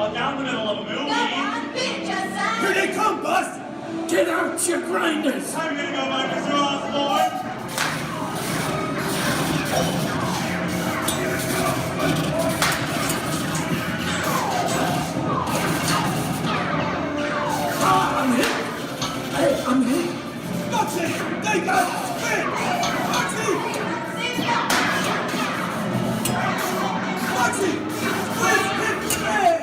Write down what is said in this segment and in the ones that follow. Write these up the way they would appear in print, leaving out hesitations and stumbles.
shut down in the middle of a movie. Go on, bitch, I say. Here they come, Bust! Get out your grinders! I'm gonna go back to Mr. Osborne. I'm hit! Hey, I'm hit! Foxy! They got spin! Foxy! Foxy! Squeeze hit red!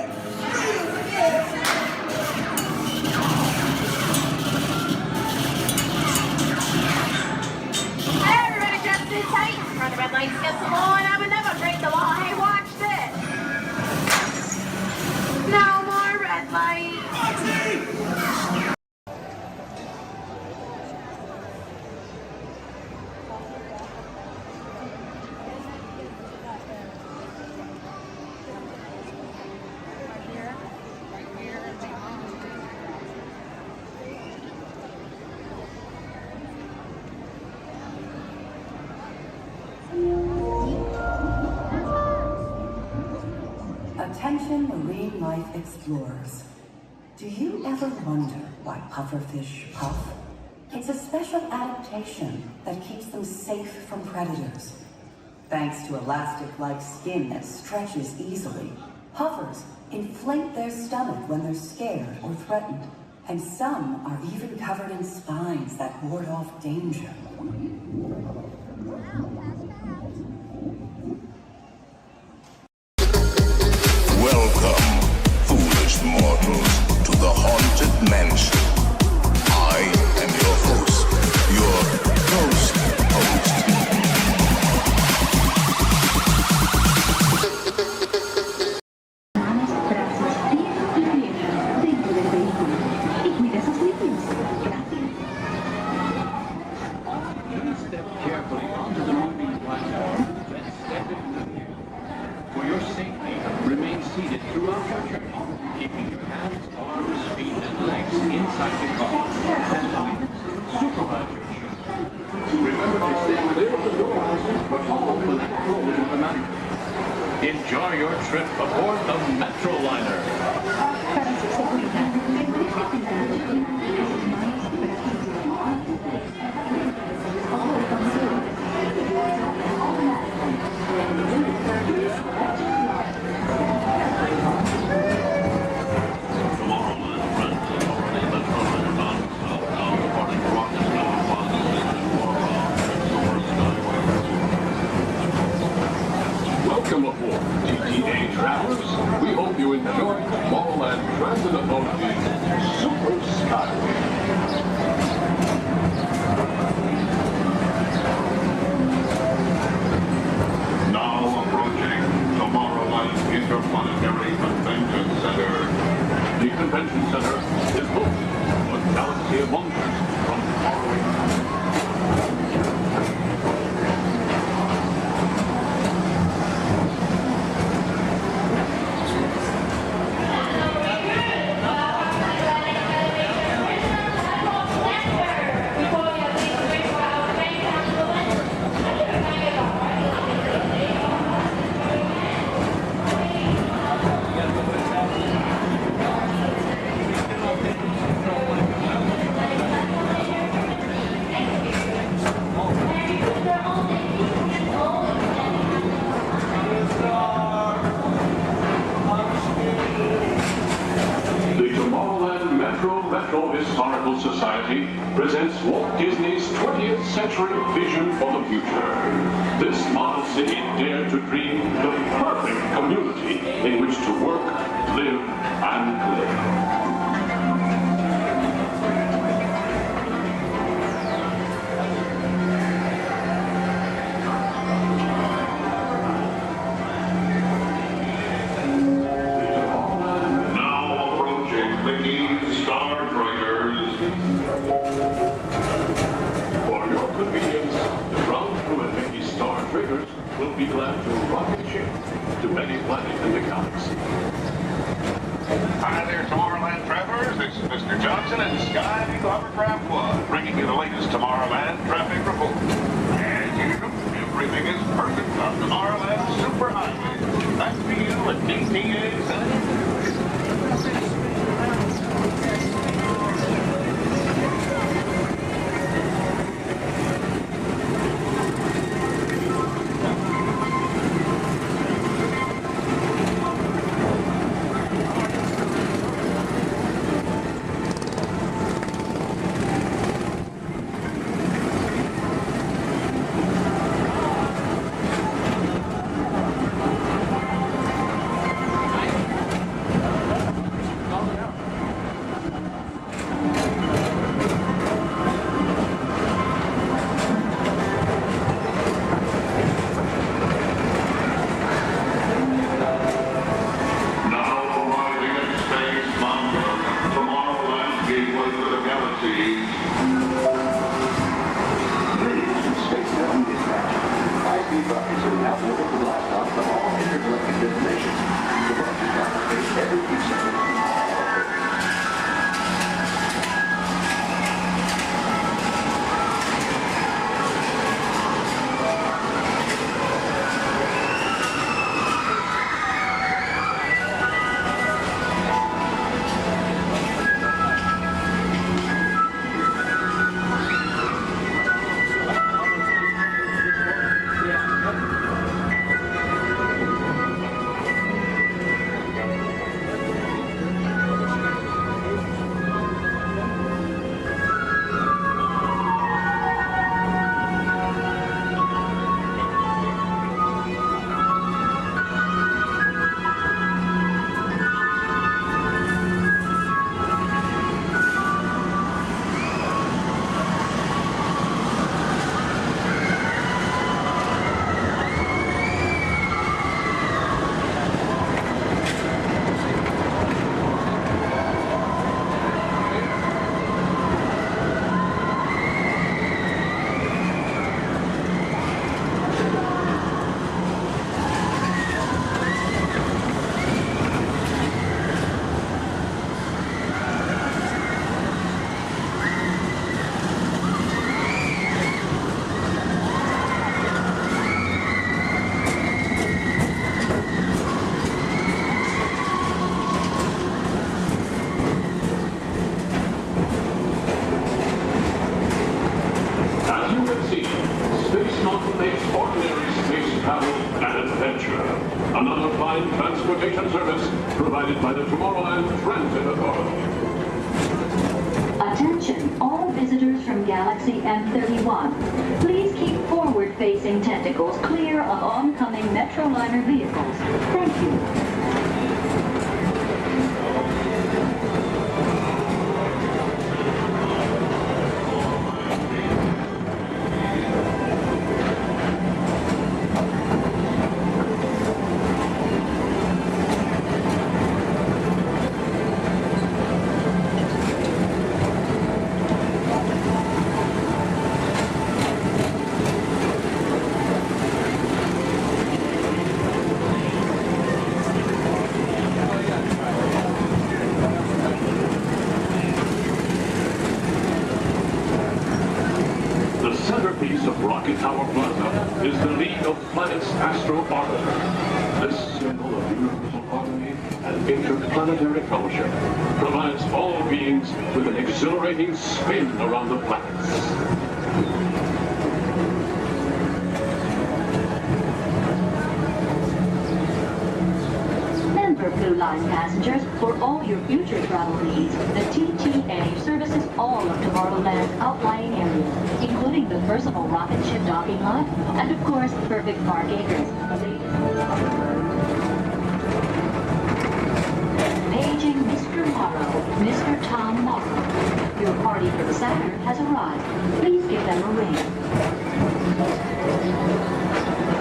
Real red! Hey, everybody, just sit tight. Run the red lights against the wall, and I would never break the law. Hey, watch this. No more red light. Foxy! Attention marine life explorers. Do you ever wonder why pufferfish puff? It's a special adaptation that keeps them safe from predators. Thanks to elastic-like skin that stretches easily, puffers inflate their stomach when they're scared or threatened, and some are even covered in spines that ward off danger. Welcome, foolish mortals, to the Haunted Mansion. I am your host, your ghost host. Step carefully onto the moving platform, then step in. For your safety, remain seated throughout your journey, keeping your hands, arms, feet, and legs inside the car. And supervise your journey. Remember to stay clear of the doors, but follow the controls of the manual. Enjoy your trip aboard the Metro Liner. Welcome aboard, TTA travelers. We hope you enjoy Tomorrowland Transit Authority's Super Skyway. Now approaching Tomorrowland Interplanetary Convention Center. The convention center is home to a galaxy of wonders from faraway. Metro Historical Society presents Walt Disney's 20th Century Vision for the Future. This model city dared to dream the perfect community in which to work, live, and play. Will be glad to rocket ship to many planets in the galaxy. Hi there, Tomorrowland travelers. This is Mr. Johnson and Sky Eagle Hovercraft One, bringing you the latest Tomorrowland traffic report. As usual, everything is perfect on Tomorrowland Superhighway. Back to you at DTA Center. from Galaxy M31. Please keep forward-facing tentacles clear of oncoming Metroliner vehicles. Thank you. The centerpiece of Rocket Tower Plaza is the League of Planets Astro Orbiter. This symbol of universal harmony and interplanetary fellowship provides all beings with an exhilarating spin around the planets. Remember, Blue Line passengers, for all your future travel needs, the TTA services all of Tomorrowland's outlying areas, including the personal rocket ship docking lot, and of course, perfect park acres. Paging Mr. Morrow, Mr. Tom Morrow. Your party for the Saturn has arrived. Please give them a ring.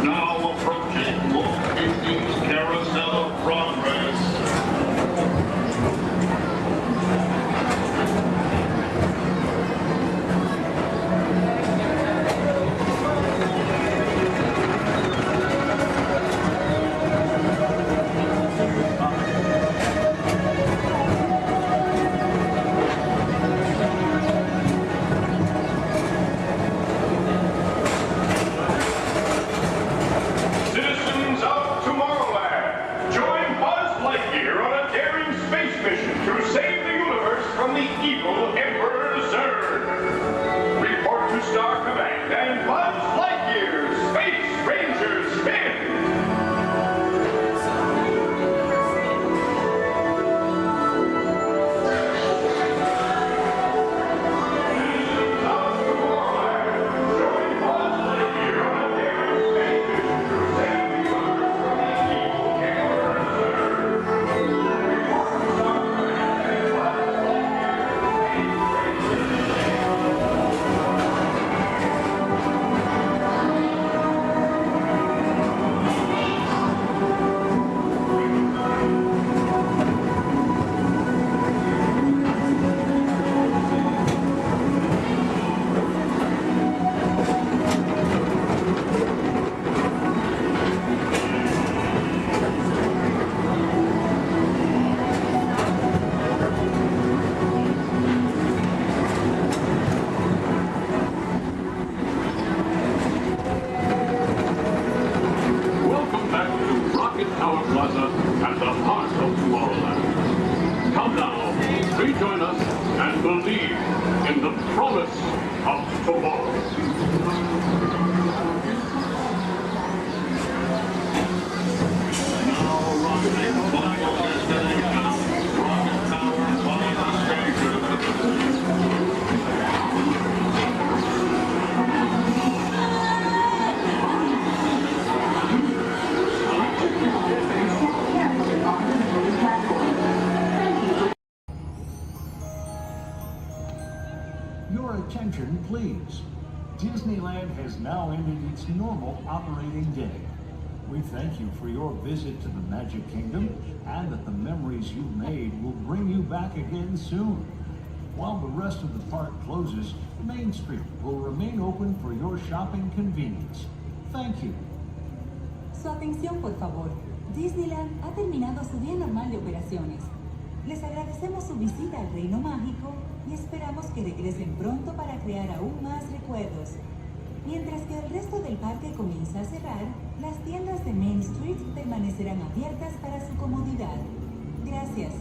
Now approaching Walt Disney's Carousel of Progress. Citizens of Tomorrowland, join Buzz Lightyear on a daring space mission to save the universe from the evil Emperor Zurg. Report to Star Command and Buzz Lightyear, Space Ranger Spin! Welcome back to Rocket Tower Plaza at the heart of Tomorrowland. Come now, rejoin us and believe in the promise of tomorrow. Your attention, please. Disneyland has now ended its normal operating day. We thank you for your visit to the Magic Kingdom and that the memories you've made will bring you back again soon. While the rest of the park closes, Main Street will remain open for your shopping convenience. Thank you. Su atención, por favor. Disneyland ha terminado su día normal de operaciones. Les agradecemos su visita al Reino Mágico y esperamos que regresen pronto para crear aún más recuerdos. Mientras que el resto del parque comienza a cerrar, las tiendas de Main Street permanecerán abiertas para su comodidad. Gracias.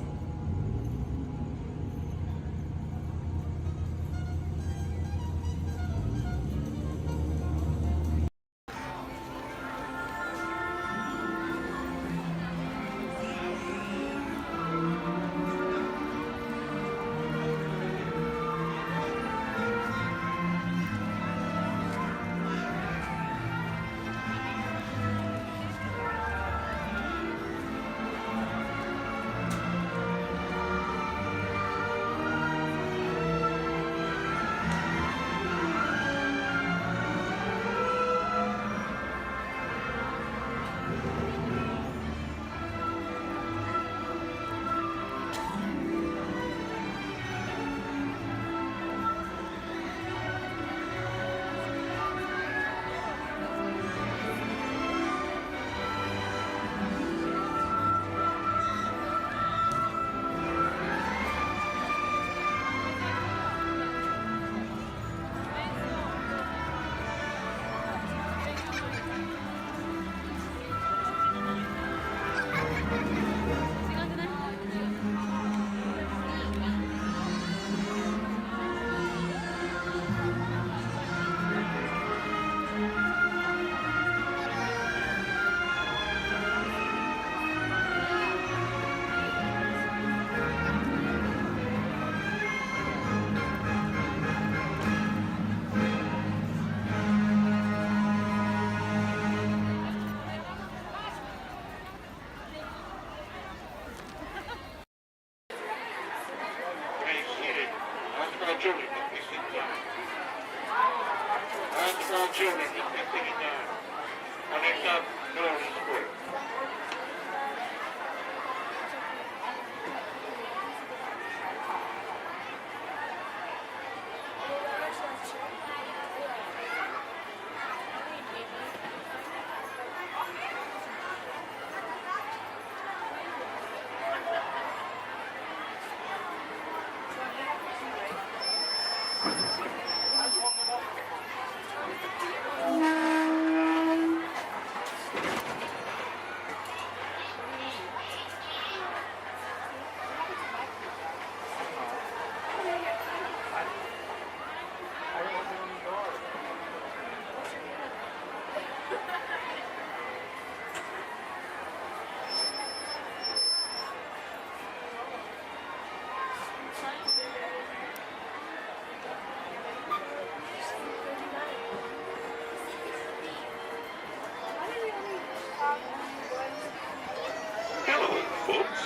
Hello, folks.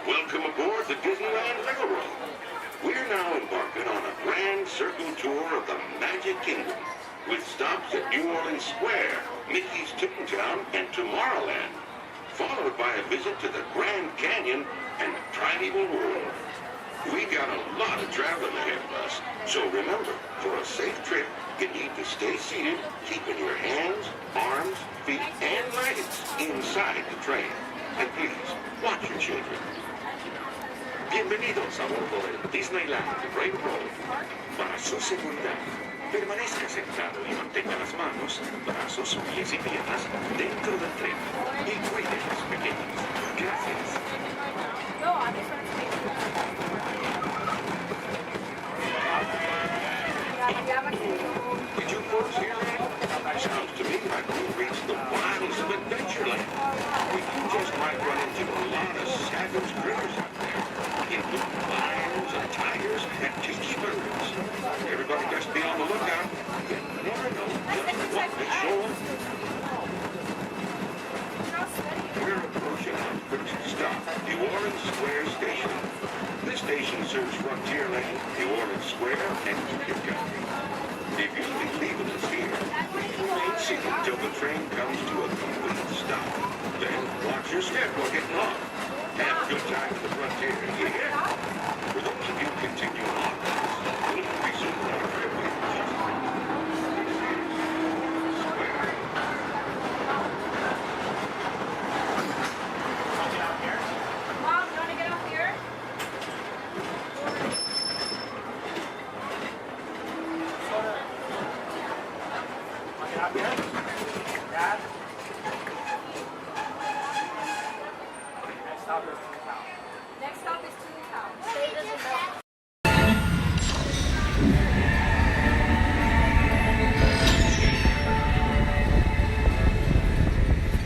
Welcome aboard the Disneyland Lego Road. We're now embarking on a grand circle tour of the Magic Kingdom, with stops at New Orleans Square, Mickey's Toontown, and Tomorrowland, followed by a visit to the Grand Canyon and the Primeval World. We got a lot of traveling ahead of us, so remember, for a safe trip, you need to stay seated, keeping your hands, arms, feet, and legs inside the train. And please, watch your children. Bienvenidos a bordo del Disneyland Railroad. Para su seguridad, permanezca sentado y mantenga las manos, brazos, pies y piernas dentro del tren. Y cuide a los pequeños. Gracias. Did you folks hear that? Sounds to me like we reached the wilds of Adventureland. We can just might run into a lot of savage critters out there, including lions and tigers and tiki birds. Everybody just be on the lookout. You never know just what may show up. We're approaching our first stop, New Orleans Square Station. This station serves Frontierland, New Orleans Square, and Union County. If you'll be leaving us here, please remain seated until the train comes to a complete stop. Then watch your step while getting off. Have a good time at the frontier, you hear? For those of you continuing on, we'll resume our trip with Square. Mom, you want to get off here? Next stop is Toontown.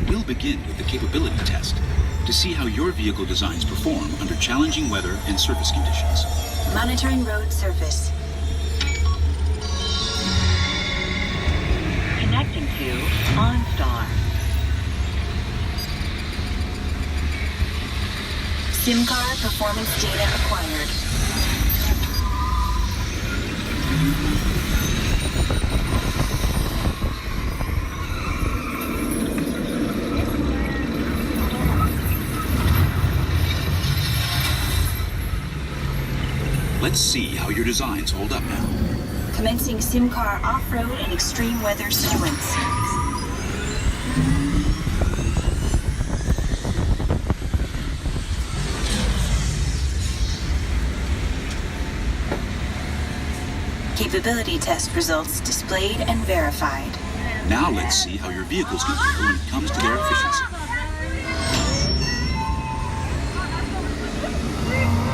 We'll begin with the capability test to see how your vehicle designs perform under challenging weather and surface conditions. Monitoring road surface. Connecting to OnStar. SIM card performance data acquired. Let's see how your designs hold up now. Commencing SIM car off-road and extreme weather sequence. Capability test results displayed and verified. Now let's see how your vehicles can handle when it comes to their efficiency.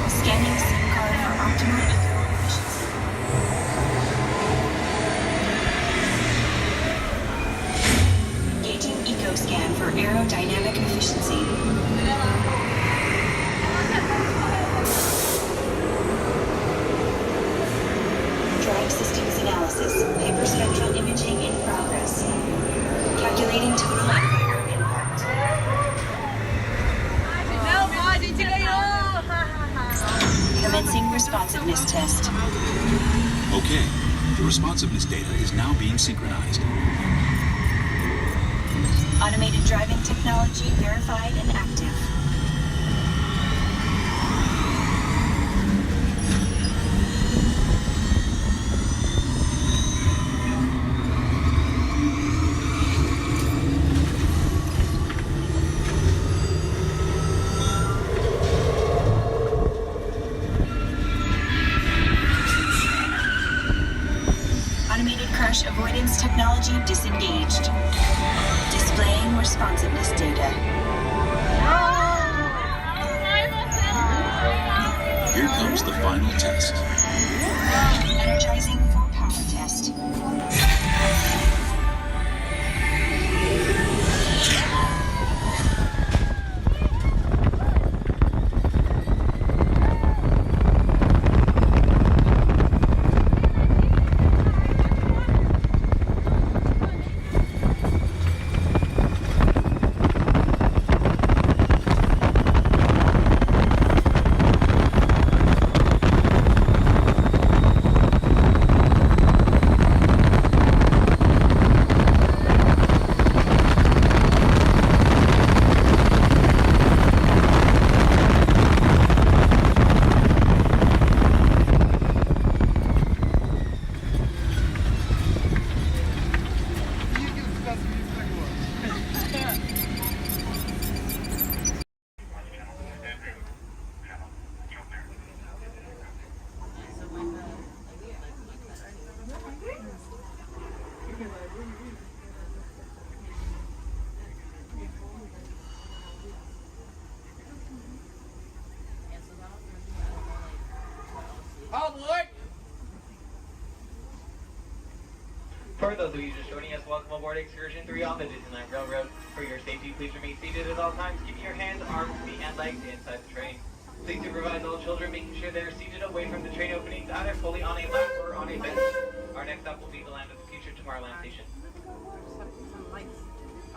Scanning SIM card for optimal eco efficiency. Gauging eco scan for aerodynamic efficiency. Drive systems analysis. Hyperspectral imaging in progress. Calculating total environment impact. Commencing responsiveness test. Okay, the responsiveness data is now being synchronized. Automated driving technology verified and active. Automated crash avoidance technology disengaged. Displaying responsiveness data. Here comes the final test. Energizing for power test. For those of you just joining us, welcome aboard Excursion 3 on the Disneyland Railroad. For your safety, please remain seated at all times, keeping your hands, arms, feet, and legs inside the train. Please supervise all children, making sure they are seated away from the train openings, either fully on a lap or on a bench. Our next stop will be the Land of the Future Tomorrowland Station.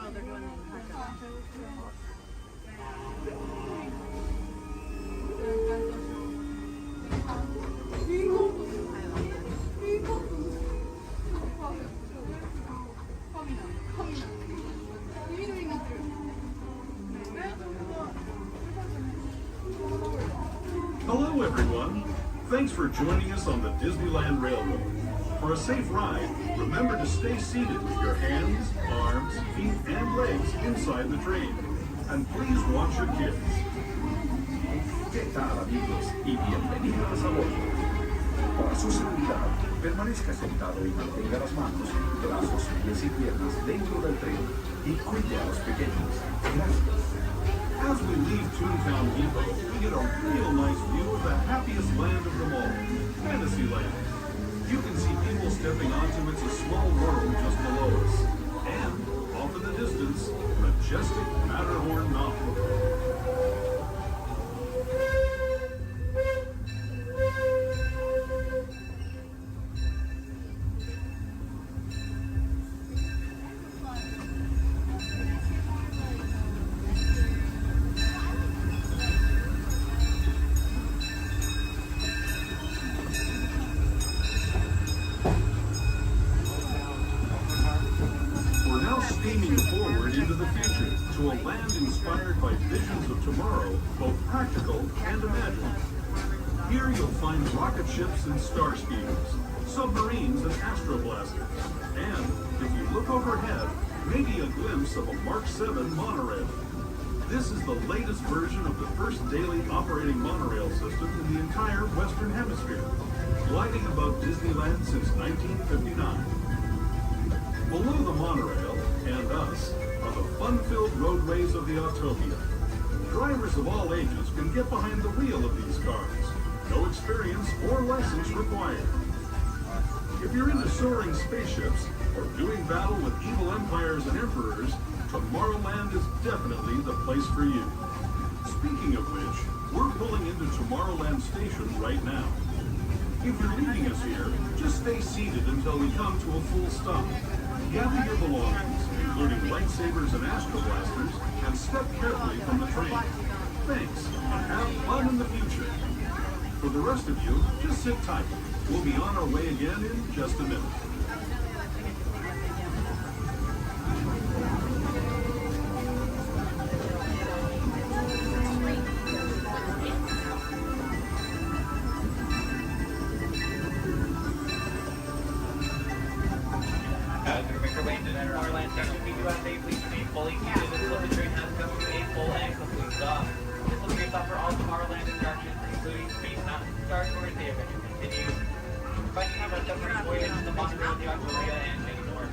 Oh, they're doing Hello, everyone. Thanks for joining us on the Disneyland Railroad. For a safe ride, remember to stay seated with your hands, arms, feet, and legs inside the train. And please watch your kids. ¿Qué tal, amigos? Y bienvenidos a bordo. Para su seguridad, permanezca sentado y mantenga las manos, brazos, pies y piernas dentro del tren y cuide a los pequeños. Gracias. As we leave Toontown Depot, we get a real nice view of the happiest land of them all, Fantasyland. You can see people stepping onto It's a Small World just below us. And, off in the distance, majestic Matterhorn Mountain. Steaming forward into the future to a land inspired by visions of tomorrow, both practical and imagined. Here you'll find rocket ships and star speeders, submarines and astroblasters, and if you look overhead, maybe a glimpse of a Mark 7 monorail. This is the latest version of the first daily operating monorail system in the entire Western Hemisphere, gliding above Disneyland since 1959. Below the monorail, and us, are the fun-filled roadways of the Autopia. Drivers of all ages can get behind the wheel of these cars. No experience or license required. If you're into soaring spaceships or doing battle with evil empires and emperors, Tomorrowland is definitely the place for you. Speaking of which, we're pulling into Tomorrowland Station right now. If you're leaving us here, just stay seated until we come to a full stop. Gather your belongings, including lightsabers and astroblasters, and step carefully from the train. Thanks, and have fun in the future. For the rest of you, just sit tight. We'll be on our way again in just a minute. As we make our way into Tomorrowland Station, we do ask that you please remain fully seated until the train has come to a full and complete stop. This will be your stop for all Tomorrowland attractions, including Space Mountain, Star Tours, the adventure continues. Finding have our submarine voyage, the monorail, the Octopia, and many more.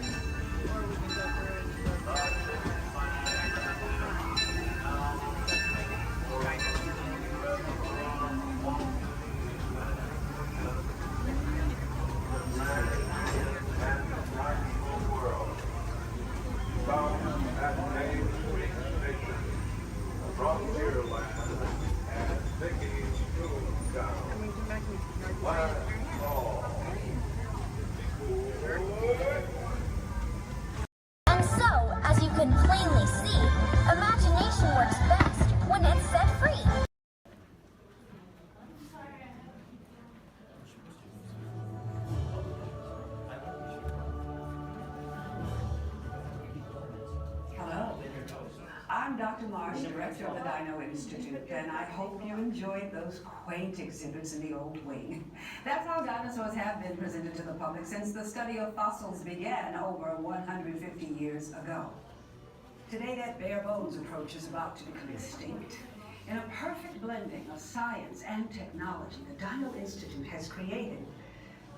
And so, as you can plainly see, imagination works best when it's set free. Hello. I'm Dr. Marsh, director of the Dino Institute, and I hope you enjoyed those quaint exhibits in the old wing. That's how dinosaurs have been presented to the public since the study of fossils began over 150 years ago. Today, that bare bones approach is about to become extinct. In a perfect blending of science and technology, the Dino Institute has created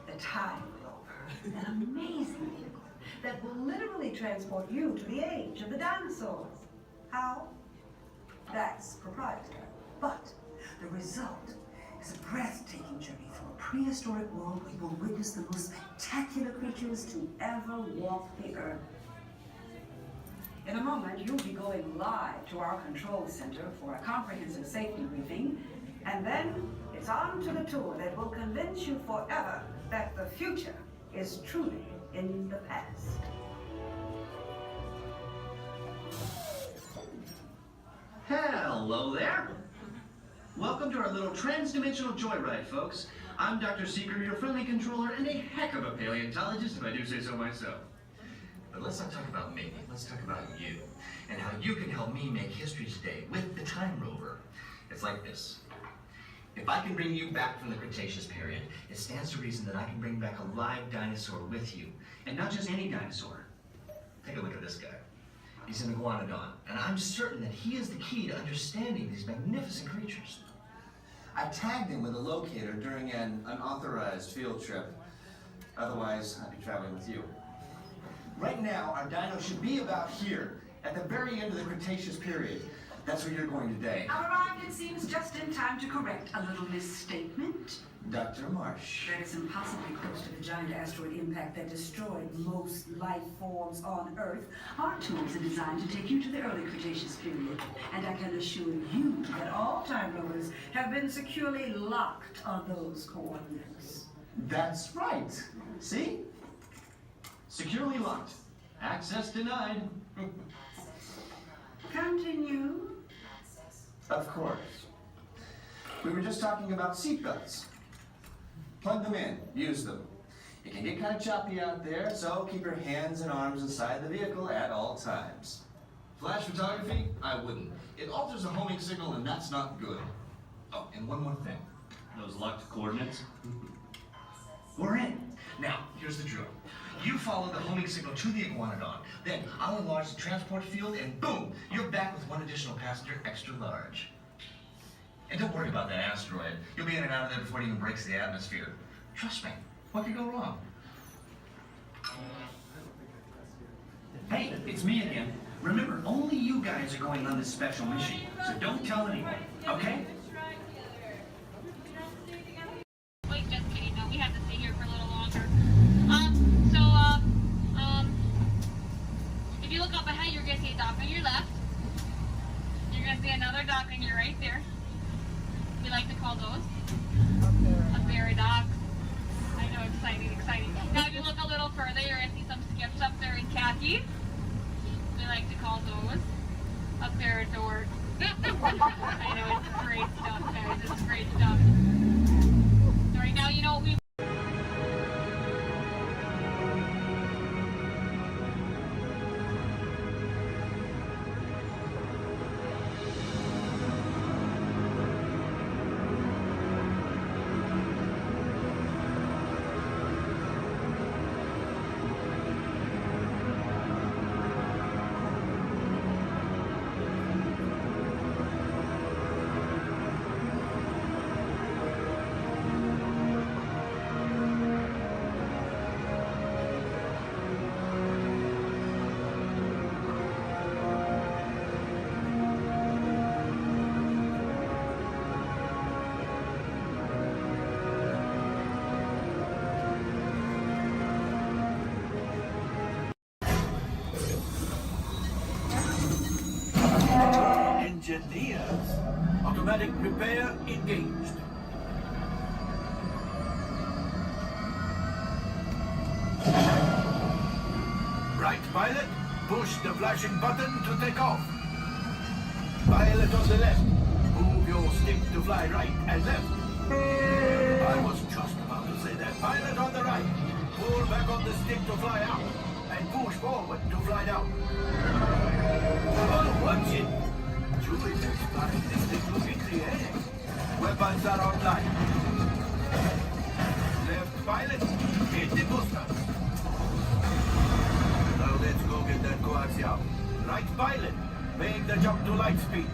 the Time Rover, an amazing vehicle that will literally transport you to the age of the dinosaurs. How? That's proprietary. But the result is a breathtaking journey through a prehistoric world where you will witness the most spectacular creatures to ever walk the earth. In a moment, you'll be going live to our control center for a comprehensive safety briefing, and then it's on to the tour that will convince you forever that the future is truly in the past. Hello there. Welcome to our little trans-dimensional joyride, folks. I'm Dr. Seeker, your friendly controller, and a heck of a paleontologist, if I do say so myself. But let's not talk about me. Let's talk about you, and how you can help me make history today with the Time Rover. It's like this. If I can bring you back from the Cretaceous period, it stands to reason that I can bring back a live dinosaur with you. And not just any dinosaur. Take a look at this guy. He's an iguanodon, and I'm certain that he is the key to understanding these magnificent creatures. I tagged him with a locator during an unauthorized field trip. Otherwise, I'd be traveling with you. Right now, our dino should be about here, at the very end of the Cretaceous period. That's where you're going today. Arrived, it seems, just in time to correct a little misstatement. Dr. Marsh. That is impossibly close to the giant asteroid impact that destroyed most life forms on Earth. Our tools are designed to take you to the early Cretaceous period. And I can assure you that all Time Rovers have been securely locked on those coordinates. That's right. See? Securely locked. Access denied. Continue. Of course. We were just talking about seatbelts. Plug them in, use them. It can get kind of choppy out there, so keep your hands and arms inside the vehicle at all times. Flash photography? I wouldn't. It alters the homing signal, and that's not good. Oh, and one more thing. Those locked coordinates? We're in. Now, here's the drill. You follow the homing signal to the iguanodon. Then I'll enlarge the transport field, and boom, you're back with one additional passenger extra large. And don't worry about that asteroid. You'll be in and out of there before it even breaks the atmosphere. Trust me, what could go wrong? Hey, it's me again. Remember, only you guys are going on this special mission, so don't tell anyone, okay? Wait, just kidding. No, we have to stay here for a little longer. If you look up ahead, you're gonna see a dock on your left. You're gonna see another dock on your right there. We like to call those a berry dock. I know, exciting, exciting. Now, if you look a little further, you're gonna see some skips up there in khaki. We like to call those a parador. I know, it's great stuff, guys. It's great stuff. So right now, you know what we engineers. Automatic repair engaged. Right, pilot. Push the flashing button to take off. Pilot on the left. Move your stick to fly right and left. I was just about to say that. Pilot on the right. Pull back on the stick to fly out. And push forward to fly down. Oh, watch it. Chewie is flying this thing look in the air. Weapons are online. Left pilot. Hit the boosters. Now let's go get that coaxium. Right pilot. Make the jump to light speed.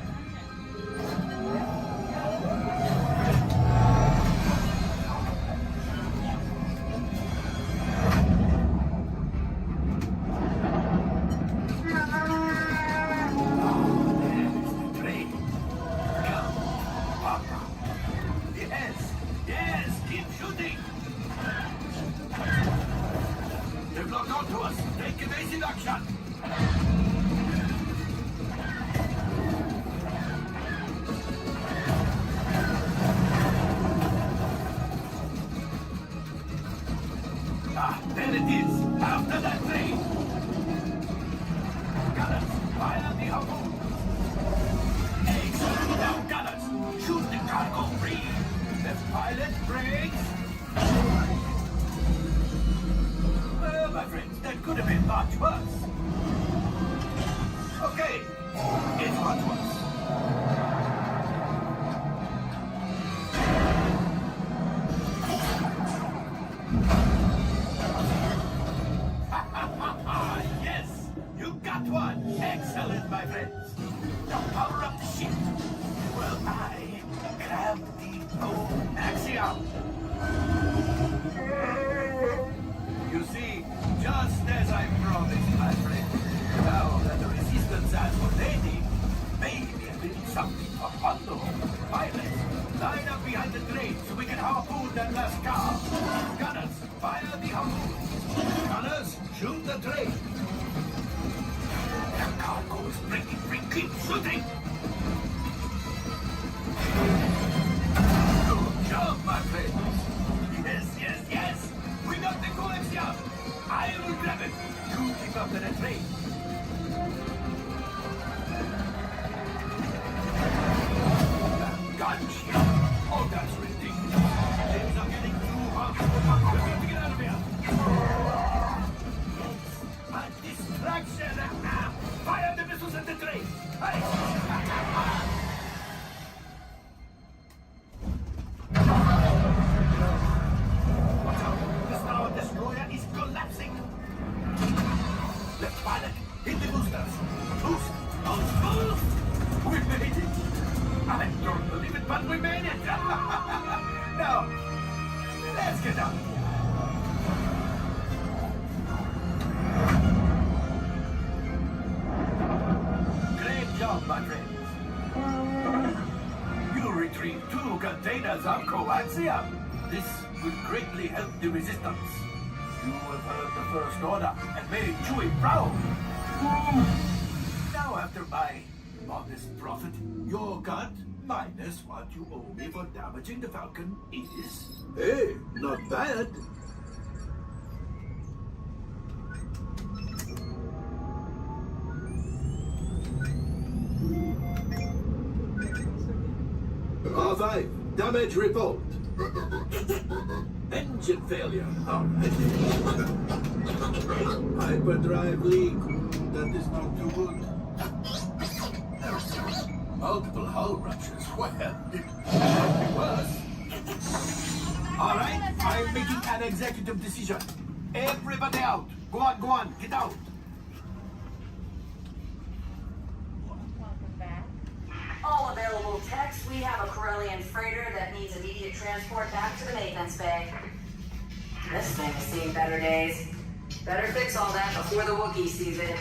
There it is! After that train! Gunners, fire the harpoon! Excellent! Now, gunners, shoot the cargo free! Left pilot, brakes! Well, my friends, that could have been much worse. Okay, it's much worse. Yes, you got one. Excellent, my friends. Now power up the ship. Well, I grab the axiom. You see, just as I promised, my friend. Now that the resistance has what they need, maybe a little something for Hondo. Pilots, line up behind the train so we can harpoon that last car. Gunners, fire the harpoon. Gunners, shoot the train. The cargo is breaking free. Keep shooting. Good job, my friends. Yes, yes, yes. We got the coaxium. I will grab it. You keep up to the train. Gunship. Oh, that's ridiculous. Things are getting too hot. We have to get out of here. A distraction! Fire the missiles at the train! Hey! Watch out! The Star Destroyer is collapsing! Left pilot, hit the boosters! Boost! Boost! Boost! We made it! I don't believe it, but we made it! Now, let's get out of here! My friends. You retrieved 2 containers of coaxium. This will greatly help the resistance. You have heard the First Order and made Chewie proud. Now, after my modest profit, your cut minus what you owe me for damaging the Falcon is... Hey, not bad. R5, damage report. Engine failure. All right. Hyperdrive leak. That is not too good. Multiple hull ruptures. Well, it might be worse. All right, I'm making an executive decision. Everybody out. Go on, get out. All available techs, we have a Corellian freighter that needs immediate transport back to the maintenance bay. This thing has seen better days. Better fix all that before the Wookiee sees it.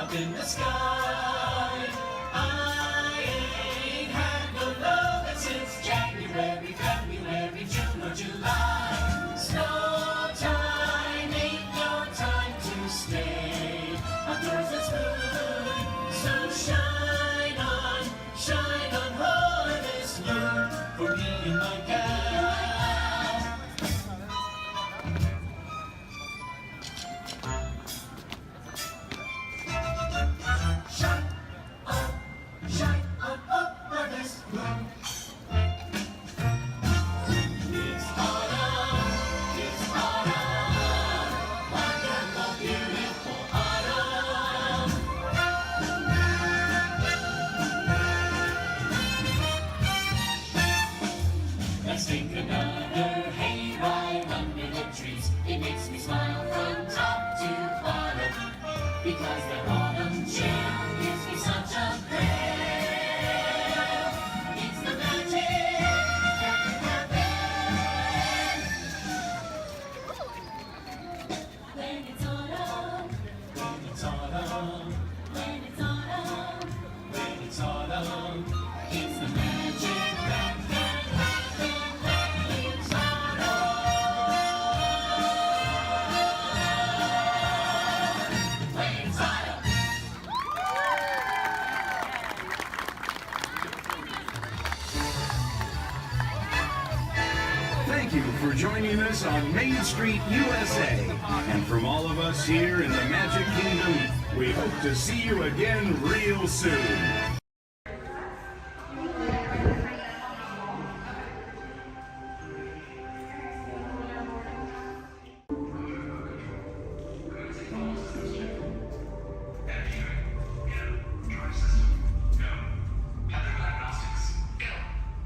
up in the sky. I ain't had no lovin' since January, February, June or July. Snow time ain't no time to stay. Outdoors it's good, so shine on harvest moon for me and my gal. Shine on harvest moon. It's autumn, wonderful, beautiful autumn. Let's take another hayride under the trees. It makes me smile from top to bottom, because the autumn chill gives me such a thrill. It's the magic that can happen when it's autumn. When it's autumn. When it's autumn. When it's autumn. It's the magic that can happen when it's autumn. When it's autumn. Thank you for joining us on Main Street, USA. And from all of us here in the Magic Kingdom, we hope to see you again real soon.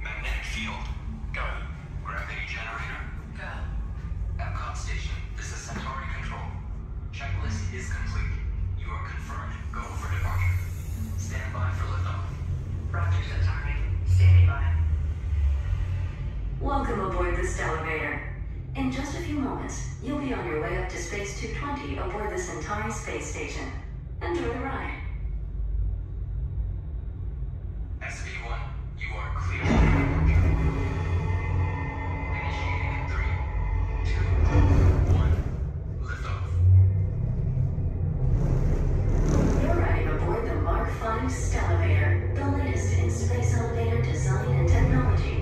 Magnetic field. Go. Gravity generator. Go. Epcot station. This is Centauri Control. Checklist is complete. You are confirmed. Go for departure. Stand by for liftoff. Roger, Centauri. Standing by. Welcome aboard this elevator. In just a few moments, you'll be on your way up to Space 220 aboard the Centauri Space Station. Enjoy the ride. SV1, you are clear for departure. Initiating in 3, 2, 1. Liftoff. You're riding aboard the Mark V Stellarator, the latest in space elevator design and technology.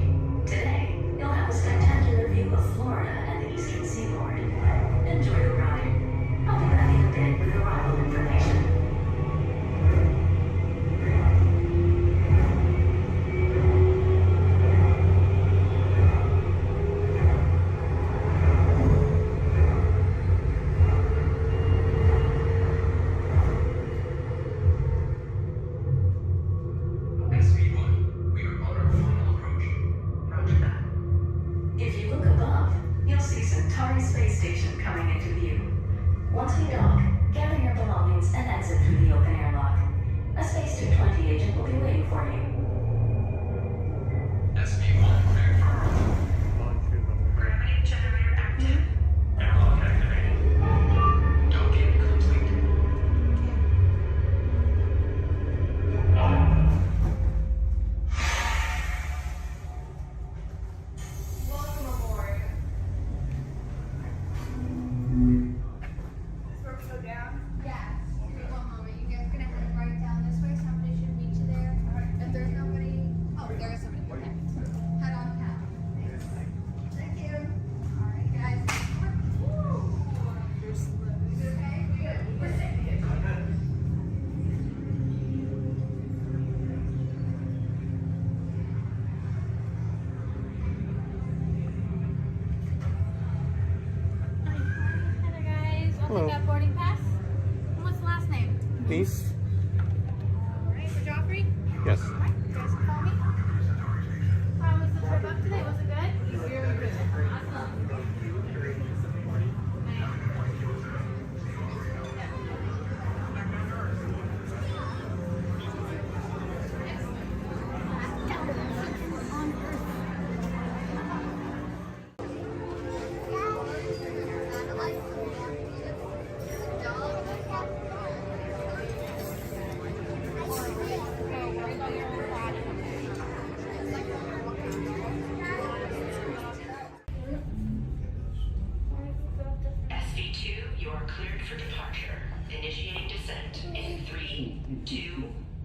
Today, you'll have a spectacular view of Florida and the eastern seaboard. Enjoy the ride. I'll be back in a bit with arrival information. SV1, we are on our final approach. Roger that. If you look above, you'll see Centauri Space Station coming into view. Once we dock, gather your belongings and exit through the open airlock. A Space 220 agent will be waiting for you. SV1, cleared for arrival. Gravity generator active. Airlock activated. Docking complete. Welcome aboard. Is this where we go down? Yeah. Give me one moment. You guys are gonna head right down this way. Somebody should meet you there. If there's nobody, oh, there is somebody. Okay. Head on down. Thank you. All right, guys. Woo! You're slow. Is it okay? Good. We're safe. Hi there, guys. Welcome Hello. back, boarding pass. And what's the last name? Niece? Alright, for Joffrey? Yes. Alright, you guys can call me. How was the trip up today? Was it good? Very good. Awesome. 2,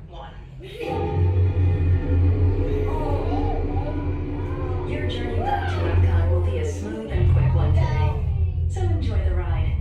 1. Your journey back to epcot will be a smooth and quick one today, so enjoy the ride.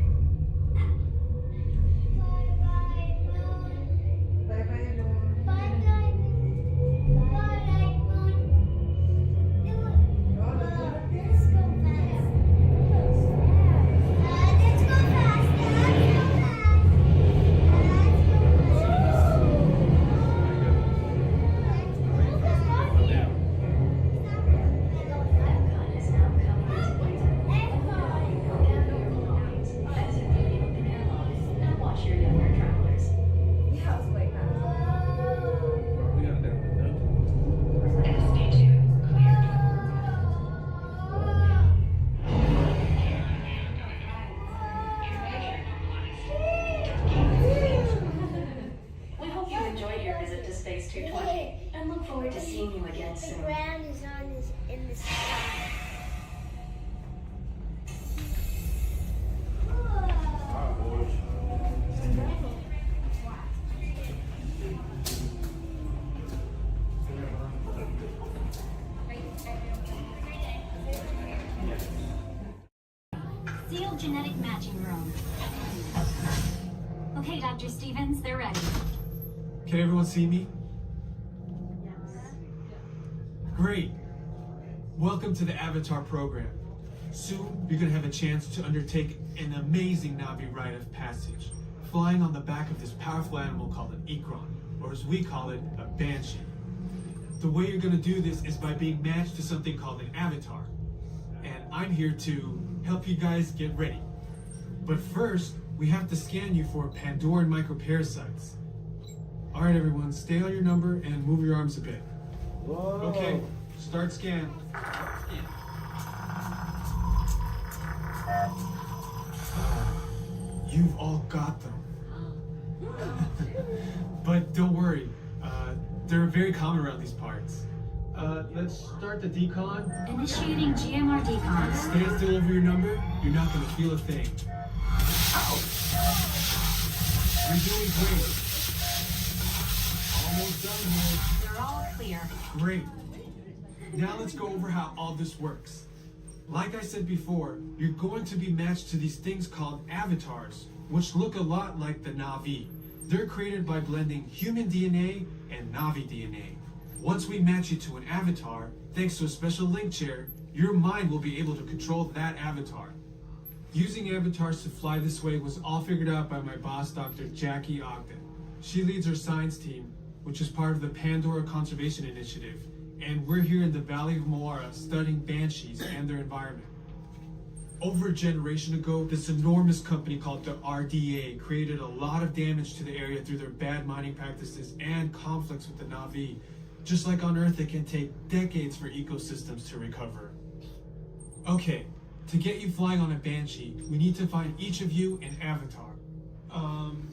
We hope you enjoyed your visit to Space 220 and look forward to seeing you again soon. The ground is in the sky. Sealed genetic matching room. Okay, Dr. Stevens, they're ready. Can everyone see me? Great. Welcome to the Avatar program. Soon, you're going to have a chance to undertake an amazing Navi rite of passage, flying on the back of this powerful animal called an Ikron, or as we call it, a Banshee. The way you're going to do this is by being matched to something called an avatar. And I'm here to help you guys get ready. But first, we have to scan you for Pandoran microparasites. All right, everyone, stay on your number and move your arms a bit. Whoa. Okay, start scan. You've all got them. But don't worry, they're very common around these parts. Let's start the decon. Initiating GMR decon. Stand still over your number. You're not going to feel a thing. Ow! You're doing great. Almost done here. You're all clear. Great. Now let's go over how all this works. Like I said before, you're going to be matched to these things called avatars, which look a lot like the Na'vi. They're created by blending human DNA and Na'vi DNA. Once we match you to an avatar, thanks to a special link chair, your mind will be able to control that avatar. Using avatars to fly this way was all figured out by my boss, Dr. Jackie Ogden. She leads our science team, which is part of the Pandora Conservation Initiative, and we're here in the Valley of Moara studying banshees and their environment. Over a generation ago, this enormous company called the RDA created a lot of damage to the area through their bad mining practices and conflicts with the Na'vi. Just like on Earth, it can take decades for ecosystems to recover. Okay, to get you flying on a Banshee, we need to find each of you an avatar.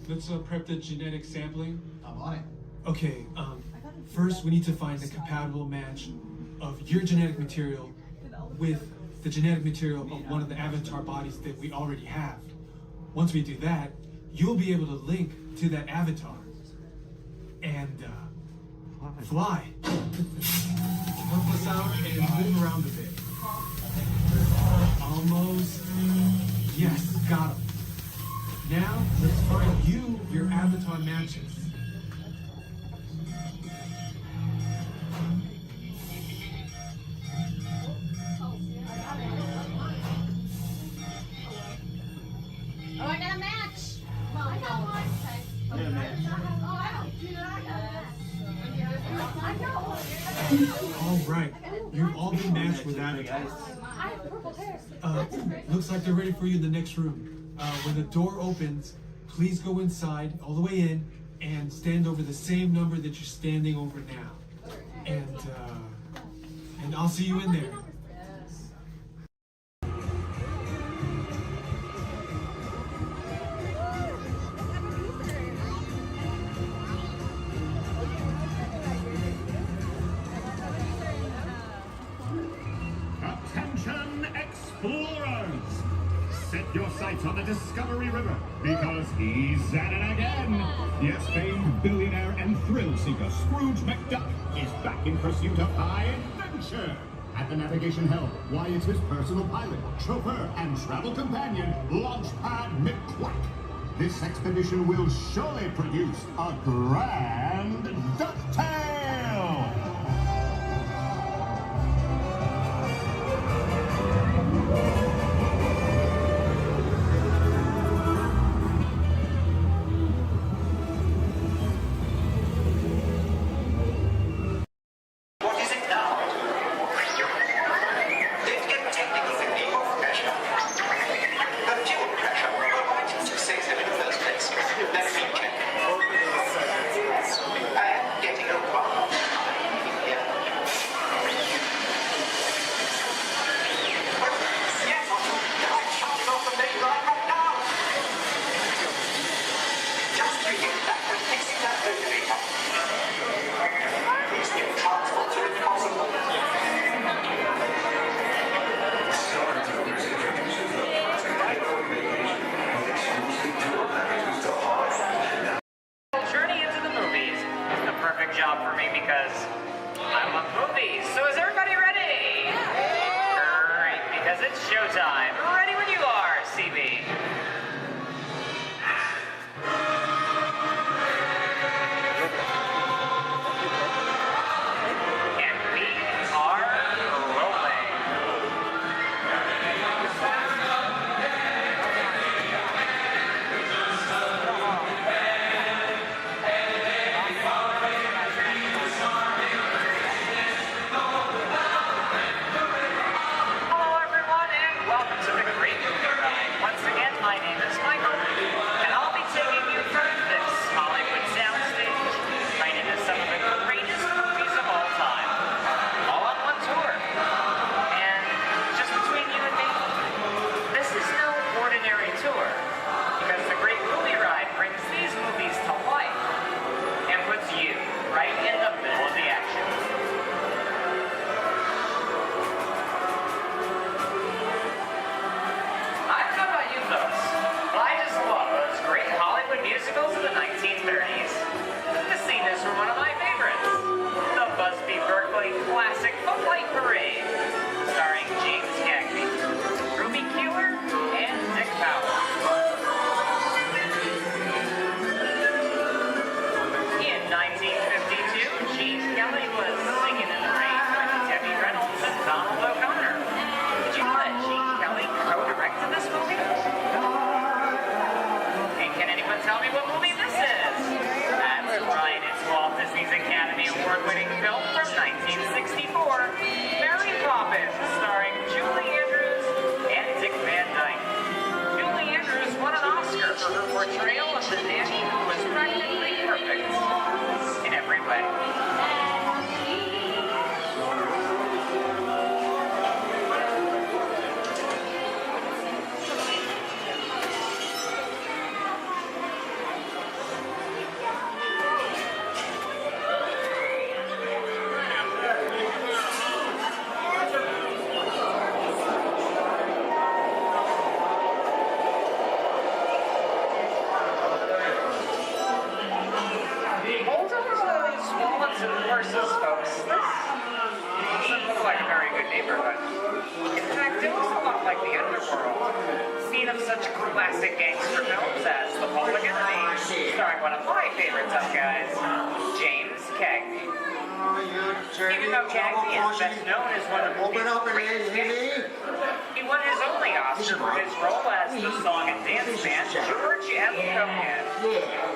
Let's prep the genetic sampling. I'm on it. Okay, first we need to find the compatible match of your genetic material with the genetic material of one of the avatar bodies that we already have. Once we do that, you'll be able to link to that avatar and fly. Help us out and move around a bit. Almost. Yes, got him. Now, let's find you your avatar matches. Oh, I got a match. Well, I got one. Okay. Oh, I don't do that. I got one. All right, you've all been matched with avatars. I have purple hair. Looks like they're ready for you in the next room. When the door opens, please go inside, all the way in, and stand over the same number that you're standing over now. And I'll see you in there. Attention explorers! Set your sights exploits on the Discovery River because he's at it again. Yes, famed billionaire and thrill seeker Scrooge McDuck is back in pursuit of high adventure. At the navigation helm, why, it's his personal pilot, chauffeur, and travel companion, Launchpad McQuack. This expedition will surely produce a grand ducktail! What is it now? Let's get technical with the off pressure. The fuel pressure. Well, why didn't you say so in the first place? Let me check. I am getting a rumble. Yeah. Well, yes, I'm shutting off the main line right now. Just begin that with fixing that motivator. These new transports are impossible. Journey into the movies is the perfect job for me because I love movies. So is everybody ready? Great, because it's showtime. Ready when you are, CB. And we are rolling. Hello everyone and welcome to the Great Movie Ride. Once again, my name is Michael, and I'll be taking you through this Hollywood soundstage right into some of the greatest movies of all time, all on one tour. And just between you and me, this is no ordinary tour, because the Great Movie Ride brings these movies to life and puts you right in the middle of the action. I don't know about you folks, but I just love those great Hollywood musicals of the 1930s. This scene is from one of my favorites, the Busby Berkeley classic Footlight Parade, starring James Cagney, Ruby Keeler, and Dick Powell. In 1952, Gene Kelly was singing in the rain with Debbie Reynolds and Donald O'Connor. Did you know that Gene Kelly co-directed this movie? And can anyone tell me what movie this is? That's right, it's Walt Disney's Academy Award-winning film from 1964, Mary Poppins, starring Julie Andrews and Dick Van Dyke. Julie Andrews won an Oscar for her portrayal of the nanny who was practically perfect in every way. Hold up all these wallets and purses, folks. This doesn't look like a very good neighborhood. In fact, it looks a lot like the underworld. Scene of such classic gangster films as The Public Enemy, starring one of my favorite tough guys, James Cagney. Even though Cagney is best known as one of the movie's greatest gangsters, he won his only Oscar for his role as the song and dance man George M. Cohan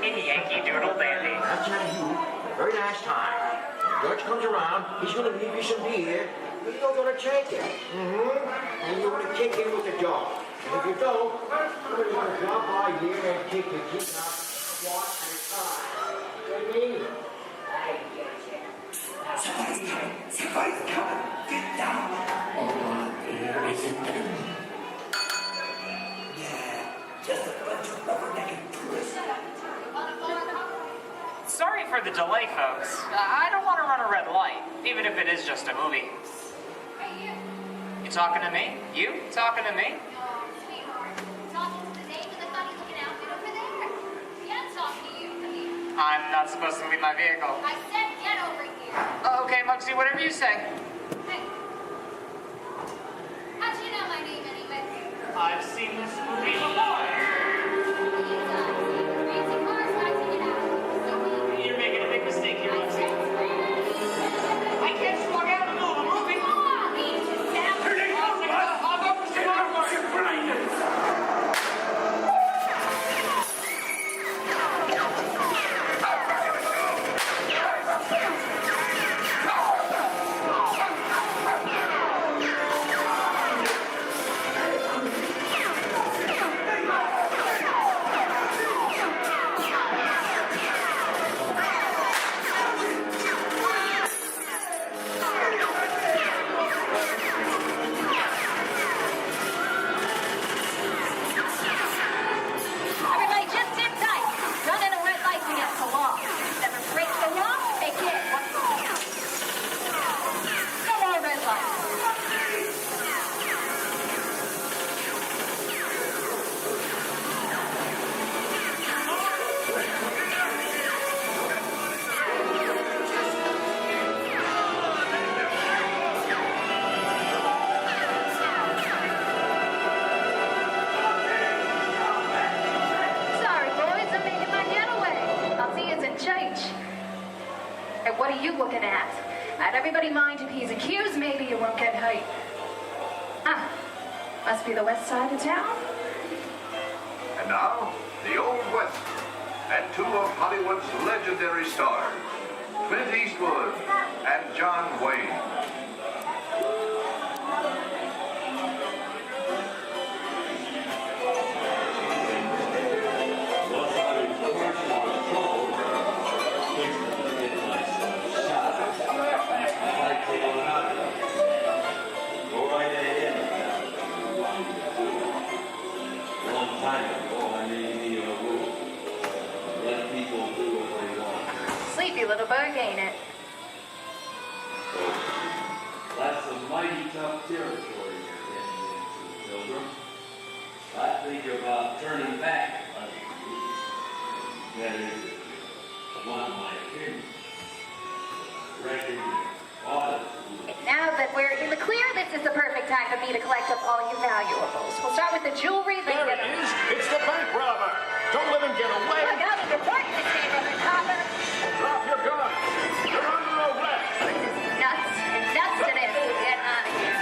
in Yankee Doodle Dandy. I'll tell you, very nice time. George comes around, he's gonna leave you some beer, but you're gonna take it. And you're gonna kick in with the dog. And if you don't, you're gonna drop by here and kick your teeth out, squat and side. You know what I mean? I get you. Somebody's coming. Somebody's coming. Get down. Oh, there isn't. Yeah, just a bunch of rubber-necked tourists. Sorry for the delay, folks. I don't want to run a red light, even if it is just a movie. You talking to me? You talking to me? Sweetheart, talking to I'm not supposed to leave my vehicle. I said get over here. Oh, okay, Mugsy, whatever you say. Hey. How'd you know my name anyway? I've seen this movie before. You're making a big mistake here, Mugsy. I can't slug out and move. I'm moving. Here they come, bud. I'll go for some more. Everybody just sit tight. Running a red light's against the law. Never break the law, they get one. No more red lights. Sorry, boys, I'm making my getaway. I'll see you in church. And what are you looking at? I'd everybody mind if he's accused, maybe you won't get hurt. Ah, must be the west side of town. And now, the Old West, and two of Hollywood's legendary stars, Clint Eastwood and John Wayne. Go right ahead. Long time ago, I made me a rule. Let people do what they want. Sleepy little bug, ain't it? That's some mighty tough territory you're getting into, Pilgrim. I think about turning back. That is, if you want my opinion. I reckon you ought to. Now that we're in the clear, this is the perfect time for me to collect up all your valuables. We'll start with the jewelry, then There it is. It's the bank robber. Don't let him get away. Look out of your park, this neighborhood copper. Drop your gun. You're under arrest. Nuts. It's nuts to this. Get out of here.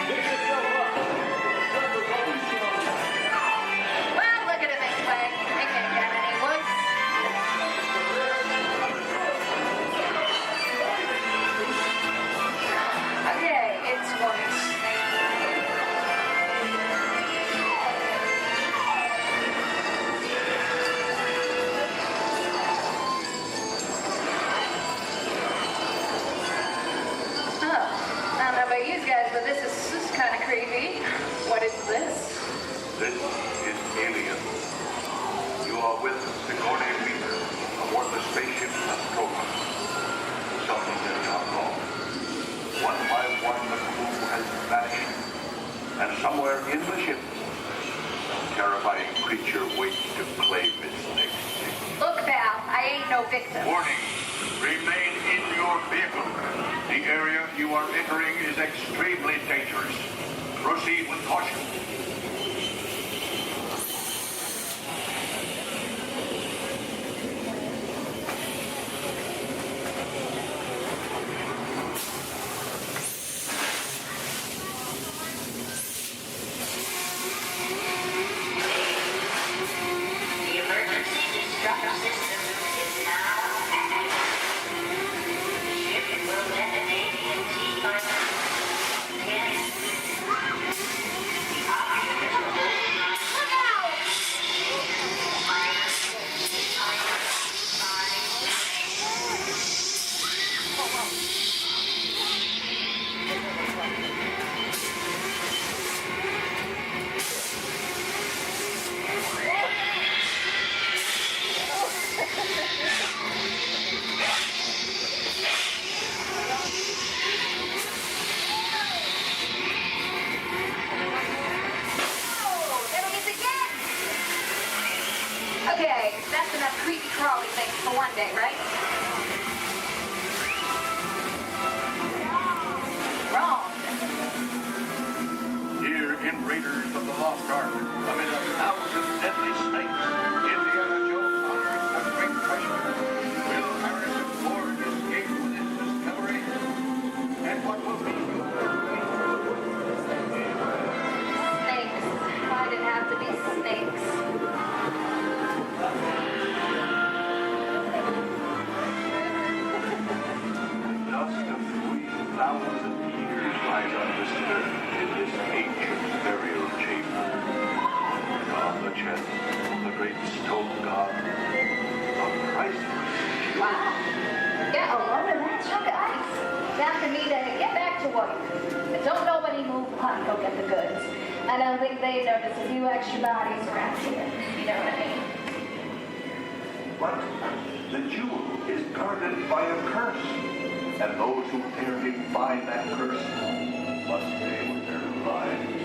This is your luck. Well, look at it this way. They can't get any worse. Okay, it's worse. But this is kind of creepy. What is this? This is Alien. You are with Sigourney Weaver aboard the spaceship Nostromo. Something has gone wrong. One by one, the crew has vanished. And somewhere in the ship, some terrifying creature waits to claim its next victim. Look, pal, I ain't no victim. Warning. Remain in your vehicle. The area you are entering is extremely dangerous. Proceed with caution. The emergency destruct system is now active. The ship will detonate in T-minus 10. The oxygen will Look out! Okay, that's enough creepy crawly things for one day, right? Wrong. Here in Raiders of the Lost Ark, amid 1,000 deadly snakes, Indiana Jones unearths a great treasure. Will Harrison Ford escape with his discovery? And what will be your Snakes. Why'd it have to be snakes? dust of 3,000 years lies undisturbed in this ancient burial chamber. And on the chest, the great stone god, a priceless jewel. Wow. Got a load of that chunk of ice. Time for me to get back to work. But don't nobody move on, go get the goods. I don't think they notice a few extra bodies around here. You know what I mean? But the jewel is guarded by a curse. And those who dare defy that curse must pay with their lives.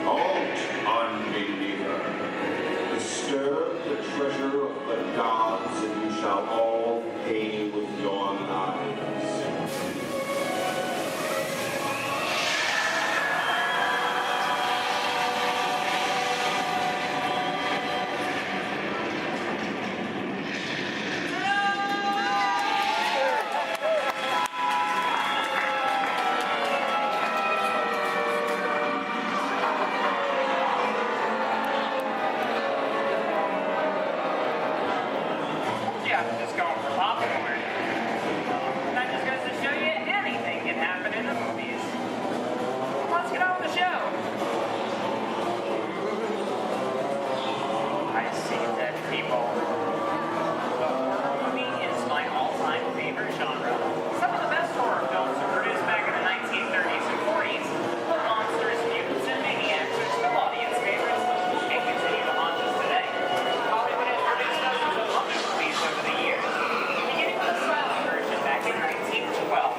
Halt, unbeliever. Disturb the treasure of the gods, and you shall all pay with your lives. Yeah, just going for popcorn. That just goes to show you anything can happen in the movies. Let's get on with the show. I see dead people. The horror movie is my all-time favorite genre. Some of the best horror films were produced back in the 1930s and 40s. Were monsters, mutants, and maniacs are still audience favorites and continue to haunt us today. Hollywood has produced dozens of other movies over the years, beginning with a silent version back in 1912.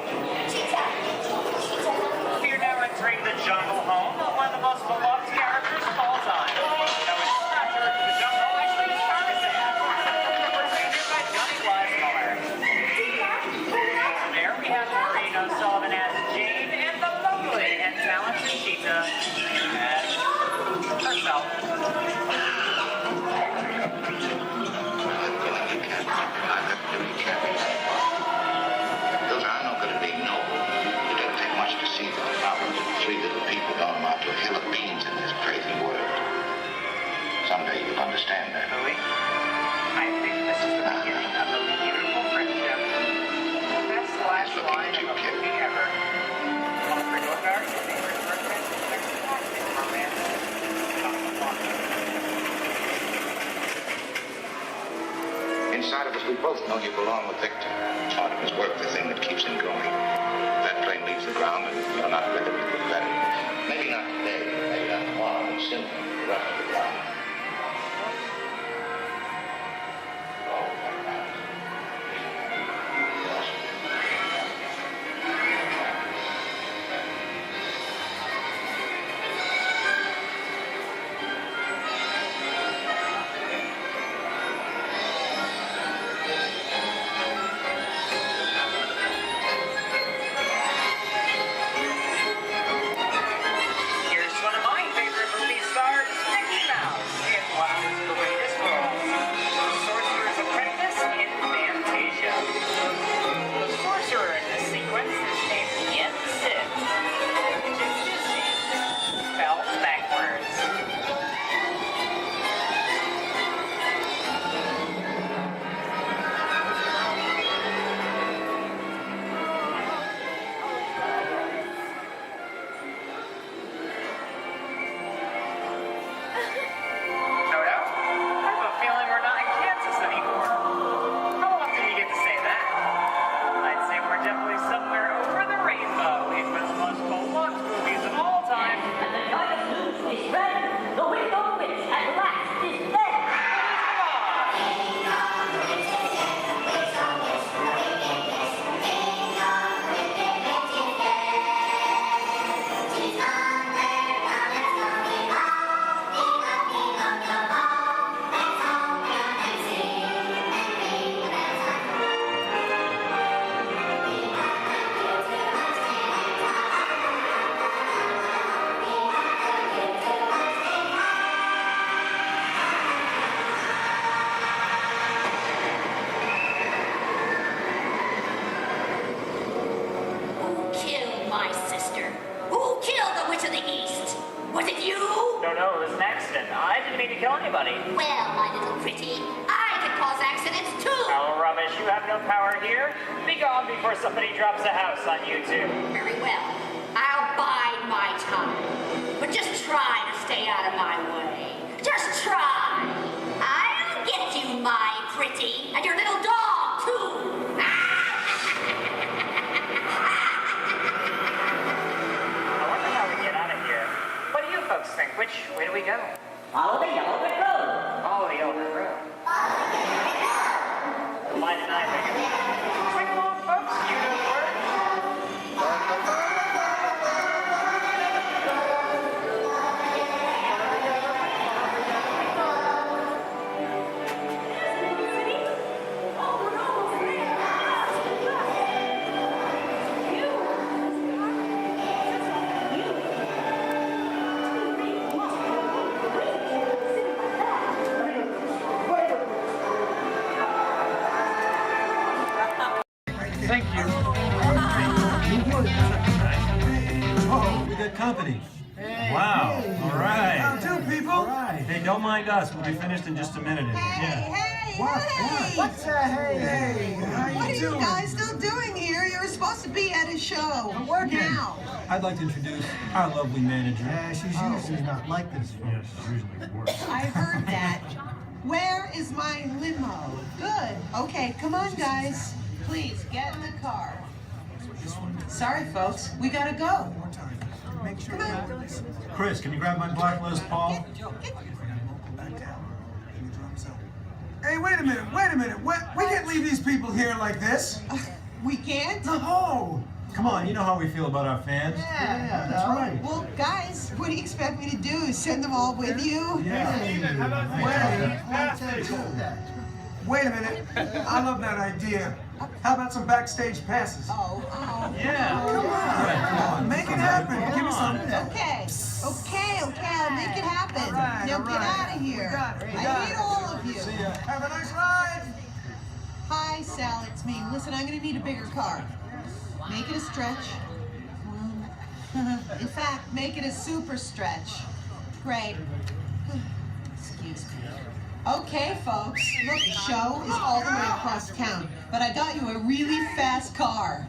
We are now entering the jungle home of one of the most beloved characters of all time. Now it's Scratcher of the Jungle, actually it's Tarzan, represented by Johnny Weissmuller. There we have Marina Sullivan as Jane and the lovely and talented Cheetah as herself. Those are not going to be noble. It doesn't take much to see the problems of three little people don't amount to a hill of beans in this crazy world. Someday you'll understand that. Louis, I think this is the beginning of a beautiful friendship. Best last line of a movie ever. On the Crickle Card, your favorite person, next to Toxic Romance. Inside of us, we both know you belong with Victor. Part of his work, the thing that keeps him going. If that plane leaves the ground and you're not with him, you look better. Maybe not today, maybe not tomorrow, but soon. The rest of the time. Here's one of my favorite movie stars, Nick generator, be gone before somebody drops a house on you too. Very well. I'll bide my time. But just try to stay out of my way. Just try. I'll get you, my pretty, and your little dog, too. I wonder how we get out of here. What do you folks think? Which way do we go? Follow the yellow brick road. Follow the yellow brick road. Why did I think of it? Swing along, folks. You know the word. Thank you. Oh, we got company. Wow. All right. How do, people? All right. Hey, don't mind us. We'll be finished in just a minute. What's hey? What are you guys still doing here? You're supposed to be at a show. I'm working. Now. I'd like to introduce our lovely manager. Yeah, she's usually not like this. Yeah, she's usually worse. I heard that. Where is my limo? Good. Okay, come on, guys. Please, get in the car. Sorry, folks. We gotta go. Make sure Come on. Chris, can you grab my black Les Paul? Hey, wait a minute. We can't leave these people here like this. We can't? No. Come on, you know how we feel about our fans. Yeah, that's right. Well, guys, what do you expect me to do? Send them all with you? Wait a minute. I love that idea. How about some backstage passes? Yeah. Come on. Make it happen. Give me some. Okay, I'll make it happen. Now get out of here. I need all of you. See ya. Have a nice ride. Hi, Sal, it's me. Listen, I'm gonna need a bigger car. Make it a stretch. In fact, make it a super stretch. Great. Excuse me. Okay, folks. Look, the show is all the way across town, but I got you a really fast car.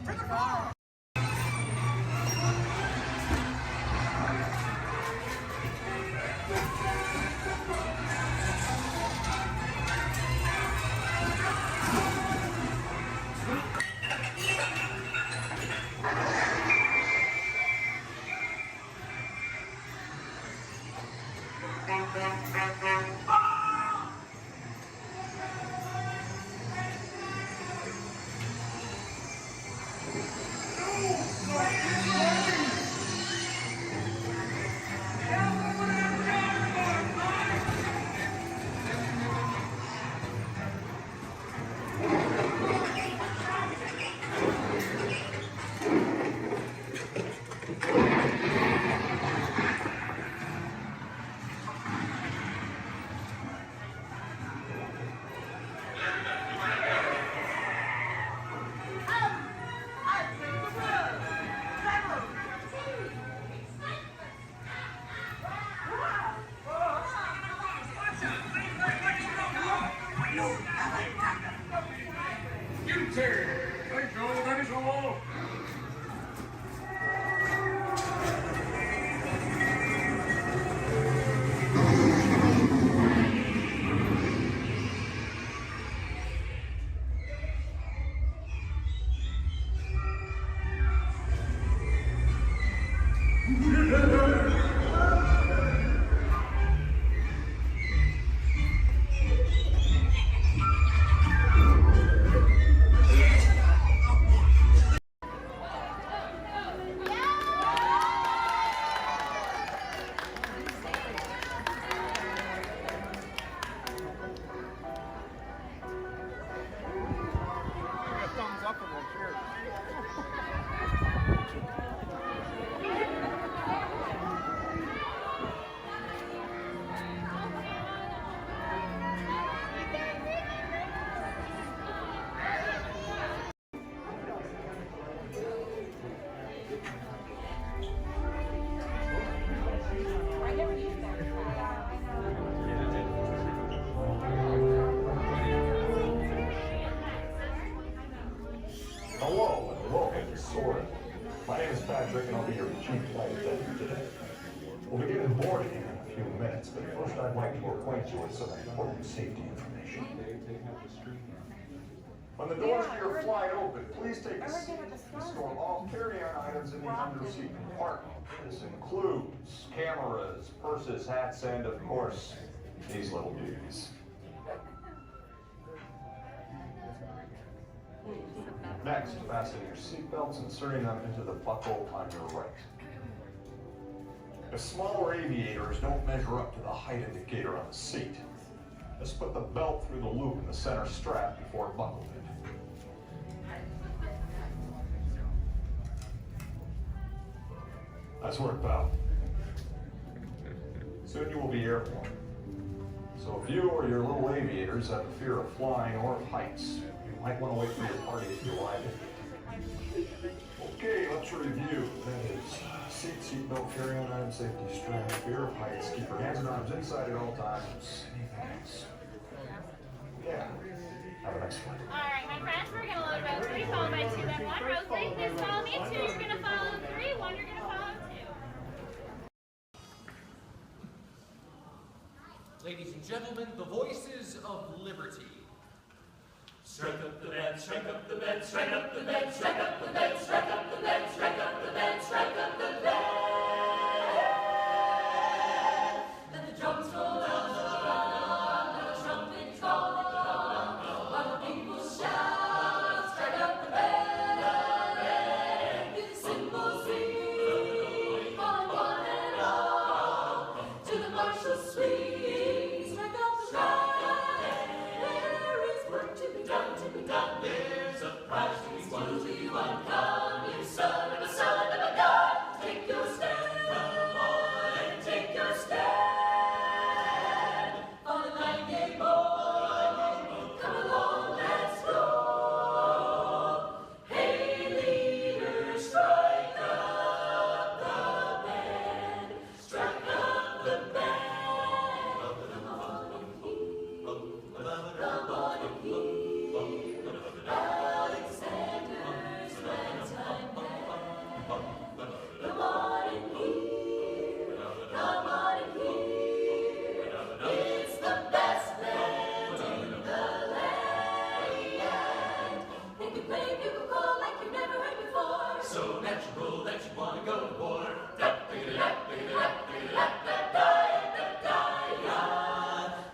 Patrick, and I'll be your chief flight attendant today. We'll begin boarding in a few minutes, but first I'd like to acquaint you with some important safety information. When the doors to your flight open, please take a seat and store all carry-on items in the under-seat compartment. This includes cameras, purses, hats, and, of course, these little beauties. Next, fasten your seatbelts, inserting them into the buckle on your right. The smaller aviators don't measure up to the height indicator on the seat. Just put the belt through the loop in the center strap before buckling it. Nice work, pal. Soon you will be airborne. So if you or your little aviators have a fear of flying or of heights, you might want to wait for your party to arrive. Okay, let's review. That is seatbelt, carry-on item, safety strap, fear of heights, keep your hands and arms inside at all times. Anything else? Yeah. Have a nice flight. All right, my friends, we're going to load about 3, followed by 2, then 1. Rotate, please follow me. 2, you're going to follow 3. 1, you're going to follow 2. Ladies and gentlemen, the voices of liberty. Strike up the band, strike up the band, strike up the band, strike up the band, strike up the band, strike up the band, strike up the band. And the drums roll on, the trumpets call, while the people shout, strike up the band. With the cymbals ring, on one and all, to the martial swing, strike up the band. There's a prize to be won to you on. Come, you son of a god. Take your stand, come on and take your stand. On the 9-gate board, come along, let's go. Hey, leader, strike up the band. Strike up the band. Come on and hear. Alexander's ragtime band. Come on and hear, come on and hear. It's the best band in the land. They can play bugle call like you've never heard before. So natural that you want to go to war.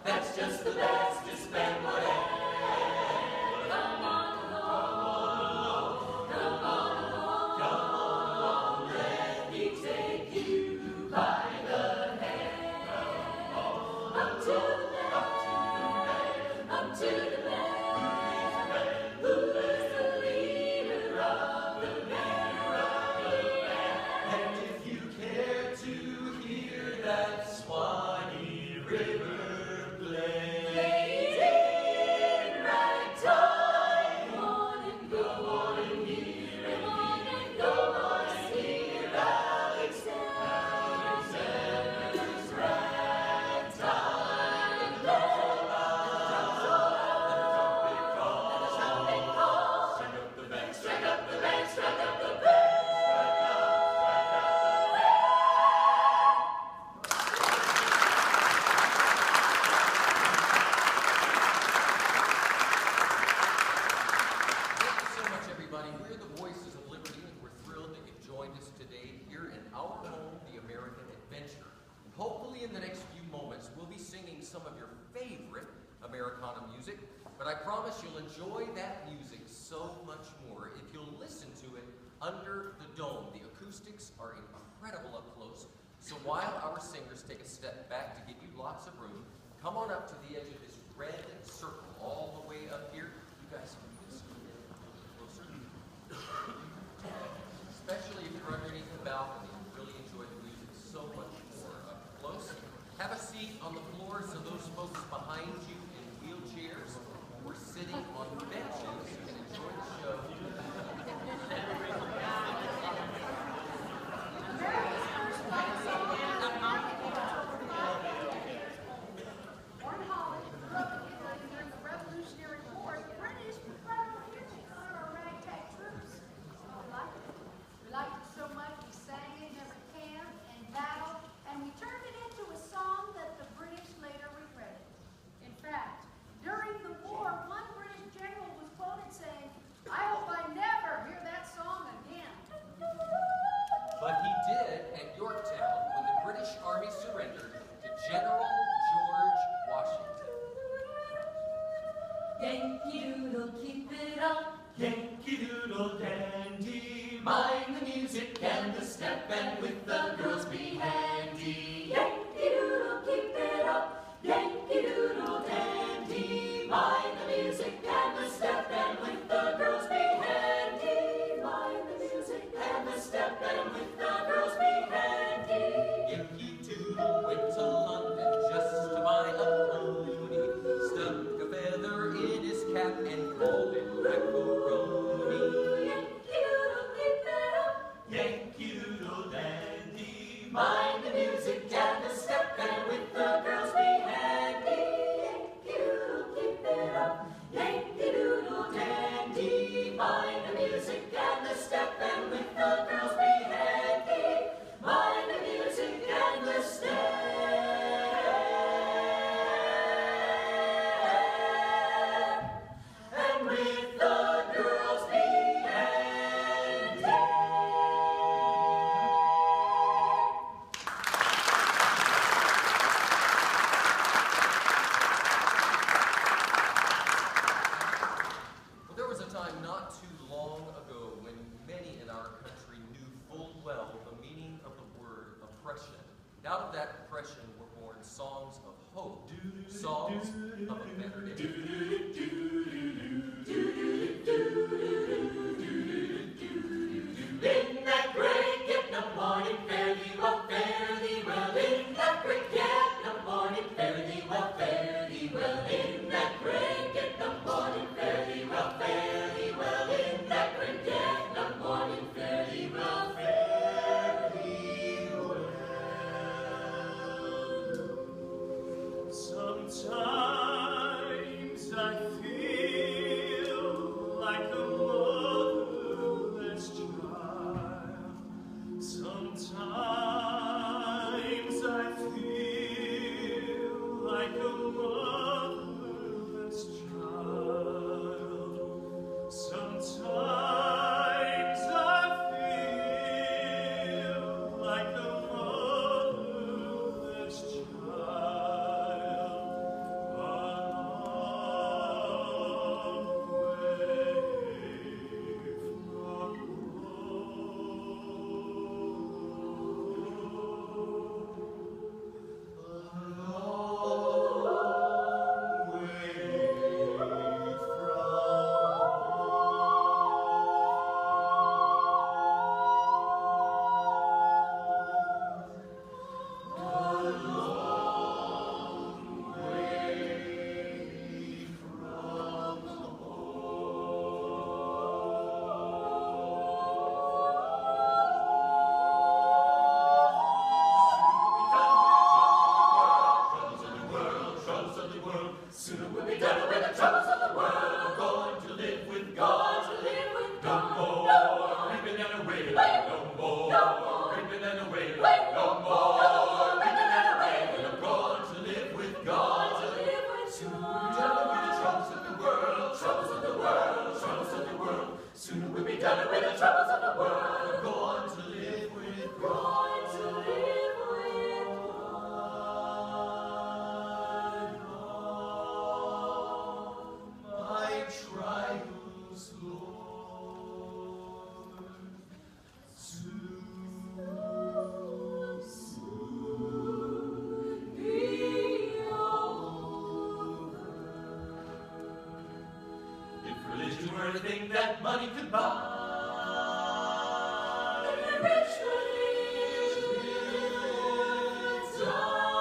That's just the best, just band whatever. But I promise you'll enjoy that music so much more if you'll listen to it under the dome. The acoustics are incredible up close. So while our singers take a step back to give you lots of room, come on up to the edge of this red circle all the way up here. You guys can just a little closer. Especially if you're underneath the balcony, you'll really enjoy the music so much more up close. Have a seat on the floor so those folks behind you in wheelchairs or sitting on benches can enjoy the show. Revolutionary War. Yankee Doodle, keep it up. Yankee Doodle dandy, mind the music and the step, and with the girls be handy. Yankee Doodle, keep it up. Yankee Doodle dandy, mind the music and the step, and with the girls be handy. Mind the music and the step, and with the girls be handy. Yankee Doodle went to London just to buy a pony, stuck a feather in his cap and called it macaroni. Yankee Doodle, keep it up. Yankee Doodle dandy, mind the music and the step, and with the girls be handy. Yankee Doodle, keep it up. Yankee Doodle dandy, mind the music and the step, and with the girls be handy. Mind the music and the step. And with the girls be handy. Well, there was a time not too long ago when many in our country knew full well the meaning of the word oppression. And out of that oppression were born songs of hope, songs of a better day. In that great get up morning, fare thee well, fare thee well. In that great get up morning, fare thee well, fare thee well. In that great get up morning, fare thee well, fare thee well. In that great get up morning, fare thee well, fare thee well. Sometimes I feel like a motherless child. Sometimes I feel like a motherless child. Sometimes I feel like a motherless child. Sooner we'll be done with the troubles of the world. Going to live with God. No more reaping and wailing. No more reaping and wailing. No more reaping and wailing. I'm going to live with God. Sooner we'll be done with the troubles of the world. Troubles of the world. Troubles of the world. Sooner we'll be done with the troubles of the world. I'm going to live with God. My trials, Lord, soon be over. If religion were a thing that money could buy, the rich live die.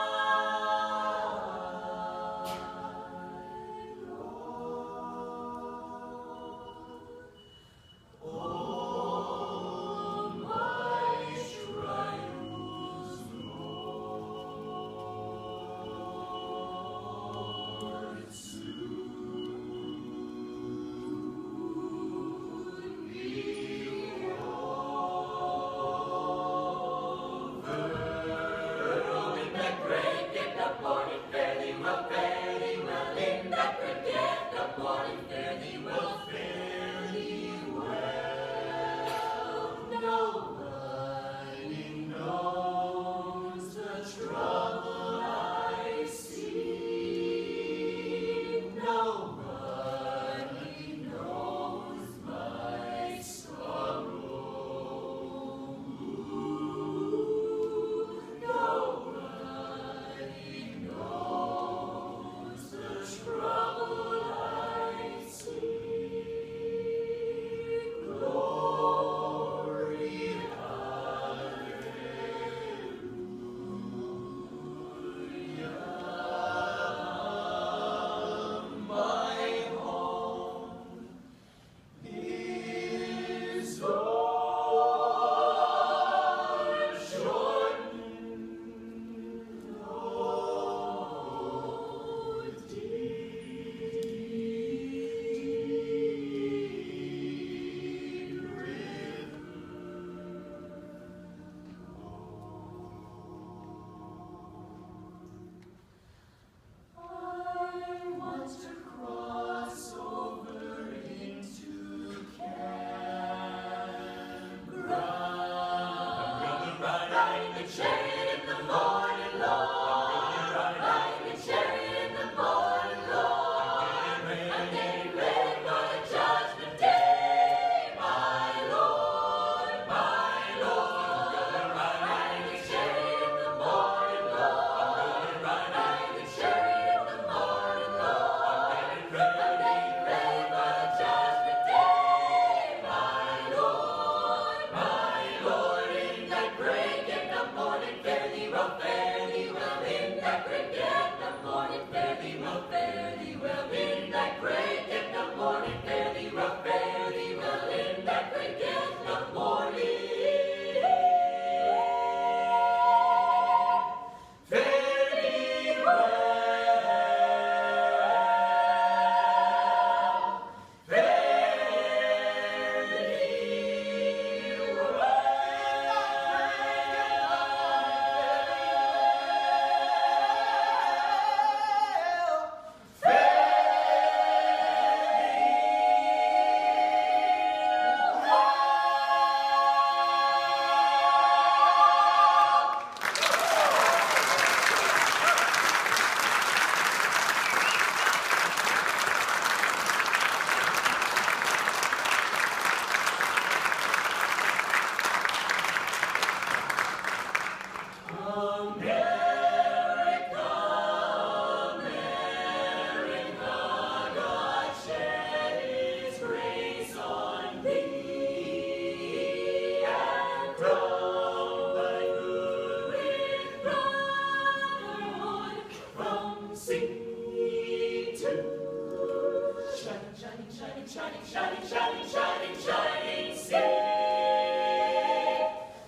shining, shining, shining, shining, shining, shining sea.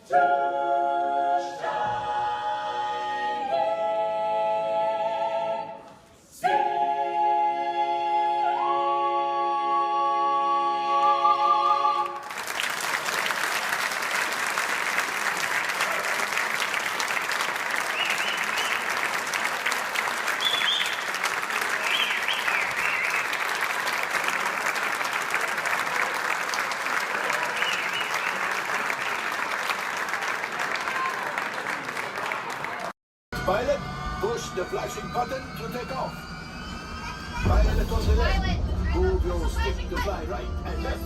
To shining sea. Pilot, push the flashing button to take off. Pilot on the left. Move your stick to fly right and left.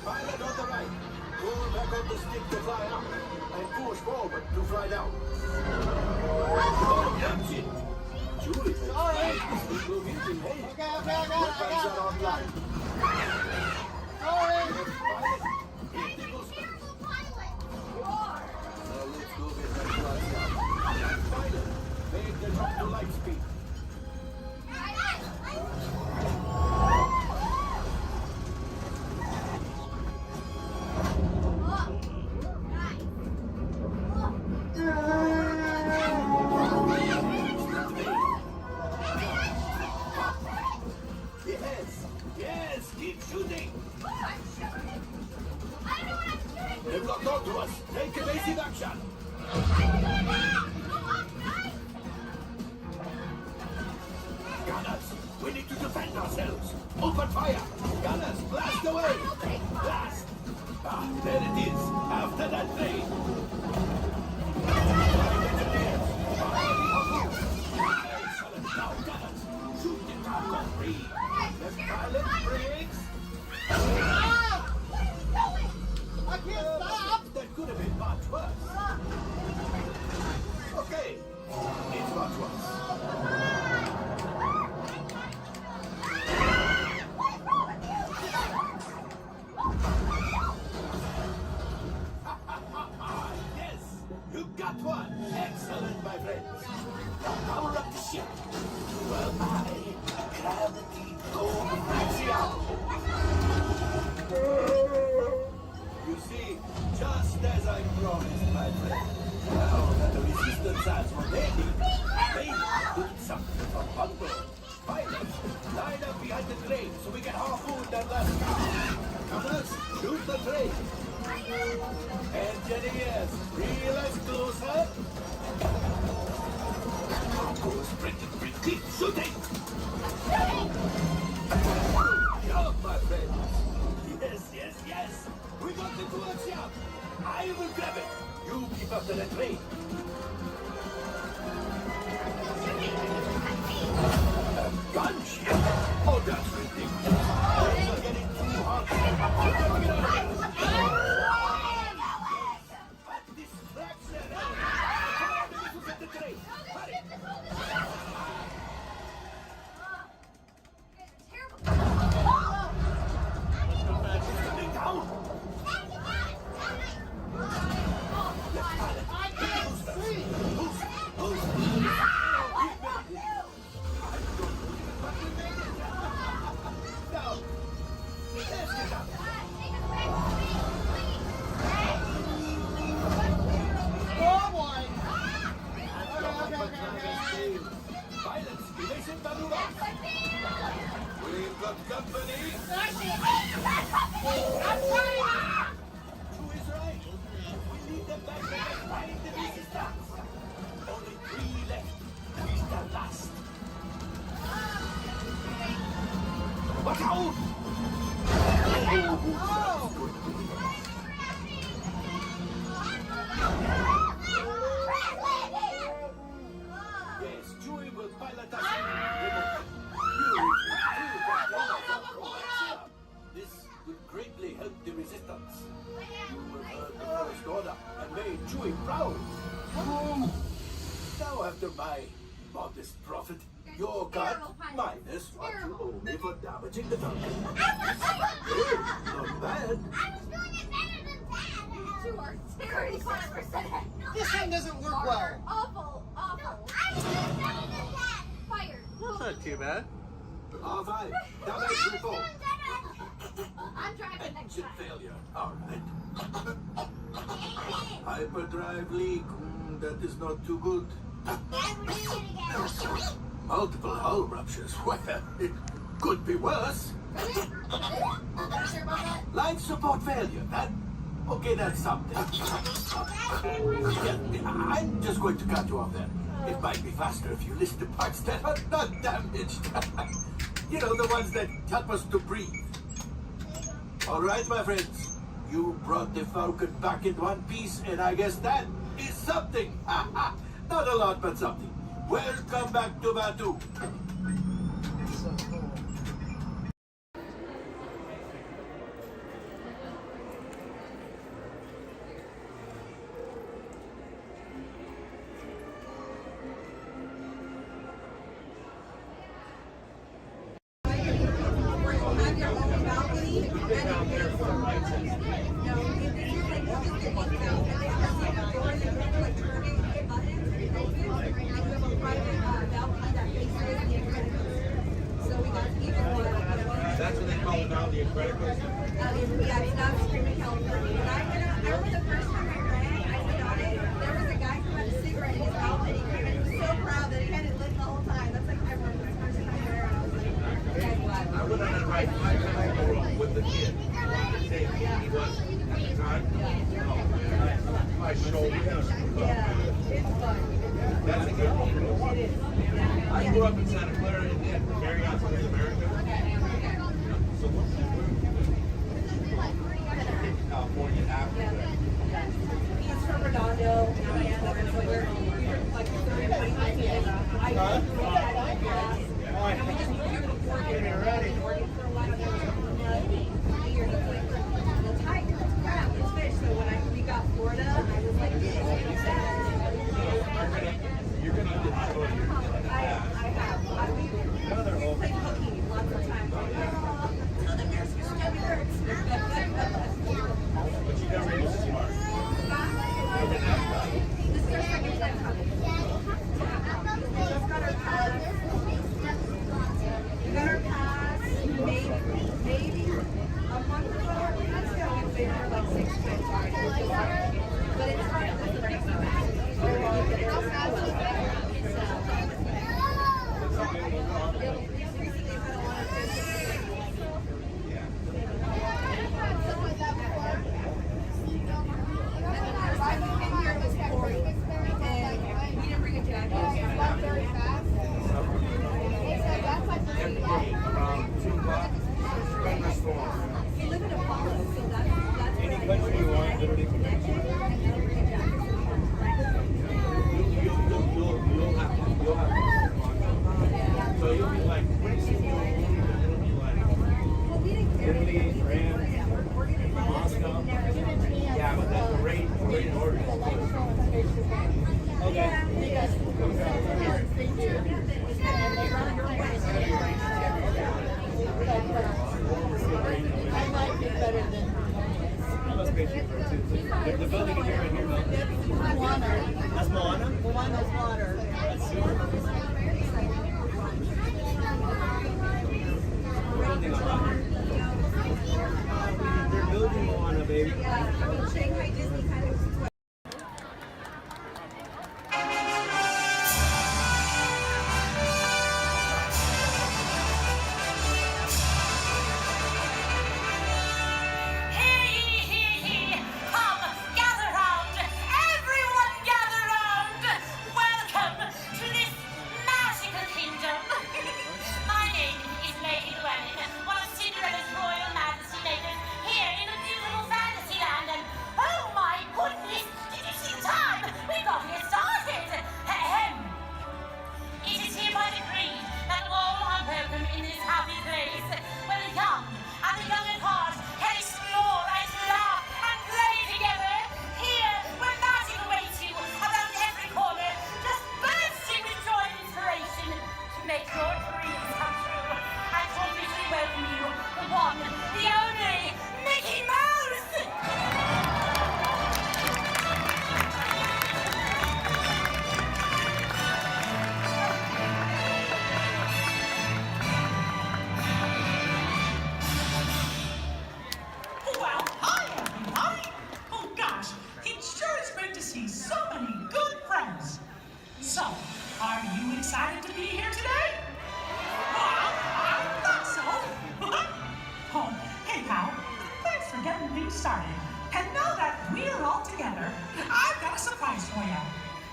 Pilot on the right. Pull back on the stick to fly up. And push forward to fly down. Oh, that's it. Julie, sorry. Okay, I got it. Online. Sorry. Pilot, hit the booster. Let's go get that fly down. Pilot, make the drop to light speed. Yes, yes, keep shooting. They've locked onto us. Take evasive action. Gunners, we need to defend ourselves. Open fire. Gunners, blast away. Blast. Ah, there it is. After that train. Excellent. Now, gunners, shoot the cargo free. Left pilot brakes. I can't stop! That could have been much worse. Okay, it's much worse. Yes, you got one. Excellent, my friends. Now power up the ship. Well, I gravity go axial. You see, just as I promised, my friend, now that the resistance has what they need to do something from Bungo. Pilots, line up behind the train so we can harpoon that last car. Gunners, shoot the train. Engineers, realize closer. Cargo's pretty, keep shooting. Good job, my friends. Yes, yes, yes. We got the coaxium. I will grab it. You keep up to the train. A gunship? Oh, that's ridiculous. Things are getting too hot. What distraction! Come on, let me get the train. Hurry. Down. We've got company. Who is right? We need them back behind the resistance. Only 3 left. He's the last. Watch out! Yes, Chewie will pilot us. This would greatly help the resistance. You will heard the First Order and made Chewie proud. Now, after my modest profit, your cut minus what you owe me for damaging the Duncan. Not bad. You are 35%. This thing doesn't work well. Awful, awful. That's not too bad. R5, damage report. I'm driving. Engine failure. All right. Hyperdrive leak. That is not too good. Multiple hull ruptures. Well, it could be worse. Life support failure. Okay, that's something. Yeah, I'm just going to cut you off there. It might be faster if you list the parts that are not damaged. You know, the ones that help us to breathe. All right, my friends. You brought the Falcon back in one piece, and I guess that is something. Not a lot, but something. Welcome back to Batu. That's what they call it now, the incredible. Yeah, it's not Screaming California. But I remember the first time I ran, I went on it, there was a guy who had a cigarette in his mouth and he came in, he was so proud that he had it lit the whole time. That's like, I remember the first time I ran, I was like, okay, glad. I went on a ride 5 times with the kid. He was at the time. My shoulder. Yeah, it's fun. That's a good one. It is. I grew up in Santa Clara and then Marriott's in America. So California after that. He's from Redondo. Yeah, so we're like 30, 25 years. And we just moved here to Oregon. Oregon for a while. There was years. It's like, the tide, it's crap, it's fish. So when we got Florida, I was like, You're gonna enjoy your I have. We played hooky started. And now that we're all together, I've got a surprise for you.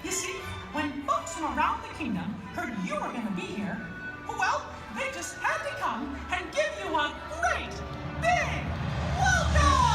You see, when folks from around the kingdom heard you were going to be here, well, they just had to come and give you a great, big welcome!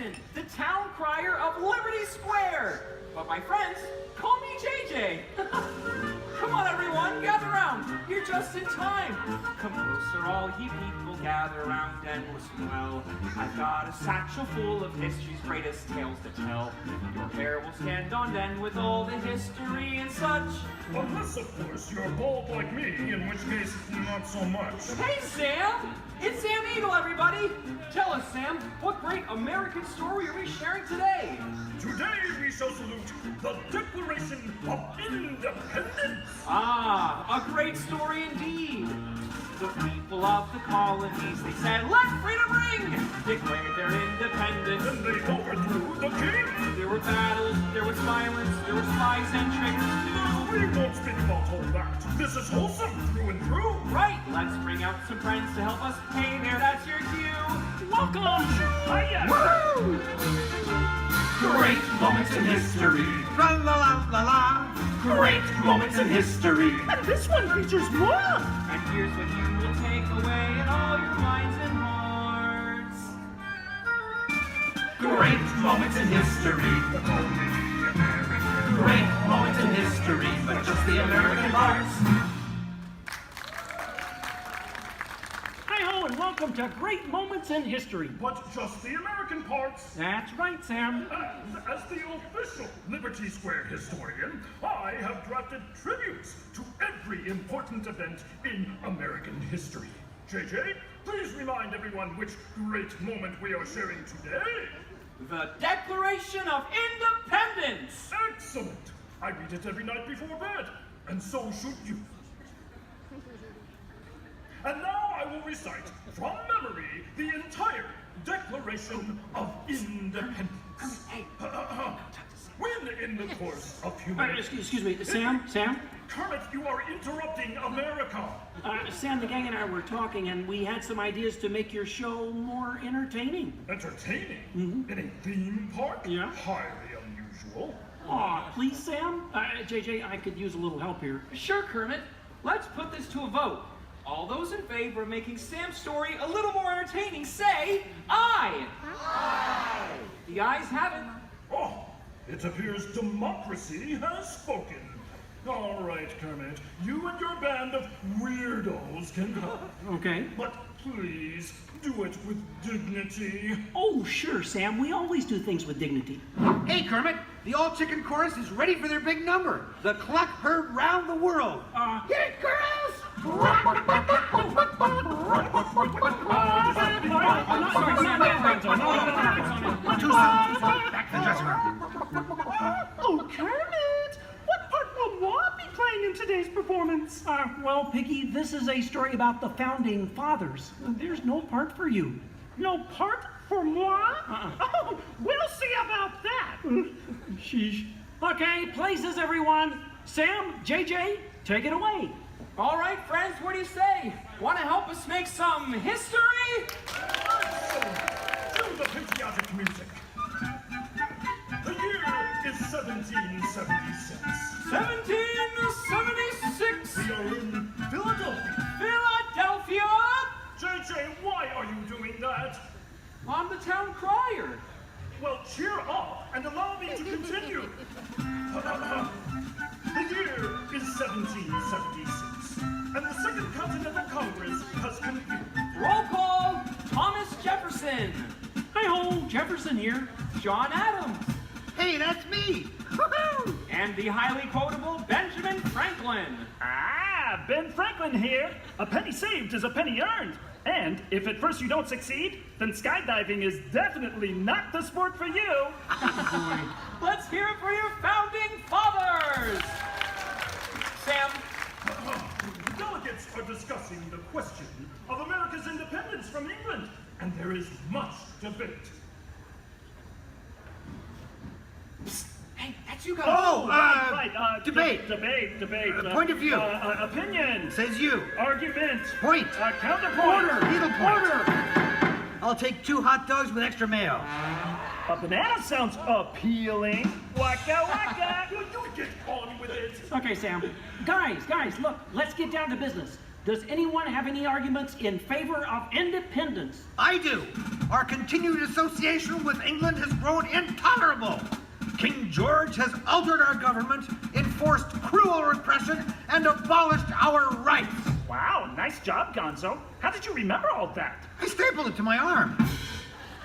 Jefferson, the town crier of Liberty Square. But my friends, call me JJ. Come on, everyone, gather round. You're just in time. Come closer, all ye people, gather round and listen well. I've got a satchel full of history's greatest tales to tell. Your hair will stand on end with all the history and such. Unless, of course, you're bald like me, in which case, not so much. Hey, Sam! It's Sam Eagle, everybody! Tell us, Sam, what great American story are we sharing today? Today we shall salute the Declaration of Independence. Ah, a great story indeed. The people of the colonies, they said, let freedom ring! Declared their independence. And they overthrew the king. There were battles, there was violence, there were spies and triggers too. We won't speak about all that. This is wholesome through and through. Right, let's bring out some friends to help us. Hey there, that's your cue. Welcome! Hiya! Woo! Great moments in history. La la la la la. Great moments in history. And this one features more. And here's what you will take away in all your minds and hearts. Great moments in history. Great moments in history, but just the American parts. Hi-ho, and welcome to Great Moments in History. But just the American parts. That's right, Sam. And as the official Liberty Square historian, I have drafted tributes to every important event in American history. JJ, please remind everyone which great moment we are sharing today. The Declaration of Independence! Excellent! I read it every night before bed, and so should you. And now I will recite from memory the entire Declaration of Independence. When in the course of human... Excuse me, Sam? Kermit, you are interrupting America. Sam, the gang and I were talking, and we had some ideas to make your show more entertaining. Entertaining? Mm-hmm. In a theme park? Yeah. Highly unusual. Aw, please, Sam? JJ, I could use a little help here. Sure, Kermit. Let's put this to a vote. All those in favor of making Sam's story a little more entertaining, say aye. Aye. The ayes have it. Oh, it appears democracy has spoken. All right, Kermit, you and your band of weirdos can help. Okay. But please, do it with dignity. Oh, sure, Sam. We always do things with dignity. Hey, Kermit, the all-chicken chorus is ready for their big number. The cluck heard round the world. Hit it, girls! Back to the dressing room. Oh, Kermit! What part will Walt be playing in today's performance? Well, Piggy, this is a story about the founding fathers. There's no part for you. No part for moi? Oh, we'll see about that. Sheesh. Okay, places, everyone. Sam, JJ, take it away. All right, friends, what do you say? Want to help us make some history? To the patriotic music. The year is 1776. 1776. We are in Philadelphia. Philadelphia? JJ, why are you doing that? I'm the town crier. Well, cheer up and allow me to continue. The year is 1776, and the Second Continental Congress has convened. Roll call, Thomas Jefferson. Hi-ho, Jefferson here. John Adams. Hey, that's me. Woohoo! And the highly quotable Benjamin Franklin. Ah, Ben Franklin here. A penny saved is a penny earned. And if at first you don't succeed, then skydiving is definitely not the sport for you. Let's hear it for your founding fathers. Sam. The delegates are discussing the question of America's independence from England, and there is much debate. Psst. Hey, that's you guys. Oh, right. Debate. Debate. Point of view. Opinion. Says you. Argument. Point. Counterpoint. Order. Needlepoint. Order. I'll take 2 hot dogs with extra mayo. A banana sounds appealing. Waka waka. Will you get on with it? Okay, Sam. Guys, look, let's get down to business. does anyone have any arguments in favor of independence? I do. Our continued association with England has grown intolerable. King George has altered our government, enforced cruel repression, and abolished our rights. Wow, nice job, Gonzo. How did you remember all that? I stapled it to my arm.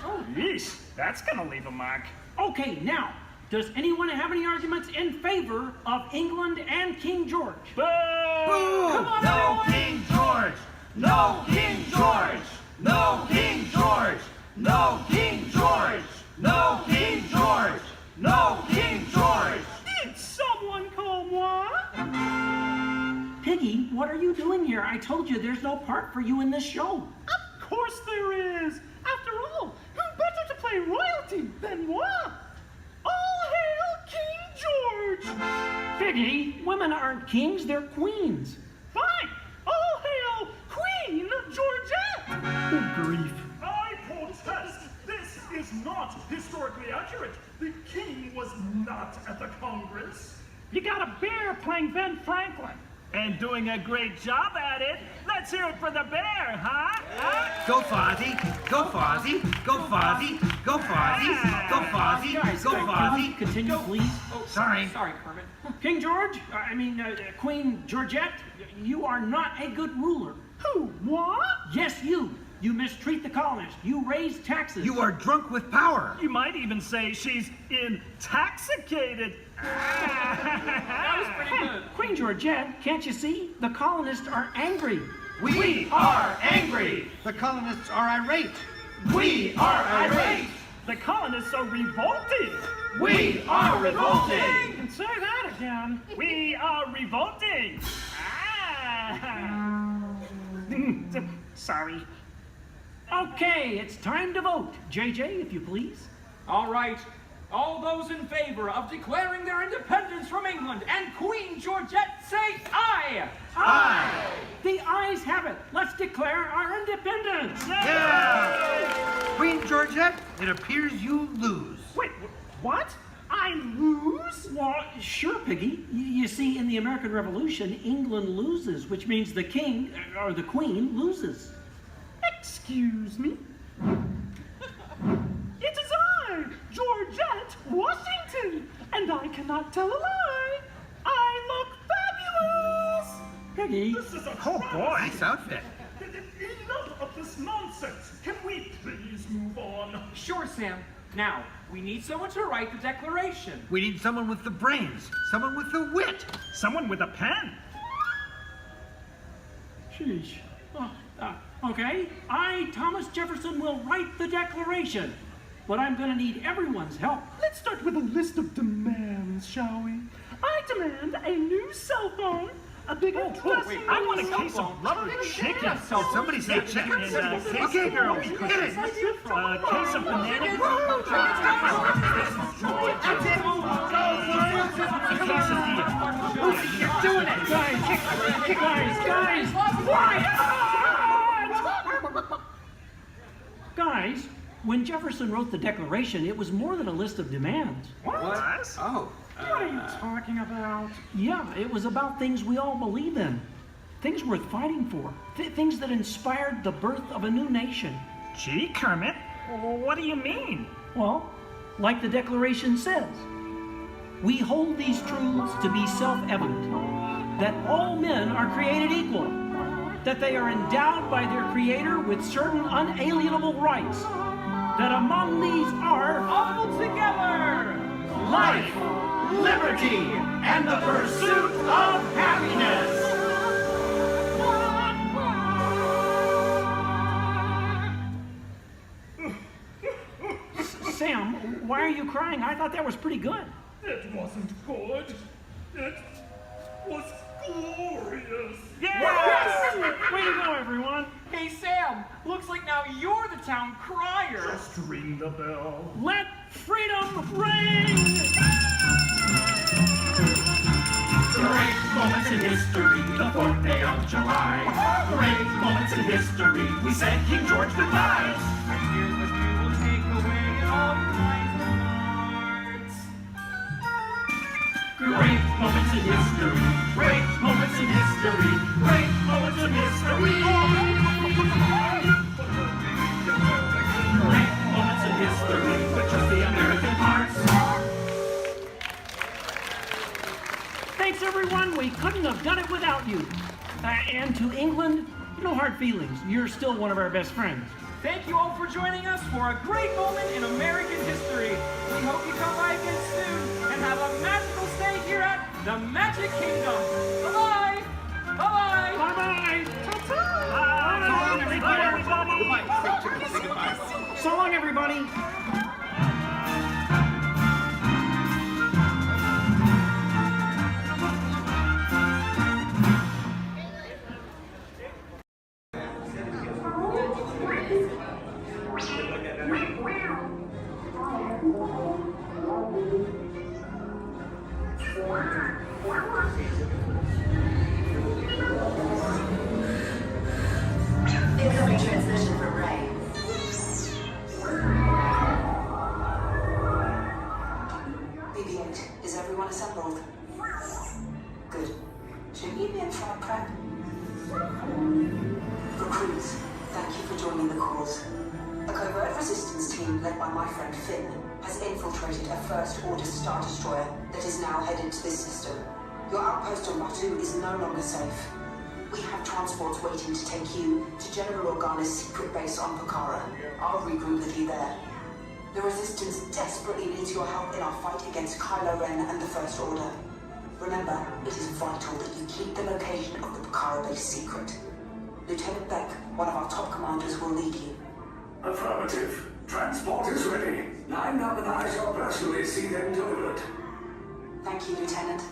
Oh, yeesh. That's gonna leave a mark. Okay, now, does anyone have any arguments in favor of England and King George? Boo! Come on, No everyone! King George! No King George! No King George! No King George! No King George! No King George! Did someone call moi? Piggy, what are you doing here? I told you there's no part for you in this show. Of course there is. After all, who better to play royalty than moi? All hail King George! Piggy, women aren't kings, they're queens. Fine. All hail Queen Georgette! Good grief. I protest. This is not historically accurate. The king was not at the Congress. You got a bear playing Ben Franklin. And doing a great job at it. Let's hear it for the bear, huh? Go Fozzie! Go Fozzie! Go Fozzie! Go Fozzie! Go Fozzie! Guys, Go can we Fozzie! continue, please? Oh, Sorry. Sorry, Kermit. King George, Queen Georgette, you are not a good ruler. Who? What? Yes, you. You mistreat the colonists. You raise taxes. You are drunk with power. You might even say she's intoxicated. That was pretty good. Queen Georgette, can't you see? The colonists are angry. We are angry. The colonists are irate. We are irate. The colonists are revolting. We are revolting. And say that again. We are revolting. Sorry. Okay, it's time to vote. JJ, if you please. All right. All those in favor of declaring their independence from England and Queen Georgette say aye! Aye. The ayes have it. Let's declare our independence. Yeah. Queen Georgette, it appears you lose. Wait, what? I lose? Well, sure, Piggy. You see, in the American Revolution, England loses, which means the king, or the queen, loses. Excuse me? It is I, Georgette Washington, and I cannot tell a lie. I look fabulous! Piggy. This is a Oh boy, nice outfit. Enough of this nonsense. Can we please move on? Sure, Sam. Now, we need someone to write the declaration. We need someone with the brains, someone with the wit. Someone with a pen. Sheesh. Okay, I, Thomas Jefferson, will write the declaration. But I'm going to need everyone's help. Let's start with a list of demands, shall we? I demand a new cell phone, a bigger dressing room. I want a case of rubber chicken. Somebody say chicken. Okay, girls, get it. A case of banana. A case of beer. You're doing it. Guys, Guys, when Jefferson wrote the Declaration, it was more than a list of demands. What? Oh. What are you talking about? Yeah, it was about things we all believe in. Things worth fighting for. Things that inspired the birth of a new nation. Gee, Kermit, what do you mean? Well, like the Declaration says, we hold these truths to be self-evident, that all men are created equal, that they are endowed by their Creator with certain unalienable rights, that among these are All together! Life, liberty, and the pursuit of happiness. Sam, why are you crying? I thought that was pretty good. It wasn't good. It was glorious. Yes! Way to go, everyone. Hey, Sam, looks like now you're the town crier. Just ring the bell. Let freedom ring! Great moments in history, the 4th day of July. Great moments in history, we said King George goodbye. And here's what we will take away in all your minds and hearts. Great moments in history, great moments in history, great moments in history. We couldn't have done it without you. And to England, no hard feelings. You're still one of our best friends. Thank you all for joining us for a great moment in American history. We hope you come by again soon and have a magical stay here at the Magic Kingdom. Bye-bye. Bye-bye. Bye-bye. Bye-bye. So long, everybody. Incoming transmission from Ray. BB-8, is everyone assembled? Good. Should you be in flight prep? Recruits, thank you for joining the cause. A covert resistance team led by my friend Finn has infiltrated a First Order Star Destroyer that is now headed to this system. Your outpost on Batu is no longer safe. We have transports waiting to take you to General Organa's secret base on Pokhara. I'll regroup with you there. The Resistance desperately needs your help in our fight against Kylo Ren and the First Order. Remember, it is vital that you keep the location of the Pokhara base secret. Lieutenant Beck, one of our top commanders, will lead you. Affirmative. Transport is ready. Line up and I shall personally see them delivered. Thank you, Lieutenant.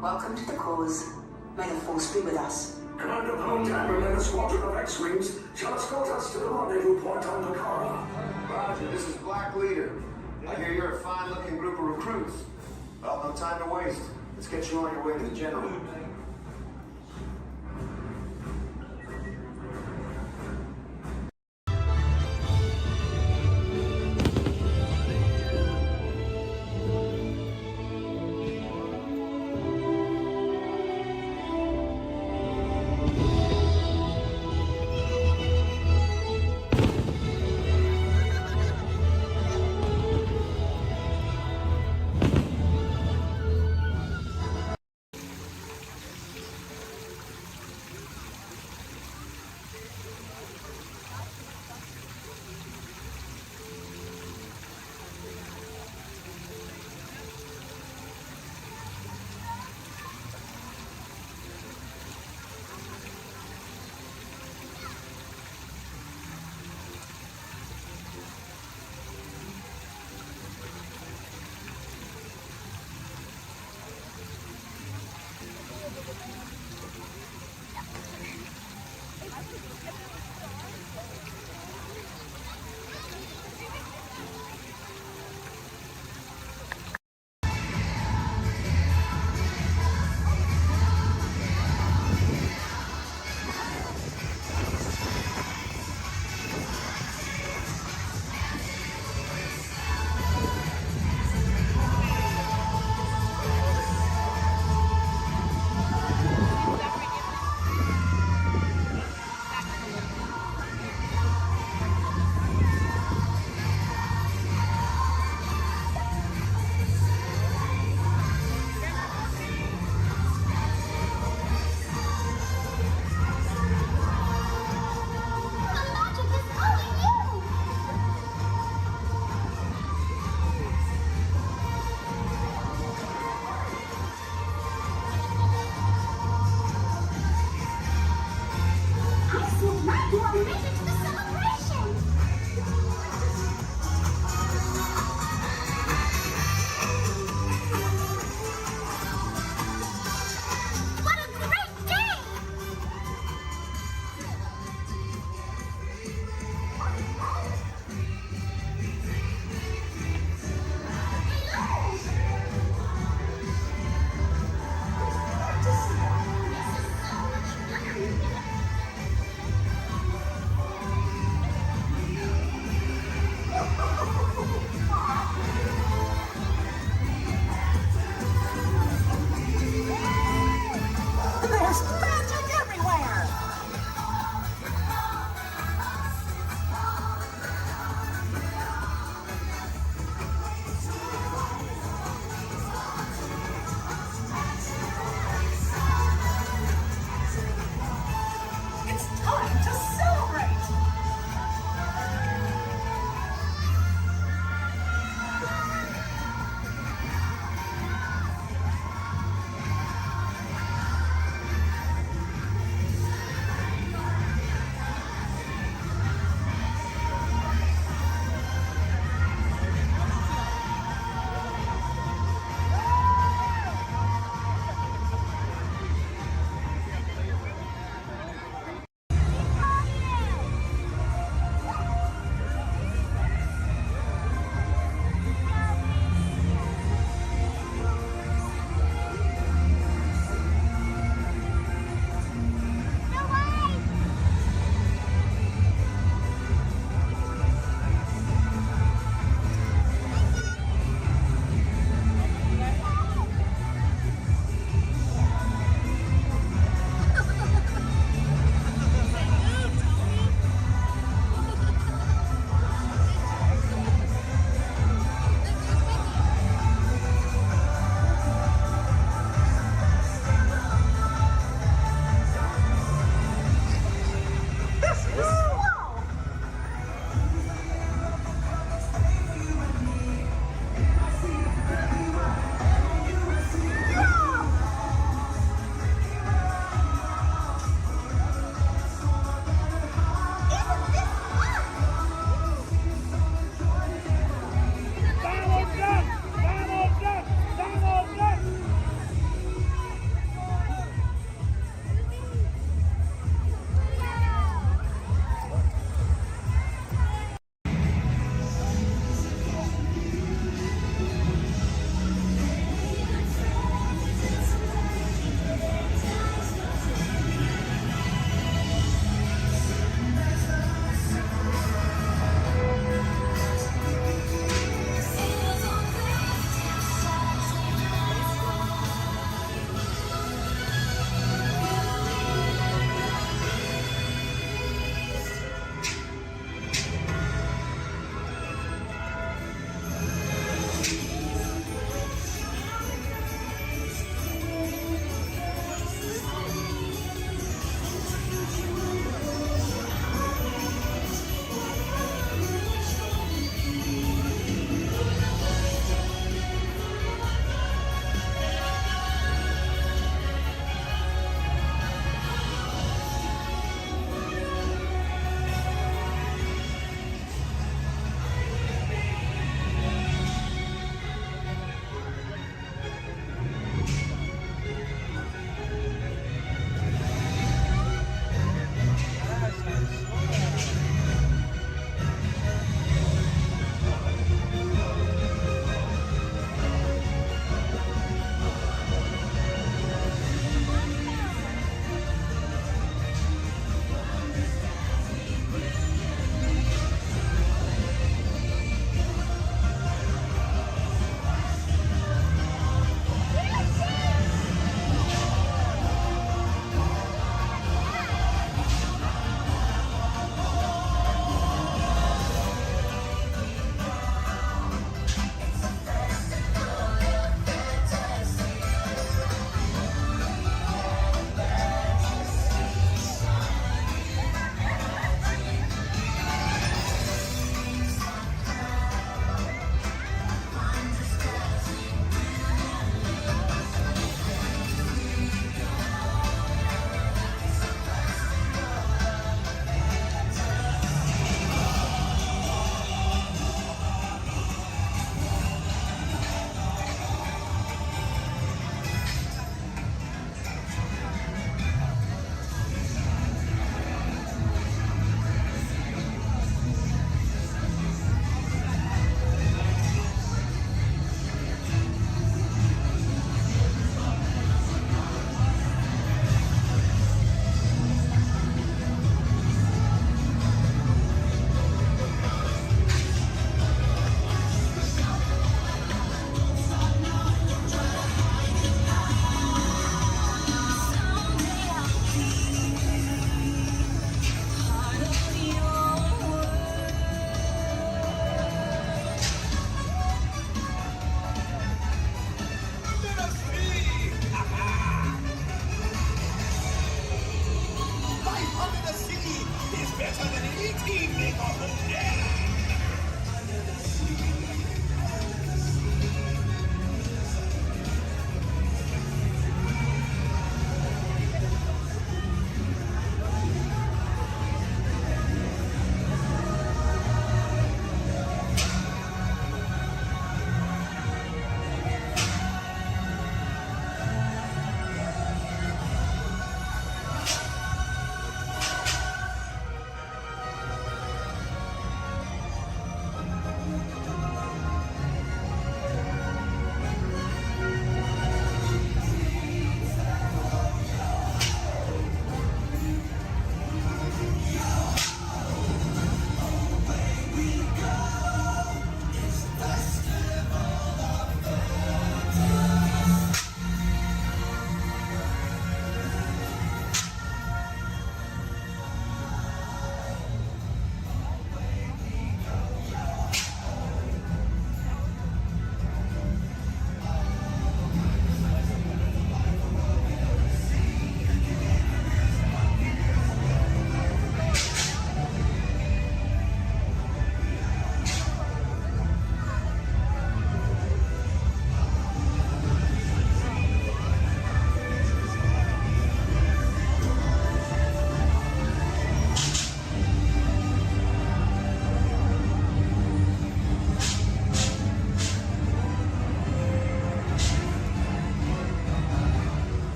Welcome to the cause. May the Force be with us. Commander Poldan and a squadron of X-Wings shall escort us to the rendezvous point on Pokhara. Roger, this is Black Leader. I hear you're a fine-looking group of recruits. Well, no time to waste. Let's get you on your way to the General.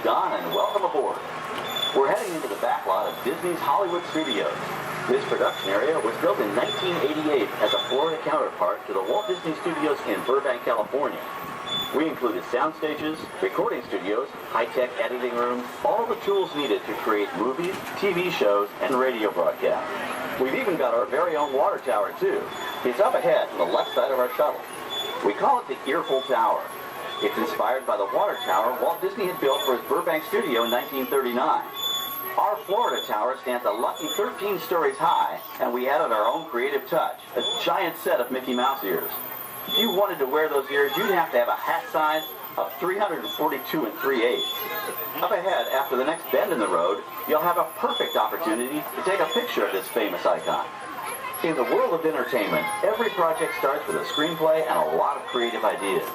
Don, and welcome aboard. We're heading into the back lot of Disney's Hollywood Studios. This production area was built in 1988 as a Florida counterpart to the Walt Disney Studios in Burbank, California. We included sound stages, recording studios, high-tech editing rooms, all the tools needed to create movies, TV shows, and radio broadcasts. We've even got our very own water tower, too. It's up ahead on the left side of our shuttle. We call it the Earful Tower. It's inspired by the water tower Walt Disney had built for his Burbank studio in 1939. Our Florida tower stands a lucky 13 stories high, and we added our own creative touch, a giant set of Mickey Mouse ears. If you wanted to wear those ears, you'd have to have a hat size of 342 3/8. Up ahead, after the next bend in the road, you'll have a perfect opportunity to take a picture of this famous icon. In the world of entertainment, every project starts with a screenplay and a lot of creative ideas.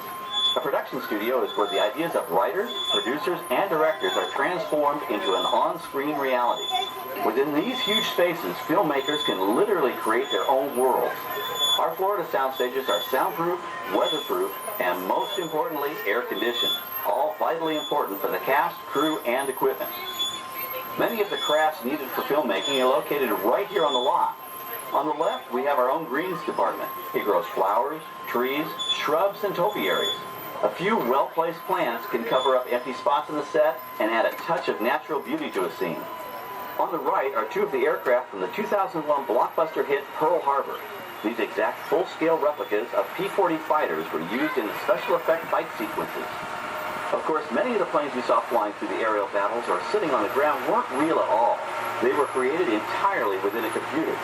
A production studio is where the ideas of writers, producers, and directors are transformed into an on-screen reality. Within these huge spaces, filmmakers can literally create their own worlds. Our Florida sound stages are soundproof, weatherproof, and most importantly, air-conditioned, all vitally important for the cast, crew, and equipment. Many of the crafts needed for filmmaking are located right here on the lot. On the left, we have our own greens department. It grows flowers, trees, shrubs, and topiaries. A few well-placed plants can cover up empty spots in the set and add a touch of natural beauty to a scene. On the right are two of the aircraft from the 2001 blockbuster hit Pearl Harbor. These exact full-scale replicas of P-40 fighters were used in the special effect fight sequences. Of course, many of the planes we saw flying through the aerial battles or sitting on the ground weren't real at all. They were created entirely within a computer.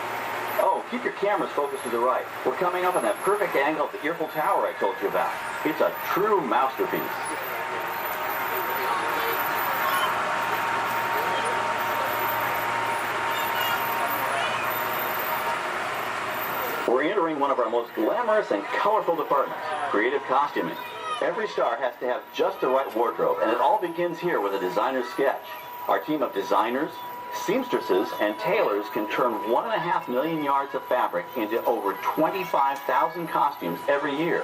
Oh, keep your cameras focused to the right. We're coming up on that perfect angle of the Earful Tower I told you about. It's a true masterpiece. We're entering one of our most glamorous and colorful departments, creative costuming. Every star has to have just the right wardrobe, and it all begins here with a designer's sketch. Our team of designers, seamstresses, and tailors can turn 1.5 million yards of fabric into over 25,000 costumes every year.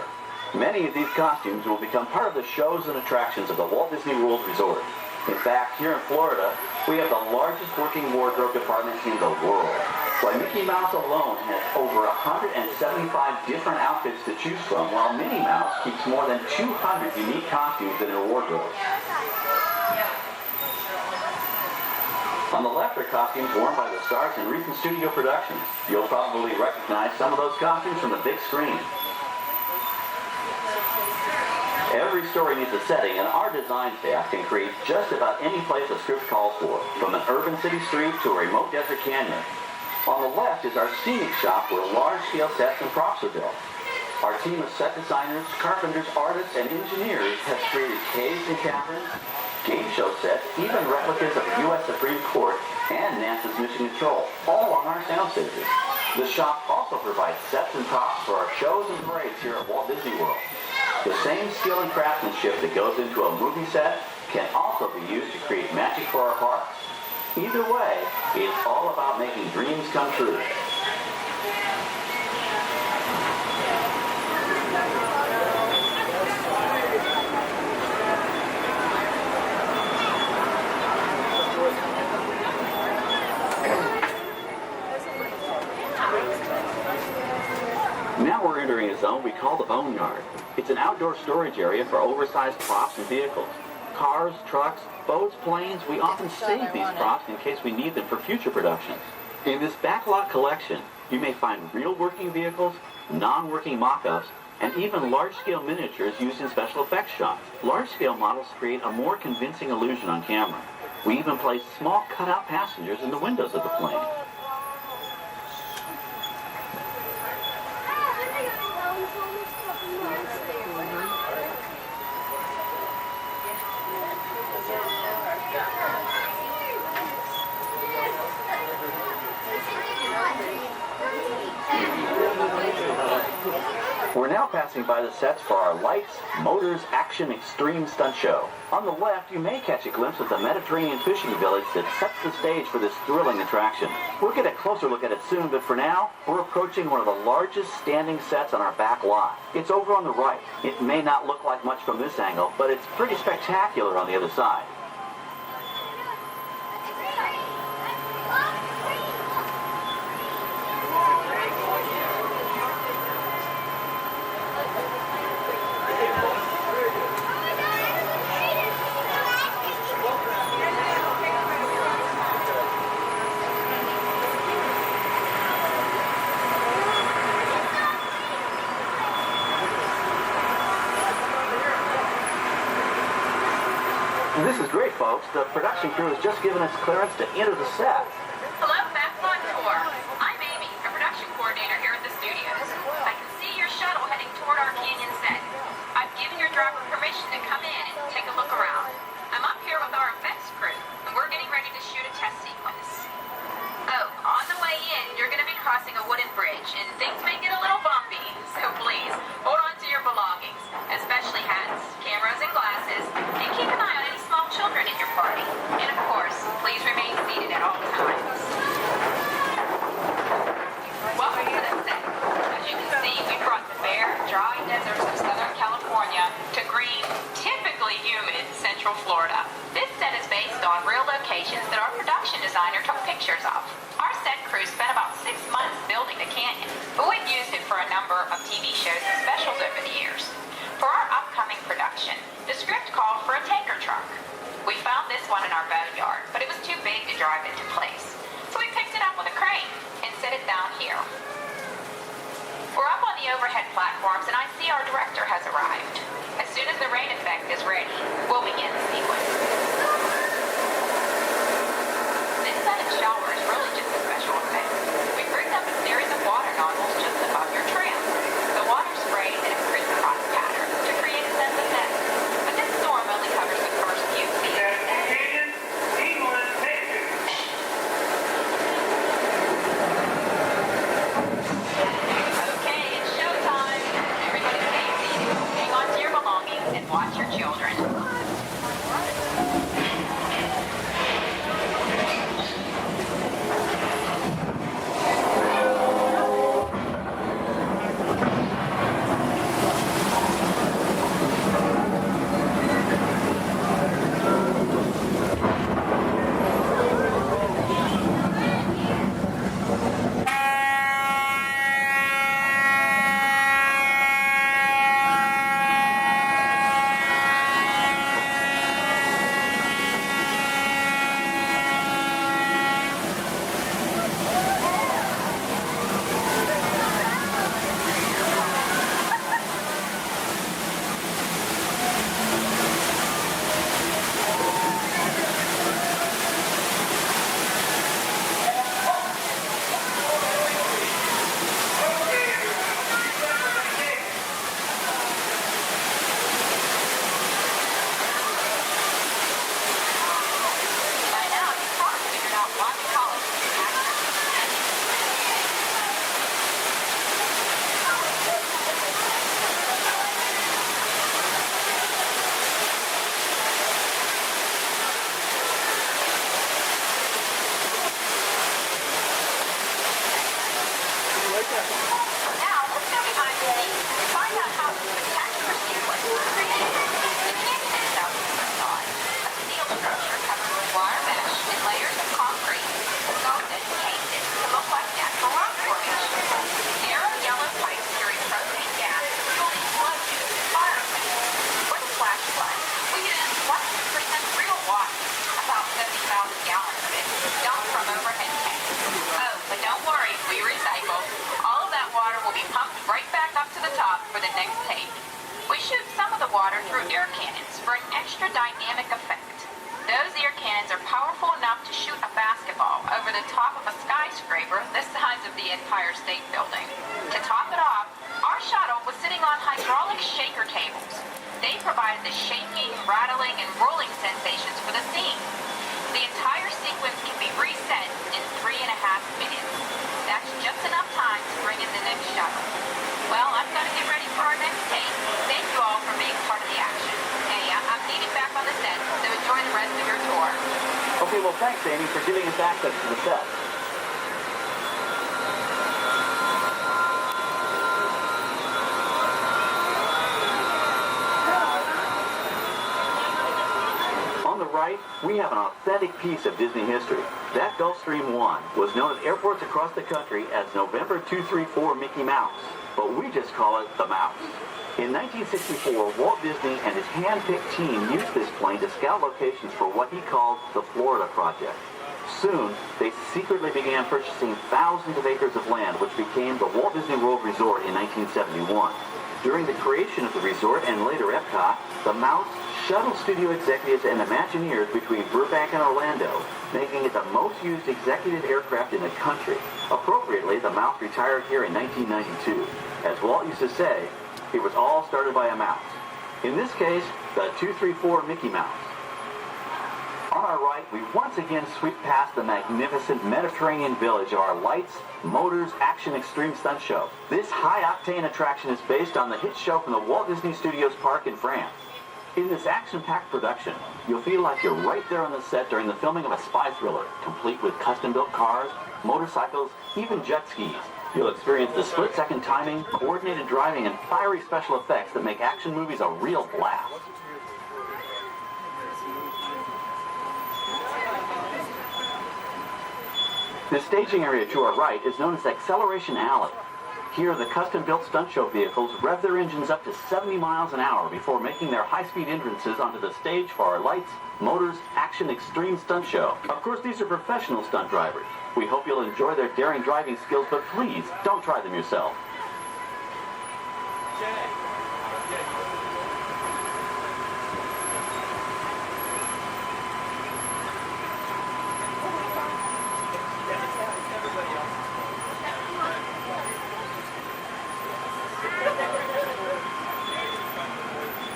Many of these costumes will become part of the shows and attractions of the Walt Disney World Resort. In fact, here in Florida, we have the largest working wardrobe department in the world. Why, Mickey Mouse alone has over 175 different outfits to choose from, while Minnie Mouse keeps more than 200 unique costumes in her wardrobe. On the left are costumes worn by the stars in recent studio productions. You'll probably recognize some of those costumes from the big screen. Every story needs a setting, and our design staff can create just about any place a script calls for, from an urban city street to a remote desert canyon. On the left is our scenic shop where large-scale sets and props are built. Our team of set designers, carpenters, artists, and engineers has created caves and caverns, game show sets, even replicas of the U.S. Supreme Court and NASA's Mission Control, all on our sound stages. The shop also provides sets and props for our shows and parades here at Walt Disney World. The same skill and craftsmanship that goes into a movie set can also be used to create magic for our parks. Either way, it's all about making dreams come true. Now we're entering a zone we call the Boneyard. It's an outdoor storage area for oversized props and vehicles. Cars, trucks, boats, planes, we often save these props in case we need them for future productions. In this backlot collection, you may find real working vehicles, non-working mock-ups, and even large-scale miniatures used in special effects shots. Large-scale models create a more convincing illusion on camera. We even place small cutout passengers in the windows of the plane. We're now passing by the sets for our Lights, Motors, Action, Extreme Stunt Show. On the left, you may catch a glimpse of the Mediterranean fishing village that sets the stage for this thrilling attraction. We'll get a closer look at it soon, but for now, we're approaching one of the largest standing sets on our back lot. It's over on the right. It may not look like much from this angle, but it's pretty spectacular on the other side. This is great, folks. The production crew has just given us clearance to enter the set. Hello, Backlot Tour. I'm Amy, a production coordinator here at the studios. I can see your shuttle heading toward our canyon set. I've given your driver permission to come in and take a look around. I'm up here with our effects crew, and we're getting ready to shoot a test sequence. Oh, on the way in, you're going to be crossing a wooden bridge, and things may get a little bumpy, so please, hold on to your belongings, especially hats, cameras, and glasses, and keep an eye on any small children in your party. And of course, please remain seated at all times. Welcome to the set. As you can see, we brought the bare, dry deserts of Southern California to green, typically humid Central Florida. This set is based on real locations that our production designer took pictures of. Our set crew spent about 6 months building the canyon, but we've used it for a number of TV shows and specials over the years. For our upcoming production, the script called for a tanker truck. We found this one in our boneyard, but it was too big to drive into place. So we picked it up with a crane and set it down here. We're up on the overhead platforms, and I see our director has arrived. As soon as the rain effect is ready, we'll begin the sequence. This set of shower is really just a special effect. We've rigged up a series of water nozzles just above your trim. The water sprays in a crisscross pattern to create a sense of depth. But this storm only covers the first few feet. Okay, it's showtime. Everybody stay seated. Hang on to your belongings and watch your children. Now, let's go behind the scenes and find out how this spectacular sequence was created. The canyon itself is a facade, a steel structure covered with wire mesh and layers of concrete, sculpted and painted to look like natural rock formations. Narrow yellow pipes carry propane gas to fuel these flow tubes and fire effects. For the flash flood, we used 100% real water, about 70,000 gallons of it, dumped from overhead tanks. Oh, but don't worry, we recycle. All of that water will be pumped right back up to the top for the next take. We shoot some of the water through air cannons for an extra dynamic effect. Those air cannons are powerful enough to shoot a basketball over the top of a skyscraper the size of the Empire State Building. To top it off, our shuttle was sitting on hydraulic shaker tables. They provided the shaking, rattling, and rolling sensations for the scene. The entire sequence can be reset in 3.5 minutes. That's just enough time to bring in the next shuttle. Well, I've got to get ready for our next take. Thank you all for being part of the action. Hey, I'm needed back on the set, so enjoy the rest of your tour. Okay, well, thanks, Amy, for giving us access to the set. On the right, we have an authentic piece of Disney history. That Gulfstream 1 was known at airports across the country as November 234 Mickey Mouse, but we just call it the Mouse. In 1964, Walt Disney and his hand-picked team used this plane to scout locations for what he called the Florida Project. Soon, they secretly began purchasing thousands of acres of land, which became the Walt Disney World Resort in 1971. During the creation of the resort and later Epcot, the Mouse shuttled studio executives and Imagineers between Burbank and Orlando, making it the most used executive aircraft in the country. Appropriately, the Mouse retired here in 1992. As Walt used to say, it was all started by a mouse. In this case, the 234 Mickey Mouse. On our right, we once again sweep past the magnificent Mediterranean village of our Lights, Motors, Action Extreme Stunt Show. This high-octane attraction is based on the hit show from the Walt Disney Studios Park in France. In this action-packed production, you'll feel like you're right there on the set during the filming of a spy thriller, complete with custom-built cars, motorcycles, even jet skis. You'll experience the split-second timing, coordinated driving, and fiery special effects that make action movies a real blast. The staging area to our right is known as Acceleration Alley. Here, the custom-built stunt show vehicles rev their engines up to 70 miles an hour before making their high-speed entrances onto the stage for our Lights, Motors, Action Extreme Stunt Show. Of course, these are professional stunt drivers. We hope you'll enjoy their daring driving skills, but please, don't try them yourself.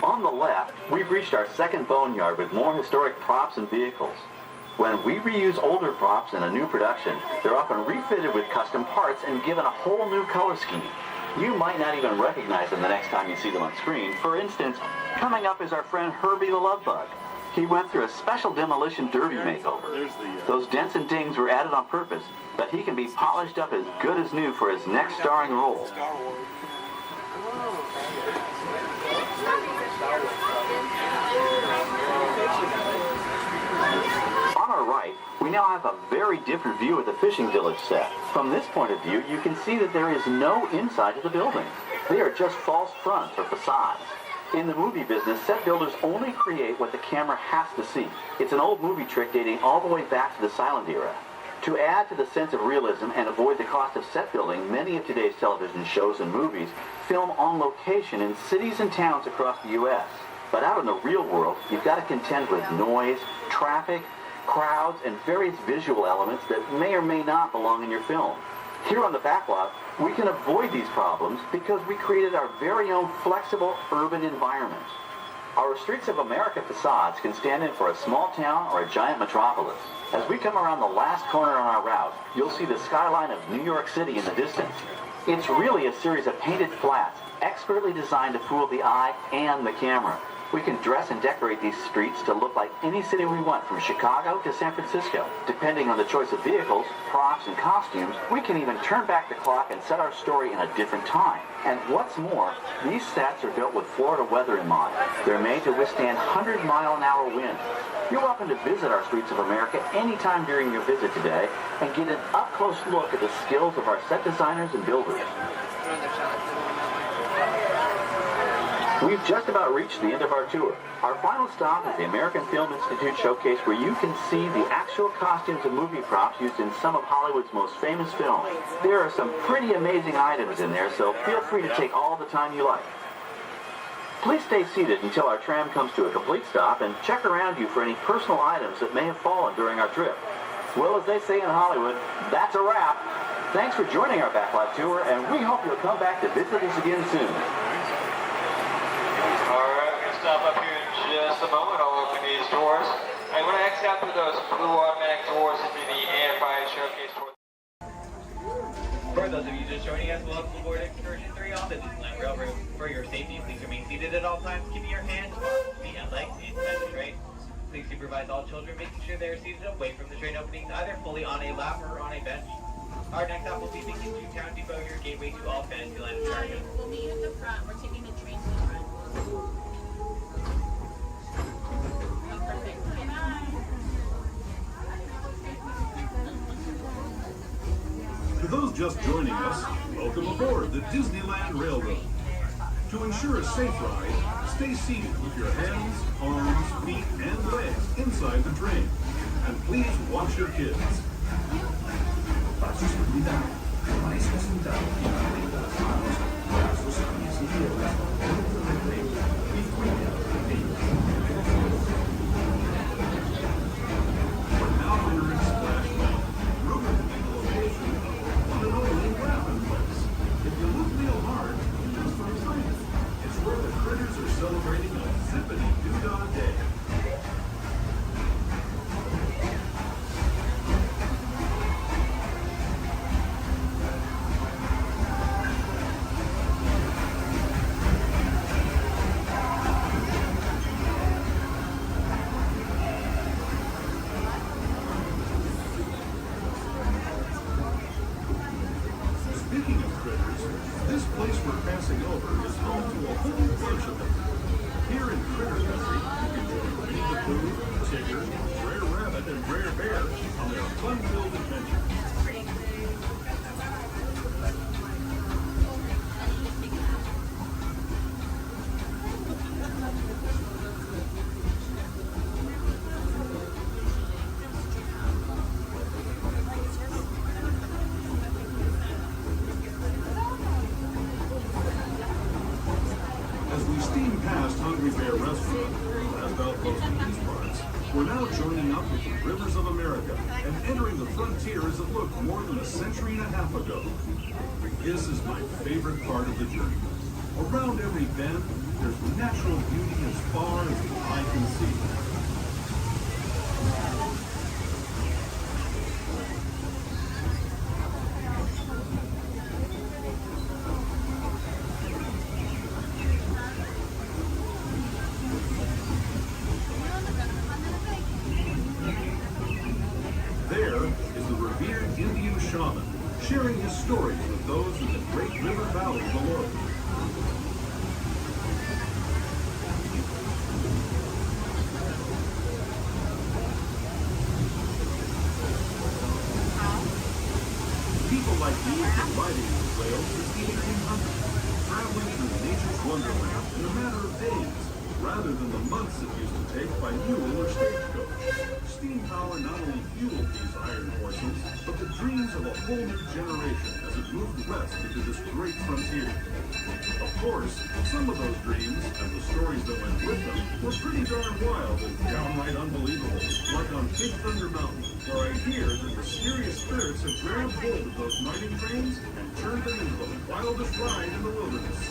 On the left, we've reached our second boneyard with more historic props and vehicles. When we reuse older props in a new production, they're often refitted with custom parts and given a whole new color scheme. You might not even recognize them the next time you see them on screen. For instance, coming up is our friend Herbie the Love Bug. He went through a special demolition derby makeover. Those dents and dings were added on purpose, but he can be polished up as good as new for his next starring role. On our right, we now have a very different view of the fishing village set. From this point of view, you can see that there is no inside to the buildings. They are just false fronts or facades. In the movie business, set builders only create what the camera has to see. It's an old movie trick dating all the way back to the silent era. To add to the sense of realism and avoid the cost of set building, many of today's television shows and movies film on location in cities and towns across the U.S. But out in the real world, you've got to contend with noise, traffic, crowds, and various visual elements that may or may not belong in your film. Here on the backlot, we can avoid these problems because we created our very own flexible urban environment. Our Streets of America facades can stand in for a small town or a giant metropolis. As we come around the last corner on our route, you'll see the skyline of New York City in the distance. It's really a series of painted flats, expertly designed to fool the eye and the camera. We can dress and decorate these streets to look like any city we want, from Chicago to San Francisco. Depending on the choice of vehicles, props, and costumes, we can even turn back the clock and set our story in a different time. And what's more, these sets are built with Florida weather in mind. They're made to withstand 100-mile-an-hour winds. You're welcome to visit our Streets of America anytime during your visit today and get an up-close look at the skills of our set designers and builders. We've just about reached the end of our tour. Our final stop is the American Film Institute Showcase, where you can see the actual costumes and movie props used in some of Hollywood's most famous films. There are some pretty amazing items in there, so feel free to take all the time you like. Please stay seated until our tram comes to a complete stop and check around you for any personal items that may have fallen during our trip. Well, as they say in Hollywood, that's a wrap. Thanks for joining our backlot tour, and we hope you'll come back to visit us again soon. Alright, we're going to stop up here in just a moment. I'll open these doors. I'm going to exit out through those blue automatic doors into the AFI Showcase tour. For those of you just joining us, welcome aboard Excursion 3 on the Disneyland Railroad. For your safety, please remain seated at all times, keeping your hands, feet, and legs inside the train. Please supervise all children, making sure they are seated away from the train openings, either fully on a lap or on a bench. Our next stop will be taking to Town Depot, your gateway to all Fantasyland attractions. We'll meet you at the front. We're taking the train to the front. To those just joining us, welcome aboard the Disneyland Railroad. To ensure a safe ride, stay seated with your hands, arms, feet, and legs inside the train. And please watch your kids. Para su seguridad, permanezca sentado y mantenga las manos fastest, easy meals. Between we're now entering Splash Mountain, rumored to be the location of the one and only Rabbit Place. If you look real hard, you just might find it. It's where the critters are celebrating a zippity-doo-dah day. Speaking of critters, this place we're passing over is home to a whole bunch of them. Here in Critter Country, you can join Winnie the Pooh, Tigger, Brer Rabbit, and Brer Bear on their fun-filled adventure. As we steam past Hungry Bear Restaurant, the last outpost in these parts, we're now joining up with the rivers of America and entering the frontier as it looked more than a century and a half ago. This is my favorite part of the journey. Around every bend, there's natural beauty as far as the eye can see. There is the revered Indian shaman, sharing his stories with those in the great river valley below. People like these were riding these rails since the 1800s, traveling through nature's wonderland in a matter of days, rather than the months it used to take by mule or stagecoach. Steam power not only fueled these iron horses, but the dreams of a whole new generation as it moved west into this great frontier. Of course, some of those dreams, and the stories that went with them, were pretty darn wild and downright unbelievable, like on Big Thunder Mountain, where I hear that mysterious spirits have grabbed hold of those mining trains and turned them into the wildest ride in the wilderness.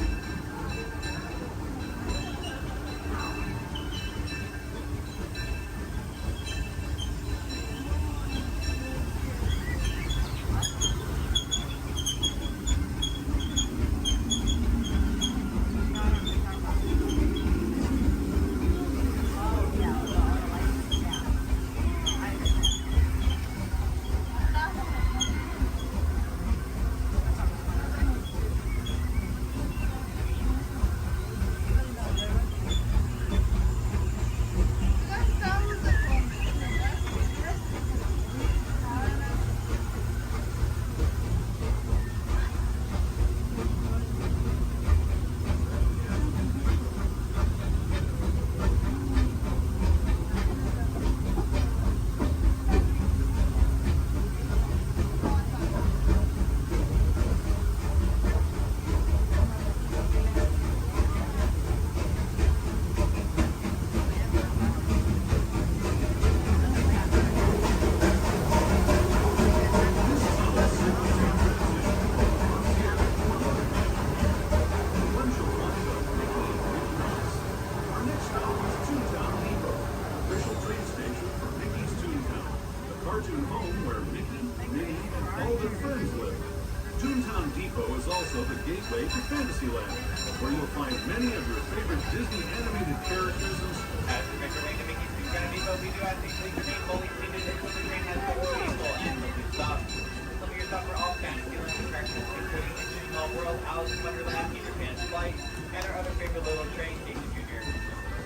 Gateway to Fantasyland, where you'll find many of your favorite Disney animated characters and As we make our way to Mickey's Food Grand Depot, we do ask that you please remain fully seated until the train has been vehicle and complete stop. Some of your stop for all fantasy attractions, including Into Small World, Alice in Wonderland, Peter Pan's Flight, and our other favorite little train, Jason Jr.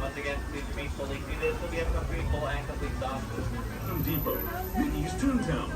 Once again, please remain fully seated until we have come to a full and complete stop. Depot, Mickey's Toontown.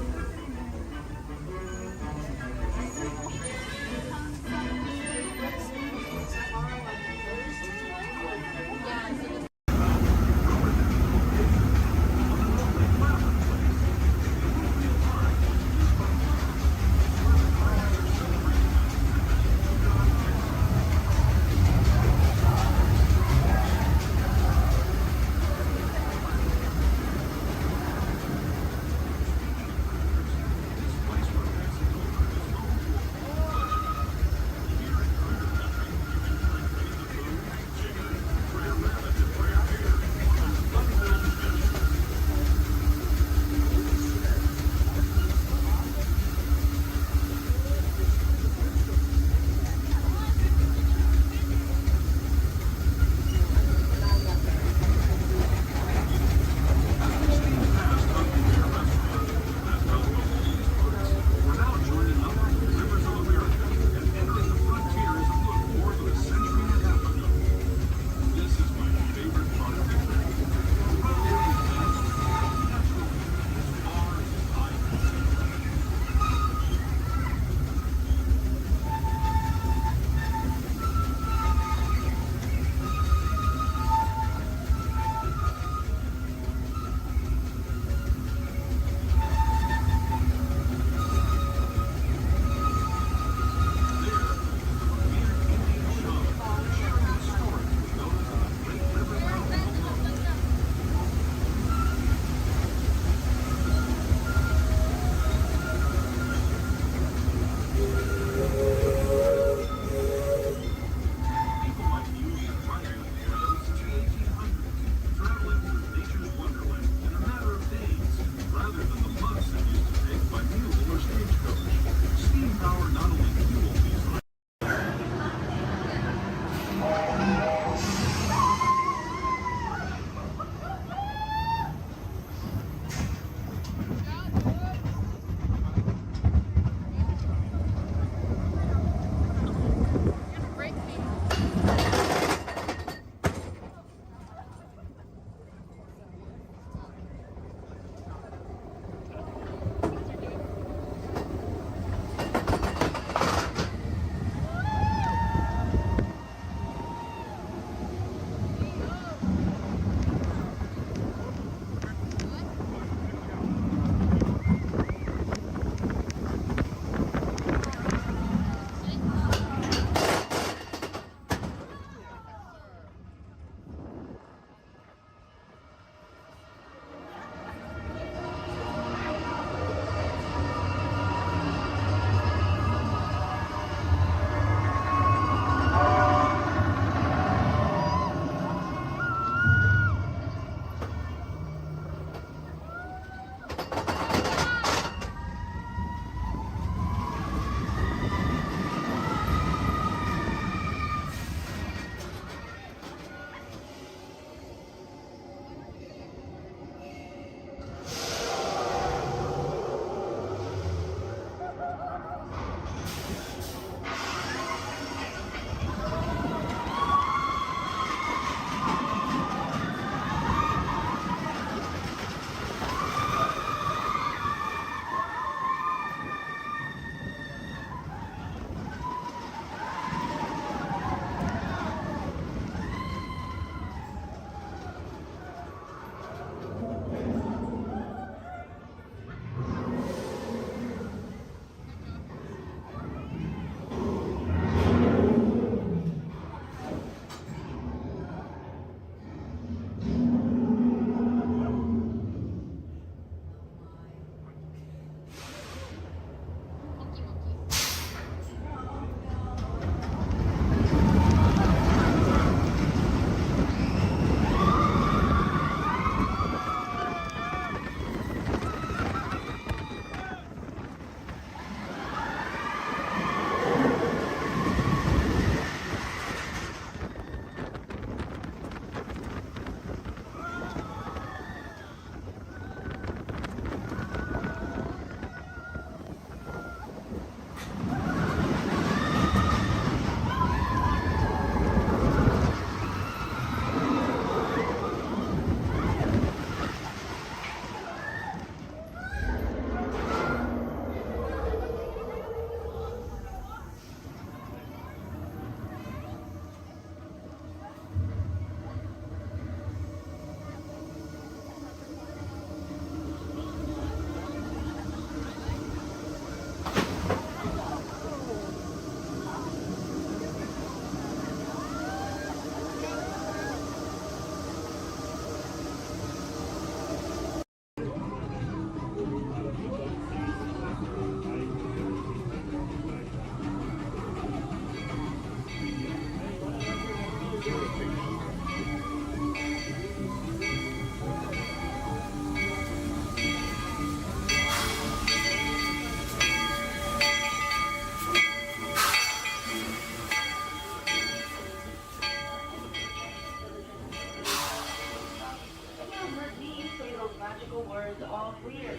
was all clear.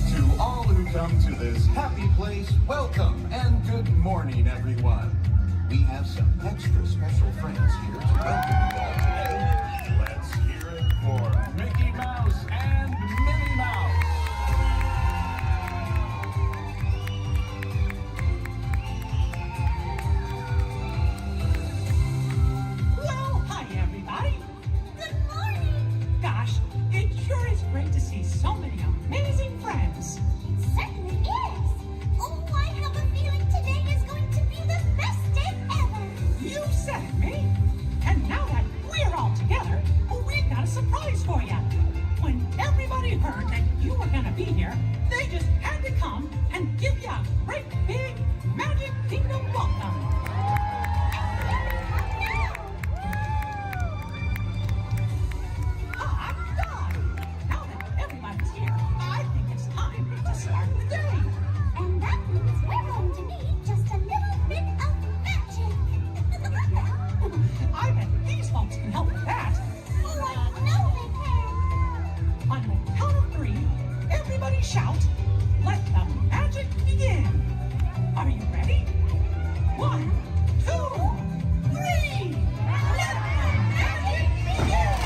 To all who come to this happy place, welcome and good morning, everyone. We have some extra special friends here to welcome you all today. Let's hear it for Mickey Mouse and Minnie Mouse. Well, hi, everybody. Good morning. Gosh, it sure is great to see so many amazing friends. It certainly is. Oh, I have a feeling today is going to be the best day ever. You said it, me. And now that we're all together, we've got a surprise for you. When everybody heard that you were going to be here, they just had to come and give you a great big Magic Kingdom welcome. Hot dog! Now that everybody's here, I think it's time to start the day. And that means we're going to need just a little bit of magic. I bet these folks can help with that. Oh, I know they can. On the count of 3, everybody shout, "Let the magic begin." Are you ready? 1, 2, 3. Let the magic begin!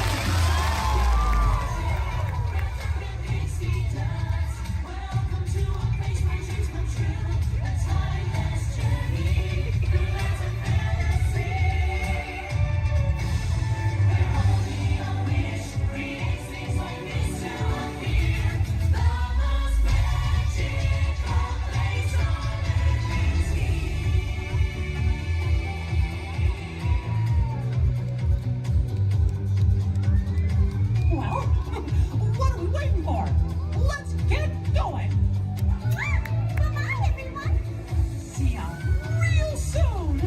Well, what are we waiting for? Let's get going! Bye-bye, everyone. See ya real soon!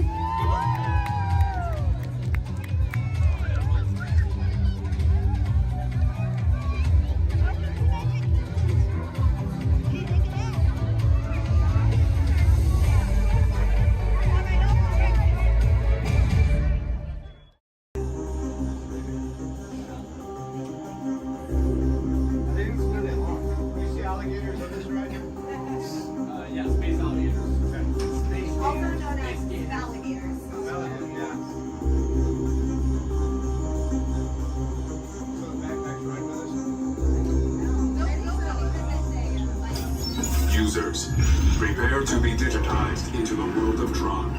You see alligators on this ride? Yeah, space alligators. Also known as alligators. Users, prepare to be digitized into the world of Tron.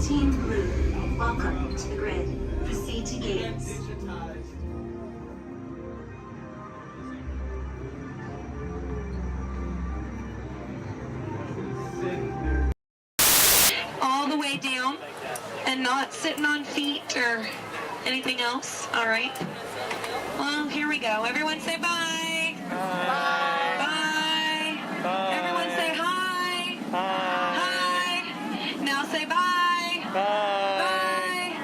Team Blue, welcome to the grid. Proceed to gates. All the way down and not sitting on feet or anything else. All right. Well, here we go. Everyone say bye. Bye. Bye. Bye. Everyone say hi. Hi. Hi. Now say bye. Bye. Bye.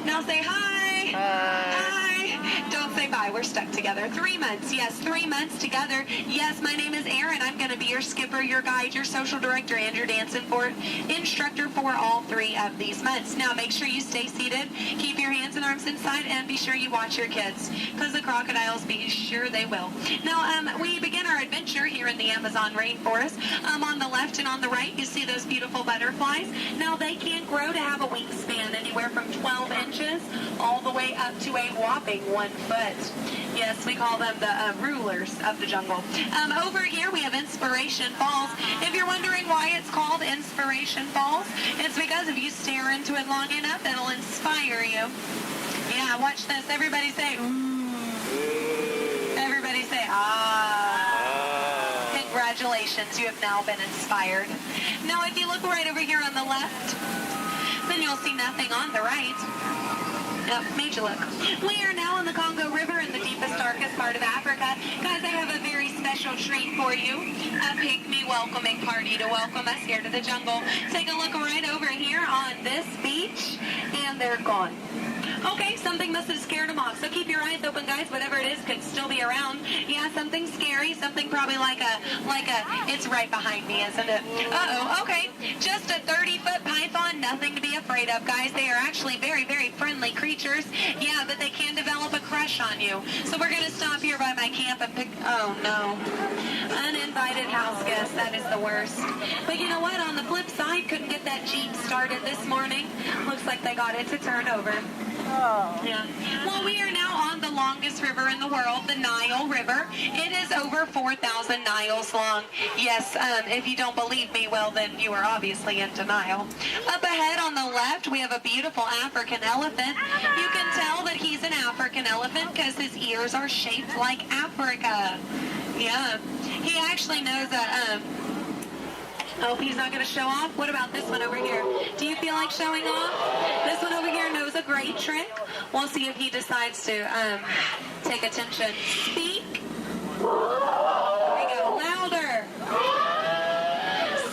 Now say hi. Hi. Don't say bye. We're stuck together. 3 months. Yes, 3 months together. Yes, my name is Erin. I'm going to be your skipper, your guide, your social director, and your dance instructor for all 3 of these months. Now, make sure you stay seated. Keep your hands and arms inside, and be sure you watch your kids, because the crocodiles, be sure they will. Now, we begin our adventure here in the Amazon rainforest. On the left and on the right, you see those beautiful butterflies. Now, they can grow to have a wingspan anywhere from 12 inches all the way up to a whopping 1 foot. Yes, we call them the rulers of the jungle. Over here we have Inspiration Falls. If you're wondering why it's called Inspiration Falls, it's because if you stare into it long enough, it'll inspire you. Yeah, watch this. Everybody say, ooh. Everybody say, ah. Congratulations, you have now been inspired. Now, if you look right over here on the left, then you'll see nothing on the right. Oh, made you look. We are now in the Congo River in the deepest, darkest part of Africa. Guys, I have a very special treat for you. A pygmy welcoming party to welcome us here to the jungle. Take a look right over here on this beach, and they're gone. Okay, something must have scared them off. So keep your eyes open, guys. Whatever it is could still be around. Yeah, something scary. Something probably like a, it's right behind me, isn't it? Uh-oh, okay. Just a 30-foot python. Nothing to be afraid of, guys. They are actually very, very friendly creatures. Yeah, but they can develop a crush on you. So we're going to stop here by my camp and pick, oh no. Uninvited house guests. That is the worst. But you know what? On the flip side, couldn't get that Jeep started this morning. Looks like they got it to turn over. Oh. Yeah. Well, we are now on the longest river in the world, the Nile River. It is over 4,000 Niles long. Yes, if you don't believe me, well, then you are obviously in denial. Up ahead on the left, we have a beautiful African elephant. You can tell that he's an African elephant because his ears are shaped like Africa. Yeah. He actually knows a, oh, he's not going to show off? What about this one over here? Do you feel like showing off? This one over here knows a great trick. We'll see if he decides to take attention. Speak. There we go. Louder.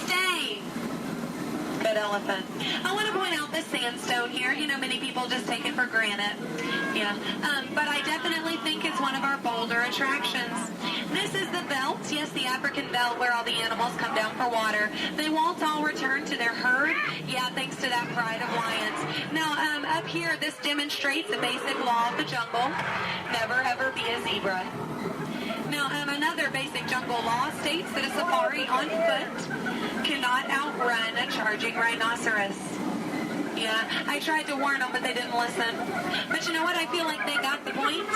Stay. Good elephant. I want to point out this sandstone here. You know, many people just take it for granted. Yeah. But I definitely think it's one of our bolder attractions. This is the belt, yes, the African belt where all the animals come down for water. They won't all return to their herd, yeah, thanks to that pride of lions. Now, up here, this demonstrates the basic law of the jungle. Never, ever be a zebra. Now, another basic jungle law states that a safari on foot cannot outrun a charging rhinoceros. Yeah, I tried to warn them, but they didn't listen. But you know what? I feel like they got the point.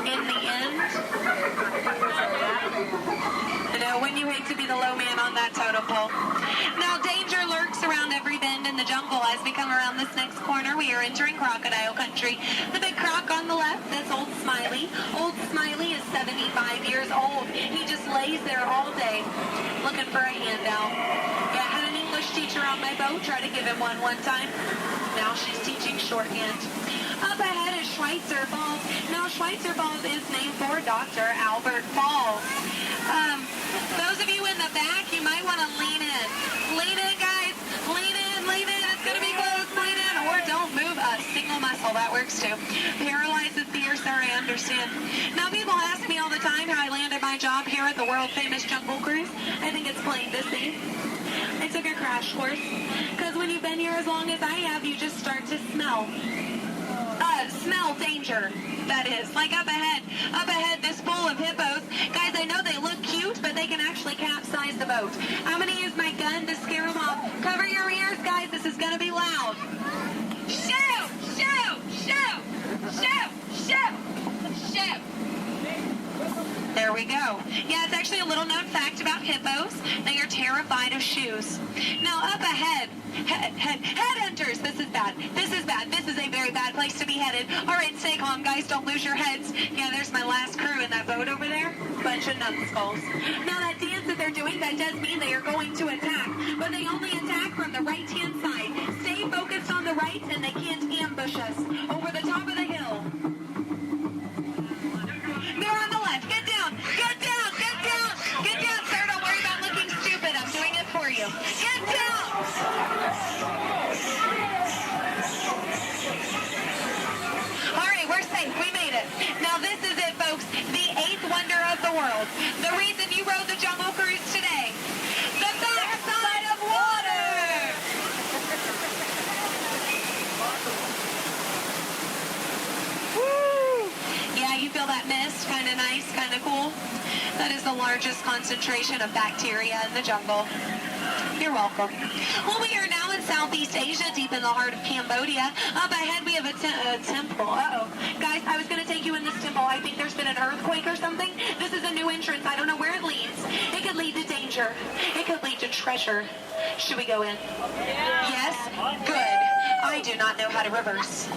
In the end, you know, when you hate to be the low man on that totem pole. Now, danger lurks around every bend in the jungle. As we come around this next corner, we are entering crocodile country. The big croc on the left, that's Old Smiley. Old Smiley is 75 years old. He just lays there all day looking for a handout. Yeah, I had an English teacher on my boat, try to give him one time. Now she's teaching shorthand. Up ahead is Schweitzer Falls. Now, Schweitzer Falls is named for Dr. Albert Falls. Those of you in the back, you might want to lean in. Lean in, guys. Lean in, lean in. It's going to be close. Lean in, or don't move a single muscle. That works too. Paralyzed with fear, sir, I understand. Now, people ask me all the time how I landed my job here at the world-famous Jungle Cruise. I think it's plain to see. I took a crash course. Because when you've been here as long as I have, you just start to smell. Smell danger, that is. Like up ahead, this pool of hippos. Guys, I know they look cute, but they can actually capsize the boat. I'm going to use my gun to scare them off. Cover your ears, guys. This is going to be loud. Shoot! Shoot! Shoot! Shoot! Shoot! Shoot! There we go. Yeah, it's actually a little known fact about hippos. They are terrified of shoes. Now, up ahead, headhunters. This is bad. This is bad. This is a very bad place to be headed. All right, stay calm, guys. Don't lose your heads. Yeah, there's my last crew in that boat over there. Bunch of numbskulls. Now, that dance that they're doing, that does mean they are going to attack. But they only attack from the right-hand side. Stay focused on the right, and they can't ambush us. Over the top of the hill. They're on the left. Get down. Get down. Get down. Get down, sir. Don't worry about looking stupid. I'm doing it for you. Get down. All right, we're safe. We made it. Now, this is it, folks. The 8th wonder of the world. The reason you rode the Jungle Cruise today. The backside of water. Woo! Yeah, you feel that mist? Kind of nice, kind of cool. That is the largest concentration of bacteria in the jungle. You're welcome. Well, we are now in Southeast Asia, deep in the heart of Cambodia. Up ahead, we have a temple. Uh-oh. Guys, I was going to take you in this temple. I think there's been an earthquake or something. This is a new entrance. I don't know where it leads. It could lead to danger. It could lead to treasure. Should we go in? Yes? Good. I do not know how to reverse.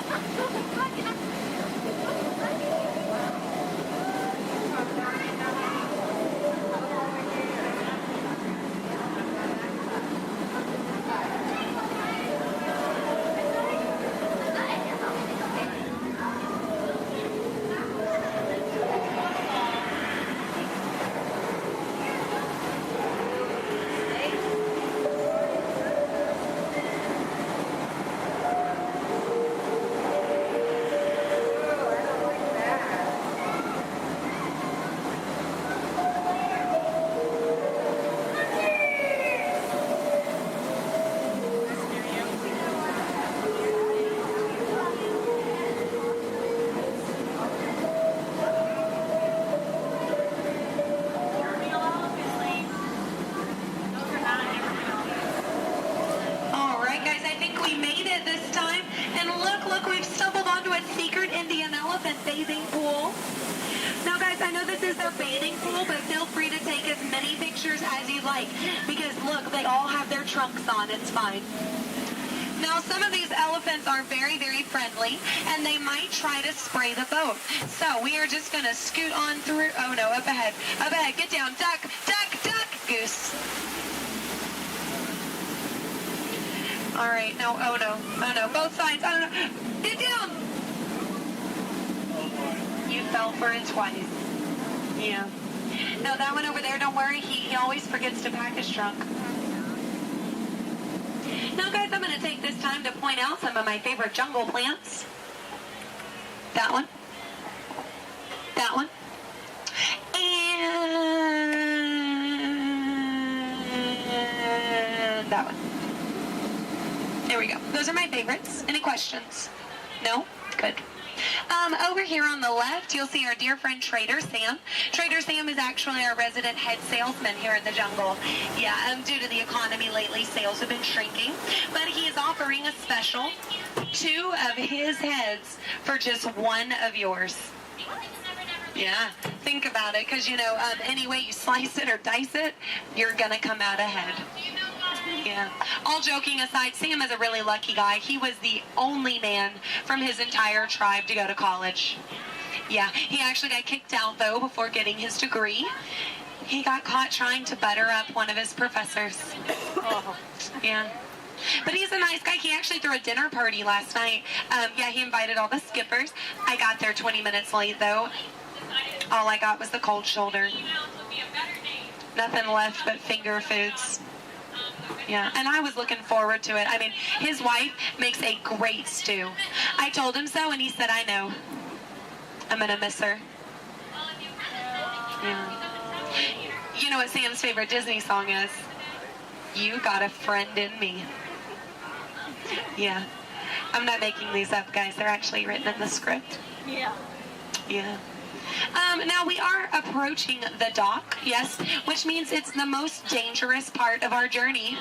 It's fine. Now, some of these elephants are very, very friendly, and they might try to spray the boat. So we are just going to scoot on through. Oh, no, up ahead. Up ahead. Get down. Duck, duck, duck, goose. All right. No, oh, no. Oh, no. Both sides. Oh, no. Get down. You fell for it twice. Yeah. No, that one over there, don't worry. He always forgets to pack his trunk. Now, guys, I'm going to take this time to point out some of my favorite jungle plants. That one. That one. And that one. There we go. Those are my favorites. Any questions? No? Good. Over here on the left, you'll see our dear friend Trader Sam. Trader Sam is actually our resident head salesman here in the jungle. Yeah, due to the economy lately, sales have been shrinking. But he is offering a special 2 of his heads for just 1 of yours. Yeah, think about it, because, you know, any way you slice it or dice it, you're going to come out ahead. Yeah. All joking aside, Sam is a really lucky guy. He was the only man from his entire tribe to go to college. Yeah, he actually got kicked out, though, before getting his degree. He got caught trying to butter up one of his professors. Yeah. But he's a nice guy. He actually threw a dinner party last night. Yeah, he invited all the skippers. I got there 20 minutes late, though. All I got was the cold shoulder. Nothing left but finger foods. Yeah, and I was looking forward to it. I mean, his wife makes a great stew. I told him so, and he said, I know. I'm going to miss her. Yeah. You know what Sam's favorite Disney song is? You Got a Friend in Me. Yeah. I'm not making these up, guys. They're actually written in the script. Yeah. Yeah. Now we are approaching the dock, yes, which means it's the most dangerous part of our journey.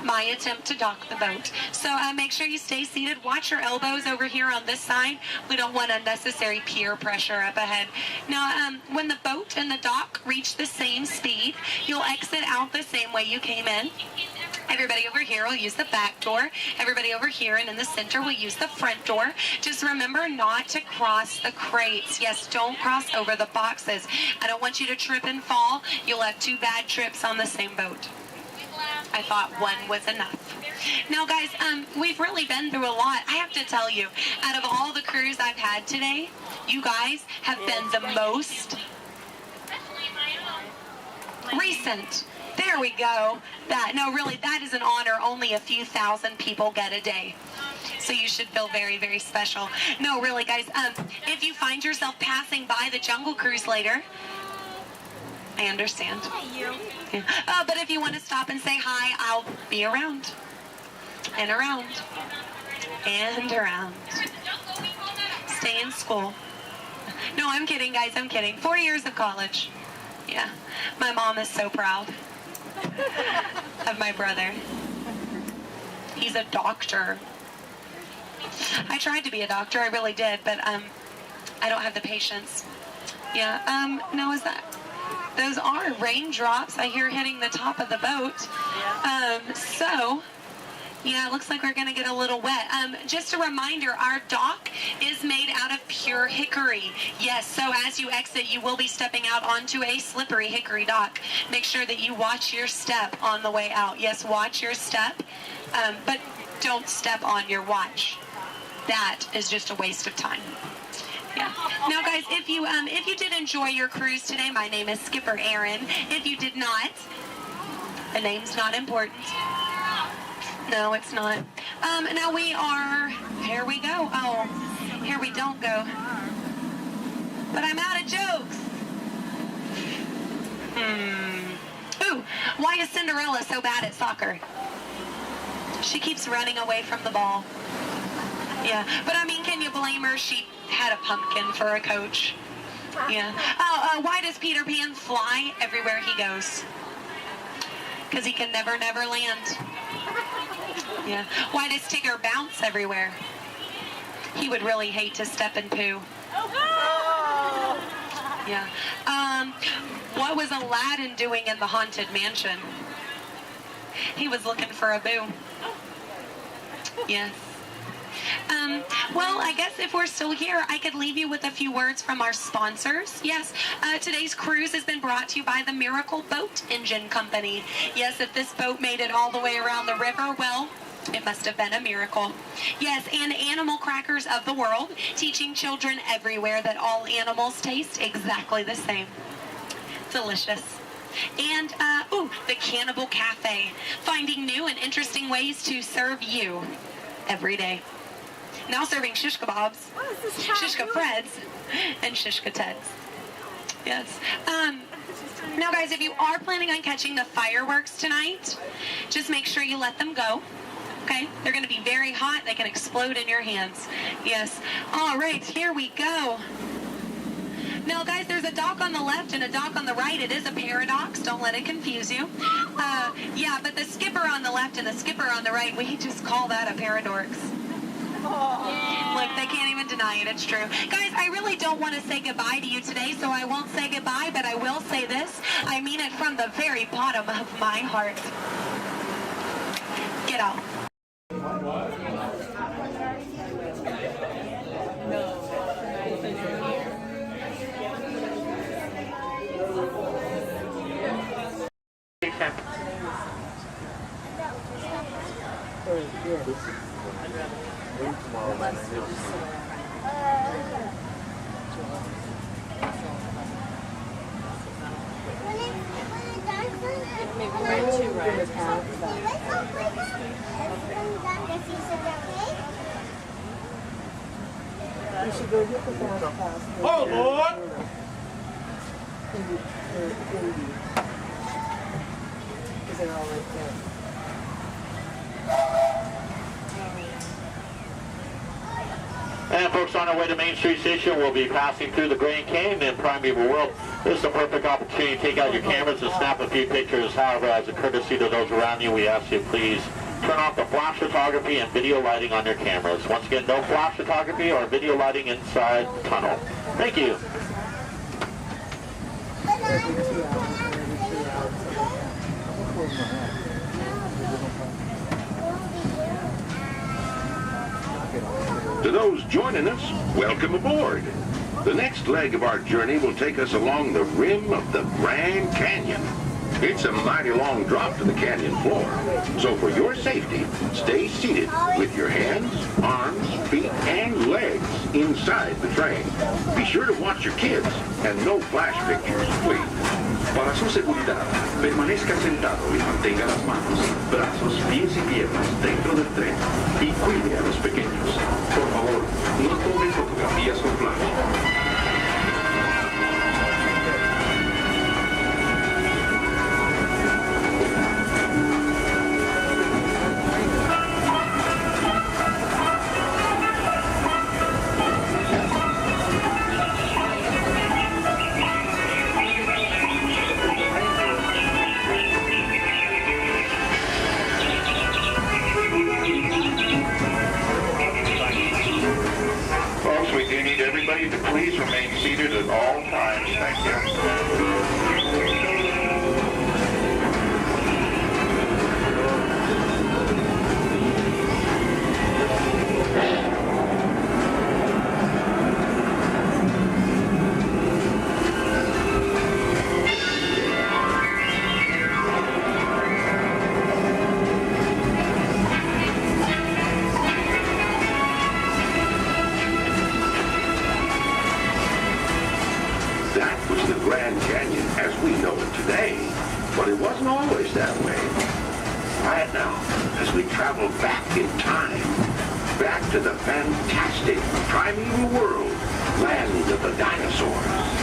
My attempt to dock the boat. So make sure you stay seated. Watch your elbows over here on this side. We don't want unnecessary peer pressure up ahead. Now, when the boat and the dock reach the same speed, you'll exit out the same way you came in. Everybody over here will use the back door. Everybody over here and in the center will use the front door. Just remember not to cross the crates. Yes, don't cross over the boxes. I don't want you to trip and fall. You'll have 2 bad trips on the same boat. I thought 1 was enough. Now, guys, we've really been through a lot. I have to tell you, out of all the crews I've had today, you guys have been the most recent. There we go. No, really, that is an honor only a few thousand people get a day. So you should feel very, very special. No, really, guys, if you find yourself passing by the Jungle Cruise later, I understand. Yeah. But if you want to stop and say hi, I'll be around. And around. And around. Stay in school. No, I'm kidding, guys. I'm kidding. 4 years of college. Yeah, my mom is so proud of my brother. He's a doctor. I tried to be a doctor, I really did, but I don't have the patience. Yeah, no, is that? Those are raindrops I hear hitting the top of the boat. So, yeah, it looks like we're gonna get a little wet. Just a reminder, our dock is made out of pure hickory. Yes, so as you exit, you will be stepping out onto a slippery hickory dock. Make sure that you watch your step on the way out. Yes, watch your step, but don't step on your watch. That is just a waste of time. Yeah. Now, guys, if you did enjoy your cruise today, my name is Skipper Aaron. If you did not, the name's not important. No, it's not. Now we are, here we go. Oh, here we don't go. But I'm out of jokes. Ooh, why is Cinderella so bad at soccer? She keeps running away from the ball. Yeah, but I mean, can you blame her? She had a pumpkin for a coach. Yeah. Oh, why does Peter Pan fly everywhere he goes? Because he can never land. Yeah. Why does Tigger bounce everywhere? He would really hate to step in poo. Yeah. What was Aladdin doing in the Haunted Mansion? He was looking for a boo. Yes. Well, I guess if we're still here, I could leave you with a few words from our sponsors. Yes, today's cruise has been brought to you by the Miracle Boat Engine Company. Yes, if this boat made it all the way around the river, well, it must have been a miracle. Yes, and Animal Crackers of the World, teaching children everywhere that all animals taste exactly the same. Delicious. And, the Cannibal Cafe, finding new and interesting ways to serve you every day. Now serving shish kebabs, shish freds, and shish teds. Yes. Now, guys, if you are planning on catching the fireworks tonight, just make sure you let them go. Okay? They're going to be very hot. They can explode in your hands. Yes. All right, here we go. Now, guys, there's a dock on the left and a dock on the right. It is a paradox. Don't let it confuse you. Yeah, but the skipper on the left and the skipper on the right, we just call that a paradorx. Look, they can't even deny it. It's true. Guys, I really don't want to say goodbye to you today, so I won't say goodbye, but I will say this. I mean it from the very bottom of my heart. Get out. We should go hit the fast pass. Oh, Lord! Because they're all right there. And folks, on our way to Main Street Station, we'll be passing through the Grand Canyon and Primeval World. This is a perfect opportunity to take out your cameras and snap a few pictures. However, as a courtesy to those around you, we ask you please turn off the flash photography and video lighting on your cameras. Once again, no flash photography or video lighting inside the tunnel. Thank you. To those joining us, welcome aboard. The next leg of our journey will take us along the rim of the Grand Canyon. It's a mighty long drop to the canyon floor. So for your safety, stay seated with your hands, arms, feet, and legs inside the train. Be sure to watch your kids and no flash pictures, please. Para su seguridad, permanezca sentado y mantenga las manos, brazos, pies y piernas dentro del tren y cuide a los pequeños. Por favor, no tome fotografías con flash. But it wasn't always that way. Right now, as we travel back in time, back to the fantastic primeval world, land of the dinosaurs.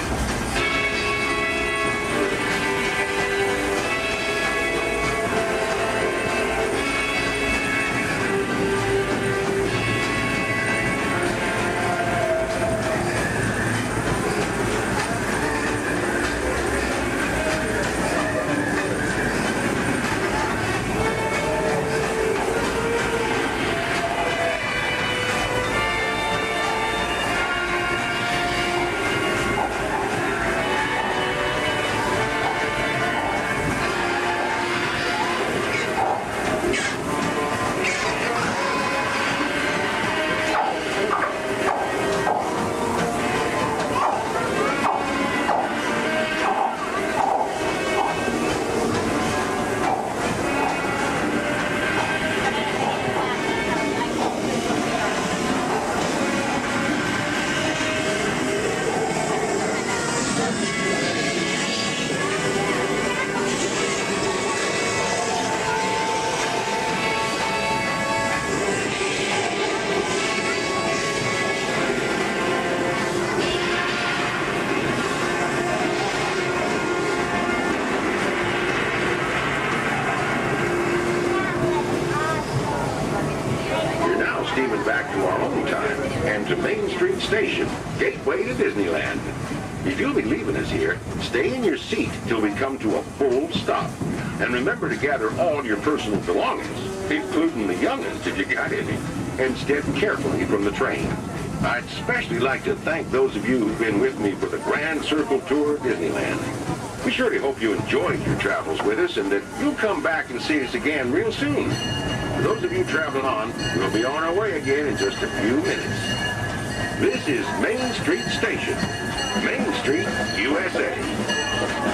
Station, gateway to Disneyland. If you'll be leaving us here, stay in your seat till we come to a full stop. And remember to gather all your personal belongings, including the young'uns if you got any, and step carefully from the train. I'd especially like to thank those of you who've been with me for the Grand Circle Tour of Disneyland. We surely hope you enjoyed your travels with us and that you'll come back and see us again real soon. For those of you traveling on, we'll be on our way again in just a few minutes. This is Main Street Station, Main Street, USA.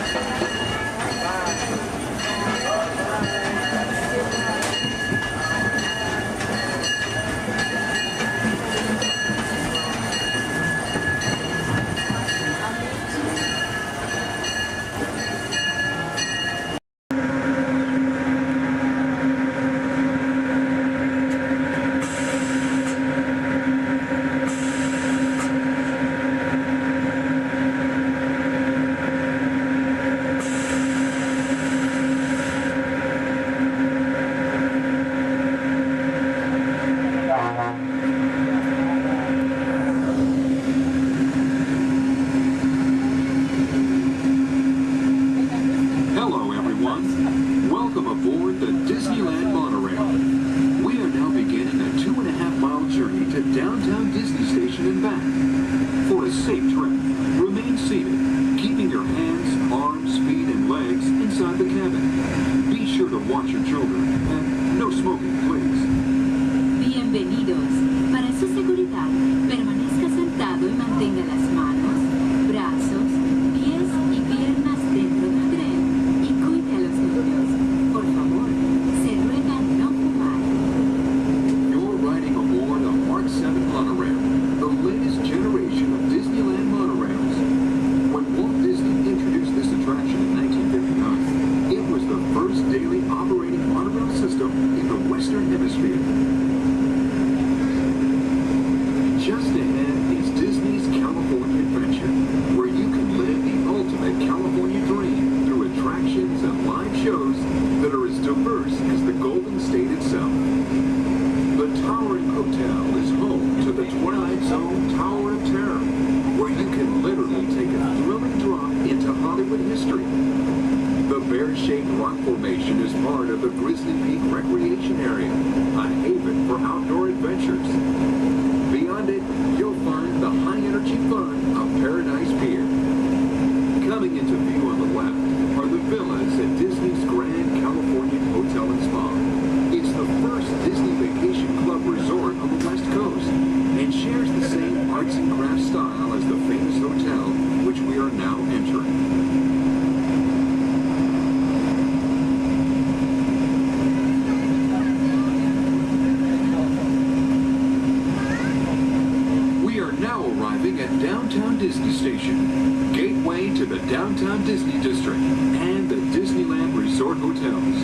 Disney Station, gateway to the downtown Disney District and the Disneyland Resort. hotels.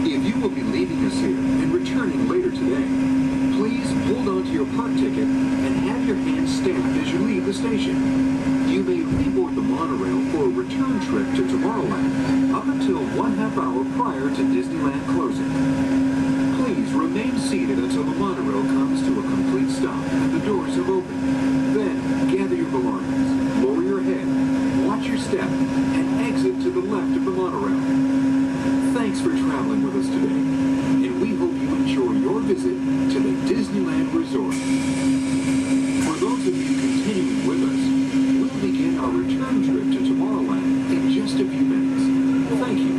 If you will be leaving us here and returning later today, please hold on to your park ticket and have your hands stamped as you leave the station. You may reboard the monorail for a return trip to Tomorrowland up until 1/2 hour prior to Disneyland closing. Please remain seated until the monorail comes to a complete stop and the doors have opened. Then gather your belongings, lower your head, watch your step, and exit to the left of the monorail. Thanks for traveling with us today, and we hope you enjoy your visit to the Disneyland Resort. For those of you continuing with us, we'll begin our return trip to Tomorrowland in just a few minutes. Thank you.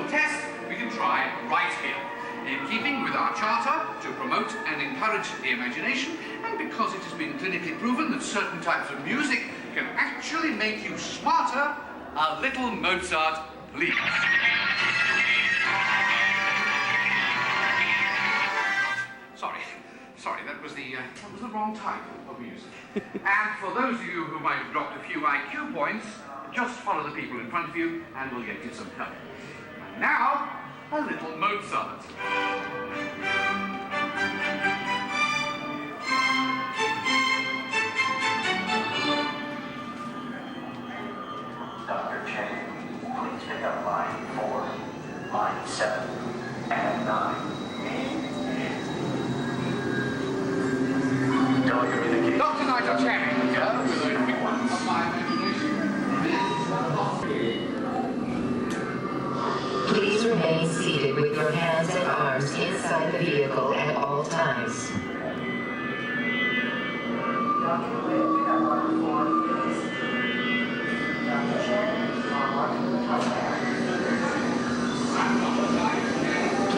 Test we can try right here, in keeping with our charter to promote and encourage the imagination, and because it has been clinically proven that certain types of music can actually make you smarter, a little Mozart, please. Sorry, that was the wrong type of music. And for those of you who might have dropped a few IQ points, just follow the people in front of you and we'll get you some help. And now, a little Mozart. Dr. Chang, please pick up line 4, line 7, and 9. Telecommunications. Dr. Nigel Channing, here with a quick one of my imagination. Please remain seated with your hands and arms inside the vehicle at all times.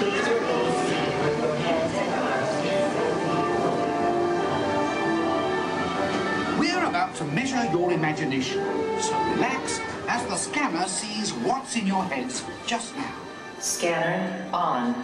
Please remain seated with your hands and arms inside the vehicle. We're about to measure your imagination, so relax as the scanner sees what's in your heads just now. Scanner on.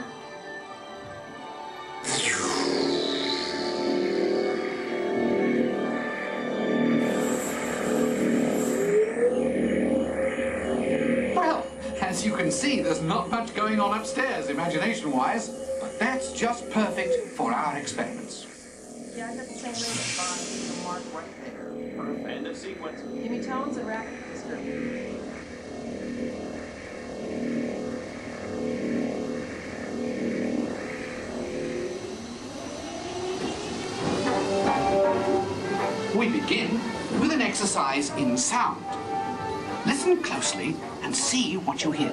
Well, as you can see, there's not much going on upstairs, imagination-wise, but that's just perfect for our experiments. Yeah, I got the same rate of bond, the mark right there. Perfect. And the sequence. Give me tones and rapid description. We begin with an exercise in sound. Listen closely and see what you hear.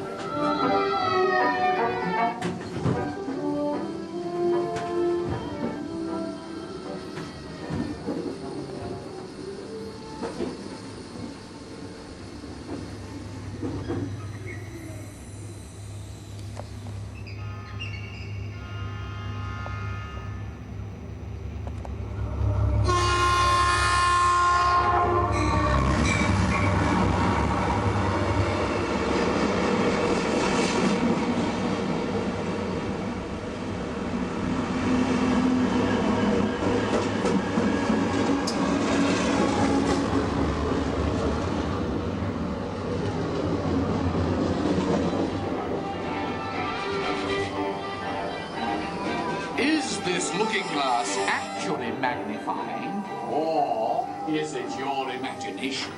This looking glass actually magnifying, or is it your imagination?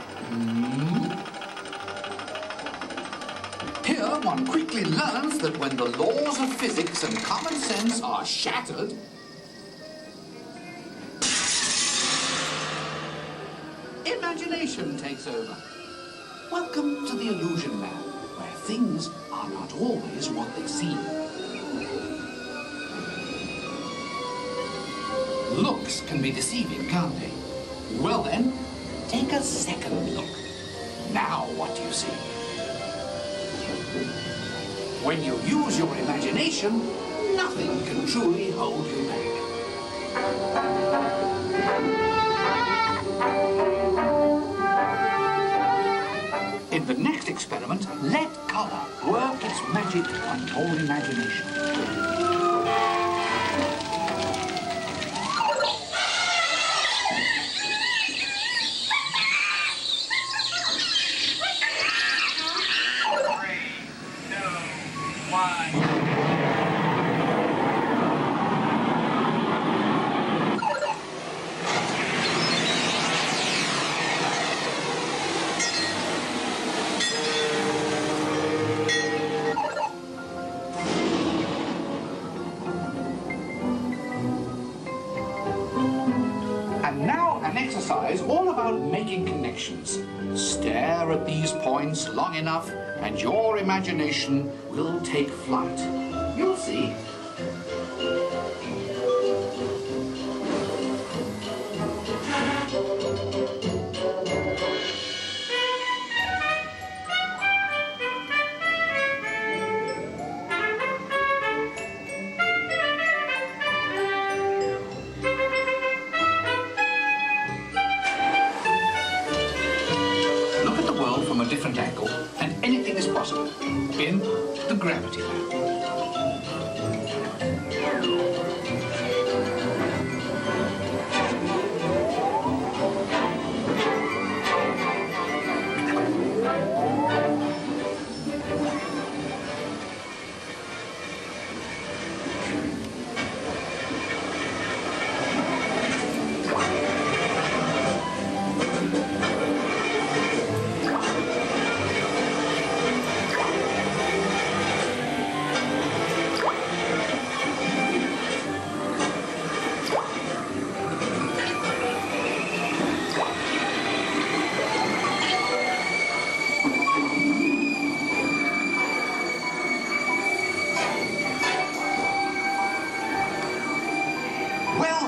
Here However, one quickly learns that when the laws of physics and common sense are shattered, imagination takes over. Welcome to the Illusion Land, where things are not always what they seem. Looks can be deceiving, can't they? Well then, take a second look. Now what do you see? When you use your imagination, nothing can truly hold you back. In the next experiment, let color work its magic on your imagination. Exercise all about making connections. Stare at these points long enough and your imagination will take flight. You'll see. A different angle, and anything is possible in the Gravity Land.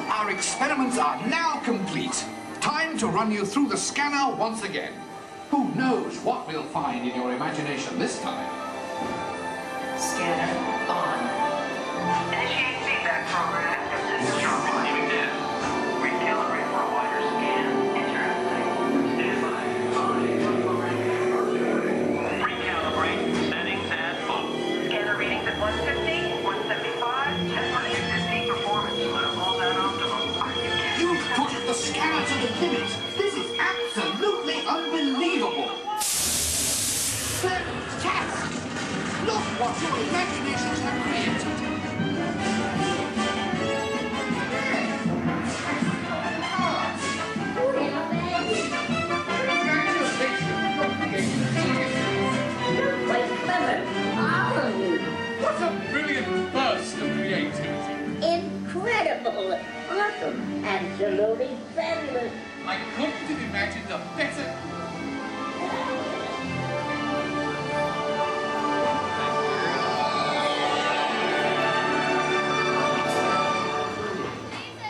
Our experiments are now complete. Time to run you through the scanner once again. Who knows what we'll find in your imagination this time? Scanner on. Initiate feedback program. This is your believing this. Recalibrate for a wider scan. Interesting. Stand by. Recalibrate. Settings at full. Scanner readings at 150, 175. Test for existing performance. Level that optimum. You've pushed the scanner to the limit. This is absolutely unbelievable. Fantastic! Look what your imaginations have created. Quite clever, all of you. What a brilliant burst of creativity. Incredible, awesome, absolutely fabulous. I couldn't have imagined a better...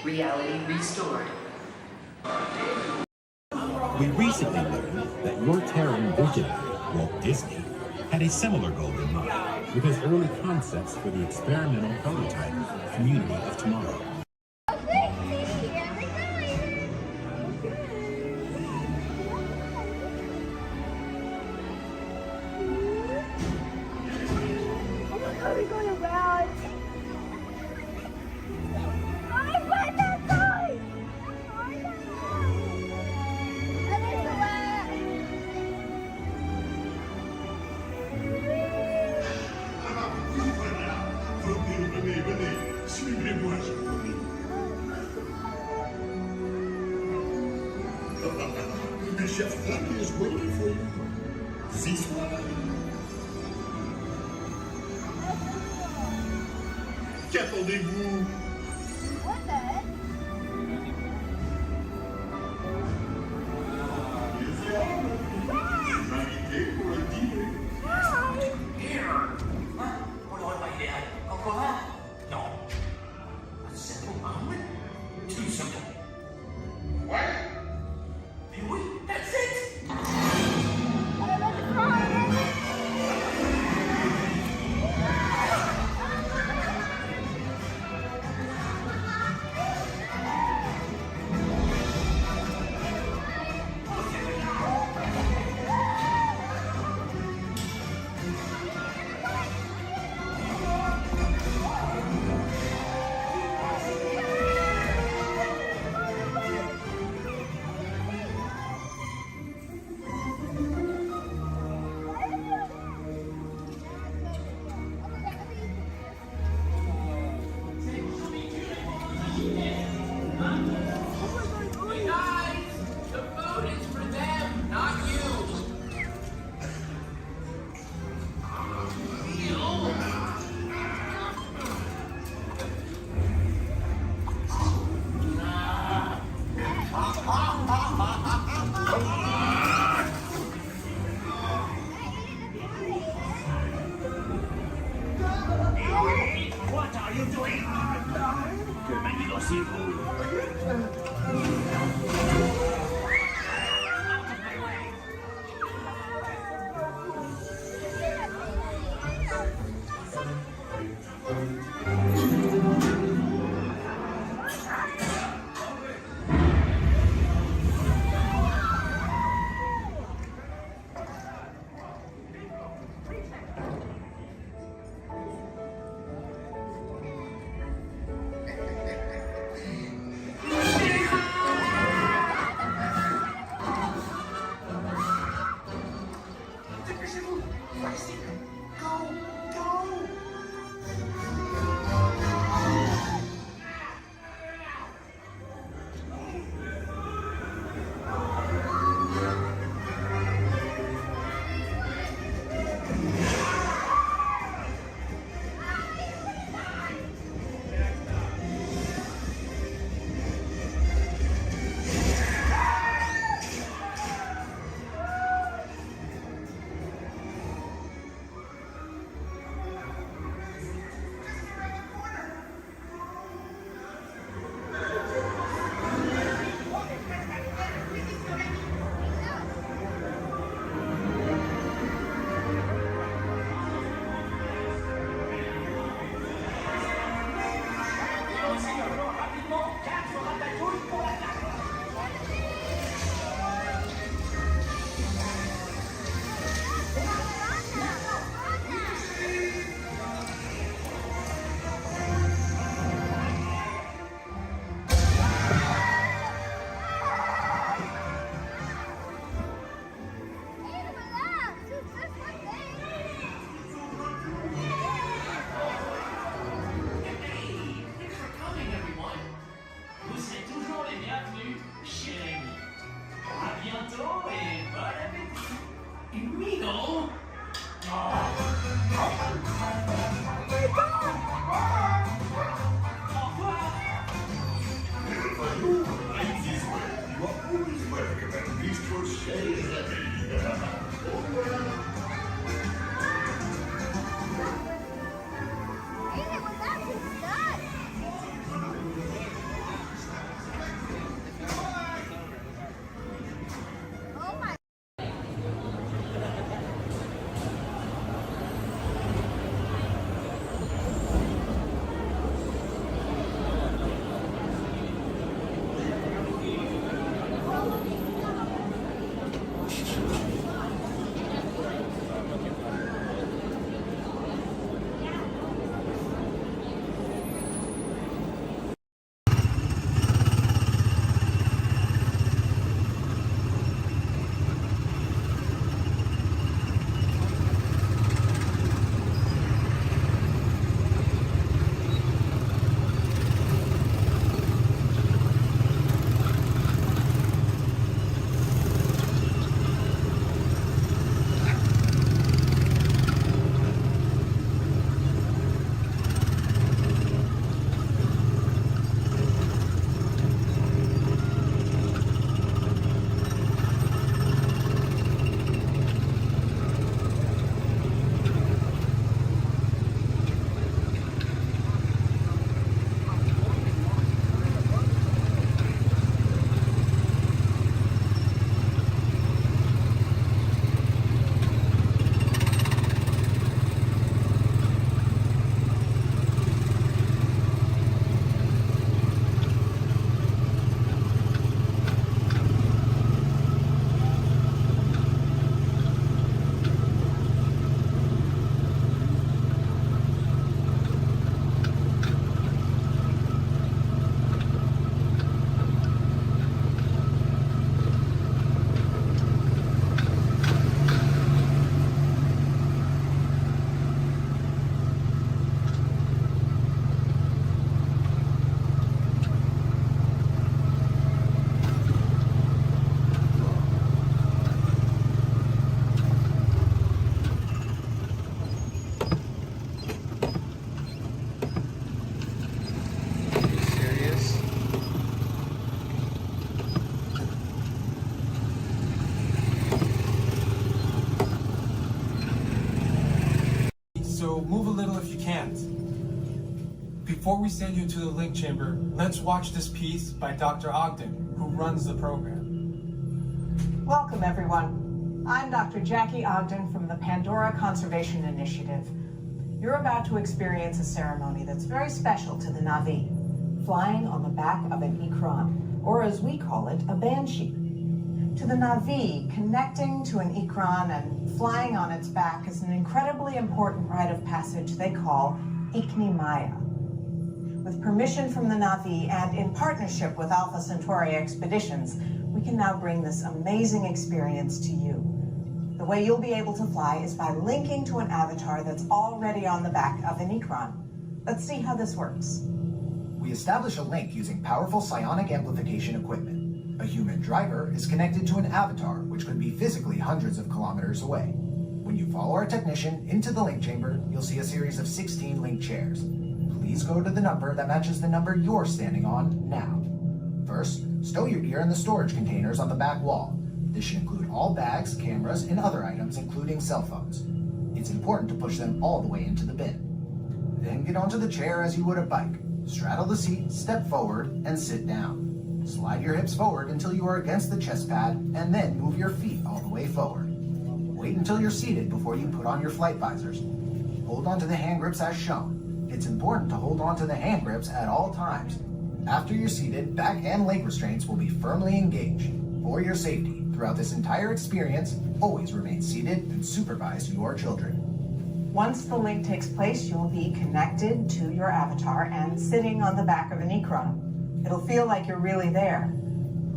Reality restored. We recently learned that your Terran visionary, Walt Disney, had a similar goal in mind with his early concepts for the experimental prototype Community of Tomorrow. Chef Happy is waiting for you. Cease. Attendez-vous. What the heck? Invité pour le dîner. Here. What do I like to add? Alcohol? No. A simple omelet? Too simple. What? Oui, that's it. What are you doing? Que magnifico. so move a little if you can't. Before we send you into the link chamber, let's watch this piece by Dr. Ogden, who runs the program. Welcome, everyone. I'm Dr. Jackie Ogden from the Pandora Conservation Initiative. You're about to experience a ceremony that's very special to the Na'vi, flying on the back of an ikran, or as we call it, a banshee. To the Na'vi, connecting to an ikran and flying on its back is an incredibly important rite of passage they call Ikni Maya. With permission from the Na'vi and in partnership with Alpha Centauri Expeditions, we can now bring this amazing experience to you. The way you'll be able to fly is by linking to an avatar that's already on the back of an ikran. Let's see how this works. We establish a link using powerful psionic amplification equipment. A human driver is connected to an avatar, which could be physically hundreds of kilometers away. When you follow our technician into the link chamber, you'll see a series of 16 link chairs. Please go to the number that matches the number you're standing on now. First, stow your gear in the storage containers on the back wall. This should include all bags, cameras, and other items, including cell phones. It's important to push them all the way into the bin. Then get onto the chair as you would a bike. Straddle the seat, step forward, and sit down. Slide your hips forward until you are against the chest pad, and then move your feet all the way forward. Wait until you're seated before you put on your flight visors. Hold on to the hand grips as shown. It's important to hold on to the hand grips at all times. After you're seated, back and leg restraints will be firmly engaged. For your safety, throughout this entire experience, always remain seated and supervise your children. Once the link takes place, you'll be connected to your avatar and sitting on the back of an ikran. It'll feel like you're really there.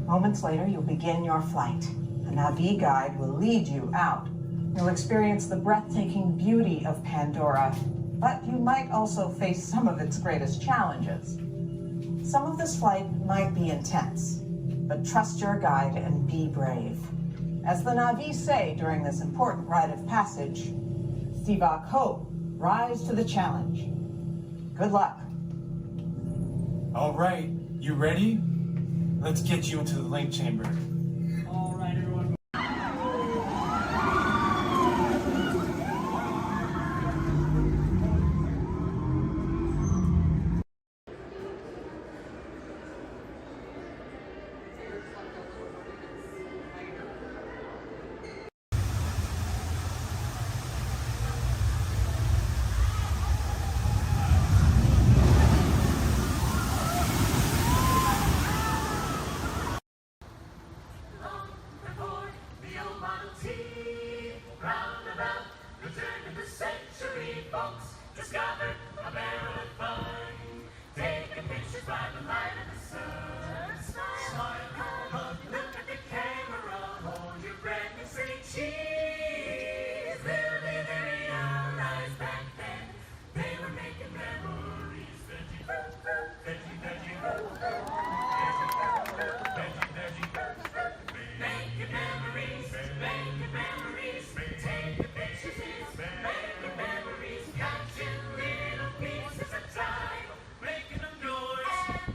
Moments later, you'll begin your flight. A Na'vi guide will lead you out. You'll experience the breathtaking beauty of Pandora, but you might also face some of its greatest challenges. Some of this flight might be intense, but trust your guide and be brave. As the Na'vi say during this important rite of passage, Sivak Ho, rise to the challenge. Good luck. All right, you ready? Let's get you into the link chamber. All right, everyone.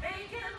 Making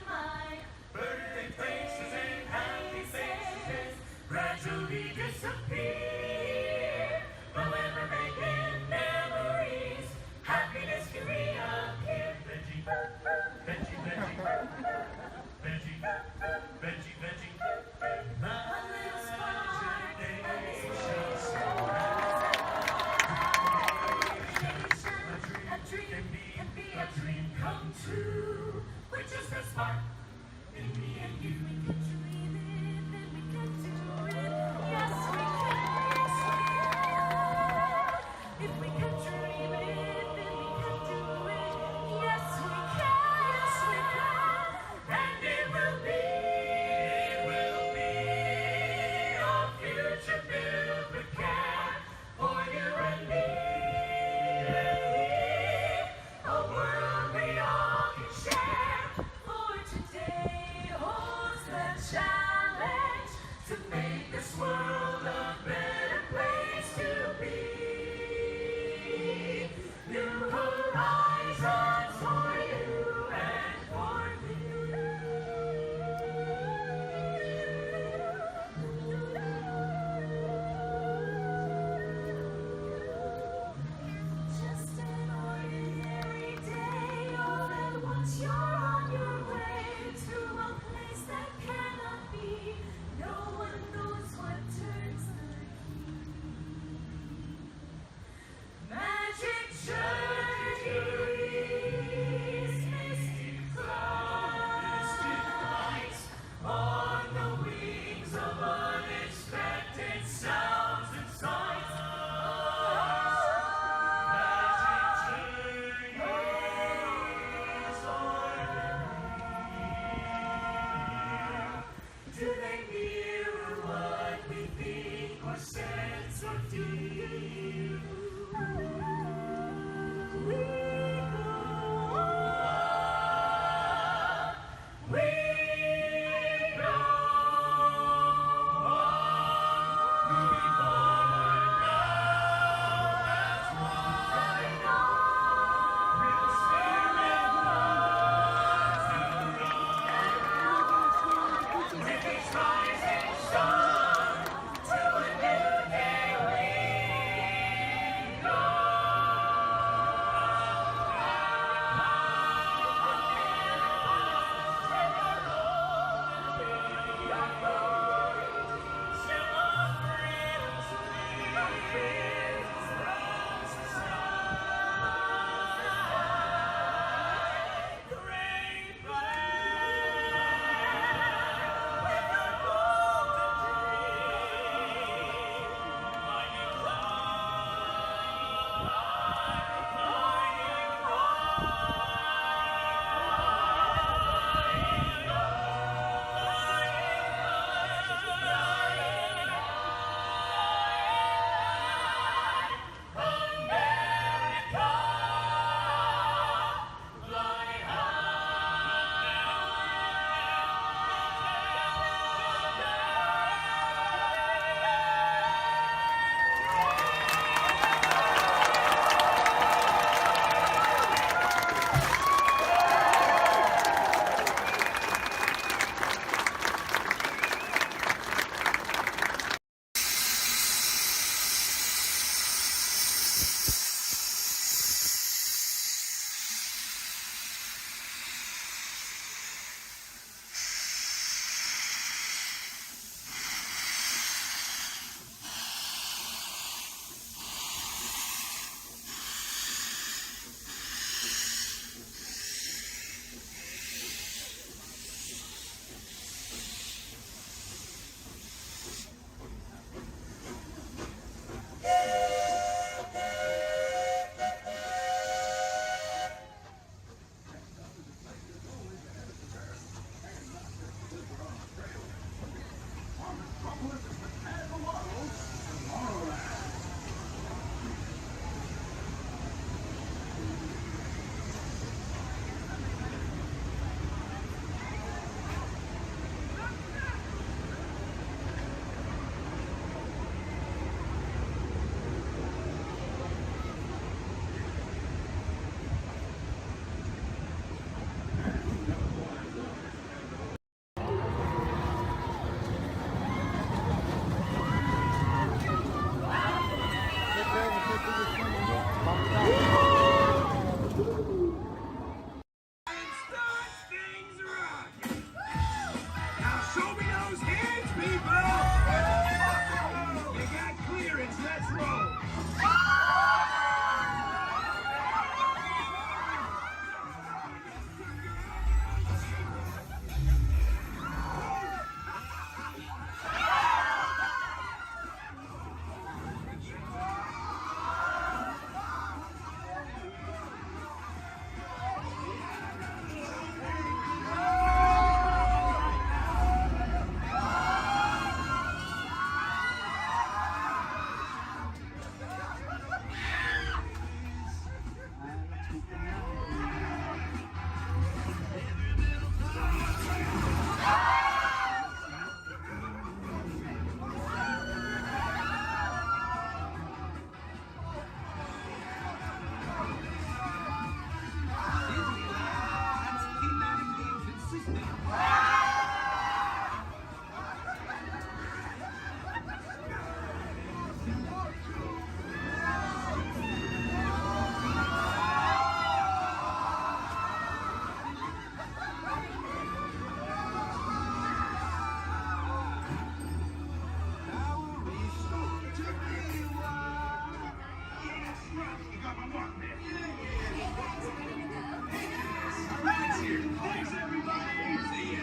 Thanks, everybody. See ya.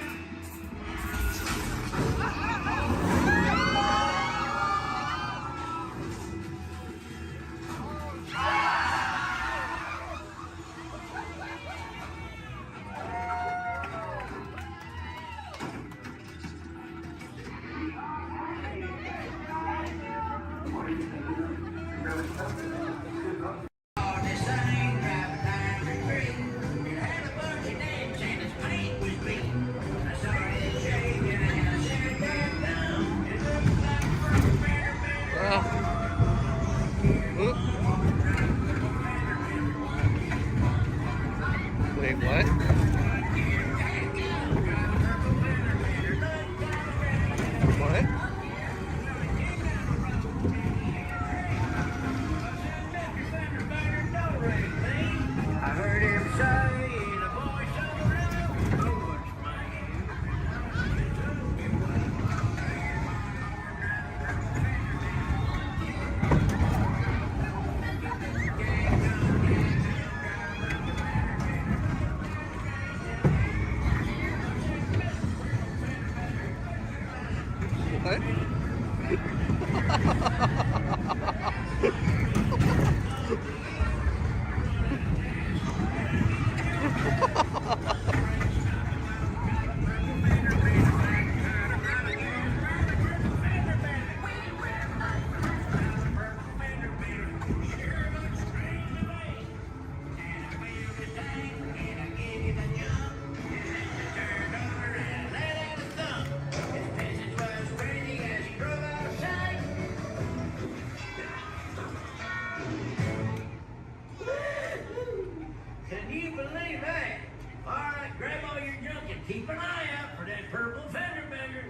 Wait, what? What? I heard him say the voice of the railroad What? Can you believe that? All right, grab all your junk and keep an eye out for that purple fender bender.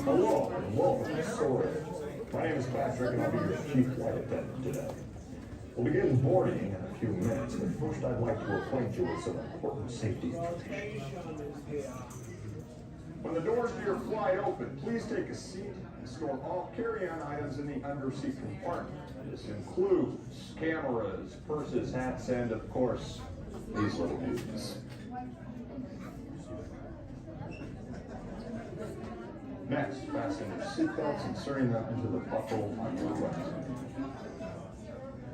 Hello and welcome to Storage. My name is Patrick and I'll be your chief flight attendant today. We'll begin boarding in a few minutes, but first I'd like to acquaint you with some important safety information. When the doors to your flight open, please take a seat and store all carry-on items in the underseat compartment. This includes cameras, purses, hats, and of course, these little beauties. Next, fasten your seatbelts, inserting them into the buckle on your right.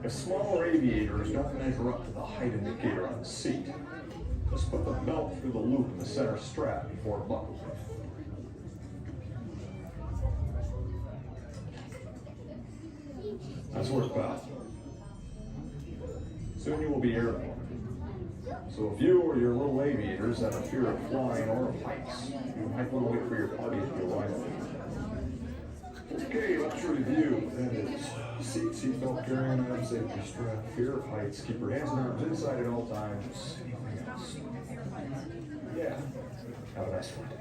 If smaller aviators don't measure up to the height indicator on the seat, just put the belt through the loop in the center strap before buckling. That's worth about. Soon you will be airborne. So if you or your little aviators have a fear of flying or of heights, you might want to wait for your party to arrive. Okay, let's review. That is seatbelt, carrying on, safety strap, fear of heights, keep your hands and arms inside at all times. Anything else? Yeah. Have a nice flight.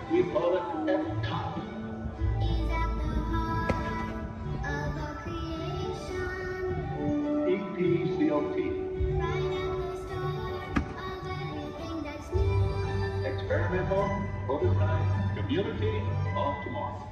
We call it epcot. EPCOT. Experimental, prototype, community of tomorrow.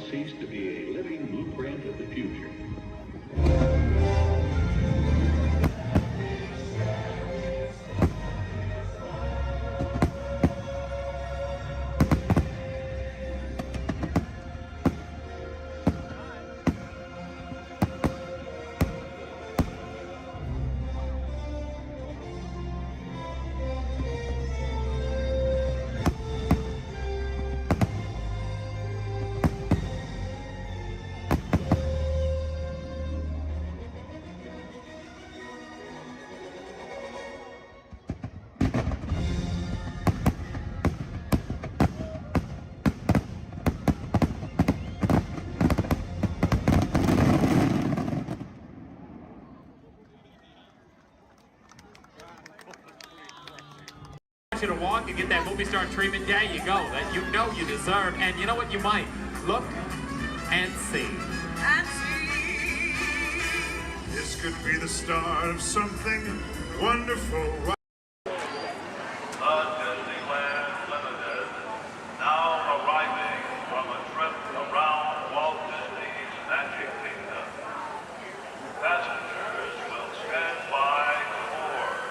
cease to be a living blueprint of the future. You to walk and get that movie star treatment, there you go, that you know you deserve, and you know what, you might look and see. This could be the start of something wonderful. Disneyland Limited, now arriving from a trip around Walt Disney's Magic Kingdom. Passengers will stand by to board.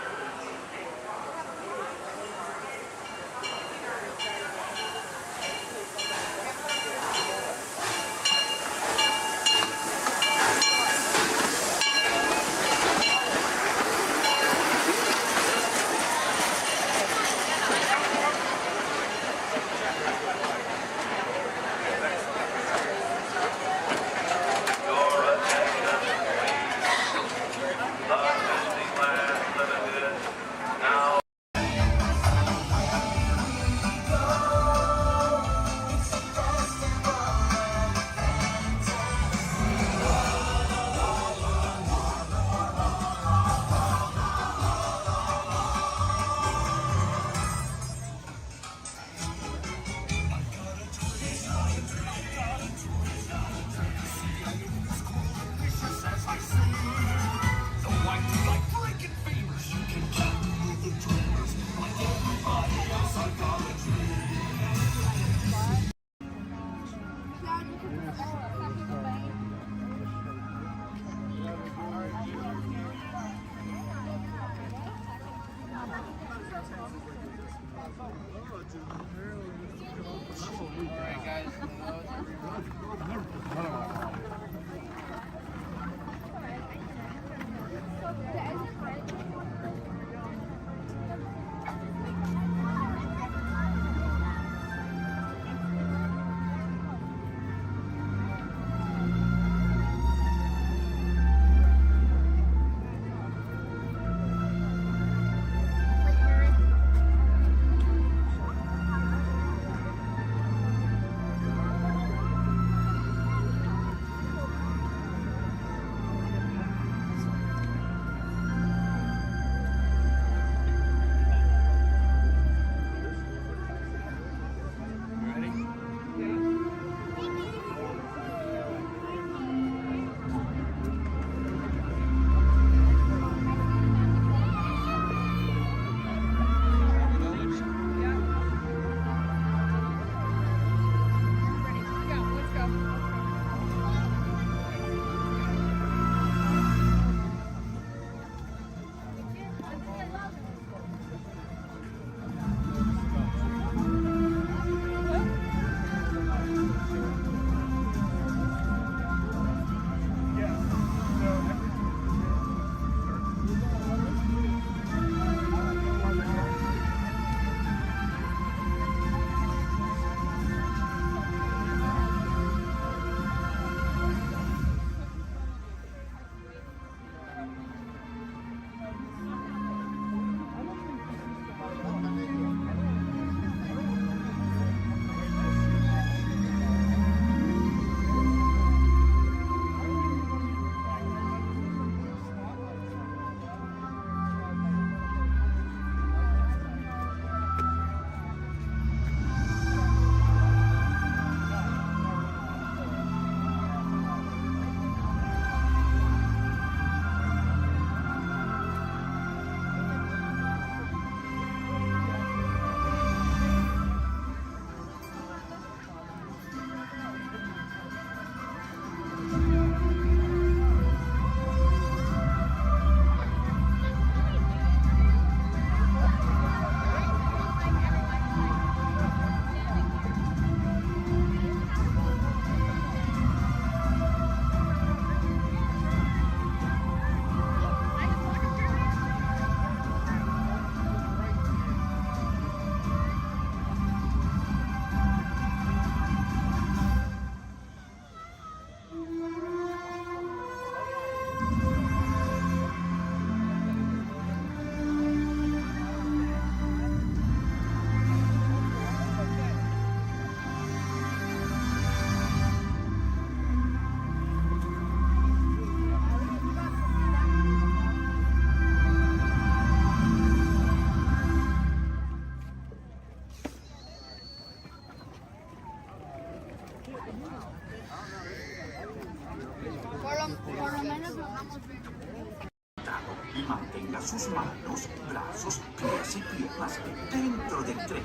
Y mantenga sus manos, brazos, pies y piernas dentro del tren.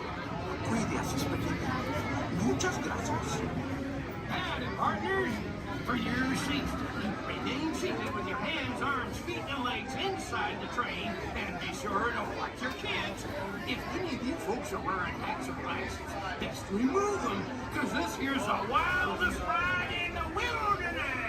Cuide a sus pequeños. Muchas gracias. Howdy, partners. For your safety, remain seated with your hands, arms, feet, and legs inside the train, and be sure to watch your kids. If any of you folks are wearing hats or glasses, best remove them, because this here's the wildest ride in the wilderness.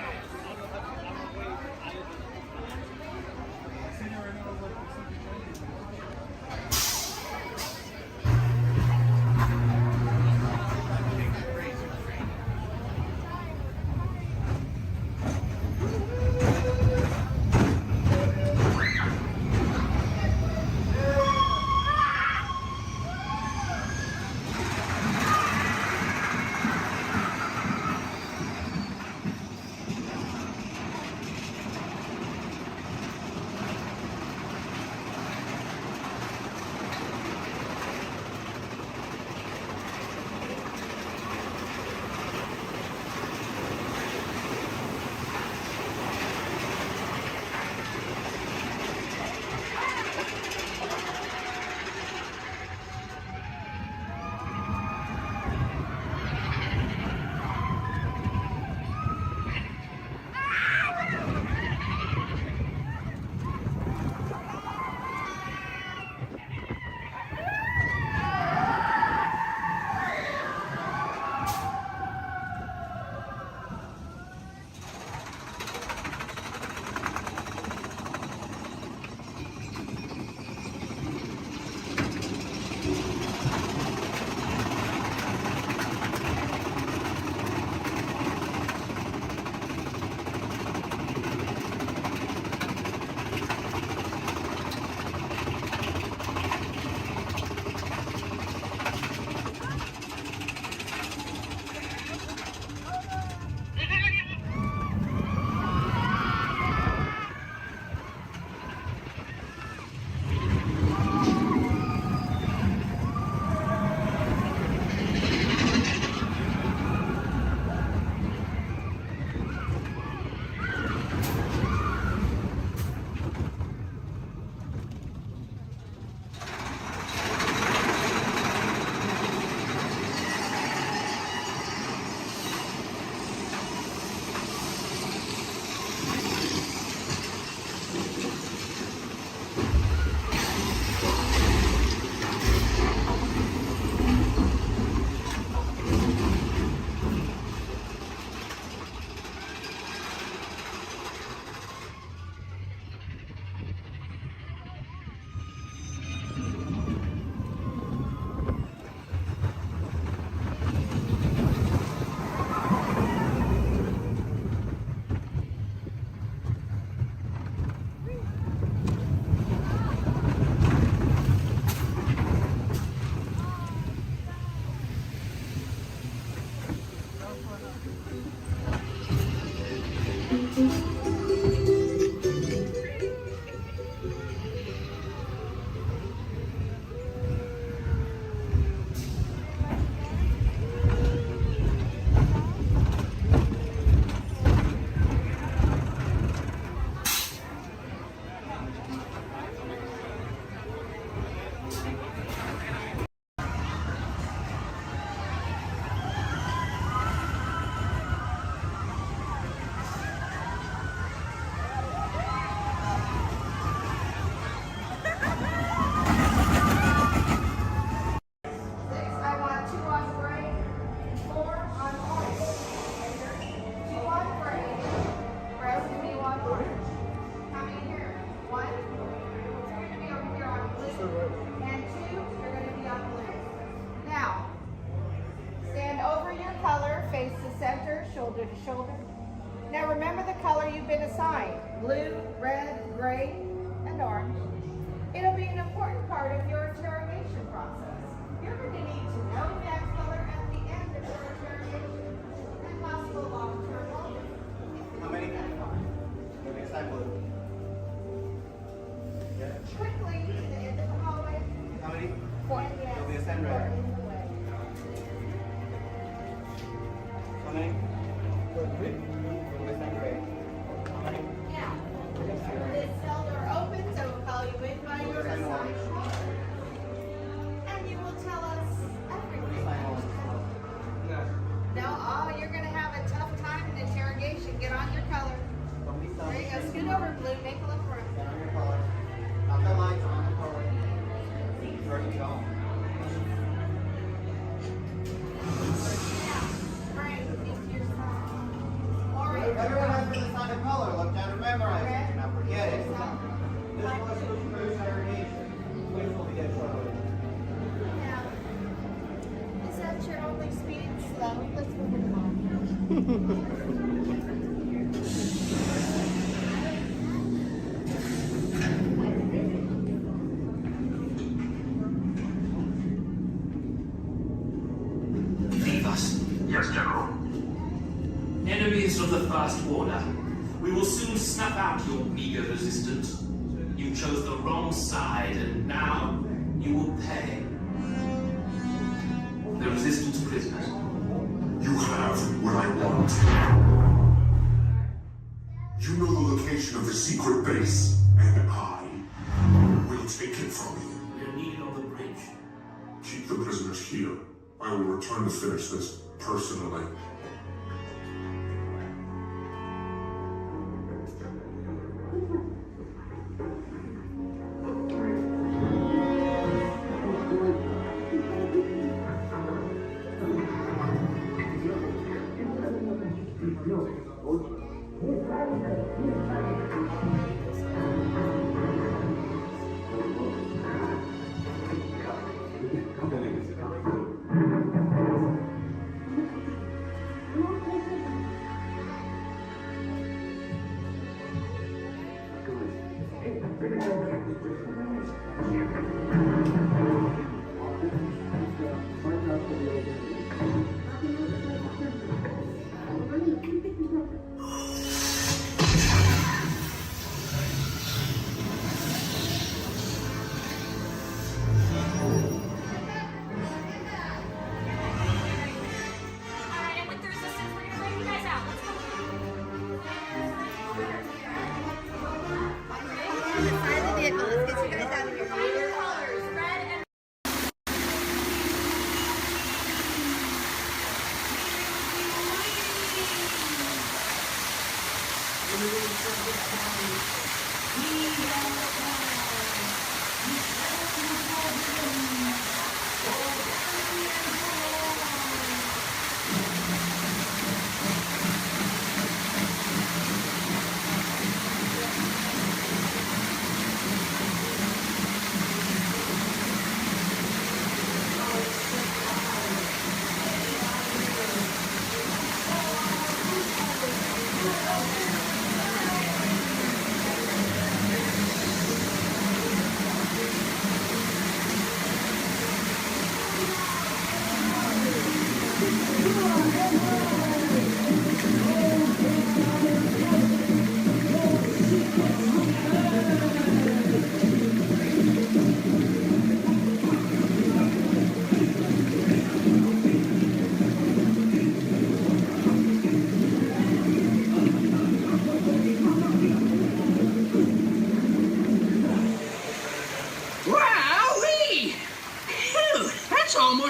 shoulder to shoulder. Now remember the color you've been assigned: blue, red, gray, and orange. It'll be an important part of your interrogation process. You're going to need to know that color at the end of your interrogation and possible long-term motive. How many? Maybe it's time blue. Yeah. Quickly, to the end of the hallway. How many? 4. It'll be a sign red. How many? 3. It'll be a sign gray. How many? Now, No time to memorize it. Now forget it. This was cruise interrogation, which will begin shortly. Is that your only speed? Slow. Let's move it along. Leave us. Yes, General. Enemies of the First Order. We will soon snuff out your meager resistance. You chose the wrong side, and now you will pay. The resistance prisoners. You have what I want. You know the location of the secret base, and I will take it from you. We're needed on the bridge. Keep the prisoners here. I will return to finish this personally.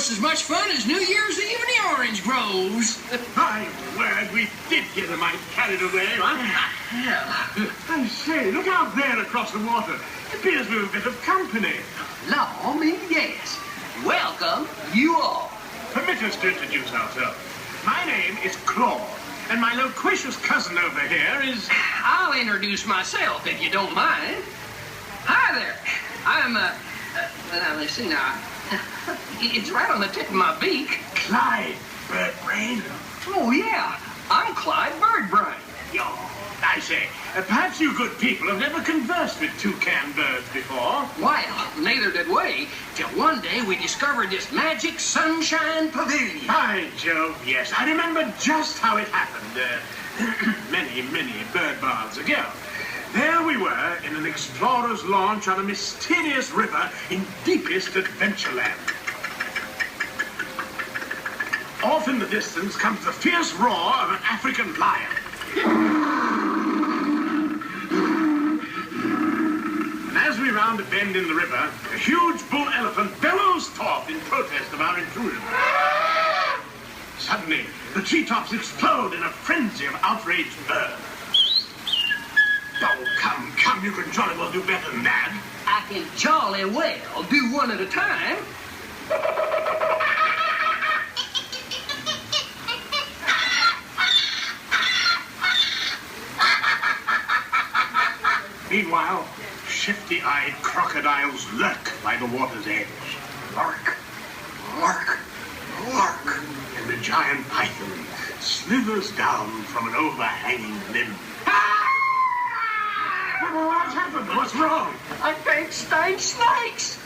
As much fun as New Year's Eve in the orange groves. I'm glad we did get a mite carried away, huh? I say, look out there across the water. It appears we're a bit of company. Law me, yes. Welcome, you all. Permit us to introduce ourselves. My name is Claude, and my loquacious cousin over here is... I'll introduce myself, if you don't mind. Hi there. I'm, now, let's see now. It's right on the tip of my beak. Clyde Birdbrain? Oh, yeah. I'm Clyde Birdbrain. Yo, I say, perhaps you good people have never conversed with toucan birds before. Well, neither did we, till one day we discovered this magic sunshine pavilion. By Jove, yes. I remember just how it happened, many, many bird baths ago. There we were in an explorer's launch on a mysterious river in deepest Adventureland. Off in the distance comes the fierce roar of an African lion. And as we round a bend in the river, a huge bull elephant bellows forth in protest of our intrusion. Suddenly, the treetops explode in a frenzy of outraged birds. Oh, come, you can jolly well do better than that. I can jolly well do one at a time. Meanwhile, shifty-eyed crocodiles lurk by the water's edge. Lurk, lurk, lurk. And the giant python slithers down from an overhanging limb. What's happened? What's wrong? I think stain snakes.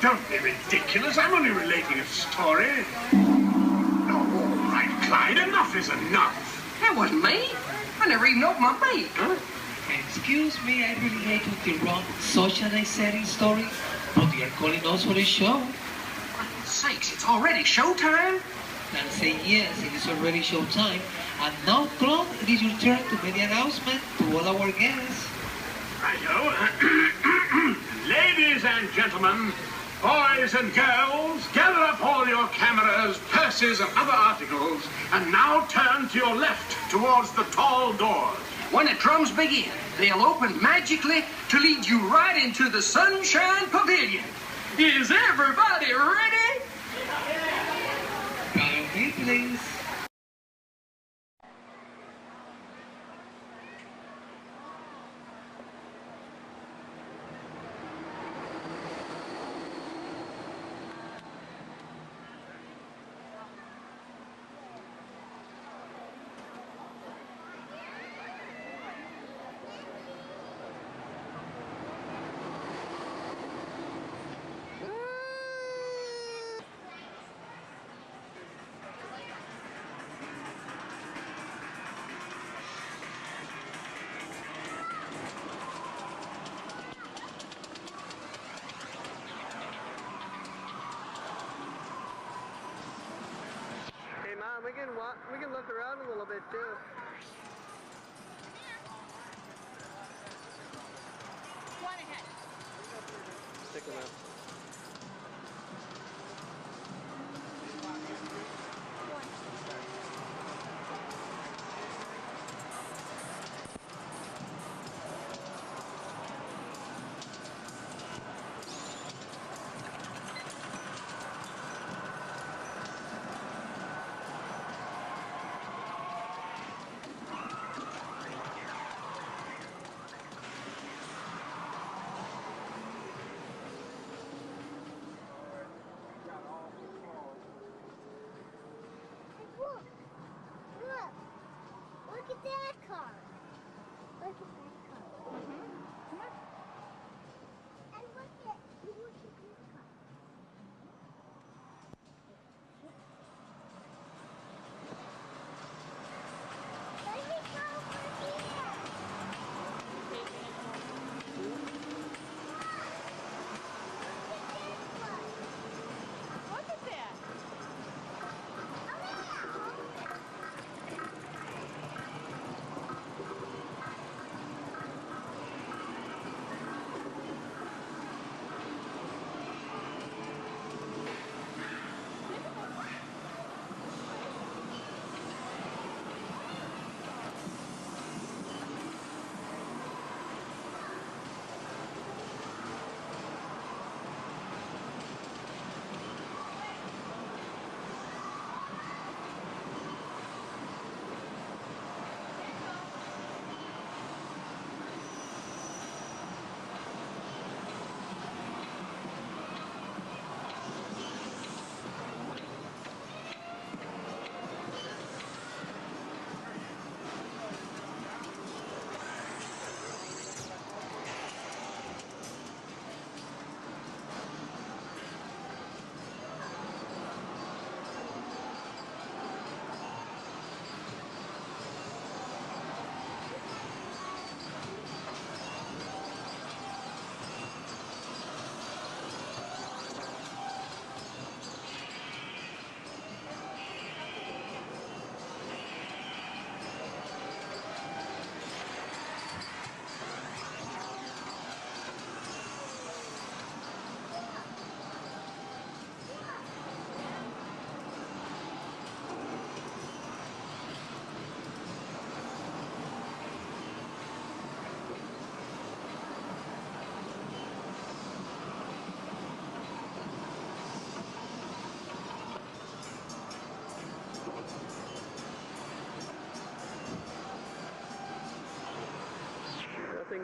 Don't be ridiculous. I'm only relating a story. All right, Clyde, enough is enough. That wasn't me. I never even opened my beak. Excuse me, I really hate to interrupt such an exciting story, but you're calling us for a show. For sakes, it's already showtime. And say yes, it is already showtime. And now, Claude, it is your turn to make the announcement to all our guests. Righto. Ladies and gentlemen, boys and girls, gather up all your cameras, purses, and other articles, and now turn to your left towards the tall doors. When the drums begin, they'll open magically to lead you right into the Sunshine Pavilion. Is everybody ready? Follow me, please. We can look around a little bit too. One ahead. Stick them out.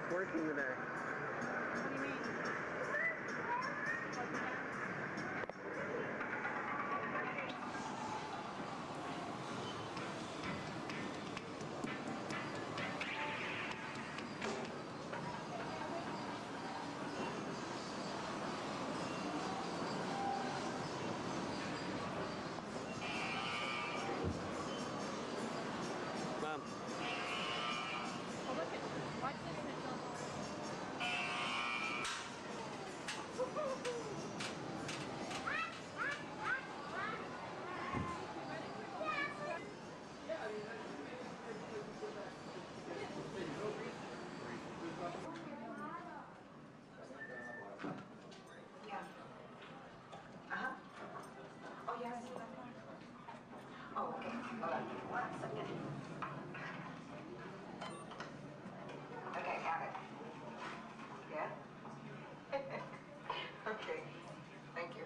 everything's working today. Mom. Oh, look at, watch this and it's on. Yeah. Uh-huh. Oh, yes. Oh, okay. Hold on. 1 second. Okay, got it. Yeah? Okay. Thank you.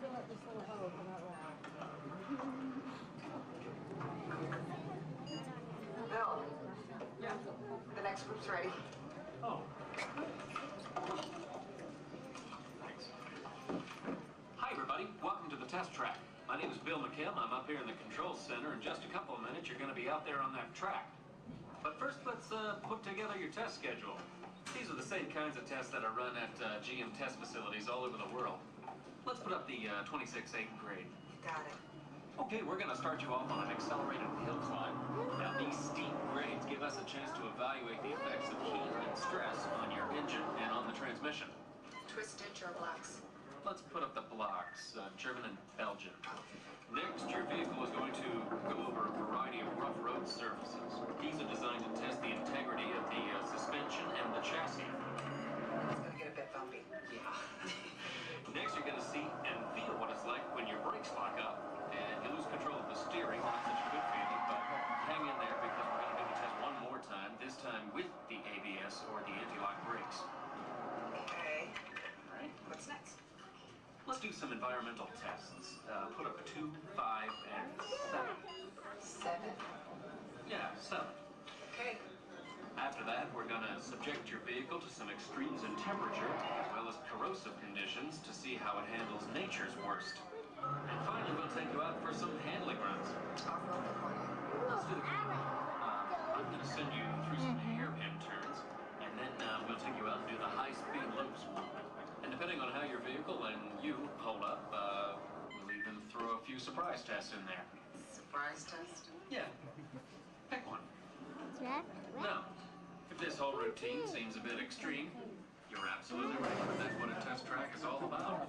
Fill up this little hole for that one. Bill. Yeah. The next group's ready. Oh. Thanks. Hi, everybody. Welcome to the test track. My name is Bill McKim. I'm up here in the control center. In just a couple of minutes, you're going to be out there on that track. But first, let's put together your test schedule. These are the same kinds of tests that are run at GM test facilities all over the world. Let's put up the 26 8th grade. Got it. Okay, we're going to start you off on an accelerated hill climb. Now, these steep grades give us a chance to evaluate the effects of heat and stress on your engine and on the transmission. Twisted or blocks? Let's put up the blocks, German and Belgian. Next, your vehicle is going to go over a variety of rough road surfaces. These are designed to test the integrity of the suspension and the chassis. It's going to get a bit bumpy. Yeah. Next, you're going to see and feel what it's like when your brakes lock up and you lose control of the steering. Not such a good feeling, but hang in there because we're going to do the test one more time, this time with the ABS or the anti-lock brakes. Okay. All right. What's next? Let's do some environmental tests. Put up a 2, 5, and 7. 7? Yeah, 7. Okay. After that, we're going to subject your vehicle to some extremes in temperature, as well as corrosive conditions, to see how it handles nature's worst. And finally, we'll take you out for some handling runs. Off-road or corner? Let's do the corner. I'm going to send you through some hairpin turns, and then we'll take you out and do the high-speed loops. And depending on how your vehicle and you hold up, we'll even throw a few surprise tests in there. Surprise test? Yeah. Pick one. Jack? Now, if this whole routine seems a bit extreme, you're absolutely right, but that's what a test track is all about.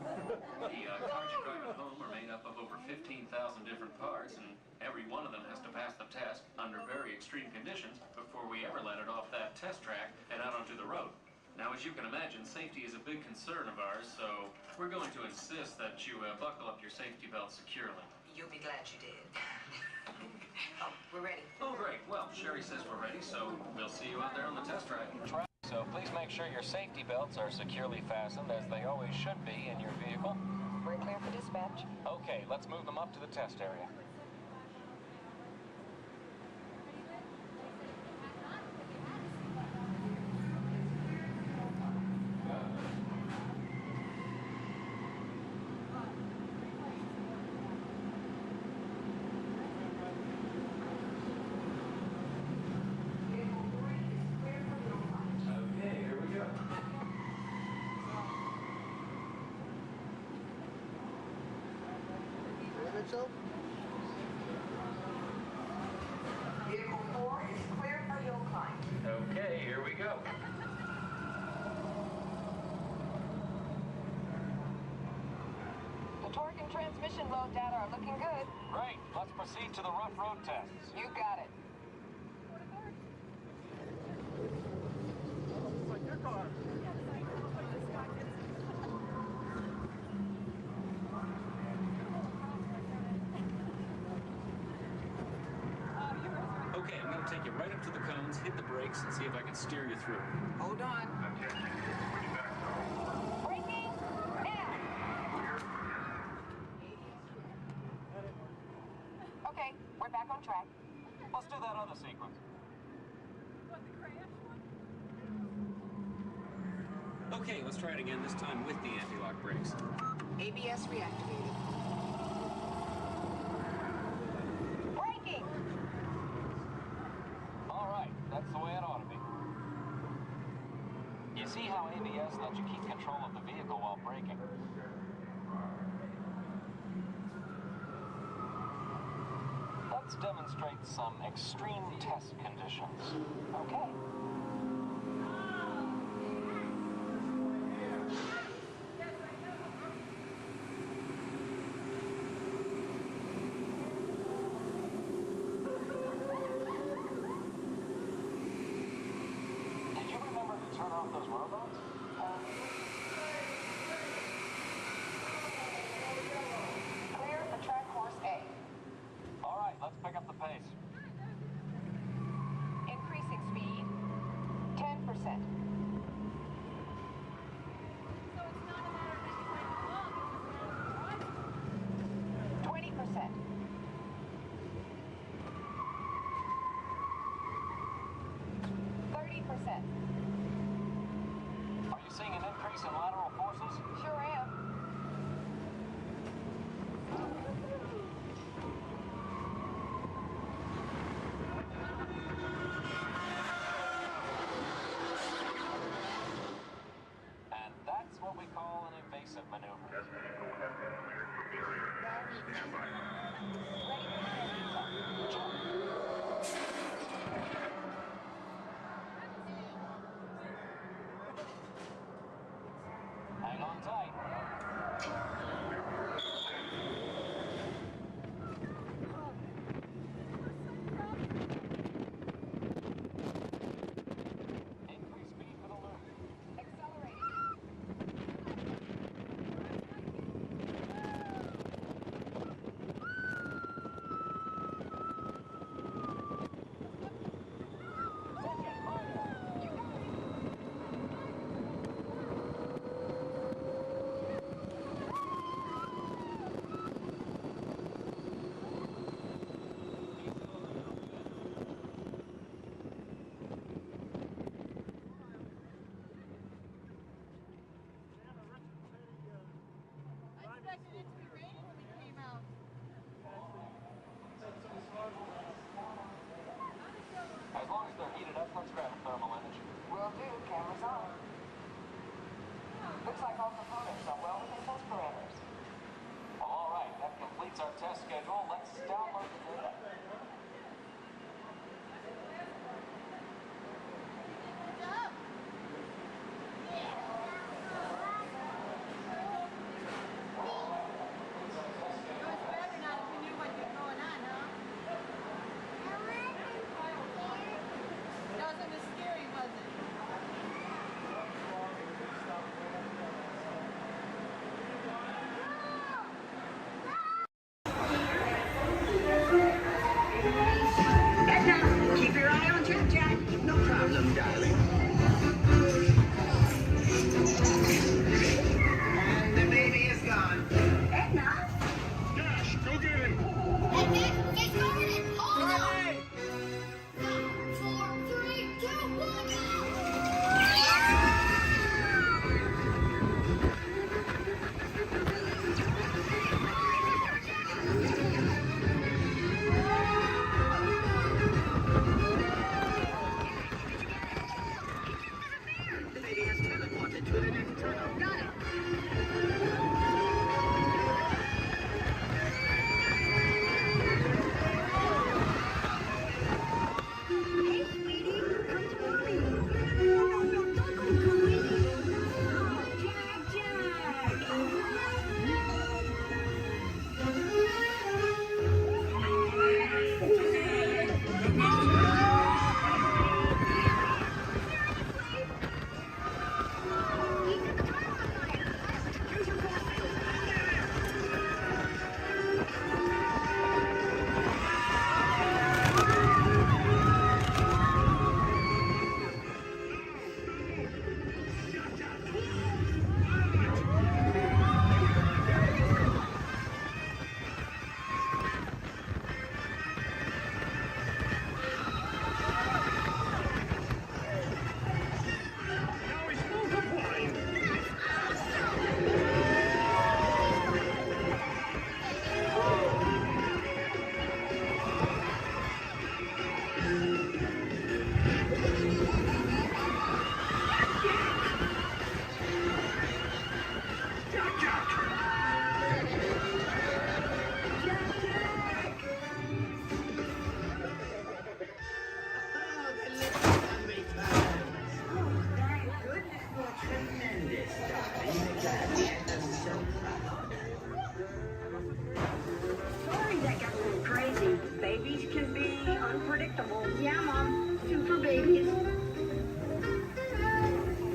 The cars you drive at home are made up of over 15,000 different parts, and every one of them has to pass the test under very extreme conditions before we ever let it off that test track and out onto the road. Now, as you can imagine, safety is a big concern of ours, so we're going to insist that you buckle up your safety belt securely. You'll be glad you did. Oh, we're ready. Oh, great. Well, Sherry says we're ready, so we'll see you out there on the test track. So please make sure your safety belts are securely fastened, as they always should be in your vehicle. We're clear for dispatch. Okay, let's move them up to the test area. Okay, here we go. Mitchell? Vehicle 4 is clear for hill climb. Okay, here we go. The torque and transmission load data are looking good. Great, let's proceed to the rough road tests. You got it. It's like your car. Okay, I'm going to take you right up to the cones, hit the brakes, and see if if I can steer you through. Hold on. Braking now. Okay, we're back on track. Let's do that other sequence. Okay, let's try it again, this time with the anti-lock brakes. ABS reactivated. Braking. All right, that's the way it ought to be. You see how ABS lets you keep control of the vehicle while braking? Let's demonstrate some extreme test conditions. Okay. Did you remember to turn off those robots? Clear for track course A. All right, let's pick up the pace. Increasing speed 10%. 20%. 30%. Are you seeing an increase in lateral forces? Sure am. And that's what we call an evasive maneuver. Hang on tight. Increase speed for the loop. Accelerating. As long as they're heated up, let's grab a thermal image. Will do. Cameras on. Looks like all components are well within test parameters. Well, all right, that completes our test schedule. Let's download the data. Wasn't as scary, was it?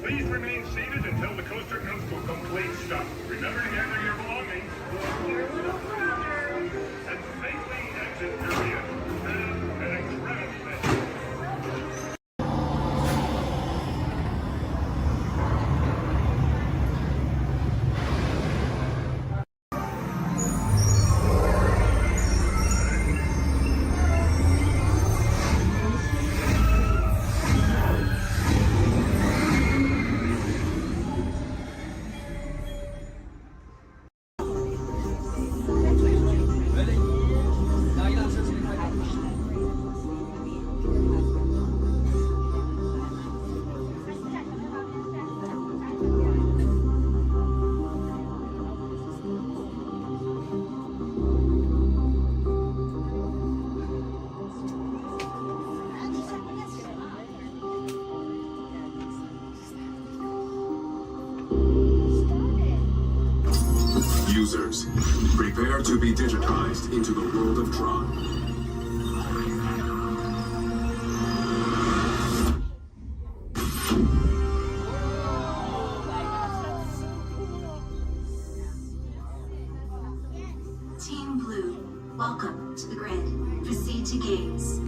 Please remain seated until the coaster comes to a complete stop. Remember to gather your belongings. And safely exit area. Have an incredible day. Users, prepare to be digitized into the world of Tron. Team Blue, welcome to the grid. Proceed to gates.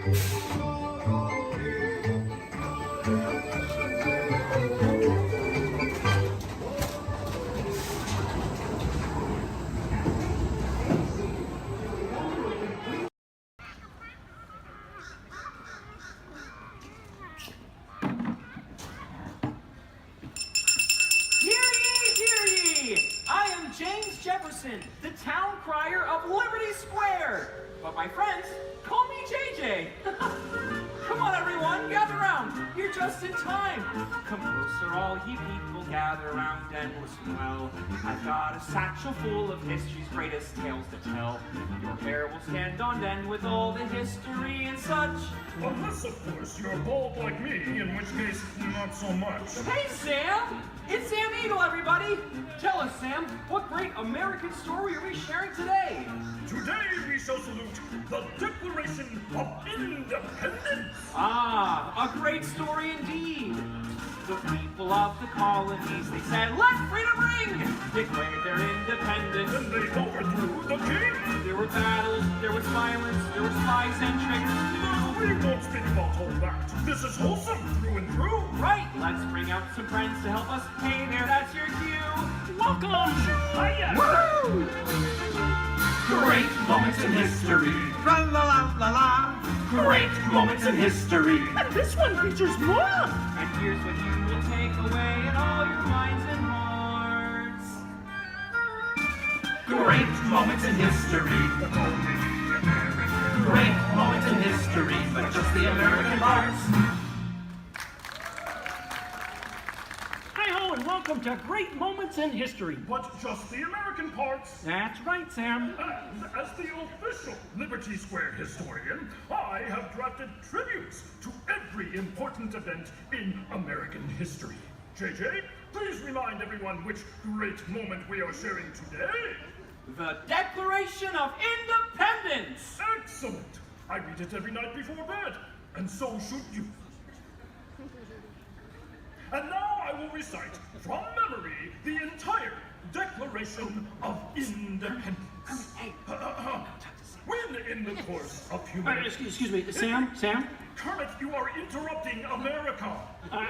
I am James Jefferson, the town crier of Liberty Square. But my friends call me JJ. Come on, everyone, gather round. You're just in time. Come closer, all ye people, gather round and listen well. I've got a satchel full of history's greatest tales to tell. Your hair will stand on end with all the history and such. Unless, of course, you're bald like me, in which case, not so much. Hey, Sam! It's Sam Eagle, everybody! Tell us, Sam, what great American story are we sharing today? Today we shall salute the Declaration of Independence. Ah, a great story indeed. The people of the colonies, they said, let freedom ring! Declared their independence. And they overthrew the king. There were battles, there was violence, there were spies and tricks too. We won't speak about all that. This is wholesome through and through. Right, let's bring out some friends to help us. Hey there, that's your cue. Welcome! Hiya! Woo! Great moments in history. La la la la la. Great moments in history. And this one features more. And here's what you will take away in all your minds and hearts. Great moments in history. Great moments in history, but just the American parts. Hi-ho, and welcome to Great Moments in History. But just the American parts. That's right, Sam. And as the official Liberty Square historian, I have drafted tributes to every important event in American history. JJ, please remind everyone which great moment we are sharing today. The Declaration of Independence! Excellent! I read it every night before bed, and so should you. And now I will recite from memory the entire Declaration of Independence. When in the course of human... Excuse me, Sam? Kermit, you are interrupting America.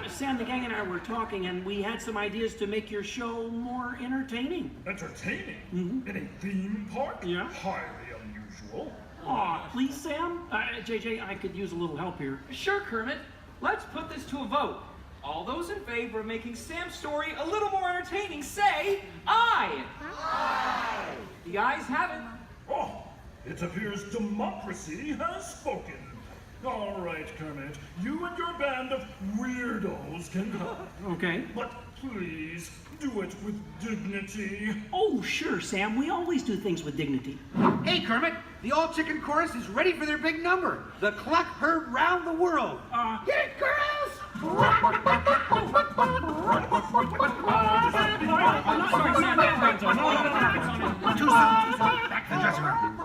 Sam, the gang and I were talking, and we had some ideas to make your show more entertaining. Entertaining? In a theme park? Yeah. Highly unusual. Aw, please, Sam? JJ, I could use a little help here. Sure, Kermit. Let's put this to a vote. All those in favor of making Sam's story a little more entertaining, say aye. Aye. The ayes have it. Oh, it appears democracy has spoken. All right, Kermit, you and your band of weirdos can... Okay. But please, do it with dignity. Oh, sure, Sam. We always do things with dignity. Hey, Kermit, the all-chicken chorus is ready for their big number. The cluck heard round the world. Hit it, girls! Back to the dressing room.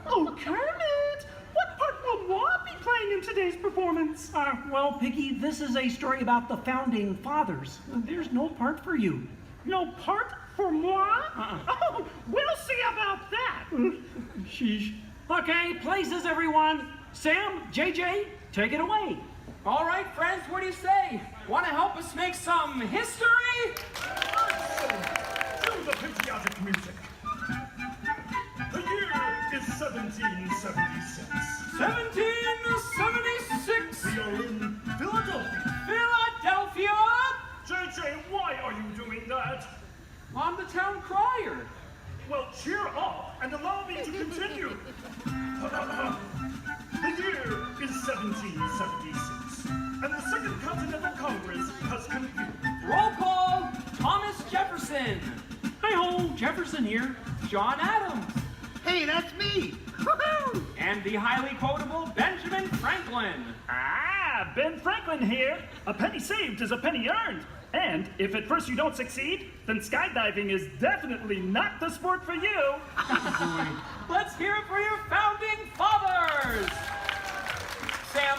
Oh, Kermit! What part will Walt be playing in today's performance? Well, Piggy, this is a story about the founding fathers. There's no part for you. No part for moi? Oh, we'll see about that. Sheesh. Okay, places, everyone. Sam, JJ, take it away. All right, friends, what do you say? Want to help us make some history? Cue the patriotic music. The year is 1776. 1776. We are in Philadelphia. Philadelphia? JJ, why are you doing that? I'm the town crier. Well, cheer up and allow me to continue. The year is 1776, and the Second Continental Congress has convened. Roll call, Thomas Jefferson. Hi-ho, Jefferson here. John Adams. Hey, that's me. Woohoo! And the highly quotable Benjamin Franklin. Ah, Ben Franklin here. A penny saved is a penny earned. And if at first you don't succeed, then skydiving is definitely not the sport for you. Let's hear it for your founding fathers. Sam.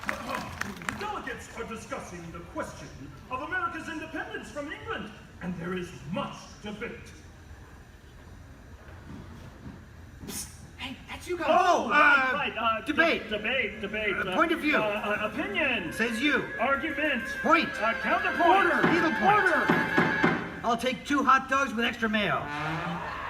The delegates are discussing the question of America's independence from England, and there is much debate. Psst. Hey, that's you guys. Oh, right. Debate. Debate. Point of view. Opinion. Says you. Argument. Point. Counterpoint. Order. Needle point. I'll take 2 hot dogs with extra mayo.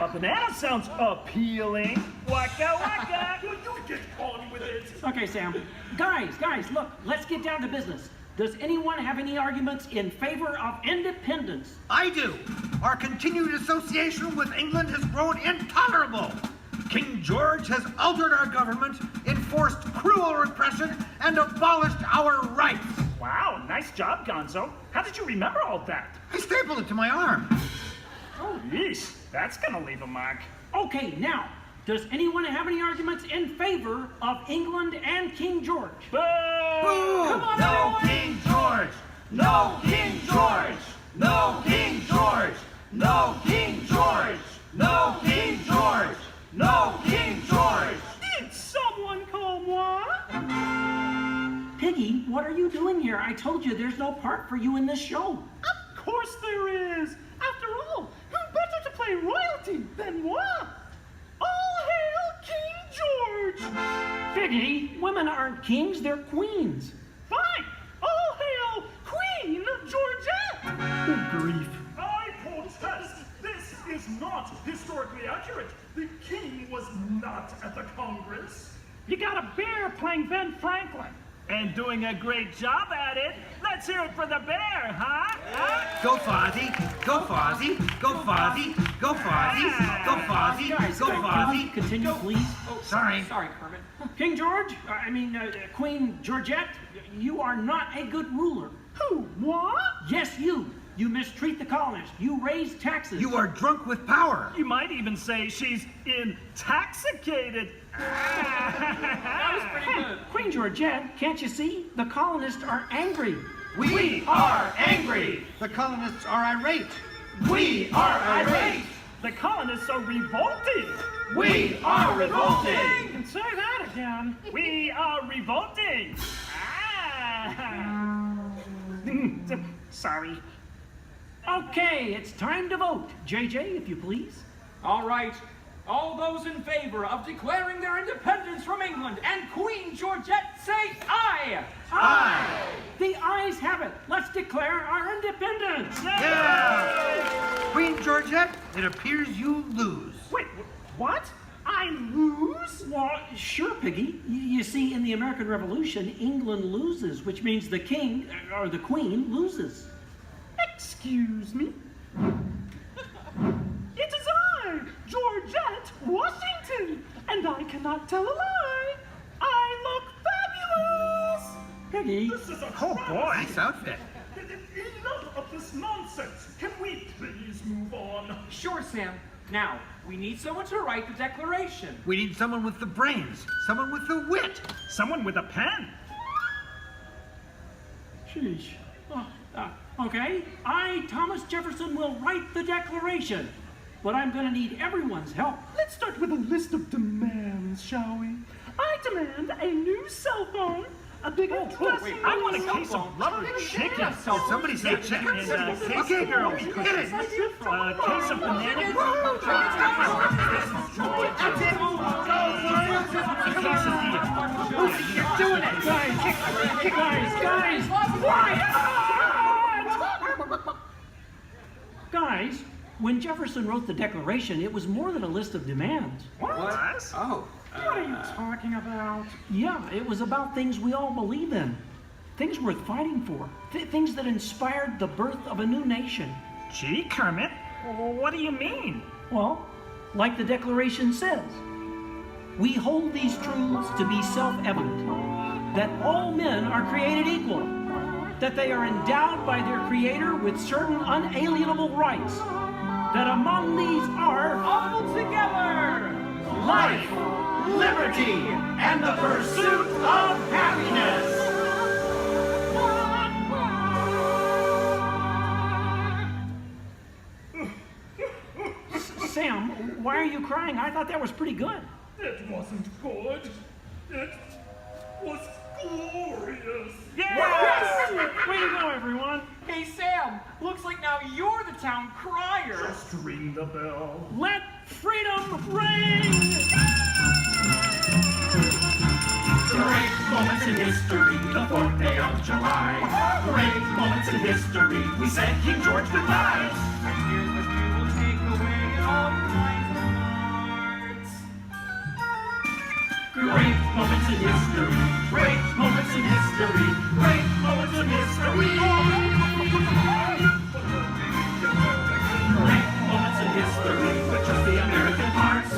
A banana sounds appealing. Waka waka. You get on with it. Okay, Sam. Guys, look, let's get down to business. Does anyone have any arguments in favor of independence? I do. Our continued association with England has grown intolerable. King George has altered our government, enforced cruel repression, and abolished our rights. Wow, nice job, Gonzo. How did you remember all that? I stapled it to my arm. Oh, yeesh. That's gonna leave a mark. Okay, now, does anyone have any arguments in favor of England and King George? Boo! Come on, No everyone! King George! No King George! No King George! No King George! No King George! No King George! Did someone call moi? Piggy, what are you doing here? I told you there's no part for you in this show. Of course there is. After all, who better to play royalty than moi? All hail King George! Piggy, women aren't kings, they're queens. Fine. All hail Queen Georgette! Good grief. I protest. This is not historically accurate. The king was not at the Congress. You got a bear playing Ben Franklin. And doing a great job at it. Let's hear it for the bear, huh? Go Fozzie! Go Fozzie! Go Fozzie! Go Fozzie! Go Fozzie! Guys, Go can we Fozzie! continue, please? Oh, sorry. Sorry, Kermit. King George, Queen Georgette, you are not a good ruler. Who? Moi? Yes, you. You mistreat the colonists. You raise taxes. You are drunk with power. You might even say she's intoxicated. That was pretty good. Queen Georgette, can't you see? The colonists are angry. We are angry. The colonists are irate. We are irate. The colonists are revolted. We are revolting. And say that again. We are revolting. Sorry. Okay, it's time to vote. JJ, if you please. All right. All those in favor of declaring their independence from England and Queen Georgette say aye! Aye. The ayes have it. Let's declare our independence. Yeah. Queen Georgette, it appears you lose. Wait, what? I lose? Well, sure, Piggy. You see, in the American Revolution, England loses, which means the king, or the queen, loses. Excuse me? It is I, Georgette Washington, and I cannot tell a lie. I look fabulous! Piggy. This is a Oh boy. Nice outfit. Enough of this nonsense. Can we please move on? Sure, Sam. Now, we need someone to write the declaration. We need someone with the brains, someone with the wit. Someone with a pen. Sheesh. Okay, I, Thomas Jefferson, will write the declaration. But I'm going to need everyone's help. Let's start with a list of demands, shall we? I demand a new cell phone, a bigger dressing room. I want a case of rubber chicken. Somebody said chicken. Okay, girls, hit it. A case of banana. You're doing it! Guys! Guys, when Jefferson wrote the Declaration, it was more than a list of demands. What? Oh. What are you talking about? Yeah, it was about things we all believe in. Things worth fighting for. Things that inspired the birth of a new nation. Gee, Kermit, what do you mean? Well, like the Declaration says, we hold these truths to be self-evident, that all men are created equal, that they are endowed by their Creator with certain unalienable rights, that among these are All together! Life, liberty, and the pursuit of happiness. Sam, why are you crying? I thought that was pretty good. It wasn't good. It was glorious. Yes! Way to go, everyone. Hey, Sam, looks like now you're the town crier. Just ring the bell. Let freedom ring! moments in history, the 4th day of July. Great moments in history, we said King George goodbye. And here's what you will take away in all your minds and hearts. Great moments in history, great moments in history, great moments in history. Great moments in history, with just the American parts.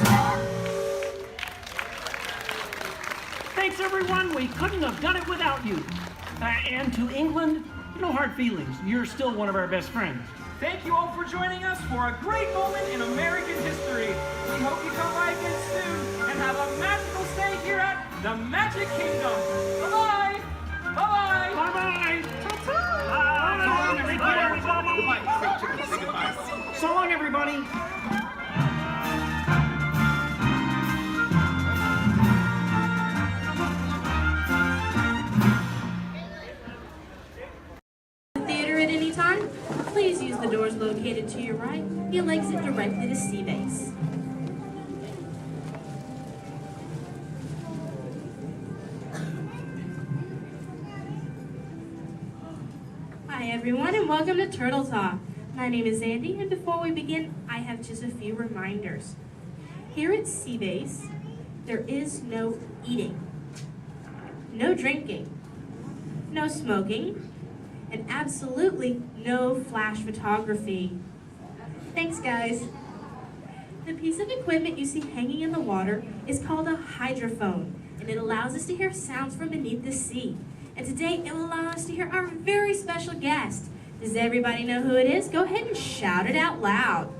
Thanks, everyone. We couldn't have done it without you. And to England, no hard feelings. You're still one of our best friends. Thank you all for joining us for a great moment in American history. We hope you come by again soon and have a magical stay here at the Magic Kingdom. Bye-bye. Bye-bye. Bye-bye. So long, everybody. Theater at any time, please use the doors located to your right. You'll exit directly to Sea Base. Hi everyone and welcome to Turtle Talk. My name is Andy and before we begin, I have just a few reminders. Here at Sea Base, there is no eating, no drinking, no smoking, and absolutely no flash photography. Thanks, guys. The piece of equipment you see hanging in the water is called a hydrophone, and it allows us to hear sounds from beneath the sea. And today, it will allow us to hear our very special guest. Does everybody know who it is? Go ahead and shout it out loud.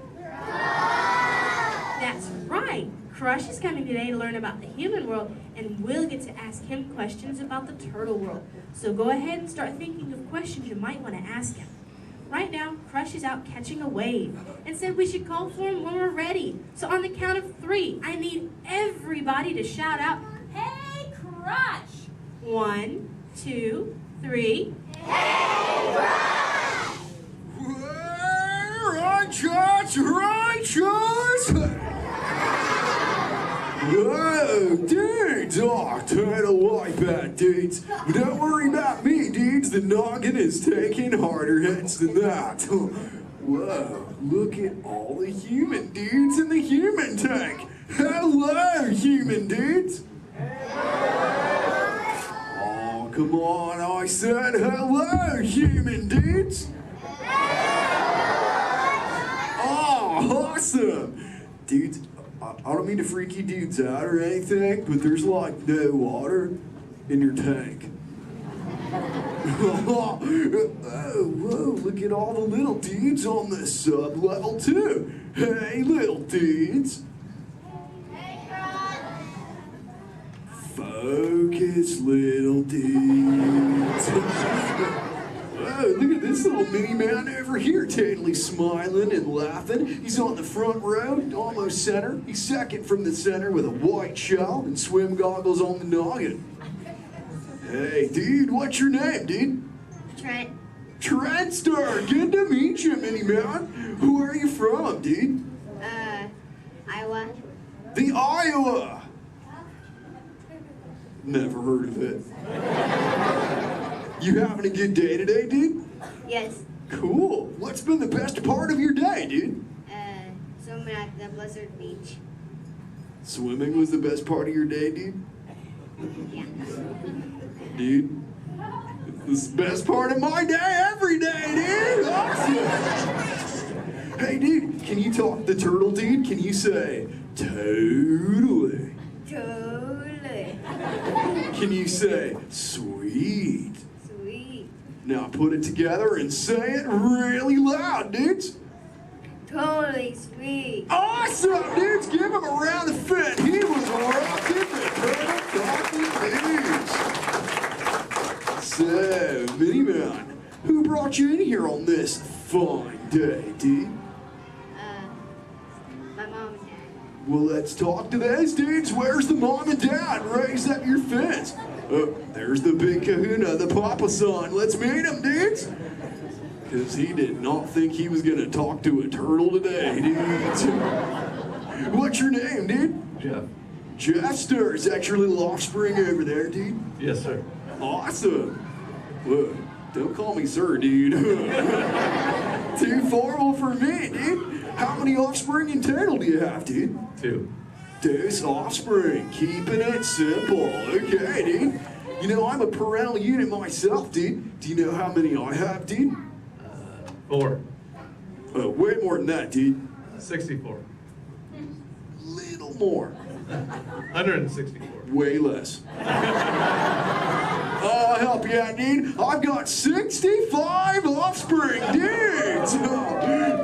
That's right. Crush is coming today to learn about the human world, and we'll get to ask him questions about the turtle world. So go ahead and start thinking of questions you might want to ask him. Right now, Crush is out catching a wave and said we should call for him when we're ready. So on the count of 3, I need everybody to shout out, "Hey, Crush!" 1, 2, 3. Hey, Crush! Righteous, righteous! Whoa, dudes! Oh, turtle wipeout, dudes. But don't worry about me, dudes. The noggin is taking harder hits than that. Whoa, look at all the human dudes in the human tank. Hello, human dudes. Oh, come on, I said hello, human dudes. Oh, awesome. Dudes, I don't mean to freak you dudes out or anything, but there's like no water in your tank. Oh, whoa, look at all the little dudes on the sub-level too. Hey, little dudes. Focus, little dudes. Whoa, look at this little mini man over here, totally smiling and laughing. He's on the front row, almost center. He's second from the center with a white shell and swim goggles on the noggin. Hey, dude, what's your name, dude? Trent. Trent Star, good to meet you, mini man. Who are you from, dude? Iowa. The Iowa. Never heard of it. You having a good day today, dude? Yes. Cool. What's been the best part of your day, dude? Swimming at the Blizzard Beach. Swimming was the best part of your day, dude? Yeah. Dude, this is the best part of my day every day, dude! Awesome! Hey, dude, can you talk the turtle, dude? Can you say, totally? Totally. Can you say, sweet? Sweet. Now put it together and say it really loud, dudes. Totally sweet. Awesome, dudes! Give him a round of fit. He was rocking the Turtle Coffee News. So, Mini Man, who brought you in here on this fine day, dude? My mom and dad. Well, let's talk to those dudes. Where's the mom and dad? Raise up your fist. Oh, there's the big kahuna, the papa son. Let's meet him, dudes. Because he did not think he was going to talk to a turtle today, dudes. What's your name, dude? Jeff. Jester, is that your little offspring over there, dude? Yes, sir. Awesome. Whoa, don't call me sir, dude. Too formal for me, dude. How many offspring in total do you have, dude? 2. 2 offspring, keeping it simple. Okay, dude. You know, I'm a parental unit myself, dude. Do you know how many I have, dude? 4. Way more than that, dude. 64. Little more. 164. Way less. I'll help you out, dude. I've got 65 offspring, dudes.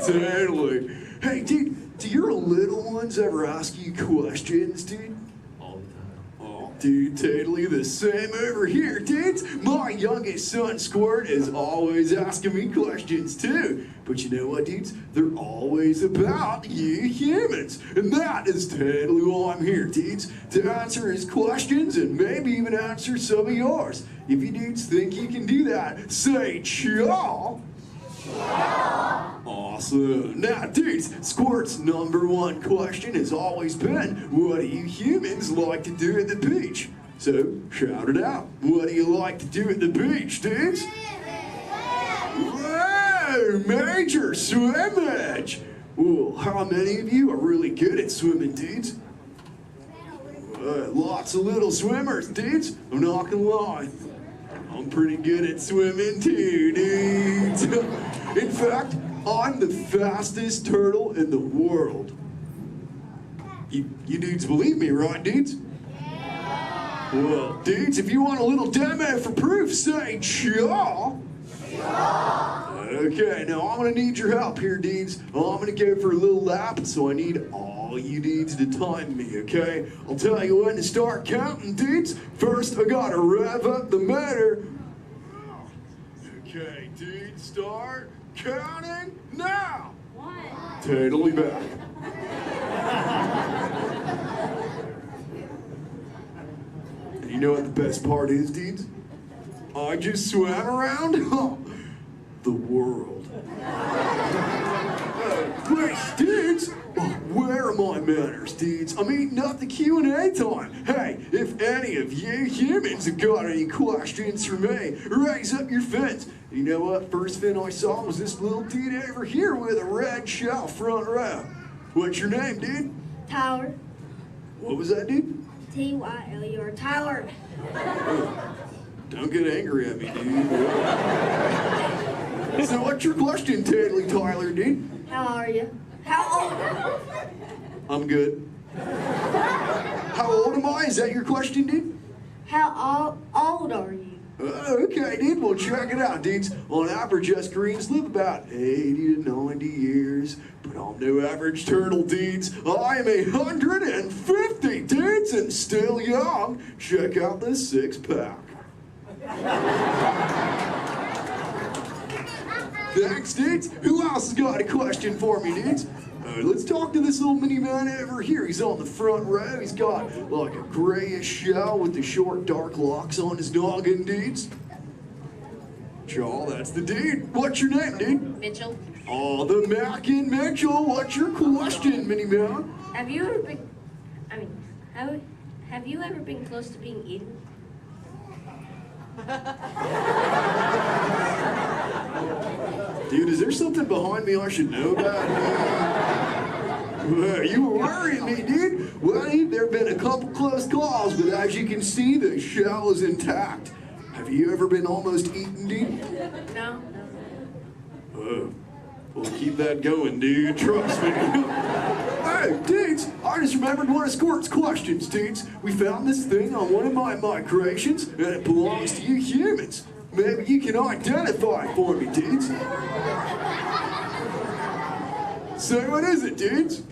Totally. Hey, dude, do your little ones ever ask you questions, dude? All the time. Oh, dude, totally the same over here, dudes. My youngest son, Squirt, is always asking me questions, too. But you know what, dudes? They're always about you humans. And that is totally why I'm here, dudes. To answer his questions and maybe even answer some of yours. If you dudes think you can do that, say chaw. Awesome. Now, dudes, Squirt's #1 question has always been, what do you humans like to do at the beach? So, shout it out. What do you like to do at the beach, dudes? Whoa, major swimmage! Well, how many of you are really good at swimming, dudes? Lots of little swimmers, dudes. I'm not gonna lie. I'm pretty good at swimming too, dudes. In fact, I'm the fastest turtle in the world. You dudes believe me, right, dudes? Well, dudes, if you want a little demo for proof, say chaw. Okay, now I'm gonna need your help here, dudes. I'm gonna go for a little lap, so I need all you dudes to time me, okay? I'll tell you when to start counting, dudes. First, I gotta rev up the motor. Okay, dudes, start counting now. 1. Totally back. And you know what the best part is, dudes? I just swam around the world. Wait, dudes, where are my manners, dudes? I'm eating up the Q&A time. Hey, if any of you humans have got any questions for me, raise up your fins. You know what? First fin I saw was this little dude over here with a red shell front row. What's your name, dude? Tyler. What was that, dude? Tyler. Tyler. Don't get angry at me, dude. So what's your question, Tyler, dude? How are you? How old are you? I'm good. How old am I? Is that your question, dude? How old are you? Okay, dude. Well, check it out, dudes. On average, us Greens live about 80 to 90 years. But I'm no average turtle, dudes. I am 150, dudes, and still young. Check out this 6-pack. Thanks, dudes. Who else has got a question for me, dudes? Let's talk to this little mini man over here. He's on the front row. He's got like a grayish shell with the short, dark locks on his noggin, dudes. Chaw, that's the dude. What's your name, dude? Mitchell. Oh, the Mackin Mitchell. What's your question, mini man? Have you ever been? Have you ever been close to being eaten? Dude, is there something behind me I should know about? You were worrying me, dude. Well, there have been a couple close calls, but as you can see, the shell is intact. Have you ever been almost eaten, dude? No. We'll keep that going, dude. Trust me. Hey, dudes, I just remembered one of Squirt's questions, dudes. We found this thing on one of my migrations, and it belongs to you humans. Maybe you can identify it for me, dudes. So what is it, dudes?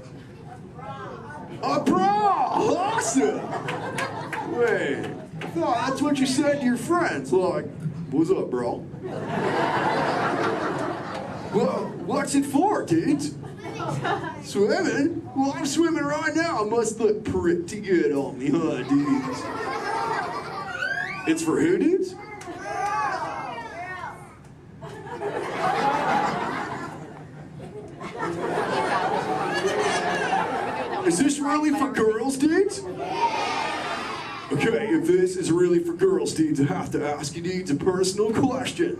A bra! Awesome! Wait, I thought that's what you said to your friends. Like, what's up, bro? Well, what's it for, dudes? Swimming? Well, I'm swimming right now. It must look pretty good on me, huh, dudes? It's for who, dudes? Is this really for girls, dudes? Okay, if this is really for girls, dudes, I have to ask you dudes a personal question.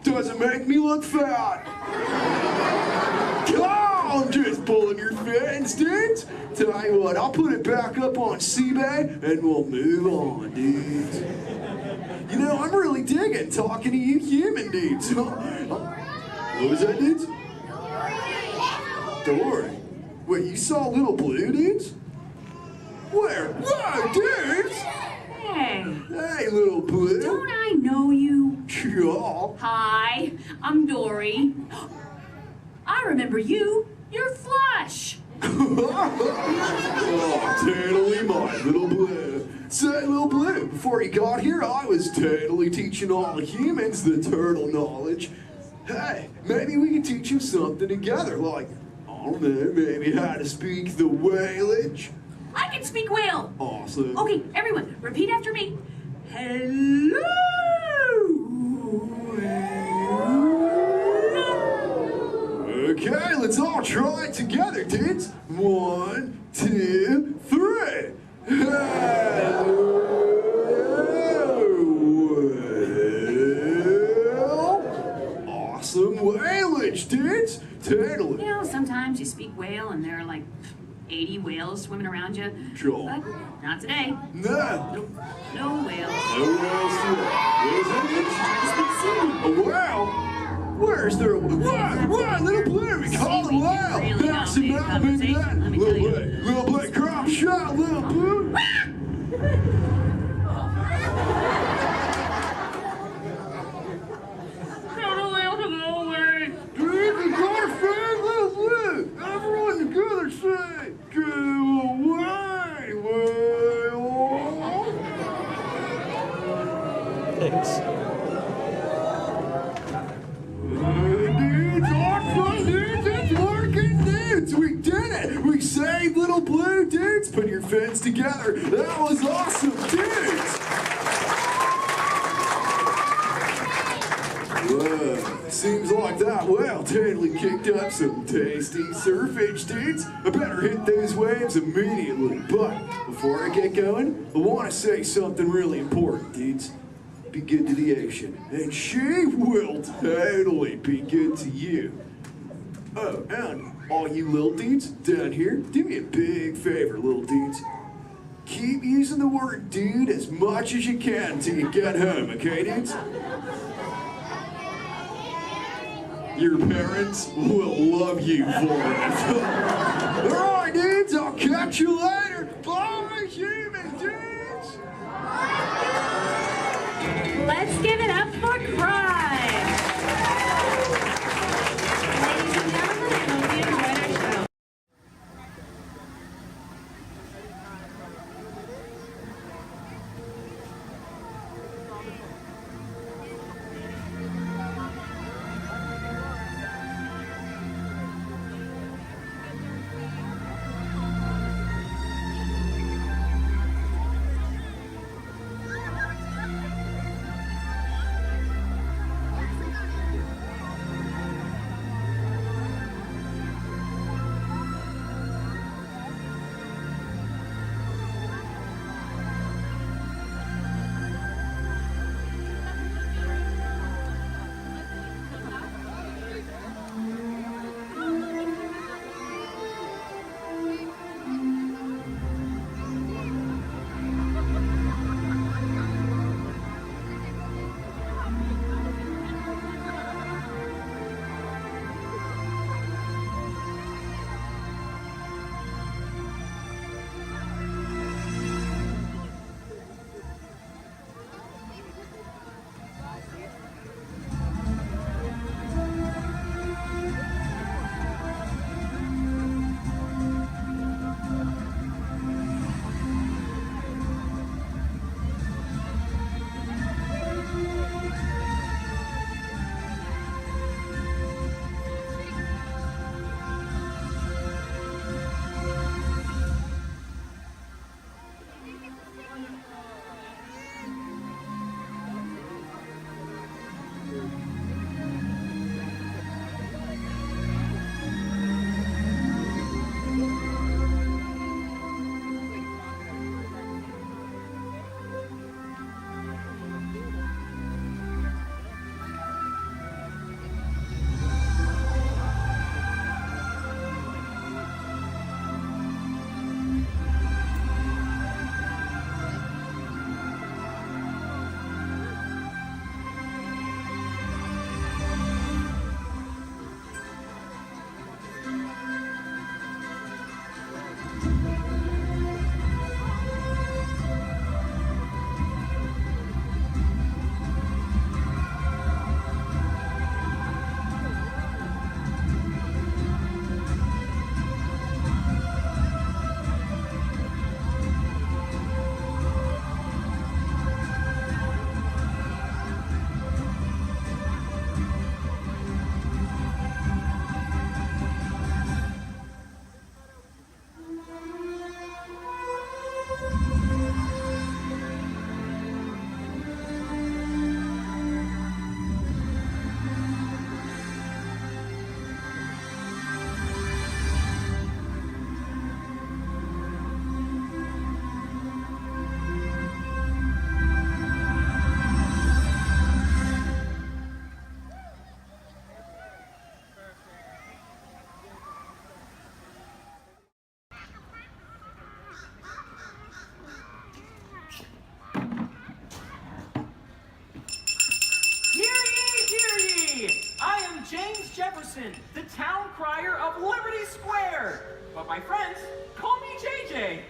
Does it make me look fat? Oh, I'm just pulling your fins, dudes. Tell you what, I'll put it back up on CBay and we'll move on, dudes. You know, I'm really digging talking to you human dudes. What was that, dudes? Dory. Wait, you saw Little Blue, dudes? Where? Whoa, dudes! Hey. Hey, Little Blue. Don't I know you? Yeah. Hi, I'm Dory. I remember you. You're Flush. Oh, totally my Little Blue. Say, Little Blue, before you got here, I was totally teaching all the humans the turtle knowledge. Hey, maybe we can teach you something together, like, I don't know, maybe how to speak the whalage. I can speak whale. Awesome. Okay, everyone, repeat after me. Hello. Okay, let's all try it together, dudes. 1, 2, 3. Awesome whalage, dudes. Totally. You know, sometimes you speak whale and there are like 80 whales swimming around you. Sure. But not today. No. Nope. No whales. No whales today. What is that, dudes? A whale? Where's there a whale? What? Little Blue, we call it a whale. Really That's the mountain in that. Little Blue, crop shot, Little Blue. Tell the whale to go away. Dude, we got a friend, Little Blue. Everyone together say, go away, whale. Thanks. Dudes, awesome, dudes, it's working, dudes. We did it. We saved Little Blue, dudes. Put your fins together. That was awesome, dudes. Whoa, seems like that whale totally kicked up some tasty surfage, dudes. I better hit those waves immediately. But before I get going, I want to say something really important, dudes. Be good to the ocean, and she will totally be good to you. Oh, and all you little dudes down here, do me a big favor, little dudes. Keep using the word dude as much as you can till you get home, okay, dudes? Your parents will love you for it. All right, dudes, I'll catch you later. Bye, human dudes. Let's give it up for Crime! Ladies and gentlemen, I hope you enjoyed our show. Jefferson, the town crier of Liberty Square. But my friends, call me JJ.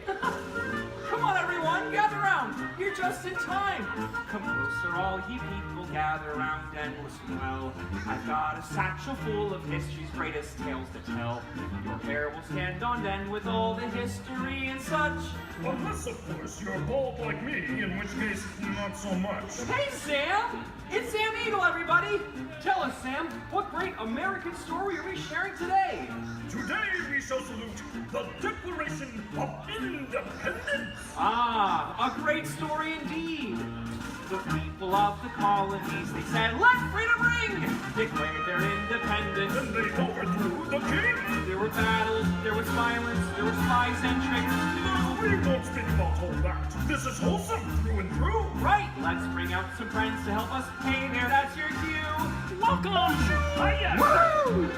Come on, everyone, gather round. You're just in time. Come closer, all ye people, gather round and listen well. I've got a satchel full of history's greatest tales to tell. Your hair will stand on end with all the history and such. Unless, of course, you're bald like me, in which case, not so much. Hey, Sam! It's Sam Eagle, everybody! Tell us, Sam, what great American story are we sharing today? Today we shall salute the Declaration of Independence. Ah, a great story indeed. The people of the colonies, they said, let freedom ring! Declared their independence. And they overthrew the king. There were battles, there was violence, there were spies and traitors too. We don't speak about all that. This is wholesome through and through. Right, let's bring out some friends to help us. Hey there, that's your cue. Welcome! Hiya! Woo!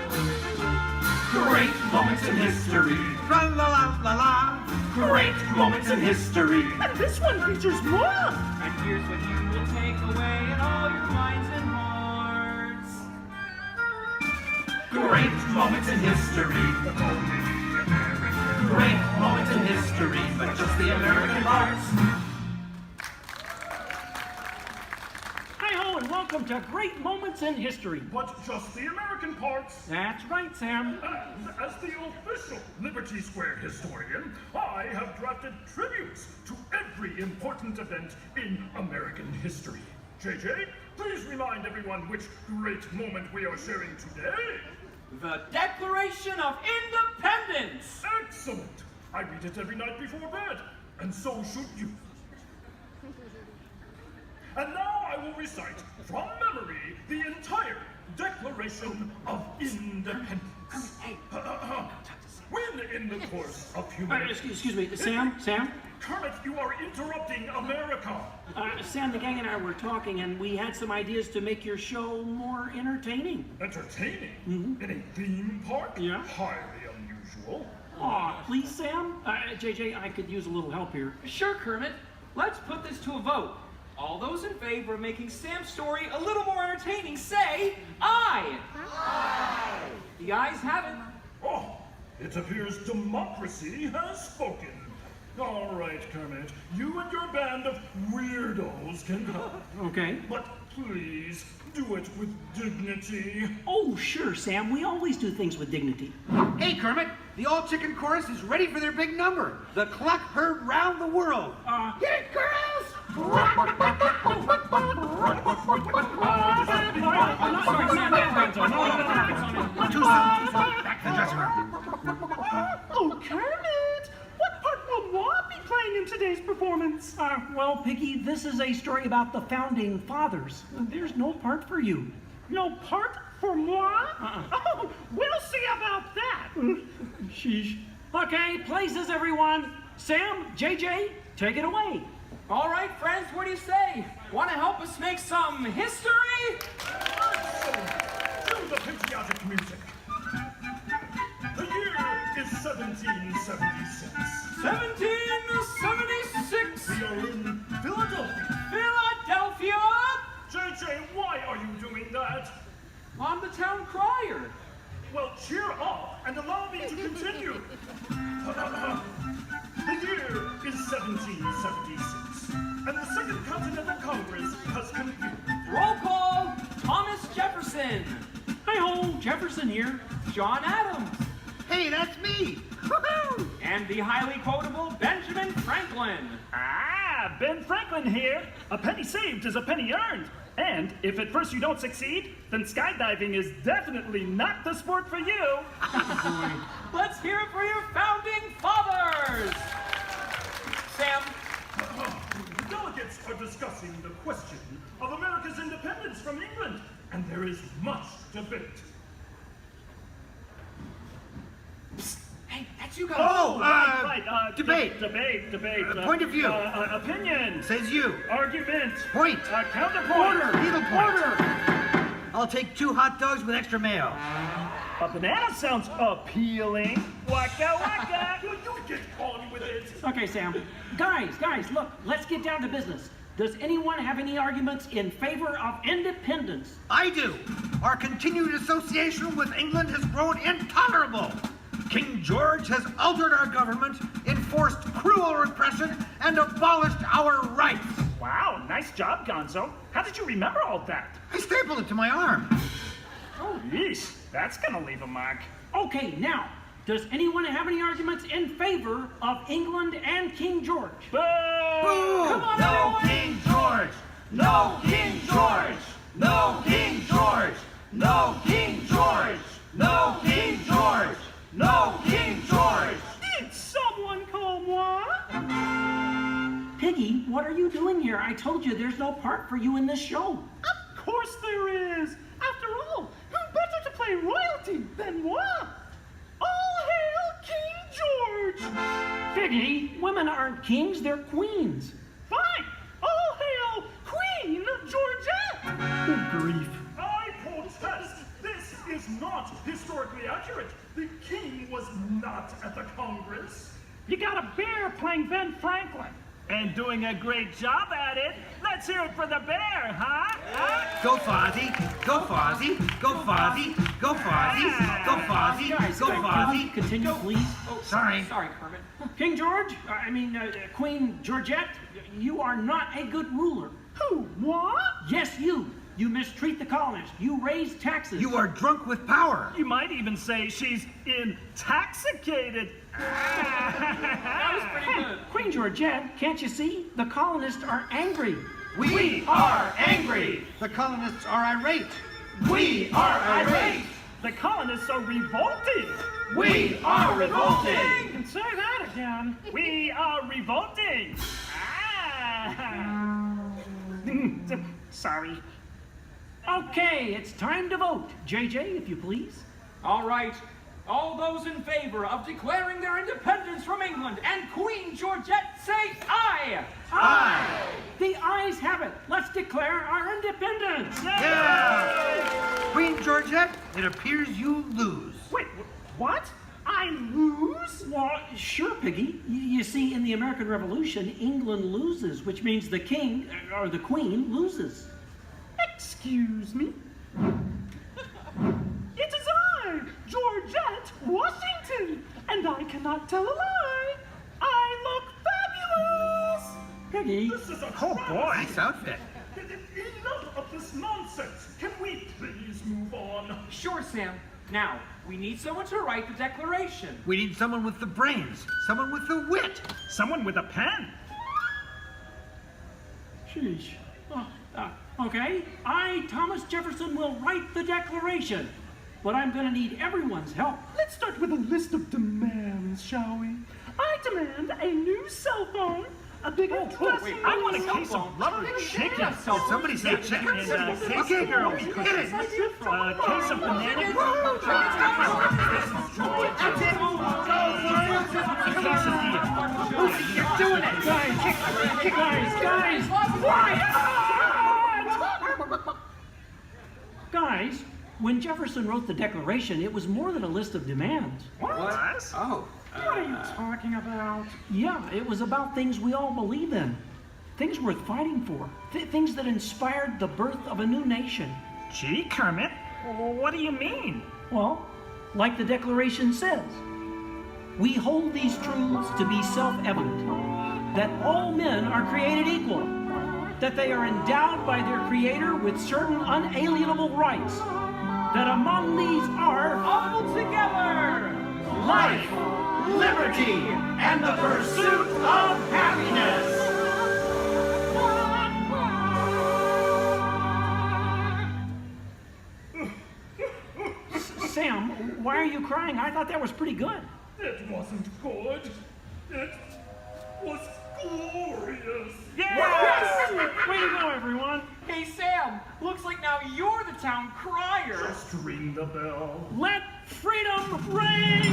Great moments in history. Tra la la la la. Great moments in history. And this one features more! And here's what you will take away in all your minds and hearts. Great moments in history. Great moments in history, but just the American parts. Hi-ho, and welcome to Great Moments in History. But just the American parts. That's right, Sam. And as the official Liberty Square historian, I have drafted tributes to every important event in American history. JJ, please remind everyone which great moment we are sharing today. The Declaration of Independence! Excellent! I read it every night before bed, and so should you. And now I will recite from memory the entire Declaration of Independence. When in the course of human... Excuse me, Sam? Kermit, you are interrupting America. Sam, the gang and I were talking, and we had some ideas to make your show more entertaining. Entertaining? Mm-hmm. In a theme park? Yeah. Highly unusual. Aw, please, Sam? JJ, I could use a little help here. Sure, Kermit. Let's put this to a vote. All those in favor of making Sam's story a little more entertaining, say aye. Aye. The ayes have it. Oh, it appears democracy has spoken. All right, Kermit, you and your band of weirdos can help. Okay. But please, do it with dignity. Oh, sure, Sam. We always do things with dignity. Hey, Kermit, the all-chicken chorus is ready for their big number. The cluck heard round the world. Hit it, girls! Back to the dressing room. Oh, Kermit! What part will Walt be playing in today's performance? Well, Piggy, this is a story about the founding fathers. There's no part for you. No part for moi? Oh, we'll see about that. Sheesh. Okay, places, everyone. Sam, JJ, take it away. All right, friends, what do you say? Want to help us make some history? To the patriotic music. The year is 1776. 1776. We are in Philadelphia. Philadelphia. JJ, why are you doing that? I'm the town crier. Well, cheer up and allow me to continue. The year is 1776, and the Second Continental Congress has convened. Roll call, Thomas Jefferson. Hi-ho, Jefferson here. John Adams. Hey, that's me. Woohoo! And the highly quotable Benjamin Franklin. Ah, Ben Franklin here. A penny saved is a penny earned. And if at first you don't succeed, then skydiving is definitely not the sport for you. Let's hear it for your founding fathers. Sam. The delegates are discussing the question of America's independence from England, and there is much debate. Psst. Hey, that's you guys. Oh, right. debate. Debate. Point of view. Opinion. Says you. Argument. Point. Counterpoint. Order. Needlepoint. I'll take 2 hot dogs with extra mayo. A banana sounds appealing. Waka waka. Will you get on with it? Okay, Sam. Guys, look, let's get down to business. Does anyone have any arguments in favor of independence? I do. Our continued association with England has grown intolerable. King George has altered our government, enforced cruel repression, and abolished our rights. Wow, nice job, Gonzo. How did you remember all that? I stapled it to my arm. Oh, yeesh. That's gonna leave a mark. Okay, now, does anyone have any arguments in favor of England and King George? Boo! Come on, No everyone! King George! No King George! No King George! No King George! No King George! No King George! Did someone call moi? Piggy, what are you doing here? I told you there's no part for you in this show. Of course there is. After all, who better to play royalty than moi? All hail King George! Piggy, women aren't kings, they're queens. Fine! All hail Queen Georgette! Good grief. I protest! This is not historically accurate. The king was not at the Congress. You got a bear playing Ben Franklin. And doing a great job at it. Let's hear it for the bear, huh? Go Fozzie, go Fozzie, go Fozzie, go Fozzie, go Fozzie, Guys, go can we Fozzie. continue, please? Sorry. Sorry, Kermit. King George, Queen Georgette, you are not a good ruler. Who? What? Yes, you. You mistreat the colonists. You raise taxes. You are drunk with power. You might even say she's intoxicated. That was pretty good. Queen Georgette, can't you see? The colonists are angry. We are angry! The colonists are irate. We are irate! The colonists are revolting. We are revolting! And say that again. We are revolting. Sorry. Okay, it's time to vote. JJ, if you please. All right. All those in favor of declaring their independence from England and Queen Georgette say aye! Aye! The ayes have it. Let's declare our independence. Yeah! Queen Georgette, it appears you lose. Wait, what? I lose? Well, sure, Piggy. You see, in the American Revolution, England loses, which means the king, or the queen, loses. Excuse me? It is I, Georgette Washington, and I cannot tell a lie. I look fabulous! Piggy. This is a Oh boy, nice outfit. Enough of this nonsense. Can we please move on? Sure, Sam. Now, we need someone to write the declaration. We need someone with the brains, someone with the wit. Someone with a pen. Sheesh. Okay, I, Thomas Jefferson, will write the declaration. But I'm going to need everyone's help. Let's start with a list of demands, shall we? I demand a new cell phone, a bigger dressing room. I want a case of rubber chicken. Somebody say chicken. Okay, girls, hit it. A case of banana. A case of beer. You're doing it! Guys! Guys, when Jefferson wrote the Declaration, it was more than a list of demands. What? Oh. What are you talking about? Yeah, it was about things we all believe in. Things worth fighting for. Things that inspired the birth of a new nation. Gee, Kermit, what do you mean? Well, like the Declaration says, we hold these truths to be self-evident, that all men are created equal, that they are endowed by their Creator with certain unalienable rights, that among these are All together! Life, liberty, and the pursuit of happiness! Sam, why are you crying? I thought that was pretty good. It wasn't good. It was glorious. Yes! Way to go, everyone. Hey, Sam, looks like now you're the town crier. Just ring the bell. Let freedom ring!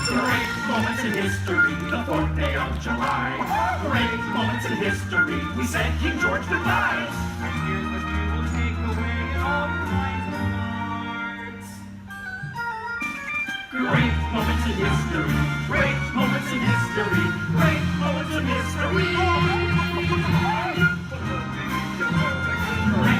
Great moments in history, the 4th day of July. Great moments in history, we said King George goodbye. And here's what we will take away in all your minds and hearts. Great moments in history, great moments in history, great moments in history. Great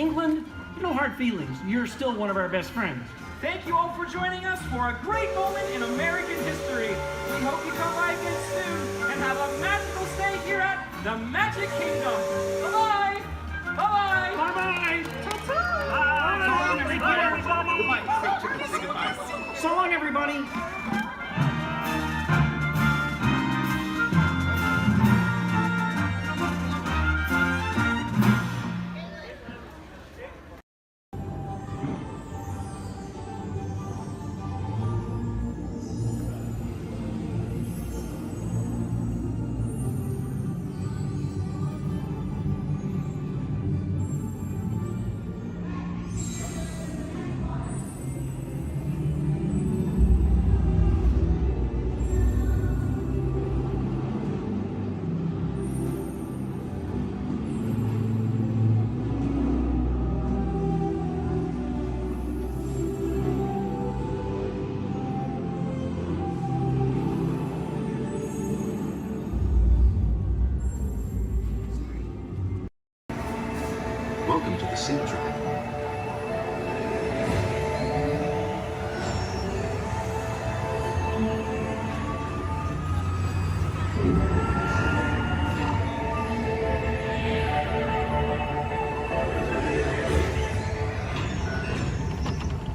England, no hard feelings. You're still one of our best friends. Thank you all for joining us for a great moment in American history. We hope you come by again soon and have a magical stay here at the Magic Kingdom. Bye-bye! Bye-bye! Bye-bye! Bye-bye! So long, everybody! Welcome to the Sim Track.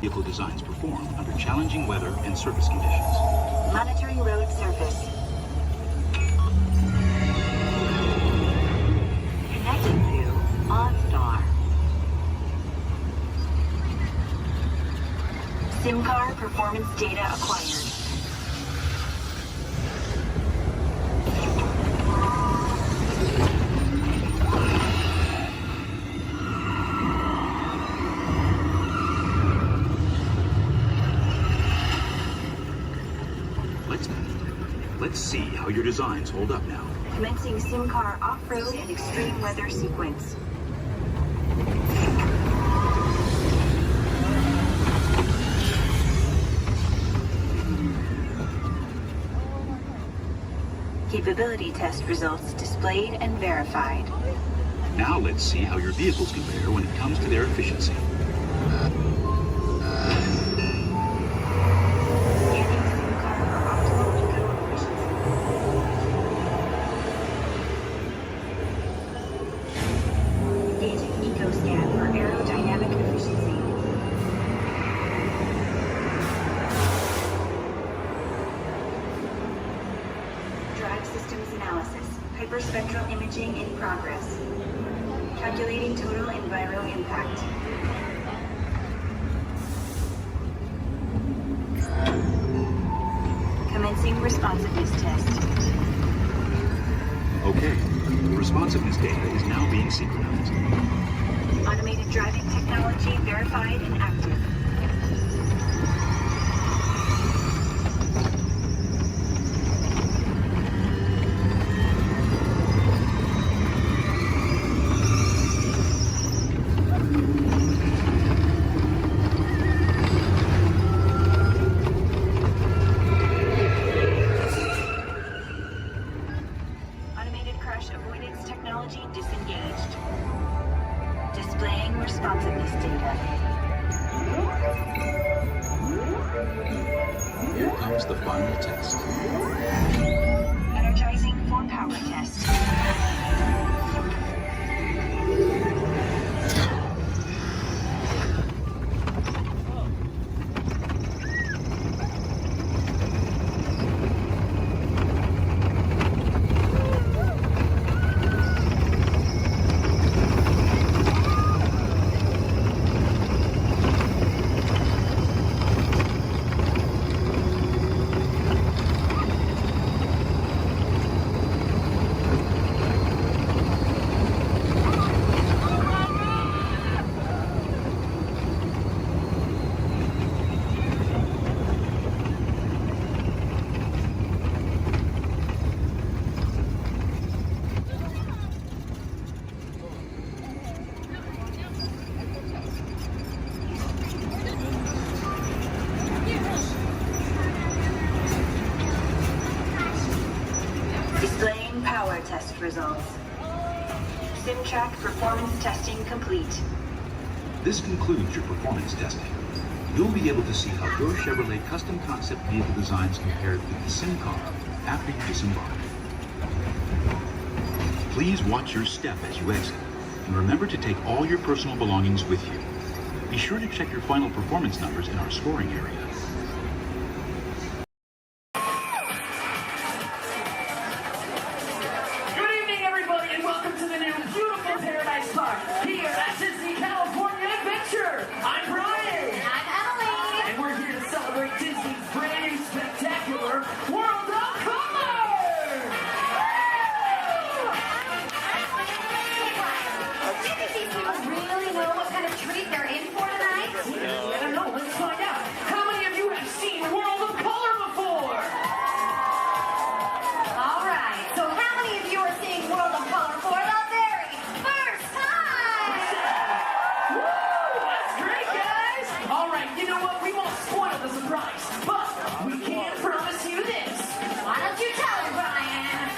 Vehicle designs perform under challenging weather and surface conditions. Monitoring road surface. Connecting to OnStar. SIM car performance data acquired. Let's see how your designs hold up now. Commencing SIM car off-road and extreme weather sequence. Capability test results displayed and verified. Now let's see how your vehicles compare when it comes to their efficiency. Spectral imaging in progress. Calculating total enviro impact. Commencing responsiveness test. Okay, the responsiveness data is now being synchronized. Automated driving technology verified and active. Here comes the final test. Energizing for power test. Displaying power test results. SimTrack performance testing complete. This concludes your performance testing. You'll be able to see how your Chevrolet custom concept vehicle designs compared with the sim car after you disembark. Please watch your step as you exit, and remember to take all your personal belongings with you. Be sure to check your final performance numbers in our scoring area. Good evening, everybody, and welcome to the new beautiful Paradise Park here at Disney California Adventure. I'm Brian. I'm Emily. And we're here to celebrate Disney's brand new spectacular World of Color. Do you think these people really know what kind of treat they're in for tonight? I don't know. Let's find out. How many of you have seen World of Color before? All right. So how many of you are seeing World of Color for the very first time? Woo! That's great, guys. All right. You know what? We won't spoil the surprise, but we can promise you this. Why don't you tell him, Brian?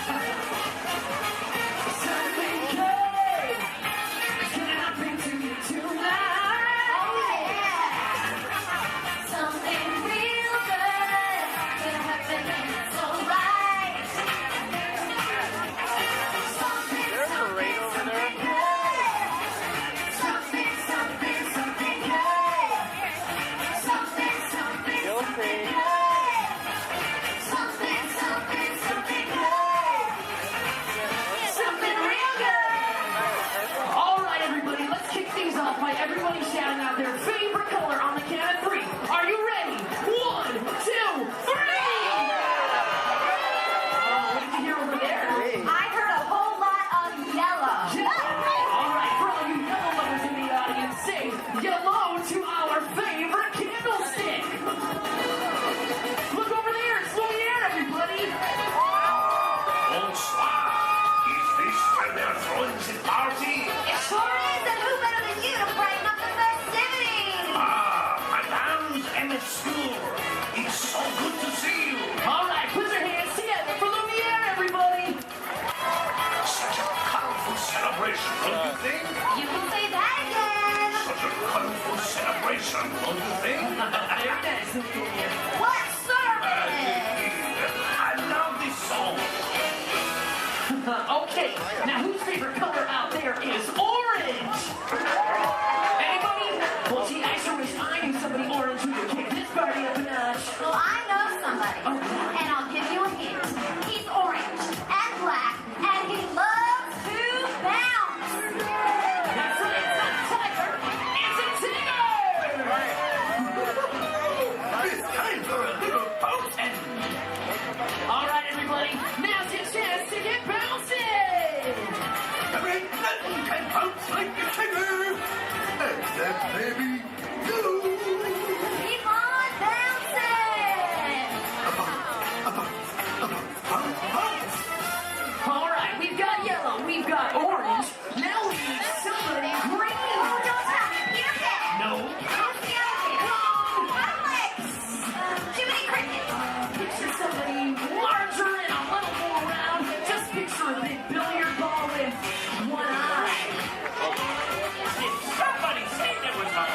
Something good is gonna happen to you tonight. Oh yeah. Something real good gonna happen and it's so right. Something, something, something good. Something, something, something good. Something, something, something good. Something, something, something good. Something real good. All right, everybody, let's kick things off by everybody shouting out their favorite color on the count of 3. Are you ready? 1, 2, 3! What did you hear over there? I heard a whole lot of yellow. All right, for all you yellow lovers in the audience, say yellow to our favorite candlestick. Look over there, it's Lumiere, everybody. Bonsoir. Is this where they're throwing the party? It sure is, and who better than you to brighten up the festivities? Ah, Madame and Monsieur. It's so good to see you. All right, put your hands together for Lumiere, everybody. Such a colorful celebration, don't you think? You can say that again. Such a colorful celebration, don't you think? Very nice, Lumiere. What service? I love this song. Okay, now whose favorite color out there is orange? Anybody? Well, gee, I sure wish I knew somebody orange who could kick this party up a notch. Well, I know somebody, and I'll give you a hint. He's orange and black, and he loves to bounce. That's right, it's not Tiger, it's a Tigger! It's time for a little bouncing. All right, everybody, now's your chance to get bouncing! There ain't nothing can bounce like a Tigger. Except maybe you. Keep on bouncing. All right, we've got yellow, we've got orange, now we need somebody green! Oh, don't tell me, Peter Pan. No. Who's the other kid? Alex. Jiminy Cricket. Picture somebody larger and a little more round. Just picture a big billiard ball with one eye. Did somebody say there was a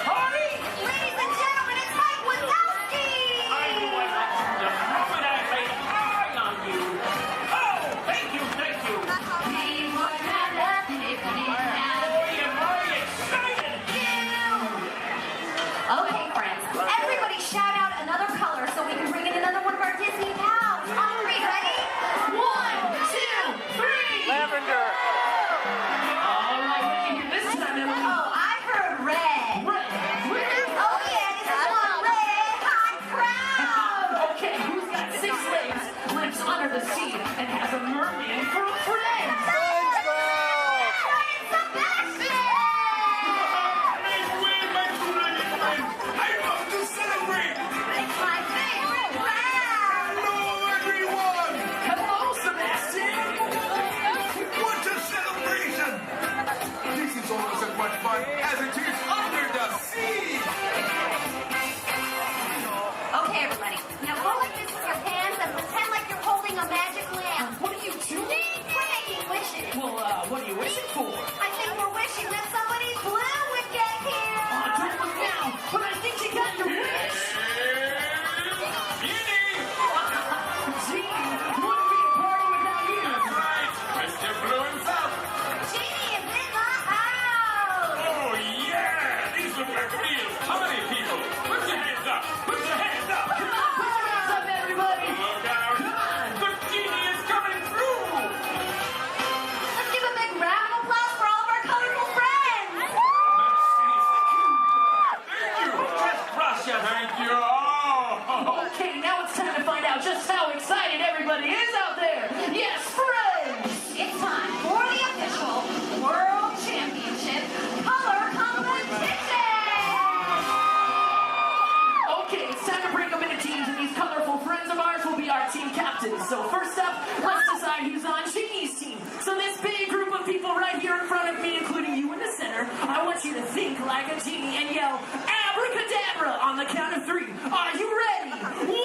people right here in front of me, including you in the center, I want you to think like a genie and yell abracadabra on the count of 3. Are you ready? 1, 2,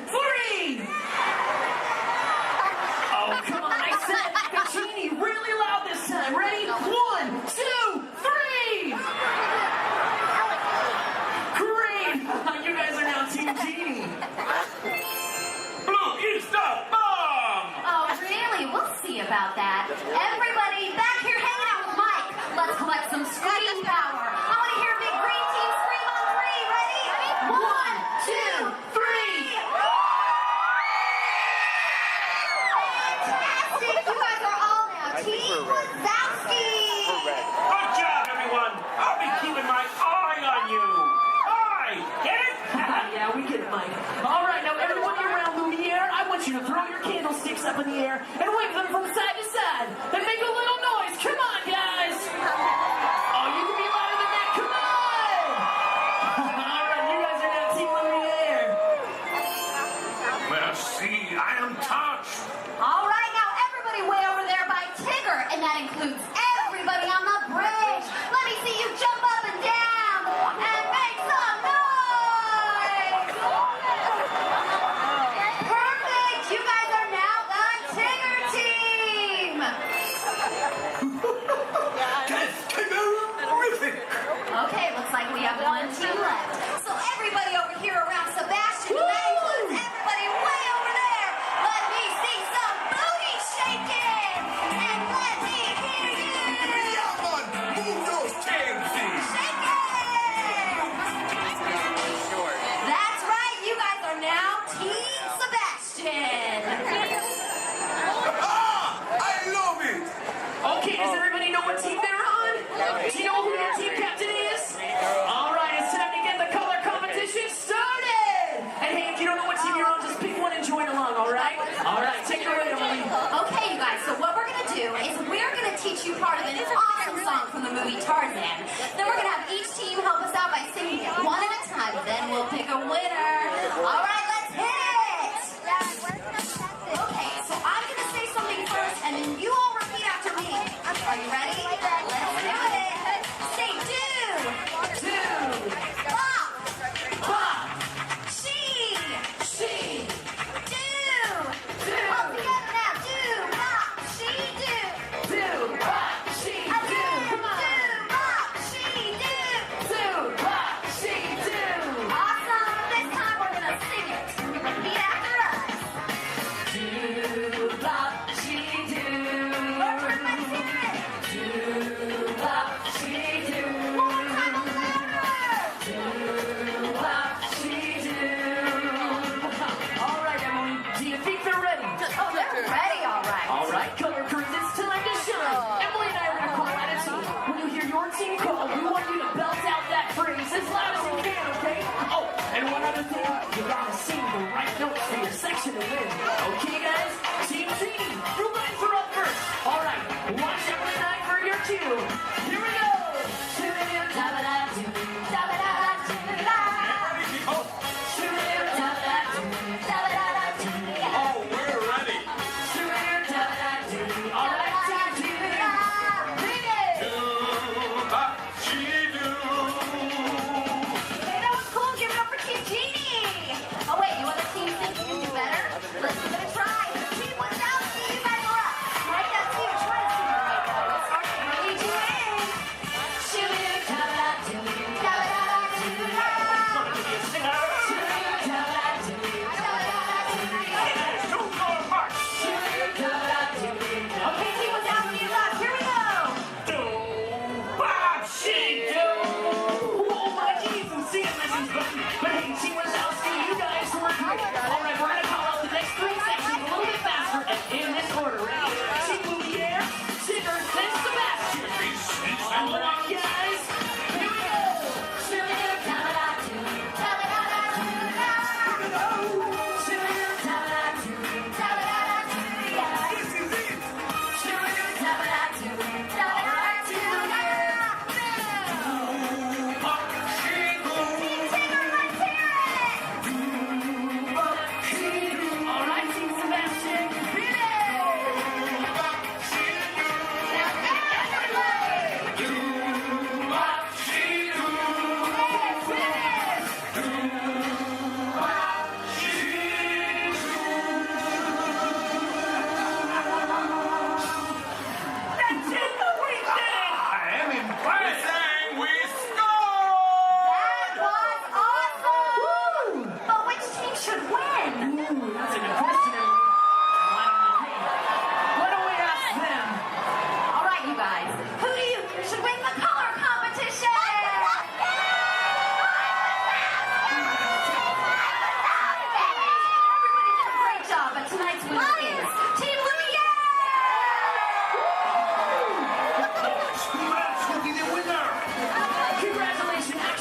3! Oh, come on, I said like a genie really loud this time. Ready? 1, 2, 3! Great! You guys are now Team Genie. Blue eats the bomb! Oh, really? We'll see about that. Everybody back here hanging out with Mike. Let's collect some scream power. I want to hear a big green team scream on 3. Ready? 1, 2, 3. Fantastic! You guys are all now Team Wazowski. Good job, everyone! I'll be keeping my eye on you! Eye! Get it? Yeah, we get it, Mike. All right, now everyone around Lumiere, I want you to throw your candlesticks up in the air and wave them from side to side. Then make a little noise. Come on, guys. Oh, you can be louder than that. Come on. All right, you guys are now Team Lumiere. Merci, I am touched! All right, now everybody way over there by Tigger, and that includes everybody on the bridge. Let me see you jump up and down and make some noise. Perfect. You guys are now the Tigger team. That's terrific! Okay, looks like we have one team left. So everybody over here around Sebastian, and that includes everybody way over there. Let me see some booty shaking, and let me hear you. Yeah, man! Move those tails, please! Shake it! That's right, you guys are now Team Sebastian. I love it! Okay, does everybody know what team they're on? Do you know who their team captain is? All right, it's time to get the color competition started. And hey, if you don't know what team you're on, just pick one and join along, all right? All right, take it away, Emily. Okay, you guys, so what we're going to do is we're going to teach you part of an awesome song from the movie Tarzan. Then we're going to have each team help us out by singing it one at a time. Then we'll pick a winner. All right, let's hit it. Okay, so I'm going to say something first, and then you all repeat after me. Are you ready? Let's do it. Say do. Bop. Bop. She. Do. Do. All together now. Do. Bop. She. Do. Do. Bop. She. Do. Come on. Do. Bop. She. Do. Do. Bop. She. Do. Awesome. This time we're gonna sing it. Repeat after us. Do. Bop. She. Do. Let's everybody sing it. Do. Bop. She. Do. One more time, a little louder. Do. Bop. She. Do. All right, Emily. Do you think they're ready? Oh, they're ready, all right. All right, color crews, it's time to shine. Emily and I are going to call out a team. When you hear your team call, we want you to belt out that phrase as loud as you can, okay? Oh, and one other thing, you got to sing the right notes for your section to win. Okay, guys? Team Genie, you guys are up first. All right, watch Emily and I for your cue. Here we go. Shoo-doo-doo-da-ba-da-doo, da-ba-da-da-doo-da. Shoo-doo-doo-da-ba-da-doo, da-ba-da-da-doo. Oh, we're ready! Shoo-doo-doo-da-ba-da-doo. All right, Team Genie. Bring it. Hey, that was cool. Give it up for Team Genie. Oh, wait, you other teams think you can do better? Let's give it a try. Team Wazowski, you guys are up. Right now, team, try to sing the right notes. 3, 2, and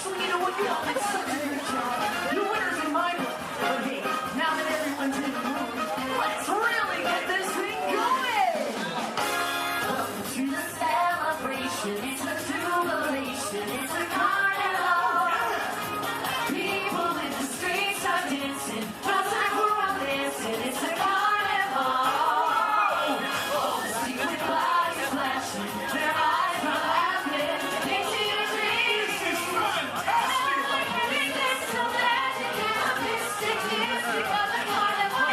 Actually, you know what? You all did such a good job. Your winner's in my book. But hey, now that everyone's in the room, let's really get this thing going. Welcome to the celebration. It's a jubilation. It's a carnival. People in the streets are dancing. No time for romancing. It's a carnival. All the secret lights are flashing. Their eyes are laughing. Into your dreams. This is fantastic. It's so magic and a mystic music of the carnival.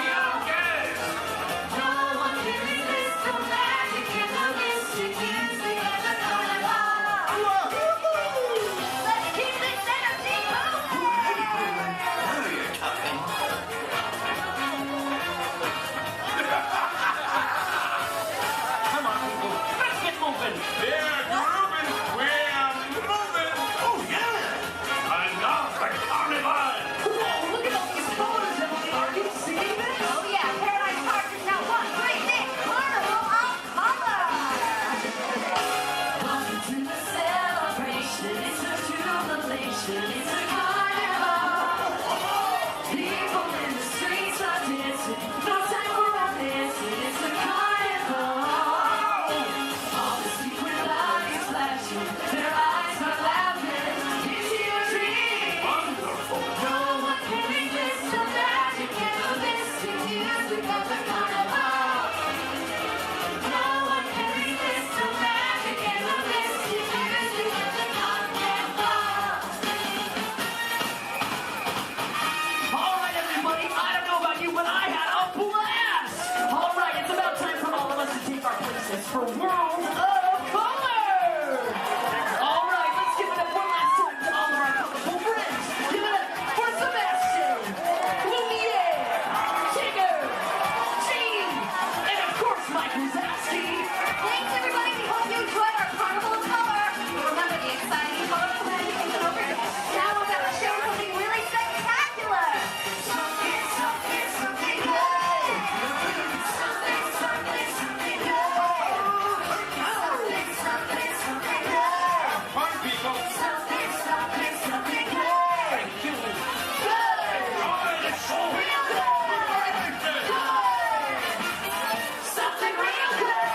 No one can resist the magic and the mystic music of the carnival. Let's keep this energy Come on, people. Let's get moving. We're grooving. We're moving. Oh, yeah. I love the carnival. Whoa, look at all these photos, Emily. Are you seeing this? Oh yeah, Paradise Park is now one great big carnival of color. Welcome to the celebration. It's a jubilation. It's a carnival. People in the streets are dancing. No time for romancing. It's a carnival. All the secret lights flashing. Their eyes are laughing. Into your dreams. Wonderful. No one can resist the magic and the mystic music of the carnival. No one can resist the magic and the mystic music of the carnival. All right, everybody. I don't know about you, but I had a blast. All right, it's about time for all of us to take our places for World of Color. All right, let's give it up one last time to all of our colorful friends. Give it up for Sebastian, Lumiere, Tigger, Gene, and of course Mike Wazowski. Thanks everybody. We hope you enjoyed our carnival of color. Remember the exciting colorful magic is over. Now we're gonna show something really spectacular. Something, something, something good. Something, something, something good. Something, something, something good. Fun, people. Something, something, something good. Thank you. Good. Oh, it's so Real good. Good. Something real good.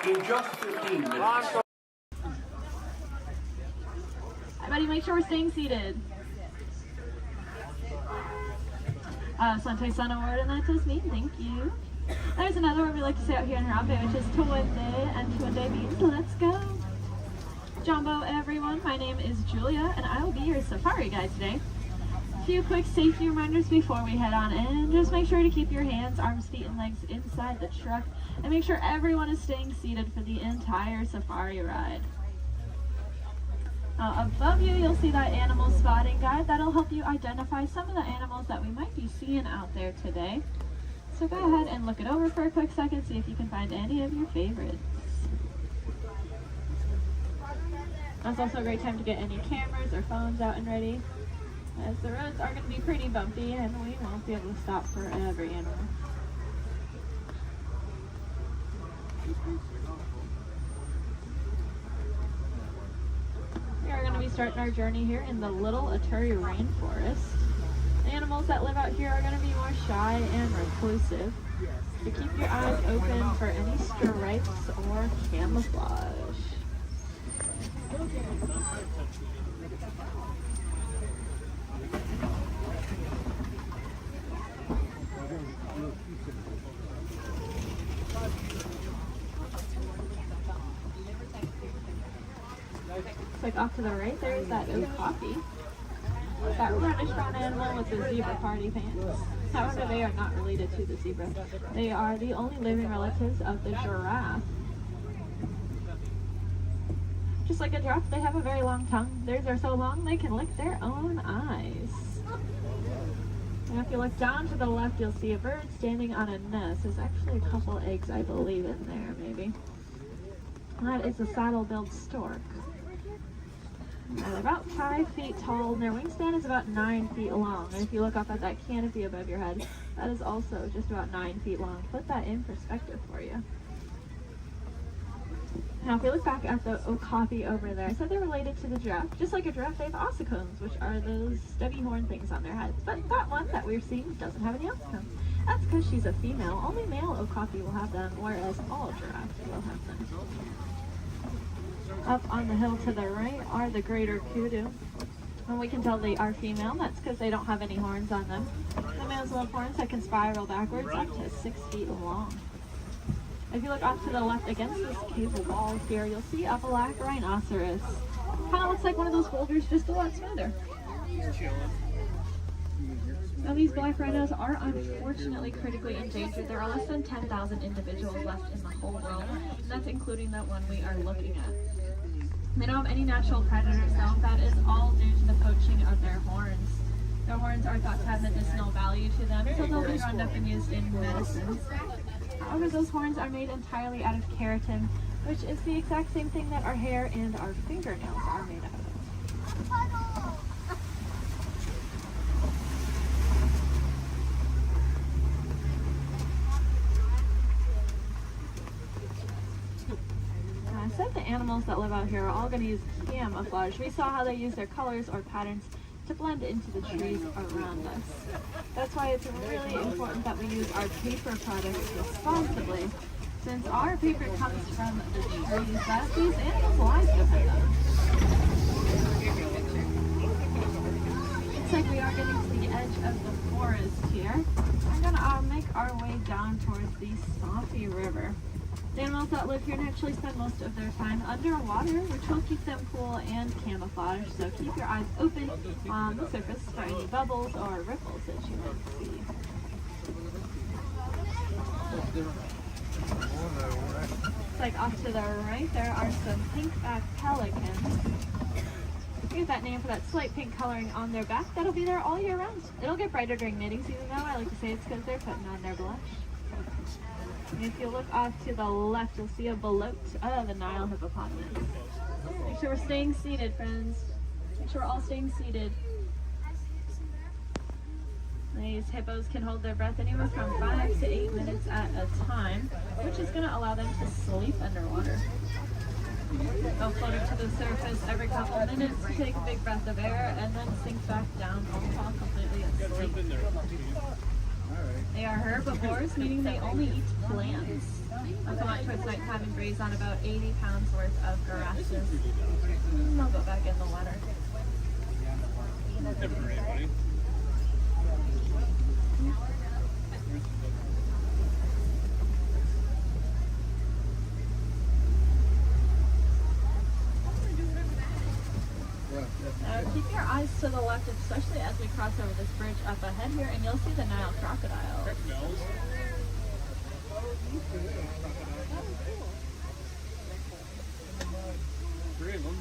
In just 15 minutes. Everybody make sure we're staying seated. Sante Sun Award, and that is me. Thank you. There's another one we like to say out here in Harambe, which is Tuwende, and Tuwende means let's go. Jumbo, everyone. My name is Julia, and I will be your safari guide today. A few quick safety reminders before we head on in. Just make sure to keep your hands, arms, feet, and legs inside the truck, and make sure everyone is staying seated for the entire safari ride. Above you, you'll see that animal spotting guide. That'll help you identify some of the animals that we might be seeing out there today. So go ahead and look it over for a quick second, see if you can find any of your favorites. That's also a great time to get any cameras or phones out and ready, as the roads are going to be pretty bumpy and we won't be able to stop for every animal. We are going to be starting our journey here in the Little Aturi Rainforest. Animals that live out here are going to be more shy and reclusive. So keep your eyes open for any stripes or camouflage. Looks like off to the right there is that okapi. That reddish brown animal with the zebra party pants. However, they are not related to the zebra. They are the only living relatives of the giraffe. Just like a giraffe, they have a very long tongue. Theirs are so long they can lick their own eyes. And if you look down to the left, you'll see a bird standing on a nest. There's actually a couple eggs, I believe, in there, maybe. And that is a saddle-billed stork. They're about 5 feet tall, and their wingspan is about 9 feet long. And if you look up at that canopy above your head, that is also just about 9 feet long. Put that in perspective for you. Now, if we look back at the okapi over there, I said they're related to the giraffe. Just like a giraffe, they have ossicones, which are those stubby horn things on their heads. But that one that we're seeing doesn't have any ossicones. That's because she's a female. Only male okapi will have them, whereas all giraffes will have them. Up on the hill to the right are the greater kudu. And we can tell they are female. That's because they don't have any horns on them. The males will have horns that can spiral backwards up to 6 feet long. If you look off to the left against this cable wall here, you'll see a black rhinoceros. Kind of looks like one of those boulders, just a lot smoother. Now these black rhinos are unfortunately critically endangered. There are less than 10,000 individuals left in the whole world, and that's including the one we are looking at. They don't have any natural predators though. That is all due to the poaching of their horns. Their horns are thought to have medicinal value to them, so they'll be rounded up and used in medicines. However, those horns are made entirely out of keratin, which is the exact same thing that our hair and our fingernails are made out of. I said the animals that live out here are all going to use camouflage. We saw how they use their colors or patterns to blend into the trees around us. That's why it's really important that we use our paper products responsibly, since our paper comes from the trees that these animals' lives depend on. Looks like we are getting to the edge of the forest here. We're gonna make our way down towards the Swampy River. The animals that live here naturally spend most of their time underwater, which will keep them cool and camouflaged, so keep your eyes open on the surface for any bubbles or ripples that you might see. Looks like off to the right there are some pink-backed pelicans. We get that name for that slight pink coloring on their back. That'll be there all year round. It'll get brighter during mating season though. I like to say it's because they're putting on their blush. And if you look off to the left, you'll see a belote of the Nile hippopotamus. Make sure we're staying seated, friends. Make sure we're all staying seated. These hippos can hold their breath anywhere from 5 to 8 minutes at a time, which is going to allow them to sleep underwater. They'll float up to the surface every couple minutes, take a big breath of air, and then sink back down, all fall completely asleep. They are herbivores, meaning they only eat plants. They'll come out towards nighttime and graze on about 80 pounds worth of grasses. And they'll go back in the water. Keep your eyes to the left, especially as we cross over this bridge up ahead here, and you'll see the Nile crocodile. Three of them.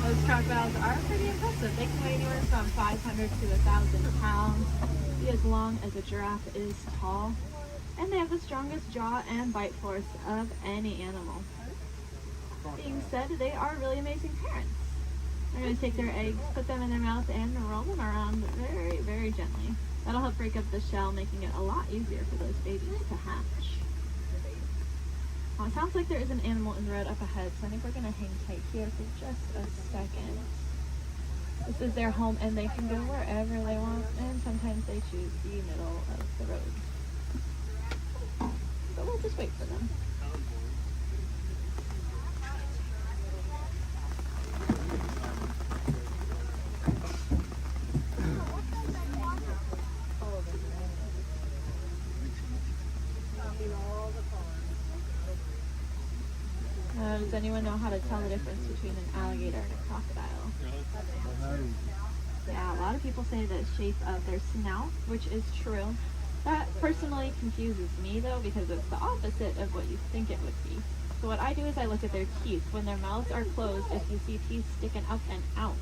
Those crocodiles are pretty impressive. They can weigh anywhere from 500 to 1,000 pounds, be as long as a giraffe is tall, and they have the strongest jaw and bite force of any animal. Being said, they are really amazing parents. They're going to take their eggs, put them in their mouth, and roll them around very, very gently. That'll help break up the shell, making it a lot easier for those babies to hatch. It sounds like there is an animal in the road up ahead, so I think we're going to hang tight here for just a second. This is their home, and they can go wherever they want, and sometimes they choose the middle of the road. But we'll just wait for them. Does anyone know how to tell the difference between an alligator and a crocodile? Yeah, a lot of people say the shape of their snout, which is true. That personally confuses me though, because it's the opposite of what you think it would be. So what I do is I look at their teeth. When their mouths are closed, if you see teeth sticking up and out,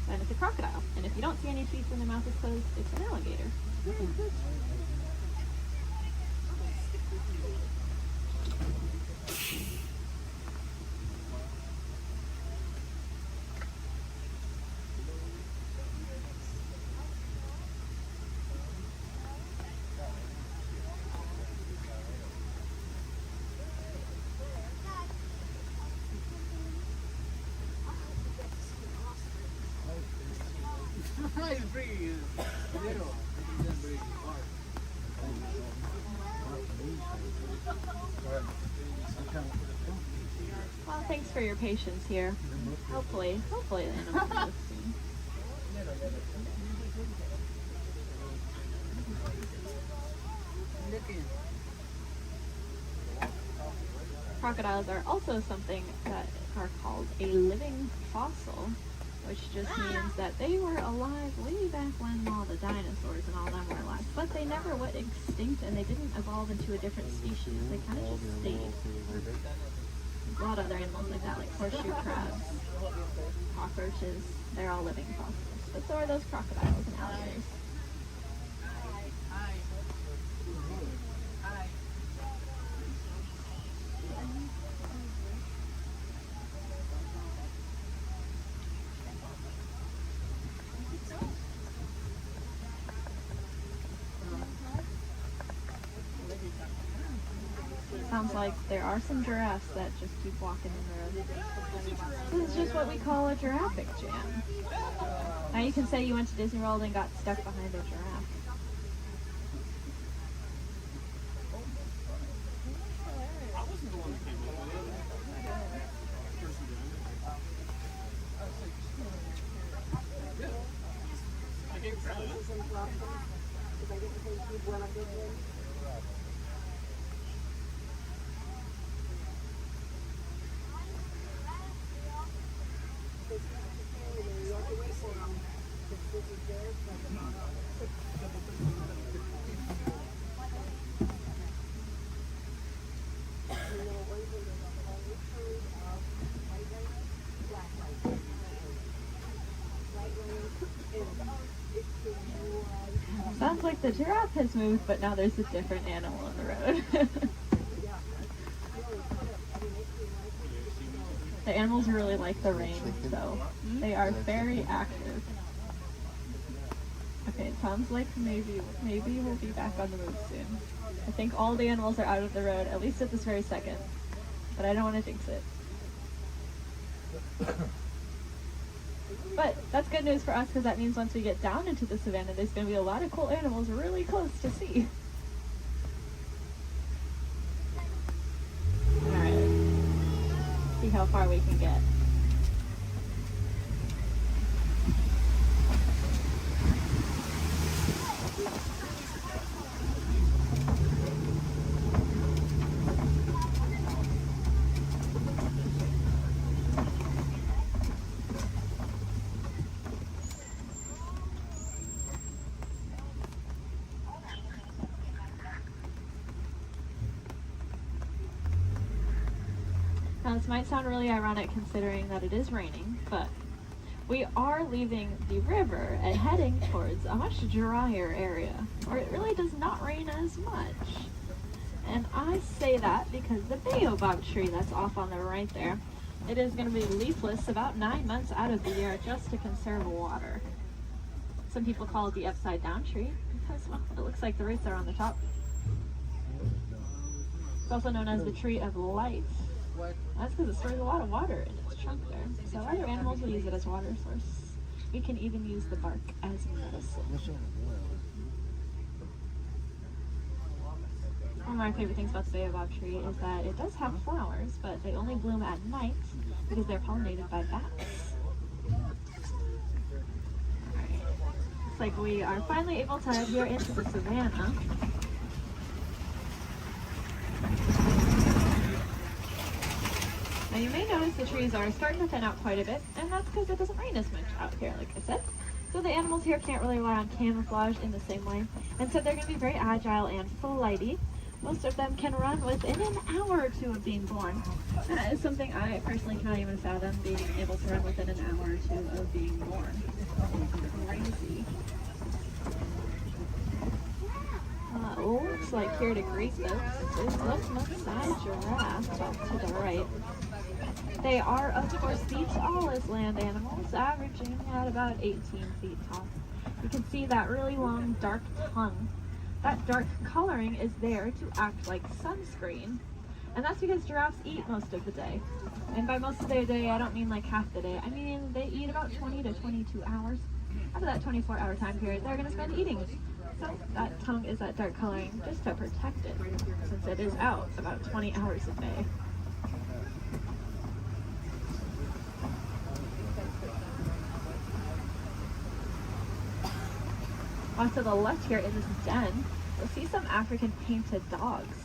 then it's a crocodile. And if you don't see any teeth when their mouth is closed, it's an alligator. It's pretty little. Well, thanks for your patience here. Hopefully the animals will look soon. Crocodiles are also something that are called a living fossil, which just means that they were alive way back when all the dinosaurs and all them were alive, but they never went extinct and they didn't evolve into a different species. They kind of just stayed. A lot of other animals like that, like horseshoe crabs, cockroaches, they're all living fossils. But so are those crocodiles and alligators. Sounds like there are some giraffes that just keep walking in the road. This is just what we call a giraffic jam. Now you can say you went to Disney World and got stuck behind a giraffe. Sounds like the giraffe has moved, but now there's a different animal on the road. The animals really like the rain, so they are very active. Okay, it sounds like maybe we'll be back on the move soon. I think all the animals are out of the road, at least at this very second. But I don't want to jinx it. But that's good news for us because that means once we get down into the savannah, there's going to be a lot of cool animals really close to see. Alright. See how far we can get. Now this might sound really ironic considering that it is raining, but we are leaving the river and heading towards a much drier area where it really does not rain as much. And I say that because the baobab tree that's off on the right there, it is going to be leafless about 9 months out of the year just to conserve water. Some people call it the upside down tree because, well, it looks like the roots are on the top. It's also known as the tree of life. That's because it stores a lot of water in its trunk there. So other animals will use it as water source. We can even use the bark as medicine. One of my favorite things about the baobab tree is that it does have flowers, but they only bloom at night because they're pollinated by bats. Alright, looks like we are finally able to head here into the savannah. Now you may notice the trees are starting to thin out quite a bit, and that's because it doesn't rain as much out here, like I said. So the animals here can't really rely on camouflage in the same way, and so they're going to be very agile and flighty. Most of them can run within an hour or two of being born. That is something I personally can't even fathom, being able to run within an hour or two of being born. Crazy. Looks like here to greet folks is this Maasai giraffe off to the right. They are, of course, the tallest land animals, averaging at about 18 feet tall. You can see that really long, dark tongue. That dark coloring is there to act like sunscreen. And that's because giraffes eat most of the day. And by most of their day, I don't mean like half the day. I mean, they eat about 20 to 22 hours. of that 24-hour time period they're going to spend eating. So that tongue is that dark coloring just to protect it, since it is out about 20 hours a day. Off to the left here in this den, you'll see some African painted dogs.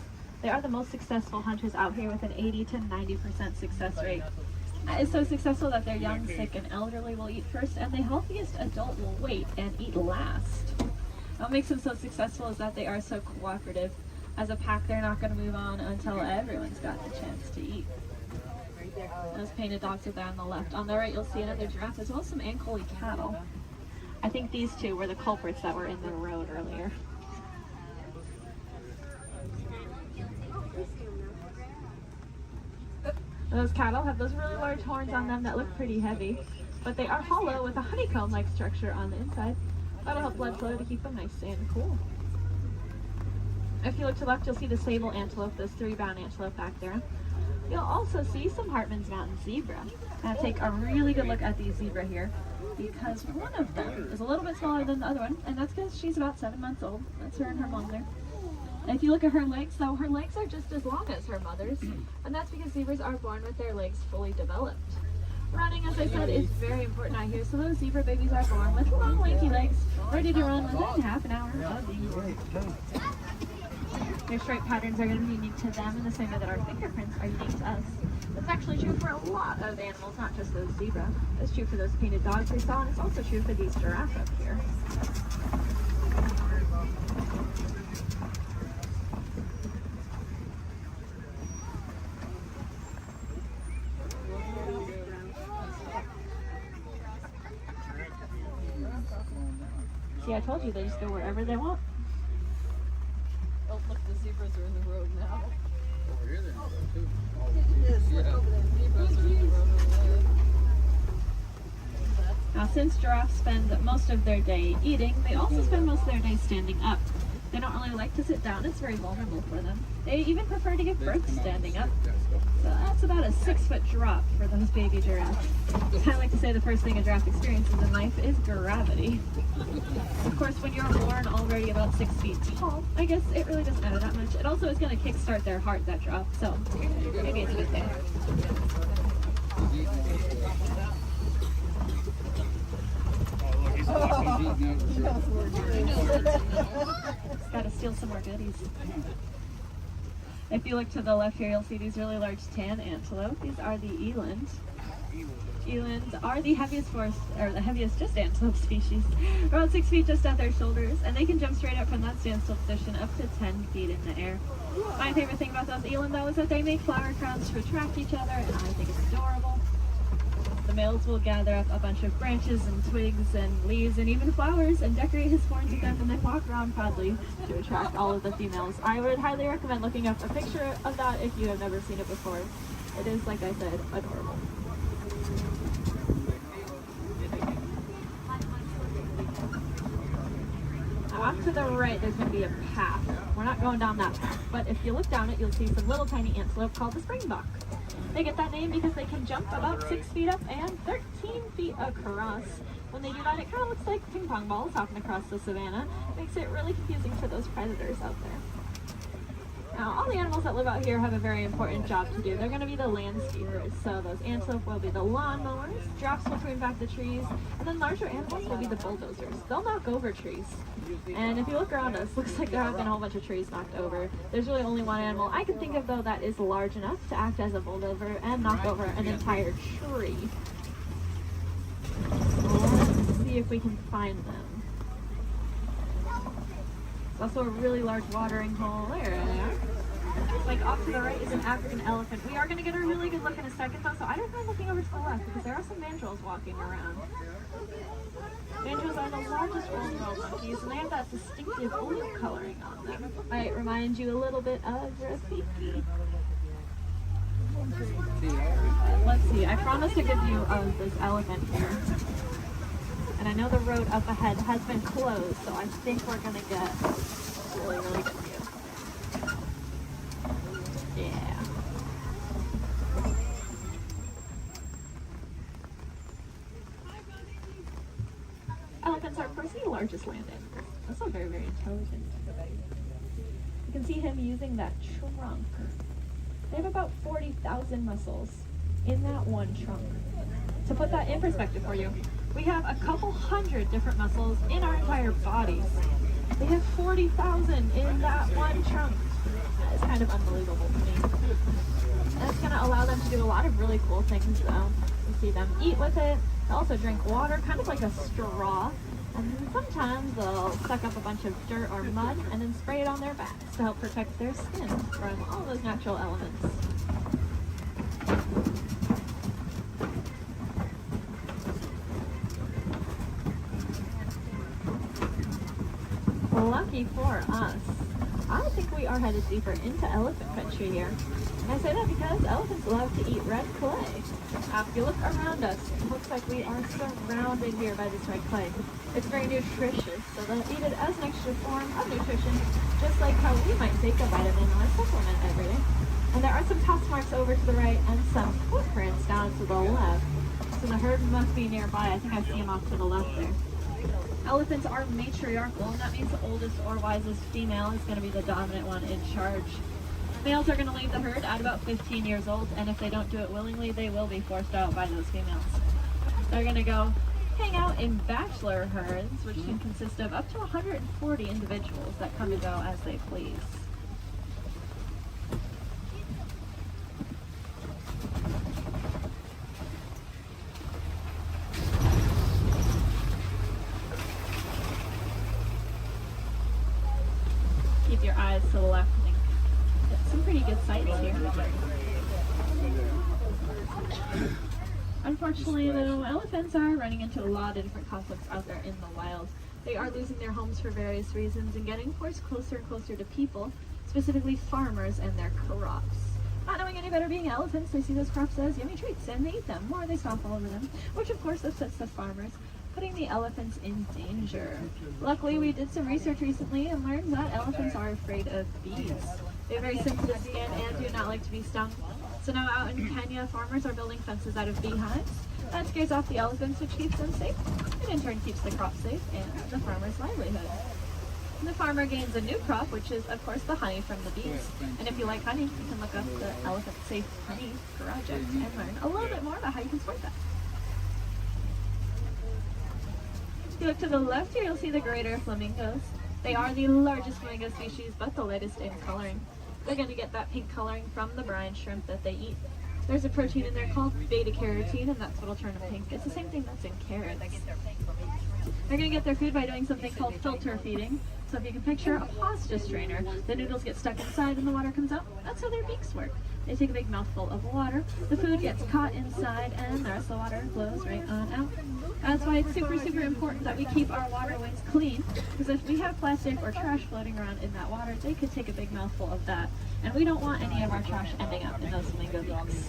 They are the most successful hunters out here with an 80 to 90% success rate. That is so successful that their young, sick, and elderly will eat first, and the healthiest adult will wait and eat last. What makes them so successful is that they are so cooperative. As a pack, they're not going to move on until everyone's got the chance to eat. Those painted dogs are there on the left. On the right, you'll see another giraffe as well as some Ankole cattle. I think these two were the culprits that were in the road earlier. Those cattle have those really large horns on them that look pretty heavy, but they are hollow with a honeycomb-like structure on the inside. That'll help blood flow to keep them nice and cool. If you look to the left, you'll see the sable antelope, those 3 brown antelope back there. You'll also see some Hartman's Mountain zebra. Now take a really good look at the zebra here, because one of them is a little bit smaller than the other one, and that's because she's about 7 months old. That's her and her mom there. And if you look at her legs, though, her legs are just as long as her mother's, and that's because zebras are born with their legs fully developed. Running, as I said, is very important out here, so those zebra babies are born with long, lanky legs, ready to run within half an hour of being born. Their stripe patterns are going to be unique to them in the same way that our fingerprints are unique to us. That's actually true for a lot of animals, not just those zebra. It's true for those painted dogs we saw, and it's also true for these giraffes up here. See, I told you they just go wherever they want. Oh, look, the zebras are in the road now. Over here, they're in the road too. Now, since giraffes spend most of their day eating, they also spend most of their day standing up. They don't really like to sit down. It's very vulnerable for them. They even prefer to give birth standing up. So that's about a 6-foot drop for those baby giraffes. I like to say the first thing a giraffe experiences in life is gravity. Of course, when you're born already about 6 feet tall, I guess it really doesn't matter that much. It also is going to kickstart their heart, that drop, so maybe it's a good thing. Just gotta steal some more goodies. If you look to the left here, you'll see these really large tan antelope. These are the eland. Elands are the heaviest just antelope species. About 6 feet just at their shoulders, and they can jump straight up from that standstill position up to 10 feet in the air. My favorite thing about those eland, though, is that they make flower crowns to attract each other, and I think it's adorable. The males will gather up a bunch of branches and twigs and leaves and even flowers and decorate his horns with them, and then walk around proudly to attract all of the females. I would highly recommend looking up a picture of that if you have never seen it before. It is, like I said, adorable. Now, off to the right, there's going to be a path. We're not going down that path, but if you look down it, you'll see some little tiny antelope called the springbok. They get that name because they can jump about 6 feet up and 13 feet across. When they do that, it kind of looks like ping pong balls hopping across the savannah. It makes it really confusing for those predators out there. Now, all the animals that live out here have a very important job to do. They're going to be the landscapers. So those antelope will be the lawnmowers, giraffes will prune back the trees, and then larger animals will be the bulldozers. They'll knock over trees. And if you look around us, looks like there have been a whole bunch of trees knocked over. There's really only one animal I can think of, though, that is large enough to act as a bulldozer and knock over an entire tree. Let's see if we can find them. There's also a really large watering hole. There they are. Like off to the right is an African elephant. We are going to get a really good look in a second, though, so I don't mind looking over to the left because there are some mandrills walking around. Mandrills are the largest world monkeys, and they have that distinctive blue coloring on them. Might remind you a little bit of Rafiki. Let's see, I promised a good view of this elephant here. And I know the road up ahead has been closed, so I think we're gonna get a really, really good view. Yeah. Elephants largest land animals. Also very, very intelligent. You can see him using that trunk. They have about 40,000 muscles in that one trunk. To put that in perspective for you, we have a couple hundred different muscles in our entire bodies. They have 40,000 in that one trunk. That is kind of unbelievable to me. And it's going to allow them to do a lot of really cool things though. You see them eat with it. They also drink water, kind of like a straw. And then sometimes they'll suck up a bunch of dirt or mud and then spray it on their backs to help protect their skin from all those natural elements. Lucky for us, I think we are headed deeper into elephant country here. And I say that because elephants love to eat red clay. If you look around us, it looks like we are surrounded here by this red clay. It's very nutritious, so they'll eat it as an extra form of nutrition, just like how we might take a vitamin or a supplement every day. And there are some tusk marks over to the right and some footprints down to the left. So the herd must be nearby. I think I see them off to the left there. Elephants are matriarchal, and that means the oldest or wisest female is going to be the dominant one in charge. Males are going to leave the herd at about 15 years old, and if they don't do it willingly, they will be forced out by those females. They're going to go hang out in bachelor herds, which can consist of up to 140 individuals that come and go as they please. Keep your eyes to the left and get some pretty good sights here. Unfortunately, though, elephants are running into a lot of different conflicts out there in the wild. They are losing their homes for various reasons and getting forced closer and closer to people, specifically farmers and their crops. Not knowing any better being elephants, they see those crops as yummy treats and they eat them, or they stomp all over them, which of course upsets the farmers, putting the elephants in danger. Luckily, we did some research recently and learned that elephants are afraid of bees. They have very sensitive skin and do not like to be stung. So now out in Kenya, farmers are building fences out of beehives. That scares off the elephants, which keeps them safe, and in turn keeps the crop safe and the farmer's livelihood. And the farmer gains a new crop, which is, of course, the honey from the bees. And if you like honey, you can look up the Elephant Safe Honey Project and learn a little bit more about how you can support that. If you look to the left here, you'll see the greater flamingos. They are the largest flamingo species, but the lightest in coloring. They're going to get that pink coloring from the brine shrimp that they eat. There's a protein in there called beta-carotene, and that's what will turn them pink. It's the same thing that's in carrots. They're going to get their food by doing something called filter feeding. So if you can picture a pasta strainer, the noodles get stuck inside and the water comes out. That's how their beaks work. They take a big mouthful of water, the food gets caught inside, and the rest of the water flows right on out. That's why it's super, super important that we keep our waterways clean, because if we have plastic or trash floating around in that water, they could take a big mouthful of that. And we don't want any of our trash ending up in those flamingo beaks.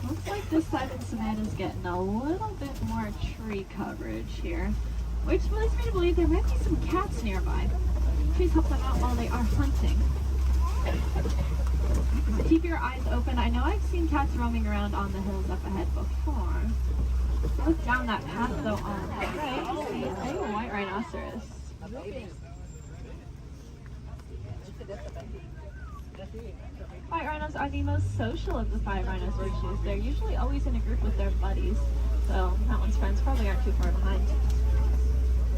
Looks like this side of the savanna is getting a little bit more tree coverage here, which leads me to believe there might be some cats nearby. Please help them out while they are hunting. So keep your eyes open. I know I've seen cats roaming around on the hills up ahead before. If you look down that path though on the right, you see a white rhinoceros. White rhinos are the most social of the 5 rhino species. They're usually always in a group with their buddies, so that one's friends probably aren't too far behind.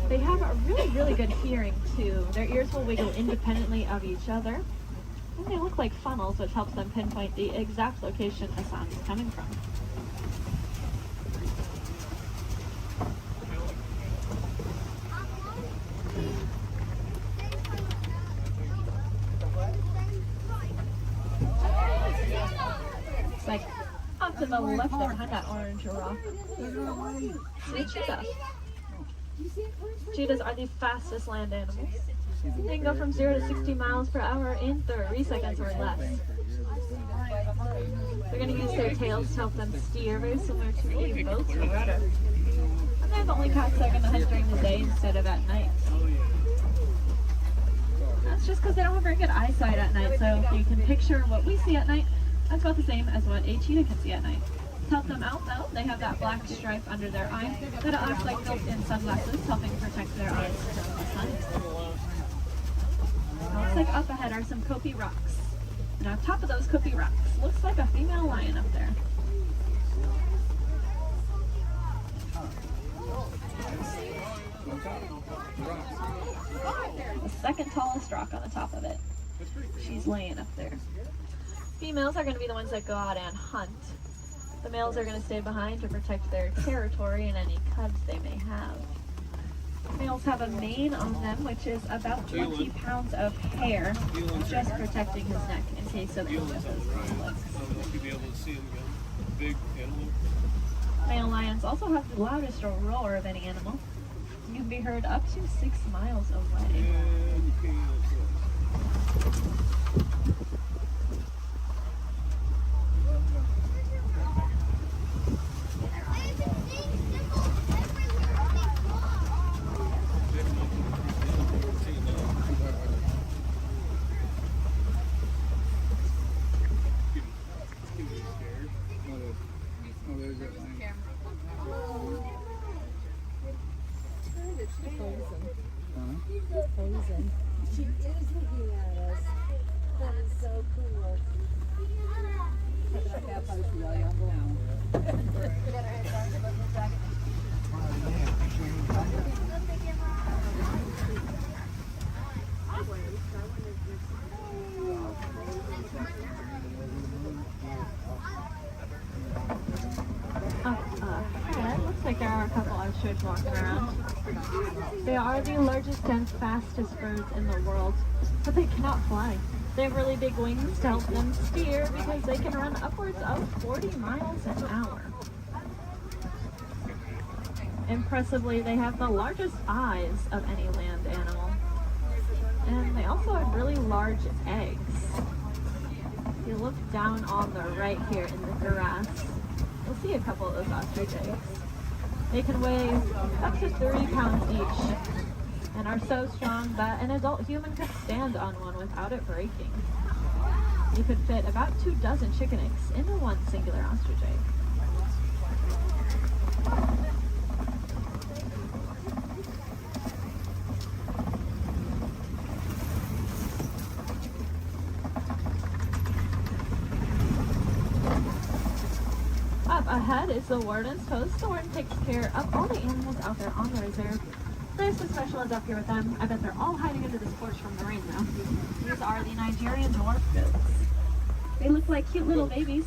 They have a really, really good hearing too. Their ears will wiggle independently of each other, and they look like funnels, which helps them pinpoint the exact location a sound is coming from. Looks like off to the left there behind that orange rock. Sweet cheetah. Cheetahs are the fastest land animals. They can go from 0 to 60 miles per hour in 30 seconds or less. They're going to use their tails to help them steer, very similar to a boat's rudder. And they're the only cats that are going to hunt during the day instead of at night. That's just because they don't have very good eyesight at night, so if you can picture what we see at night, that's about the same as what a cheetah can see at night. To help them out though, they have that black stripe under their eye that acts like built-in sunglasses, helping protect their eyes from the sun. Looks like up ahead are some Kopi rocks. And on top of those Kopi rocks, looks like a female lion up there. The second tallest rock on the top of it. She's laying up there. Females are going to be the ones that go out and hunt. The males are going to stay behind to protect their territory and any cubs they may have. Males have a mane on them, which is about 20 pounds of hair, just protecting his neck in case of illnesses. Male lions also have the loudest roar of any animal. You can be heard up to 6 miles away. She is looking at us. That is so cool. Looks like there are a couple ostriches walking around. They are the largest and fastest birds in the world, but they cannot fly. They have really big wings to help them steer because they can run upwards of 40 miles an hour. Impressively, they have the largest eyes of any land animal. And they also have really large eggs. If you look down on the right here in the grass, you'll see a couple of those ostrich eggs. They can weigh up to 30 pounds each and are so strong that an adult human could stand on one without it breaking. You could fit about 24 chicken eggs into one singular ostrich egg. Up ahead is the warden's post. The warden takes care of all the animals out there on the reserve. There's the specialist up here with them. I bet they're all hiding under this porch from the rain now. These are the Nigerian dwarf goats. They look like cute little babies,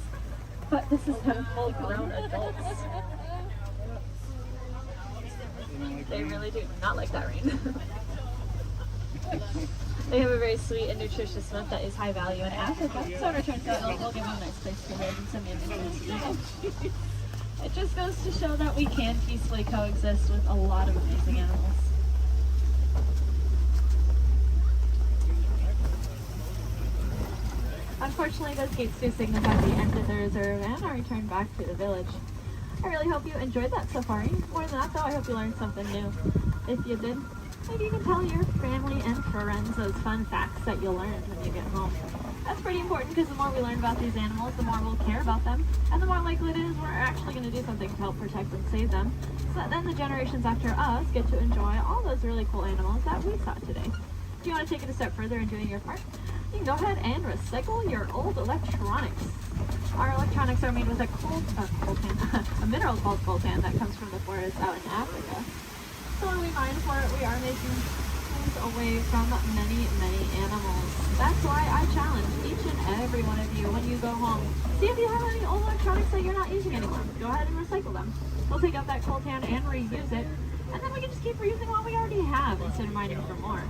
but this is them full-grown adults. They really do not like that rain. They have a very sweet and nutritious milk that is high value in Africa, so in return for it, we'll give them a nice place to live and some yummy. It just goes to show that we can peacefully coexist with a lot of amazing animals. Unfortunately, those gates do signify the end of the reserve and our return back to the village. I really hope you enjoyed that safari. More than that, though, I hope you learned something new. If you did, maybe you can tell your family and friends those fun facts that you'll learn when you get home. That's pretty important because the more we learn about these animals, the more we'll care about them, and the more likely it is we're actually going to do something to help protect and save them, so that then the generations after us get to enjoy all those really cool animals that we saw today. If you want to take it a step further in doing your part, you can go ahead and recycle your old electronics. Our electronics are made with a a mineral called coltan that comes from the forest out in Africa. So when we mine for it, we are making things away from many, many animals. That's why I challenge each and every one of you when you go home. See if you have any old electronics that you're not using anymore. Go ahead and recycle them. We'll take out that coltan and reuse it, and then we can just keep reusing what we already have instead of mining for more.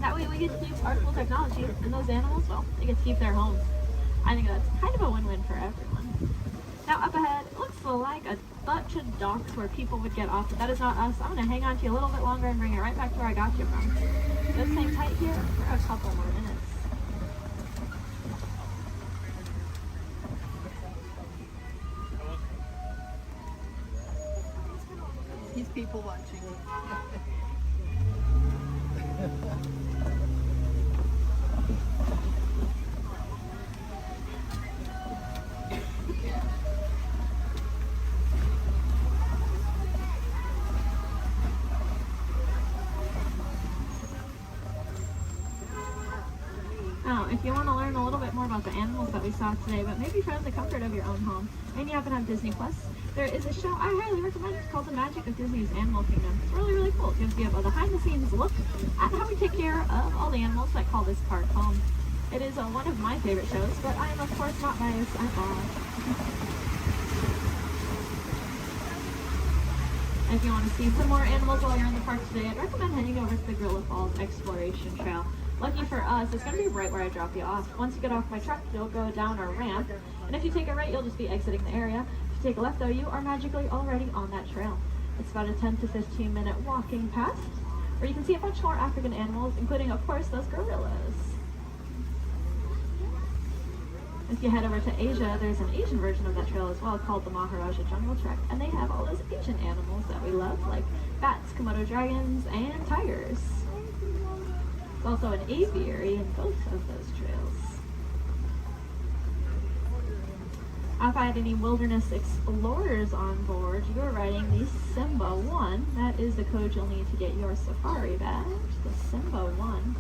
That way we get to use our cool technology, and those animals, well, they get to keep their homes. I think that's kind of a win-win for everyone. Now up ahead, it looks like a bunch of docks where people would get off, but that is not us. I'm going to hang on to you a little bit longer and bring it right back to where I got you from. Just hang tight here for a couple more minutes. He's people watching. if you want to learn a little bit more about the animals that we saw today, but maybe from the comfort of your own home, and you happen to have Disney Plus, there is a show I highly recommend. It's called The Magic of Disney's Animal Kingdom. It's really, really cool. It gives you a behind-the-scenes look at how we take care of all the animals that call this park home. It is one of my favorite shows, but I am, of course, not biased at all. If you want to see some more animals while you're in the park today, I'd recommend heading over to the Gorilla Falls Exploration Trail. Lucky for us, it's going to be right where I drop you off. Once you get off my truck, you'll go down a ramp, and if you take a right, you'll just be exiting the area. If you take a left, though, you are magically already on that trail. It's about a 10 to 15 minute walking path, where you can see a bunch more African animals, including, of course, those gorillas. If you head over to Asia, there's an Asian version of that trail as well called the Maharaja Jungle Trek, and they have all those Asian animals that we love, like bats, Komodo dragons, and tigers. There's also an aviary in both of those trails. If I had any wilderness explorers on board, you are riding the Simba 1. That is the code you'll need to get your safari badge, the Simba 1.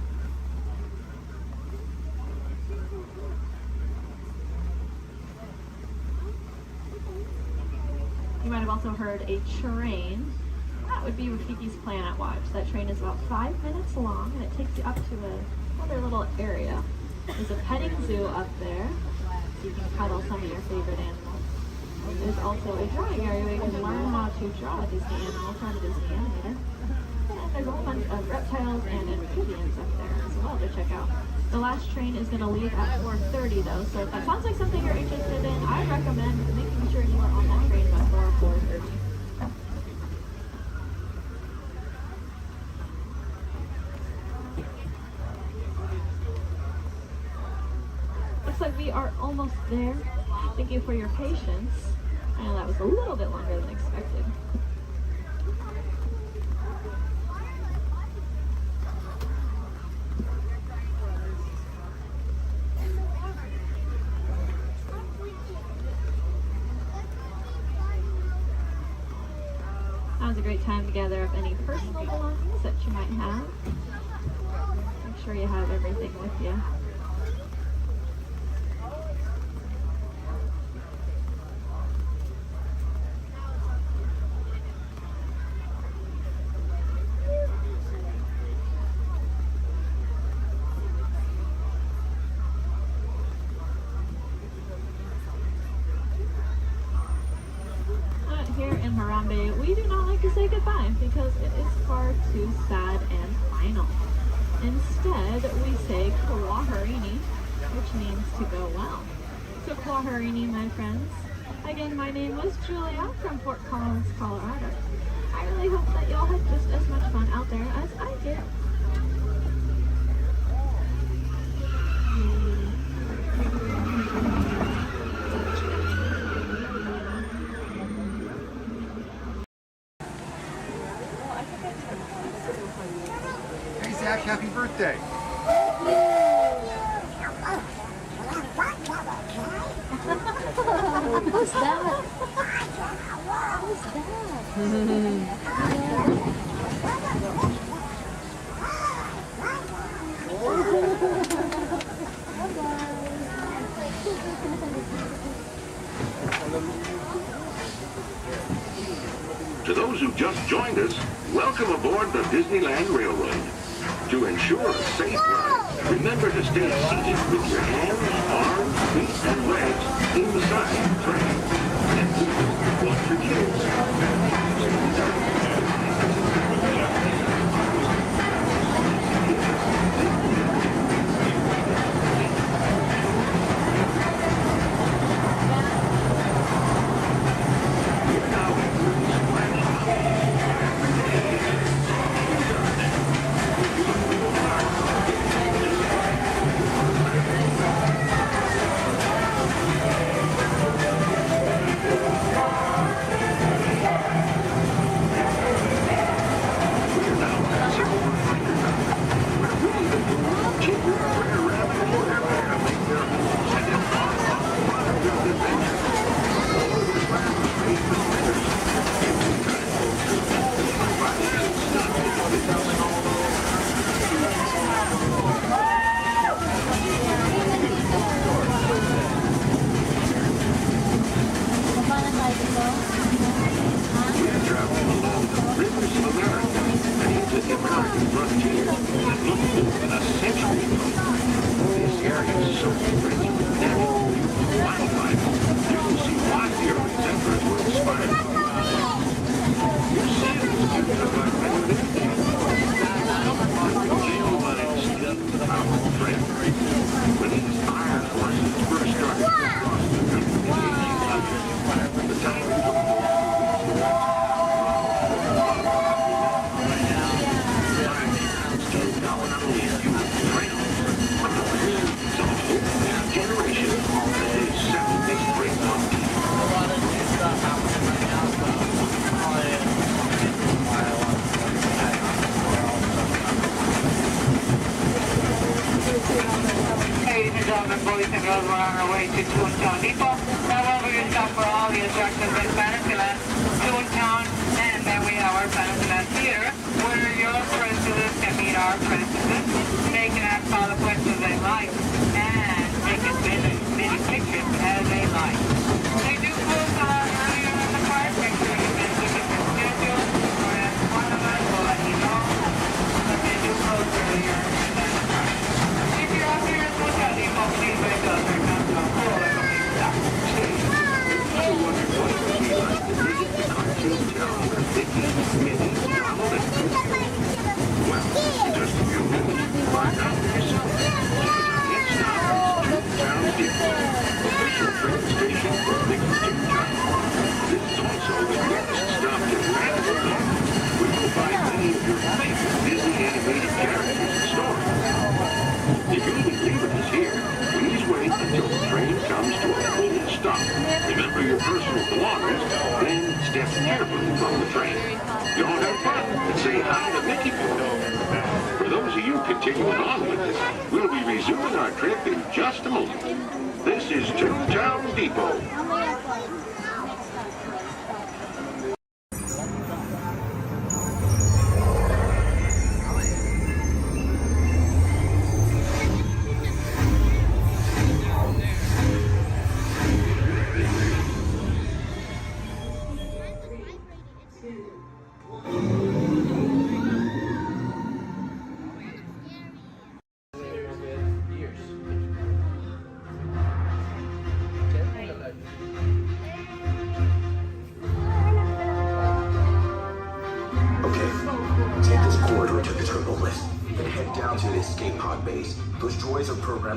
You might have also heard a train. That would be Rafiki's Planet Watch. That train is about 5 minutes long, and it takes you up to another little area. There's a petting zoo up there, so you can cuddle some of your favorite animals. There's also a drawing area where you can learn how to draw a Disney animal from a Disney animator. And there's a whole bunch of reptiles and amphibians up there as well to check out. The last train is going to leave at 4:30 though, so if that sounds like something you're interested in, I recommend making sure you are on that train before 4:30. Looks like we are almost there. Thank you for your patience. I know that was a little bit longer than expected. Now's a great time to gather up any personal belongings that you might have. Make sure you have everything with you. Here in Harambe, we do not like to say goodbye because it is far too sad and final. Instead, we say Kwaherini, which means to go well. So Kwaherini, my friends. Again, my name was Julia from Fort Collins, Colorado. I really hope that y'all had just as much fun out there as I did. Hey Zach, happy birthday. Who's that? To those who just joined us, welcome aboard the Disneyland Railroad. To ensure a safe ride, remember to stay seated with your hands, arms, feet, and legs inside the train. And please, watch your kids. we're on our way to Toontown Depot. However, you stop for all the attractions in Fantasyland, Toontown, and then we have our Fantasyland Theater, where your princesses can meet our princesses. They can ask all the questions they like, and they can send as many pictures as they like. They do close a lot earlier than the park. Make sure you can look at your schedule, or ask one of us will let you know. But they do close earlier than the park. If you're up here in Toontown Depot, please wake up. There comes a full everything stop. So wonderful to see us to visit the cartoon town where Mickey, Minnie, Donald, and well, in just a few minutes, you'll find out for yourself. Because our next stop is Toontown Depot, official train station for Mickey Toontown. This is also the next stop to Fantasyland, where you'll find many of your favorite Disney animated characters in store. If you'll be leaving us here, please wait until the train comes to a full stop. Remember your personal belongings, then step carefully from the train. Y'all have fun and say hi to Mickey for me. For those of you continuing on with us, we'll be resuming our trip in just a moment. This is Toontown Depot.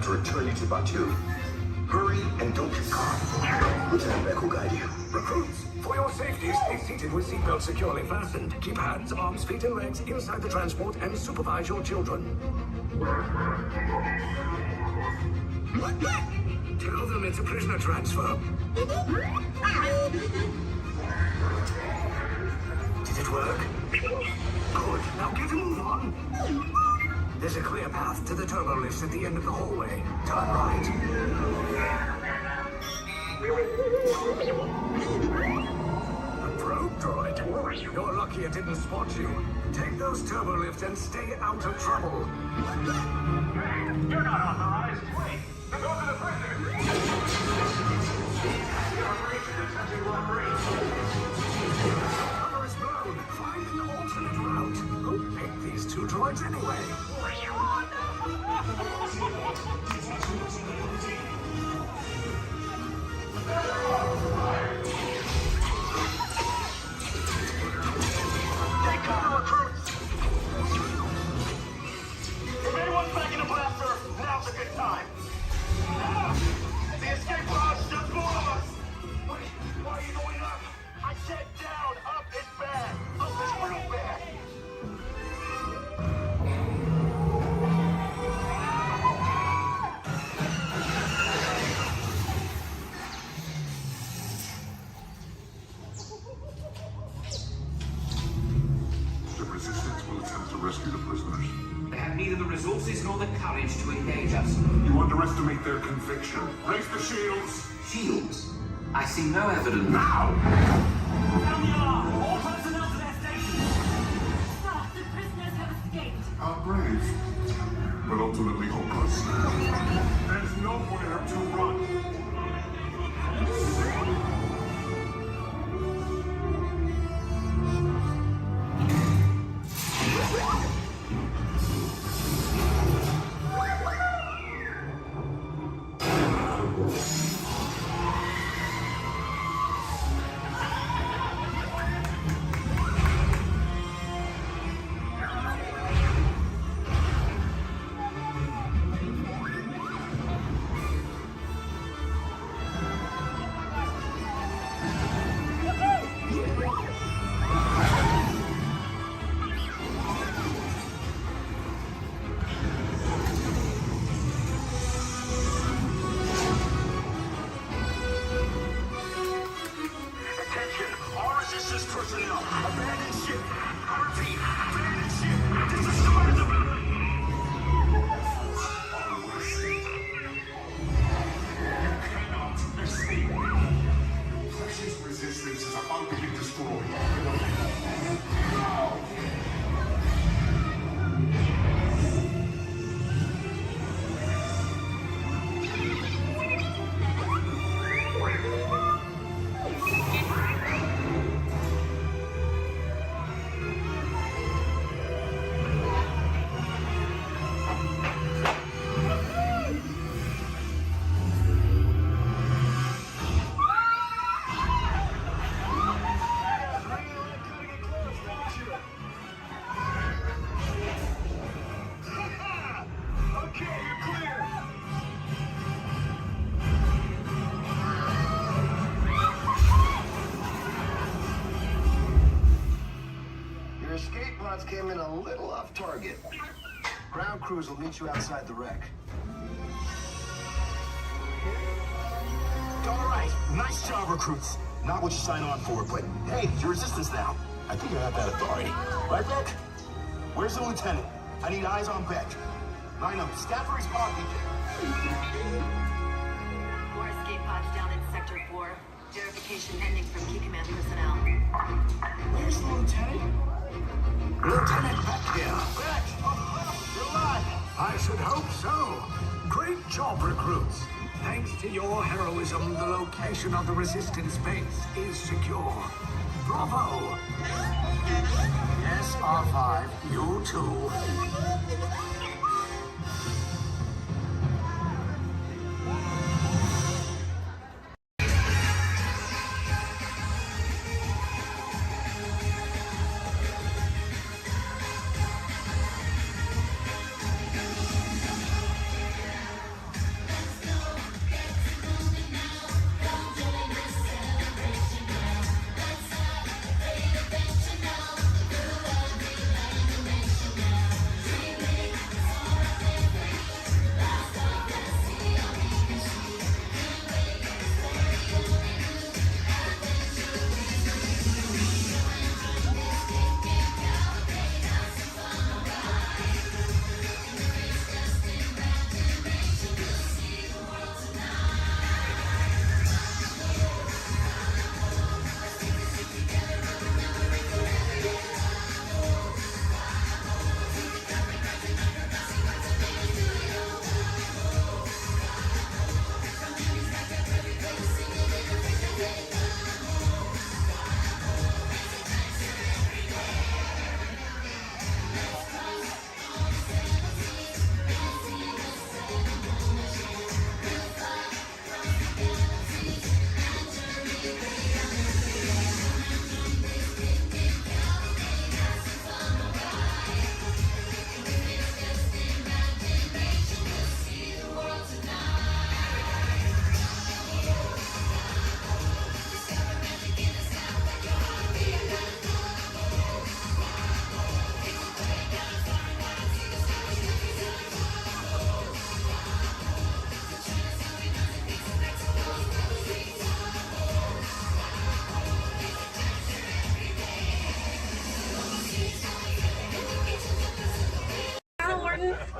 To return you to Batu. Hurry and don't get caught. Lieutenant Beck will guide you. Recruits, for your safety, stay seated with seatbelts securely fastened. Keep hands, arms, feet, and legs inside the transport and supervise your children. Tell them it's a prisoner transfer. Did it work? Good. Now get a move on. There's a clear path to the turbo lifts at the end of the hallway. Turn right. A probe droid. You're lucky it didn't spot you. Take those turbo lifts and stay out of trouble. You're not authorized. Wait, go to the president. Cover is blown. Find an alternate route. Who picked these two droids anyway? Take cover, recruits! If anyone's back in the blaster, now's a good time. The escape pod's just below us! Wait, why are you going up? I said down, up is bad. Up is real bad. Rescue the prisoners. They have neither the resources nor the courage to engage us. You underestimate their conviction. Raise the shields. Shields? I see no evidence. Now! Down the alarm! All personnel to their stations! Sir, the prisoners have escaped. How brave, but ultimately hopeless. There's nowhere to run. shots came in a little off target. Ground crews will meet you outside the wreck. All right, nice job, recruits. Not what you signed on for, but hey, you're resistance now. I think you have that authority. Right, Beck? Where's the lieutenant? I need eyes on Beck. Line up, scout for response. More escape pods down in Sector 4. Verification pending from Key Command personnel. Where's the lieutenant? Lieutenant Beck here. Beck! You're alive! I should hope so. Great job, recruits. Thanks to your heroism, the location of the resistance base is secure. Bravo! Yes, R5, you too.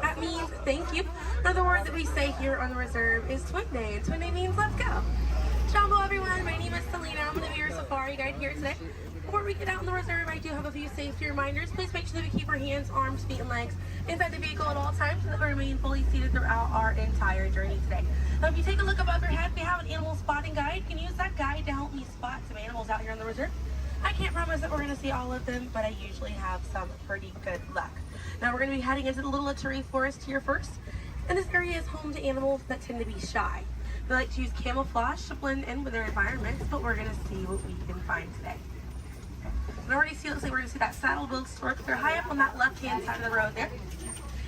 That means thank you. Another word that we say here on the reserve is Twin Day, and Twin Day means let's go. Jumbo everyone, my name is Selena. I'm going to be your safari guide here today. Before we get out on the reserve, I do have a few safety reminders. Please make sure that we keep our hands, arms, feet, and legs inside the vehicle at all times so that we remain fully seated throughout our entire journey today. Now, if you take a look above your head, we have an animal spotting guide. You can use that guide to help me spot some animals out here on the reserve. I can't promise that we're going to see all of them, but I usually have some pretty good luck. Now we're going to be heading into the Little Ituri Forest here first, and this area is home to animals that tend to be shy. They like to use camouflage to blend in with their environments, but we're going to see what we can find today. And already see, looks like we're going to see that saddle-billed stork. They're high up on that left-hand side of the road there.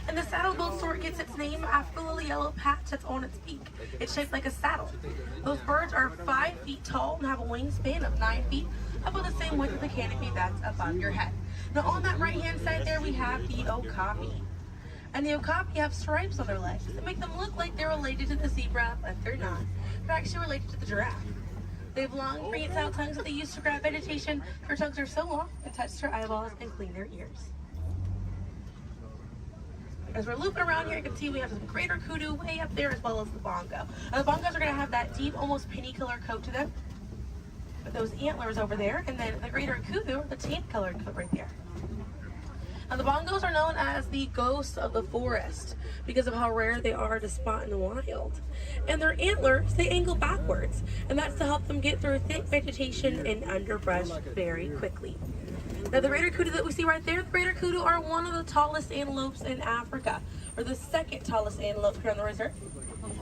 And the saddle-billed stork gets its name after the little yellow patch that's on its beak. It's shaped like a saddle. Those birds are 5 feet tall and have a wingspan of 9 feet, about the same width of the canopy that's above your head. Now on that right-hand side there, we have the okapi. And the okapi have stripes on their legs that make them look like they're related to the zebra, but they're not. They're actually related to the giraffe. They have long, prehensile tongues that they use to grab vegetation. Their tongues are so long, they touch their eyeballs and clean their ears. As we're looping around here, you can see we have some greater kudu way up there, as well as the bongo. Now, the bongos are going to have that deep, almost penny color coat to them, with those antlers over there, and then the greater kudu, the tan colored coat right there. Now, the bongos are known as the ghosts of the forest because of how rare they are to spot in the wild. And their antlers, they angle backwards, and that's to help them get through thick vegetation and underbrush very quickly. Now, the greater kudu that we see right there, the greater kudu are one of the tallest antelopes in Africa, or the second tallest antelope here on the reserve.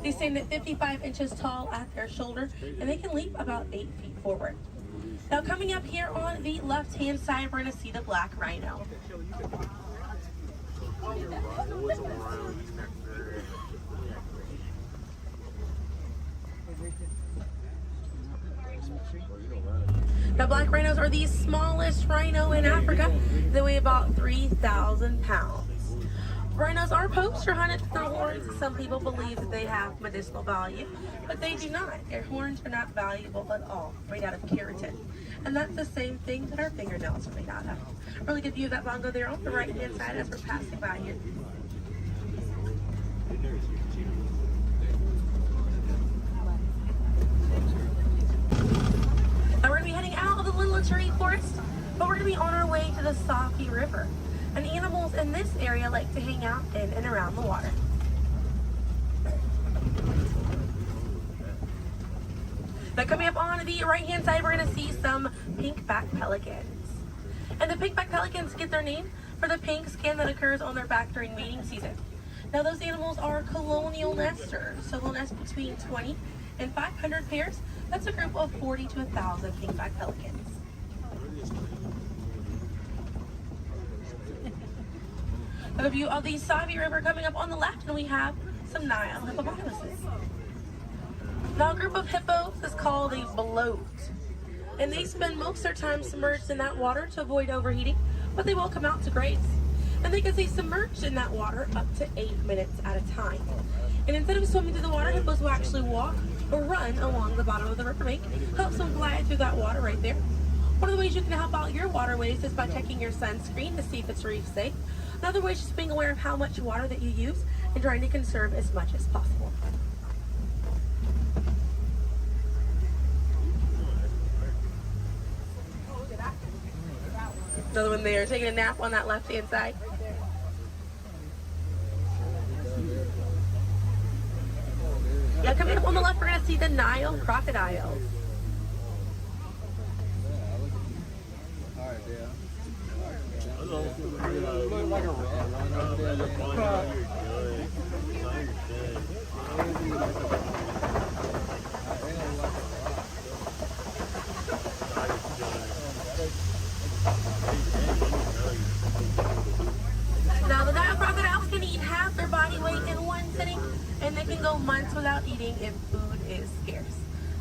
They stand at 55 inches tall at their shoulder, and they can leap about 8 feet forward. Now, coming up here on the left-hand side, we're going to see the black rhino. Now, black rhinos are the smallest rhino in Africa. They weigh about 3,000 pounds. Rhinos are poached or hunted for their horns. Some people believe that they have medicinal value, but they do not. Their horns are not valuable at all, made out of keratin. And that's the same thing that our fingernails are made out of. Really good view of that bongo there on the right-hand side as we're passing by here. Now we're going to be heading out of the Little Tree Forest, but we're going to be on our way to the Safi River. And animals in this area like to hang out in and around the water. Now coming up on the right-hand side, we're going to see some pink-back pelicans. And the pink-back pelicans get their name for the pink skin that occurs on their back during mating season. Now those animals are colonial nesters, so they'll nest between 20 and 500 pairs. That's a group of 40 to 1,000 pink-back pelicans. A view of the Savi River coming up on the left, and we have some Nile hippopotamuses. Now, a group of hippos is called a bloat, and they spend most of their time submerged in that water to avoid overheating, but they will come out to graze. And they can stay submerged in that water up to 8 minutes at a time. And instead of swimming through the water, hippos will actually walk or run along the bottom of the riverbank, helps them glide through that water right there. One of the ways you can help out your waterways is by checking your sunscreen to see if it's reef safe. Another way is just being aware of how much water that you use and trying to conserve as much as possible. Another one there, taking a nap on that left-hand side. Now coming up on the left, we're going to see the Nile crocodiles. Now the Nile crocodiles can eat half their body weight in one sitting, and they can go months without eating if food is scarce.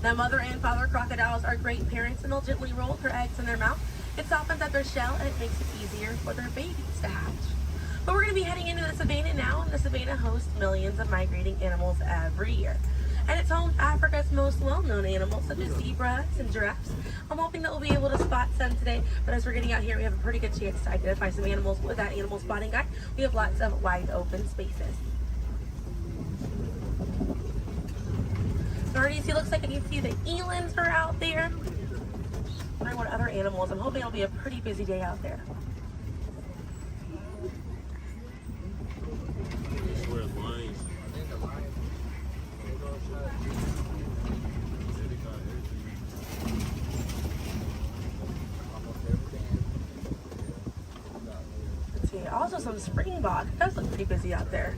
Now mother and father crocodiles are great parents, and they'll gently roll their eggs in their mouth. It softens up their shell, and it makes it easier for their babies to hatch. But we're going to be heading into the savannah now, and the savannah hosts millions of migrating animals every year. And it's home to Africa's most well-known animals, such as zebras and giraffes. I'm hoping that we'll be able to spot some today, but as we're getting out here, we have a pretty good chance to identify some animals with that animal spotting guide. We have lots of wide open spaces. Already see, looks like I can see the elands are out there. Wondering what other animals. I'm hoping it'll be a pretty busy day out there. Let's see, also some springbok. It does look pretty busy out there.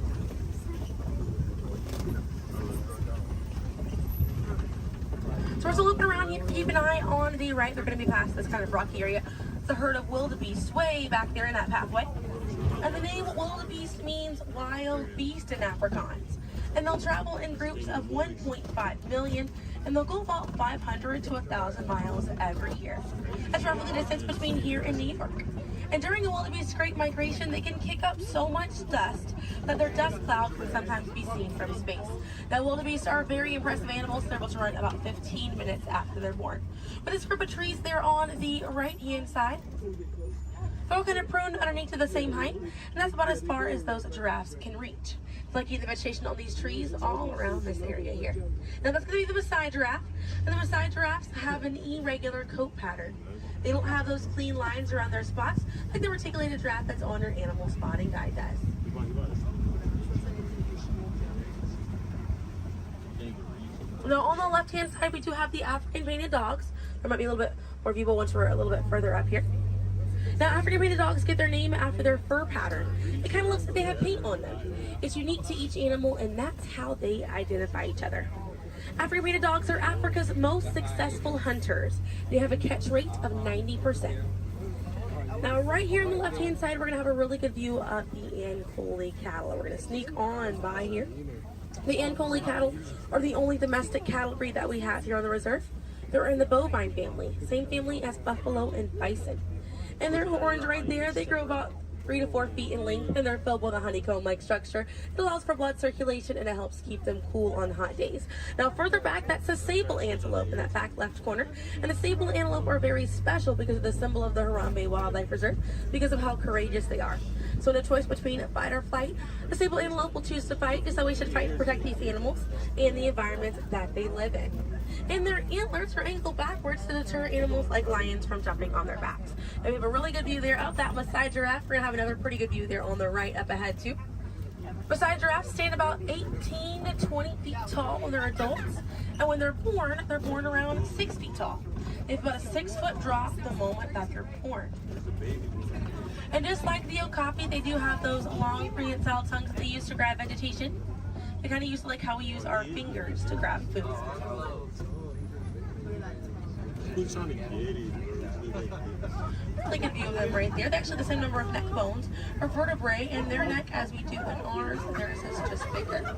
So we're still looking around here. Keep an eye on the right. They're going to be past this kind of rocky area. It's a herd of wildebeest way back there in that pathway. And the name wildebeest means wild beast in Afrikaans. And they'll travel in groups of 1.5 million, and they'll go about 500 to 1,000 miles every year. That's roughly the distance between here and New York. And during the wildebeest's great migration, they can kick up so much dust that their dust cloud can sometimes be seen from space. Now, wildebeest are very impressive animals. They're able to run about 15 minutes after they're born. But this group of trees there on the right-hand side, they're all kind of pruned underneath to the same height, and that's about as far as those giraffes can reach. It's like the vegetation on these trees all around this area here. Now that's going to be the Maasai giraffe, and the Maasai giraffes have an irregular coat pattern. They don't have those clean lines around their spots like the reticulated giraffe that's on your animal spotting guide does. Now on the left-hand side, we do have the African painted dogs. There might be a little bit more people once we're a little bit further up here. Now, African painted dogs get their name after their fur pattern. It kind of looks like they have paint on them. It's unique to each animal, and that's how they identify each other. African painted dogs are Africa's most successful hunters. They have a catch rate of 90%. Now, right here on the left-hand side, we're going to have a really good view of the Ankole cattle. We're going to sneak on by here. The Ankole cattle are the only domestic cattle breed that we have here on the reserve. They're in the bovine family, same family as buffalo and bison. And their horns right there, they grow about 3 to 4 feet in length, and they're filled with a honeycomb-like structure. It allows for blood circulation, and it helps keep them cool on hot days. Now, further back, that's a sable antelope in that back left corner. And the sable antelope are very special because of the symbol of the Harambe Wildlife Reserve, because of how courageous they are. So in a choice between fight or flight, the sable antelope will choose to fight, just how we should fight to protect these animals and the environment that they live in. And their antlers are angled backwards to deter animals like lions from jumping on their backs. And we have a really good view there of that Maasai giraffe. We're gonna have another pretty good view there on the right up ahead too. Maasai giraffes stand about 18 to 20 feet tall when they're adults. And when they're born around 6 feet tall. They have about a 6-foot drop the moment that they're born. And just like the okapi, they do have those long prehensile tongues that they use to grab vegetation. They kind of use like how we use our fingers to grab food. Really good view of them right there. They're actually the same number of neck bones or vertebrae in their neck as we do in ours. Theirs is just bigger.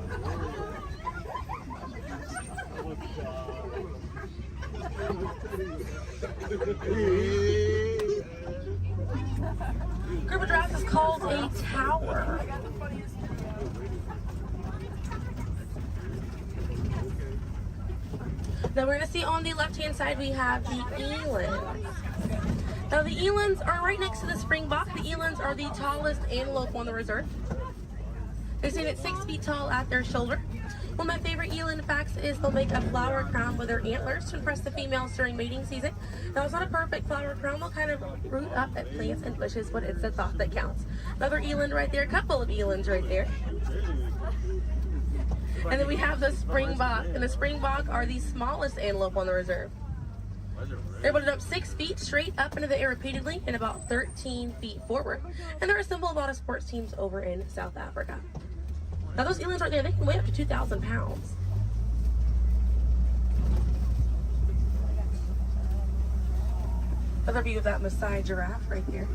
Group of giraffes is called a tower. Now we're going to see on the left-hand side we have the elands. Now the elands are right next to the springbok. The elands are the tallest antelope on the reserve. They stand at 6 feet tall at their shoulder. One of my favorite eland facts is they'll make a flower crown with their antlers to impress the females during mating season. Now it's not a perfect flower crown, they'll kind of root up at plants and bushes, but it's the thought that counts. Another eland right there, a couple of elands right there. And then we have the springbok, and the springbok are the smallest antelope on the reserve. They're able to jump 6 feet straight up into the air repeatedly and about 13 feet forward. And they're a symbol of a lot of sports teams over in South Africa. Now those elands right there, they can weigh up to 2,000 pounds. Another view of that Maasai giraffe right there.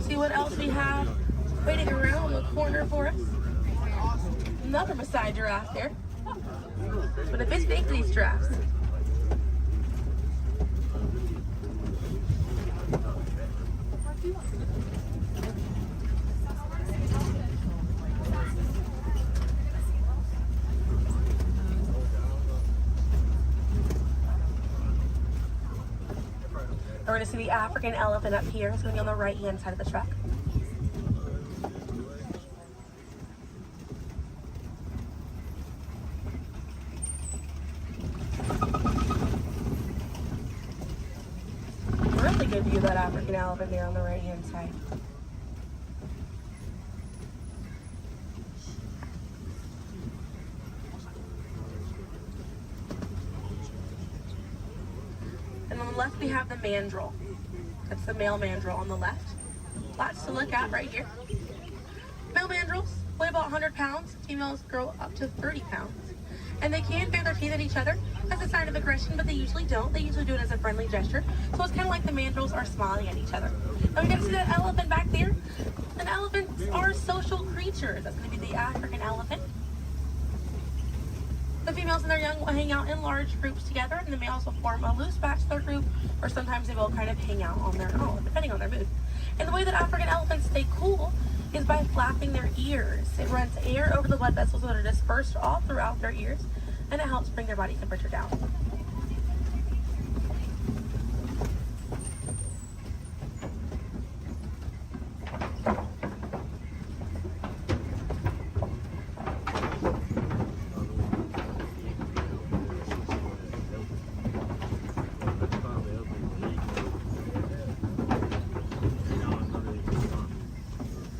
See what else we have waiting around the corner for us. Another Maasai giraffe there. But a bit big, these giraffes. We're going to see the African elephant up here. It's going to be on the right-hand side of the truck. Really good view of that African elephant there on the right-hand side. And on the left we have the mandrill. That's the male mandrill on the left. Lots to look at right here. Male mandrills weigh about 100 pounds. Females grow up to 30 pounds. And they can bare their teeth at each other as a sign of aggression, but they usually don't. They usually do it as a friendly gesture. So it's kind of like the mandrills are smiling at each other. Now we can see that elephant back there. And elephants are social creatures. That's going to be the African elephant. The females and their young will hang out in large groups together, and the males will form a loose bachelor group, or sometimes they will kind of hang out on their own, depending on their mood. And the way that African elephants stay cool is by flapping their ears. It runs air over the blood vessels that are dispersed all throughout their ears, and it helps bring their body temperature down.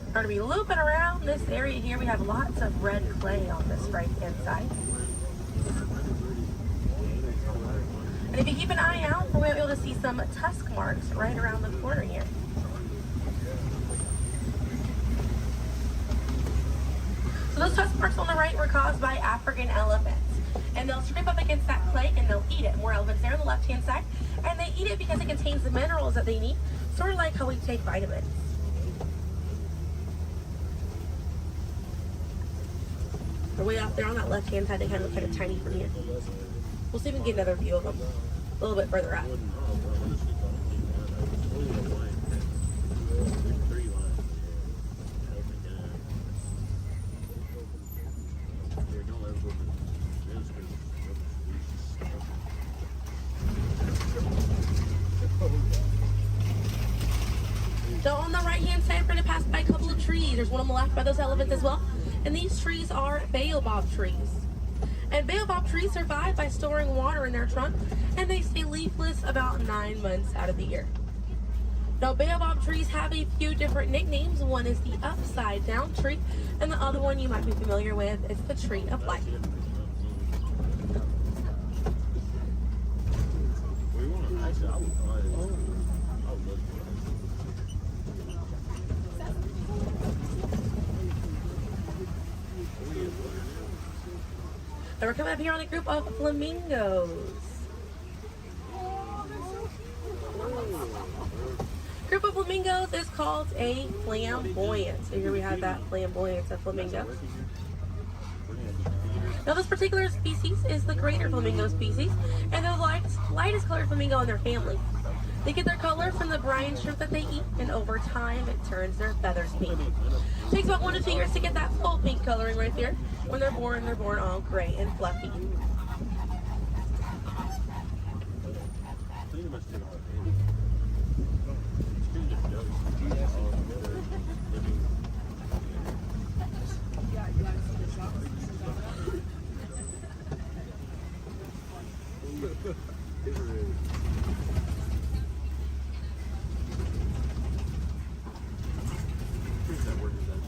We're going to be looping around this area here. We have lots of red clay on this right-hand side. And if you keep an eye out, we're going to be able to see some tusk marks right around the corner here. So those tusk marks on the right were caused by African elephants. And they'll scrape up against that clay and they'll eat it. More elephants there on the left-hand side. And they eat it because it contains the minerals that they need, sort of like how we take vitamins. They're way off there on that left-hand side. They kind of look kind of tiny from here. We'll see if we can get another view of them a little bit further out. So on the right-hand side, we're going to pass by a couple of trees. There's one on the left by those elephants as well. And these trees are baobab trees. And baobab trees survive by storing water in their trunk, and they stay leafless about 9 months out of the year. Now, baobab trees have a few different nicknames. One is the upside down tree, and the other one you might be familiar with is the tree of life. And we're coming up here on a group of flamingos. Group of flamingos is called a flamboyant. So here we have that flamboyant of flamingo. Now this particular species is the greater flamingo species, and they're the lightest colored flamingo in their family. They get their color from the brine shrimp that they eat, and over time it turns their feathers pink. It takes about 1 to 2 years to get that full pink coloring right there. When they're born all gray and fluffy.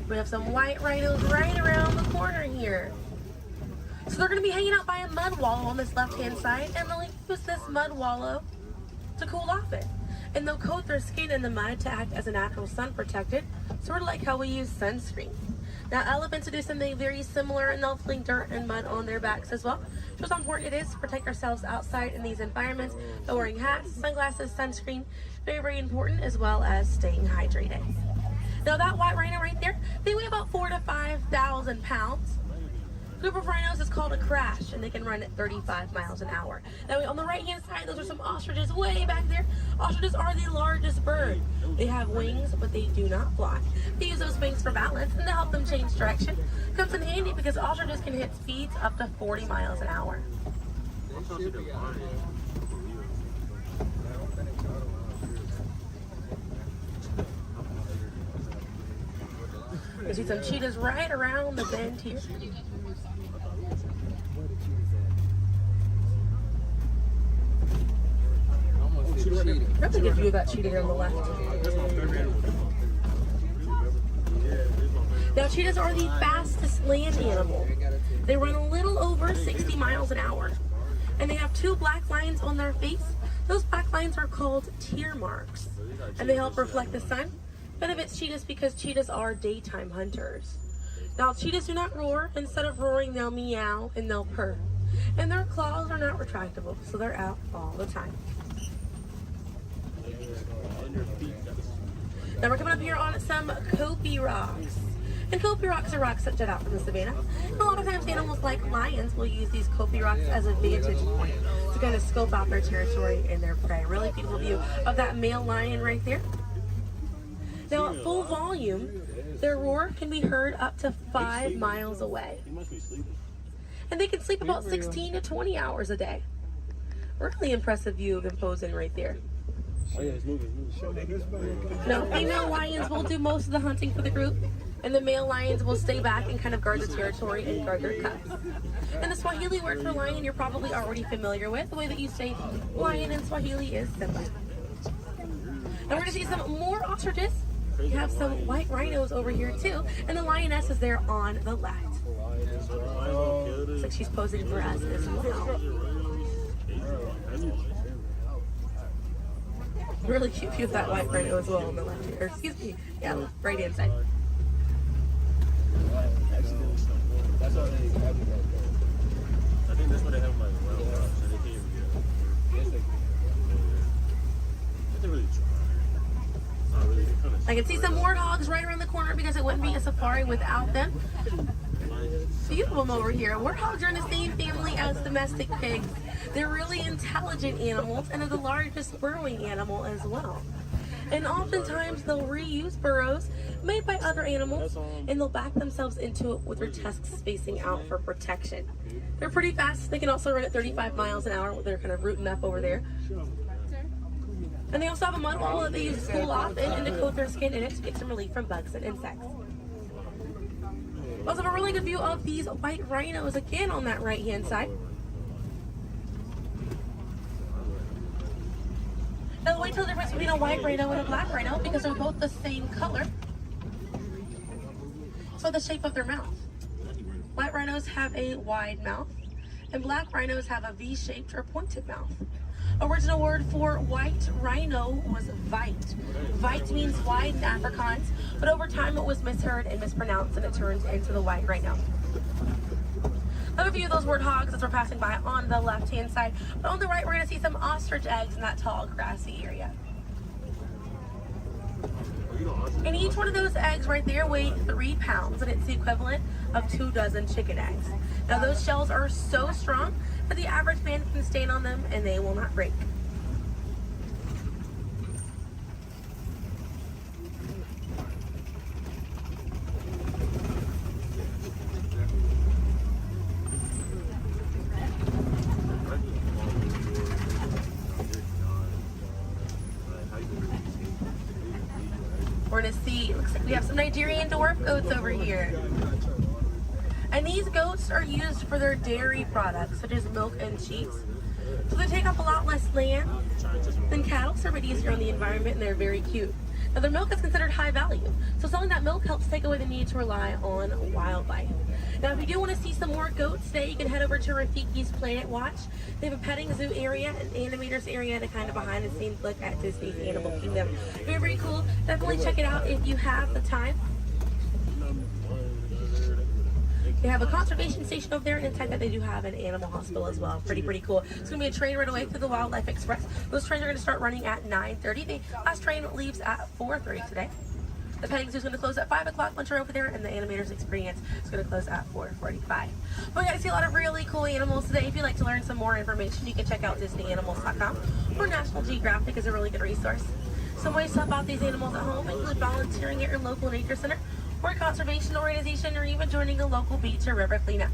We have some white rhinos right around the corner here. So they're going to be hanging out by a mud wallow on this left-hand side, and they'll use this mud wallow to cool off it. And they'll coat their skin in the mud to act as a natural sun protectant, sort of like how we use sunscreen. Now elephants will do something very similar, and they'll fling dirt and mud on their backs as well. Just how important it is to protect ourselves outside in these environments by wearing hats, sunglasses, sunscreen, very, very important, as well as staying hydrated. Now that white rhino right there, they weigh about 4,000 to 5,000 pounds. Group of rhinos is called a crash, and they can run at 35 miles an hour. Now on the right-hand side, those are some ostriches way back there. Ostriches are the largest bird. They have wings, but they do not fly. They use those wings for balance and to help them change direction. Comes in handy because ostriches can hit speeds up to 40 miles an hour. You see some cheetahs right around the bend here. That's a good view of that cheetah here on the left. Now cheetahs are the fastest land animal. They run a little over 60 miles an hour. And they have 2 black lines on their face. Those black lines are called tear marks. And they help reflect the sun. Benefits cheetahs because cheetahs are daytime hunters. Now cheetahs do not roar. Instead of roaring, they'll meow and they'll purr. And their claws are not retractable, so they're out all the time. Now we're coming up here on some Kopi rocks. And Kopi rocks are rocks that jut out from the savannah. And a lot of times animals like lions will use these Kopi rocks as a vantage point to kind of scope out their territory and their prey. Really beautiful view of that male lion right there. Now at full volume, their roar can be heard up to 5 miles away. And they can sleep about 16 to 20 hours a day. Really impressive view of them posing right there. Now, female lions will do most of the hunting for the group, and the male lions will stay back and kind of guard the territory and guard their cubs. And the Swahili word for lion you're probably already familiar with. The way that you say lion in Swahili is Simba. And we're going to see some more ostriches. We have some white rhinos over here too, and the lioness is there on the left. Looks like she's posing for us as well. Really cute view of that white rhino as well on the left here. Excuse me, yeah, right hand side. I think that's what they have in my wild house, and they can't even get it. They really try. I can see some warthogs right around the corner because it wouldn't be a safari without them. of them over here. Warthogs are in the same family as domestic pigs. They're really intelligent animals and are the largest burrowing animal as well. And oftentimes they'll reuse burrows made by other animals and they'll back themselves into it with their tusks spacing out for protection. They're pretty fast. They can also run at 35 miles an hour. They're kind of rooting up over there. And they also have a mud wall that they use to cool off and to coat their skin in it to get some relief from bugs and insects. We also have a really good view of these white rhinos again on that right hand side. Now wait till the difference between a white rhino and a black rhino because they're both the same color. So the shape of their mouth. White rhinos have a wide mouth and black rhinos have a V-shaped or pointed mouth. Original word for white rhino was vite. Vite means wide in Afrikaans, but over time it was misheard and mispronounced and it turns into the white rhino. I have a few of those warthogs as we're passing by on the left-hand side, but on the right we're going to see some ostrich eggs in that tall grassy area. And each one of those eggs right there weigh 3 pounds, and it's the equivalent of 2 dozen chicken eggs. Now those shells are so strong that the average man can stand on them and they will not break. We're gonna see, looks like we have some Nigerian dwarf goats over here. And these goats are used for their dairy products, such as milk and cheese. So they take up a lot less land than cattle, so they're easier on the environment, and they're very cute. Now their milk is considered high value, so selling that milk helps take away the need to rely on wildlife. Now if you do want to see some more goats today, you can head over to Rafiki's Planet Watch. They have a petting zoo area, an animators area, and a kind of behind the scenes look at Disney's Animal Kingdom. Very, very cool. Definitely check it out if you have the time. They have a conservation station over there, and inside that they do have an animal hospital as well. Pretty cool. It's going to be a train right away through the Wildlife Express. Those trains are going to start running at 9:30. The last train leaves at 4:30 today. The petting zoo is going to close at 5 o'clock once you're over there, and the animators experience is going to close at 4:45. But we got to see a lot of really cool animals today. If you'd like to learn some more information, you can check out DisneyAnimals.com, or National Geographic is a really good resource. Some ways to help out these animals at home include volunteering at your local nature center, or a conservation organization, or even joining a local beach or river cleanup.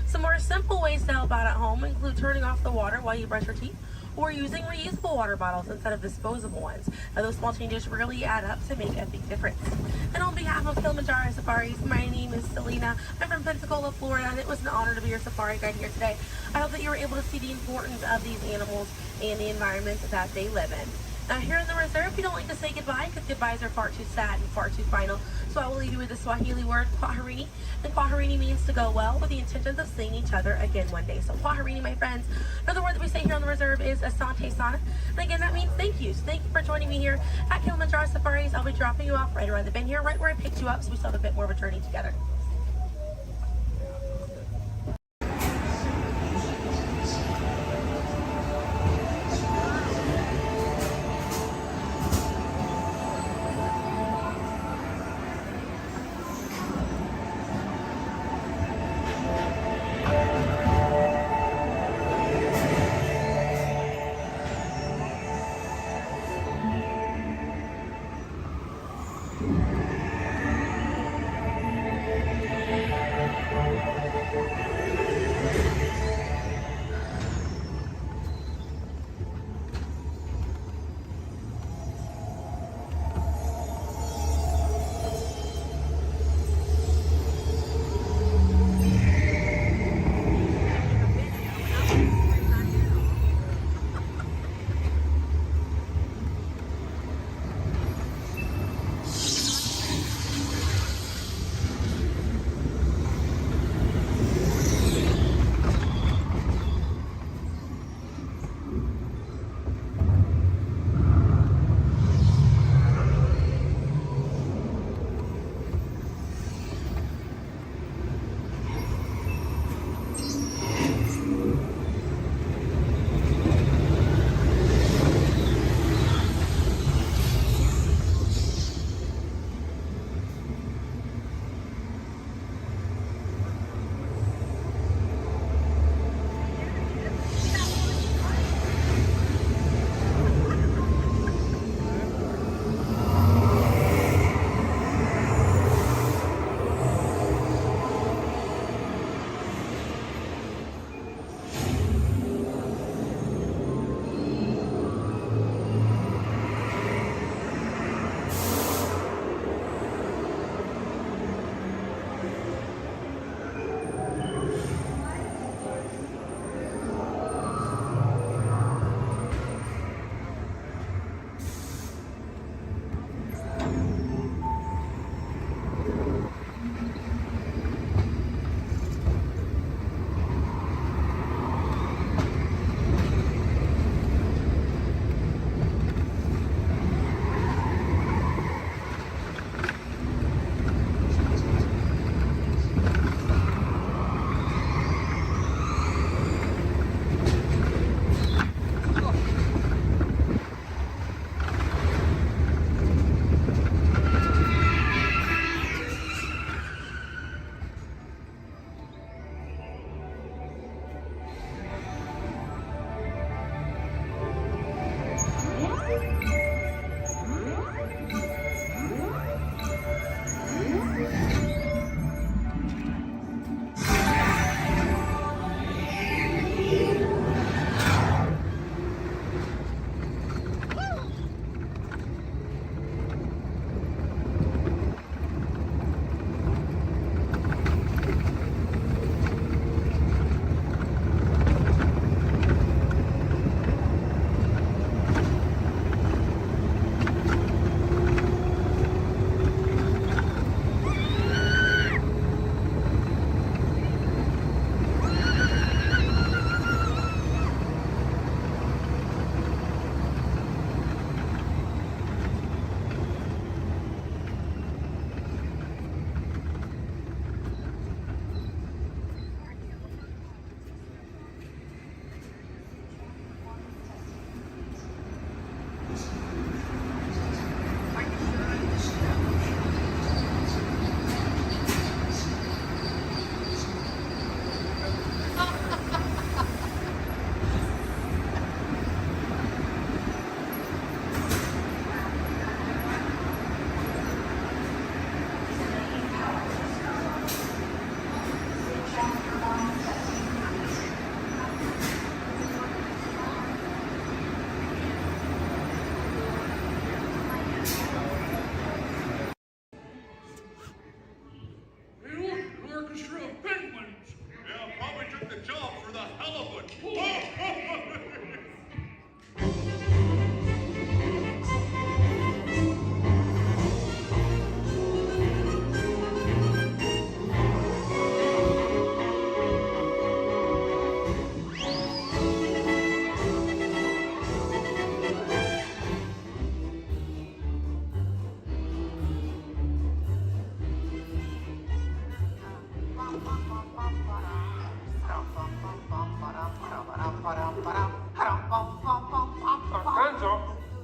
Some more simple ways to help out at home include turning off the water while you brush your teeth, or using reusable water bottles instead of disposable ones. Now, those small changes really add up to make a big difference. And on behalf of Kilimanjaro Safaris, my name is Selena. I'm from Pensacola, Florida, and it was an honor to be your safari guide here today. I hope that you were able to see the importance of these animals and the environment that they live in. Now here in the reserve, we don't like to say goodbye because goodbyes are far too sad and far too final. So I will leave you with the Swahili word, kwaherini. And kwaherini means to go well, with the intentions of seeing each other again one day. So kwaherini, my friends. Another word that we say here on the reserve is asante sana. And again, that means thank you. So thank you for joining me here at Kilimanjaro Safaris. I'll be dropping you off right around the bend here, right where I picked you up, so we still have a bit more of a journey together.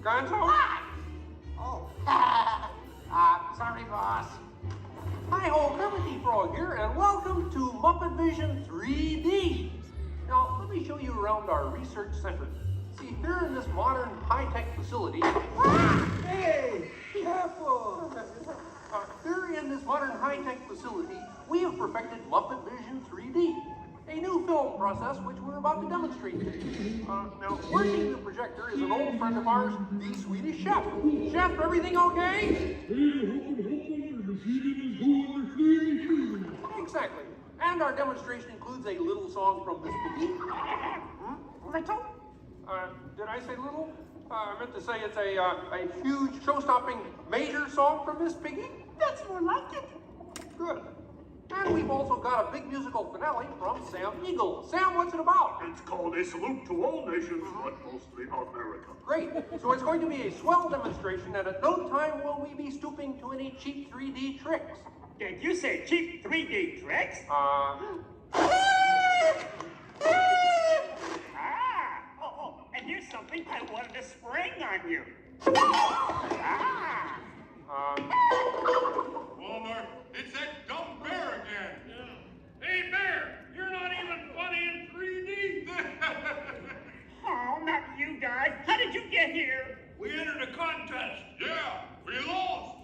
Gonzo? Oh. Sorry, boss. Hi-ho, Kermit the Frog here, and welcome to Muppet Vision 3D. Now, let me show you around our research center. See, here in this modern high-tech facility... Hey! Careful! Here in this modern high-tech facility, we have perfected Muppet Vision 3D, a new film process which we're about to demonstrate. Now, working the projector is an old friend of ours, the Swedish chef. Chef, everything okay? Exactly. And our demonstration includes a little song from Miss Piggy. Little? Did I say little? I meant to say it's a huge, show-stopping, major song from Miss Piggy. That's more like it. Good. And we've also got a big musical finale from Sam Eagle. Sam, what's it about? It's called A Salute to All Nations, but mostly America. Great. So it's going to be a swell demonstration, and at no time will we be stooping to any cheap 3D tricks. Did you say cheap 3D tricks? And here's something I wanted to spring on you. Homer, it's that dumb bear again. Yeah. Hey, Bear, you're not even funny in 3D. Oh, not you guys. How did you get here? We entered a contest. Yeah, we lost.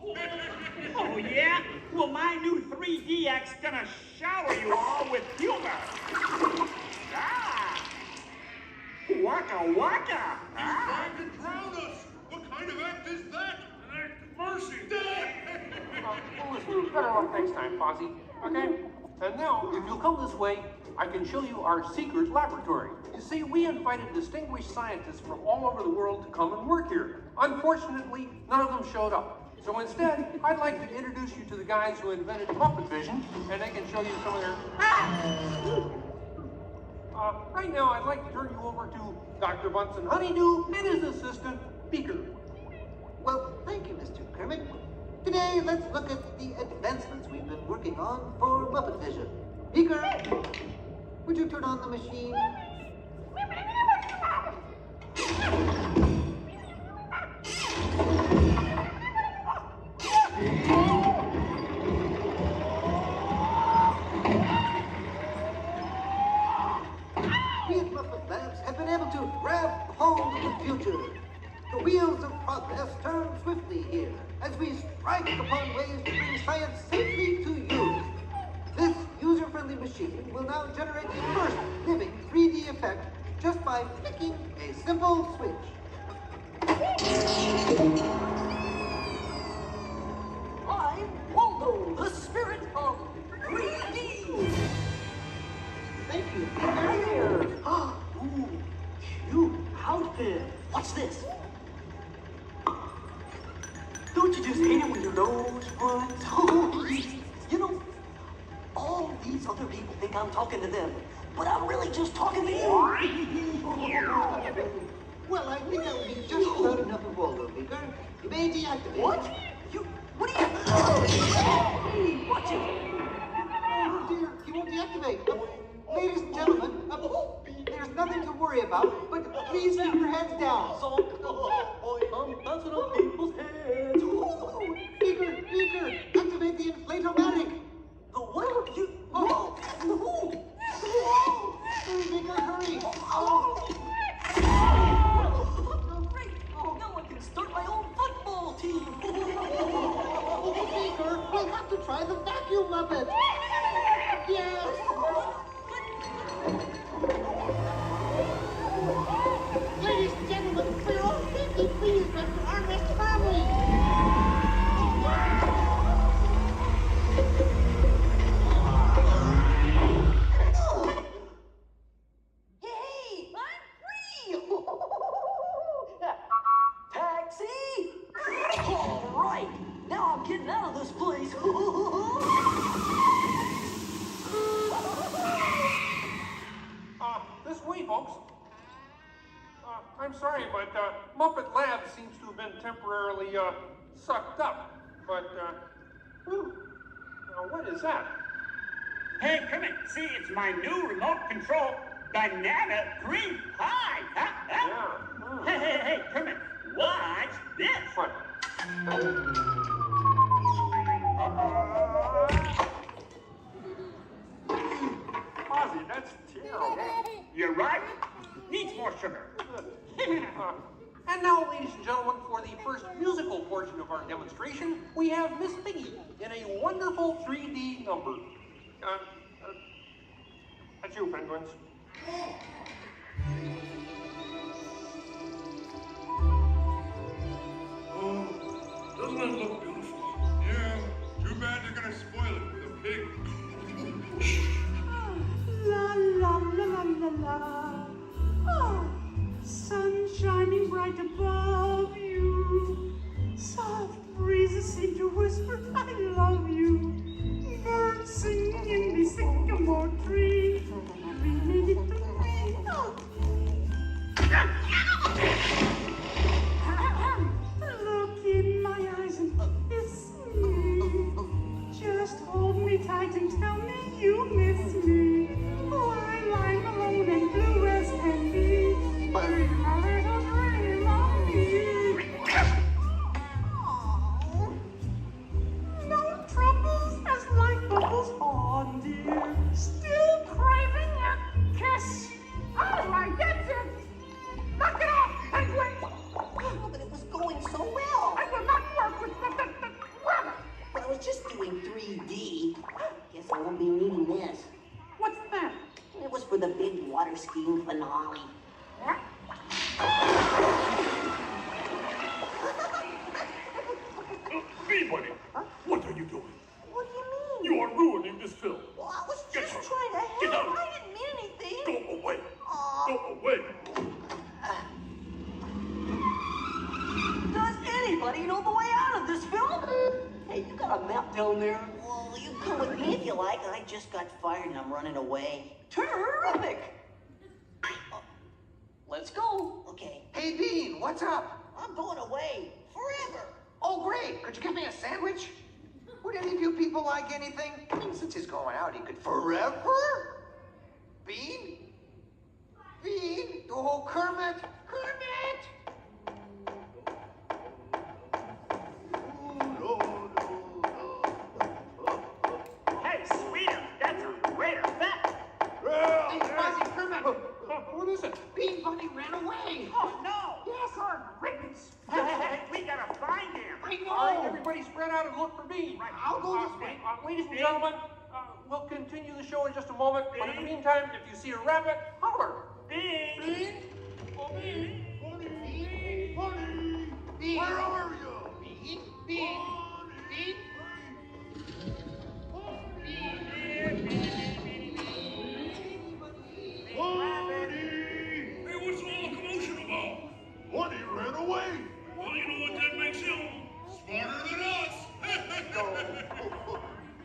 Oh, yeah? Well, my new 3DX gonna shower you all with humor. Waka waka. He's trying to drown us. What kind of act is that? An act of mercy. Listen, better luck next time, Fozzie. Okay? And now, if you'll come this way, I can show you our secret laboratory. You see, we invited distinguished scientists from all over the world to come and work here. Unfortunately, none of them showed up. So instead, I'd like to introduce you to the guys who invented Muppet Vision, and they can show you some of their... right now, I'd like to turn you over to Dr. Bunsen Honeydew and his assistant, Beaker. Well, thank you, Mr. Kermit. Today, let's look at the advancements we've been working on for Muppet Vision. Beaker, would you turn on the machine? We at Muppet Labs have been able to grab hold of the future. The wheels of progress turn swiftly here as we strike upon ways to bring science safely to you. This user-friendly machine will now generate the first living 3D effect just by flicking a simple switch. I'm Waldo, the spirit of 3D. Thank you. There. Ooh, cute outfit. What's this? Don't you just hate it when your nose runs? You know, all these other people think I'm talking to them, but I'm really just talking to you. Well, I think that would be just about enough of Waldo, Beaker. You may deactivate. What? What are you... Hey, watch it. Oh, dear, he won't deactivate. Ladies and gentlemen, there's nothing to worry about, but please keep your heads down. I'm bouncing on people's heads. Beaker, activate the inflatomatic. The what? You... Whoa! Beaker, hurry. Great! Now I can start my own football team. Beaker, we'll have to try the vacuum Muppet. Yes. Ladies and gentlemen, for your own safety, please rest your armrest firmly. Hey, I'm free! Taxi! All right, now I'm getting out of this place. This way, folks. I'm sorry, but Muppet Labs seems to have been temporarily sucked up. But, now what is that? Hey, Kermit, see, it's my new remote control banana cream pie. Huh? Hey, Kermit, watch this. What? Ozzy, that's terrible. You're right. Needs more sugar. And now, ladies and gentlemen, for the first musical portion of our demonstration, we have Miss Piggy in a wonderful 3D number. That's you, penguins. Oh, doesn't it look beautiful? Yeah, too bad they're gonna spoil it with a pig. La la la la la la. Oh, sun shining bright above you. Soft breezes seem to whisper, I love you. Birds singing in the sycamore tree. Look in my eyes and kiss me. Just hold me tight and tell me you miss me. While I'm alone and blue as can be. Dream a little dream of me. No troubles as life bubbles on, dear. Still craving a kiss. All right, that's it. Knock it off, penguin. Oh, but it was going so well. I will not work with the rabbit. But I was just doing 3D. Guess I won't be needing this. What's that? It was for the big water skiing finale. What? Peabody, what are you doing? What do you mean? You are ruining this film. Well, I was Get just out. trying to Get help. out. I didn't mean anything. Go away. Aw. Go away. Does anybody know the way out of this film? Hey, you got a map down there? Well, you can come with me if you like. I just got fired and I'm running away. Terrific! Let's go. Okay. Hey, Bean, what's up? I'm going away. Forever. Oh, great. Could you give me a sandwich? Would any of you people like anything? I mean, since he's going out, he could forever? Bean? Bean? Oh, Kermit! Kermit! Hey, sweeter, that's a great effect. Hey, Fuzzy, Kermit! What is it? Bean Bunny ran away! Oh, no. Yes, our rickets! Hey, we gotta find him. I know! All right, everybody spread out and look for Bean. Right. I'll go this way. Ladies and gentlemen, we'll continue the show in just a moment. But in the meantime, if you see a rabbit, holler. Bean. Bean? Oh, Bean! Bunny! Bunny! Bean! Where are you? Bean? Bean? Bean? Hey, what's all the commotion about? Bunny ran away. Well, you know what that makes him? Smarter than us.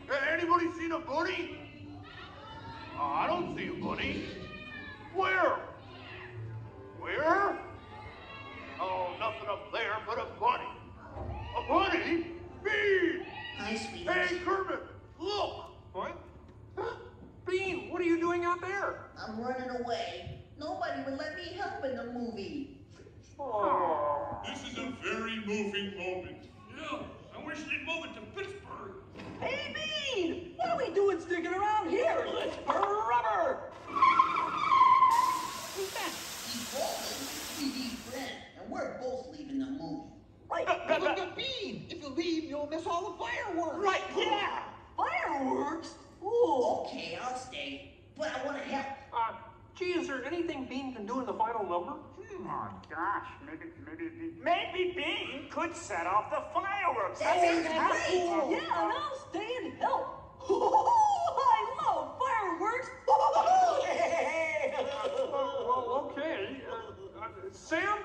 Hey, anybody seen a bunny? I don't see a bunny. Where? Where? Oh, nothing up there but a bunny. A bunny? Bean! Hi, sweetie. Hey, Kermit, look! What? Bean, what are you doing out there? I'm running away. Nobody would let me help in the movie. Oh. This is a very moving moment. Yeah, I wish they'd move it to Pittsburgh. Hey, Bean! What are we doing sticking around here? Let's rubber! Who's that? He's Walton, 3D friend, and we're both leaving the movie. Right, look at Bean! If you leave, you'll miss all the fireworks! Right, yeah! Fireworks? Ooh, okay, I'll stay. But I want to help. Gee, is there anything Bean can do in the final number? Oh, gosh, maybe Bean could set off the fireworks. That sounds great! Yeah, and I'll stay and help. I love fireworks! Well, okay. Sam,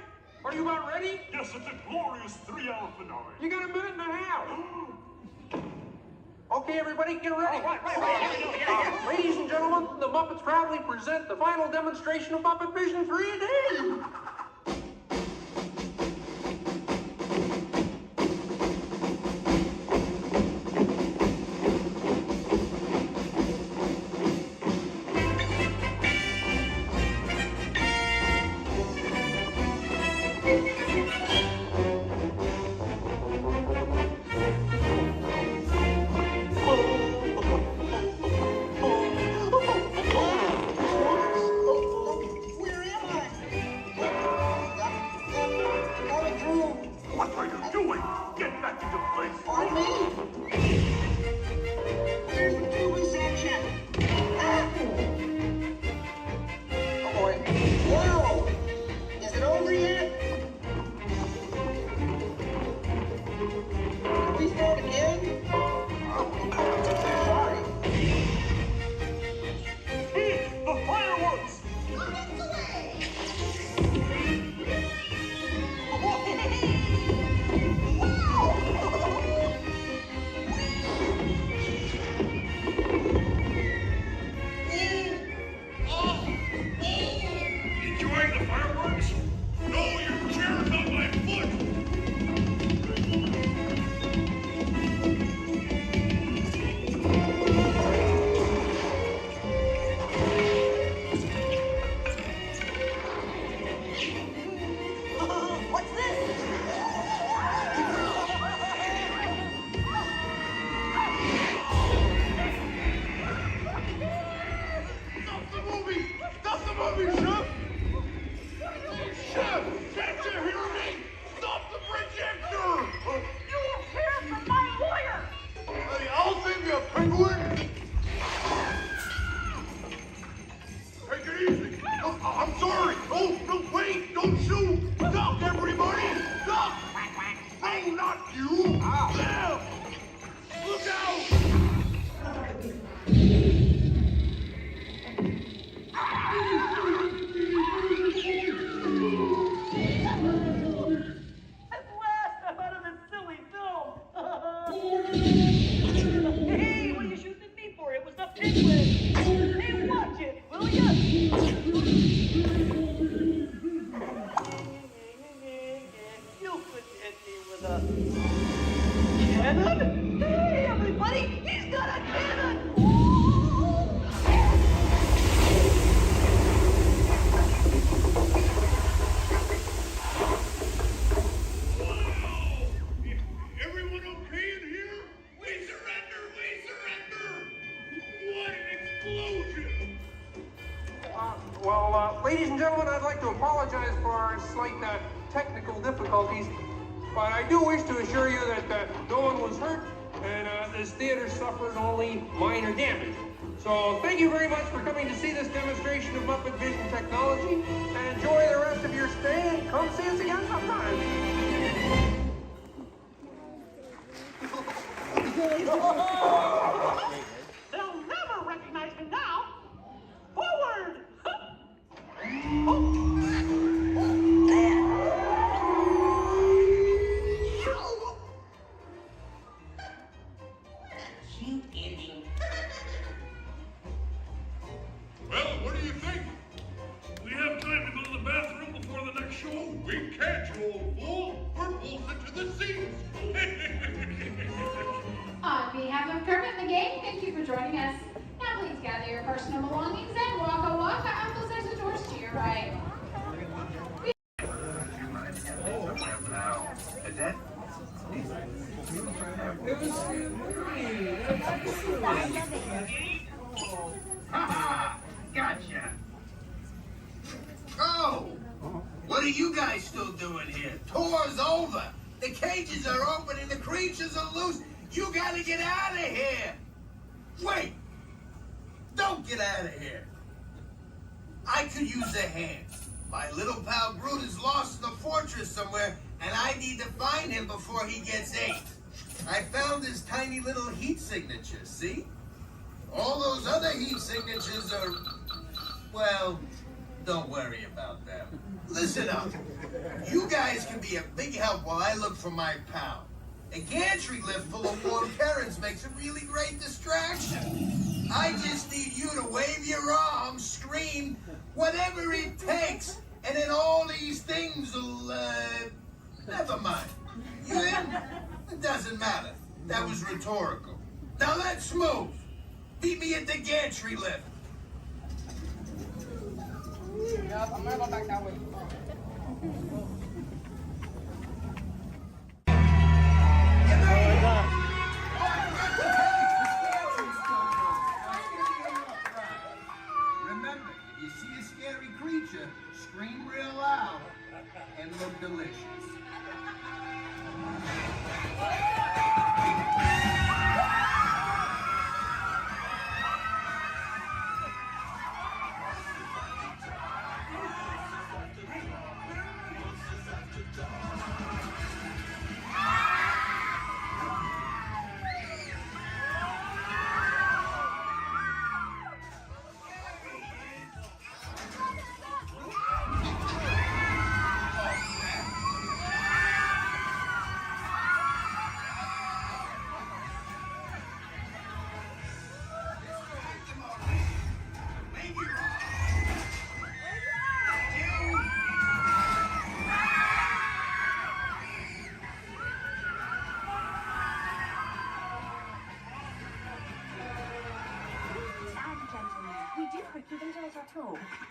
are you about ready? Yes, it's a glorious 3-hour finale. You got a minute and a half. Okay, everybody, get ready. Right. Ladies and gentlemen, the Muppets proudly present the final demonstration of Muppet Vision 3D. Ladies and gentlemen, I'd like to apologize for our slight technical difficulties, but I do wish to assure you that no one was hurt and this theater suffered only minor damage. So thank you very much for coming to see this demonstration of Muppet Vision technology, and enjoy the rest of your stay, and come see us again sometime. They'll never recognize me now. Forward! Well, what do you think? We have time to go to the bathroom before the next show. We can't, you old fool. We're bolted to the seats. On behalf of Kermit and the gang, thank you for joining us. Now please gather your personal belongings and waka waka. Uncle says the doors to your right. Gotcha. Oh, what are you guys still doing here? Tour's over. The cages are open and the creatures are loose. You gotta get out of here. Wait. Don't get out of here. I could use a hand. My little pal Groot is lost in the fortress somewhere, and I need to find him before he gets ate. I found his tiny little heat signature, see? All those other heat signatures are, well, don't worry about them. Listen up. You guys can be a big help while I look for my pal. A gantry lift full of warm currents makes a really great distraction. I just need you to wave your arms, scream, whatever it takes, and then all these things will, never mind. You in? It doesn't matter. That was rhetorical. Now let's move. Meet me at the gantry lift. Yep, I'm gonna go back that way. Remember, if you see a scary creature, scream real loud and look delicious.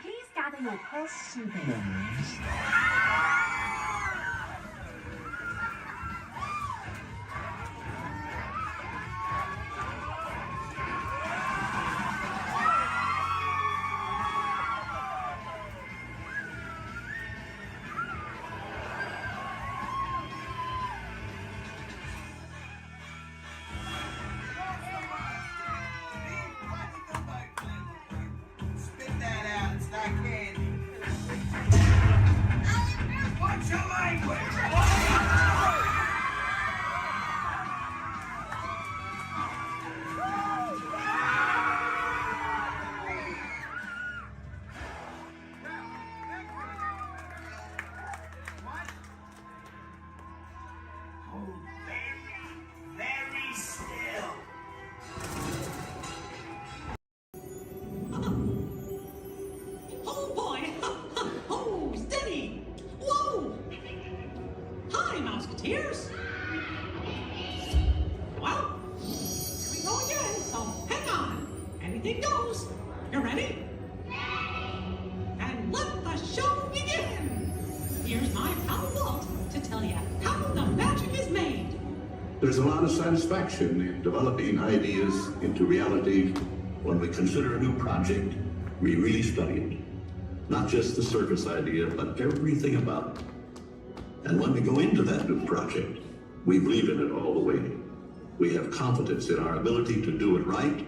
Please gather your purse souvenirs. What's your language? Very still. Oh boy! Oh, steady! Whoa! Hi, Mouseketeers! Well, here we go again, so hang on. Anything goes. You ready? And let the show begin! Here's my pal Walt to tell you how the magic is made. There's a lot of satisfaction in developing ideas into reality when we consider a new project We really study it. Not just the surface idea, but everything about it. And when we go into that new project, we believe in it all the way. We have confidence in our ability to do it right,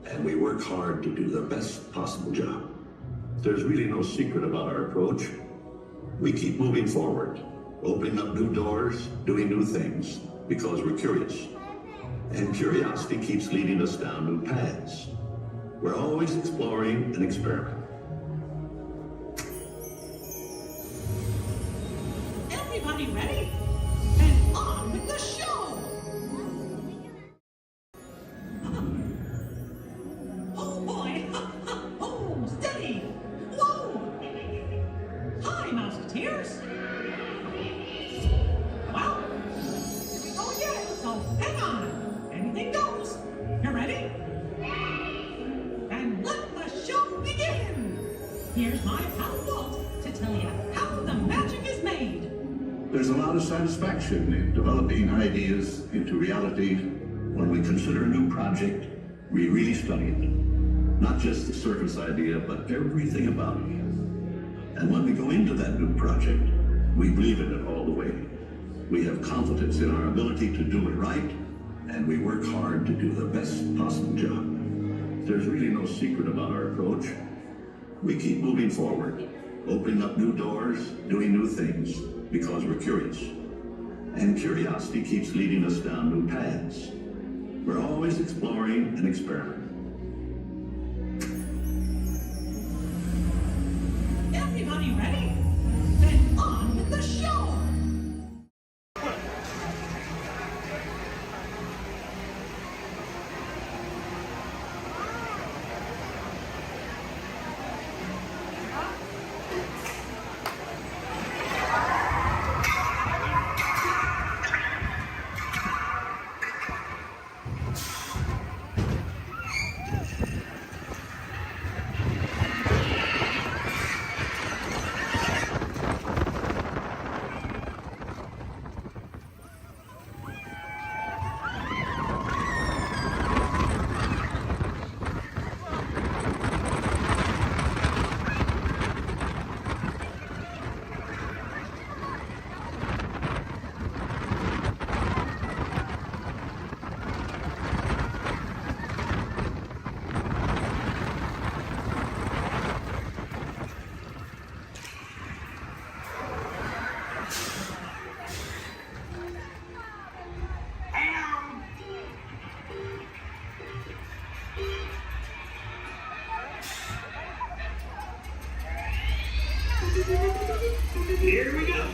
and we work hard to do the best possible job. There's really no secret about our approach. We keep moving forward, opening up new doors, doing new things, because we're curious. And curiosity keeps leading us down new paths. We're always exploring and experimenting. Everybody ready? And on with the show! Oh boy! Oh, steady! Whoa! Hi, Mouseketeers! Well, here we go again, so hang on! Anything goes! You ready? And let the show begin! Here's my pal Walt to tell you how the magic is made! There's a lot of satisfaction in developing ideas into reality. When we consider a new project, we really study it. Not just the surface idea, but everything about it. And when we go into that new project, we believe in it all the way. We have confidence in our ability to do it right, and we work hard to do the best possible job. There's really no secret about our approach. We keep moving forward, opening up new doors, doing new things, because we're curious. And curiosity keeps leading us down new paths. We're always exploring and experimenting. Everybody ready? Then on with the show! Here we go.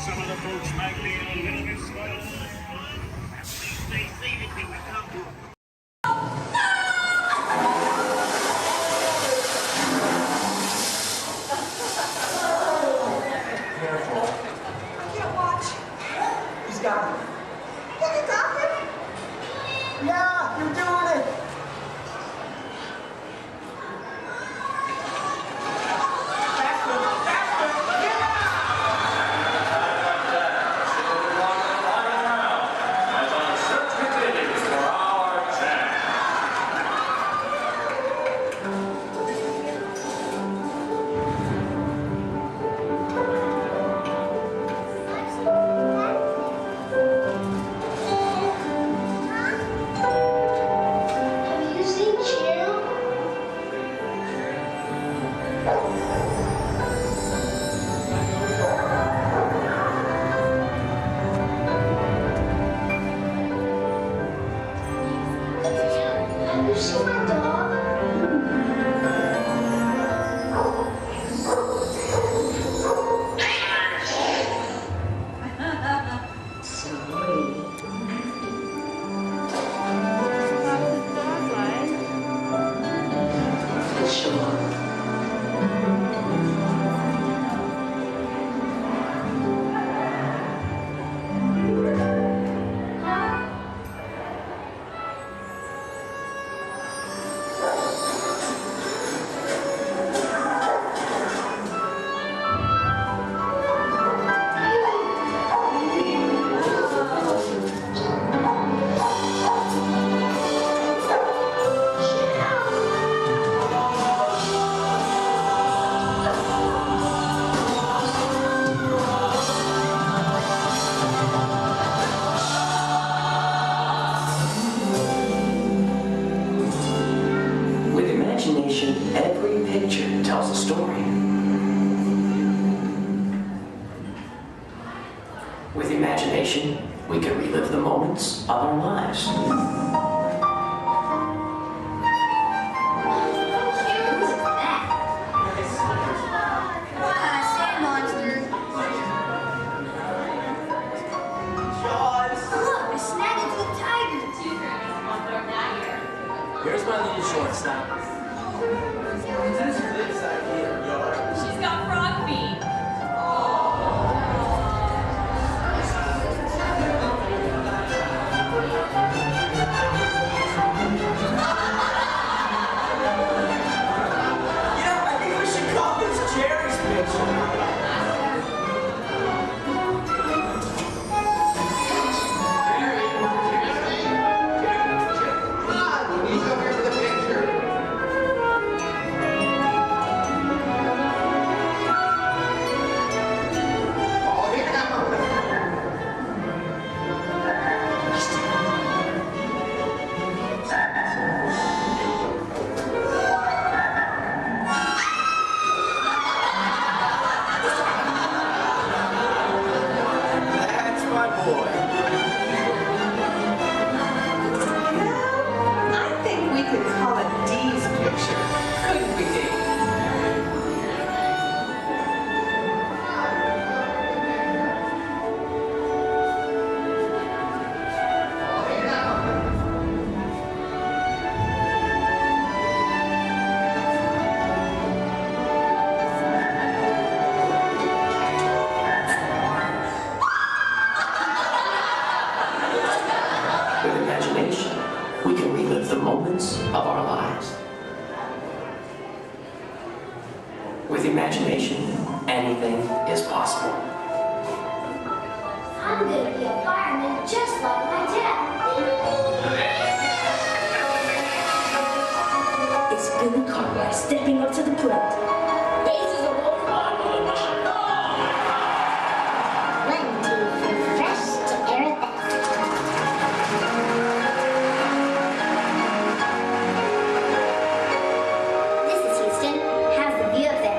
Some of the folks might be a little bit slow. Stay safe until we come to Careful. I can't watch. He's got it. Can you stop it? Yeah, you're doing it. Faster, faster, yeah! shore. Every picture tells a story. With imagination, we can relive the moments of our lives. Sand monster. Look, a snag-tooth tiger. Here's my little shortstop. She's got frog feet. I think we should call this Jerry's picture. I think we could call it Dee's picture, couldn't we, Dee? With imagination, we can relive the moments of our lives. With imagination, anything is possible. I'm gonna be a fireman just like my dad. It's Billy Cartwright stepping up to the plate. Bases are rolling on with a mom. 1, 2, 3, fresh to air it back. This is Houston. How's the view up there?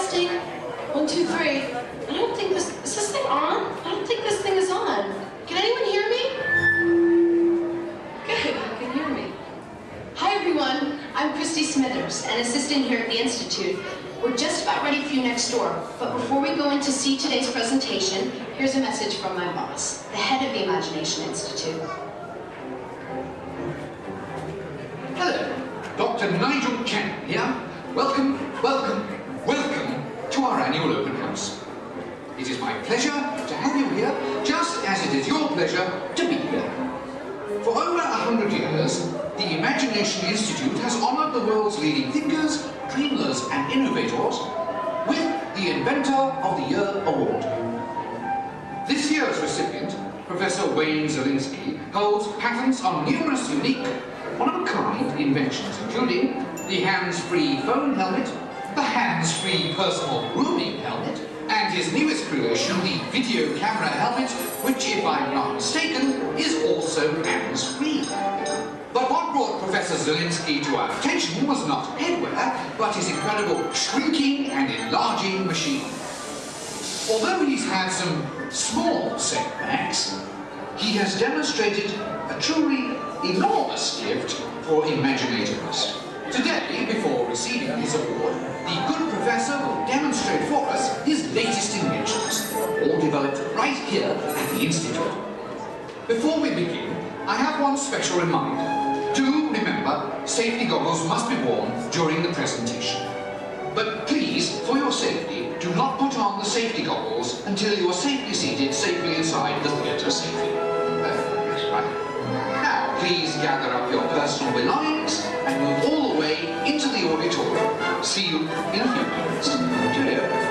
Testing. 1, 2, 3. I don't think this... Is this thing on? I don't think this thing is on. Can anyone hear me? Good, you can hear me. Hi, everyone. I'm Christy Smithers, an assistant here at the Institute. We're just about ready for you next door. But before we go in to see today's presentation, here's a message from my boss, the head of the Imagination Institute. Hello, Dr. Nigel Kemp here. Welcome to our annual open house. It is my pleasure to have you here, just as it is your pleasure to be here. For over 100 years, the Imagination Institute has honored the world's leading thinkers, dreamers, and innovators with the Inventor of the Year Award. This year's recipient, Professor Wayne Zielinski, holds patents on numerous unique, one-of-a-kind inventions, including the hands-free phone helmet, the hands-free personal grooming helmet, and his newest creation, the video camera helmet, which, if I'm not mistaken, is also hands-free. But what brought Professor Zielinski to our attention was not headwear, but his incredible shrinking and enlarging machine. Although he's had some small setbacks, he has demonstrated a truly enormous gift for imaginativeness. Today, before receiving his award, the good professor will demonstrate for us his latest inventions, all developed right here at the Institute. Before we begin, I have one special reminder. Do remember, safety goggles must be worn during the presentation. But please, for your safety, do not put on the safety goggles until you are safely seated safely inside the theatre safely. Right. Now, please gather up your personal belongings and move all the way into the auditorium. See you in a few minutes. Cheerio.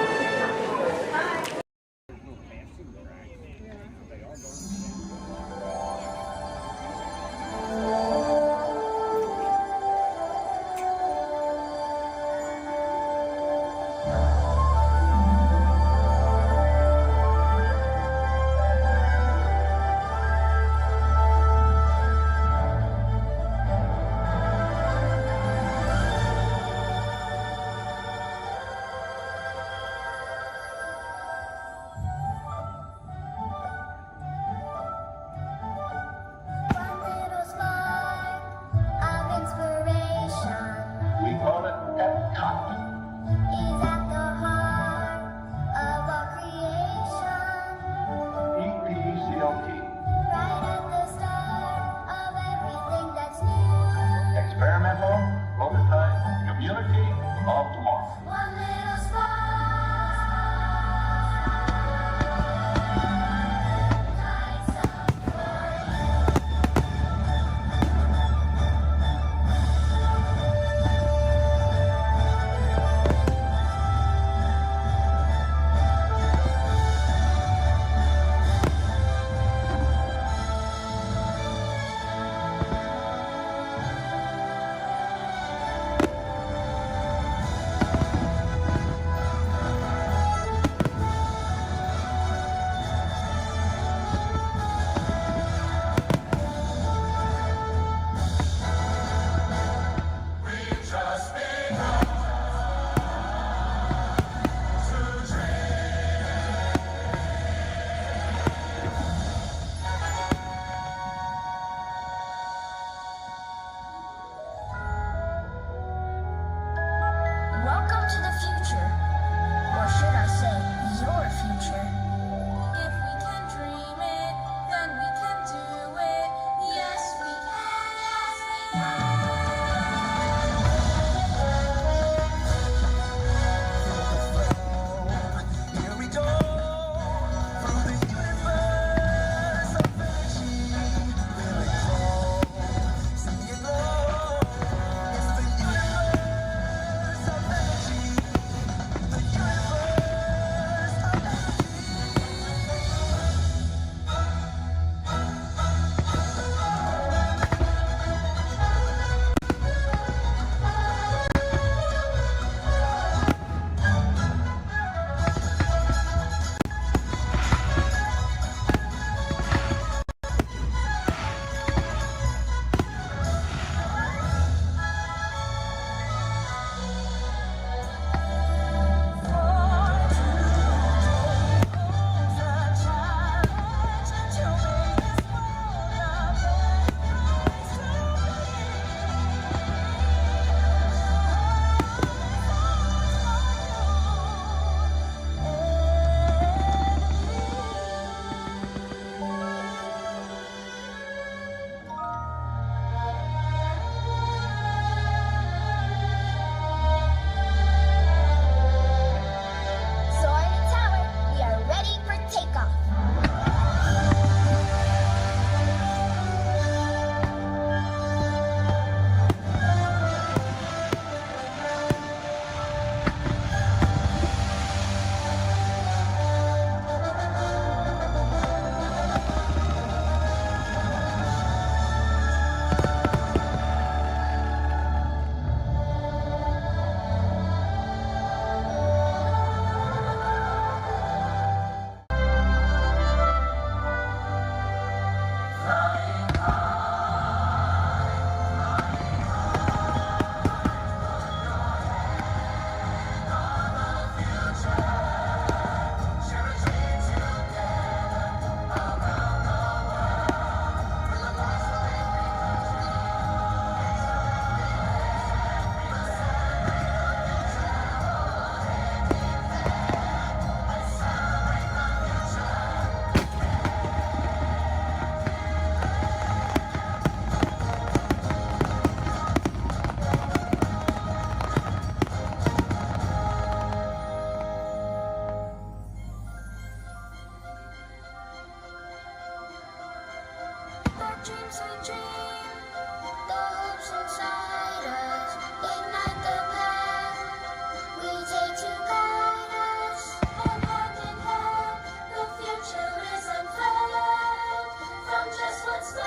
as we dream. The hopes inside us ignite the path we take to guide us. And hand in hand, the future is unfurled from just what's left.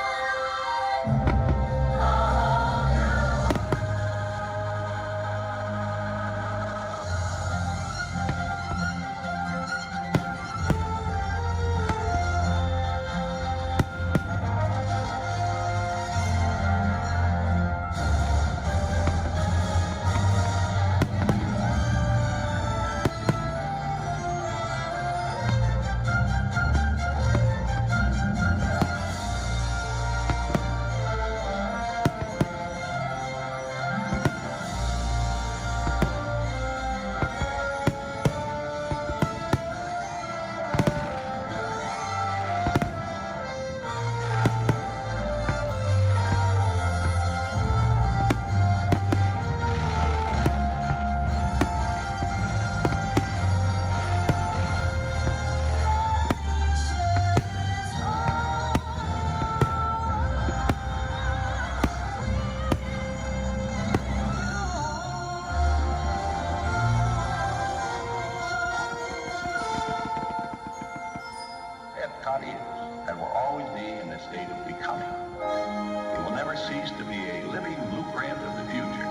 Epcot is, and will always be in a state of becoming. It will never cease to be a living blueprint of the future.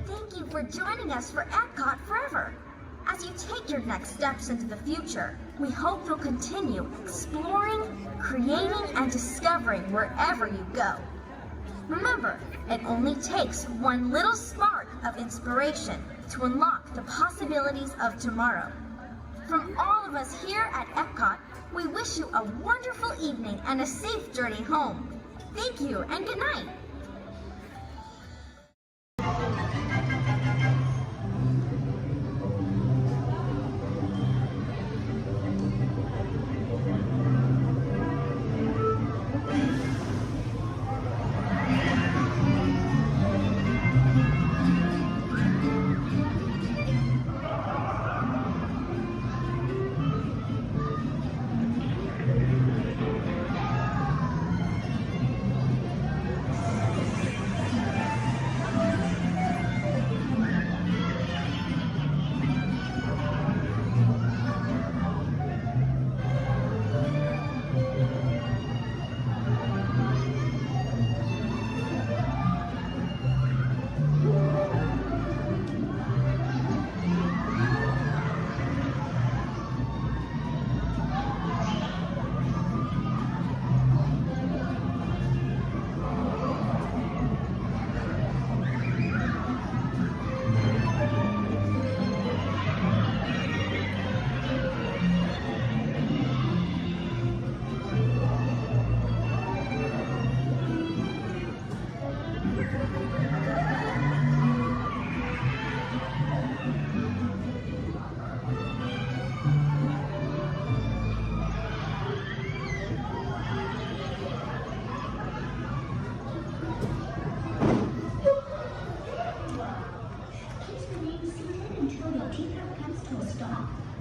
Thank you for joining us for Epcot Forever. As you take your next steps into the future, we hope you'll continue exploring, creating, and discovering wherever you go. Remember, it only takes one little spark of inspiration to unlock the possibilities of tomorrow. From all of us here at Epcot, we wish you a wonderful evening and a safe journey home. Thank you and good night.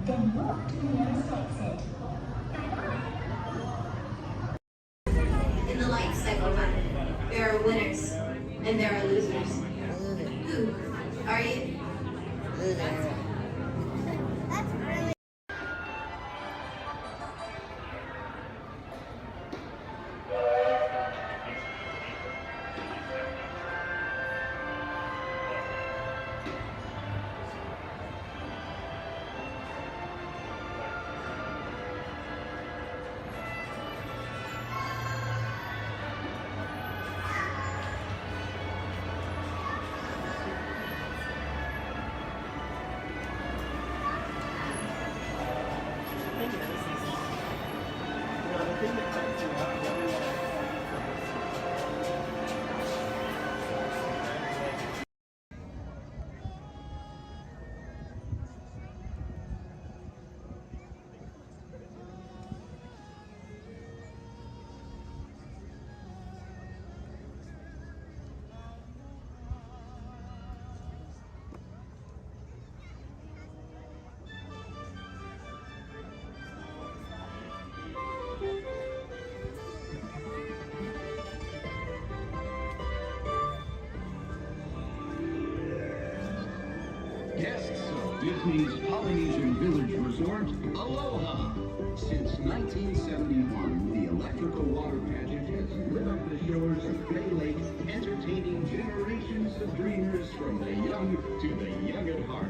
Then walk to the nearest exit. In the life cycle hunt, there are winners and there are losers. Who are you? Loser. Disney's Polynesian Village Resort, Aloha. Since 1971, the electrical water pageant has lit up the shores of Bay Lake, entertaining generations of dreamers from the young to the young at heart.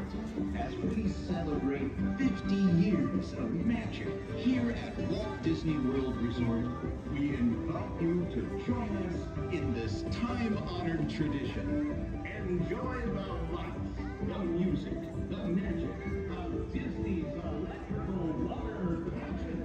As we celebrate 50 years of magic here at Walt Disney World Resort, we invite you to join us in this time-honored tradition. Enjoy the lights, the music, the magic of Disney's electrical water pageant.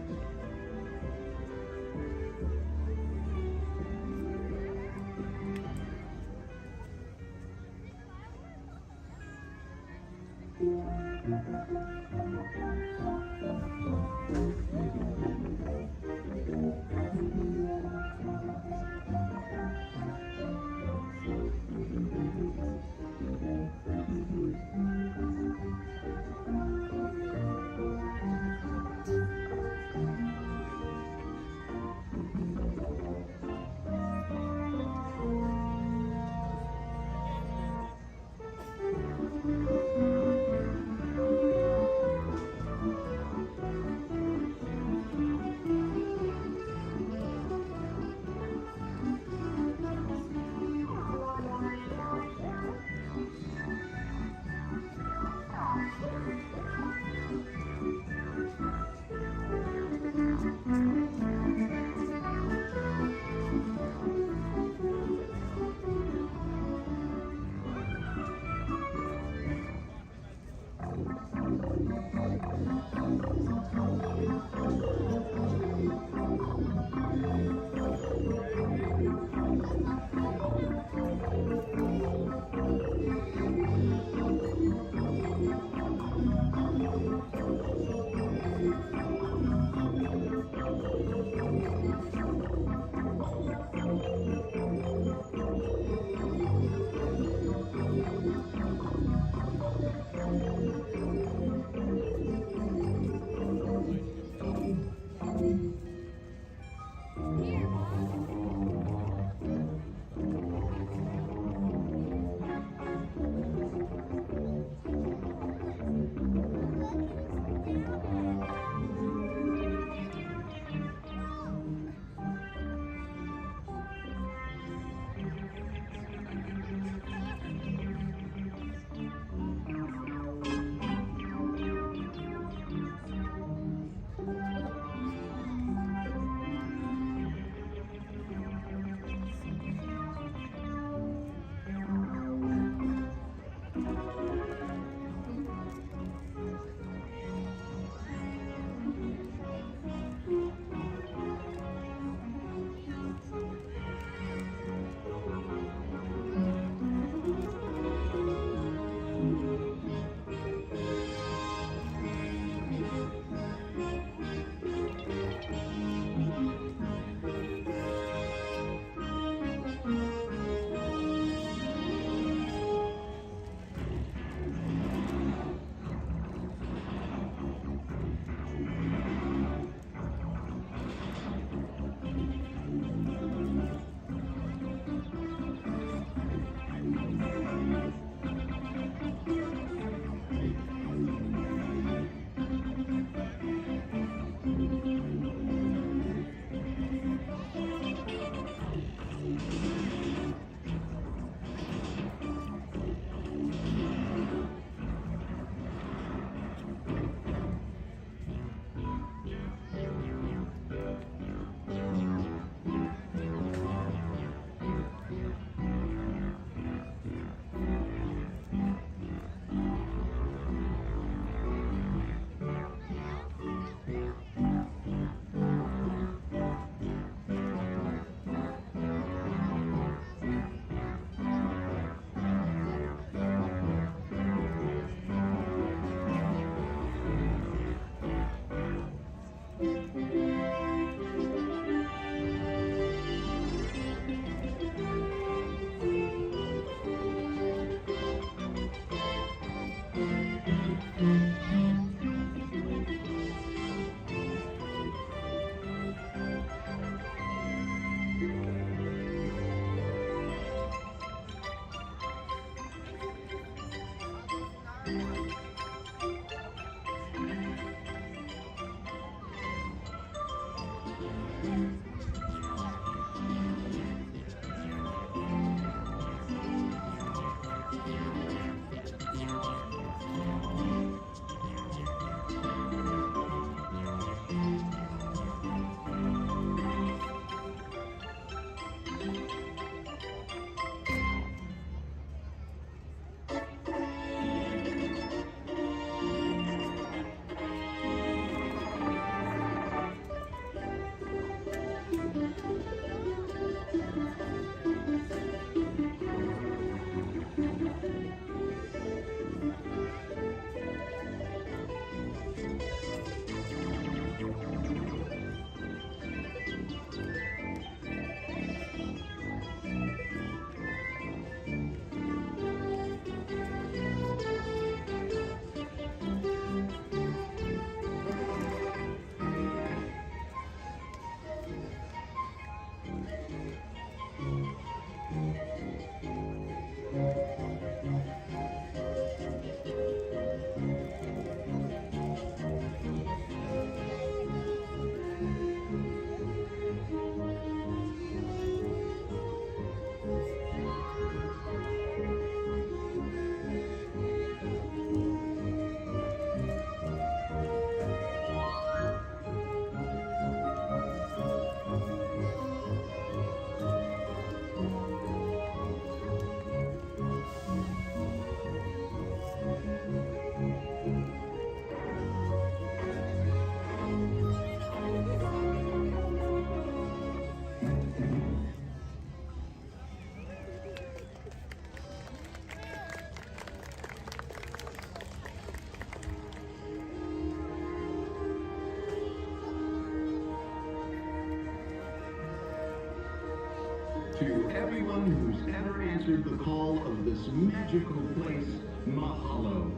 To everyone who's ever answered the call of this magical place, mahalo.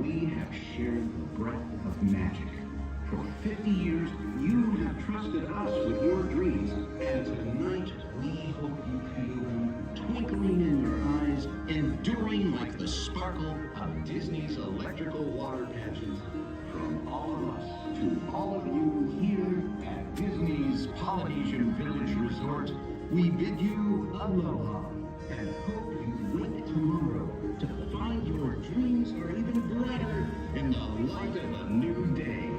We have shared the breath of magic. For 50 years, you have trusted us with your dreams, and tonight we hope you feel them twinkling in your eyes, enduring like the sparkle of Disney's electrical water pageant. From all of us to all of you here at Disney's Polynesian Village Resort, we bid you aloha and hope you wake tomorrow to find your dreams are even brighter in the light of a new day.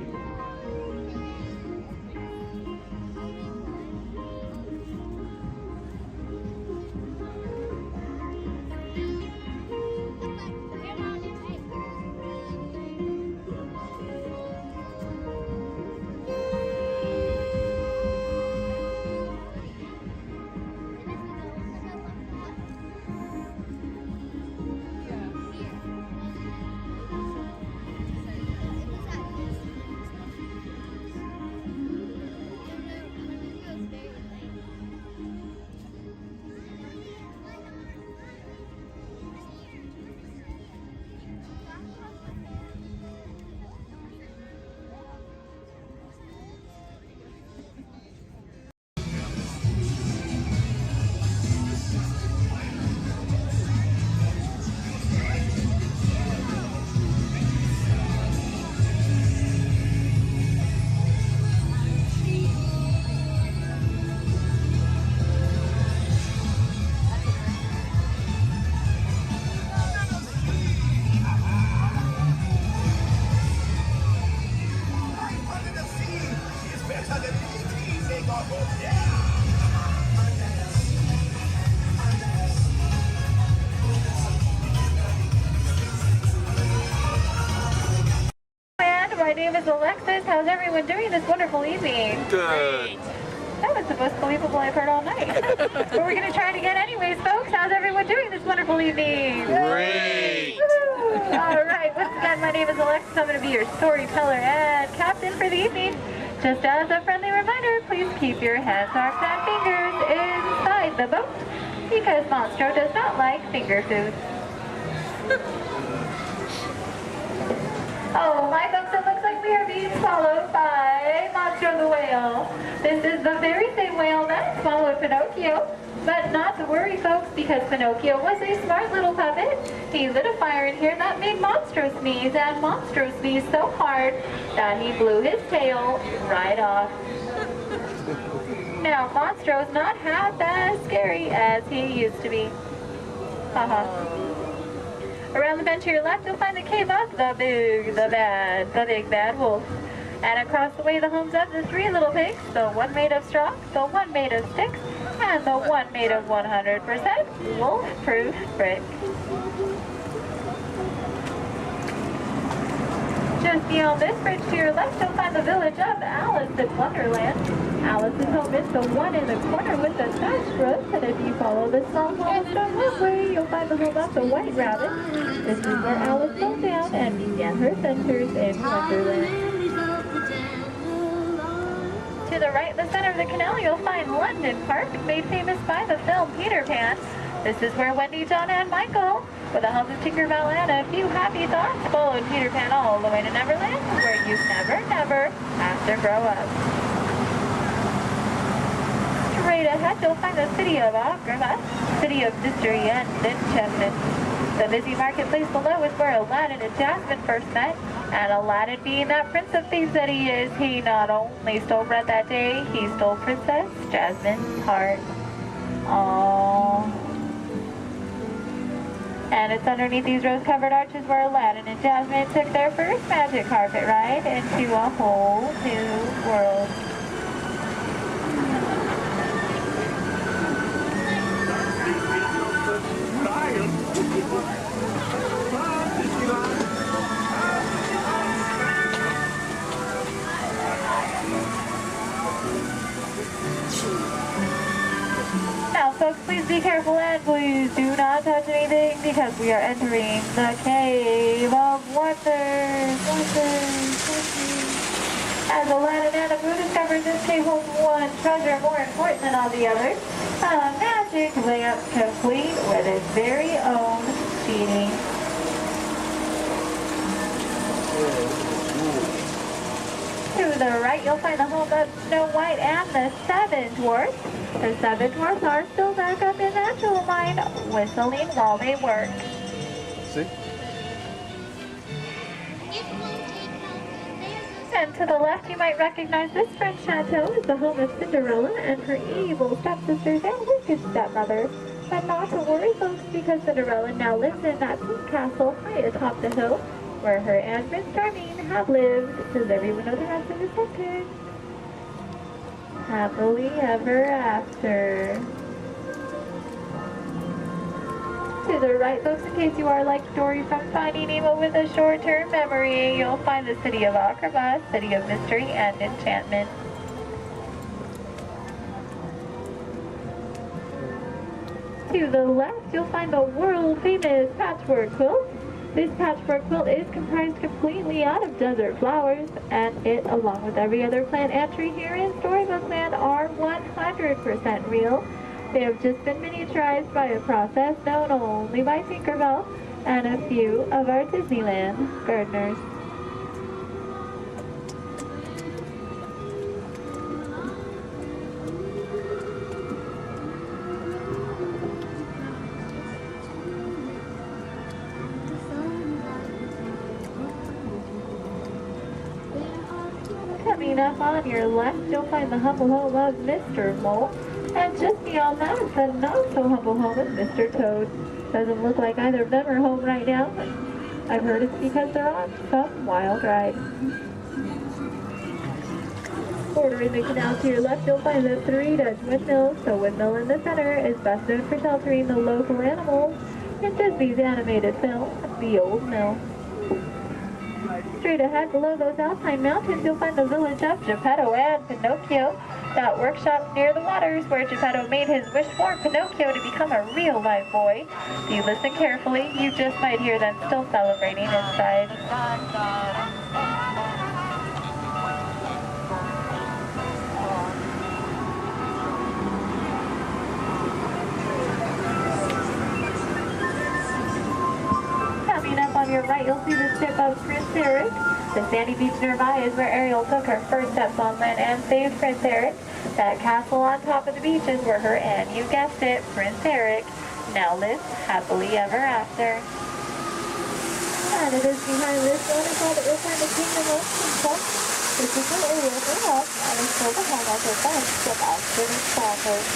My name is Alexis. How's everyone doing this wonderful evening? Good. That was the most believable I've heard all night. But we're going to try it again anyways, folks. How's everyone doing this wonderful evening? Great. All right. Once again, my name is Alexis. I'm going to be your storyteller and captain for the evening. Just as a friendly reminder, please keep your hands, arms, and fingers inside the boat because Monstro does not like finger food. Oh, my folks, it looks like we are being swallowed by Monstro the whale. This is the very same whale that swallowed Pinocchio. But not to worry, folks, because Pinocchio was a smart little puppet. He lit a fire in here that made Monstro sneeze, and Monstro sneezed so hard that he blew his tail right off. Now, Monstro's not half as scary as he used to be. Around the bend to your left, you'll find the cave of the big bad wolf. And across the way, the homes of the three little pigs, the one made of straw, the one made of sticks, and the one made of 100% wolf-proof brick. Just beyond this bridge to your left, you'll find the village of Alice in Wonderland. Alice's home is the one in the corner with the thatched roof, and if you follow the small cobblestone walkway, you'll find the home of the White Rabbit. This is where Alice fell down and began her adventures in Wonderland. To the right, in the center of the canal, you'll find London Park, made famous by the film Peter Pan. This is where Wendy, John, and Michael, with a hum of Tinkerbell and a few happy thoughts, followed Peter Pan all the way to Neverland, where you never have to grow up. Straight ahead, you'll find the city of Agrabah, city of mystery and enchantment. The busy marketplace below is where Aladdin and Jasmine first met, and Aladdin, being that prince of thieves that he is, he not only stole bread that day, he stole Princess Jasmine's heart. Aww. And it's underneath these rose-covered arches where Aladdin and Jasmine took their first magic carpet ride into a whole new world. Now, folks, please be careful and please do not touch anything because we are entering the Cave of Wonders. As Aladdin and Abu discovered this cave holds one treasure more important than all the others, a magic lamp complete with its very own genie. To the right, you'll find the home of Snow White and the Seven Dwarfs. The Seven Dwarfs are still back up in that jewel mine, whistling while they work. See? And to the left, you might recognize this French chateau as the home of Cinderella and her evil stepsisters and wicked stepmother. But not to worry, folks, because Cinderella now lives in that pink castle high atop the hill, where her and Prince Charming have lived. Does everyone know the rest of the sentence? Happily ever after. To the right, folks, in case you are like Dory from Finding Nemo with a short-term memory, you'll find the city of Agrabah, city of mystery and enchantment. To the left, you'll find the world-famous patchwork quilt. This patchwork quilt is comprised completely out of desert flowers, and it, along with every other plant and tree here in Storybook Land, are 100% real. They have just been miniaturized by a process known only by Tinkerbell and a few of our Disneyland gardeners. Coming up on your left, you'll find the humble home of Mr. Mole. And just beyond that is the not-so-humble home of Mr. Toad. Doesn't look like either of them are home right now. I've heard it's because they're on some wild ride. Bordering the canal to your left, you'll find the 3 Dutch windmills. The windmill in the center is best known for sheltering the local animals in Disney's animated film, The Old Mill. Straight ahead, below those Alpine mountains, you'll find the village of Geppetto and Pinocchio. That workshop near the waters where Geppetto made his wish for Pinocchio to become a real live boy. If you listen carefully, you just might hear them still celebrating inside. Coming up on your right, you'll see the ship of Prince Eric. The sandy beach nearby is where Ariel took her first steps on land and saved Prince Eric. That castle on top of the beach is where her and, you guessed it, Prince Eric, now lives happily ever after. And it is behind this waterfall that you'll find the Kingdom of Princess. This is where Ariel grew up and is still the home of her friends, the Boston and Sparkles.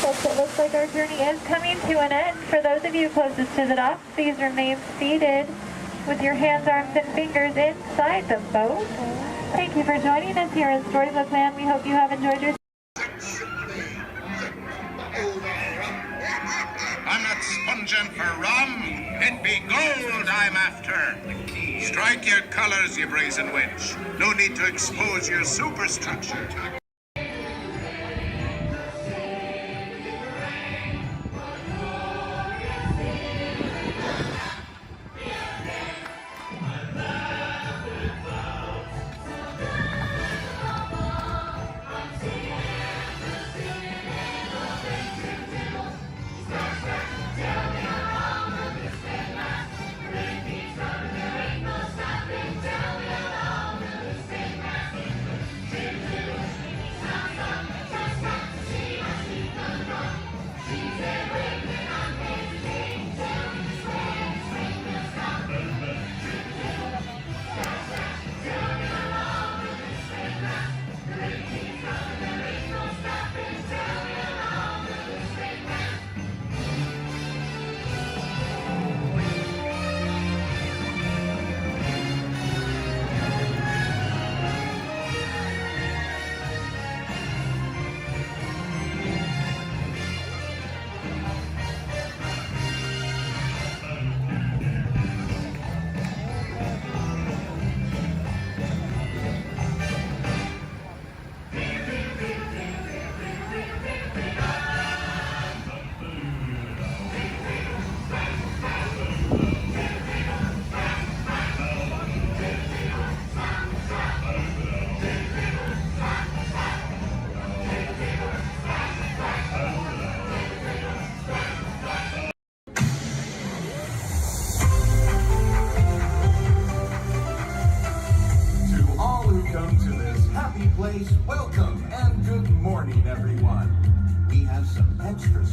Folks, it looks like our journey is coming to an end. For those of you closest to the dock, please remain seated with your hands, arms, and fingers inside the boat. Thank you for joining us here in Storybook Land. We hope you have enjoyed your... I'm not sponging for rum. It be gold I'm after. Strike your colors, you brazen wench. No need to expose your superstructure.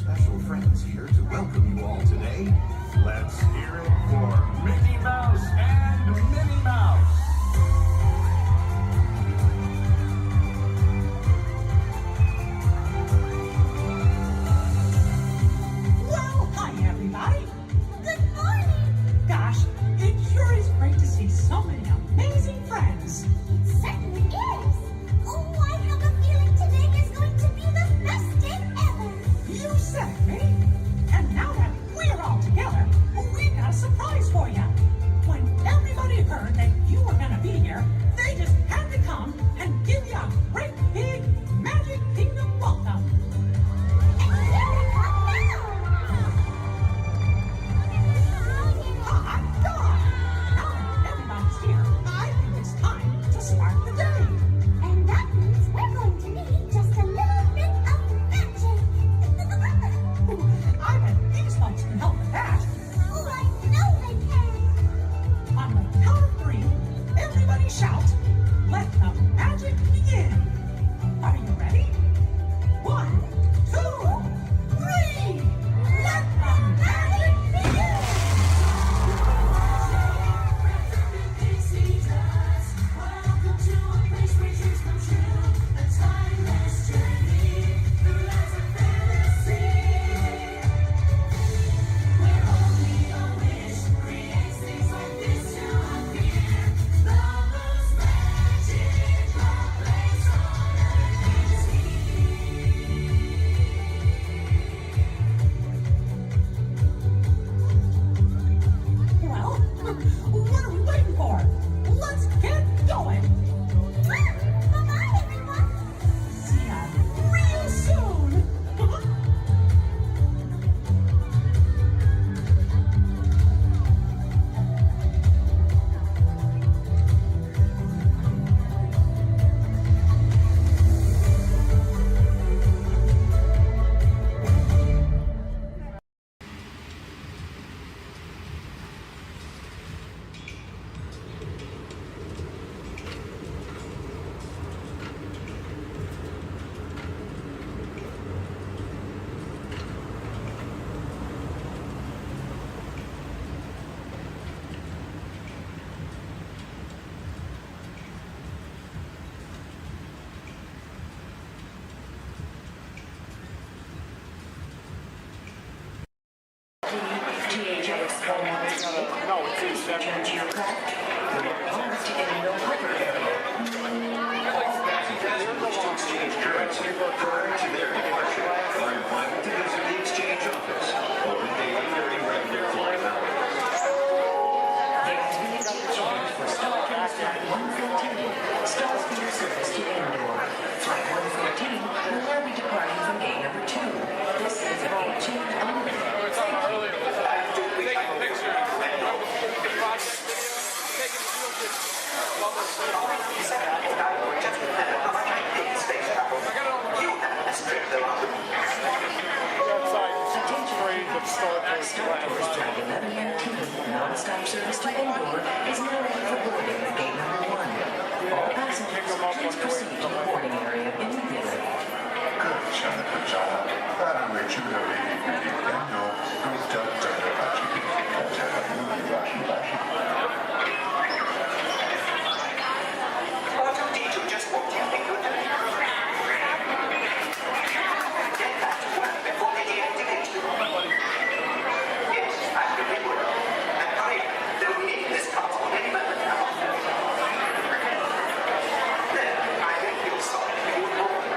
special friends here to welcome you all today. Let's hear it for Mickey Mouse and Minnie Mouse. Well, hi everybody. Good morning. Gosh, it sure is great to see so many amazing friends. It certainly is. Oh, I have a feeling today is going to be the best day ever. You said it, Minnie. And now that we're all together, we've got a surprise for you. When everybody heard that you were going to be here, they just had to come and give you a great big Magic Kingdom welcome. And here they come now. Hot dog! Now that everybody's here, I think it's time to start the day. And that means we're going to need just a little bit of magic. I bet these folks can help with that. Oh, I know they can. On the count of three, everybody shout, let the magic begin. Are you ready? 1, 2, 3. Let the magic begin. Welcome to a place where dreams come true. A timeless journey through lands of fantasy. Where only a wish creates things like this to appear. The most magical place on earth is here. Well, what are we waiting for? Let's get going. Bye-bye, everyone. See ya real soon. No, it's in seven. Exchange currency prior to their departure. Are invited to visit the exchange office. Open daily during regular flight hours. For Starcast Flight 114, Stars for your service to Indoor. Flight 114 will now be departing from gate number 2. This is a gate change only. Startours Flight 1119, non-stop service to Indoor, is now ready for boarding at gate number 1. All passengers, please proceed to the boarding area immediately. Good job. 사람을 죽여버리니까 R2-D2 just walked in. Get back to work before they deactivate you. Yes, I'm the big one. And hurry, they'll need this console any moment now. Then, I think you'll solve your problem.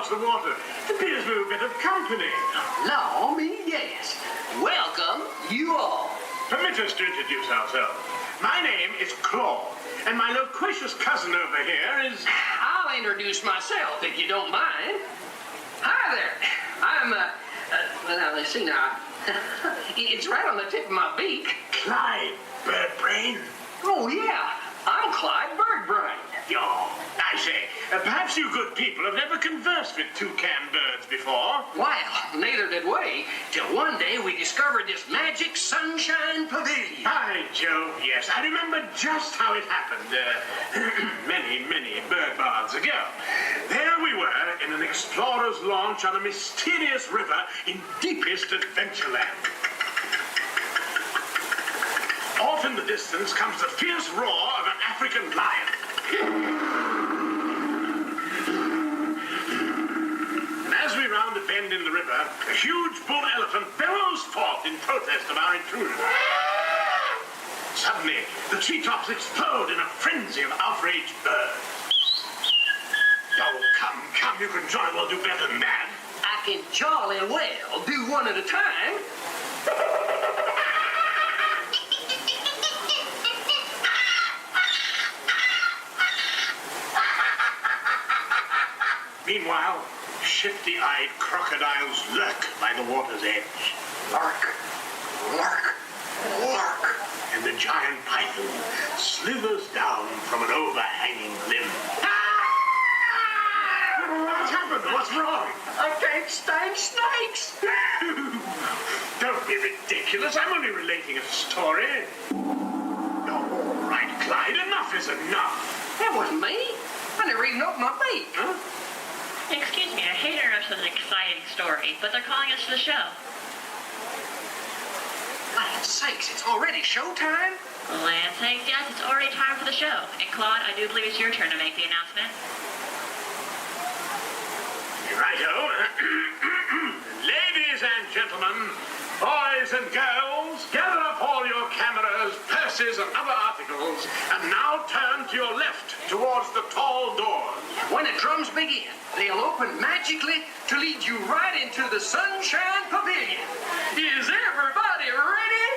across the water. It appears we're a bit of company. Allow me, yes. Welcome, you all. Permit us to introduce ourselves. My name is Claude, and my loquacious cousin over here is... I'll introduce myself, if you don't mind. Hi there. I'm, well, now, let's see now. It's right on the tip of my beak. Clyde Birdbrain? Oh, yeah. I'm Clyde Birdbrain. Oh, I say, perhaps you good people have never conversed with toucan birds before. Well, neither did we, till one day we discovered this magic sunshine pavilion. By Jove, yes. I remember just how it happened, many, many bird baths ago. There we were in an explorer's launch on a mysterious river in deepest Adventureland. Off in the distance comes the fierce roar of an African lion. And as we round a bend in the river, a huge bull elephant bellows forth in protest of our intrusion. Suddenly, the treetops explode in a frenzy of outraged birds. Oh, come, you can jolly well do better than that. I can jolly well do one at a time. Meanwhile, shifty-eyed crocodiles lurk by the water's edge. Lurk, lurk, lurk. And the giant python slithers down from an overhanging limb. What's happened? What's wrong? I can't stand snakes. Don't be ridiculous. I'm only relating a story. All right, Clyde, enough is enough. That wasn't me. I never even opened my beak. Huh? Excuse me, I hate to interrupt with an exciting story, but they're calling us to the show. Land's sakes, it's already showtime? Land's sakes, yes, it's already time for the show. And Claude, I do believe it's your turn to make the announcement. Righto. Ladies and gentlemen, boys and girls, gather up all your cameras, purses, and other articles, and now turn to your left towards the tall doors. When the drums begin, they'll open magically to lead you right into the Sunshine Pavilion. Is everybody ready?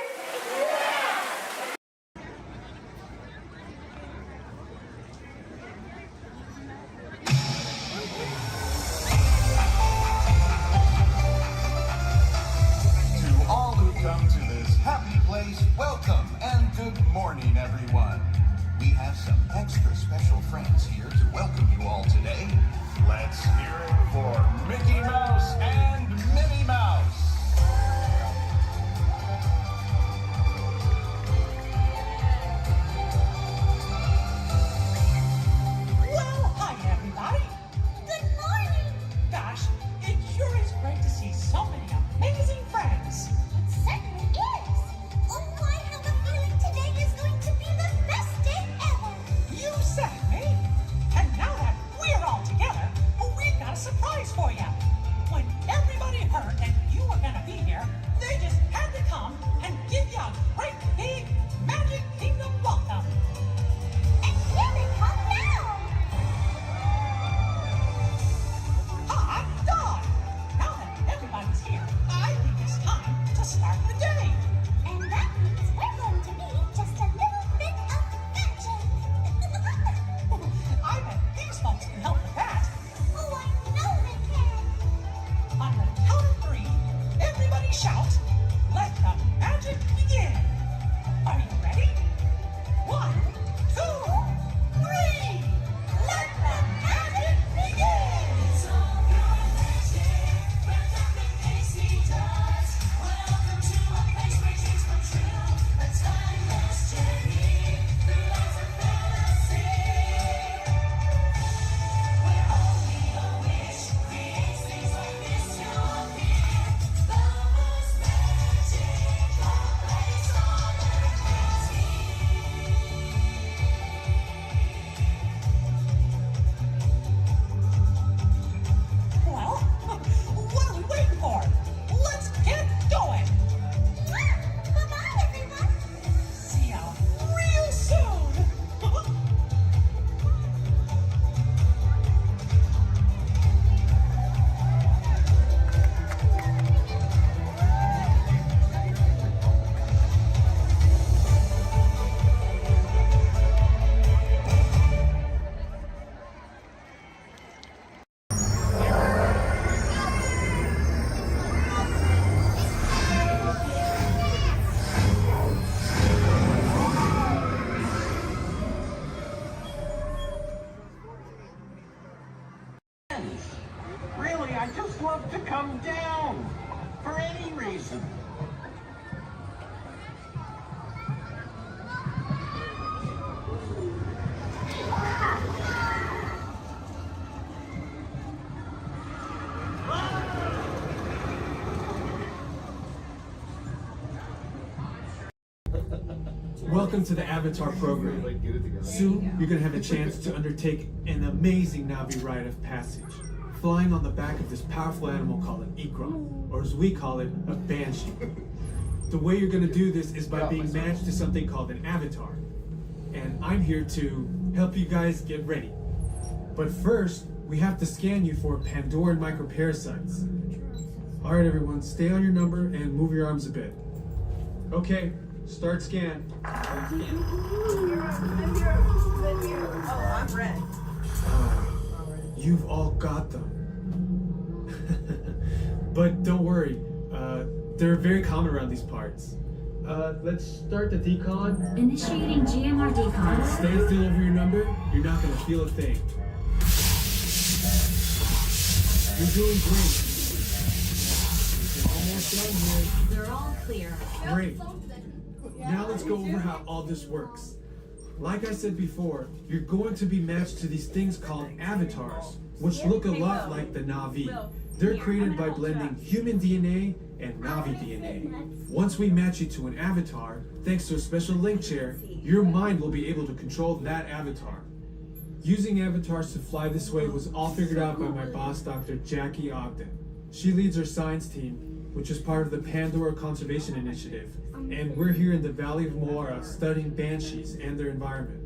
To all who come to this happy place, welcome and good morning, everyone. We have some extra special friends here to welcome you all today. Let's hear it for Mickey Mouse and Minnie Mouse. Well, hi, everybody. Good morning. Gosh, it sure is great to see so many amazing friends. It certainly is. Oh, I have a feeling today is going to be the best day ever. You said it, me. And now that we're all together, we've got a surprise for you. When everybody heard that you were Welcome to the Avatar program. Soon, you're going to have a chance to undertake an amazing Navi rite of passage, flying on the back of this powerful animal called an Ikron, or as we call it, a Banshee. The way you're going to do this is by being matched to something called an avatar. And I'm here to help you guys get ready. But first, we have to scan you for Pandoran microparasites. Alright everyone, stay on your number and move your arms a bit. Okay, start scan. I'm here. Oh, I'm red. You've all got them. But don't worry, they're very common around these parts. Let's start the decon. Initiating GMR decon. Stay still over your number, you're not gonna feel a thing. You're doing great. You're almost done here. They're all clear. Great. Now let's go over how all this works. Like I said before, you're going to be matched to these things called avatars, which look a lot like the Navi. They're created by blending human DNA and Navi DNA. Once we match you to an avatar, thanks to a special link chair, your mind will be able to control that avatar. Using avatars to fly this way was all figured out by my boss, Dr. Jackie Ogden. She leads our science team, which is part of the Pandora Conservation Initiative, and we're here in the Valley of Moara studying banshees and their environment.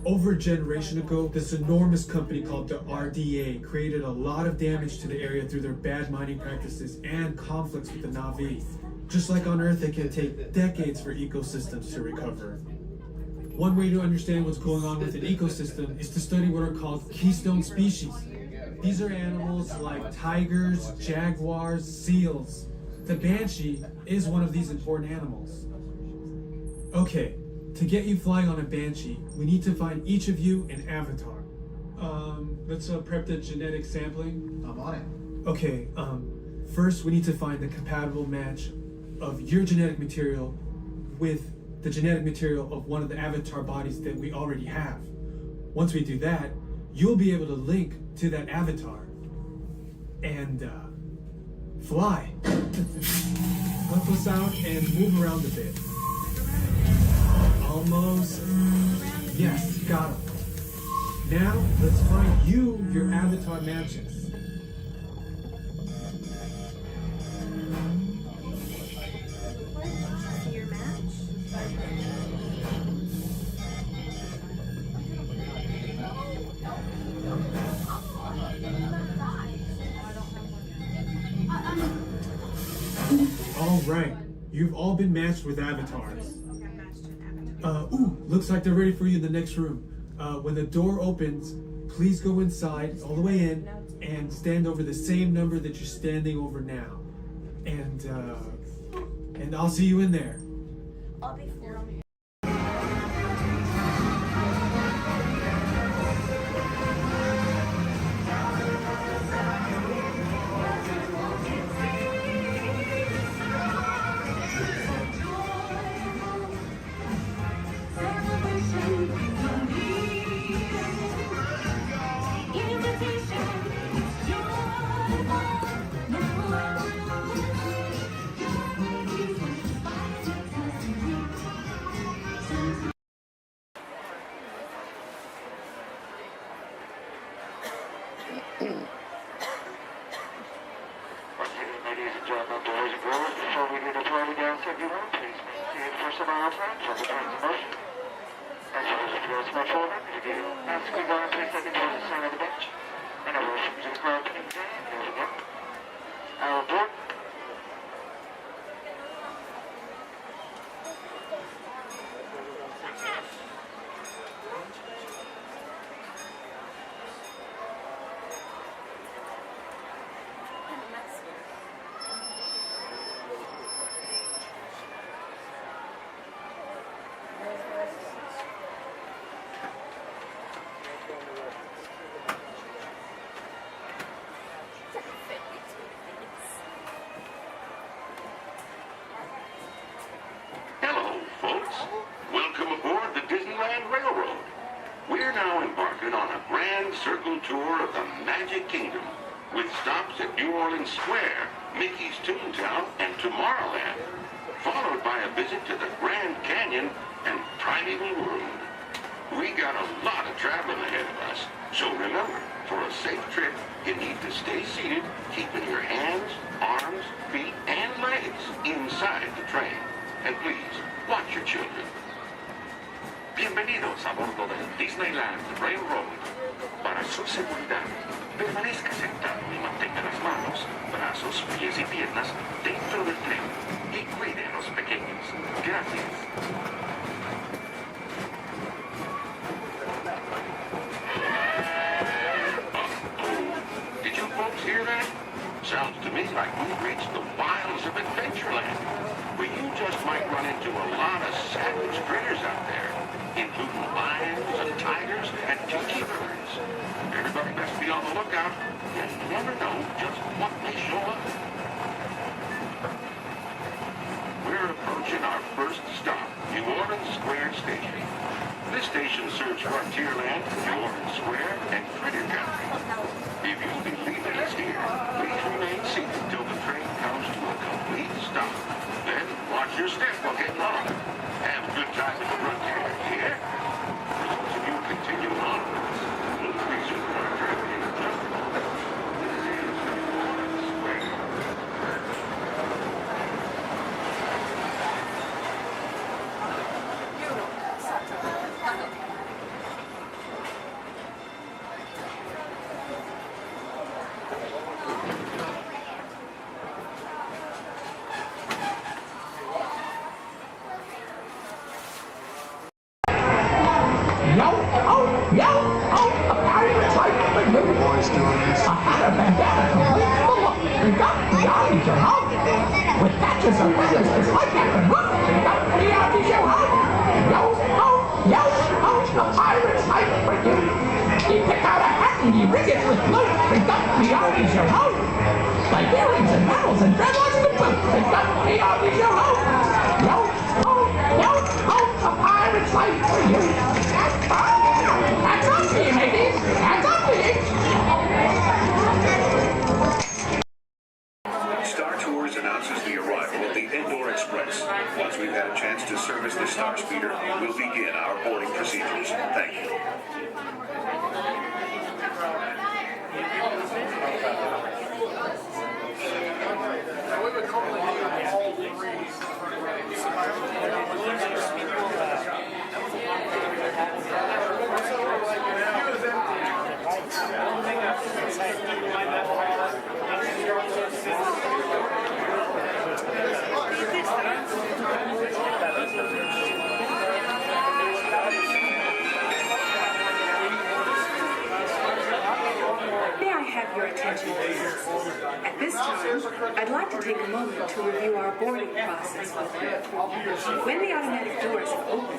Over a generation ago, this enormous company called the RDA created a lot of damage to the area through their bad mining practices and conflicts with the Navi. Just like on Earth, it can take decades for ecosystems to recover. One way to understand what's going on with an ecosystem is to study what are called keystone species. These are animals like tigers, jaguars, seals. The banshee is one of these important animals. Okay, to get you flying on a banshee, we need to find each of you an avatar. Let's prep the genetic sampling. I'm on it. Okay, first we need to find the compatible match of your genetic material with the genetic material of one of the avatar bodies that we already have. Once we do that, you'll be able to link to that avatar and fly. Help us out and move around a bit. Almost. Yes, got him. Now, let's find you your avatar matches. All right, you've all been matched with avatars. Looks like they're ready for you in the next room. When the door opens, please go inside, all the way in, and stand over the same number that you're standing over now. And I'll see you in there. I'll be for Ladies and gentlemen, boys and girls, before we do the party dance, everyone, please stand for some eye contact from the turns of motion. As well as if you ask much older, if you ask to go and please step towards the center of the bench. And a motion to the crowd, please, and here we go. Our board. Welcome aboard the Disneyland Railroad. We're now embarking on a grand circle tour of the Magic Kingdom, with stops at New Orleans Square, Mickey's Toontown, and Tomorrowland, followed by a visit to the Grand Canyon exciting world. We got a lot of traveling ahead of us, so remember, for a safe trip, you need to stay seated, keeping your hands, arms, feet, and legs inside the train. And please, watch your children. Bienvenidos a bordo del Disneyland Railroad. Para su seguridad, permanezca sentado y mantenga las manos, brazos, pies y piernas dentro del tren y cuide a los pequeños. Gracias. Did you folks hear that? Sounds to me like we've reached the wilds of Adventureland, where you just might run into a lot of savage critters out there, including lions and tigers and tiki birds. Everybody best be on the lookout. You never know just what may show up. We're approaching our first stop, New Orleans Square Station. This station serves Frontierland, New Orleans Square, and Critter Country. If you believe it is here, please remain seated till the train comes to a complete stop. Then watch your step while getting on. Have a good time at the frontier, yeah? For those of you continuing onwards, we'll resume our journey in just a moment. This is New Orleans Square. With patches of feathers, it's like that can look. A pirate's life for you. You pick out a hat and you rig it with blue. It's got the armies your home. Like earrings and medals and dreadlocks and boots. It's got the armies your home. A pirate's life for you. Hats off to you, mateys. Hats off to you. Star Tours announces the arrival of the Indoor Express. Once we've had a chance to service the Star Speeder, we'll begin our boarding procedures. Thank you. May I have your attention, please? At this time, I'd like to take a moment to review our boarding process with you. When the automatic doors are open,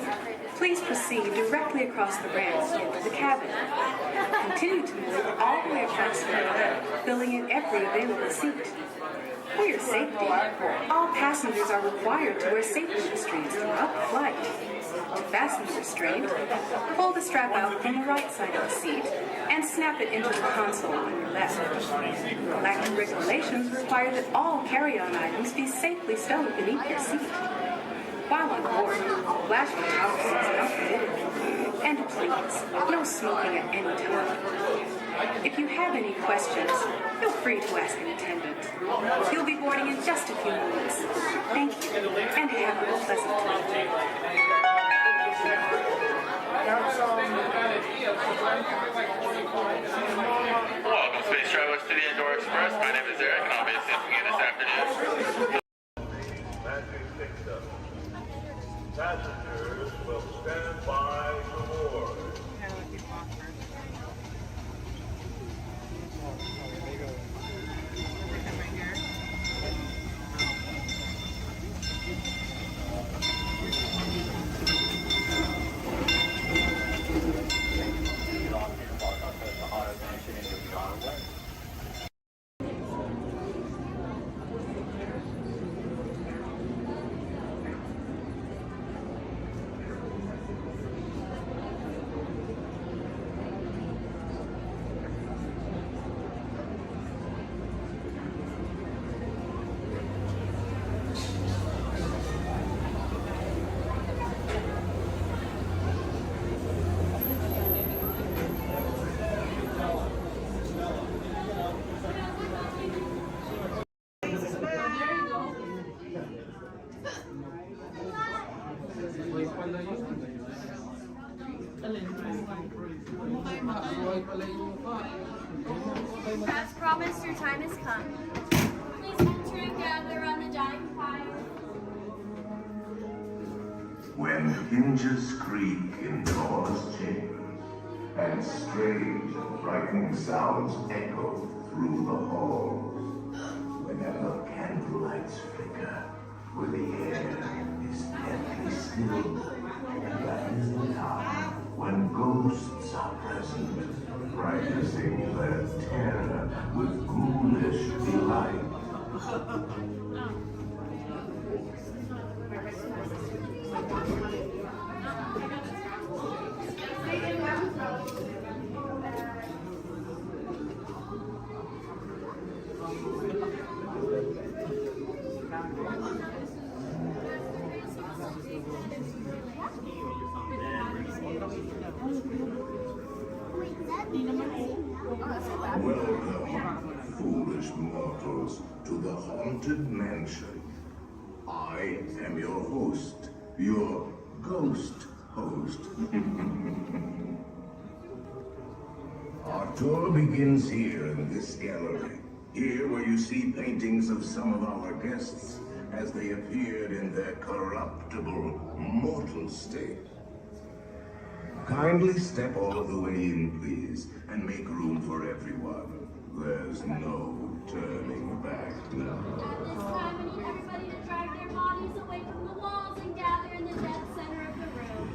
please proceed directly across the ramp into the cabin. Continue to move all the way across the ramp, filling in every available seat. For your safety, all passengers are required to wear safety restraints throughout the flight. To fasten the restraint, pull the strap out from the right side of the seat and snap it into the console on your left. Galactic regulations require that all carry-on items be safely stowed beneath your seat. While on board, flash photography is not permitted. And please, no smoking at any time. If you have any questions, feel free to ask an attendant. You'll be boarding in just a few moments. Thank you, and have a pleasant time. Welcome, space travelers, to the Indoor Express. My name is Eric, and I'll be assisting you this afternoon. Passengers will stand by to board. As promised, your time has come. Please enter and gather around the dying fire. When hinges creak in doors change, and strange and frightening sounds echo through the halls, whenever candlelights flicker, where the air is deadly still, that is the time when ghosts are present, practicing their terror with ghoulish delight. Welcome, foolish mortals, to the haunted mansion. I am your host, your ghost host. Our tour begins here in this gallery. Here where you see paintings of some of our guests as they appeared in their corruptible, mortal state. Kindly step all the way in, please, and make room for everyone. There's no turning back now. At this time, I need everybody to drag their bodies away from the walls and gather in the dead center of the room.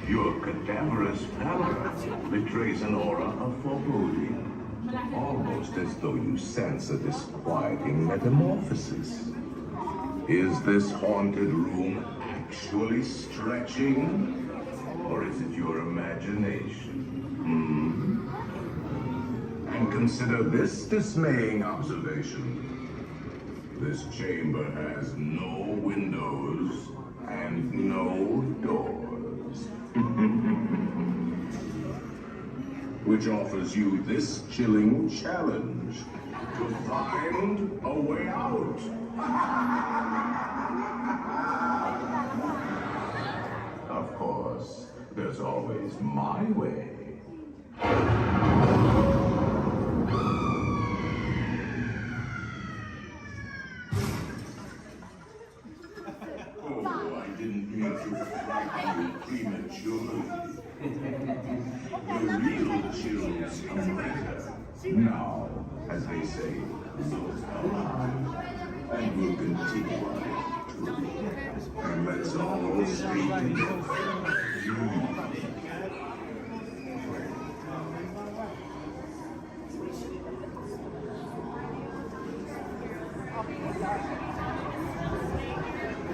Your cadaverous pallor betrays an aura of foreboding, almost as though you sense a disquieting metamorphosis. Is this haunted room actually stretching? Or is it your imagination? And consider this dismaying observation. This chamber has no windows and no doors. Which offers you this chilling challenge to find a way out. Of course, there's always my way. Oh, I didn't mean to frighten you prematurely. The real chills come later. Now, as they say, look alive, and we'll continue on it too. And let's all stay together. You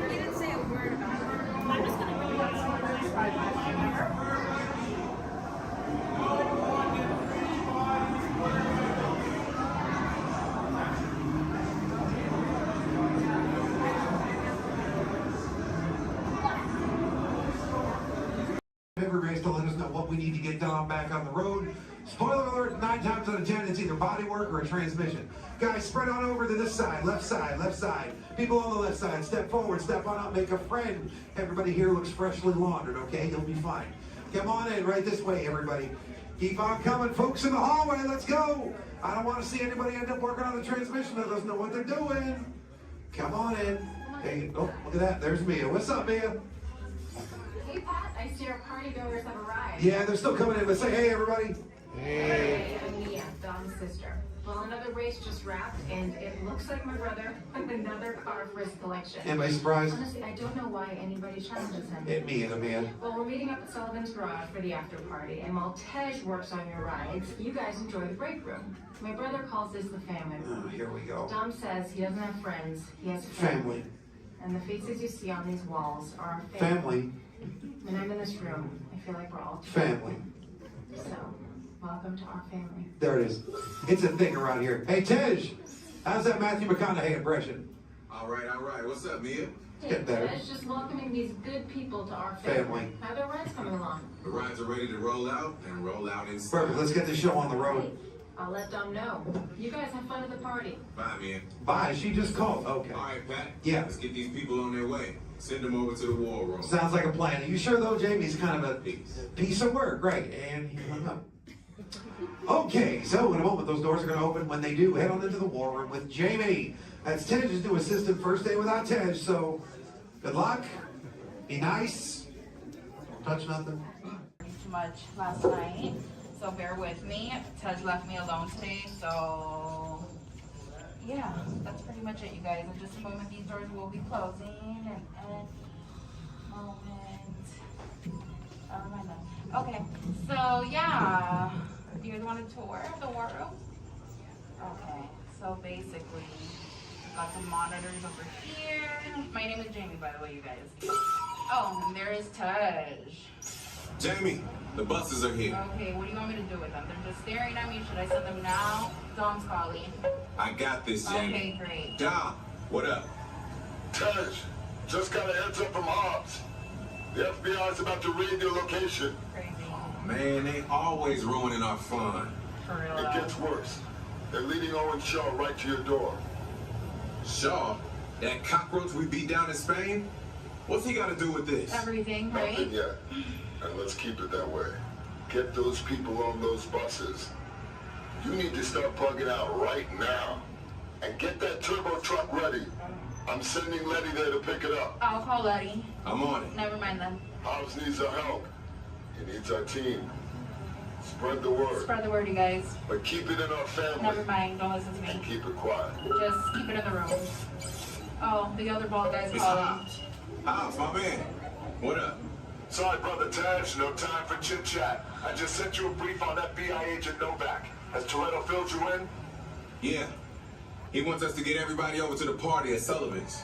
didn't say a word about it. I'm just going to go Everybody's to let us know what we need to get done back on the road. Spoiler alert, 9 times out of 10, it's either body work or a transmission. Guys, spread on over to this side, left side, left side. People on the left side, step forward, step on up, make a friend. Everybody here looks freshly laundered, okay? You'll be fine. Come on in, right this way, everybody. Keep on coming, folks in the hallway, let's go. I don't want to see anybody end up working on the transmission that doesn't know what they're doing. Come on in. Hey, oh, look at that, there's Mia. What's up, Mia? Hey, Pat, I see our partygoers have arrived. Yeah, they're still coming in, but say hey, everybody. Hey, I'm Mia, Dom's sister. Well, another race just wrapped, and it looks like my brother with another car for his collection. Anybody surprised? Honestly, I don't know why anybody challenges him. Hit me, Mia. Well, we're meeting up at Sullivan's Garage for the after party, and while Tej works on your rides, you guys enjoy the break room. My brother calls this the family room. Oh, here we go. Dom says he doesn't have friends, he has Family. And the faces you see on these walls are our Family. When I'm in this room, I feel like we're all Family. So, welcome to our family. There it is. It's a thing around here. Hey, Tej, how's that Matthew McConaughey impression? All right. What's up, Mia? Hey, Tej, just welcoming these good people to our family. How are their rides coming along? The rides are ready to roll out and roll out inside. Perfect. Let's get the show on the road. I'll let Dom know. You guys have fun at the party. Bye, Mia. Bye. She just called. Okay. All right, Pat. Yeah. Let's get these people on their way. Send him over to the war room. Sounds like a plan. Are you sure though, Jamie? He's kind of a piece of work, right? And he hung up. Okay, so in a moment those doors are going to open. When they do, head on into the war room with Jamie. That's Tej's new assistant. First day without Tej, so good luck. Be nice. Don't touch nothing. Too much last night, so bear with me. Tej left me alone today, so yeah, that's pretty much it, you guys. In just a moment, these doors will be closing, and okay, so yeah, you guys want a tour of the war room? Okay, so basically, got some monitors over here. My name is Jamie, by the way, you guys. Oh, and there is Tej. Jamie, the buses are here. Okay, what do you want me to do with them? They're just staring at me. Should I send them now? Dom's calling. I got this, Jamie. Okay, great. Dom, what up? Tej, just got a heads up from Hobbs. The FBI's about to raid your location. Crazy. Man, they always ruining our fun. For real. It gets worse. They're leading Owen Shaw right to your door. Shaw? That cockroach we beat down in Spain? What's he got to do with this? Everything, right? Nothing yet. And let's keep it that way. Get those people on those buses. You need to start plugging out right now. And get that turbo truck ready. I'm sending Letty there to pick it up. I'll call Letty. I'm on it. Never mind then. Hobbs needs our help. He needs our team. Spread the word. Spread the word, you guys. But keep it in our family. Never mind. Don't listen to me. And keep it quiet. Just keep it in the room. Oh, the other bald guy's It's calling. Hobbs. Hobbs, my man. What up? Sorry, Brother Tej, no time for chit-chat. I just sent you a brief on FBI agent Novak. Has Toretto filled you in? Yeah. He wants us to get everybody over to the party at Sullivan's.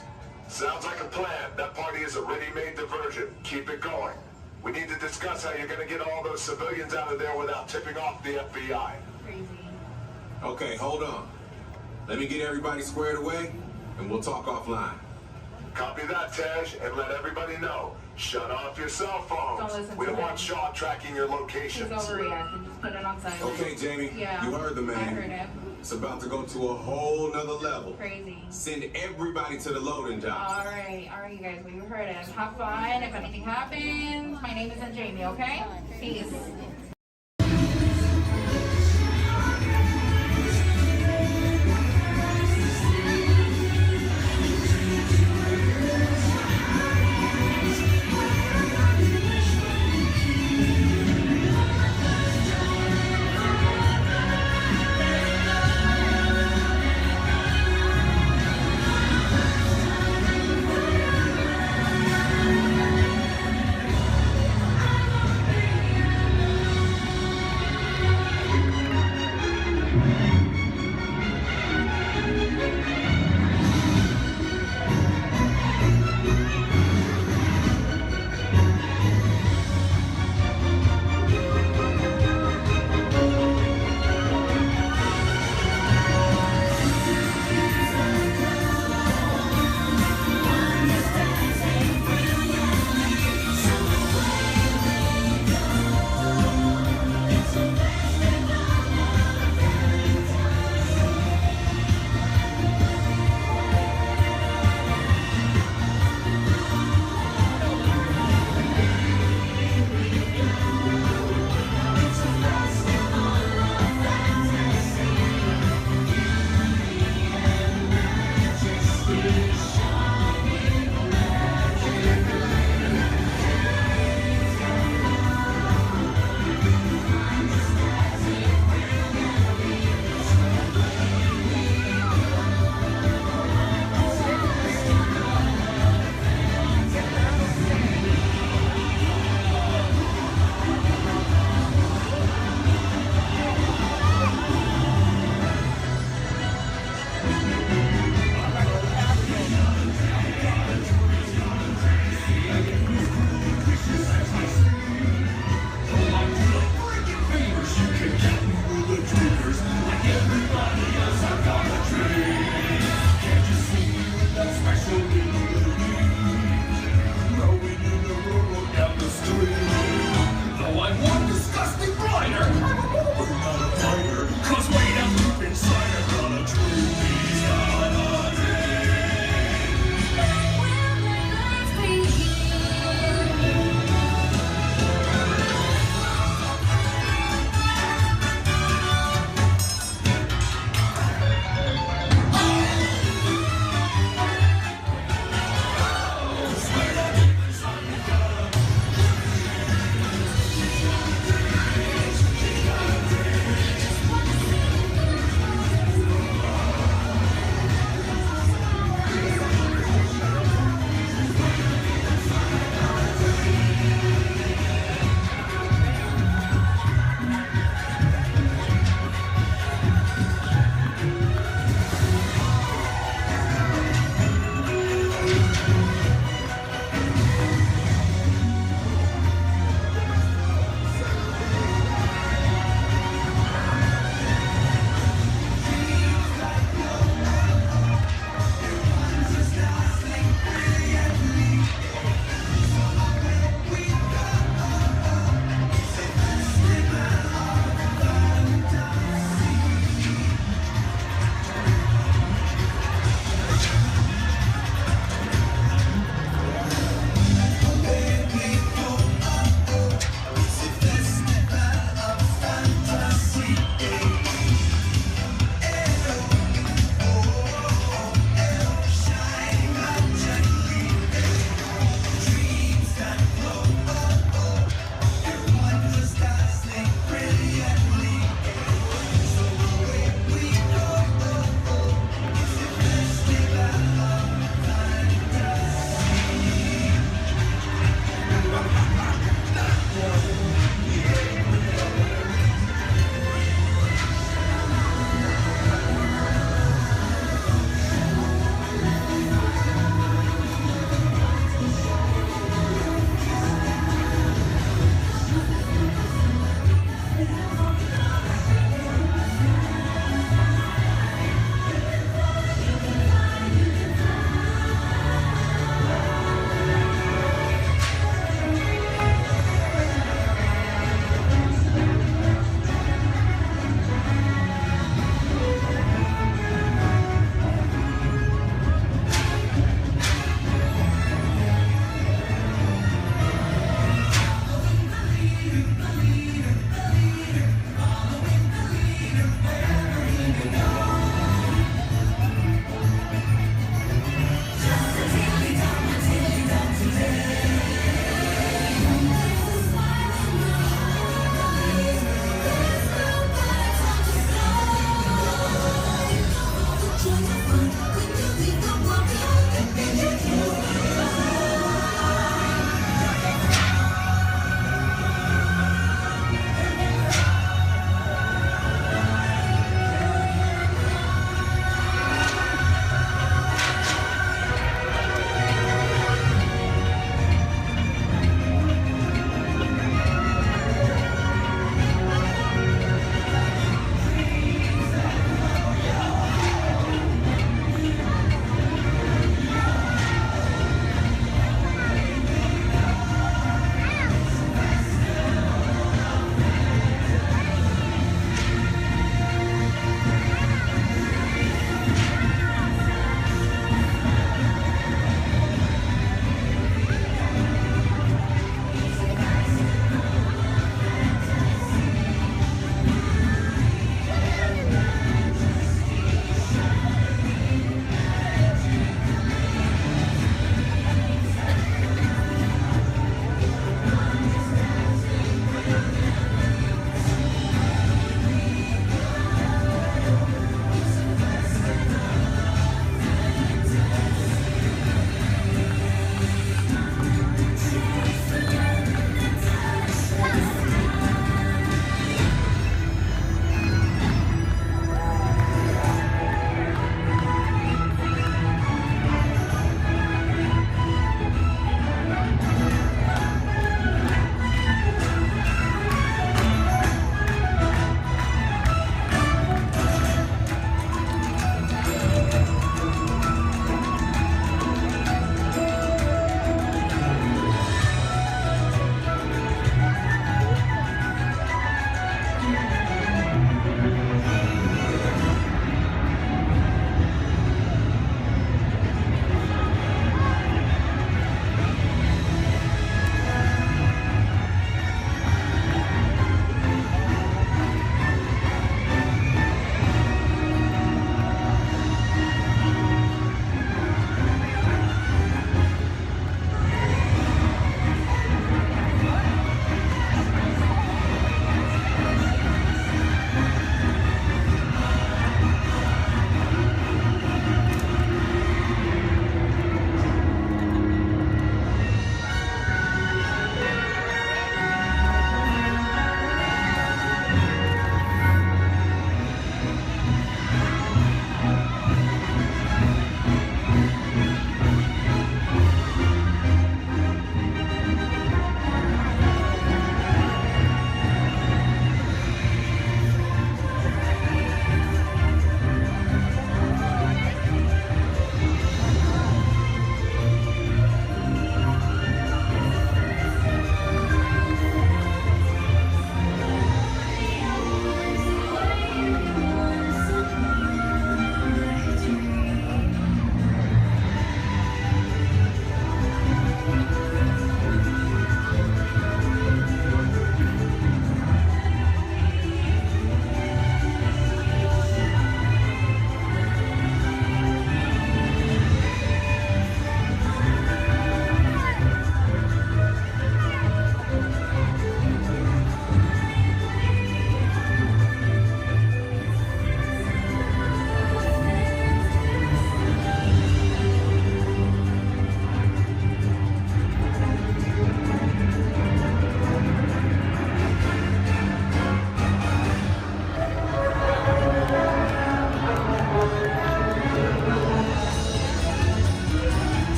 Sounds like a plan. That party is a ready-made diversion. Keep it going. We need to discuss how you're going to get all those civilians out of there without tipping off the FBI. Crazy. Okay, hold on. Let me get everybody squared away, and we'll talk offline. Copy that, Tej, and let everybody know. Shut off your cell phones. Don't listen We to don't him. want Shaw tracking your He's locations. overreacting. Just put it on silent. Okay, Jamie, Yeah. you heard the man. I heard him. It's about to go to a whole nother level. Crazy. Send everybody to the loading dock. All right, you guys. Well, you heard him. Have fun. If anything happens, my name isn't Jamie, okay? Peace.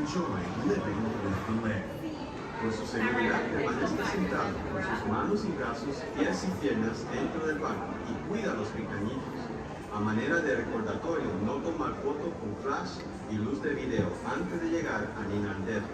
enjoy living with the land. Por su seguridad, permanezca sentado con sus manos y brazos, pies y piernas dentro del banco y cuida a los pequeñitos. A manera de recordatorio, no tomar foto con flash y luz de video antes de llegar a Ninandero.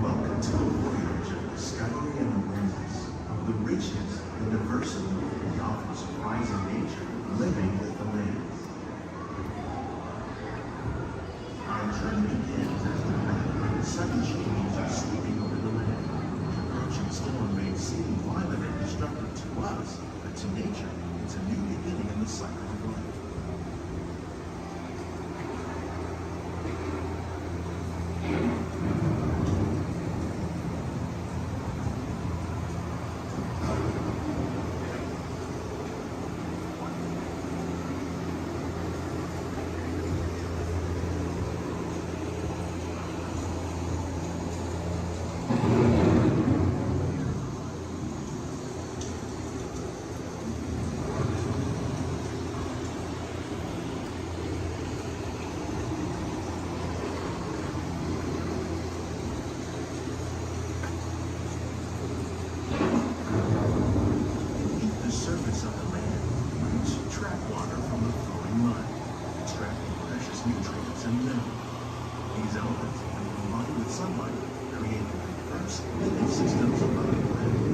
Welcome to the voyage of discovery and awareness of the riches and diversity we offer surprising nature living with the land. Our journey begins as the rapid, sudden changes are sweeping over the land. The approaching storm may seem violent and destructive to us, but to nature, it's a new beginning in the cycle of life. Beneath the surface of the land, roots trap water from the flowing mud, extracting precious nutrients and minerals. These elements, when combined with sunlight, create the diverse living systems above the land.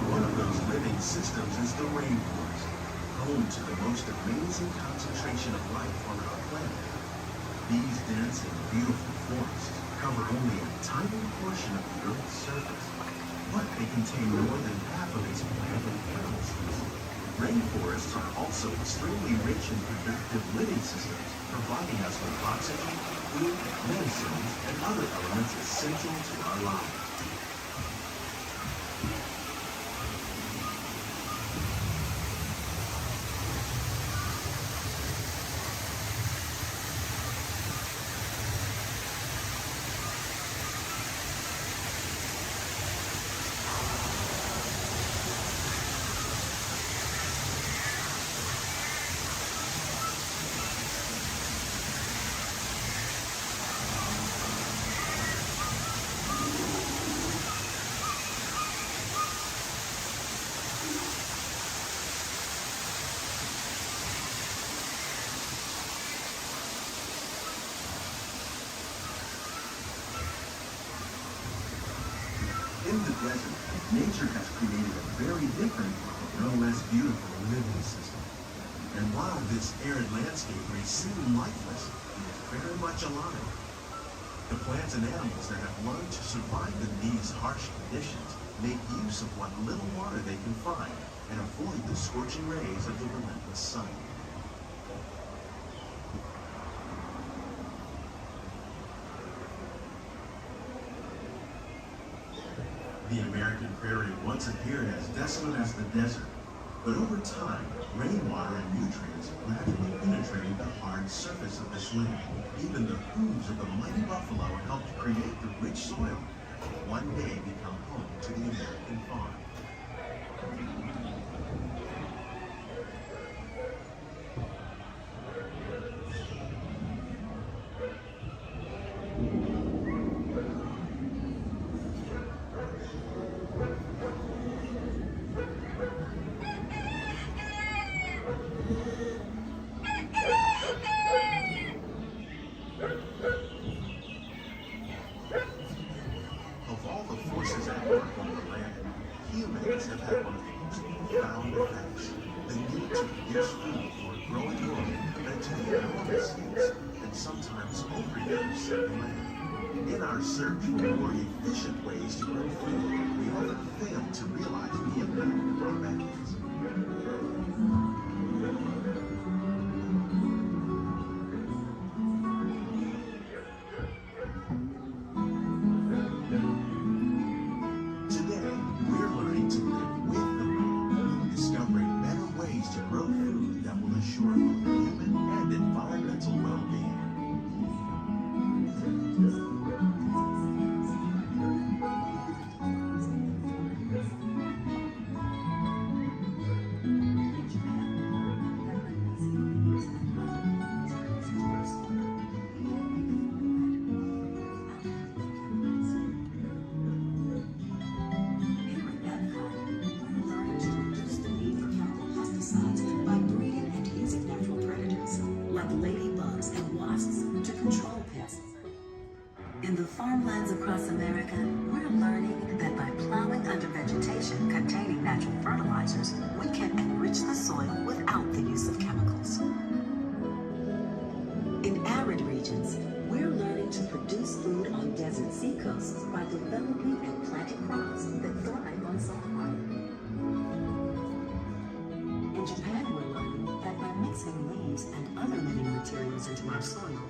One of those living systems is the rainforest, home to the most amazing concentration of life on our planet. These dense and beautiful forests cover only a tiny portion of the Earth's surface, but they contain more than half of its plant and animal species. Rainforests are also extremely rich in productive living systems, providing us with oxygen, food, medicines, and other elements essential to our lives. In the desert, nature has created a very different, but no less beautiful living system. And while this arid landscape may seem lifeless, it is very much alive. The plants and animals that have learned to survive in these harsh conditions make use of what little water they can find and avoid the scorching rays of the relentless sun. The American prairie once appeared as desolate as the desert, but over time, rainwater and nutrients gradually penetrated the hard surface of this land. Even the hooves of the mighty buffalo helped create the rich soil that will one day become home to the American farm. Of all the forces at work on the land, humans have had one of the found effects, the need to produce food for a growing world led to the enormous use and sometimes overuse of land. In our search for more efficient ways to grow food, we often fail to realize the impact of our methods. Today, we're learning to live with the rain, discovering better ways to grow food that will assure both human and environmental well-being. By breeding and using natural predators like ladybugs and wasps to control pests. In the farmlands across America, we're learning that by plowing under vegetation containing natural fertilizers, we can enrich the soil without the use of chemicals. In arid regions, we're learning to produce food on desert seacoasts by developing and planting crops that thrive on salt water. In Japan, we're learning that by mixing leaves and other living materials into our soil,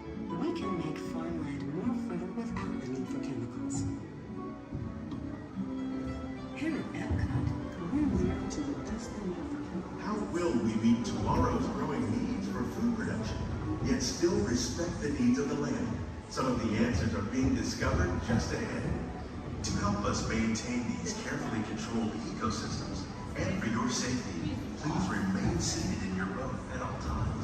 we can make farmland more fertile without the need for chemicals. Here at epcot, we're learning to reduce the need for chemicals. How will we meet tomorrow's growing needs for food production, yet still respect the needs of the land? Some of the answers are being discovered just ahead. To help us maintain these carefully controlled ecosystems, and for your safety, please remain seated in your boat at all times.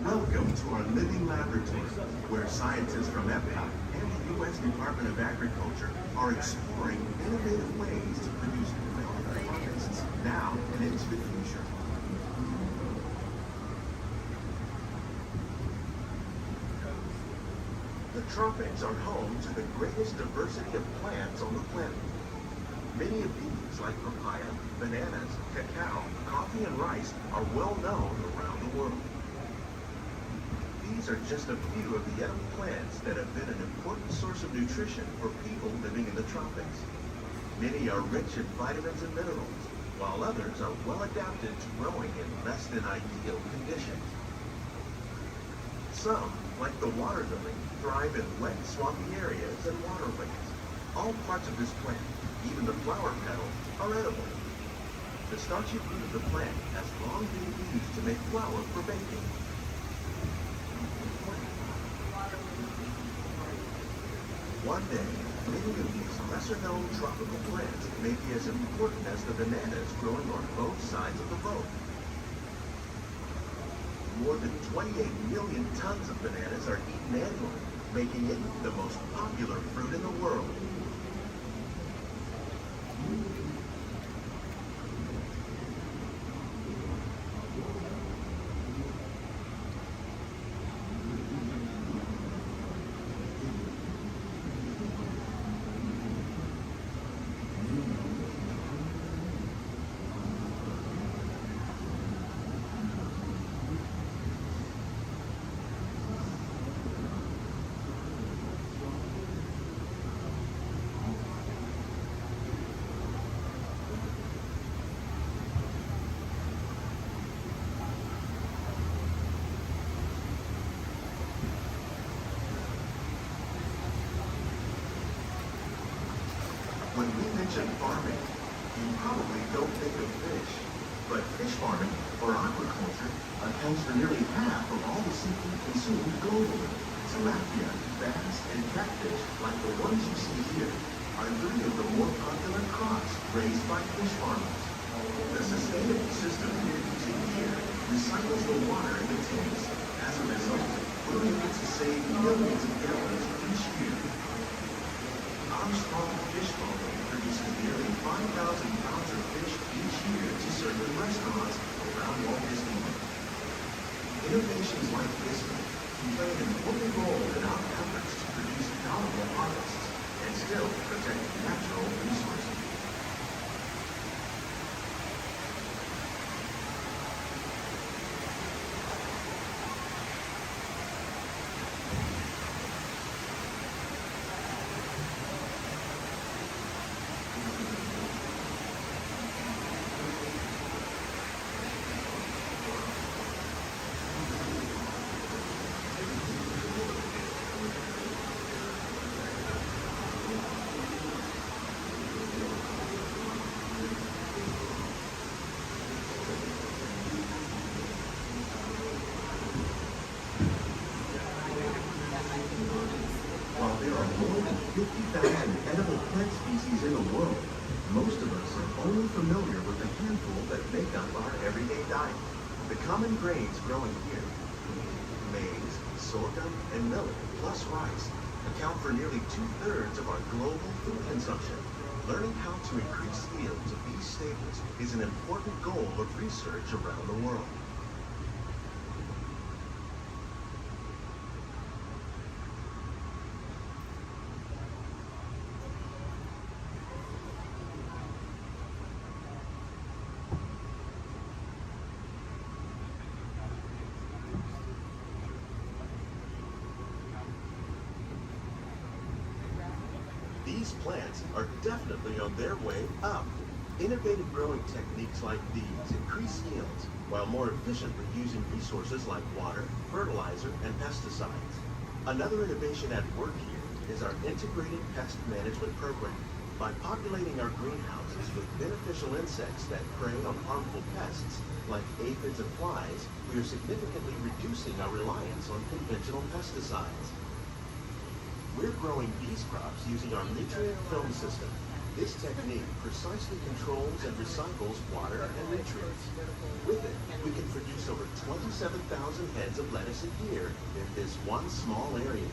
Welcome to our living laboratory, where scientists from epcot and the U.S. Department of Agriculture are exploring innovative ways to produce milk harvests now and into the future. The tropics are home to the greatest diversity of plants on the planet. Many of these, like papaya, bananas, cacao, coffee, and rice, are well known around the world. These are just a few of the edible plants that have been an important source of nutrition for people living in the tropics. Many are rich in vitamins and minerals, while others are well adapted to growing in less than ideal conditions. Some, like the water lily, thrive in wet, swampy areas and waterways. All parts of this plant, even the flower petals, are edible. The starchy fruit of the plant has long been used to make flour for baking. One day, many of these lesser-known tropical plants may be as important as the bananas growing on both sides of the boat. More than 28 million tons of bananas are eaten annually, making it the most popular fruit in the world. When we mention farming, you probably don't think of fish. But fish farming, or aquaculture, accounts for nearly half of all the seafood consumed globally. Tilapia, bass, and catfish, like the ones you see here, are three of the more popular crops raised by fish farmers. The sustainable system we're using here recycles the water in the tanks. As a result, we're able to save millions of gallons each year. restaurants around Walt Disney World. Innovations like this one can play an important role in our efforts to produce valuable harvests and still protect natural resources. While there are more than 50,000 edible plant species in the world, most of us are only familiar with the handful that make up our everyday diet. The common grains growing here, maize, sorghum, and millet, plus rice, account for nearly 2/3 of our global food consumption. Learning how to increase yields of these staples is an important goal of research around the world. These plants are definitely on their way up. Innovative growing techniques like these increase yields while more efficiently using resources like water, fertilizer, and pesticides. Another innovation at work here is our integrated pest management program. By populating our greenhouses with beneficial insects that prey on harmful pests like aphids and flies, we are significantly reducing our reliance on conventional pesticides. We're growing these crops using our nutrient film system. This technique precisely controls and recycles water and nutrients. With it, we can produce over 27,000 heads of lettuce a year in this one small area.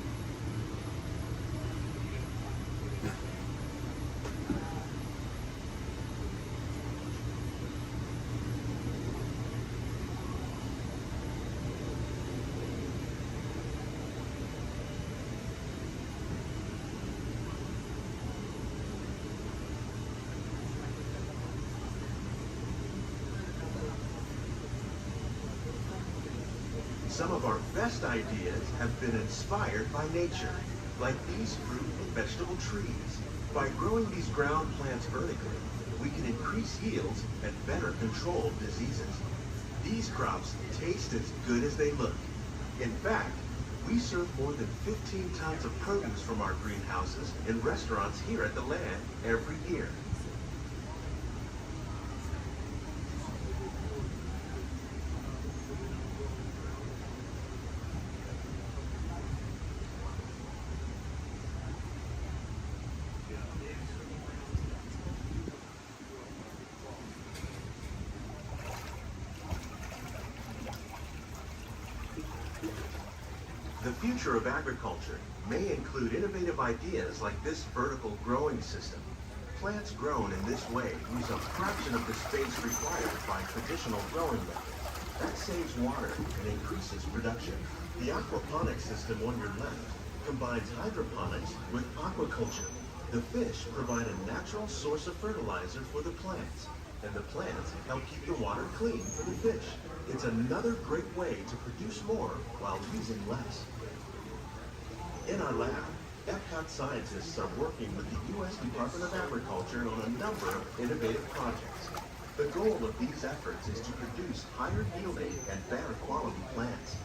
Some of our best ideas have been inspired by nature, like these fruit and vegetable trees. By growing these ground plants vertically, we can increase yields and better control diseases. These crops taste as good as they look. In fact, we serve more than 15 tons of produce from our greenhouses in restaurants here at the land every year. The future of agriculture may include innovative ideas like this vertical growing system. Plants grown in this way use a fraction of the space required by traditional growing methods. That saves water and increases production. The aquaponics system on your left combines hydroponics with aquaculture. The fish provide a natural source of fertilizer for the plants, and the plants help keep the water clean for the fish. It's another great way to produce more while using less. In our lab, Epcot scientists are working with the U.S. Department of Agriculture on a number of innovative projects. The goal of these efforts is to produce higher yielding and better quality plants.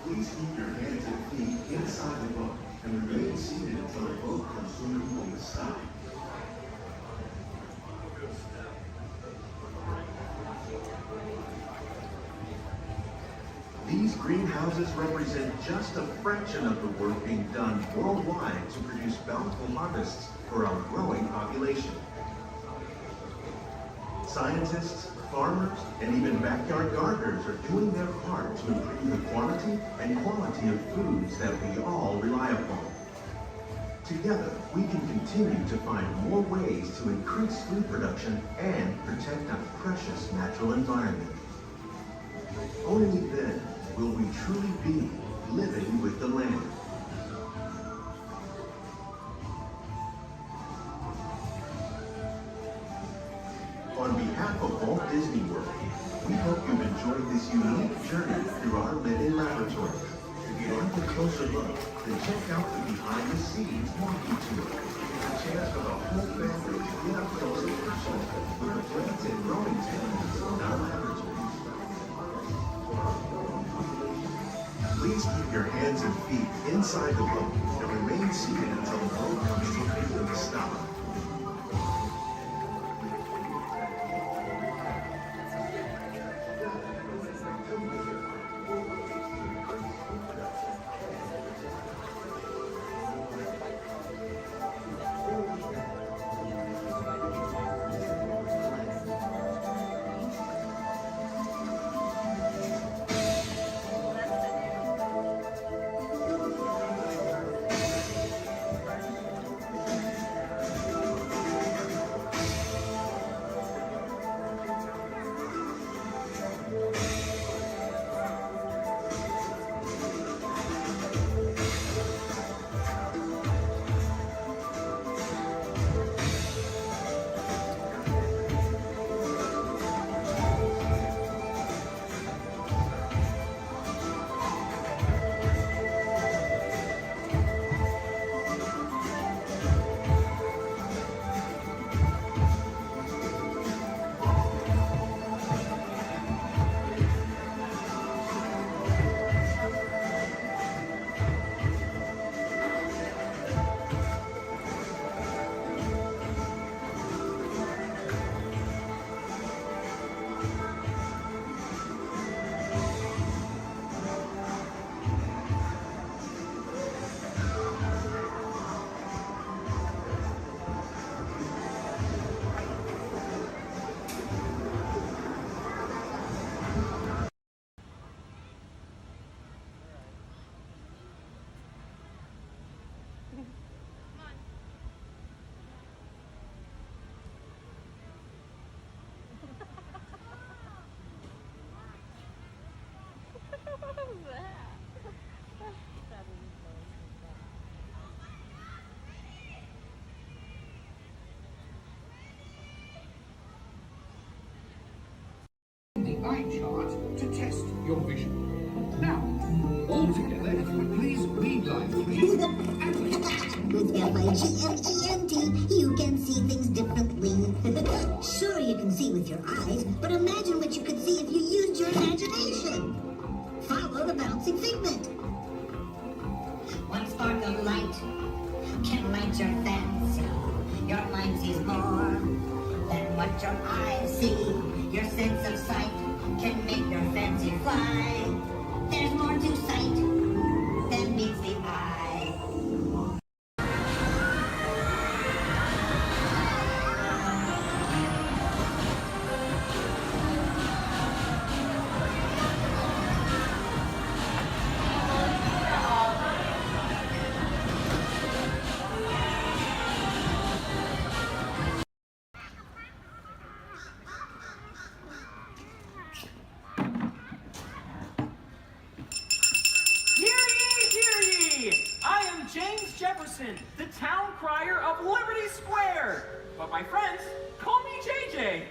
Please keep your hands and feet inside the boat and remain seated until the boat comes swimming on the side. These greenhouses represent just a fraction of the work being done worldwide to produce bountiful harvests for our growing population. Scientists, farmers, and even backyard gardeners are doing their part to improve the quantity and quality of foods that we all rely upon. Together, we can continue to find more ways to increase food production and protect our precious natural environment. Only then will we truly be living with the land. On behalf of Walt Disney World, we hope you've enjoyed this unique journey through our living laboratory. If you'd like a closer look, then check out the behind-the-scenes walking tour. A chance for the whole family to get up close and personal with the plants and growing techniques in our laboratory. Please keep your hands and feet inside the boat and remain seated until the boat comes to a complete stop. The eye chart to test your vision. Now, all together, if you would please read line 3 With F-I-G-M-E-N-T, you can see things differently. Sure, you can see with your eyes, but imagine what you could see if you used your imagination. Follow the bouncing figment. One spark of light can light your fancy. Your mind sees more than what your eyes see. Your sense of sight can make your fancy fly. There's more to sight than meets the eye. The town crier of Liberty Square. But my friends, call me JJ.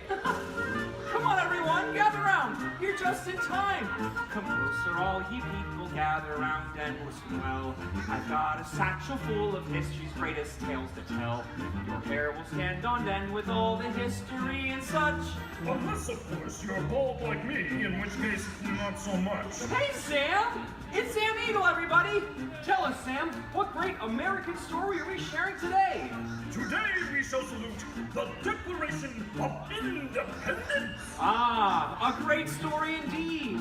Come on, everyone, gather round. You're just in time. Come closer, all ye people, gather round and listen well. I've got a satchel full of history's greatest tales to tell. Your hair will stand on end with all the history and such. Unless, of course, you're bald like me, in which case, not so much. Hey, Sam! It's Sam Eagle, everybody! Tell us, Sam, what great American story are we sharing today? Today we shall salute the Declaration of Independence. Ah, a great story indeed.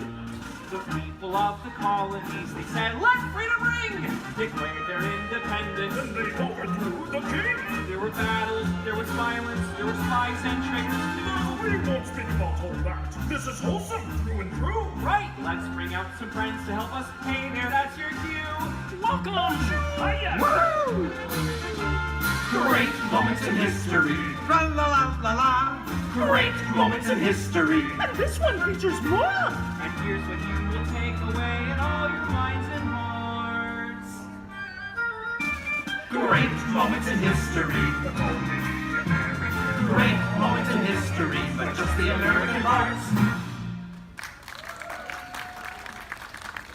The people of the colonies, they said, let freedom ring! Declared their independence. And they overthrew the king. There were battles, there was violence, there were spies and triggers too. We won't speak about all that. This is wholesome through and through. Right, let's bring out some friends to help us. Hey there, that's your cue. Welcome! Hiya! Woo! Great moments in history. La la la la la. Great moments in history. And this one features more. And here's what you will take away in all your minds and hearts. Great moments in history. Great moments in history, but just the American parts.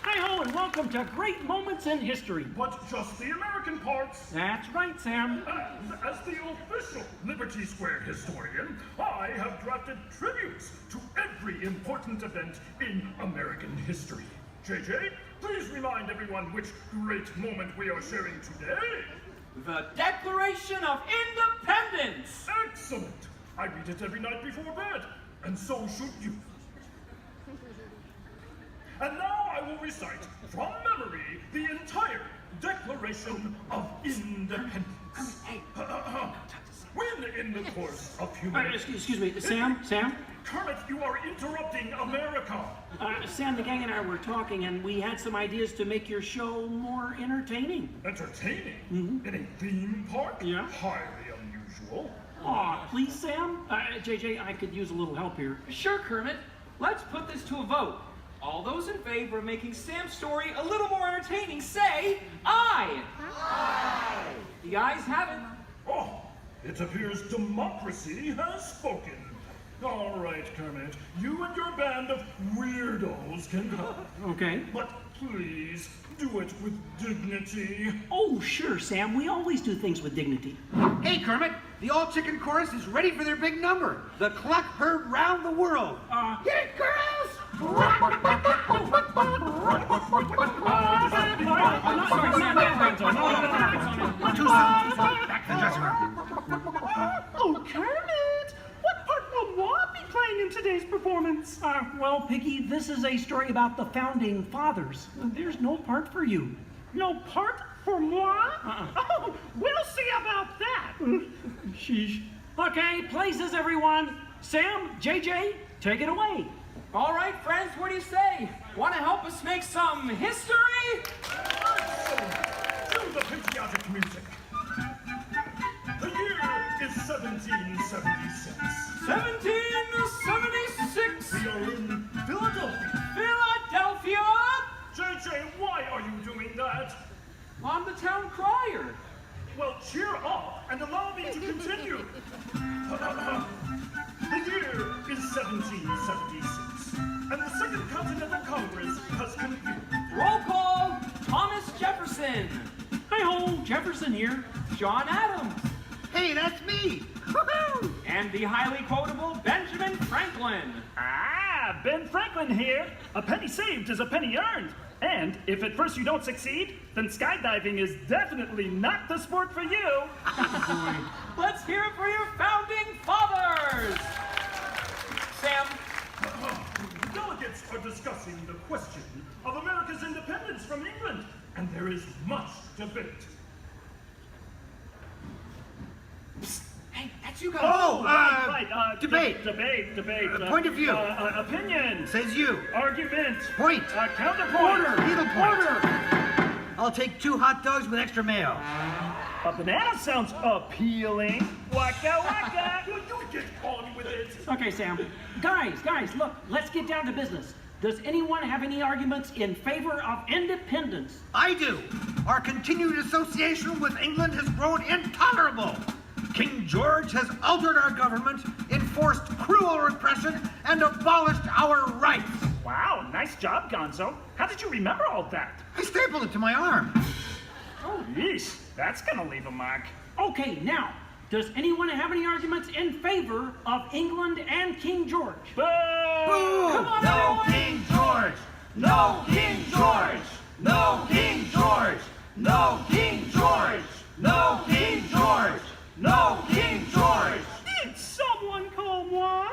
Hi-ho, and welcome to Great Moments in History. But just the American parts. That's right, Sam. And as the official Liberty Square historian, I have drafted tributes to every important event in American history. JJ, please remind everyone which great moment we are sharing today. The Declaration of Independence! Excellent! I read it every night before bed, and so should you. And now I will recite from memory the entire Declaration of Independence. When in the course of human... Excuse me, Sam? Kermit, you are interrupting America. Sam, the gang and I were talking, and we had some ideas to make your show more entertaining. Entertaining? Mm-hmm. In a theme park? Yeah. Highly unusual. Aw, please, Sam? JJ, I could use a little help here. Sure, Kermit. Let's put this to a vote. All those in favor of making Sam's story a little more entertaining, say aye. Aye. The ayes have it. Oh, it appears democracy has spoken. All right, Kermit, you and your band of weirdos can help. Okay. But please, do it with dignity. Oh, sure, Sam. We always do things with dignity. Hey, Kermit, the all-chicken chorus is ready for their big number. The cluck heard round the world. Hit it, girls! Back to the dressing room. Oh, Kermit! What part will Walt be playing in today's performance? Well, Piggy, this is a story about the founding fathers. There's no part for you. No part for moi? Oh, we'll see about that. Sheesh. Okay, places, everyone. Sam, JJ, take it away. All right, friends, what do you say? Want to help us make some history? Do the patriotic music. The year is 1776. 1776. We are in Philadelphia. Philadelphia? JJ, why are you doing that? I'm the town crier. Well, cheer up and allow me to continue. The year is 1776, and the Second Continental Congress has convened. Roll call, Thomas Jefferson. Hi-ho, Jefferson here. John Adams. Hey, that's me. Woohoo! And the highly quotable Benjamin Franklin. Ah, Ben Franklin here. A penny saved is a penny earned. And if at first you don't succeed, then skydiving is definitely not the sport for you. Let's hear it for your founding fathers. Sam. The delegates are discussing the question of America's independence from England, and there is much debate. Psst. Hey, that's you guys. Oh, right. Debate. Debate. Point of view. Opinion. Says you. Argument. Point. Counterpoint. Order. Needlepoint. Order. I'll take 2 hot dogs with extra mayo. A banana sounds appealing. Waka waka. Will you get on with it? Okay, Sam. Guys, look, let's get down to business. Does anyone have any arguments in favor of independence? I do. Our continued association with England has grown intolerable. King George has altered our government, enforced cruel repression, and abolished our rights. Wow, nice job, Gonzo. How did you remember all that? I stapled it to my arm. Oh, yeesh. That's gonna leave a mark. Okay, now, does anyone have any arguments in favor of England and King George? Boo! Boo! Come on, No everyone! King George! No King George! No King George! No King George! No King George! No King George! Did someone call moi?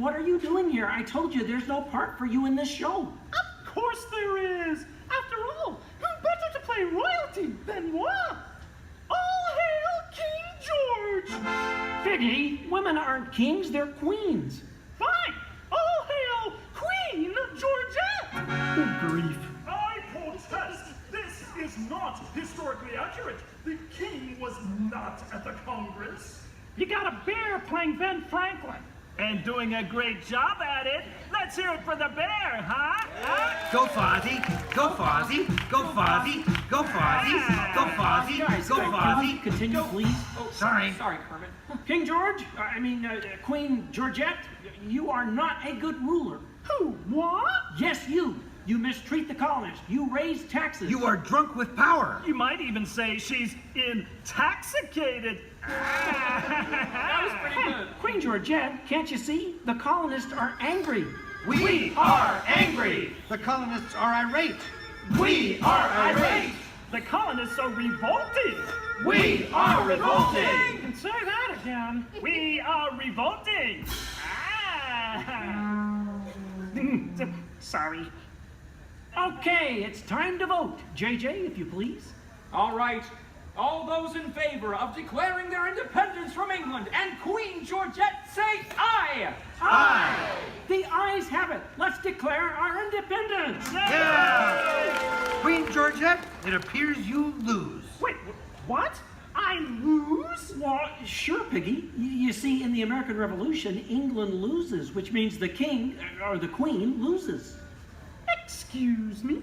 what are you doing here? I told you there's no part for you in this show. Of course there is. After all, who better to play royalty than moi? All hail King George! Figgy, women aren't kings, they're queens. Fine! All hail Queen Georgette! Good grief. I protest! This is not historically accurate. The king was not at the Congress. You got a bear playing Ben Franklin. And doing a great job at it. Let's hear it for the bear, huh? Go Fozzie, go Fozzie, go Fozzie, go Fozzie, go Fozzie, Guys, go can we Fozzie. continue, please? Oh, sorry. Sorry, Kermit. King George, Queen Georgette, you are not a good ruler. Who? What? Yes, you. You mistreat the colonists. You raise taxes. You are drunk with power. You might even say she's intoxicated. That was pretty good. Queen Georgette, can't you see? The colonists are angry. We are angry. The colonists are irate. We are irate. The colonists are revolting. We are revolting. And say that again. We are revolting. Sorry. Okay, it's time to vote. JJ, if you please. All right. All those in favor of declaring their independence from England and Queen Georgette say aye! Aye! The ayes have it. Let's declare our independence. Yeah! Queen Georgette, it appears you lose. Wait, what? I lose? Well, sure, Piggy. You see, in the American Revolution, England loses, which means the king, or the queen, loses. Excuse me?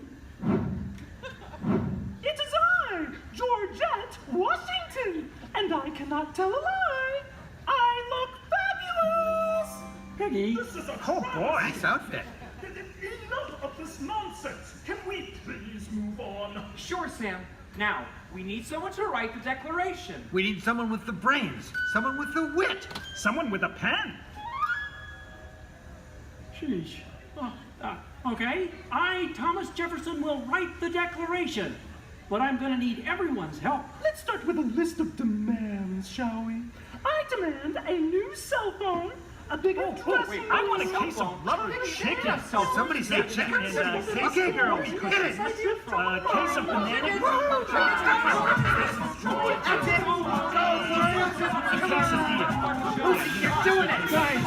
It is I, Georgette Washington, and I cannot tell a lie. I look fabulous! Piggy. This is a Oh boy, nice outfit. Enough of this nonsense. Can we please move on? Sure, Sam. Now, we need someone to write the declaration. We need someone with the brains, someone with the wit, someone with a pen. Sheesh. Okay, I, Thomas Jefferson, will write the declaration. But I'm going to need everyone's help. Let's start with a list of demands, shall we? I demand a new cell phone, a bigger dressing room. I want a case of rubber chicken. Somebody say chicken. Okay, girls, hit it. A case of banana. A case of beer. You're doing it. Guys,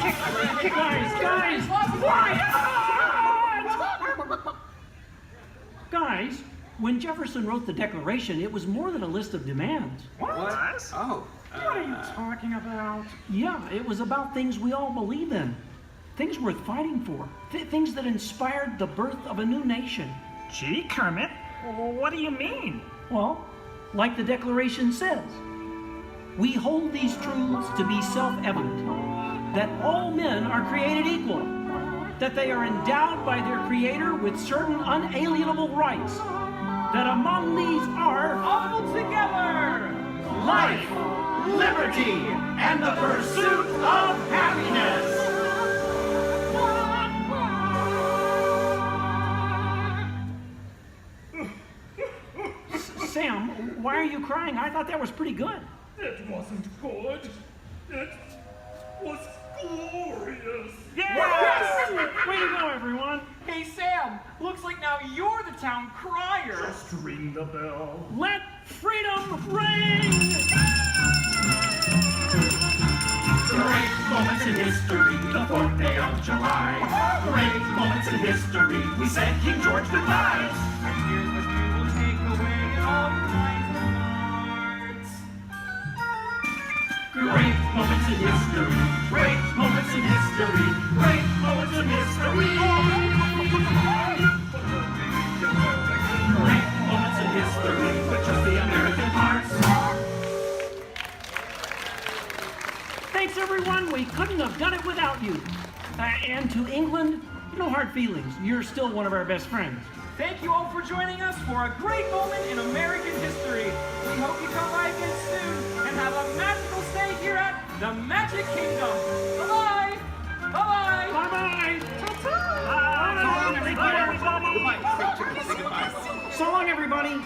Guys, when Jefferson wrote the Declaration, it was more than a list of demands. What? Oh. What are you talking about? Yeah, it was about things we all believe in. Things worth fighting for. Things that inspired the birth of a new nation. Gee, Kermit, what do you mean? Well, like the Declaration says, we hold these truths to be self-evident, that all men are created equal, that they are endowed by their Creator with certain unalienable rights, that among these are all together life, liberty, and the pursuit of happiness. Sam, why are you crying? I thought that was pretty good. It wasn't good. It was glorious. Yes! Way to go, everyone. Hey, Sam, looks like now you're the town crier. Just ring the bell. Let freedom ring! Great moments in history, the 4th day of July. Great moments in history, we said King George goodbye. And here's what we will take away in all your minds and hearts. Great moments in history, great moments in history, great moments in history. Great moments in history, with just the American hearts. Thanks, everyone. We couldn't have done it without you. And to England, no hard feelings. You're still one of our best friends. Thank you all for joining us for a great moment in American history. We hope you come by again soon and have a magical stay here at the Magic Kingdom. Bye-bye. Bye-bye. Bye-bye. Bye. So long, everybody.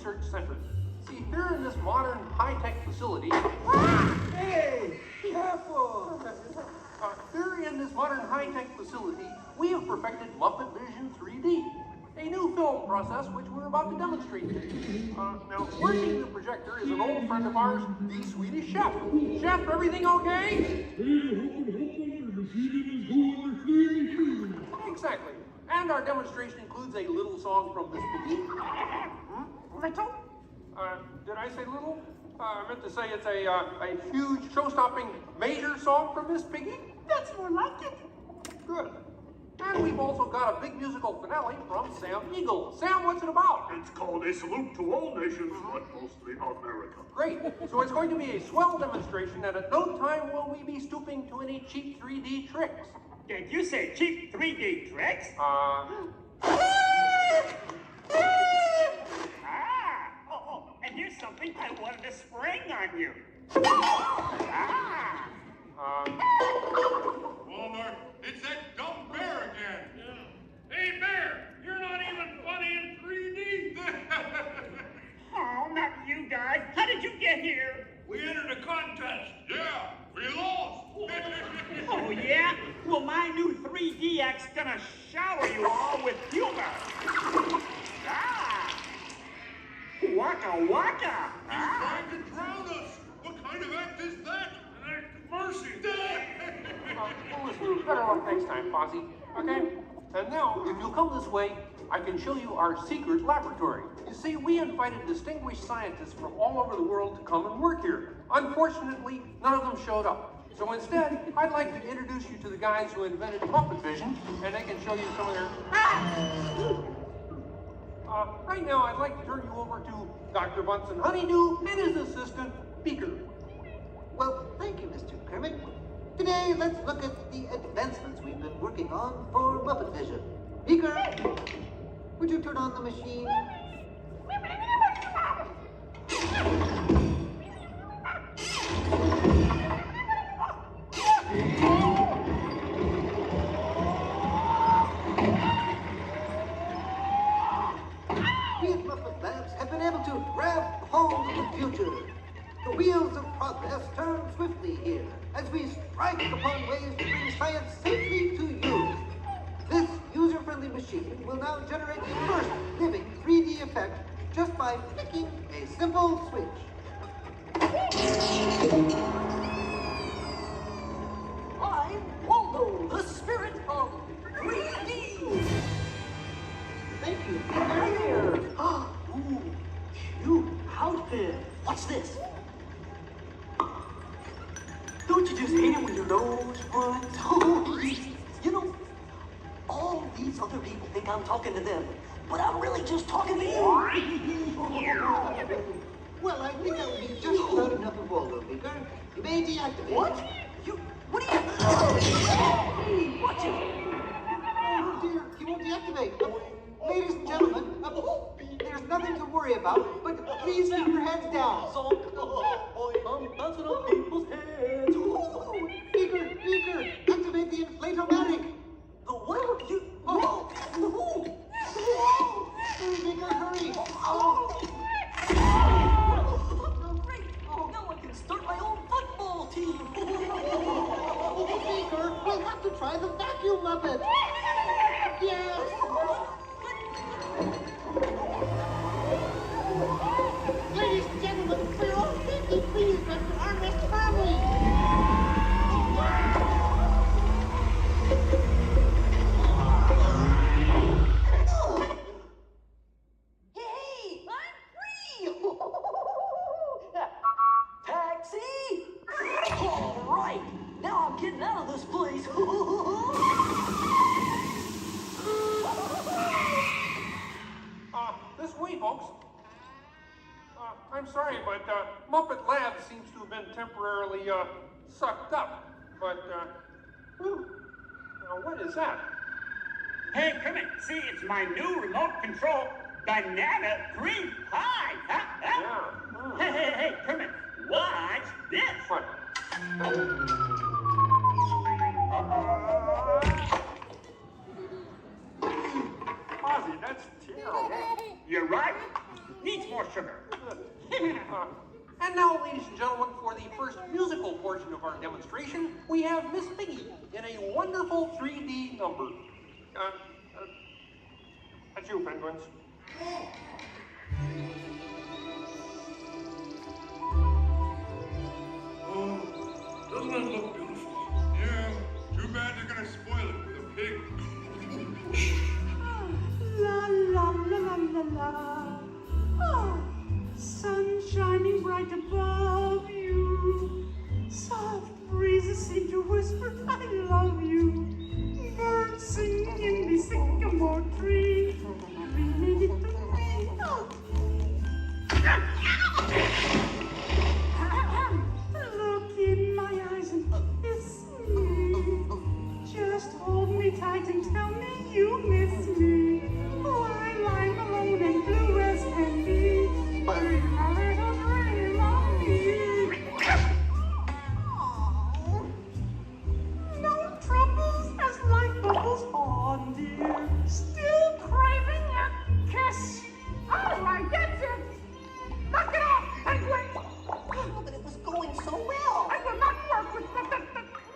Research Center. See, here in this modern, high-tech facility... Hey! Careful! Here in this modern, high-tech facility, we have perfected Muppet Vision 3D, a new film process which we're about to demonstrate. Now, working the projector is an old friend of ours, the Swedish chef. Chef, everything okay? Exactly. And our demonstration includes a little song from Miss Piggy. Little? Did I say little? I meant to say it's a huge, show-stopping, major song from Miss Piggy. That's more like it. Good. And we've also got a big musical finale from Sam Eagle. Sam, what's it about? It's called A Salute to All Nations, but mostly America. Great. So it's going to be a swell demonstration, and at no time will we be stooping to any cheap 3D tricks. Did you say cheap 3D tricks? And here's something I wanted to spring on you. Walmart, it's that dumb bear again. Hey, Bear, you're not even funny in 3D. Oh, not you guys. How did you get here? We entered a contest. Yeah, we lost. Oh, yeah? Well, my new 3DX gonna shower you all with humor. Waka waka. He's trying to drown us. What kind of act is that? An act of mercy. Well, listen, better luck next time, Fozzie. Okay? And now, if you'll come this way, I can show you our secret laboratory. You see, we invited distinguished scientists from all over the world to come and work here. Unfortunately, none of them showed up. So instead, I'd like to introduce you to the guys who invented Muppet Vision, and they can show you some of their... right now, I'd like to turn you over to Dr. Bunsen Honeydew and his assistant, Beaker. Well, thank you, Mr. Kermit. Today, let's look at the advancements we've been working on for Muppet Vision. Beaker, would you turn on the machine? We at Muppet Labs have been able to grab hold of the future. The wheels of progress turn swiftly here as we strike upon ways to bring science safely to you. This user-friendly machine will now generate the first living 3D effect just by flicking a simple switch. I'm Waldo, the spirit of 3D. Thank you. Hi there. Ooh, cute outfit. What's this? Don't you just hate it when your nose runs? You know, all these other people think I'm talking to them, but I'm really just talking to you. Well, I think that would be just about enough of Waldo, Beaker. You may deactivate. What? What are you... Hey, watch it. Oh dear, he won't deactivate. Ladies and gentlemen, there's nothing to worry about, but please keep your heads down. I'm bouncing on people's heads. Beaker, activate the inflatomatic. The what? You... Beaker, hurry. Great. Now I can start my own football team. Beaker, we'll have to try the vacuum Muppet. Yes. Ladies and gentlemen, for your own safety, please grab your armrest firmly. Hey, I'm free! Taxi! All right, now I'm getting out of this place. This way, folks. I'm sorry, but Muppet Labs seems to have been temporarily sucked up. But, now what is that? Hey, Kermit, see, it's my new remote control banana cream pie. Yeah. Hey, Kermit, watch this. What? Ozzy, that's terrible. You're right. Needs more And now, ladies and gentlemen, for the first musical portion of our demonstration, we have Miss Piggy in a wonderful 3D number. That's you, penguins. Doesn't it look beautiful? Yeah, too bad they're gonna spoil it with a pig. La la la la la la. Oh, sun shining bright above you. Soft breezes seem to whisper, I love you. Birds singing in the sycamore tree. Look in my eyes and kiss me. Just hold me tight and tell me you miss me. While I'm alone and blue as can be. Dream a little dream of me. No troubles as life bubbles on, dear. Still craving a kiss. All right, that's it. Knock it off, penguin. Oh, but it was going so well. I will not work with the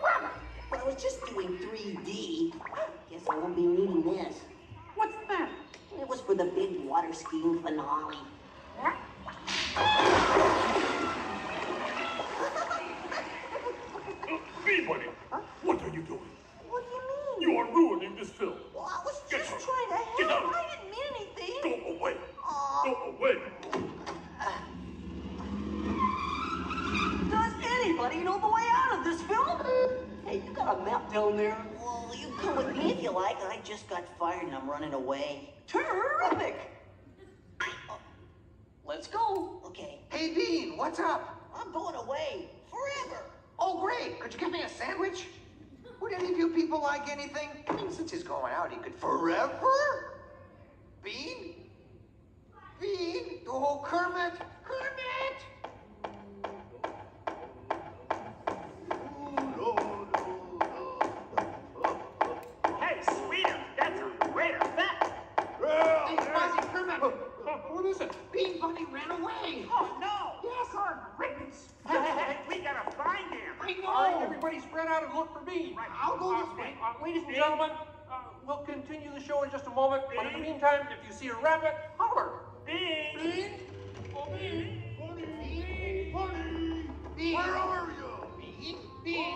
rubber. But I was just doing 3D. Guess I won't be needing this. What's that? It was for the big water skiing finale. What? Anybody, what are you doing? What do you mean? You are ruining this film. Well, I was Get just out. trying to Get help. out. I didn't mean anything. Go away. Aw. Go away. Does anybody know the way out of this film? Hey, you got a map down there? Well, you can come with me if you like. I just got fired and I'm running away. Terrific! Let's go. Okay. Hey, Bean, what's up? I'm going away. Forever. Oh, great. Could you give me a sandwich? Would any of you people like anything? I mean, since he's going out, he could forever? Bean? Bean? Oh, Kermit! Kermit! Hey, sweeter, that's a great effect. Hey, Fuzzy, Kermit! What is it? Bean Bunny ran away! Oh, no. Yes, our ribbons. We gotta find him. I know! All right, everybody spread out and look for Bean. Right, I'll go this way. Ladies and gentlemen, we'll continue the show in just a moment, but in the meantime, if you see a rabbit, holler. Bean. Bean? Oh, Bean. Bunny! Bunny! Bean! Where are you? Bean? Bean?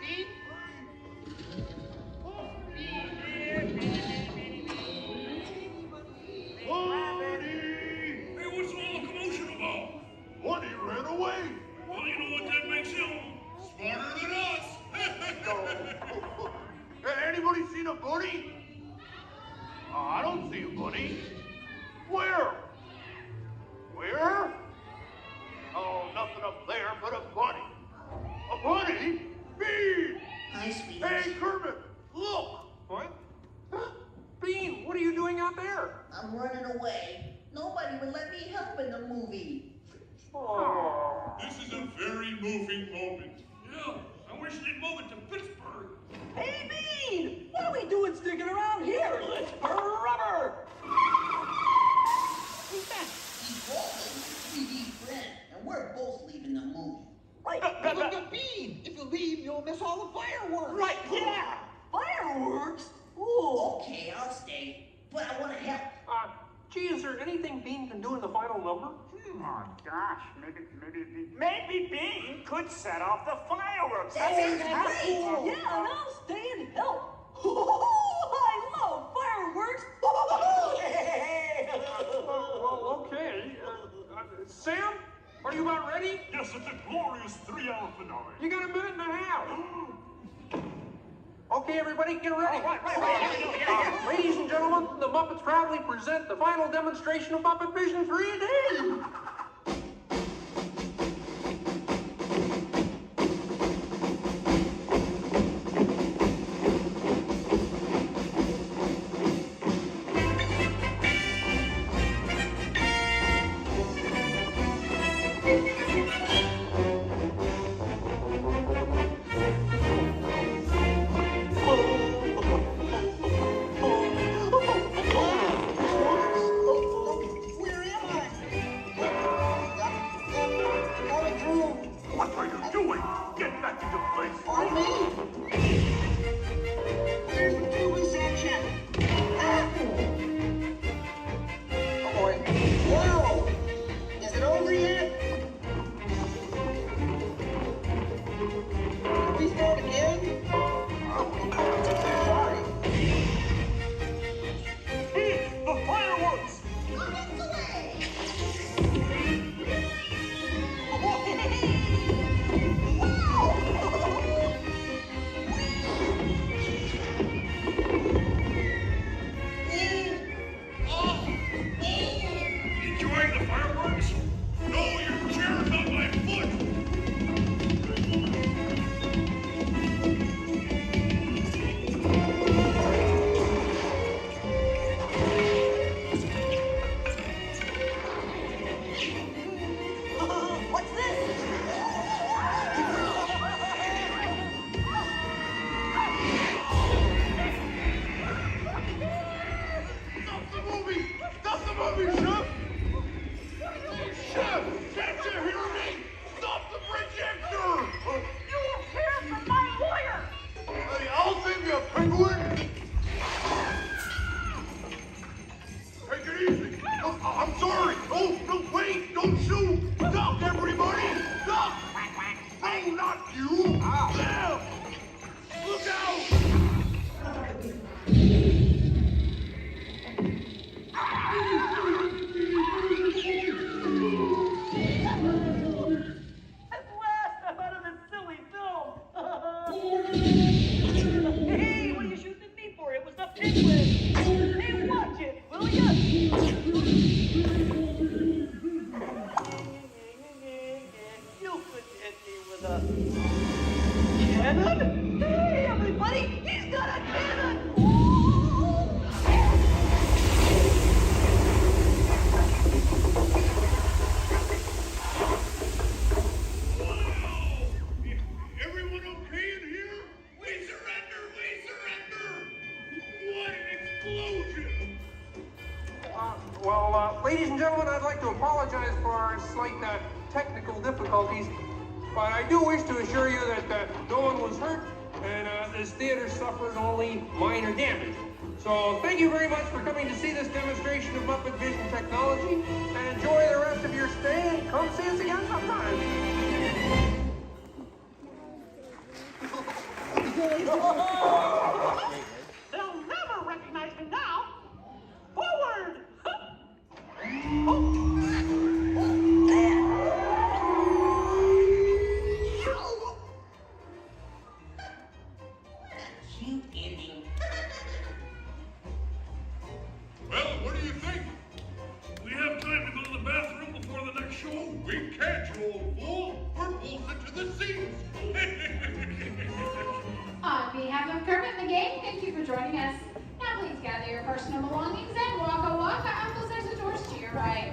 Bean? Hey, what's all the commotion about? Bunny ran away. Well, you know what that makes him? Smarter than us. Hey, anybody seen a bunny? I don't see a bunny. Where? Where? Oh, nothing up there but a bunny. A bunny? Me! Hi, sweetie. Hey, Kermit, look! What? Bean, what are you doing out there? I'm running away. Nobody would let me help in the movie. Oh. This is a very moving moment. Yeah, I wish they'd move it to Pittsburgh. Hey, Bean! What are we doing sticking around here? Let's burn rubber! Who's that? He's Walt and his 3D friend, and we're both leaving the movie. Right. Look at Bean! If you leave, you'll miss all the fireworks! Right, yeah! Fireworks? Ooh. Okay, I'll stay, but I want to help. Gee, is there anything Bean can do in the final number? Oh, gosh. Maybe Bean could set off the fireworks. That sounds That's great. cool. Yeah, and I'll stay and help. I love fireworks. Well, okay. Sam, are you about ready? Yes, it's a glorious 3-hour finale. You got a minute and a half. Okay, everybody, get ready. Ladies and gentlemen, the Muppets proudly present the final demonstration of Muppet Vision 3D. Where am I? Cannon? Hey, everybody! He's got a cannon! Everyone okay in here? We surrender! We surrender! What an explosion! Ladies and gentlemen, I'd like to apologize for our slight technical difficulties, but I do wish to assure you that no one was hurt and this theater suffered only minor damage. So thank you very much for coming to see this demonstration of Muppet Vision technology, and enjoy the rest of your stay, and come see us again sometime. They'll never recognize me now! Forward! Well, what do you think? We have time to go to the bathroom before the next show? We can't, you old fool! We're bolted to the seats! On behalf of Kermit the Gang, thank you for joining us. Now please gather your personal belongings and waka waka. Uncles, there's the doors to your right.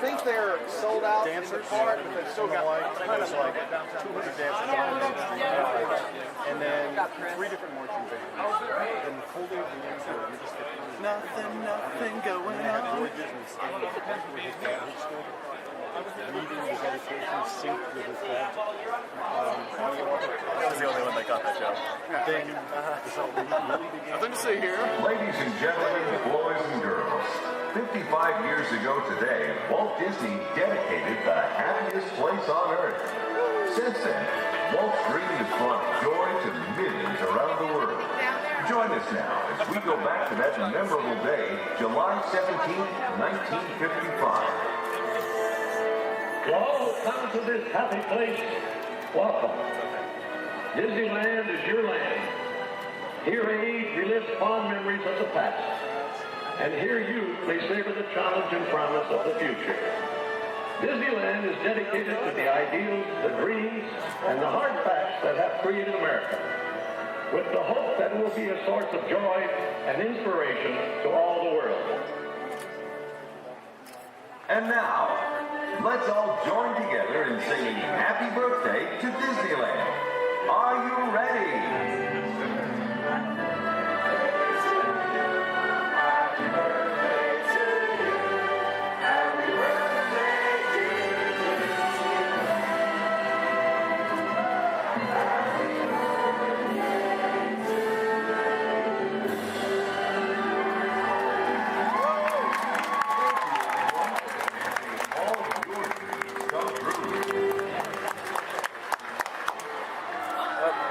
think they're sold out in the park, but they've still got kind of like 200 dancers. And then 3 different marching bands. And the full day of the year, you just get nothing going on. Roy Disney standing with his dad stood, reading the dedication synced with his dad. I was the only one that got that joke. Then, so he really began. Nothing to see here. Ladies and gentlemen, boys and girls, 55 years ago today, Walt Disney dedicated the happiest place on earth. Since then, Walt's dream has brought joy to millions around the world. Join us now as we go back to that memorable day, July 17th, 1955. To all who come to this happy place, welcome. Disneyland is your land. Here age relives fond memories of the past. And here you may savor the challenge and promise of the future. Disneyland is dedicated to the ideals, the dreams, and the hard facts that have created America, with the hope that it will be a source of joy and inspiration to all the world. And now, let's all join together in singing Happy Birthday to Disneyland. Are you ready?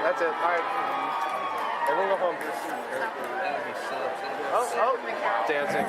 That's it. All right. Everyone go home. Oh, dancing.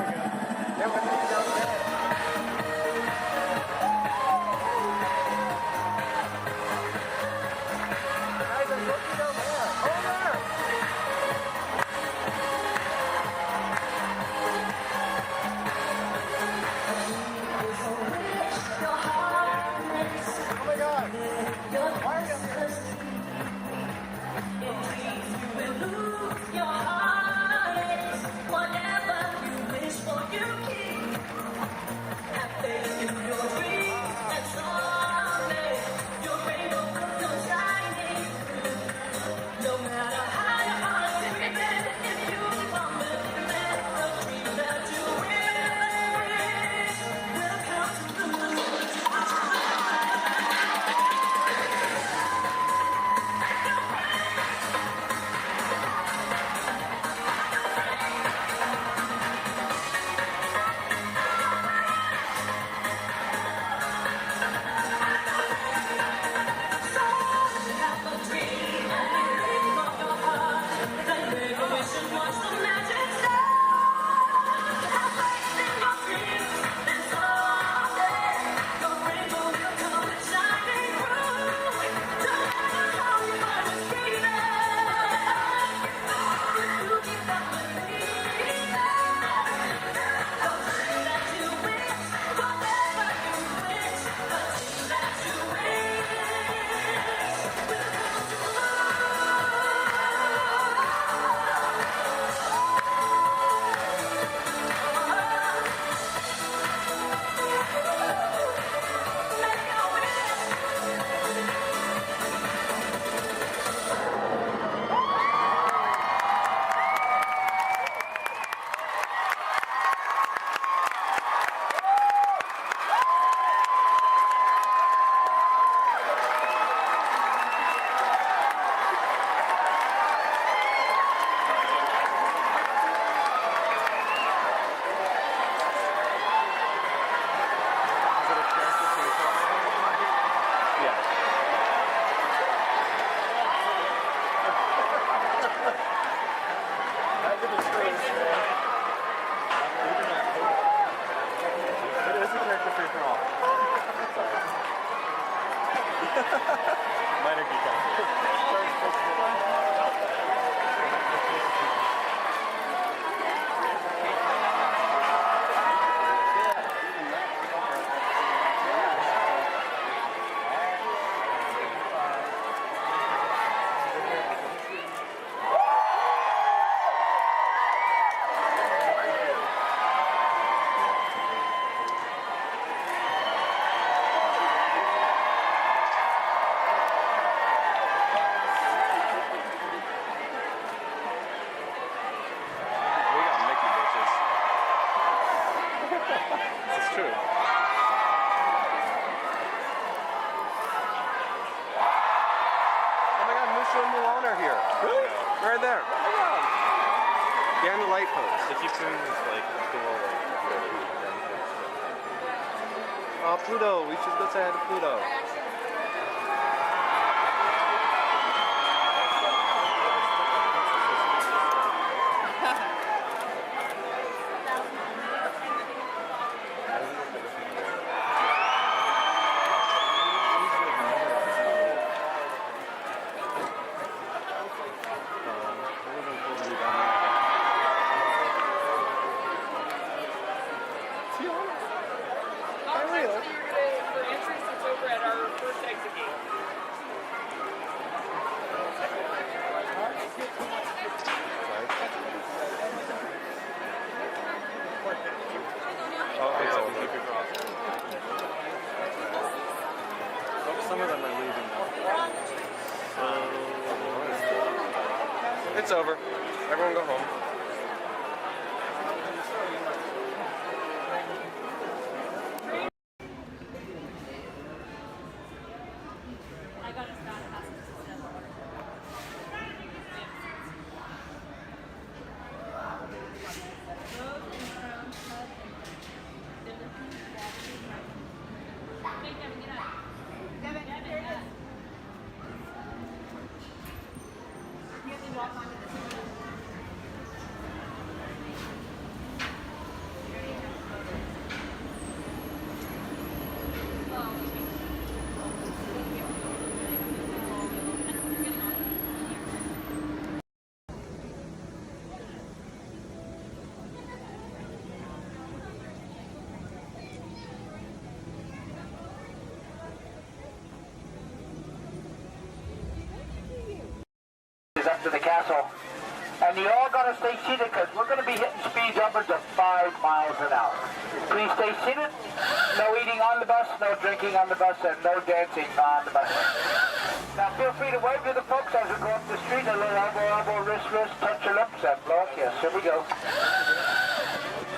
Minor detail. Joe and Mulan are here. Really? Right there. Behind the light post. If you tune this, like, cool, like, Pluto. We should go say hi to Pluto. Some of them are leaving now. It's over. Everyone go home. Up to the castle, and you all got to stay seated because we're going to be hitting speeds upwards of 5 miles an hour. Please stay seated. No eating on the bus, no drinking on the bus, and no dancing on the bus. Now feel free to wave to the folks as we go up the street. A little elbow, wrist, touch your lips, and blow. Yes, here we go.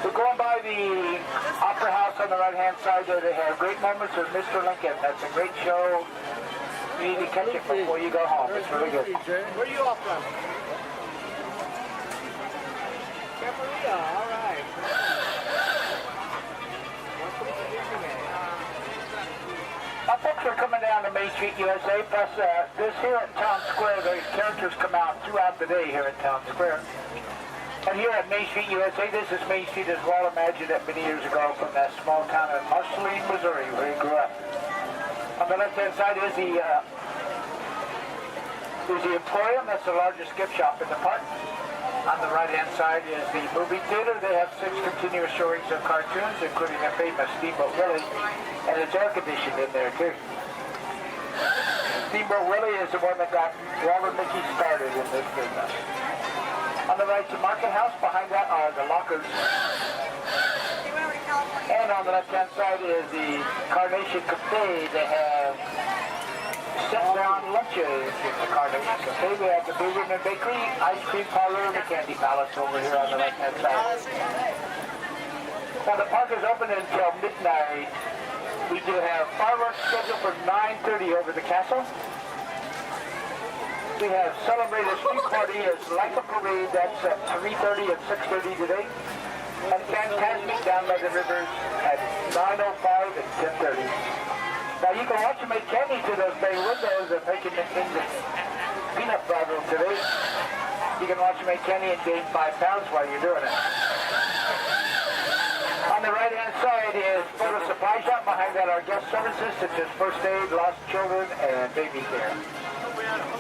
We're going by the Opera House on the right-hand side there. They have great moments with Mr. Lincoln. That's a great show. You need to catch it before you go home. It's really good. Where are you off from? Camarilla, all right. Our folks are coming down to Main Street, USA, plus this here at Town Square, the characters come out throughout the day here at Town Square. And here at Main Street, USA, this is Main Street as well. Imagined it many years ago from that small town in Marceline, Missouri, where he grew up. On the left-hand side is the Emporium. That's the largest gift shop in the park. On the right-hand side is the movie theater. They have 6 continuous showings of cartoons, including a famous Steamboat Willie, and it's air-conditioned in there, too. Steamboat Willie is the one that got Walt and Mickey started in this business. On the right is the Market House. Behind that are the lockers. And on the left-hand side is the Carnation Cafe. They have sit-down lunches in the Carnation Cafe. We have the Bourbon and Bakery, Ice Cream Parlor, and the Candy Palace over here on the left-hand side. Now the park is open until midnight. We do have fireworks scheduled for 9:30 over the castle. We have celebrated street party as like a parade. That's at 3:30 and 6:30 today. And Fantastic down by the rivers at 9:05 and 10:30. Now you can watch them make candy to those bay windows and making it in the peanut butter today. You can watch them make candy and gain 5 pounds while you're doing it. On the right-hand side is photo supply shop. Behind that are guest services such as first aid, lost children, and baby care.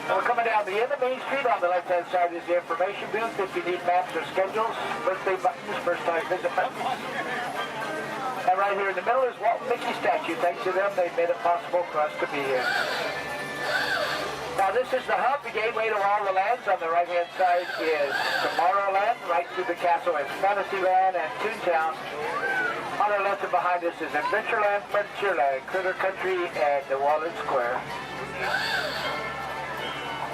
We're coming down the end of Main Street. On the left-hand side is the information booth. If you need maps or schedules, birthday buttons, first-time visit buttons. And right here in the middle is Walt and Mickey statue. Thanks to them, they made it possible for us to be here. Now this is the hub, the gateway to all the lands. On the right-hand side is Tomorrowland. Right through the castle is Fantasyland and Toontown. On our left and behind us is Adventureland, Frontierland, Critter Country, and the Walnut Square.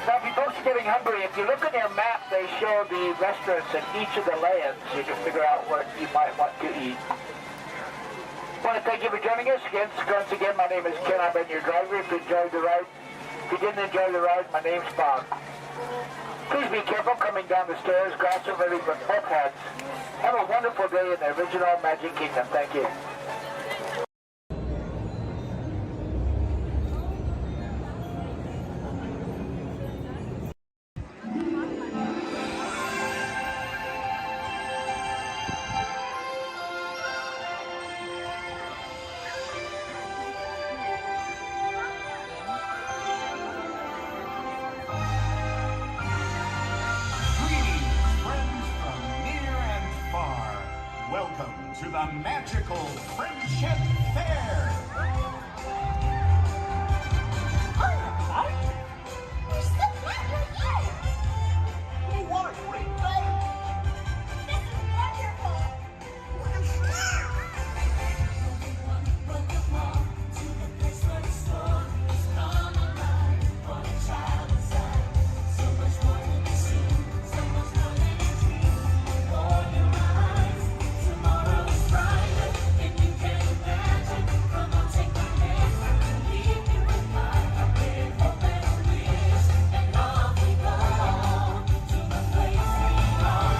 Now, if you folks are getting hungry, if you look at your map, they show the restaurants in each of the lands. You can figure out what you might want to eat. I want to thank you for joining us. Once again, my name is Ken. I've been your driver. If you enjoyed the ride, If you didn't enjoy the ride, my name's Bob. Please be careful coming down the stairs. Grass are ready for both heads. Have a wonderful day in the original Magic Kingdom. Thank you. Welcome to the magical Friendship Fair. We're so glad you're here. What a great day. This is wonderful. Welcome to the place where the stories come alive for the child inside. So much more than you see, so much more than you dream. Before your eyes, tomorrow is brighter than you can imagine. Come on, take my hand, leave me with my with hope and a wish, and off we go to the place we all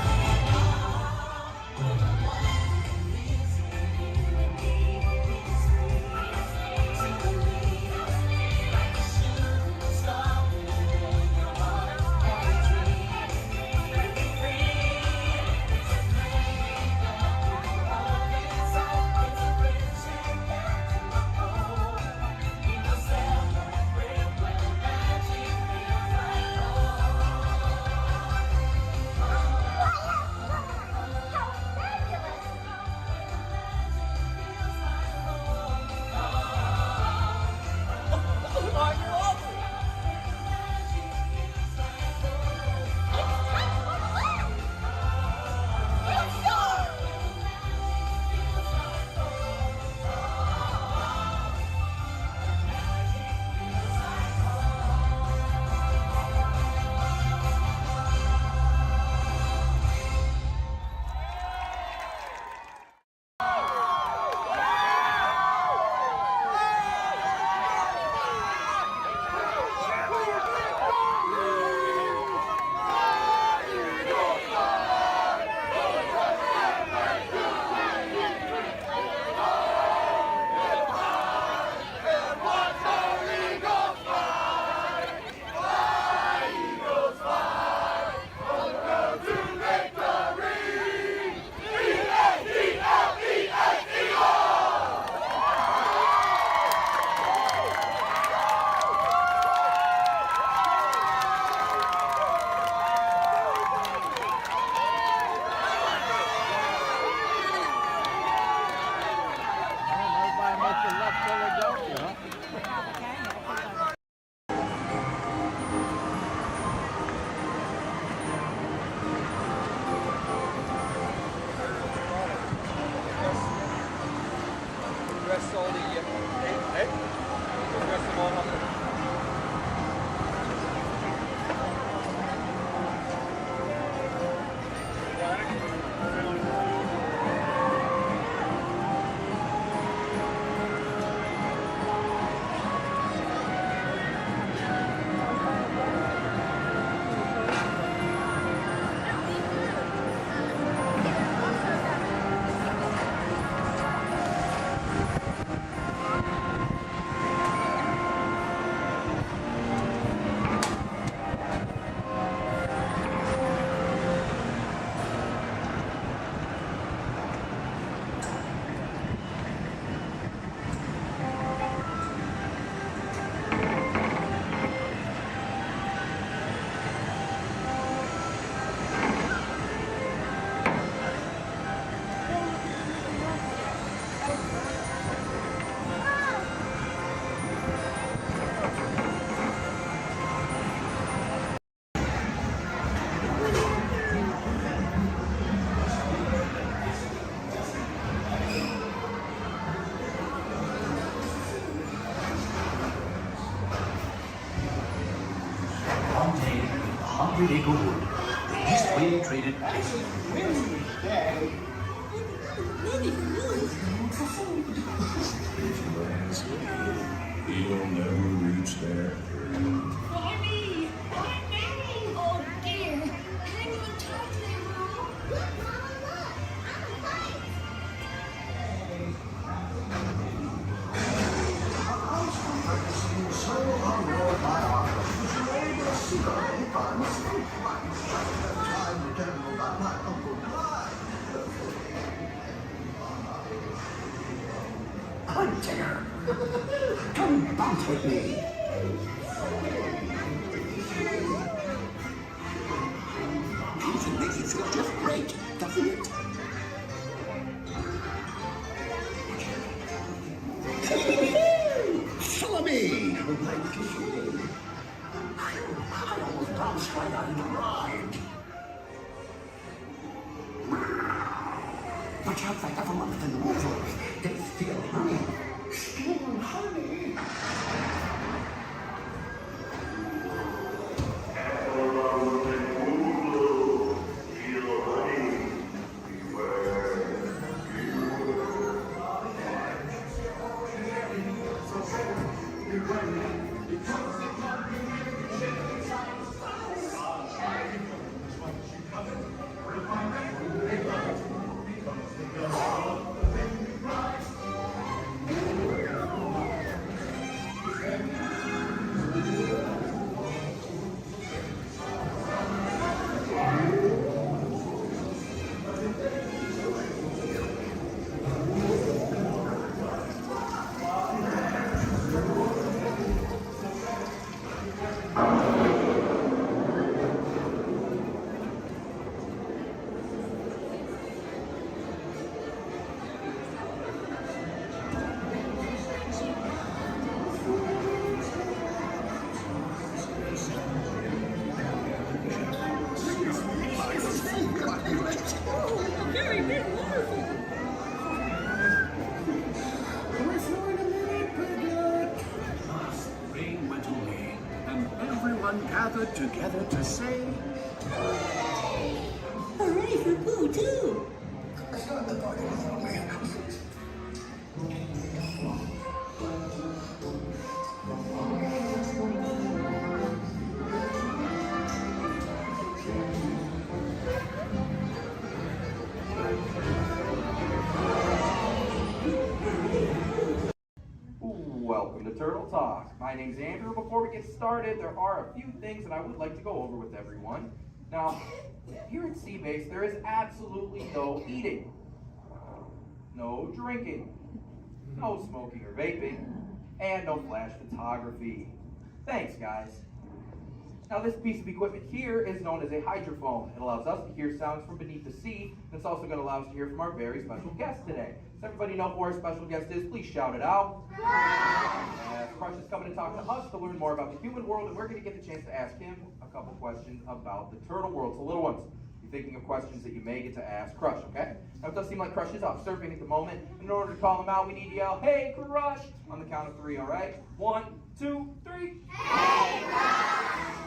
Rest all the hey, rest them all up. Hungry Acre Wood, the East Wind traded places. He'll never reach there. Time to tell about my Uncle Clyde. Hunter! Come bounce with me! Bouncing makes you feel just great, doesn't it? Follow me! I almost bounced right out of the ride. Watch out for everyone in the water. They steal honey. Steal honey. Rain went away, and everyone gathered together to say, Hooray for Pooh, too! Welcome to Turtle Talk. My name's Andrew. Before we get started, there are a few things that I would like to go over with everyone. Now, here at Seabase, there is absolutely no eating, no drinking, no smoking or vaping, and no flash photography. Thanks, guys. Now, this piece of equipment here is known as a hydrophone. It allows us to hear sounds from beneath the sea, and it's also going to allow us to hear from our very special guest today. Does everybody know who our special guest is? Please shout it out. Crush is coming to talk to us to learn more about the human world, and we're going to get the chance to ask him a couple questions about the turtle world. So, little ones, you're thinking of questions that you may get to ask Crush, okay? Now, it does seem like Crush is off surfing at the moment. In order to call him out, we need to yell, "Hey, Crush!" on the count of 3, all right? 1, 2, 3. Hey, Crush!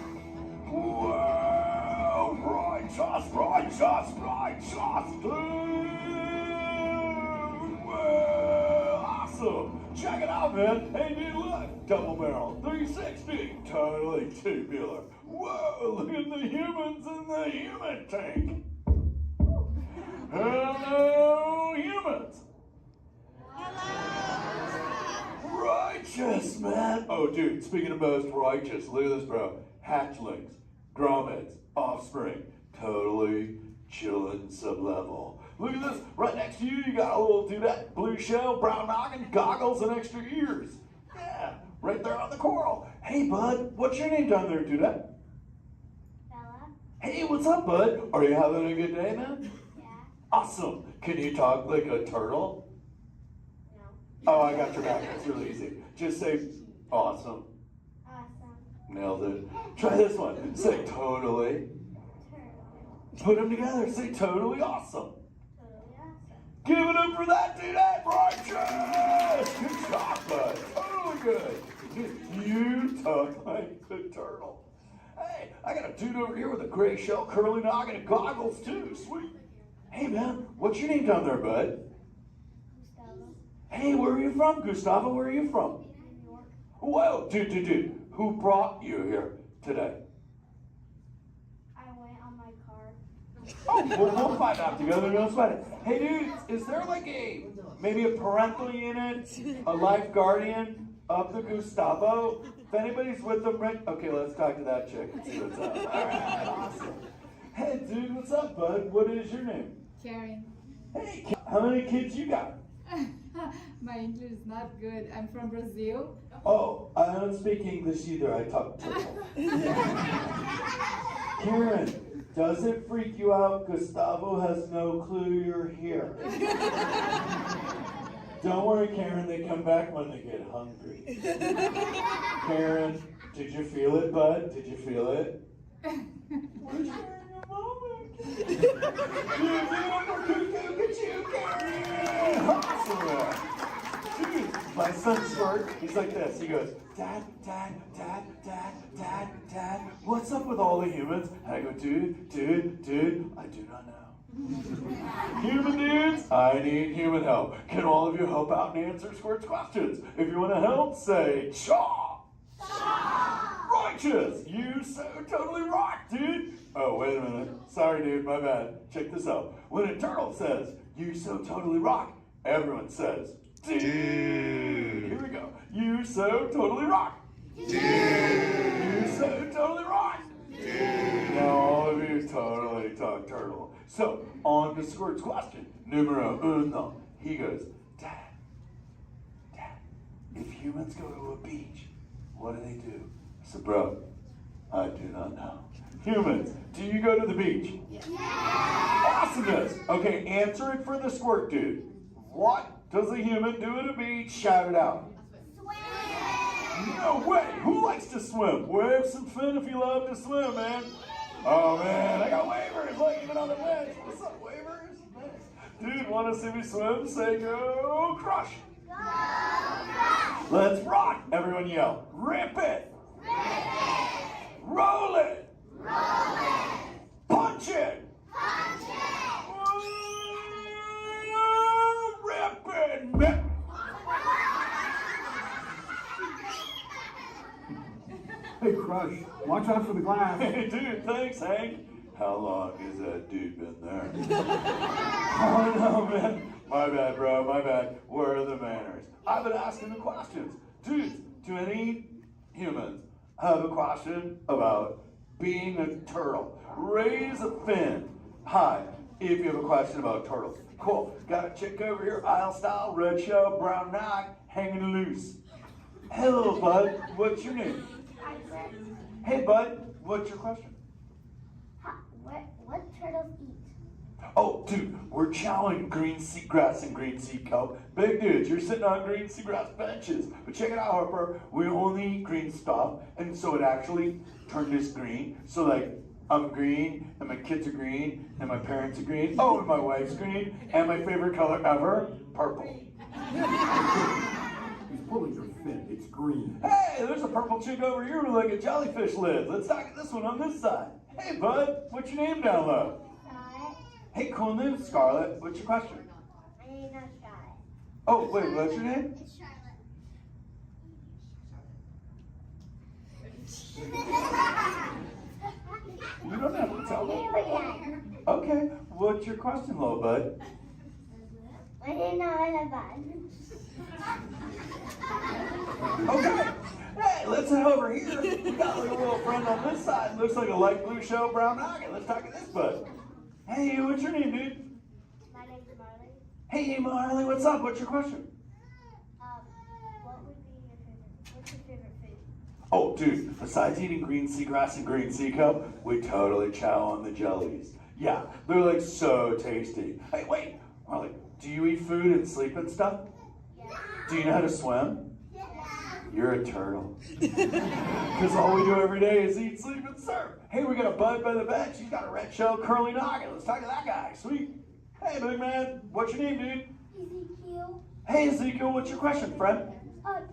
Well, righteous, well, awesome. Check it out, man. Hey, dude, look. Double barrel, 360, totally tubular. Whoa, look at the humans in the human tank. Hello, humans. Righteous, man. Oh, dude, speaking of most righteous, look at this, bro. Hatchlings, grommets, offspring, totally chillin' sub-level. Look at this, right next to you, you got a little dudette, blue shell, brown noggin, goggles, and extra ears. Yeah, right there on the coral. Hey, bud, what's your name down there, dudette? Bella. Hey, what's up, bud? Are you having a good day, man? Yeah. Awesome. Can you talk like a turtle? No. Oh, I got your back. It's really easy. Just say, awesome. Awesome. Nailed it. Try this one. Say totally. Put them together. Say totally awesome. Totally awesome. Give it up for that dude. That righteous. Good job, bud. Totally good. You talk like the turtle. Hey, I got a dude over here with a gray shell, curly noggin, and goggles too. Sweet. Hey, man, what's your name down there, bud? Gustavo. Hey, where are you from, Gustavo? Where are you from? New York. Whoa, dude. Who brought you here today? I went on my car. Oh, we'll find out together. Don't sweat it. Hey, dudes, is there like maybe a parental unit, a life guardian of the Gustavo If anybody's with them, right? Okay, let's talk to that chick and see what's up. All right, awesome. Hey, dude, what's up, bud? What is your name? Karen. Hey, how many kids you got? My English is not good. I'm from Brazil. Oh, I don't speak English either. I talk turtle. Karen, does it freak you out? Gustavo has no clue you're here. Don't worry, Karen. They come back when they get hungry. Karen, did you feel it, bud? Did you feel it? We're sharing a moment. Awesome. Dude, my son Squirt, he's like this. He goes, Dad, Dad, Dad, Dad, Dad, Dad, what's up with all the humans? And I go, dude, I do not know. Human dudes, I need human help. Can all of you help out and answer Squirt's questions? If you want to help, say, Chaw! Righteous! You so totally rock, dude! Oh, wait a minute. Sorry, dude, my bad. Check this out. When a turtle says, you so totally rock, everyone says, dude! Here we go. You so totally rock! Dude! You so totally rock! Dude! Now all of you totally talk turtle. So, on to Squirt's question. Numero uno. He goes, Dad, if humans go to a beach, what do they do? I said, bro, I do not know. Humans, do you go to the beach? Yeah. Awesomeness. Okay, answer it for the Squirt dude. What does a human do at a beach? Shout it out. Swim. No way. Who likes to swim? Wave some fin if you love to swim, man. Oh, man, I got wavers, like even on the bench. What's up, wavers? Dude, want to see me swim? Say go crush. Go crush. Let's rock. Everyone yell. Rip it. Rip it. Roll it. Roll it. Punch it. Punch it. Rip it. Rip. Hey, Crush, watch out for the glass. Hey, dude, thanks, Hank. How long has that dude been there? Oh, no, man. My bad, bro, my bad. Where are the manners? I've been asking the questions. Dudes, do any humans have a question about being a turtle? Raise a fin. Hi, if you have a question about turtles. Cool. Got a chick over here, aisle style, red shell, brown knock, hanging loose. Hello, bud. What's your name? Hey, bud. What's your question? What turtles eat? Oh, dude, we're chowing green seagrass and green sea kelp. Big dudes, you're sitting on green seagrass benches. But check it out, Harper. We only eat green stuff, and so it actually turned us green. So, like, I'm green, and my kids are green, and my parents are green. Oh, and my wife's green, and my favorite color ever, purple. He's pulling your fin. It's green. Hey, there's a purple chick over here with like a jellyfish lid. Let's talk to this one on this side. Hey, bud, what's your name down low? Scarlet. Hey, cool name, Scarlet. What's your question? My name's not Scarlet. Oh, wait, what's your name? It's Charlotte. You don't have to tell me. Okay, what's your question, little bud? My name's not Bud. Okay. Hey, let's head over here. We got like a little friend on this side. Looks like a light blue shell, brown noggin. Let's talk to this bud. Hey, what's your name, dude? My name's Marley. Hey, Marley, what's up? What's your question? What's your favorite food? Oh, dude, besides eating green seagrass and green sea kelp, we totally chow on the jellies. Yeah, they're like so tasty. Hey, wait, Marley, do you eat food and sleep and stuff? Yeah. Do you know how to swim? Yeah. You're a turtle. Because all we do every day is eat, sleep, and surf. Hey, we got a bud by the bench. He's got a red shell curly noggin. Let's talk to that guy. Sweet. Hey, big man. What's your name, dude? Ezekiel. Hey, Ezekiel. What's your question, friend? How do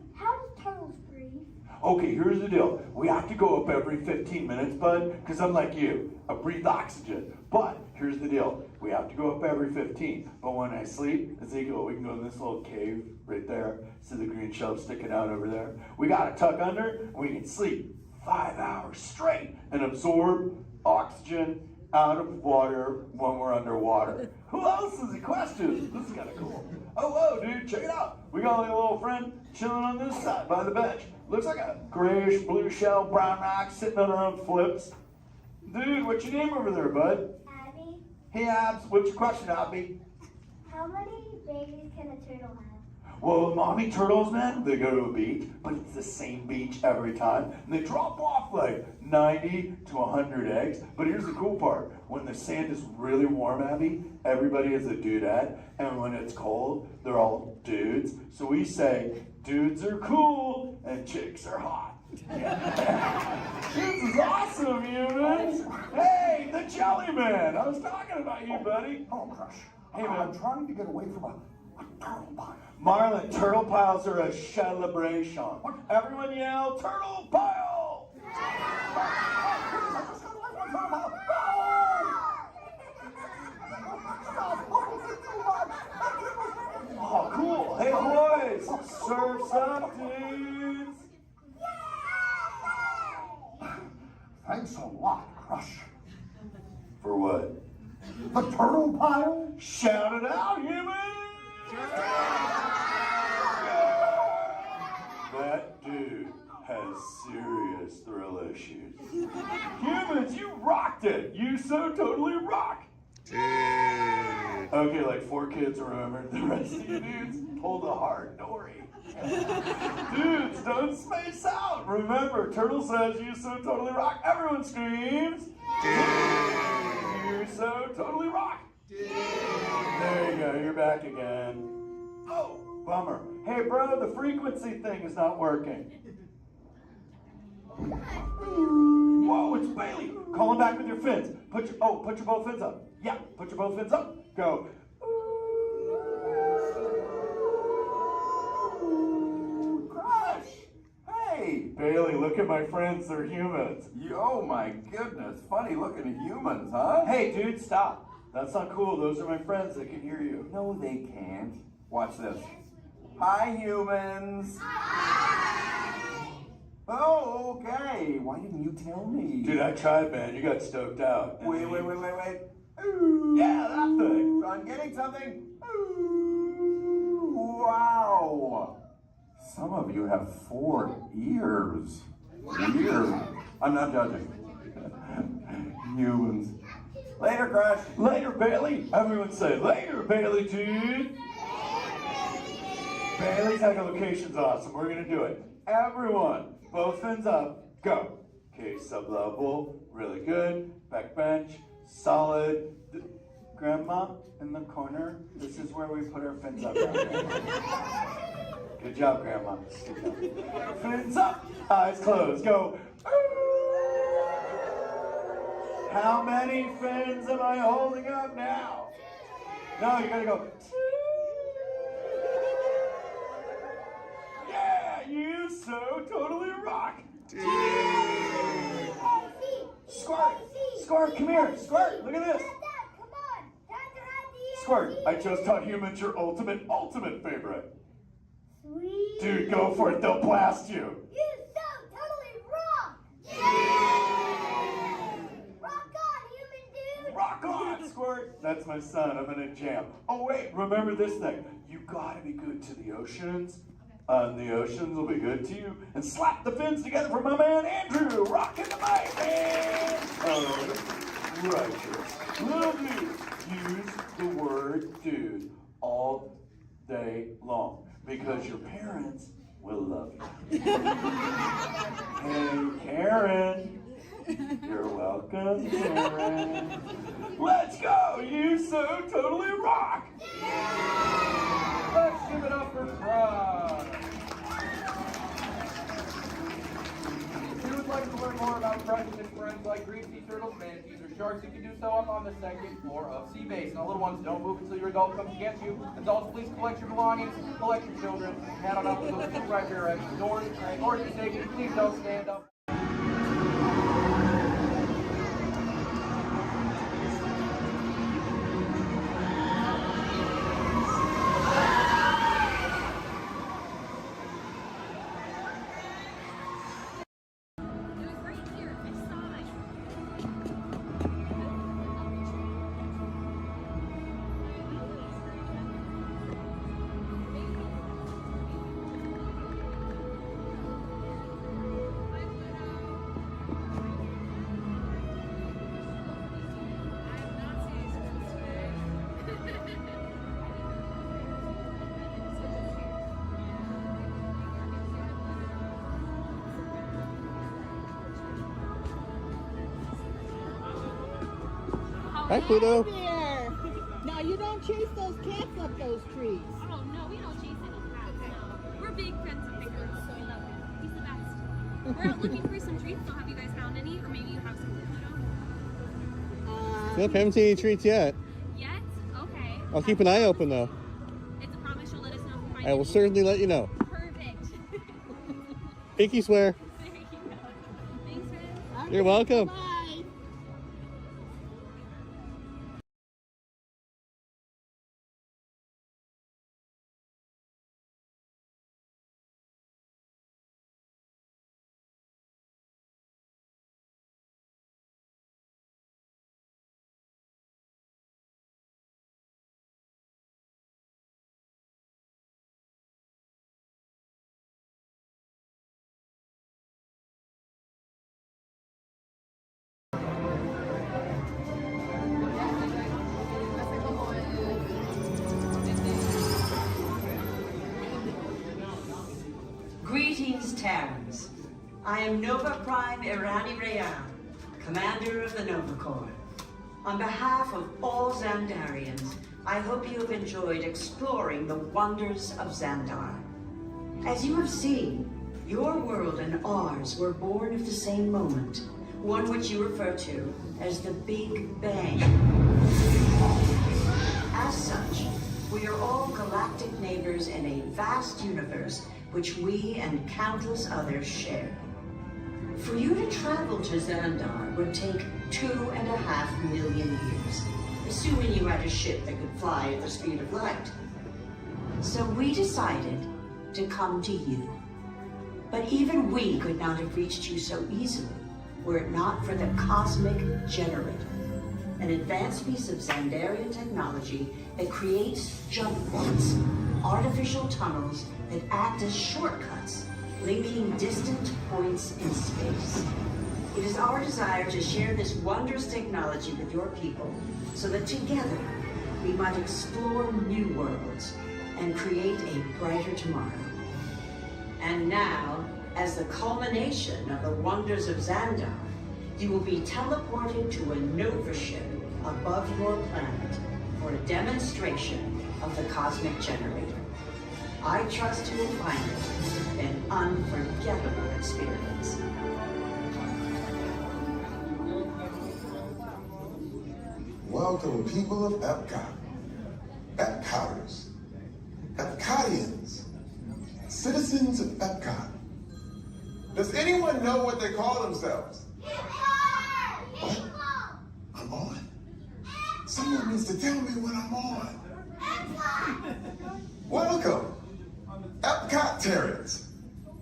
turtles breathe? Okay, here's the deal. We have to go up every 15 minutes, bud, because I'm like you. I breathe oxygen. But here's the deal. We have to go up every 15. But when I sleep, Ezekiel, we can go in this little cave right there. See the green shelf sticking out over there? We got to tuck under, and we can sleep 5 hours straight and absorb oxygen out of water when we're underwater. Who else has a question? This is kind of cool. Oh, whoa, dude, check it out. We got like a little friend. chilling on this side by the bench. Looks like a grayish blue shell brown rock sitting on her own flips. Dude, what's your name over there, bud? Abby, Hey, Abs, what's your question, Abby? how many babies can a turtle have? Well, mommy turtles, man, they go to a beach, but it's the same beach every time. And they drop off like 90 to 100 eggs. But here's the cool part. When the sand is really warm, Abby, everybody is a dudette. And when it's cold, they're all dudes. So we say, dudes are cool and chicks are hot. This is awesome, humans. Hey, the Jelly Man. I was talking about you, buddy. Oh, Crush. Hey, man. I'm trying to get away from a turtle pile. Marlin, turtle piles are a celebration. Everyone yell, turtle pile! Oh, cool. Hey, boys, surf's up, dudes. Thanks a lot, Crush. For what? The turtle pile? Shout it out, humans! That dude has serious thrill issues. Humans, you rocked it! You so totally rock! Okay, like 4 kids remembered. The rest of you dudes pulled a hard dory. Dudes, don't space out! Remember, Turtle says you so totally rock. Everyone screams! You so totally rock! There you go, you're back again. Oh, bummer. Hey bro, the frequency thing is not working. Whoa, it's Bailey. Call him back with your fins. Put your both fins up. Yeah, put your both fins up. Go. Crush! Hey! Bailey, look at my friends, they're humans. Oh my goodness, funny looking humans, huh? Hey dude, stop. That's not cool, those are my friends, they can hear you. No, they can't. Watch this. Hi, humans. Oh, okay. Why didn't you tell me? Dude, I tried, man. You got stoked out. Wait. Ooh. Yeah, that thing. I'm getting something. Ooh, wow. Some of you have 4 ears. Weird. I'm not judging. Humans. Later, Crush. Later, Bailey. Everyone say, later, Bailey, dude. Bailey's echolocation's awesome. We're going to do it. Everyone, both fins up. Go. Okay, sub-level. Really good. Back bench. Solid. Grandma, in the corner. This is where we put our fins up. Good job, Grandma. Good job. Fins up. Eyes closed. Go. How many fins am I holding up now? No, you gotta go. Yeah, you so totally rock. Squirt, come here. Squirt, look at this. Squirt, I just taught humans your ultimate favorite. Sweet. Dude, go for it. They'll blast you. You so totally rock! Rock on, human dude! Rock on, Squirt. That's my son. I'm in a jam. Oh, wait. Remember this thing. You gotta be good to the oceans. And the oceans will be good to you. And slap the fins together for my man Andrew. Rockin' the mic, man. Oh, righteous. Little dude. Use the word dude all day long. Because your parents will love you. Hey, Karen. You're welcome, Karen. Let's go! You so totally rock! Let's give it up for Crush. If you would like to learn more about Crush and his friends like green sea turtles, manatees, or sharks, you can do so up on the 2nd floor of Sea Base. Now, little ones, don't move until your adult comes to get you. Adults, please collect your belongings, collect your children, head on up to those 2 right here at the doors. Or if you're taken, please don't stand up. Hi, Pluto. There. Now you don't chase those cats up those trees. Oh no, we don't chase any cats. No. We're big friends of Pickers, so we love him. He's the best. We're out looking for some treats, so have you guys found any? Or maybe you have some Pluto? Nope, haven't seen any treats yet. Yet? Okay. I'll keep an eye open though. It's a promise you'll let us know if you find I will certainly let you know. Perfect. Pinky swear. There you go. Thanks, Red. You're welcome. Bye. Greetings, Terrans. I am Nova Prime Irani Rayan, Commander of the Nova Corps. On behalf of all Xandarians, I hope you have enjoyed exploring the wonders of Xandar. As you have seen, your world and ours were born of the same moment, one which you refer to as the Big Bang. As such, we are all galactic neighbors in a vast universe which we and countless others share. For you to travel to Xandar would take 2.5 million years, assuming you had a ship that could fly at the speed of light. So we decided to come to you. But even we could not have reached you so easily were it not for the Cosmic Generator, an advanced piece of Xandarian technology that creates jump points, artificial tunnels that act as shortcuts, linking distant points in space. It is our desire to share this wondrous technology with your people so that together we might explore new worlds and create a brighter tomorrow. And now, as the culmination of the wonders of Xandar, you will be teleported to a Nova ship above your planet for a demonstration of the Cosmic Generator. I trust you will find it an unforgettable experience. Welcome, people of Epcot, Epcoters, Epcotians, citizens of Epcot. Does anyone know what they call themselves? What? I'm on? Someone needs to tell me when I'm on. Welcome, Epcot-tarians.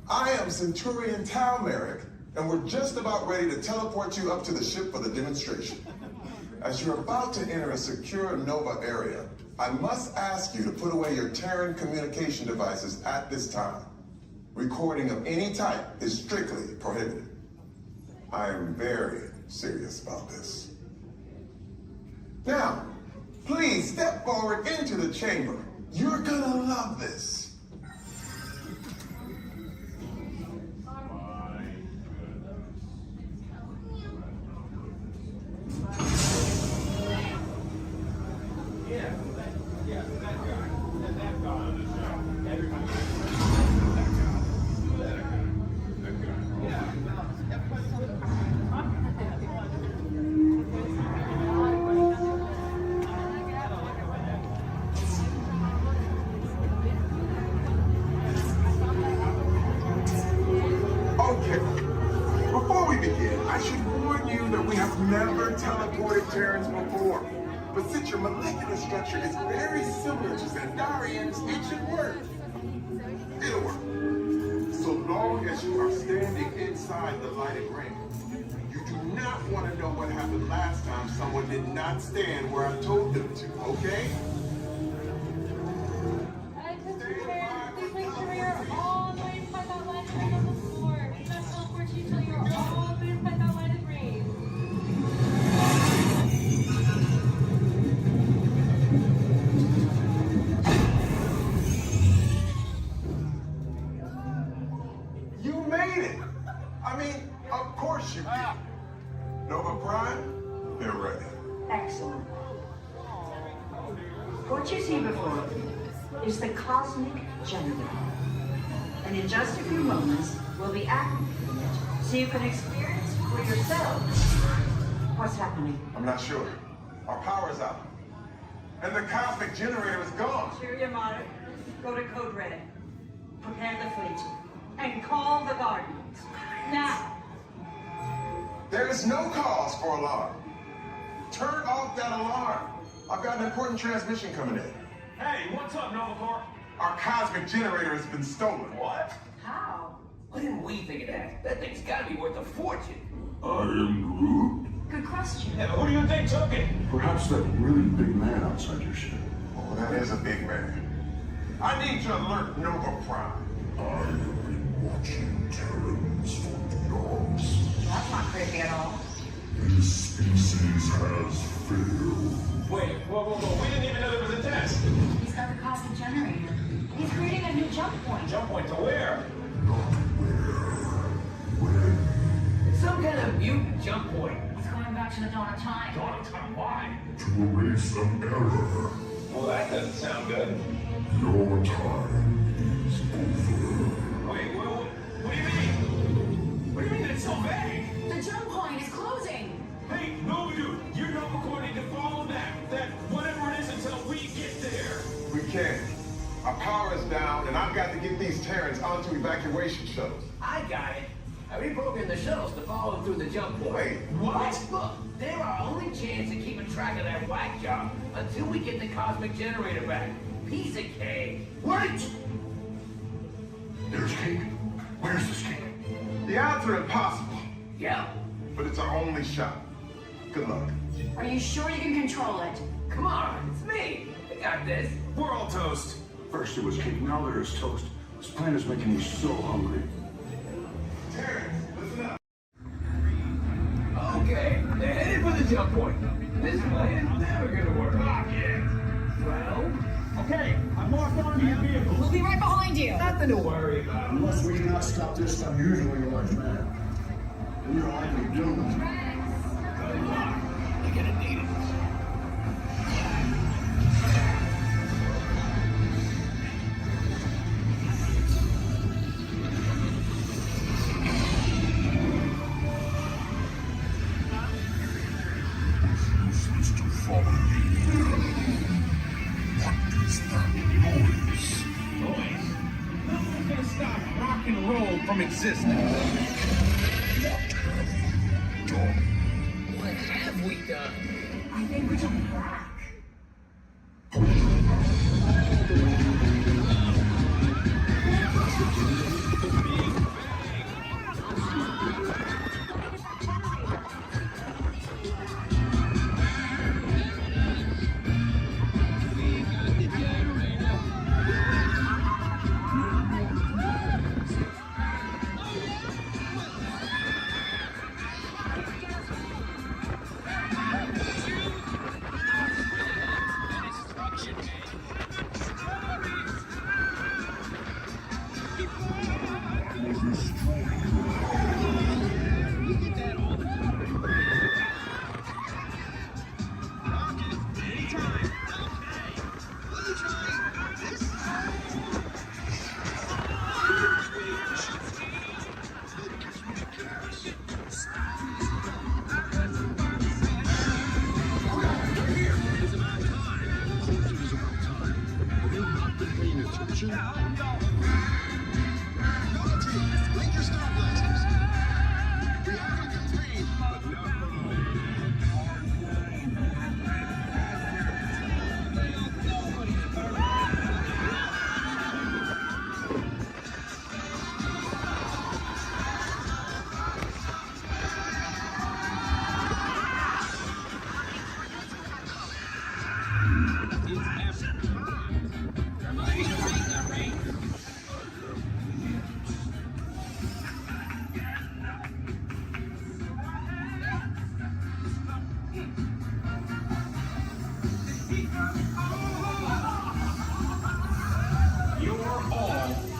I am Centurion Tal Merrick, and we're just about ready to teleport you up to the ship for the demonstration. As you're about to enter a secure Nova area, I must ask you to put away your Terran communication devices at this time. Recording of any type is strictly prohibited. I am very serious about this. Now, please step forward into the chamber. You're gonna love this. Never teleported Terrans before. But since your molecular structure is very similar to Xandarians, it should work. It'll work. So long as you are standing inside the lighted ring. You do not want to know what happened last time someone did not stand where I told them to, okay? Please make sure you're all the way inside that lighted ring on the floor. We must teleport you till you're all the way inside that lighted ring. You made it! I mean, of course you did. Nova Prime, they're ready. Excellent. What you see before you is the cosmic generator. And in just a few moments, we'll be activating it so you can experience for yourselves what's happening. I'm not sure. Our power's out. And the cosmic generator is gone. Cheerio, Mother. Go to Code Red. Prepare the fleet. And call the Guardians. Now. There is no cause for alarm. Turn off that alarm. I've got an important transmission coming in. Hey, what's up, Novacore? Our cosmic generator has been stolen. What? How? Why didn't we think of that? That thing's gotta be worth a fortune. I am Groot. Good question. Yeah, who do you think took it? Perhaps that really big man outside your ship. Oh, that is a big man. I need to alert Nova Prime. I have been watching Terrans for eons. That's not creepy at all. This species has failed. Wait, whoa. We didn't even know there was a test. He's got the cosmic generator. He's creating a new jump point. Jump point to where? Not where. When. It's some kind of mutant jump point. He's going back to the dawn of time. Dawn of time, why? To erase an error. Well, that doesn't sound good. Your time is over. Wait, what do you mean? What do you mean it's so vague? The jump point is closing. Hey, Nova Dude, you're Novacore need to follow that whatever it is until we get there. We can't. Our power is down, and I've got to get these Terrans onto evacuation shuttles. I got it. I reprogrammed the shuttles to follow them through the jump point. Wait, what? Look, they're our only chance of keeping track of that whack job until we get the cosmic generator back. Piece of cake. Wait! There's cake. Where's this cake? The odds are impossible, Yeah. but it's our only shot. Good luck. Are you sure you can control it? Come on, it's me. I got this. We're all toast. First it was cake, now there is toast. This plan is making me so hungry. Terrans, listen up. Okay, they're headed for the jump point. This plan's never gonna work. Well, Okay, I'm locked onto your vehicle. We'll be right behind you. nothing to worry about. Unless we do not stop this unusually large man. We are likely doomed. Good luck. You're gonna need it. You're supposed to follow me. What is that noise? Noise? Nothing's gonna stop rock and roll from existing. What have we done? I think we took it back.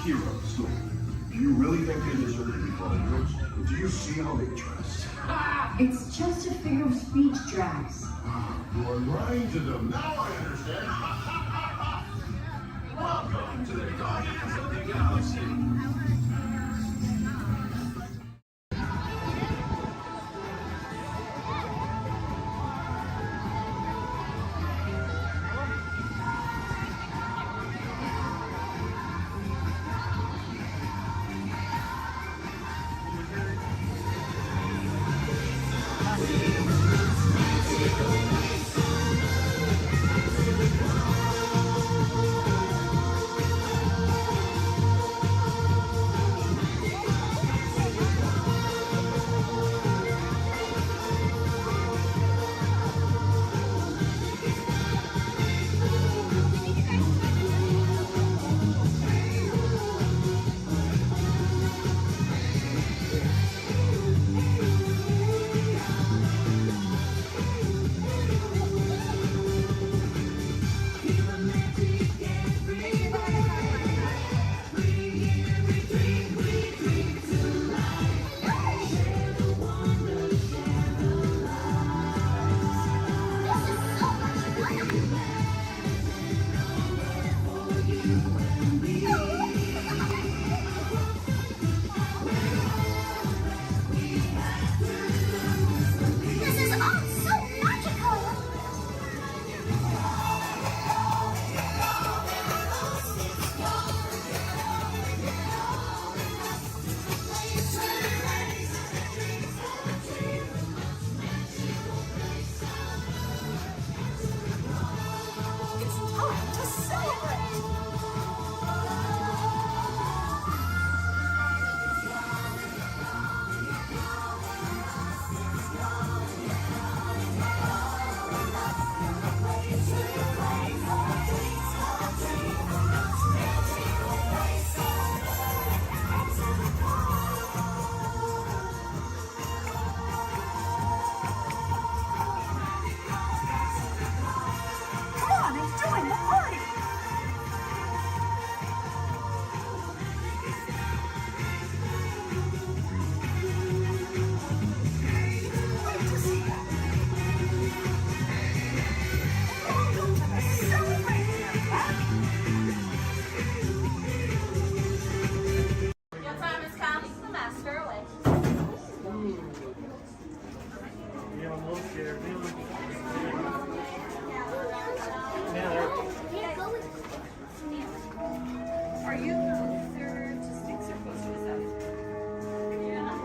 Heroes. Look, do you really think they deserve to be called heroes? Do you see how they dress? It's just a figure of speech, Drax. You are lying to them. Now I understand. Welcome to the Guardians of the Galaxy.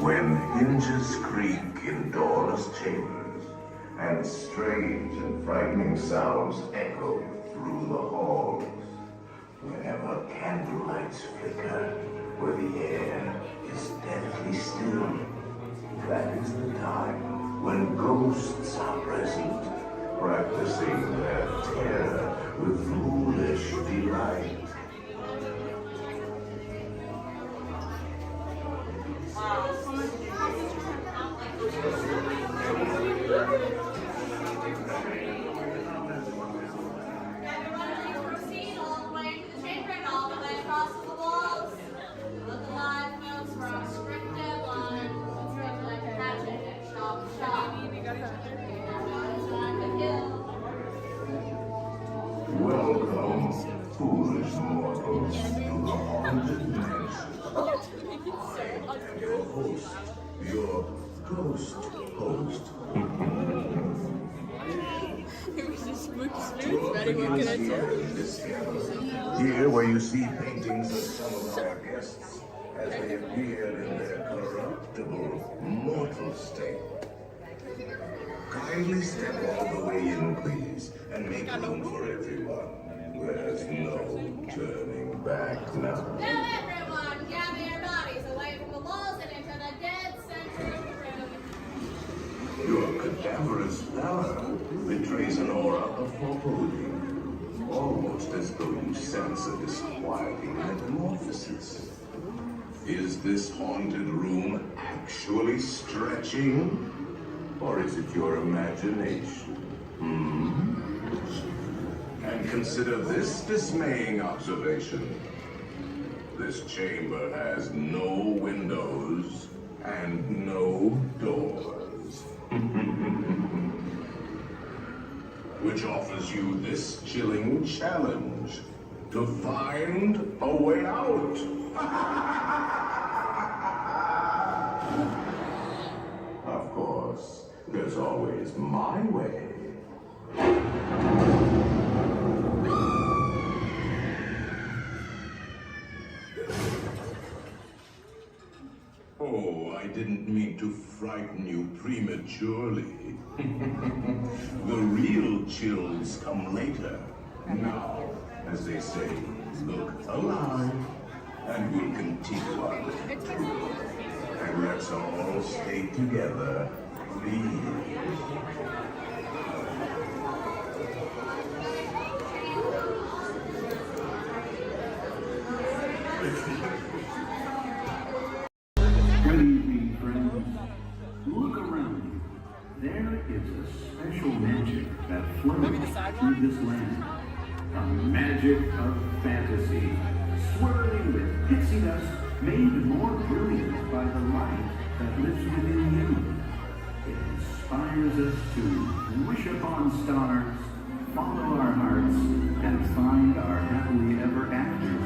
When hinges creak in doorless chambers, and strange and frightening sounds echo through the halls, whenever candlelights flicker, where the air is deathly still, that is the time when ghosts are present, practicing their terror with foolish delight. Proceed all the way to the chamber and all the way across the walls. Look alive, folks, we're on a strict deadline. It's going to like a hatchet and shop to shop. Welcome, foolish mortals, to the haunted mansion. Your host, your ghost host. Here where you see paintings of some of our guests as they appeared in their corruptible, mortal state. Kindly step all the way in, please, and make room for everyone. There's no turning back now. Now everyone, gather your bodies away from the walls and into the dead center of the room. Your cadaverous pallor betrays an aura of foreboding, almost as though you sense a disquieting metamorphosis. Is this haunted room actually stretching? Or is it your imagination? And consider this dismaying observation. This chamber has no windows and no doors. which offers you this chilling challenge to find a way out. Of course, there's always my way. Oh, I didn't mean to frighten you prematurely. The real chills come later. Now, as they say, look alive, and we'll continue on. And let's all stay together, please. Good evening, friends. Look around you. There is a special magic that flows through this land. A magic of fantasy, swirling with pixie dust, made more brilliant by the light that lives within you. It inspires us to wish upon stars, follow our hearts, and find our happily ever afters.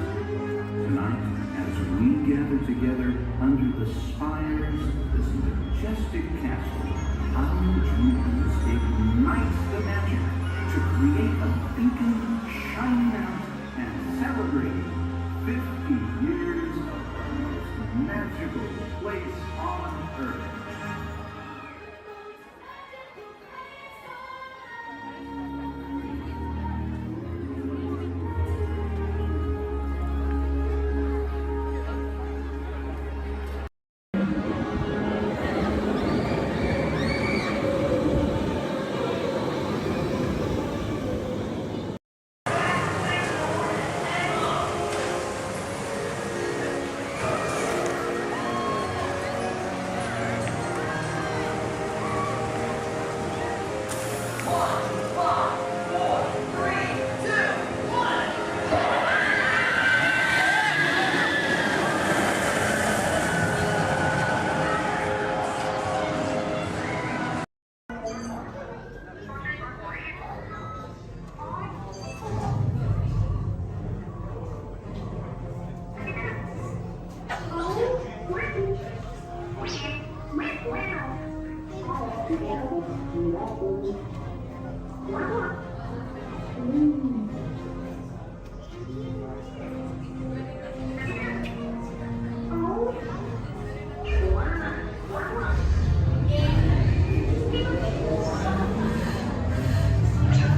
Tonight, as we gather together under the spires of this majestic castle, our dreams ignite the magic to create a beacon shining out and celebrate 50 years of the most magical place on earth.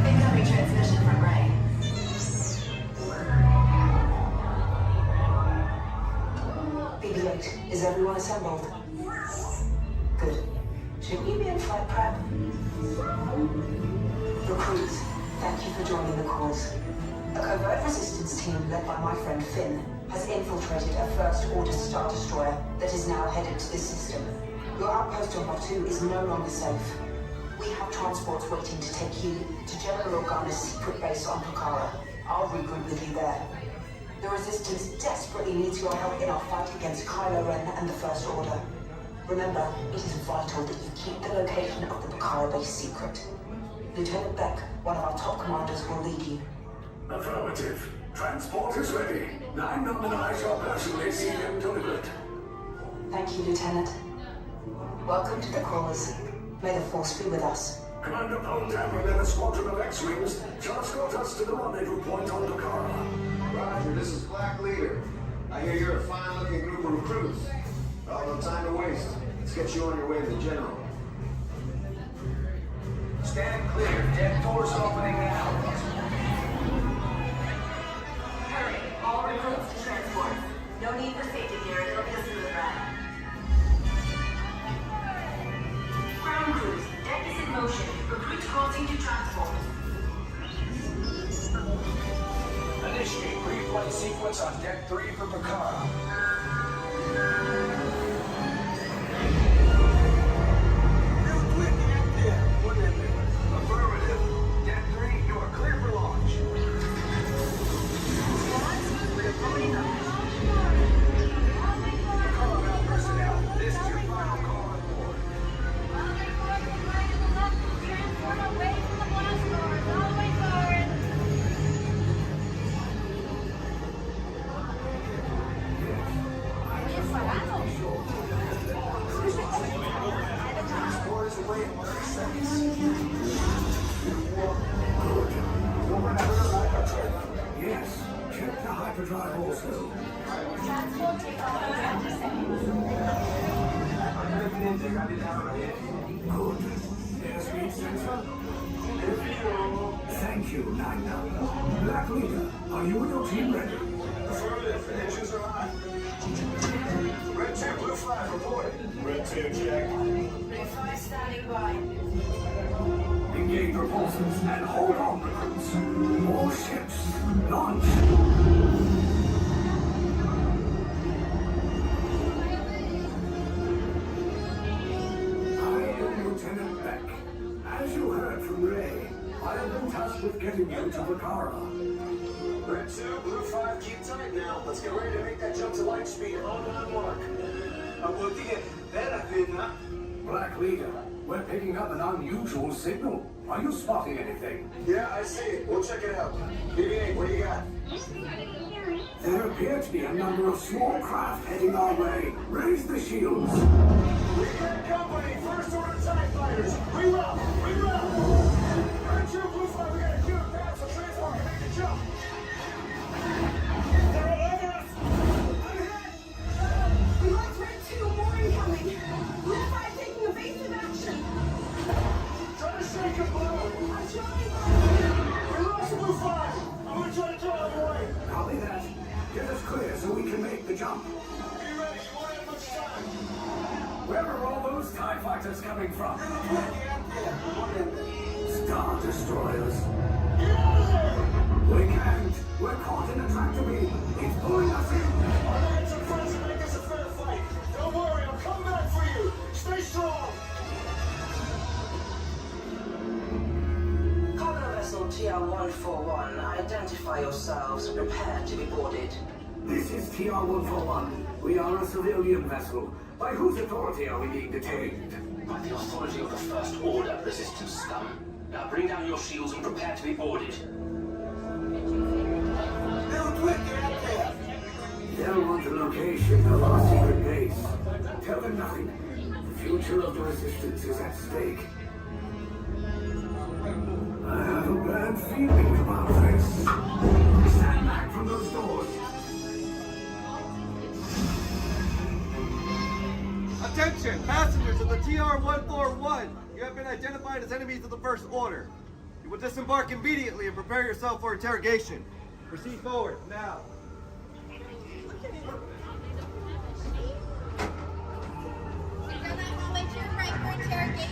Incoming transmission from Ray. BB-8, is everyone assembled? Good. Should we be in flight prep? Recruits, thank you for joining the cause. A covert resistance team led by my friend Finn has infiltrated a First Order Star Destroyer that is now headed to this system. Your outpost on Batu is no longer safe. We have transports waiting to take you to General Organa's secret base on Pucara. I'll regroup with you there. The Resistance desperately needs your help in our fight against Kylo Ren and the First Order. Remember, it is vital that you keep the location of the Pucara base secret. Lieutenant Beck, one of our top commanders, will lead you. Affirmative. Transport is ready. 9 Num and I shall personally see him delivered. Thank you, Lieutenant. Welcome to the cause. May the Force be with us. Commander Poltam and a squadron of X-Wings shall escort us to the rendezvous point on Pucara. Roger, this is Black Leader. I hear you're a fine-looking group of recruits. Well, no time to waste. Let's get you on your way to the General. Stand clear. Deck doors opening now. Hurry, all recruits to transport. No need for safety gear, it'll be a smooth ride. Ground crews, deck is in motion. Recruits crossing to transport. Initiate pre-flight sequence on Deck 3 for Pucara. Affirmative. Deck 3, you are clear for launch. Combat personnel, this is your final call on board. Transport away from the blast doors. Yes, check the hyperdrive also. Good. Airspeed sensor? Thank you, Nina. Black Leader, are you and your team ready? Affirmative. Engines are hot. Red 2, blue 5, reporting. Red 2, check. Blue 5 standing by. Engage repulsors and hold on, recruits. More ships. Launch. Lieutenant Beck. As you heard from Ray, I have been tasked with getting you to Vakara. Red 2, blue 5, keep tight now. Let's get ready to make that jump to light speed on mark. Black Leader, we're picking up an unusual signal. Are you spotting anything? Yeah, I see it. We'll check it out. BB-8, what do you got? There appear to be a number of small craft heading our way. Raise the shields. We got company. First order TIE fighters. Reroute. Red 2, blue 5, we got a cue path so transport can make the jump. They're all over us. I'm hit. We lost Red 2, more incoming. Blue 5 taking evasive action. Try to shake him, Blue. I'm trying. We lost blue 5. I'm gonna try to draw him away. Copy that. Get us clear so we can make the jump. Be ready. You won't have much time. Where are all those TIE fighters coming from? Star Destroyers. Get out of there! We can't. We're caught in a tractor beam. It's pulling us in. I'm gonna get some friends and make this a fair fight. Don't worry, I'll come back for you. Stay strong. Cargo vessel TR-141, identify yourselves and prepare to be boarded. This is TR-141. We are a civilian vessel. By whose authority are we being detained? By the authority of the First Order resistance scum. Now bring down your shields and prepare to be boarded. They'll want the location of our secret base. Tell them nothing. The future of the resistance is at stake. I have a bad feeling about this. Stand back from those doors. Attention, passengers of the TR-141. You have been identified as enemies of the First Order. You will disembark immediately and prepare yourself for interrogation. Proceed forward, now. Interrogation.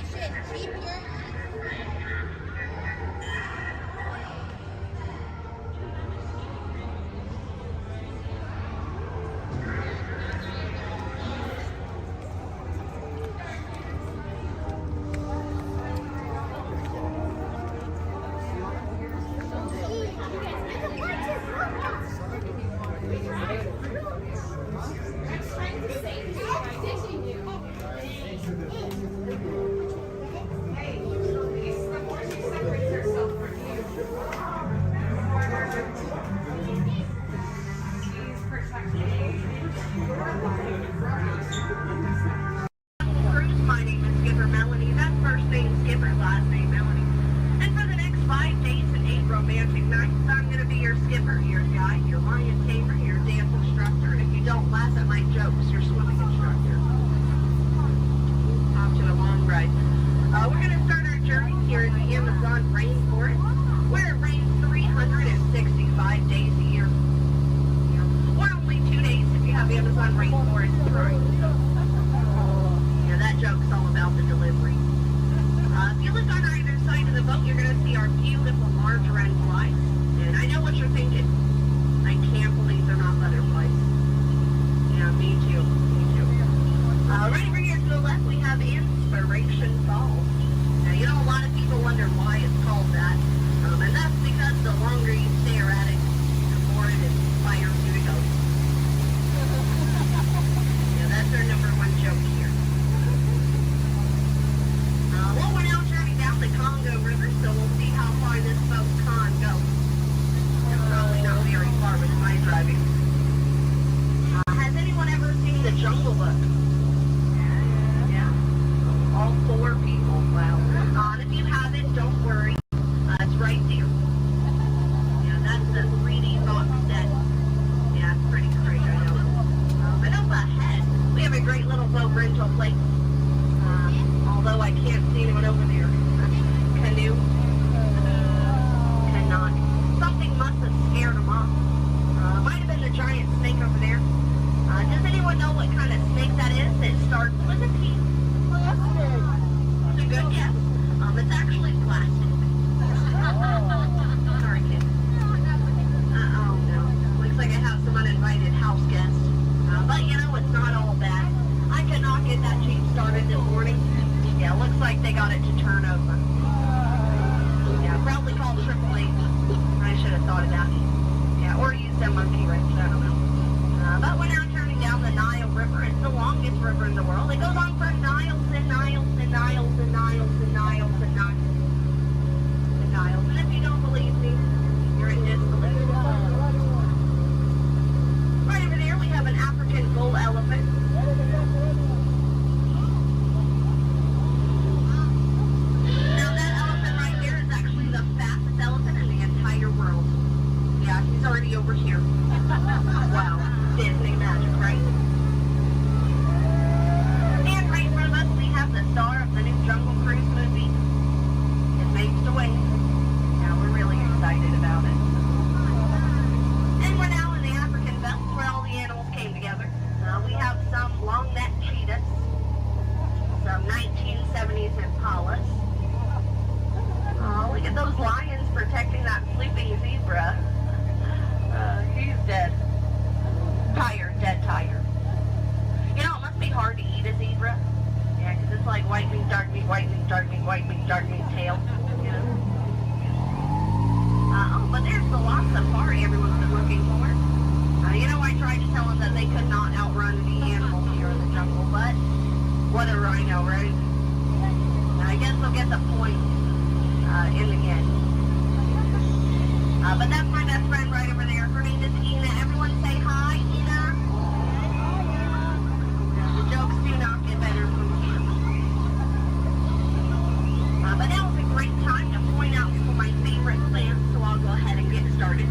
Keep your My name is Skipper Melanie. That's first name Skipper, last name Melanie. And for the next 5 days and 8 romantic nights, I'm going to be your skipper, your guide, your lion tamer, your dance instructor, and if you don't laugh at my jokes, your swimming instructor. Off to a long ride. We're going to start our journey here in the Amazon rainforest, where it rains 365 days a year. Or only 2 days if you have Amazon rainforest dry. That joke's all about the delivery. If you look on either side of the boat, you're going to see our beautiful large red flies. And I know what you're thinking. I can't believe they're not butterflies. Yeah, me too. Right over here to the left, we have Inspiration Falls. Now, you know, a lot of people wonder why it's called that. And that's because the longer you stare at it, the more it inspires you to go. Yeah, that's our number one joke here. Well, we're now turning down the Congo River, so we'll see how far this boat can go. It's probably got it to turn over. Yeah, probably called AAA. I should have thought of that. Yeah, or used a monkey wrench, I don't know. But we're now turning down the Nile River. It's the longest river in the world. It goes on for miles and miles and miles and miles and miles and miles and miles. And if you don't believe me, you're in disbelief. Right over there, we have an African bull elephant. Now that elephant right there is actually the fastest elephant in the entire world. Yeah, he's already over here. Wow, Disney magic, right? And right in front of us, we have the star of the new Jungle Cruise movie. It makes the way. Yeah, we're really excited about it. And we're now in the African belt where all the animals came together. We have some long-necked cheetahs, some 1970s impalas. Oh, look at those lions protecting that sleeping zebra. He's dead. Tired, dead tired. You know, it must be hard to eat a zebra. Yeah, because it's like white meat, dark meat, white meat, dark meat, white meat, dark meat tail. You know? Oh, but there's the lost safari everyone's been looking for. You know, I tried to tell them that they could not outrun the animals here in the jungle, but what a rhino, right? I guess they'll get the point in the end. But that's my best friend right over there. Her name is Ina. Everyone say hi, Ina. The jokes do not get better from here. But now is a great time to point out some of my favorite plants, so I'll go ahead and get started.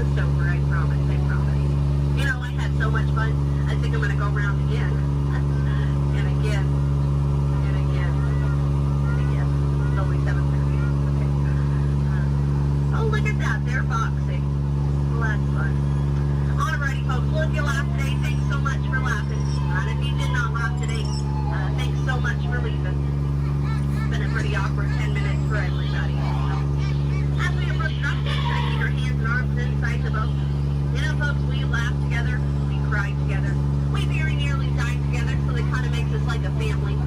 almost over, I promise, I promise. You know, I had so much fun, I think I'm going to go around again. And again. And again. And again. It's only 7:30. Okay. Oh, look at that. They're boxing. Well, that's fun. Alrighty, folks. Well, if you laughed today, thanks so much for laughing. And if you did not laugh today, thanks so much for leaving. It's been a pretty awkward 10 minutes for everybody. As we approach drop-off, try to keep your hands and arms inside the boat. You know, folks, we laugh together, we cry together, we very nearly die together, so it kind of makes us like a family.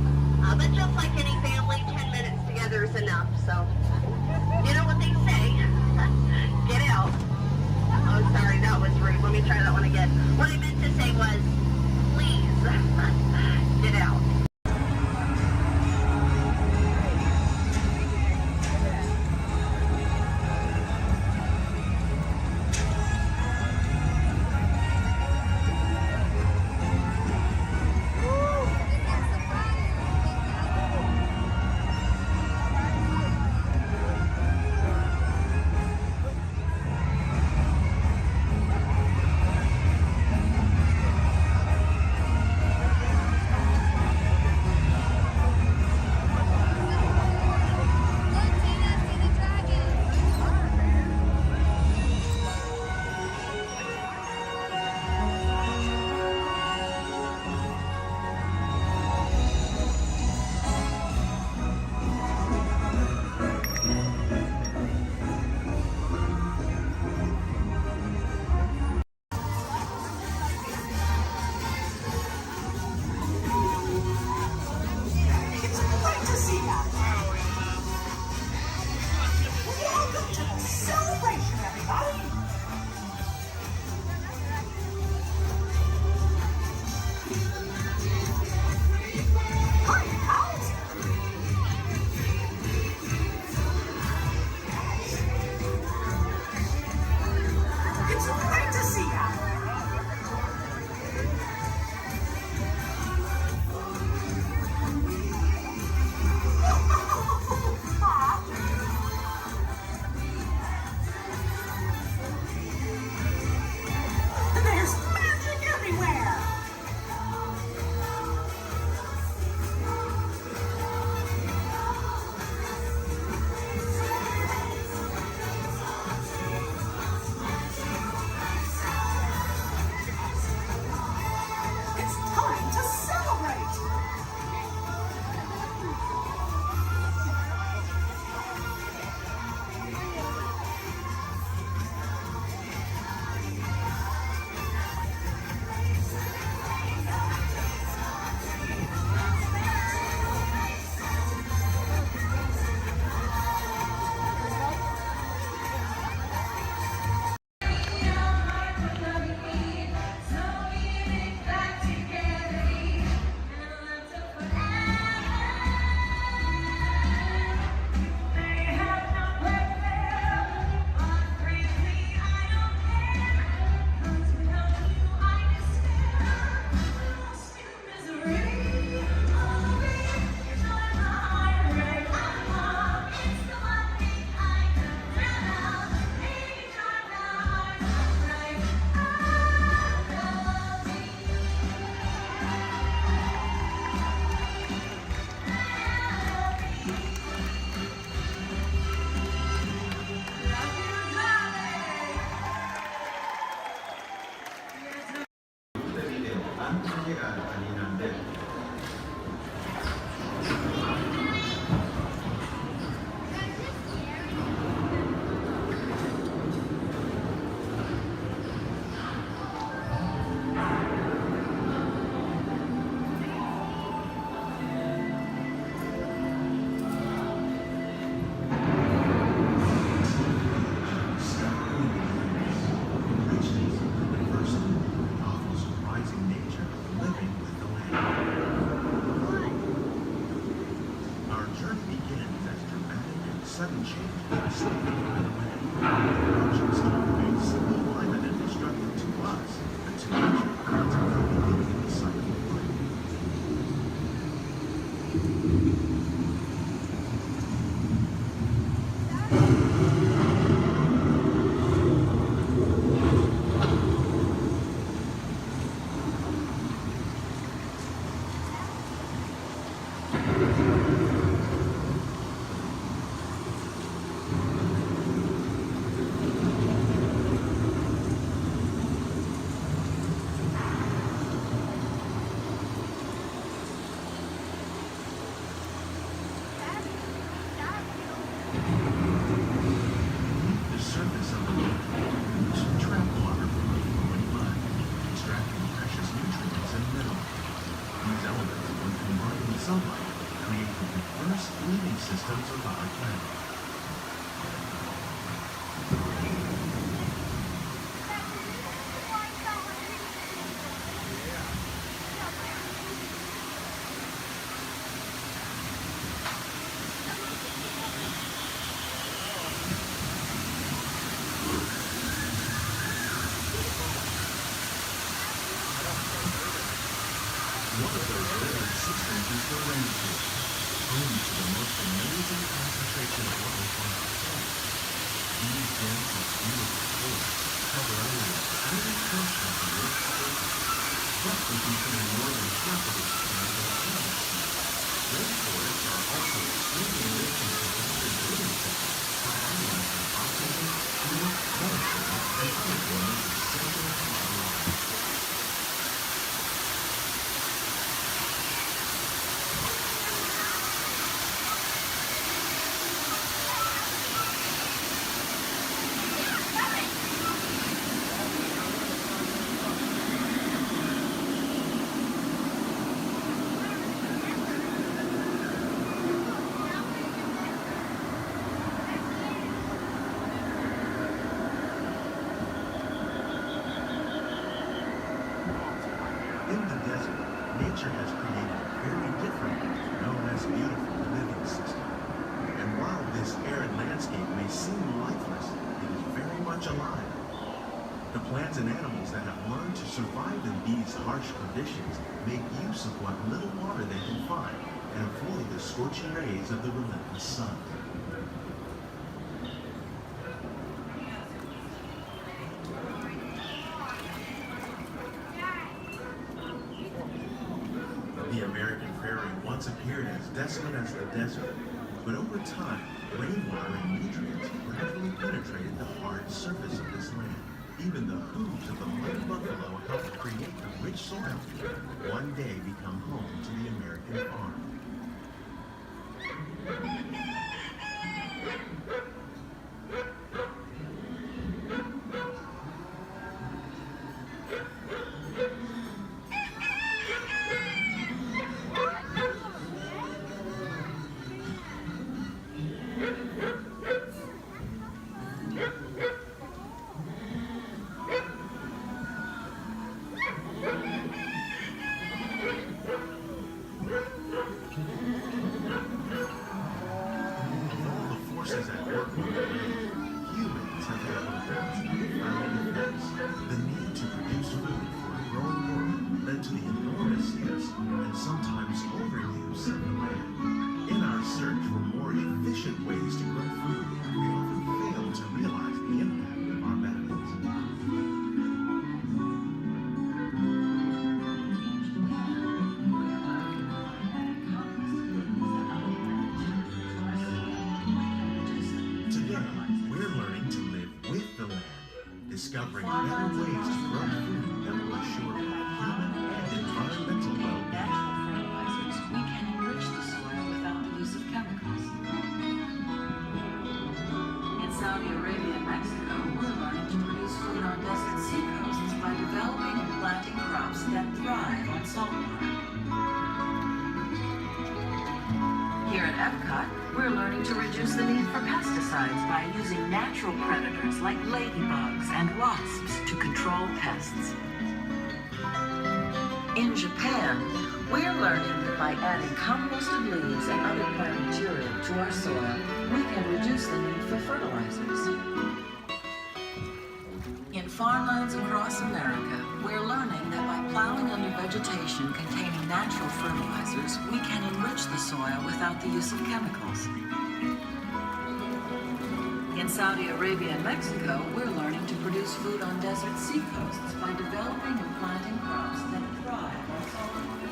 But just like any family, 10 minutes together is enough, so you know what they say, get out. Oh, sorry, that was rude. Let me try that one again. What I meant to say was, please, get out. sudden change in slipping by the wind. Eruptions can remain simple, violent, and destructive to us, but to nature, it's a very living cycle of life. dense and beautiful forests cover only a tiny portion of the Earth's surface. But they contain more than half of its land and animal species. Rainforests are also extremely rich in protected living systems, providing us with oxygen, food, medicine, and other forms of essential life. In the desert, nature has created a very different, known as beautiful living system. And while this arid landscape may seem lifeless, it is very much alive. The plants and animals that have learned to survive in these harsh conditions make use of what little water they can find and avoid the scorching rays of the relentless sun. The American prairie once appeared as desolate as the desert, but over time, rainwater and nutrients gradually penetrated the hard surface of this land. Even the hooves of the muddy buffalo helped create the rich soil that one day become home to the American farm. Forces at work on the land, humans have had profound effects. The need to produce food for a growing world led to the enormous use and sometimes overuse of the land. In our search for more efficient ways to grow food, we often fail to realize the impact of our methods. Discovering better ways to grow food that will assure both human and environmental well-being. Fertilizers, we can enrich the soil without the use of chemicals. In Saudi Arabia and Mexico, we're learning to produce food on desert seacoasts by developing and planting crops that thrive on saltwater. Here at Epcot, we're learning to reduce the need for pesticides by using natural predators like ladybugs and wasps to control pests. In Japan, we're learning that by adding composted leaves and other plant material to our soil, we can reduce the need for fertilizers. In farmlands across America, we're learning that by plowing under vegetation containing natural fertilizers, we can enrich the soil without the use of chemicals. In Saudi Arabia and Mexico, we're learning to produce food on desert seacoasts by developing and planting crops that thrive on saltwater.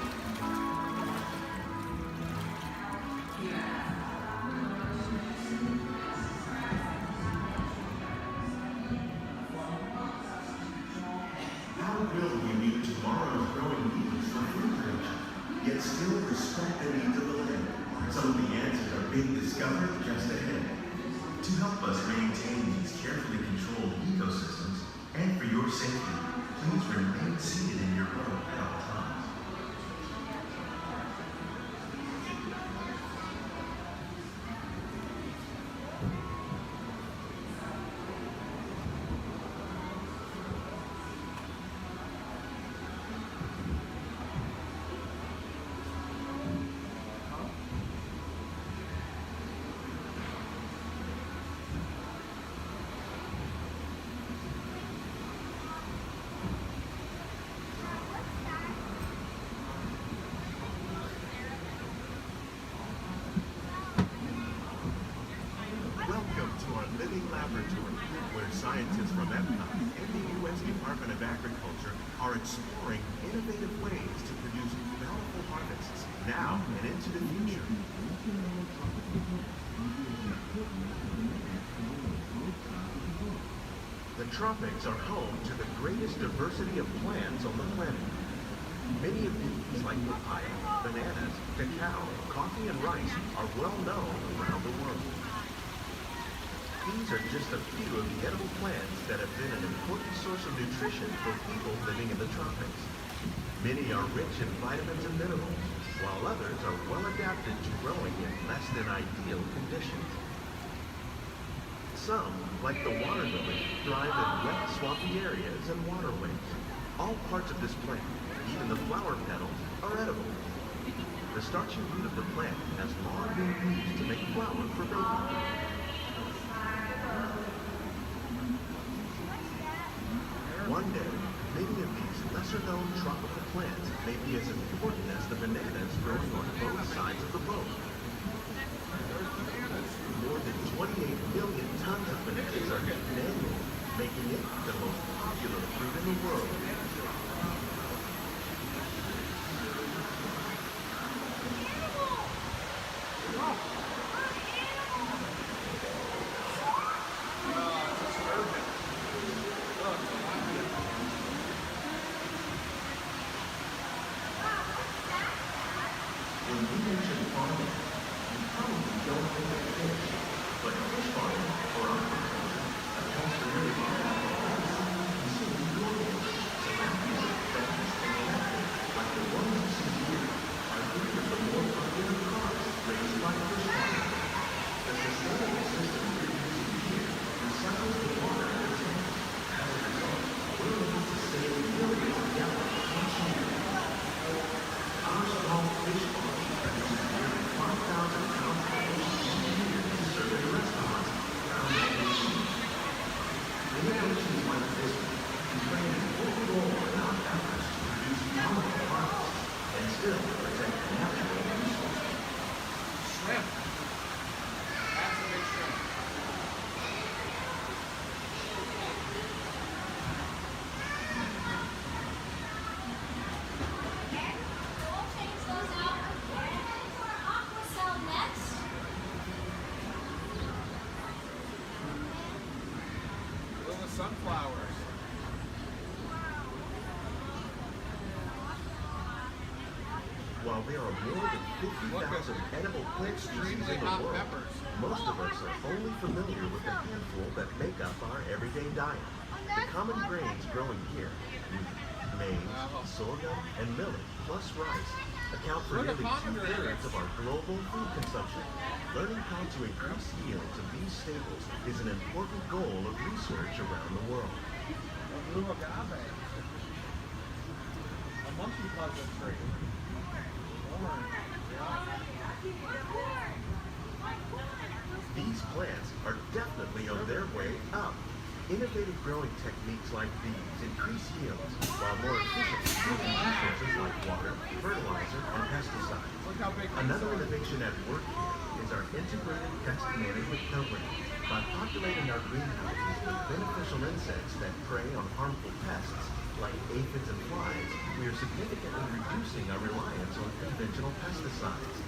How will we meet tomorrow's growing needs for food production, yet still respect the needs of the land? Some of the answers are being discovered just ahead. To help us maintain these carefully controlled ecosystems, and for your safety, please remain seated in your boat at all times. Welcome to our living laboratory, where scientists from epcot and the U.S. Department of Agriculture are exploring innovative ways to produce bountiful harvests now and into the future. The tropics are home to the greatest diversity of plants on the planet. Many of these, like papaya, bananas, cacao, coffee, and rice, are well known around the world. These are just a few of the edible plants that have been an important source of nutrition for people living in the tropics. Many are rich in vitamins and minerals, while others are well adapted to growing in less than ideal conditions. Some, like the water lily, thrive in wet, swampy areas and waterways. All parts of this plant, even the flower petals, are edible. The starchy root of the plant has long been used to make flour for baking. One day, many of these lesser-known tropical plants may be as important as the bananas growing on both sides of the boat. More than 28 million tons of bananas are eaten annually, making it the most popular fruit in the world. When we mention farming, we probably don't think of fish, but fish farming or aquaculture accounts for nearly consuming globally. Tilapia, bass, and catfish, like the ones you see here, are three of the more popular crops raised by fish farming. The sustainable system we're using here recycles the water in the tank. As a result, we're able to save millions of gallons each year. Our small fish farm produces nearly 5,000 pounds of fish each year to serve in restaurants around the nation. Innovations like this can play an important role in our efforts to produce bountiful harvests and still protect natural resources. Shrimp. That's a big shrimp. We'll change those out. For aqua cell next. Little sunflowers. While there are more than 50,000 edible plant species in the world, most of us are only familiar with the handful that make up our everyday diet. The common grains growing here, maize, sorghum, and millet, plus rice, account for nearly 2/3 of our global food consumption. Learning how to increase yields of these staples is an important goal of research around the world. Blue agave. A monkey puzzle tree. These plants are definitely on their way up. Innovative growing techniques like these increase yields, while more efficiently using resources like water, fertilizer, and pesticides. Another innovation at work here is our integrated pest management program. By populating our greenhouses with beneficial insects that prey on harmful pests, like aphids and flies, we are significantly reducing our reliance on conventional pesticides.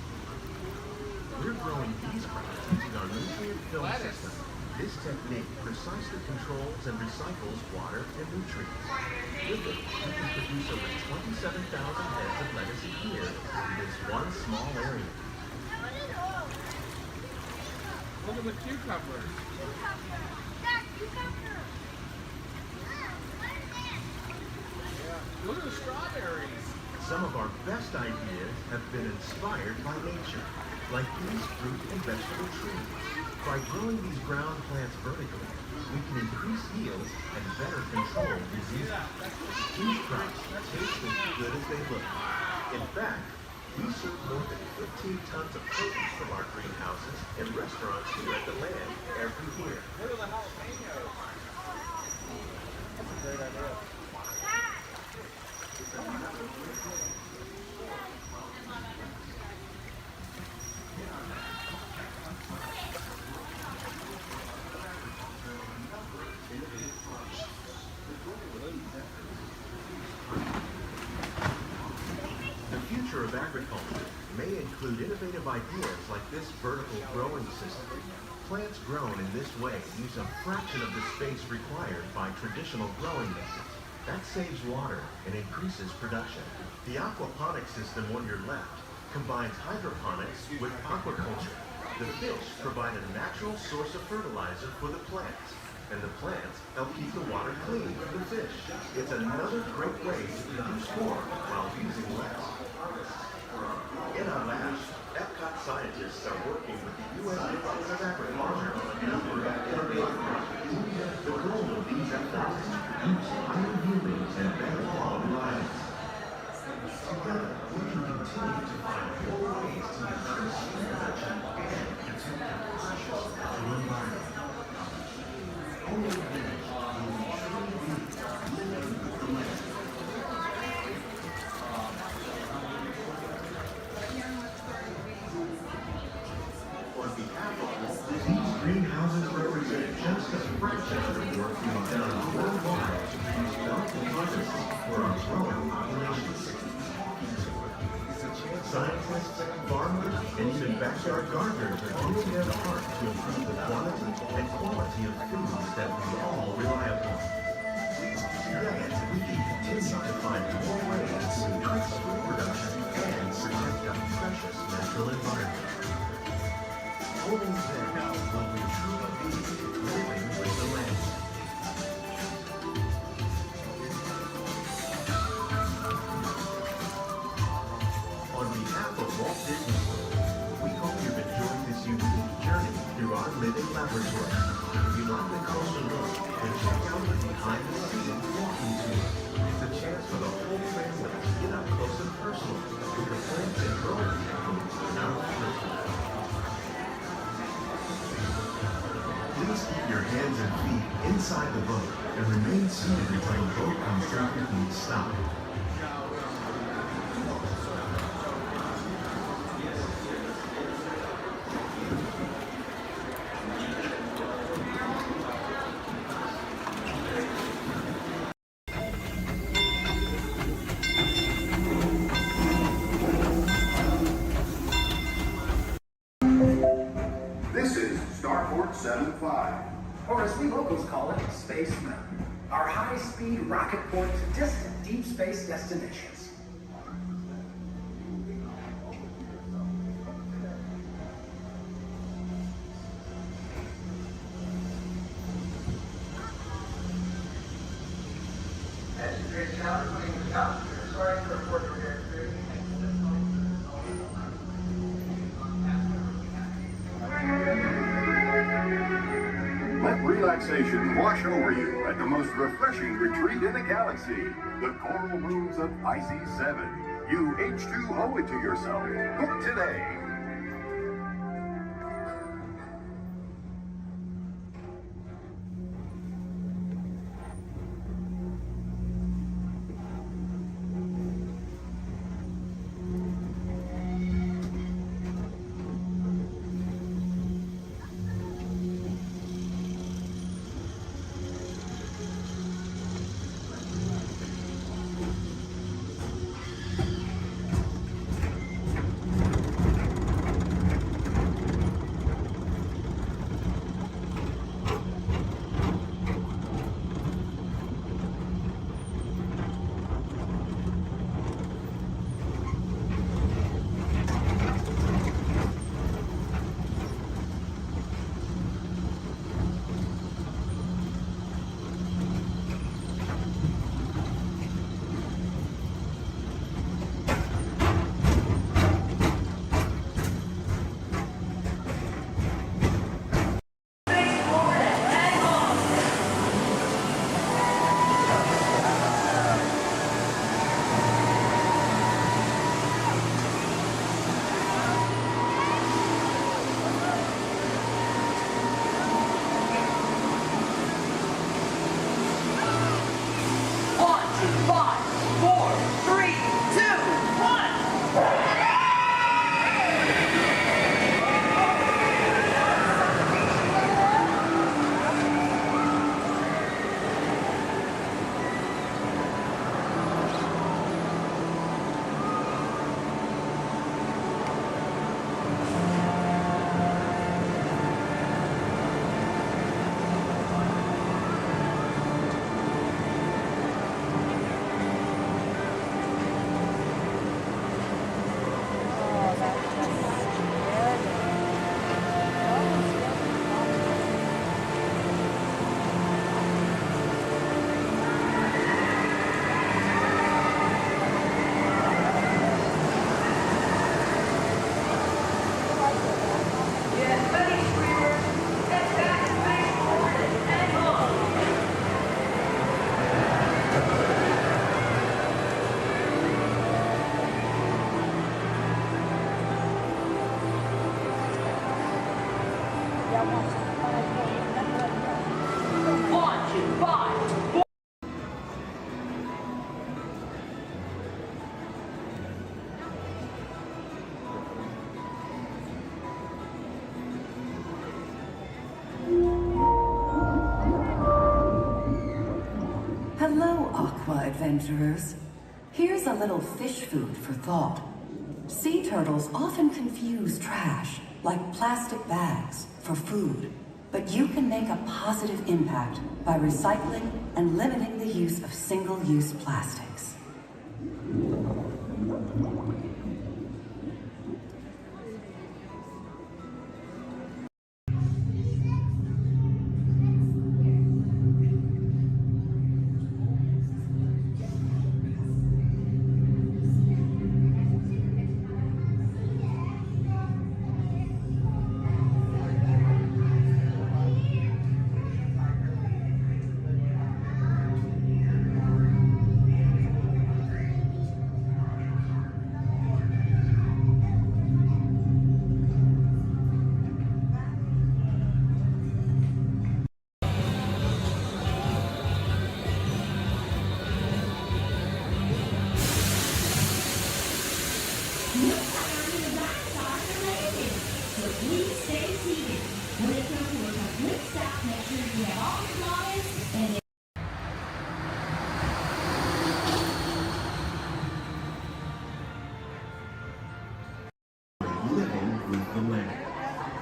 We're growing these crops using our nutrient film system. This technique precisely controls and recycles water and nutrients. With it, we can produce over 27,000 heads of lettuce a year in this one small area. Look at the cucumbers. Look at the strawberries. Some of our best ideas have been inspired by nature, like these fruit and vegetable trees. By growing these ground plants vertically, we can increase yields and better control diseases. These crops taste as good as they look. In fact, we serve more than 15 tons of produce from our greenhouses in restaurants here at the land every year. Look at the jalapenos. That's a great idea. ideas like this vertical growing system. Plants grown in this way use a fraction of the space required by traditional growing methods. That saves water and increases production. The aquaponics system on your left combines hydroponics with aquaculture. The fish provide a natural source of fertilizer for the plants, and the plants help keep the water clean for the fish. It's another great way to produce more while using less. In our lab, Epcot scientists are working with the U.S. Department of Agriculture on a number of innovative projects. The goal of these efforts is to produce higher yielding and better quality varieties. Together, we can continue to find more ways to increase food production and protect our precious natural environment. Only then will we truly be living with the land. On behalf of Walt Disney's greenhouses represent just a fraction of the work being done worldwide to produce bountiful harvests for our growing populations. Scientists, farmers, and even backyard gardeners are doing their part to improve the quantity and quality of foods that we all rely upon. Together, we can continue to find more ways to increase food production and protect our precious natural environment. Only then will we truly be living with the land. On behalf of Walt Disney World, we hope you've enjoyed this unique journey through our living laboratory. If you'd like a closer look, then check out the behind-the-scenes walking tour. It's a chance for the whole family to get up close and personal with the plants and growing techniques in our laboratory. Please keep your hands and feet inside the boat and remain seated until the boat comes to a complete stop. This is Starport 75. Or as we locals call it, Space Mountain. Our high-speed rocket port to distant deep space destinations. Let relaxation wash over you at the most refreshing retreat in the galaxy, the coral rooms of Pisces 7. You H2O it to yourself. Book today. adventurers. Here's a little fish food for thought. Sea turtles often confuse trash, like plastic bags, for food. But you can make a positive impact by recycling and limiting the use of single-use plastics. Living with the land.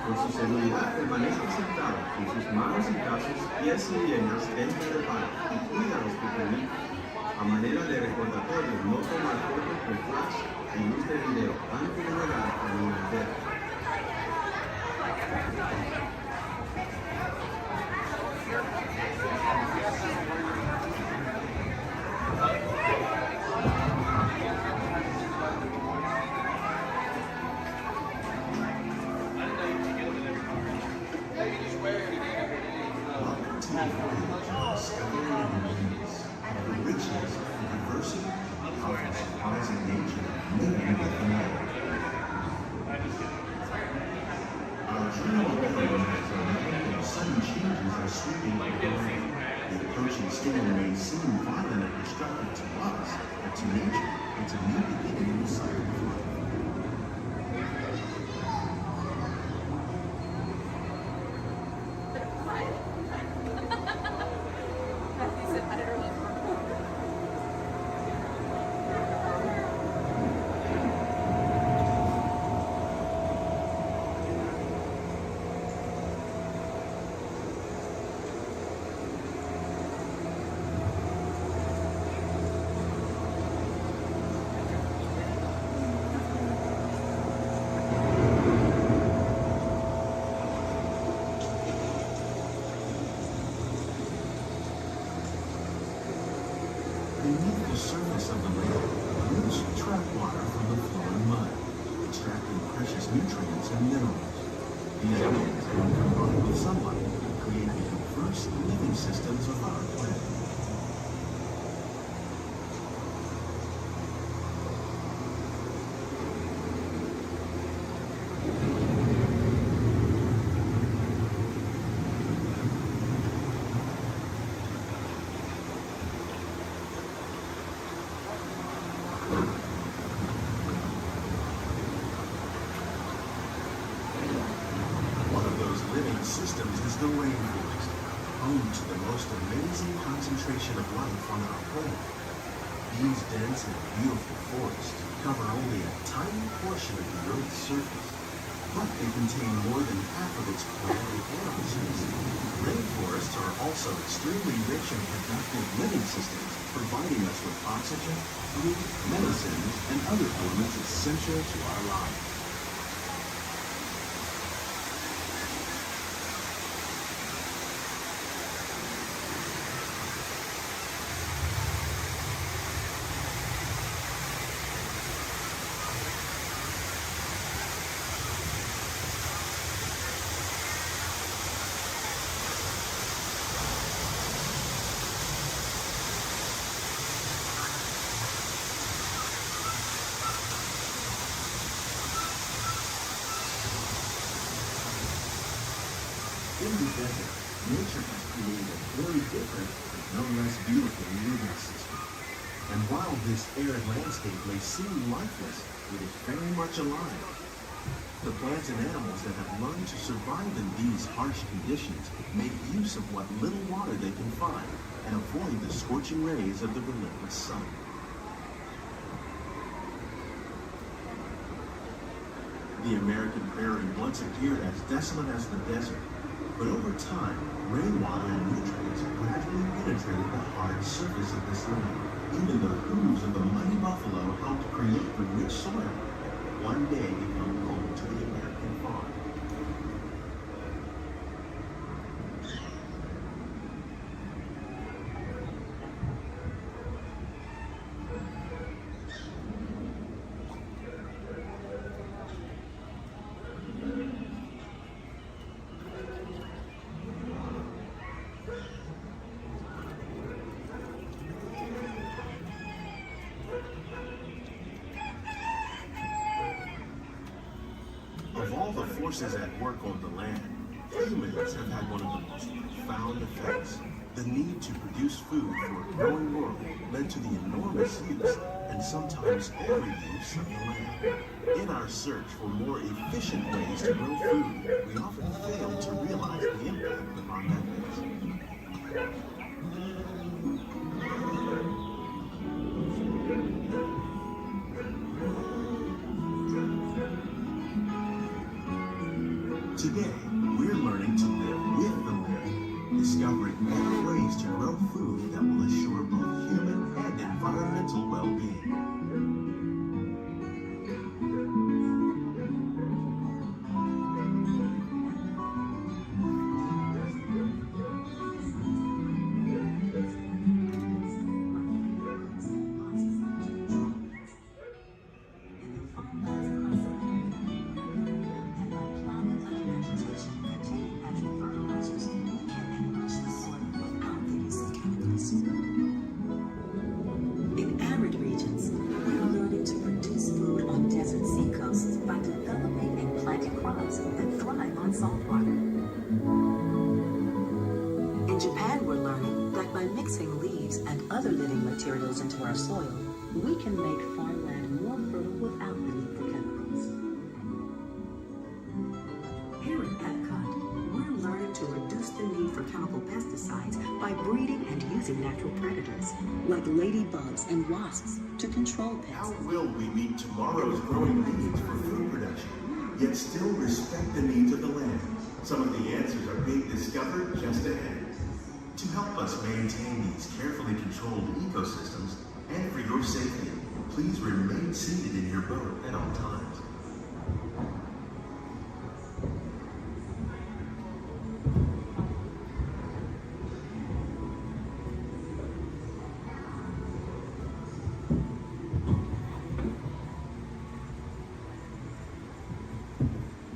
Por su seguridad, permanezca sentado con sus manos y brazos, pies y piernas dentro del barco y cuida a los pequeñitos. A manera de recordatorio, no tomar fotos con flash y luz de video antes de llegar a una alberca. The approaching storm may seem violent and destructive to us, but to nature, it's a new beginning in the cycle of life. Beneath the surface of the lake, roots trap water from the flowing mud, extracting precious nutrients and minerals. These elements, when combined with sunlight, create the diverse living systems of our planet. Systems is the rainforest, home to the most amazing concentration of life on our planet. These dense and beautiful forests cover only a tiny portion of the Earth's surface, but they contain more than half of its plant and animal species. Rainforests are also extremely rich and productive living systems, providing us with oxygen, food, medicines, and other elements essential to our lives. In the desert, nature has created a very different, but no less beautiful living system. And while this arid landscape may seem lifeless, it is very much alive. The plants and animals that have learned to survive in these harsh conditions make use of what little water they can find and avoid the scorching rays of the relentless sun. The American prairie once appeared as desolate as the desert, but over time, rainwater and nutrients gradually penetrated the hard surface of this land. Even the hooves of the mighty buffalo helped create the rich soil that one day become home to the American farm. Of all the forces at work on the land, humans have had one of the most profound effects. The need to produce food for a growing world led to the enormous use and sometimes overuse of the land. In our search for more efficient ways to grow food, we often fail to realize the impact of our methods. Today, we're learning to live with the land, discovering better ways to grow food that will assure both human and environmental well-being. In arid regions, we're learning to produce food on desert seacoasts by developing and planting crops that thrive on salt water. In Japan, we're learning that by mixing leaves and other living materials into our soil, we can make farmland more fertile without the need for chemicals. Here at Epcot, we're learning to reduce the need for chemical pesticides by breeding and using natural predators, like ladybugs and wasps, to control pests. How will we meet tomorrow's growing needs for food production, yet still respect the needs of the land? Some of the answers are being discovered just ahead. To help us maintain these carefully controlled ecosystems, and for your safety, please remain seated in your boat at all times.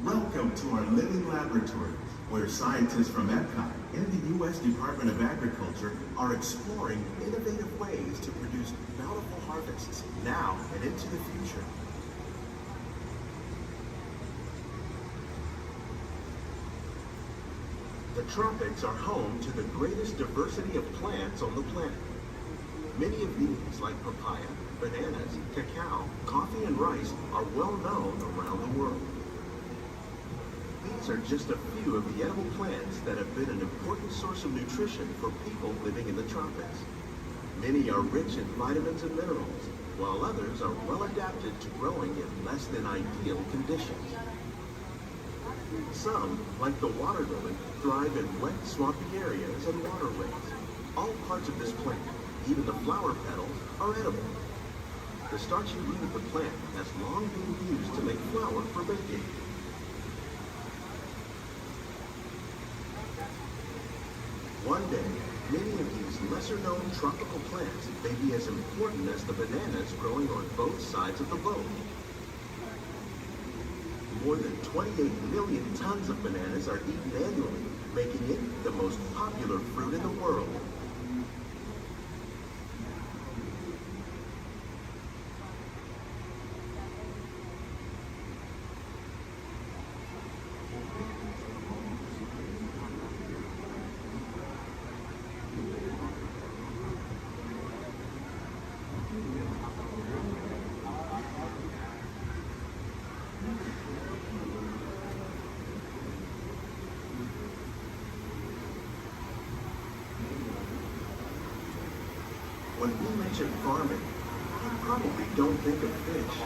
Welcome to our living laboratory, where scientists from epcot and the U.S. Department of Agriculture are exploring innovative ways to produce bountiful harvests now and into the future. The tropics are home to the greatest diversity of plants on the planet. Many of these, like papaya, bananas, cacao, coffee, and rice, are well known around the world. These are just a few of the edible plants that have been an important source of nutrition for people living in the tropics. Many are rich in vitamins and minerals, while others are well adapted to growing in less than ideal conditions. Some, like the water lily, thrive in wet, swampy areas and waterways. All parts of this plant, even the flower petals, are edible. The starchy root of the plant has long been used to make flour for baking. One day, many of these lesser-known tropical plants may be as important as the bananas growing on both sides of the boat. More than 28 million tons of bananas are eaten annually, making it the most popular fruit in the world. When we mention farming, you probably don't think of fish.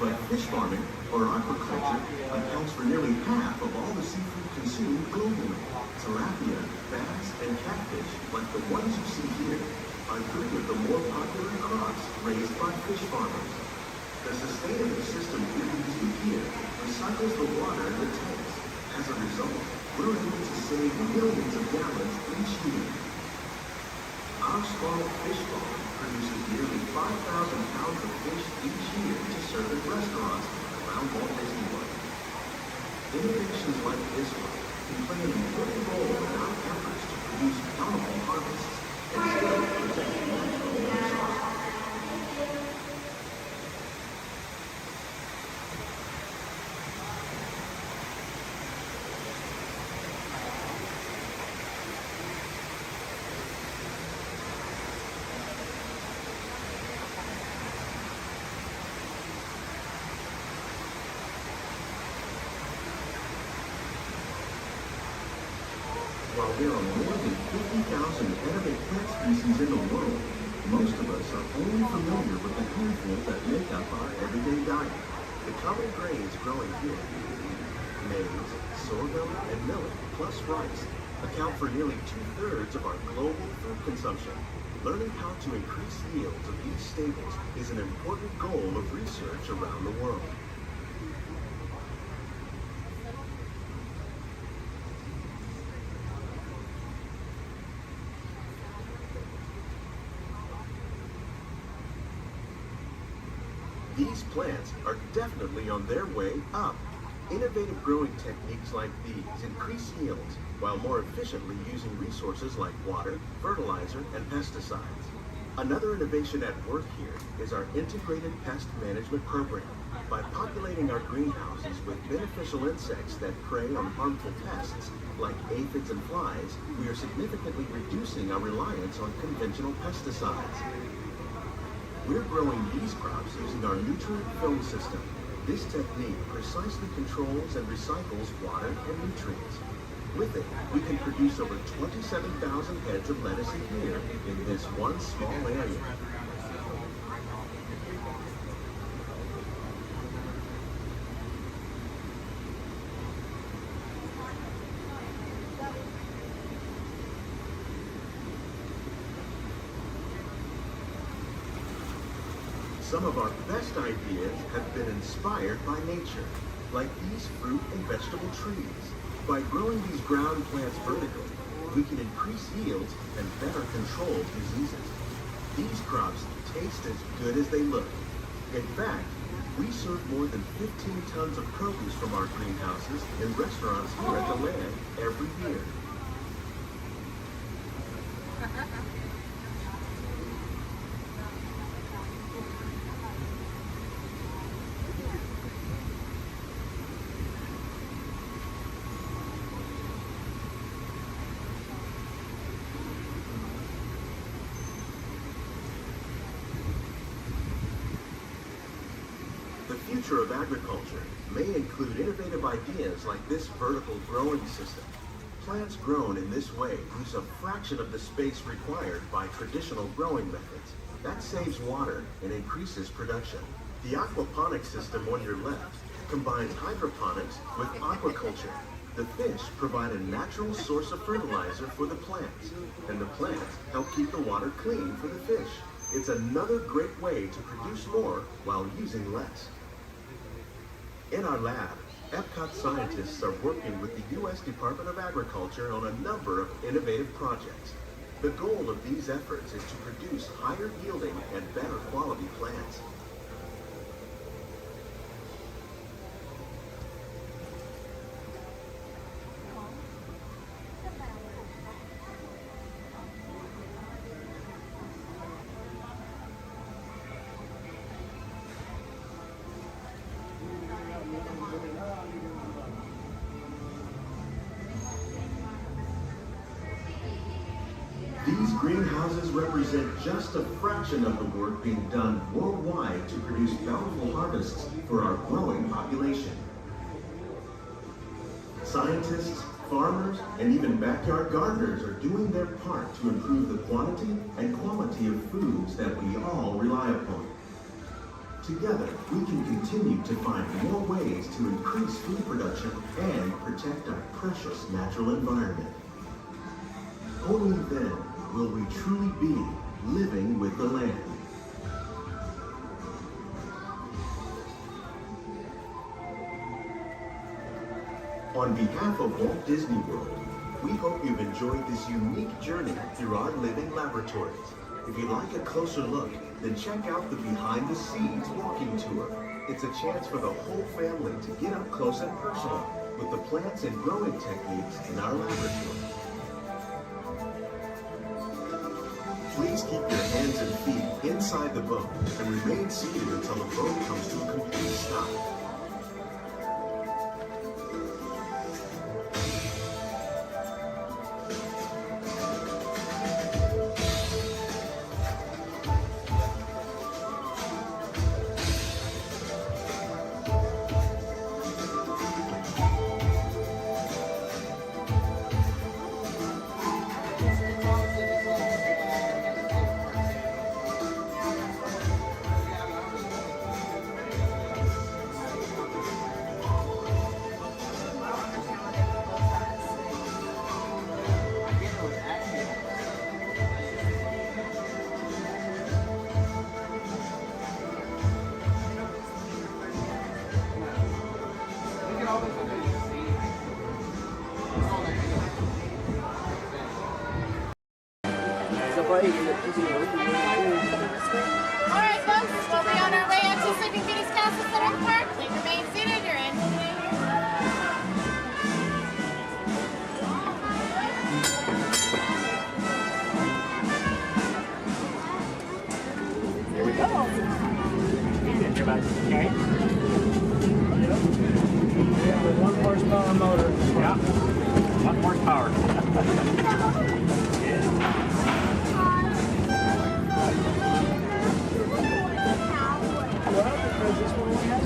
But fish farming, or aquaculture, accounts for nearly half of all the seafood consumed globally. Tilapia, bass, and catfish, like the ones you see here, are three of the more popular crops raised by fish farmers. The sustainable system we're using here recycles the water in the tanks. As a result, we're able to save millions of gallons each year. Our small fish farm produces nearly 5,000 pounds of fish each year to serve in restaurants around Walt Disney World. Innovations like this one can play an important role in our efforts to produce bountiful harvests and still protect natural resources. While there are more than 50,000 edible plant species in the world, most of us are only familiar with the handful that make up our everyday diet. The common grains growing here, maize, sorghum, and millet, plus rice, account for nearly 2/3 of our global food consumption. Learning how to increase yields of these staples is an important goal of research around the world. These plants are definitely on their way up. Innovative growing techniques like these increase yields while more efficiently using resources like water, fertilizer, and pesticides. Another innovation at work here is our integrated pest management program. By populating our greenhouses with beneficial insects that prey on harmful pests like aphids and flies, we are significantly reducing our reliance on conventional pesticides. We're growing these crops using our nutrient film system. This technique precisely controls and recycles water and nutrients. With it, we can produce over 27,000 heads of lettuce a year in this one small area. Some of our best ideas have been inspired by nature, like these fruit and vegetable trees. By growing these ground plants vertically, we can increase yields and better control diseases. These crops taste as good as they look. In fact, we serve more than 15 tons of produce from our greenhouses in restaurants here at the land every year. The future of agriculture may include innovative ideas like this vertical growing system. Plants grown in this way use a fraction of the space required by traditional growing methods. That saves water and increases production. The aquaponics system on your left combines hydroponics with aquaculture. The fish provide a natural source of fertilizer for the plants, and the plants help keep the water clean for the fish. It's another great way to produce more while using less. In our lab, Epcot scientists are working with the U.S. Department of Agriculture on a number of innovative projects. The goal of these efforts is to produce higher yielding and better quality plants. These greenhouses represent just a fraction of the work being done worldwide to produce bountiful harvests for our growing population. Scientists, Farmers and even backyard gardeners are doing their part to improve the quantity and quality of foods that we all rely upon. Together, we can continue to find more ways to increase food production and protect our precious natural environment. Only then will we truly be living with the land. On behalf of Walt Disney World, we hope you've enjoyed this unique journey through our living laboratories. If you'd like a closer look, then check out the Behind the Scenes walking tour. It's a chance for the whole family to get up close and personal with the plants and growing techniques in our laboratory. Please keep your hands and feet inside the boat and remain seated until the boat comes to a complete stop. Alright folks, we'll be on our way up to Sleeping Beauty's Castle Center Park. Please remain seated, you're in. Here we go. Okay. Yeah, with 1 horsepower motor. Yeah. 1 horsepower. Well, because this one only has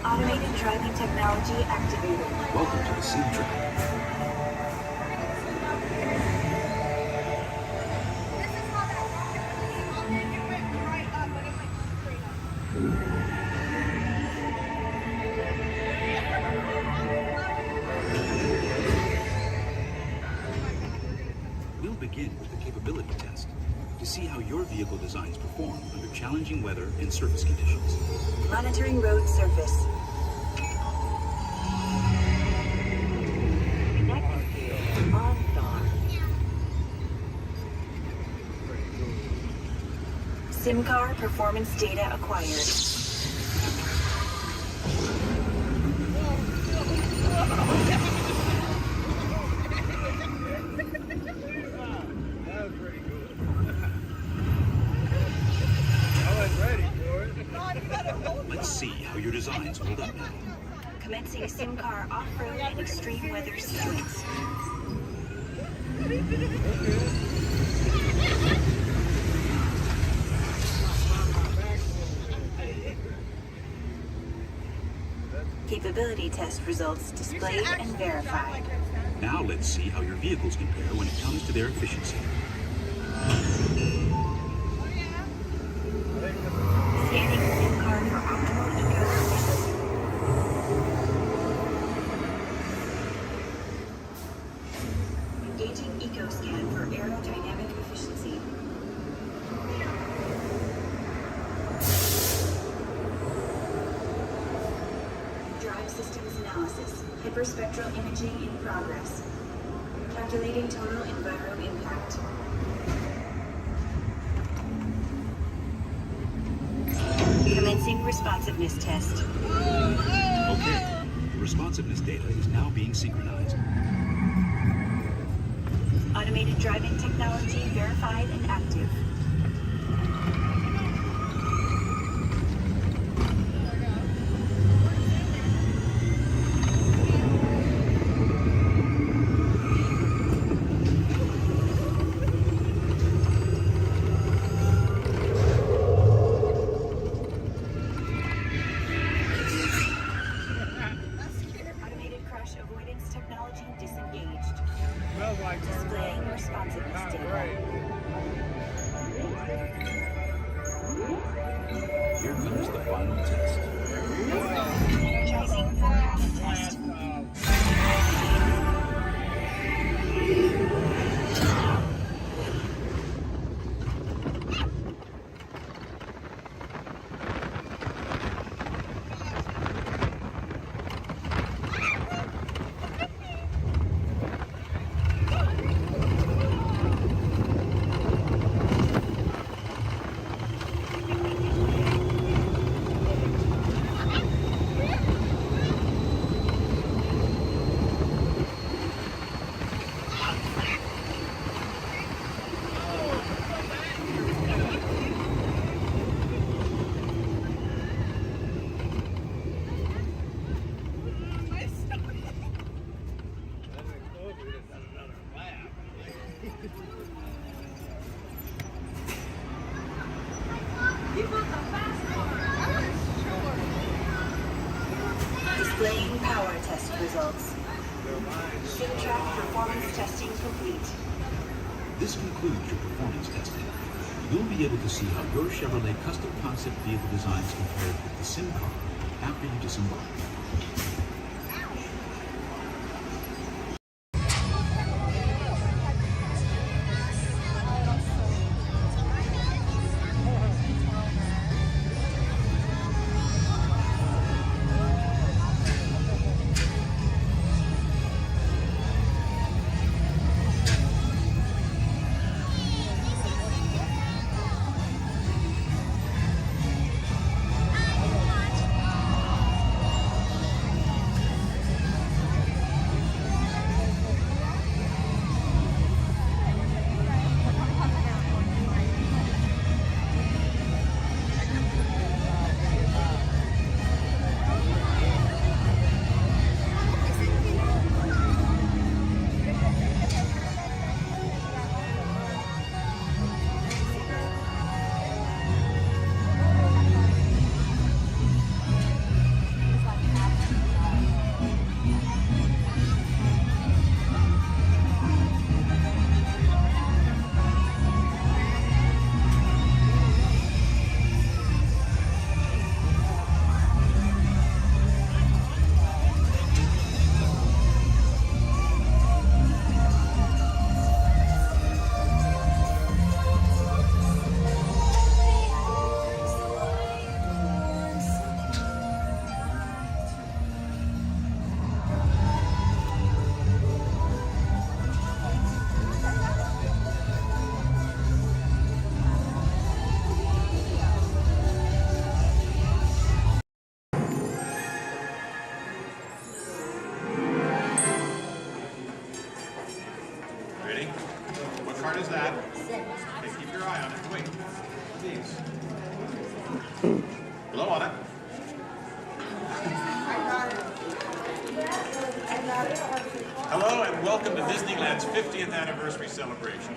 Automated driving technology activated. Welcome to the Sea Track. We'll begin with the capability test to see how your vehicle designs perform under challenging weather and surface conditions. Monitoring road surface. Connected. On guard. SIM car performance data acquired. Let's see how your designs hold up now. Commencing SIM car off-road and extreme weather stunts. Capability test results displayed and verified. Now let's see how your vehicles compare when it comes to their efficiency. Scanning SIM card for optimal eco efficiency. Engaging eco scan for aerodynamic efficiency. Drive systems analysis. Hyperspectral imaging in progress. Calculating total enviro impact. Commencing responsiveness test. Okay, the responsiveness data is now being synchronized. Automated driving technology verified and active. Automated crash avoidance technology disengaged. Displaying responsiveness data. Here comes the final test. Energizing performance test. Displaying power test results. SIM track performance testing complete. This concludes your performance testing. You'll be able to see how your Chevrolet custom concept vehicle designs compared with the SIM car after you disembark. Blow on it. Hello and welcome to Disneyland's 50th anniversary celebration.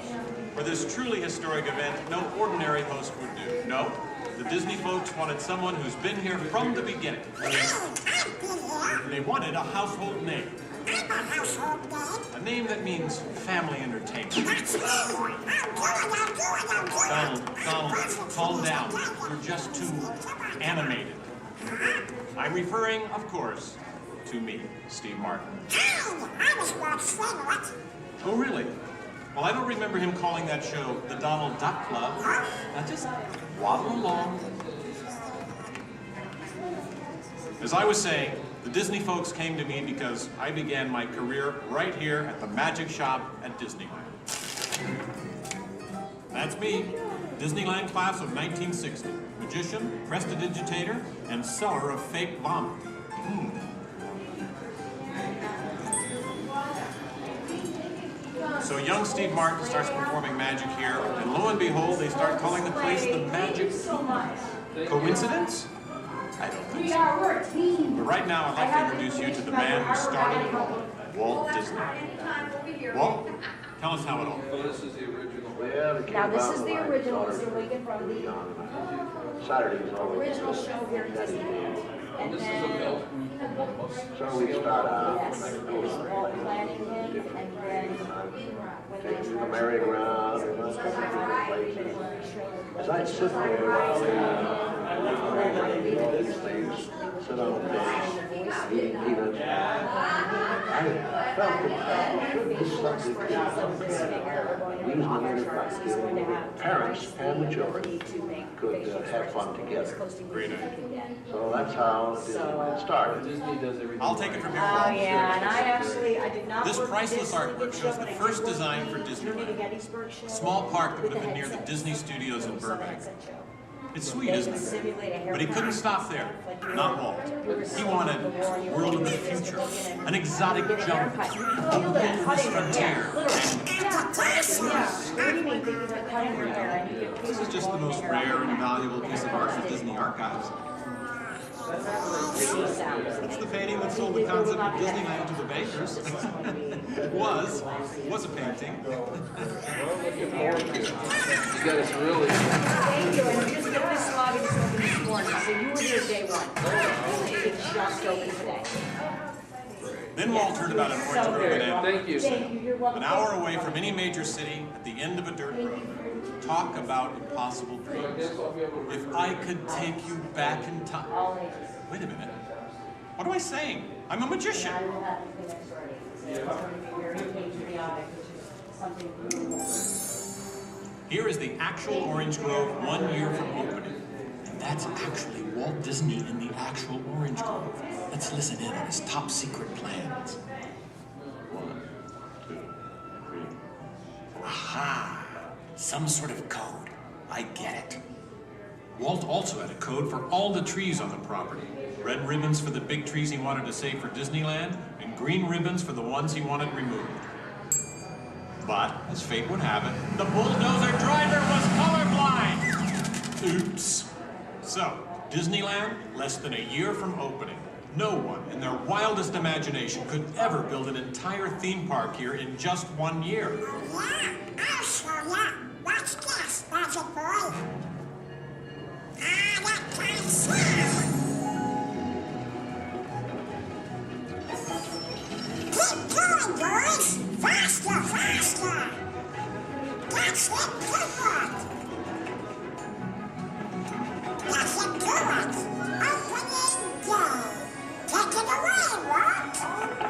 For this truly historic event, no ordinary host would do. No, the Disney folks wanted someone who's been here from the beginning. They wanted a household name. A name that means family entertainment. Donald, calm down. You're just too animated. I'm referring, of course, to me, Steve Martin. Oh, really? Well, I don't remember him calling that show the Donald Duck Club. Now just waddle along. As I was saying, the Disney folks came to me because I began my career right here at the Magic Shop at Disneyland. That's me, Disneyland class of 1960. Magician, prestidigitator, and seller of fake vomit. So young Steve Martin starts performing magic here, and lo and behold, they start calling the place the Magic Kingdom. Coincidence? I don't think so. But right now, I'd like to introduce you to the man who started it all, Walt Disney. Walt, tell us how it all began. This is the original. Now this is the original. So we get from the original show here at Disneyland. And this then, is a milk. So we start out yes, Walt planning him, and then when they taking the merry-go-round and us coming to different places. As I sit there while they do all these things, sit on the bench, eat peanuts, I felt that this is something that parents and the children could have fun together. Great idea. So that's how Disneyland started. I'll take it from here. Oh yeah, and I did not. This priceless artwork shows the first design for Disneyland. A small park that would have been near the Disney Studios in Burbank. It's sweet, isn't it? But he couldn't stop there. Not Walt. He wanted a world of the future, an exotic jungle, a wilderness frontier. This is just the most rare and valuable piece of art for Disney Archives. It's the painting that sold the concept of Disneyland to the bakers. It was a painting. You guys really. Thank you, and just get this lobby just open this morning, so you were here day one. It's just open today. Then Walt heard about an orange grove in Anaheim. Thank you. An hour away from any major city, at the end of a dirt road. Talk about impossible dreams. If I could take you back in time. Wait a minute. What am I saying? I'm a magician. Here is the actual orange grove 1 year from opening. And that's actually Walt Disney in the actual orange grove. Let's listen in on his top secret plans. 1, 2, 3. Aha! Some sort of code. I get it. Walt also had a code for all the trees on the property. Red ribbons for the big trees he wanted to save for Disneyland, and green ribbons for the ones he wanted removed. But, as fate would have it, the bulldozer driver was colorblind! Oops. So, Disneyland, less than a year from opening. No one in their wildest imagination could ever build an entire theme park here in just 1 year. Yeah, I'll show ya. Watch this, Magic Boy. That kind sound. Keep going, boys. Faster, faster. That's it, good. That's it, good. Opening day. Take it away, Walt.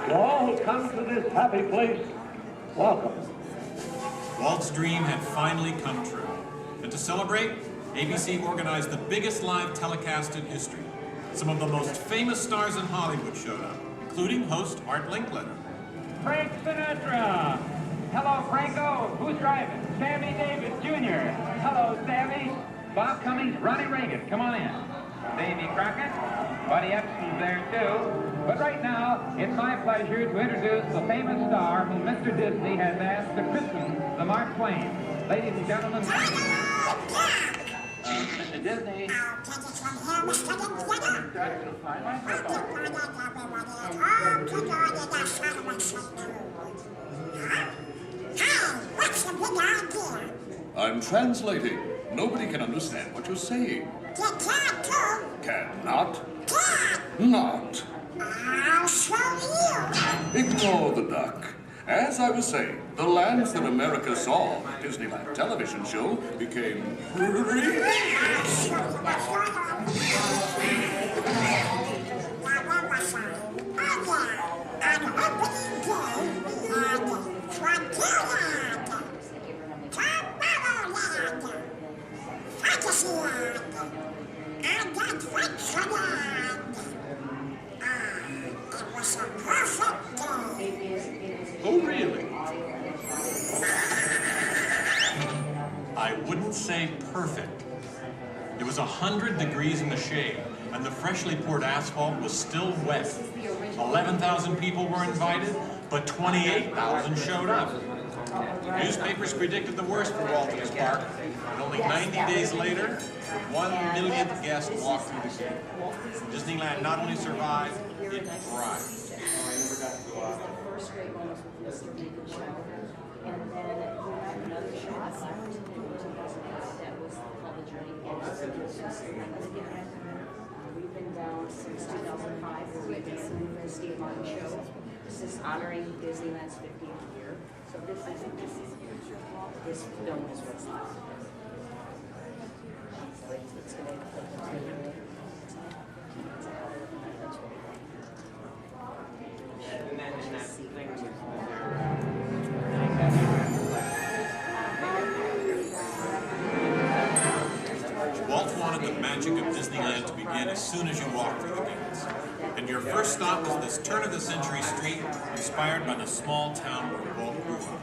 To all who come to this happy place, welcome. Walt's dream had finally come true. And to celebrate, ABC organized the biggest live telecast in history. Some of the most famous stars in Hollywood showed up, including host Art Linkletter. Frank Sinatra. Hello, Franco. Who's driving? Sammy Davis Jr. Hello, Sammy. Bob Cummings, Ronnie Reagan. Come on in. Davy Crockett. Buddy Epson's there, too. But right now, it's my pleasure to introduce the famous star whom Mr. Disney has asked to christen the Mark Twain. Ladies and gentlemen... Disney. I'll take it from here, Mr. Indiana. That's gonna find my football. Hey, what's the big idea? I'm translating. Nobody can understand what you're saying. You can't do. Cannot. Can't. Not. I'll show you. Ignore the duck. As I was saying, the lands that America saw on the Disneyland television show became real. I'll show you what's going on. Now, where was I? Oh, yeah. On opening day, we had Frontierland, Tomorrowland, Fantasyland, and Adventureland. It was a perfect day. Oh, really? I wouldn't say perfect. It was 100 degrees in the shade, and the freshly poured asphalt was still wet. 11,000 people were invited, but 28,000 showed up. Newspapers predicted the worst for Walt and his park, and only 90 days later, the 1 millionth guest walked through the gate. Disneyland not only survived, it thrived. First grade one was with Mr. Lincoln Show, and then we had another show that was called The Journey. We've been down since 2005, where we've been doing the Steve Martin Show. This is honoring Disneyland's 50th year. So this film is what's left. So it's going to continue. Walt wanted the magic of Disneyland to begin as soon as you walk through the gates. And your first stop was this turn-of-the-century street inspired by the small town where Walt grew up.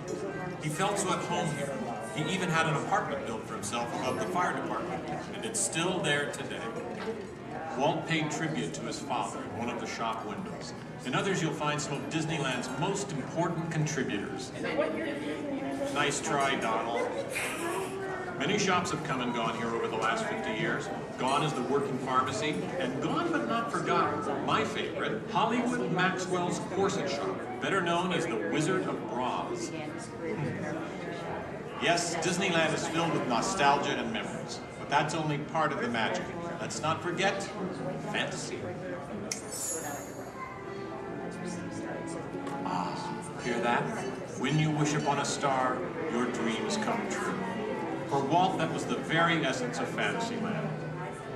He felt so at home here. He even had an apartment built for himself above the fire department, and it's still there today. Walt paid tribute to his father in one of the shop windows. In others, you'll find some of Disneyland's most important contributors. Nice try, Donald. Many shops have come and gone here over the last 50 years. Gone is the working pharmacy, and gone but not forgotten, my favorite, Hollywood Maxwell's corset shop, better known as the Wizard of Bras. Yes, Disneyland is filled with nostalgia and memories, but that's only part of the magic. Let's not forget fantasy. Ah, hear that? When you wish upon a star, your dreams come true. For Walt, that was the very essence of Fantasyland.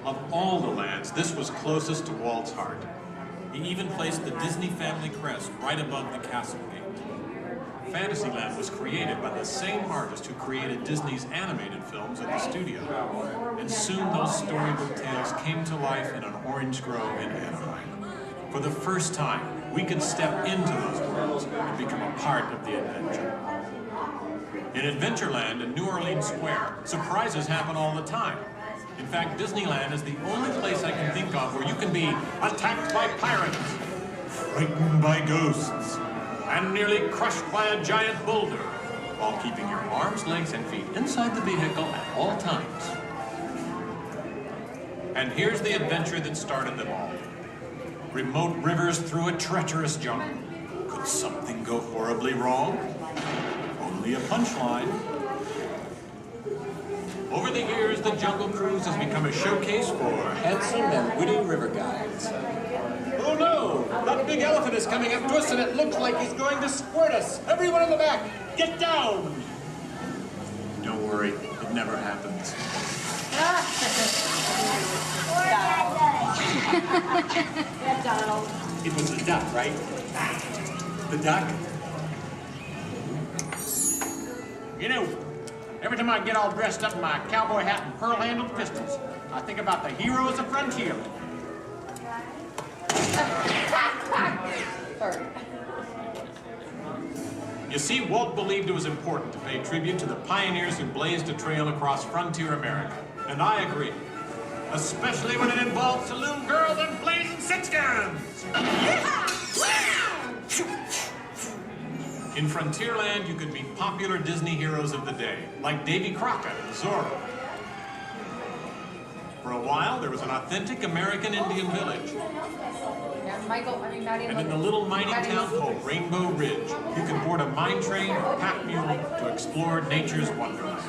Of all the lands, this was closest to Walt's heart. He even placed the Disney family crest right above the castle gate. Fantasyland was created by the same artist who created Disney's animated films at the studio. And soon those storybook tales came to life in an orange grove in Anaheim. For the first time, we could step into those worlds and become a part of the adventure. In Adventureland and New Orleans Square, surprises happen all the time. In fact, Disneyland is the only place I can think of where you can be attacked by pirates, frightened by ghosts, and nearly crushed by a giant boulder, while keeping your arms, legs, and feet inside the vehicle at all times. And here's the adventure that started them all. Remote rivers through a treacherous jungle. Could something go horribly wrong? Only a punchline. Over the years, the Jungle Cruise has become a showcase for handsome and witty river guides. Oh no! That big elephant is coming up to us and it looks like he's going to squirt us! Everyone in the back, get down! Don't worry, it never happens. Donald. It was the duck, right? The duck? You know, every time I get all dressed up in my cowboy hat and pearl-handled pistols, I think about the heroes of Frontierland. You see, Walt believed it was important to pay tribute to the pioneers who blazed a trail across frontier America. And I agree. Especially when it involves saloon girls and blazing six-guns! In Frontierland, you could meet popular Disney heroes of the day, like Davy Crockett and Zorro. For a while, there was an authentic American Indian village. And in the little mining town called Rainbow Ridge, you could board a mine train or pack mule to explore nature's wonderland.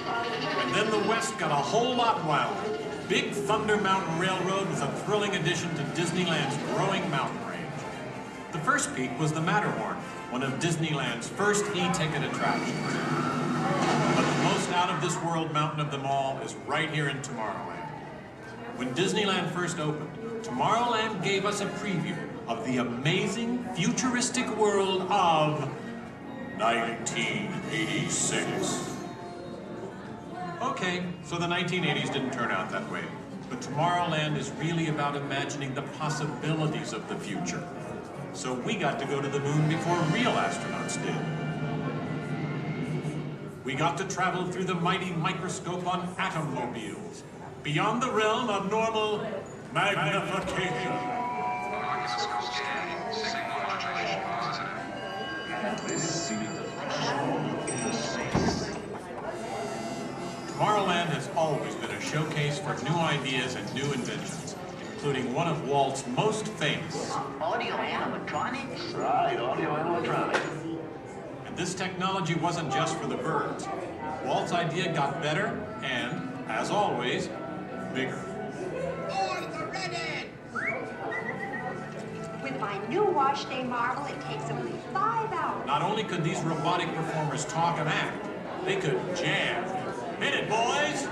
And then the West got a whole lot wilder. Big Thunder Mountain Railroad was a thrilling addition to Disneyland's growing mountain range. The first peak was the Matterhorn, one of Disneyland's first e-ticket attractions. But the most out-of-this-world mountain of them all is right here in Tomorrowland. When Disneyland first opened, Tomorrowland gave us a preview of the amazing, futuristic world of 1986. Okay, so the 1980s didn't turn out that way. But Tomorrowland is really about imagining the possibilities of the future. So we got to go to the moon before real astronauts did. We got to travel through the mighty microscope on atommobiles, beyond the realm of normal magnification. Tomorrowland has always been a showcase for new ideas and new inventions, including one of Walt's most famous. Audio animatronics? Right, audio animatronics. And this technology wasn't just for the birds. Walt's idea got better and, as always, bigger. With my new wash day marvel, it takes only 5 hours. Not only could these robotic performers talk and act, they could jam. Hit it, boys!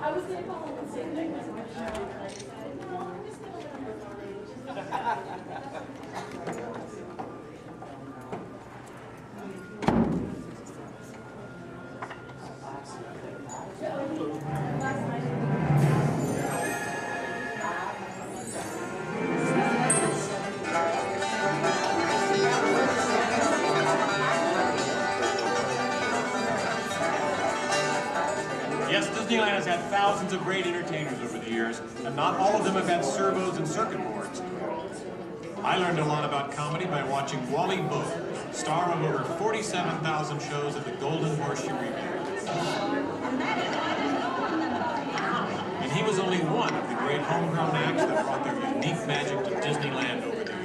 I was going to call him the same thing. Yes, Disneyland has had thousands of great entertainers over the years, and not all of them have had servos and circuit boards. I learned a lot about comedy by watching Wally Boat, star of over 47,000 shows at the Golden Horseshoe Revue. And he was only one of the great homegrown acts that brought their unique magic to Disneyland over the years.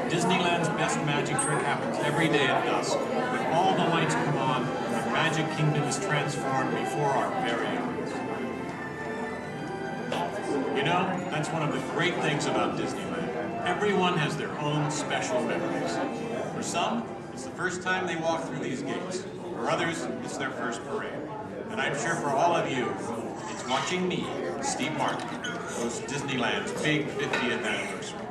Disneyland's best magic trick happens every day at dusk, when all the lights come on and the Magic Kingdom is transformed before our very eyes. You know, that's one of the great things about Disneyland. Everyone has their own special memories. For some, it's the first time they walk through these gates. For others, it's their first parade. And I'm sure for all of you, it's watching me, Steve Martin, host Disneyland's big 50th anniversary.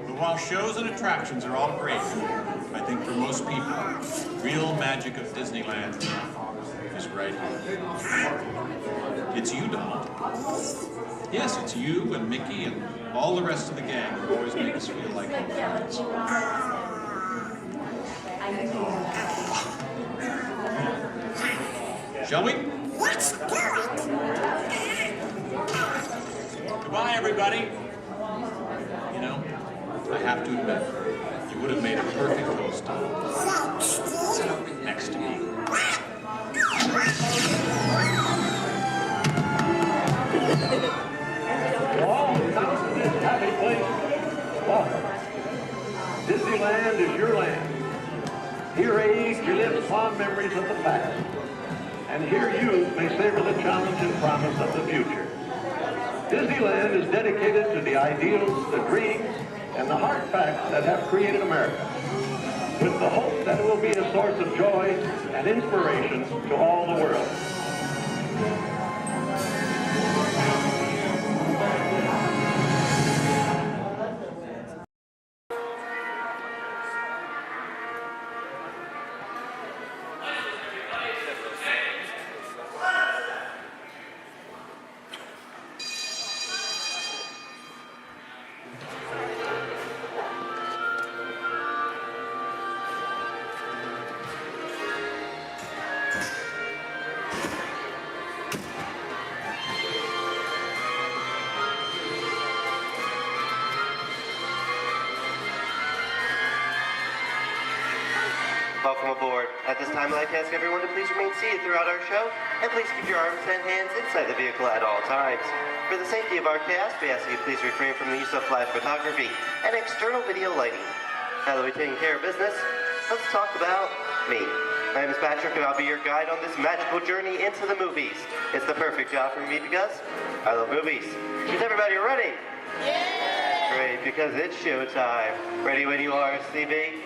But while shows and attractions are all great, I think for most people, real magic of Disneyland is right here. It's you, Donald. Yes, it's you and Mickey and all the rest of the gang who always make us feel like home. Shall we? Let's do it! Goodbye, everybody. You know, I have to admit, you would have made a perfect host next to me. To all who come to this happy place, welcome. Disneyland is your land. Here age you live upon memories of the past. And here youth may savor the challenge and promise of the future. Disneyland is dedicated to the ideals, the dreams, and the hard facts that have created America, with the hope that it will be a source of joy and inspiration to all the world. Welcome aboard. At this time, I'd like to ask everyone to please remain seated throughout our show, and please keep your arms and hands inside the vehicle at all times. For the safety of our cast, we ask that you please refrain from the use of flash photography and external video lighting. Now that we've taken care of business, let's talk about me. My name is Patrick, and I'll be your guide on this magical journey into the movies. It's the perfect job for me because I love movies. Is everybody ready? Yeah! Great, because it's showtime. Ready when you are, CB?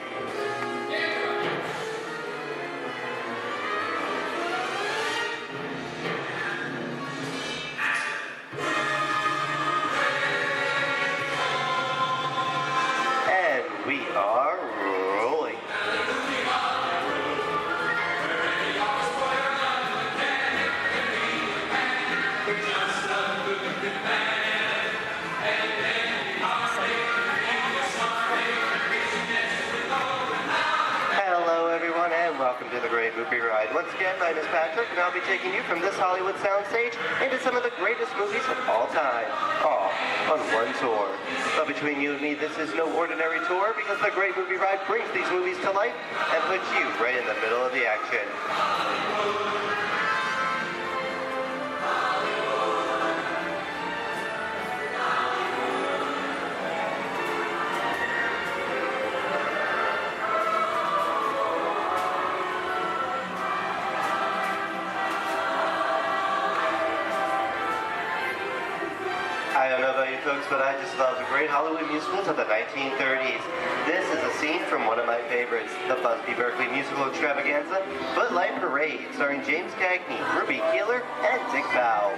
We are rolling. Hello everyone and welcome to the Great Movie Ride. Once again, my name is Patrick and I'll be taking you from this Hollywood soundstage into some of the greatest movies of all time, all on one tour. But between you and me, this is no ordinary tour because the Great Movie Ride brings these movies to life and puts you right in the middle of the action. I don't know about you folks, but I just love the great Hollywood musicals of the 1930s. This is a scene from one of my favorites, the Busby Berkeley musical extravaganza, Footlight Parade, starring James Cagney, Ruby Keeler, and Dick Bow.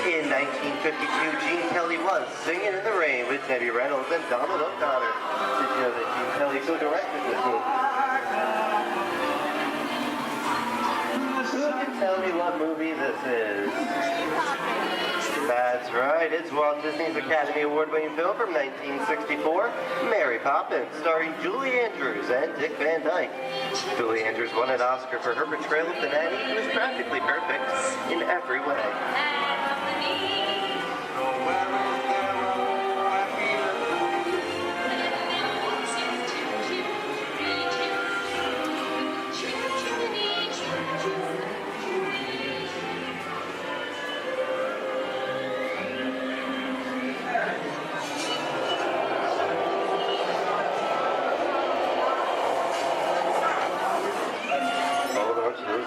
In 1952, Gene Kelly was Singing in the Rain with Debbie Reynolds and Donald O'Connor. Did you know that Gene Kelly co-directed this movie? Who can tell me what movie this is? That's right, it's Walt Disney's Academy Award-winning film from 1964, Mary Poppins, starring Julie Andrews and Dick Van Dyke. Julie Andrews won an Oscar for her portrayal of the nanny who is practically perfect in every way.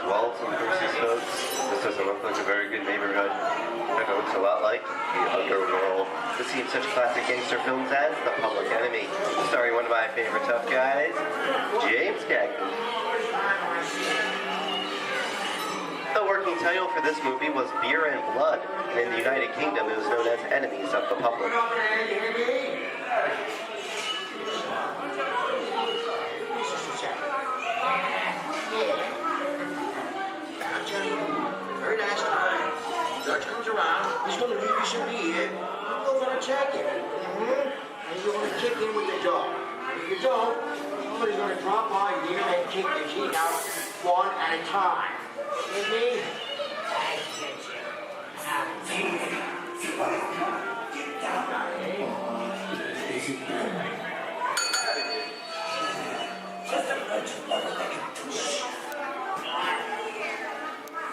Walt and Bruce's folks. This doesn't look like a very good neighborhood. It looks a lot like the underworld. This seems such classic gangster films as The Public Enemy, starring one of my favorite tough guys, James Cagney. The working title for this movie was Beer and Blood, and in the United Kingdom it was known as Enemies of the Public. Very nice time. Judge comes around, he's going to leave you some beer. You're going to check it. And you're going to kick in with the dog. If you don't, somebody's going to drop by here and kick the sheet out one at a time. With me? I get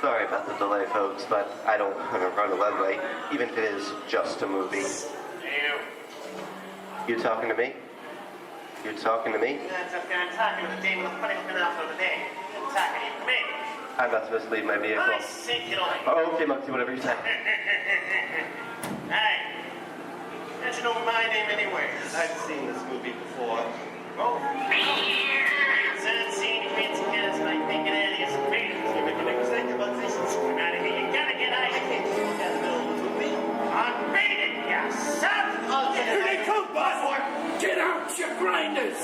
Sorry about the delay, folks, but I don't want to run a red light, even if it is just a movie. You talking to me? You talking to me? That's okay, I'm talking to the demon of punishment for the day. I'm talking to me. I'm not supposed to leave my vehicle. I say get away. Oh, okay, Moxie, whatever you say. Hey, don't you know my name anywhere? I've seen this movie before. Oh. It's unseen, you can't see it, it's like thinking it is. You make an executive position, scream out of here. You gotta get out of here. I can't just look out the middle of the movie. I'm beating you, son! Here they come, boss! Get out, you grinders!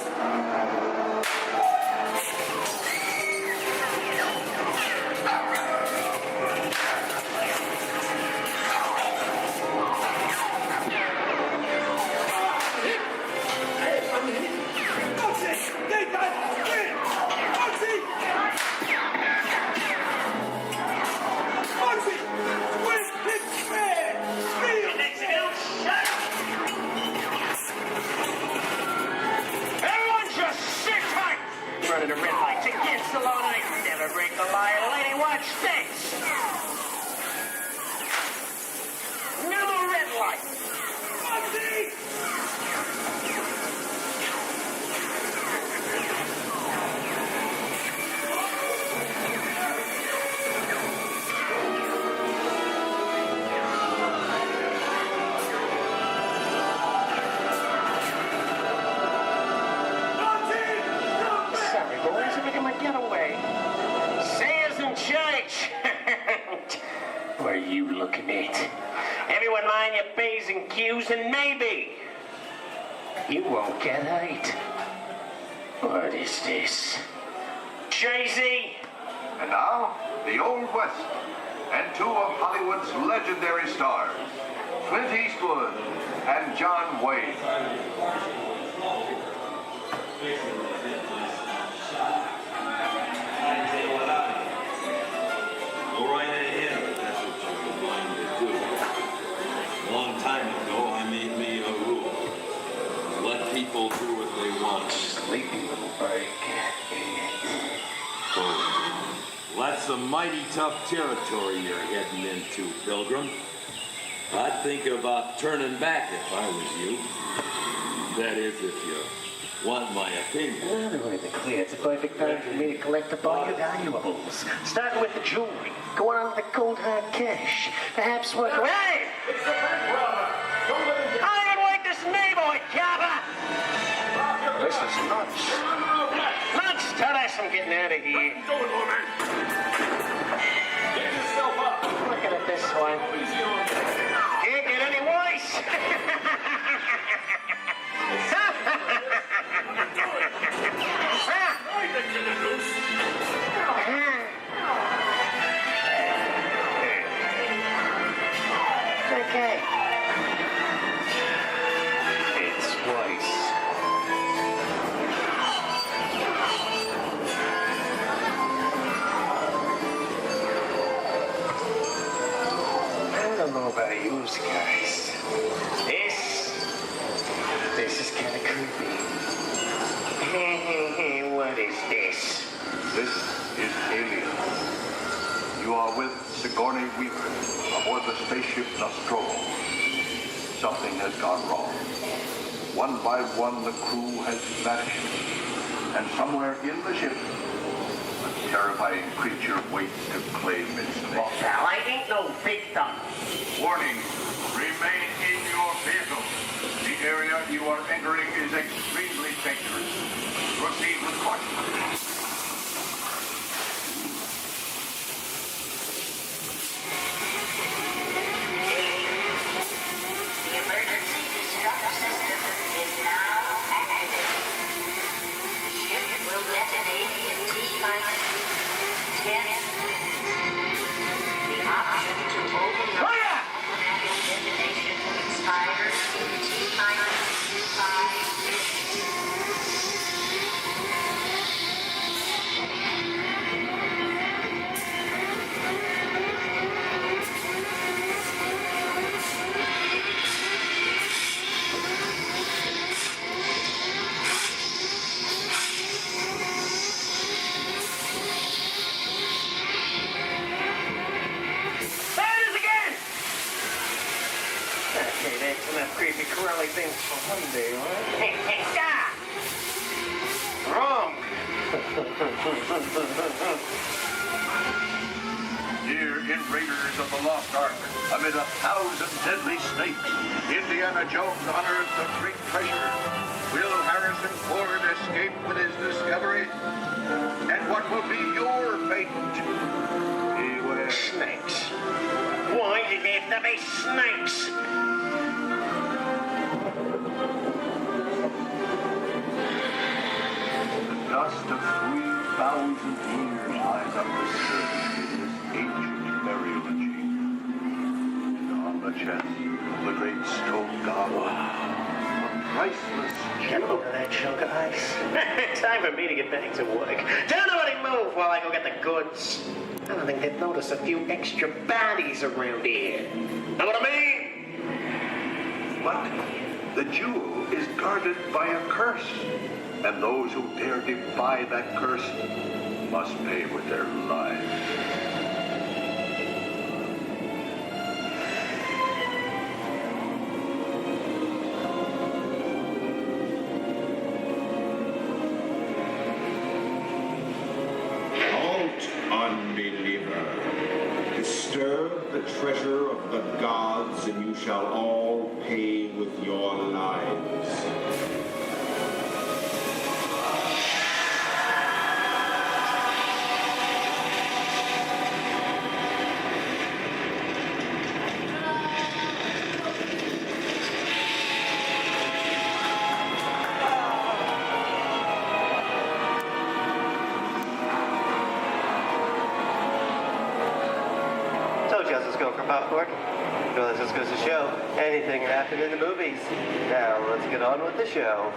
your P's and Q's, and maybe you won't get hurt. What is this? Jay-Z? And now, the Old West, and two of Hollywood's legendary stars, Clint Eastwood and John Wayne. Go right ahead if that's what you're going to do. A long time ago, I made me a rule. Let people do what they want. Sleepy little break. Oh, that's a mighty tough territory you're heading into, Pilgrim. I'd think about turning back if I was you. That is, if you want my opinion. Well, to make it clear, it's a perfect time for me to collect up all your valuables. Starting with the jewelry, going on with the cold hard cash. Perhaps work... Hey! It's the bank robber! Don't let him get... I don't like this neighborhood, Jabba! This is nuts. Nuts! Tell us I'm getting out of here. Go it, old man! Get yourself up! Look at it this way. Can't get any worse! Okay. It's twice. I don't know about you guys. This is kind of creepy. What is this? This is Alien. You are with Sigourney Weaver aboard the spaceship Nostromo. Something has gone wrong. One by one, the crew has vanished. And somewhere in the ship, a terrifying creature waits to claim its name. Well, pal, I ain't no victim. Warning, remain in your vehicle. The area you are entering is extremely dangerous. Proceed with caution. Creepy crawly things for Monday, right? Wrong. Here in Raiders of the Lost Ark, amid 1,000 deadly snakes, Indiana Jones unearthed a great treasure. Will Harrison Ford escape with his discovery? And what will be your fate? Beware. Snakes. Why did there have to be snakes? Dust of 3,000 years lies up the surface in this ancient burial chamber. And on the chest, the great stone goblet, a priceless Get a load of that chunk of ice. Time for me to get back to work. Don't nobody move while I go get the goods. I don't think they'd notice a few extra bodies around here. Know what I mean? But the jewel is guarded by a curse. And those who dare defy that curse must pay with their lives. Halt, unbeliever. Disturb the treasure of the gods, and you shall all pay with your lives. popcorn? Well, this just goes to show anything can happen in the movies. Now, let's get on with the show.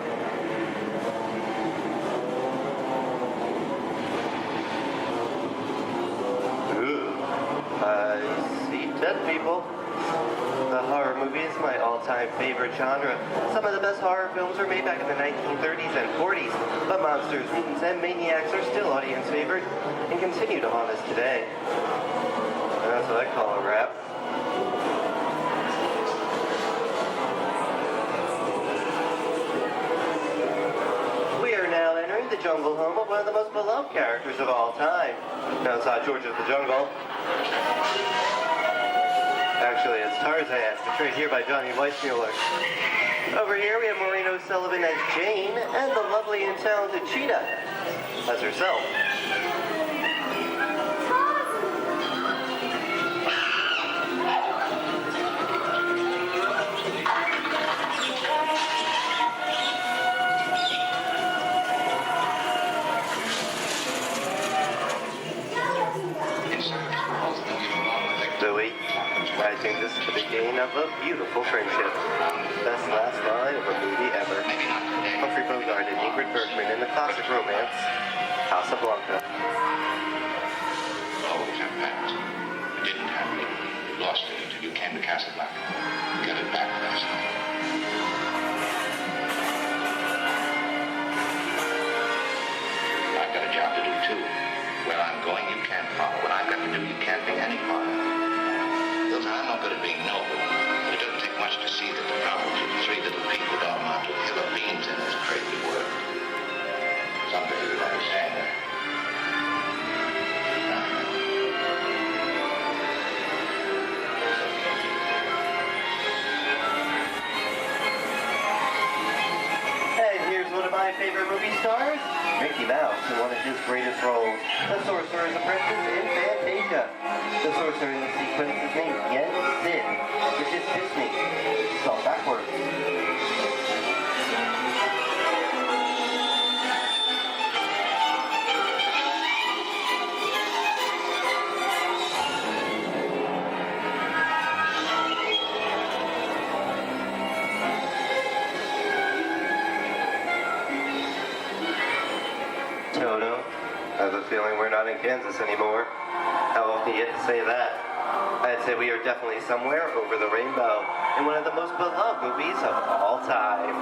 I see dead people. The horror movie is my all-time favorite genre. Some of the best horror films were made back in the 1930s and 40s, but monsters, mutants, and maniacs are still audience favorite and continue to haunt us today. And that's what I call a wrap. We are now entering the jungle home of one of the most beloved characters of all time. Now inside George's the Jungle. Actually, it's Tarzan, portrayed here by Johnny Weissmuller. Over here, we have Maureen O'Sullivan as Jane, and the lovely and talented Cheetah as herself. Zoe, I think this is the beginning of a beautiful friendship. Best last line of a movie ever. Humphrey Bogart and Ingrid Bergman in the classic romance, Casablanca. Oh, champagne. It didn't happen. You lost it until you came to Casablanca. You got it back last night. I've got a job to do too. Where I'm going, you can't follow. What I've got to do, you can't be any part of. Listen, I'm not good at being noble, but it doesn't take much to see that the problems of the three little people don't amount to a hill of beans in this crazy world. Someday you'll understand that. And here's one of my favorite movie stars, Mickey Mouse, in one of his greatest roles, the Sorcerer's Apprentice in Fantasia. The sorcerer in the sequence is named Yen Sid, which is Disney, spelled backwards. Toto, I have a feeling we're not in Kansas anymore. How often do you get to say that? I'd say we are definitely somewhere over the rainbow in one of the most beloved movies of all time.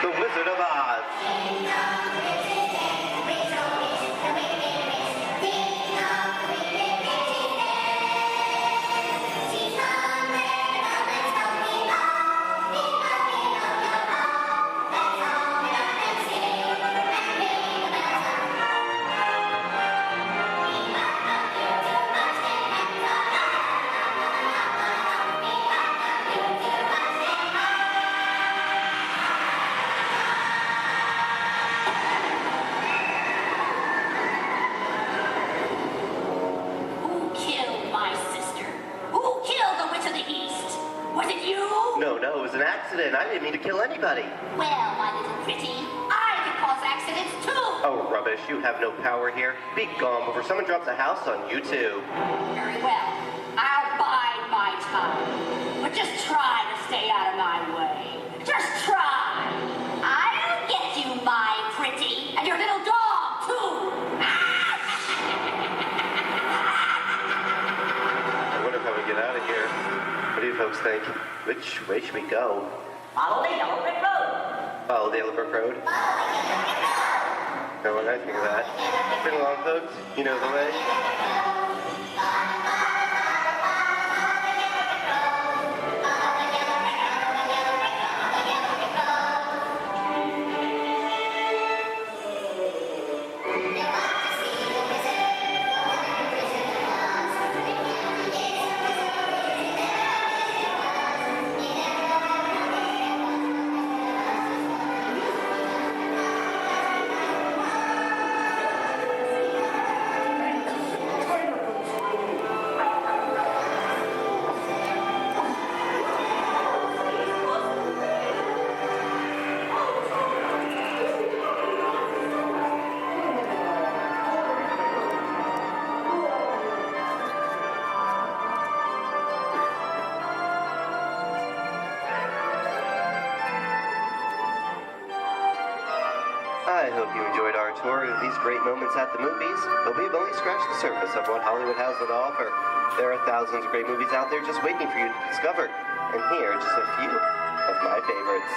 The Wizard of Oz. No, it was an accident. I didn't mean to kill anybody. Well, my little pretty, I can cause accidents too. Oh, rubbish. You have no power here. Be gone before someone drops a house on you, too. Very well. I'll bide my time. But just try to stay out of my way. Just try. I'll get you, my pretty. And your little dog, too. I wonder how we get out of here. What do you folks think? Which way should we go? Follow the yellow brick road. Follow the Yellow Brick Road? No, when I think of that. Bring along, folks. You know the way. moments at the movies, but we've only scratched the surface of what Hollywood has to offer. There are thousands of great movies out there just waiting for you to discover. And here are just a few of my favorites.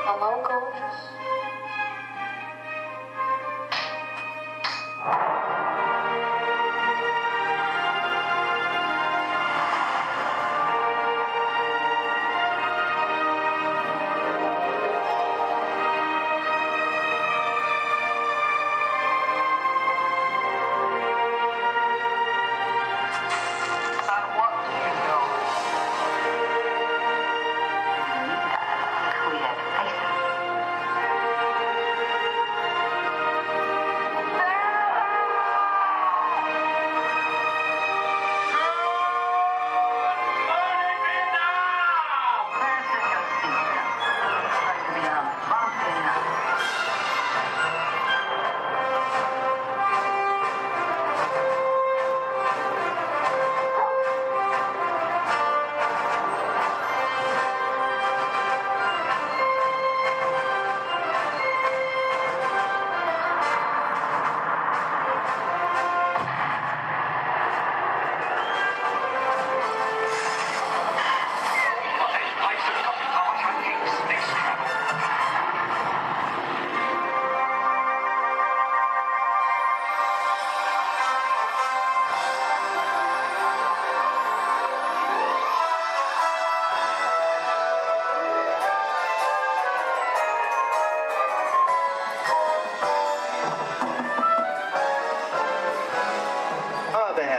Hello, gorgeous.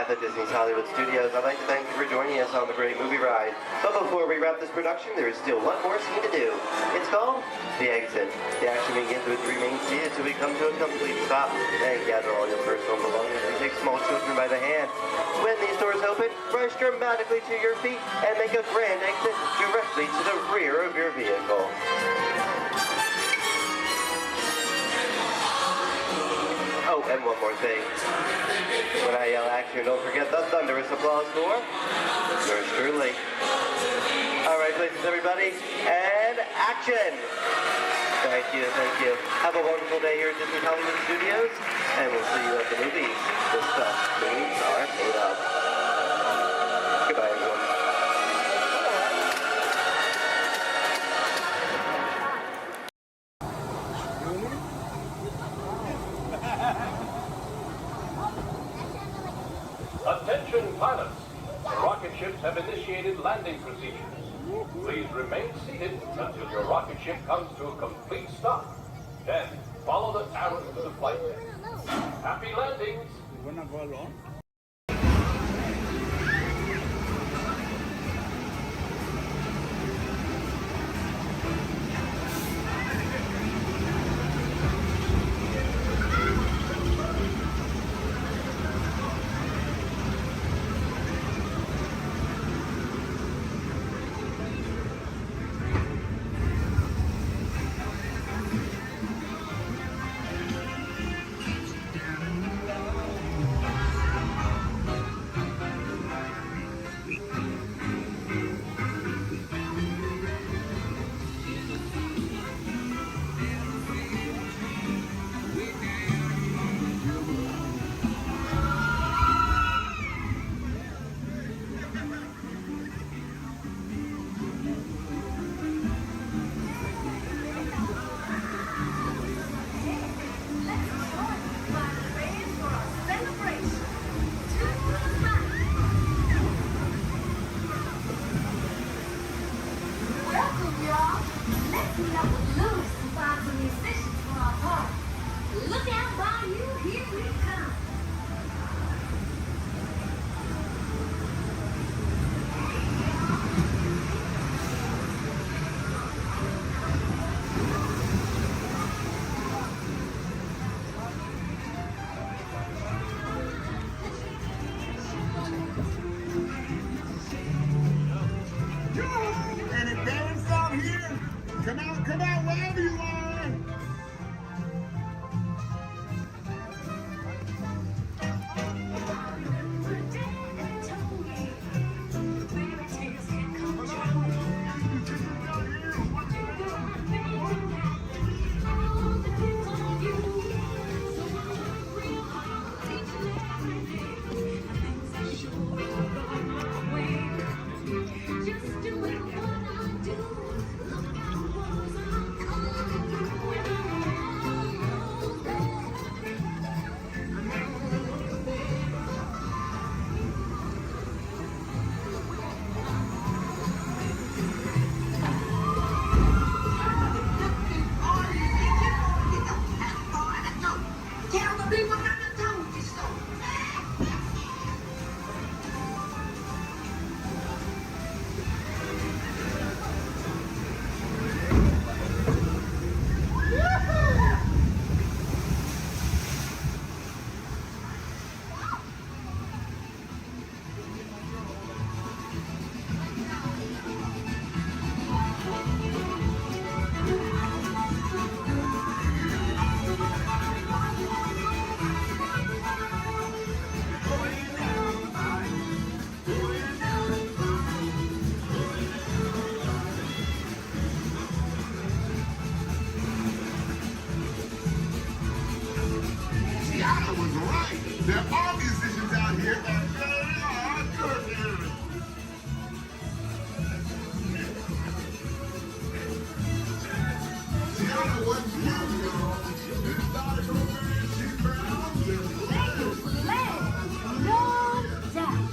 At Disney's Hollywood Studios, I'd like to thank you for joining us on the Great Movie Ride. But before we wrap this production, there is still one more scene to do. It's called The Exit. The action begins with three main scenes until we come to a complete stop. Then gather all your personal belongings and take small children by the hand. When these doors open, rush dramatically to your feet and make a grand exit directly to the rear of your vehicle. Oh, and one more thing. When I yell action, don't forget the thunderous applause for yours truly. All right, places, everybody, and action! Thank you, thank you. Have a wonderful day here at Disney Hollywood Studios, and we'll see you at the movies. The stuff movies are made of. Goodbye, everyone. Attention pilots, the rocket ships have initiated landing procedures. Please remain seated until your rocket ship comes to a complete stop. Then follow the arrow to the flight deck. Happy landings! We're not going alone. There are musicians out here and they are good. Tiana wasn't here, y'all. This started over and she found this land. No doubt.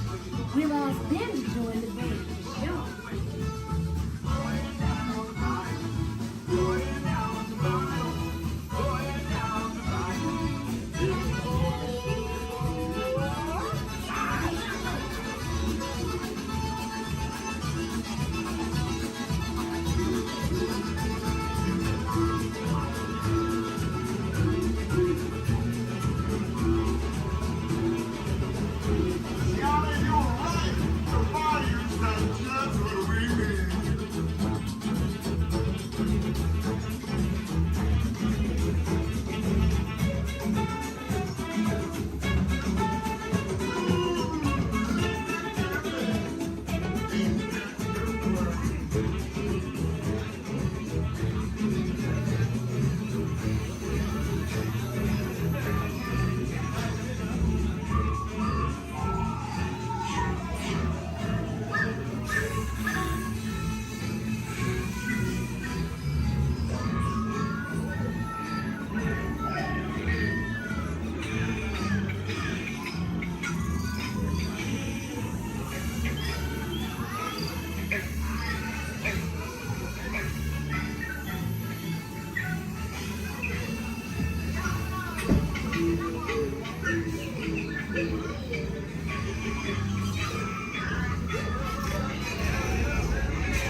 We'll ask them to join the band for sure.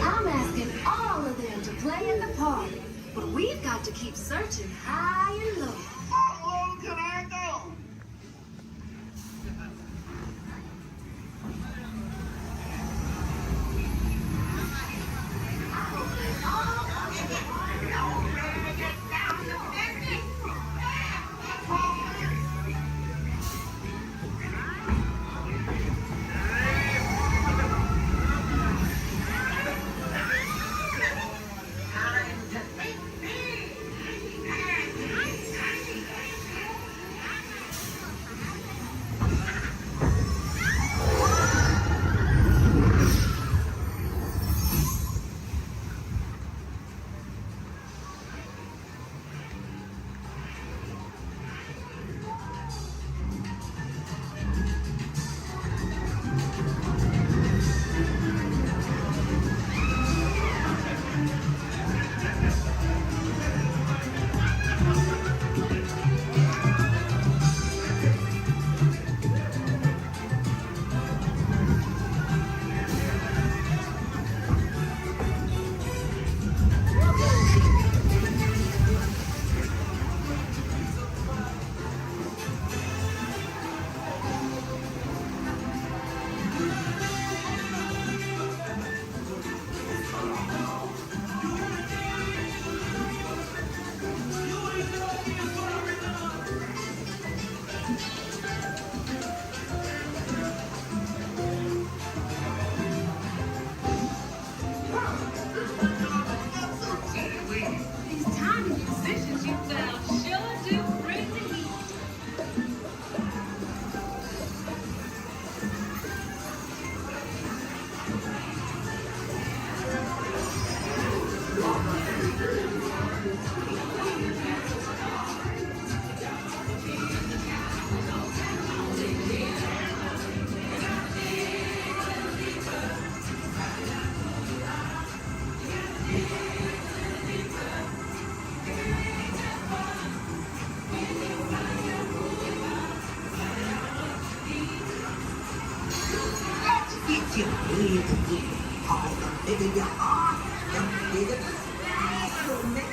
I'm asking all of them to play in the party, but we've got to keep searching high and low. How low can I go? These tiny musicians you found sure do bring the heat. Get your hands together. All the bigger you are, the bigger the splash will make.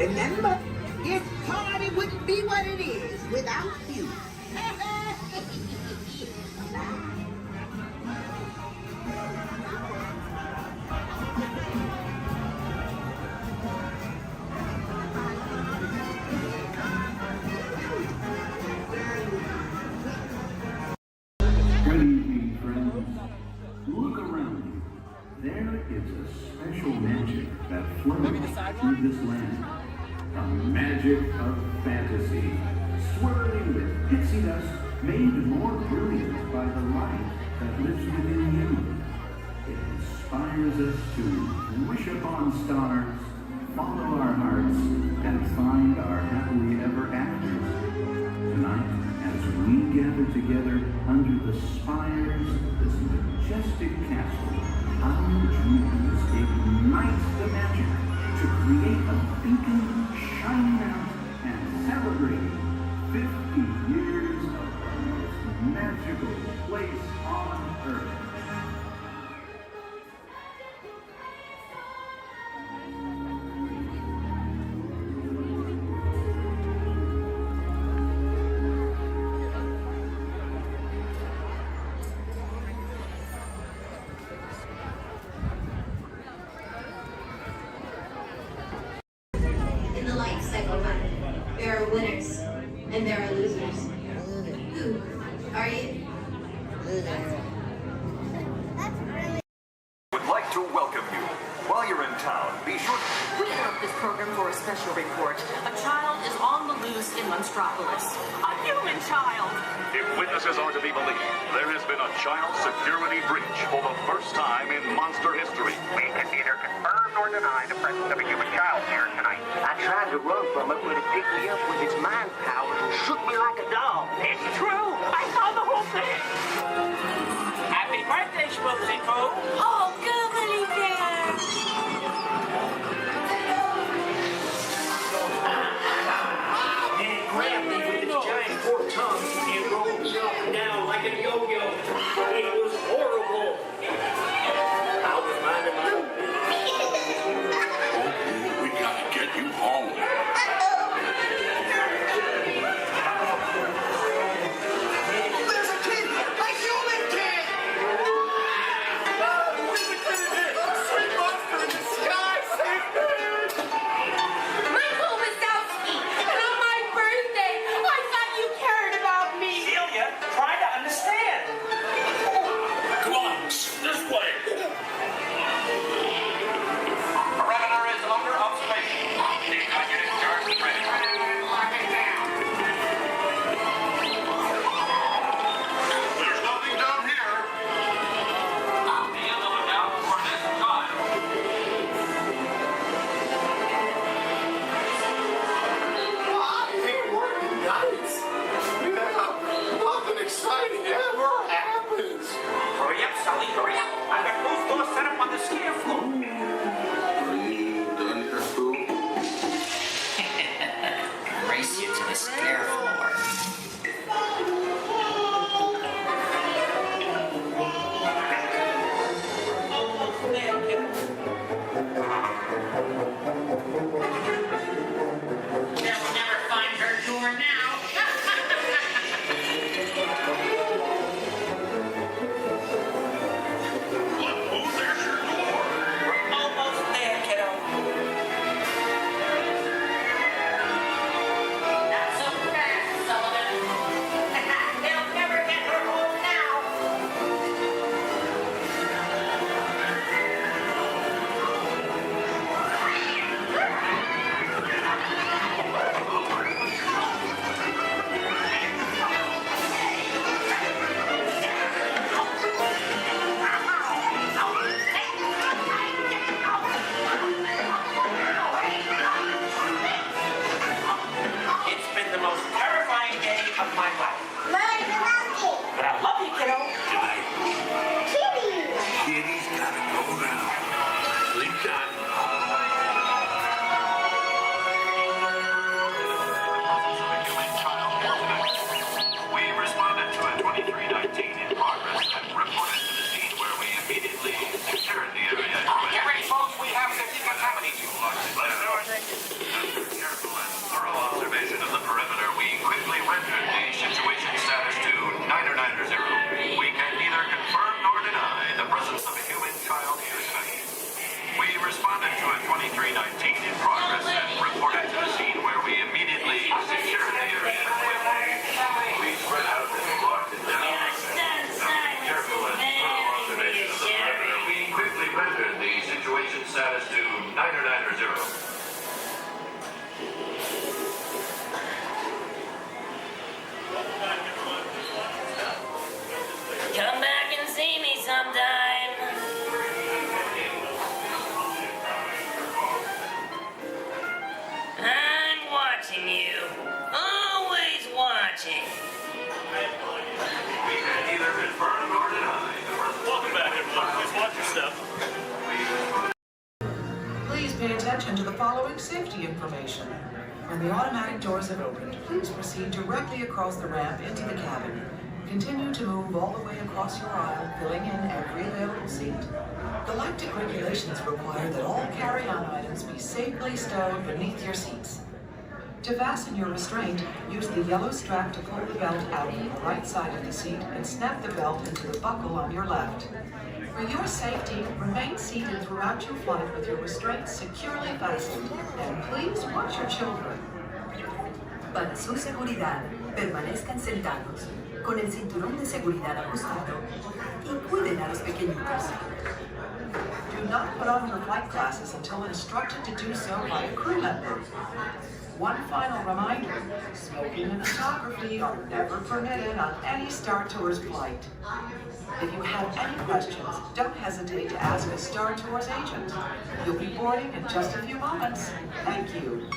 Remember, this party wouldn't be what it is without you. Good evening, friends. Look around you. There is a special magic that flows through this land. A magic of fantasy, swirling with pixie dust, made more brilliant by the light that lives within you. It inspires us to wish upon stars, follow our hearts, and find our happily ever afters. Tonight, as we gather together under the spires of this majestic castle, our dreams ignite the magic to create a beacon shining out and celebrating 50 years of the most magical place on earth. In the life cycle, there are winners and there are losers. Who are you? Would like to welcome you. While you're in town, be sure We interrupt this program for a special report. A child is on the loose in Monstropolis. A human child! If witnesses are to be believed, there has been a child security breach for the first time in monster history. We can neither confirm nor deny the presence of a human child here tonight. I tried to run from it, but it picked me up with its mind powers and shook me like a dog. It's true! I saw the whole thing! Happy birthday, Schmoozy Poo! Oh, goodly bear! And grabbed me with its giant forked tongue and rolled me up and down like a yo-yo. It was horrible. I was minding my own business. We gotta get you home. There's a kid! A human kid! of a human child suicide. We responded to a 2319 in progress and reported to the scene where we immediately secured the area with police spread out and locked it down. Careful and thorough observation of the perimeter, we quickly rendered the situation status to 990. Come back and see me sometime. I'm watching you. Always watching. We can neither confirm nor deny. Welcome back, everyone. Please watch your step. Please pay attention to the following safety information. When the automatic doors have opened, please proceed directly across the ramp into the cabin. Continue to move all the way across your aisle, filling in every available seat. Galactic regulations require that all carry-on items be safely stowed beneath your seats. To fasten your restraint, use the yellow strap to pull the belt out on the right side of the seat and snap the belt into the buckle on your left. For your safety, remain seated throughout your flight with your restraints securely fastened, and please watch your children. Para su seguridad, permanezcan sentados, con el cinturón de seguridad ajustado, y cuiden a los pequeñitos. Do not put on your flight glasses until instructed to do so by a crew member. One final reminder, smoking and photography are never permitted on any Star Tours flight. If you have any questions, don't hesitate to ask a Star Tours agent. You'll be boarding in just a few moments. Thank you.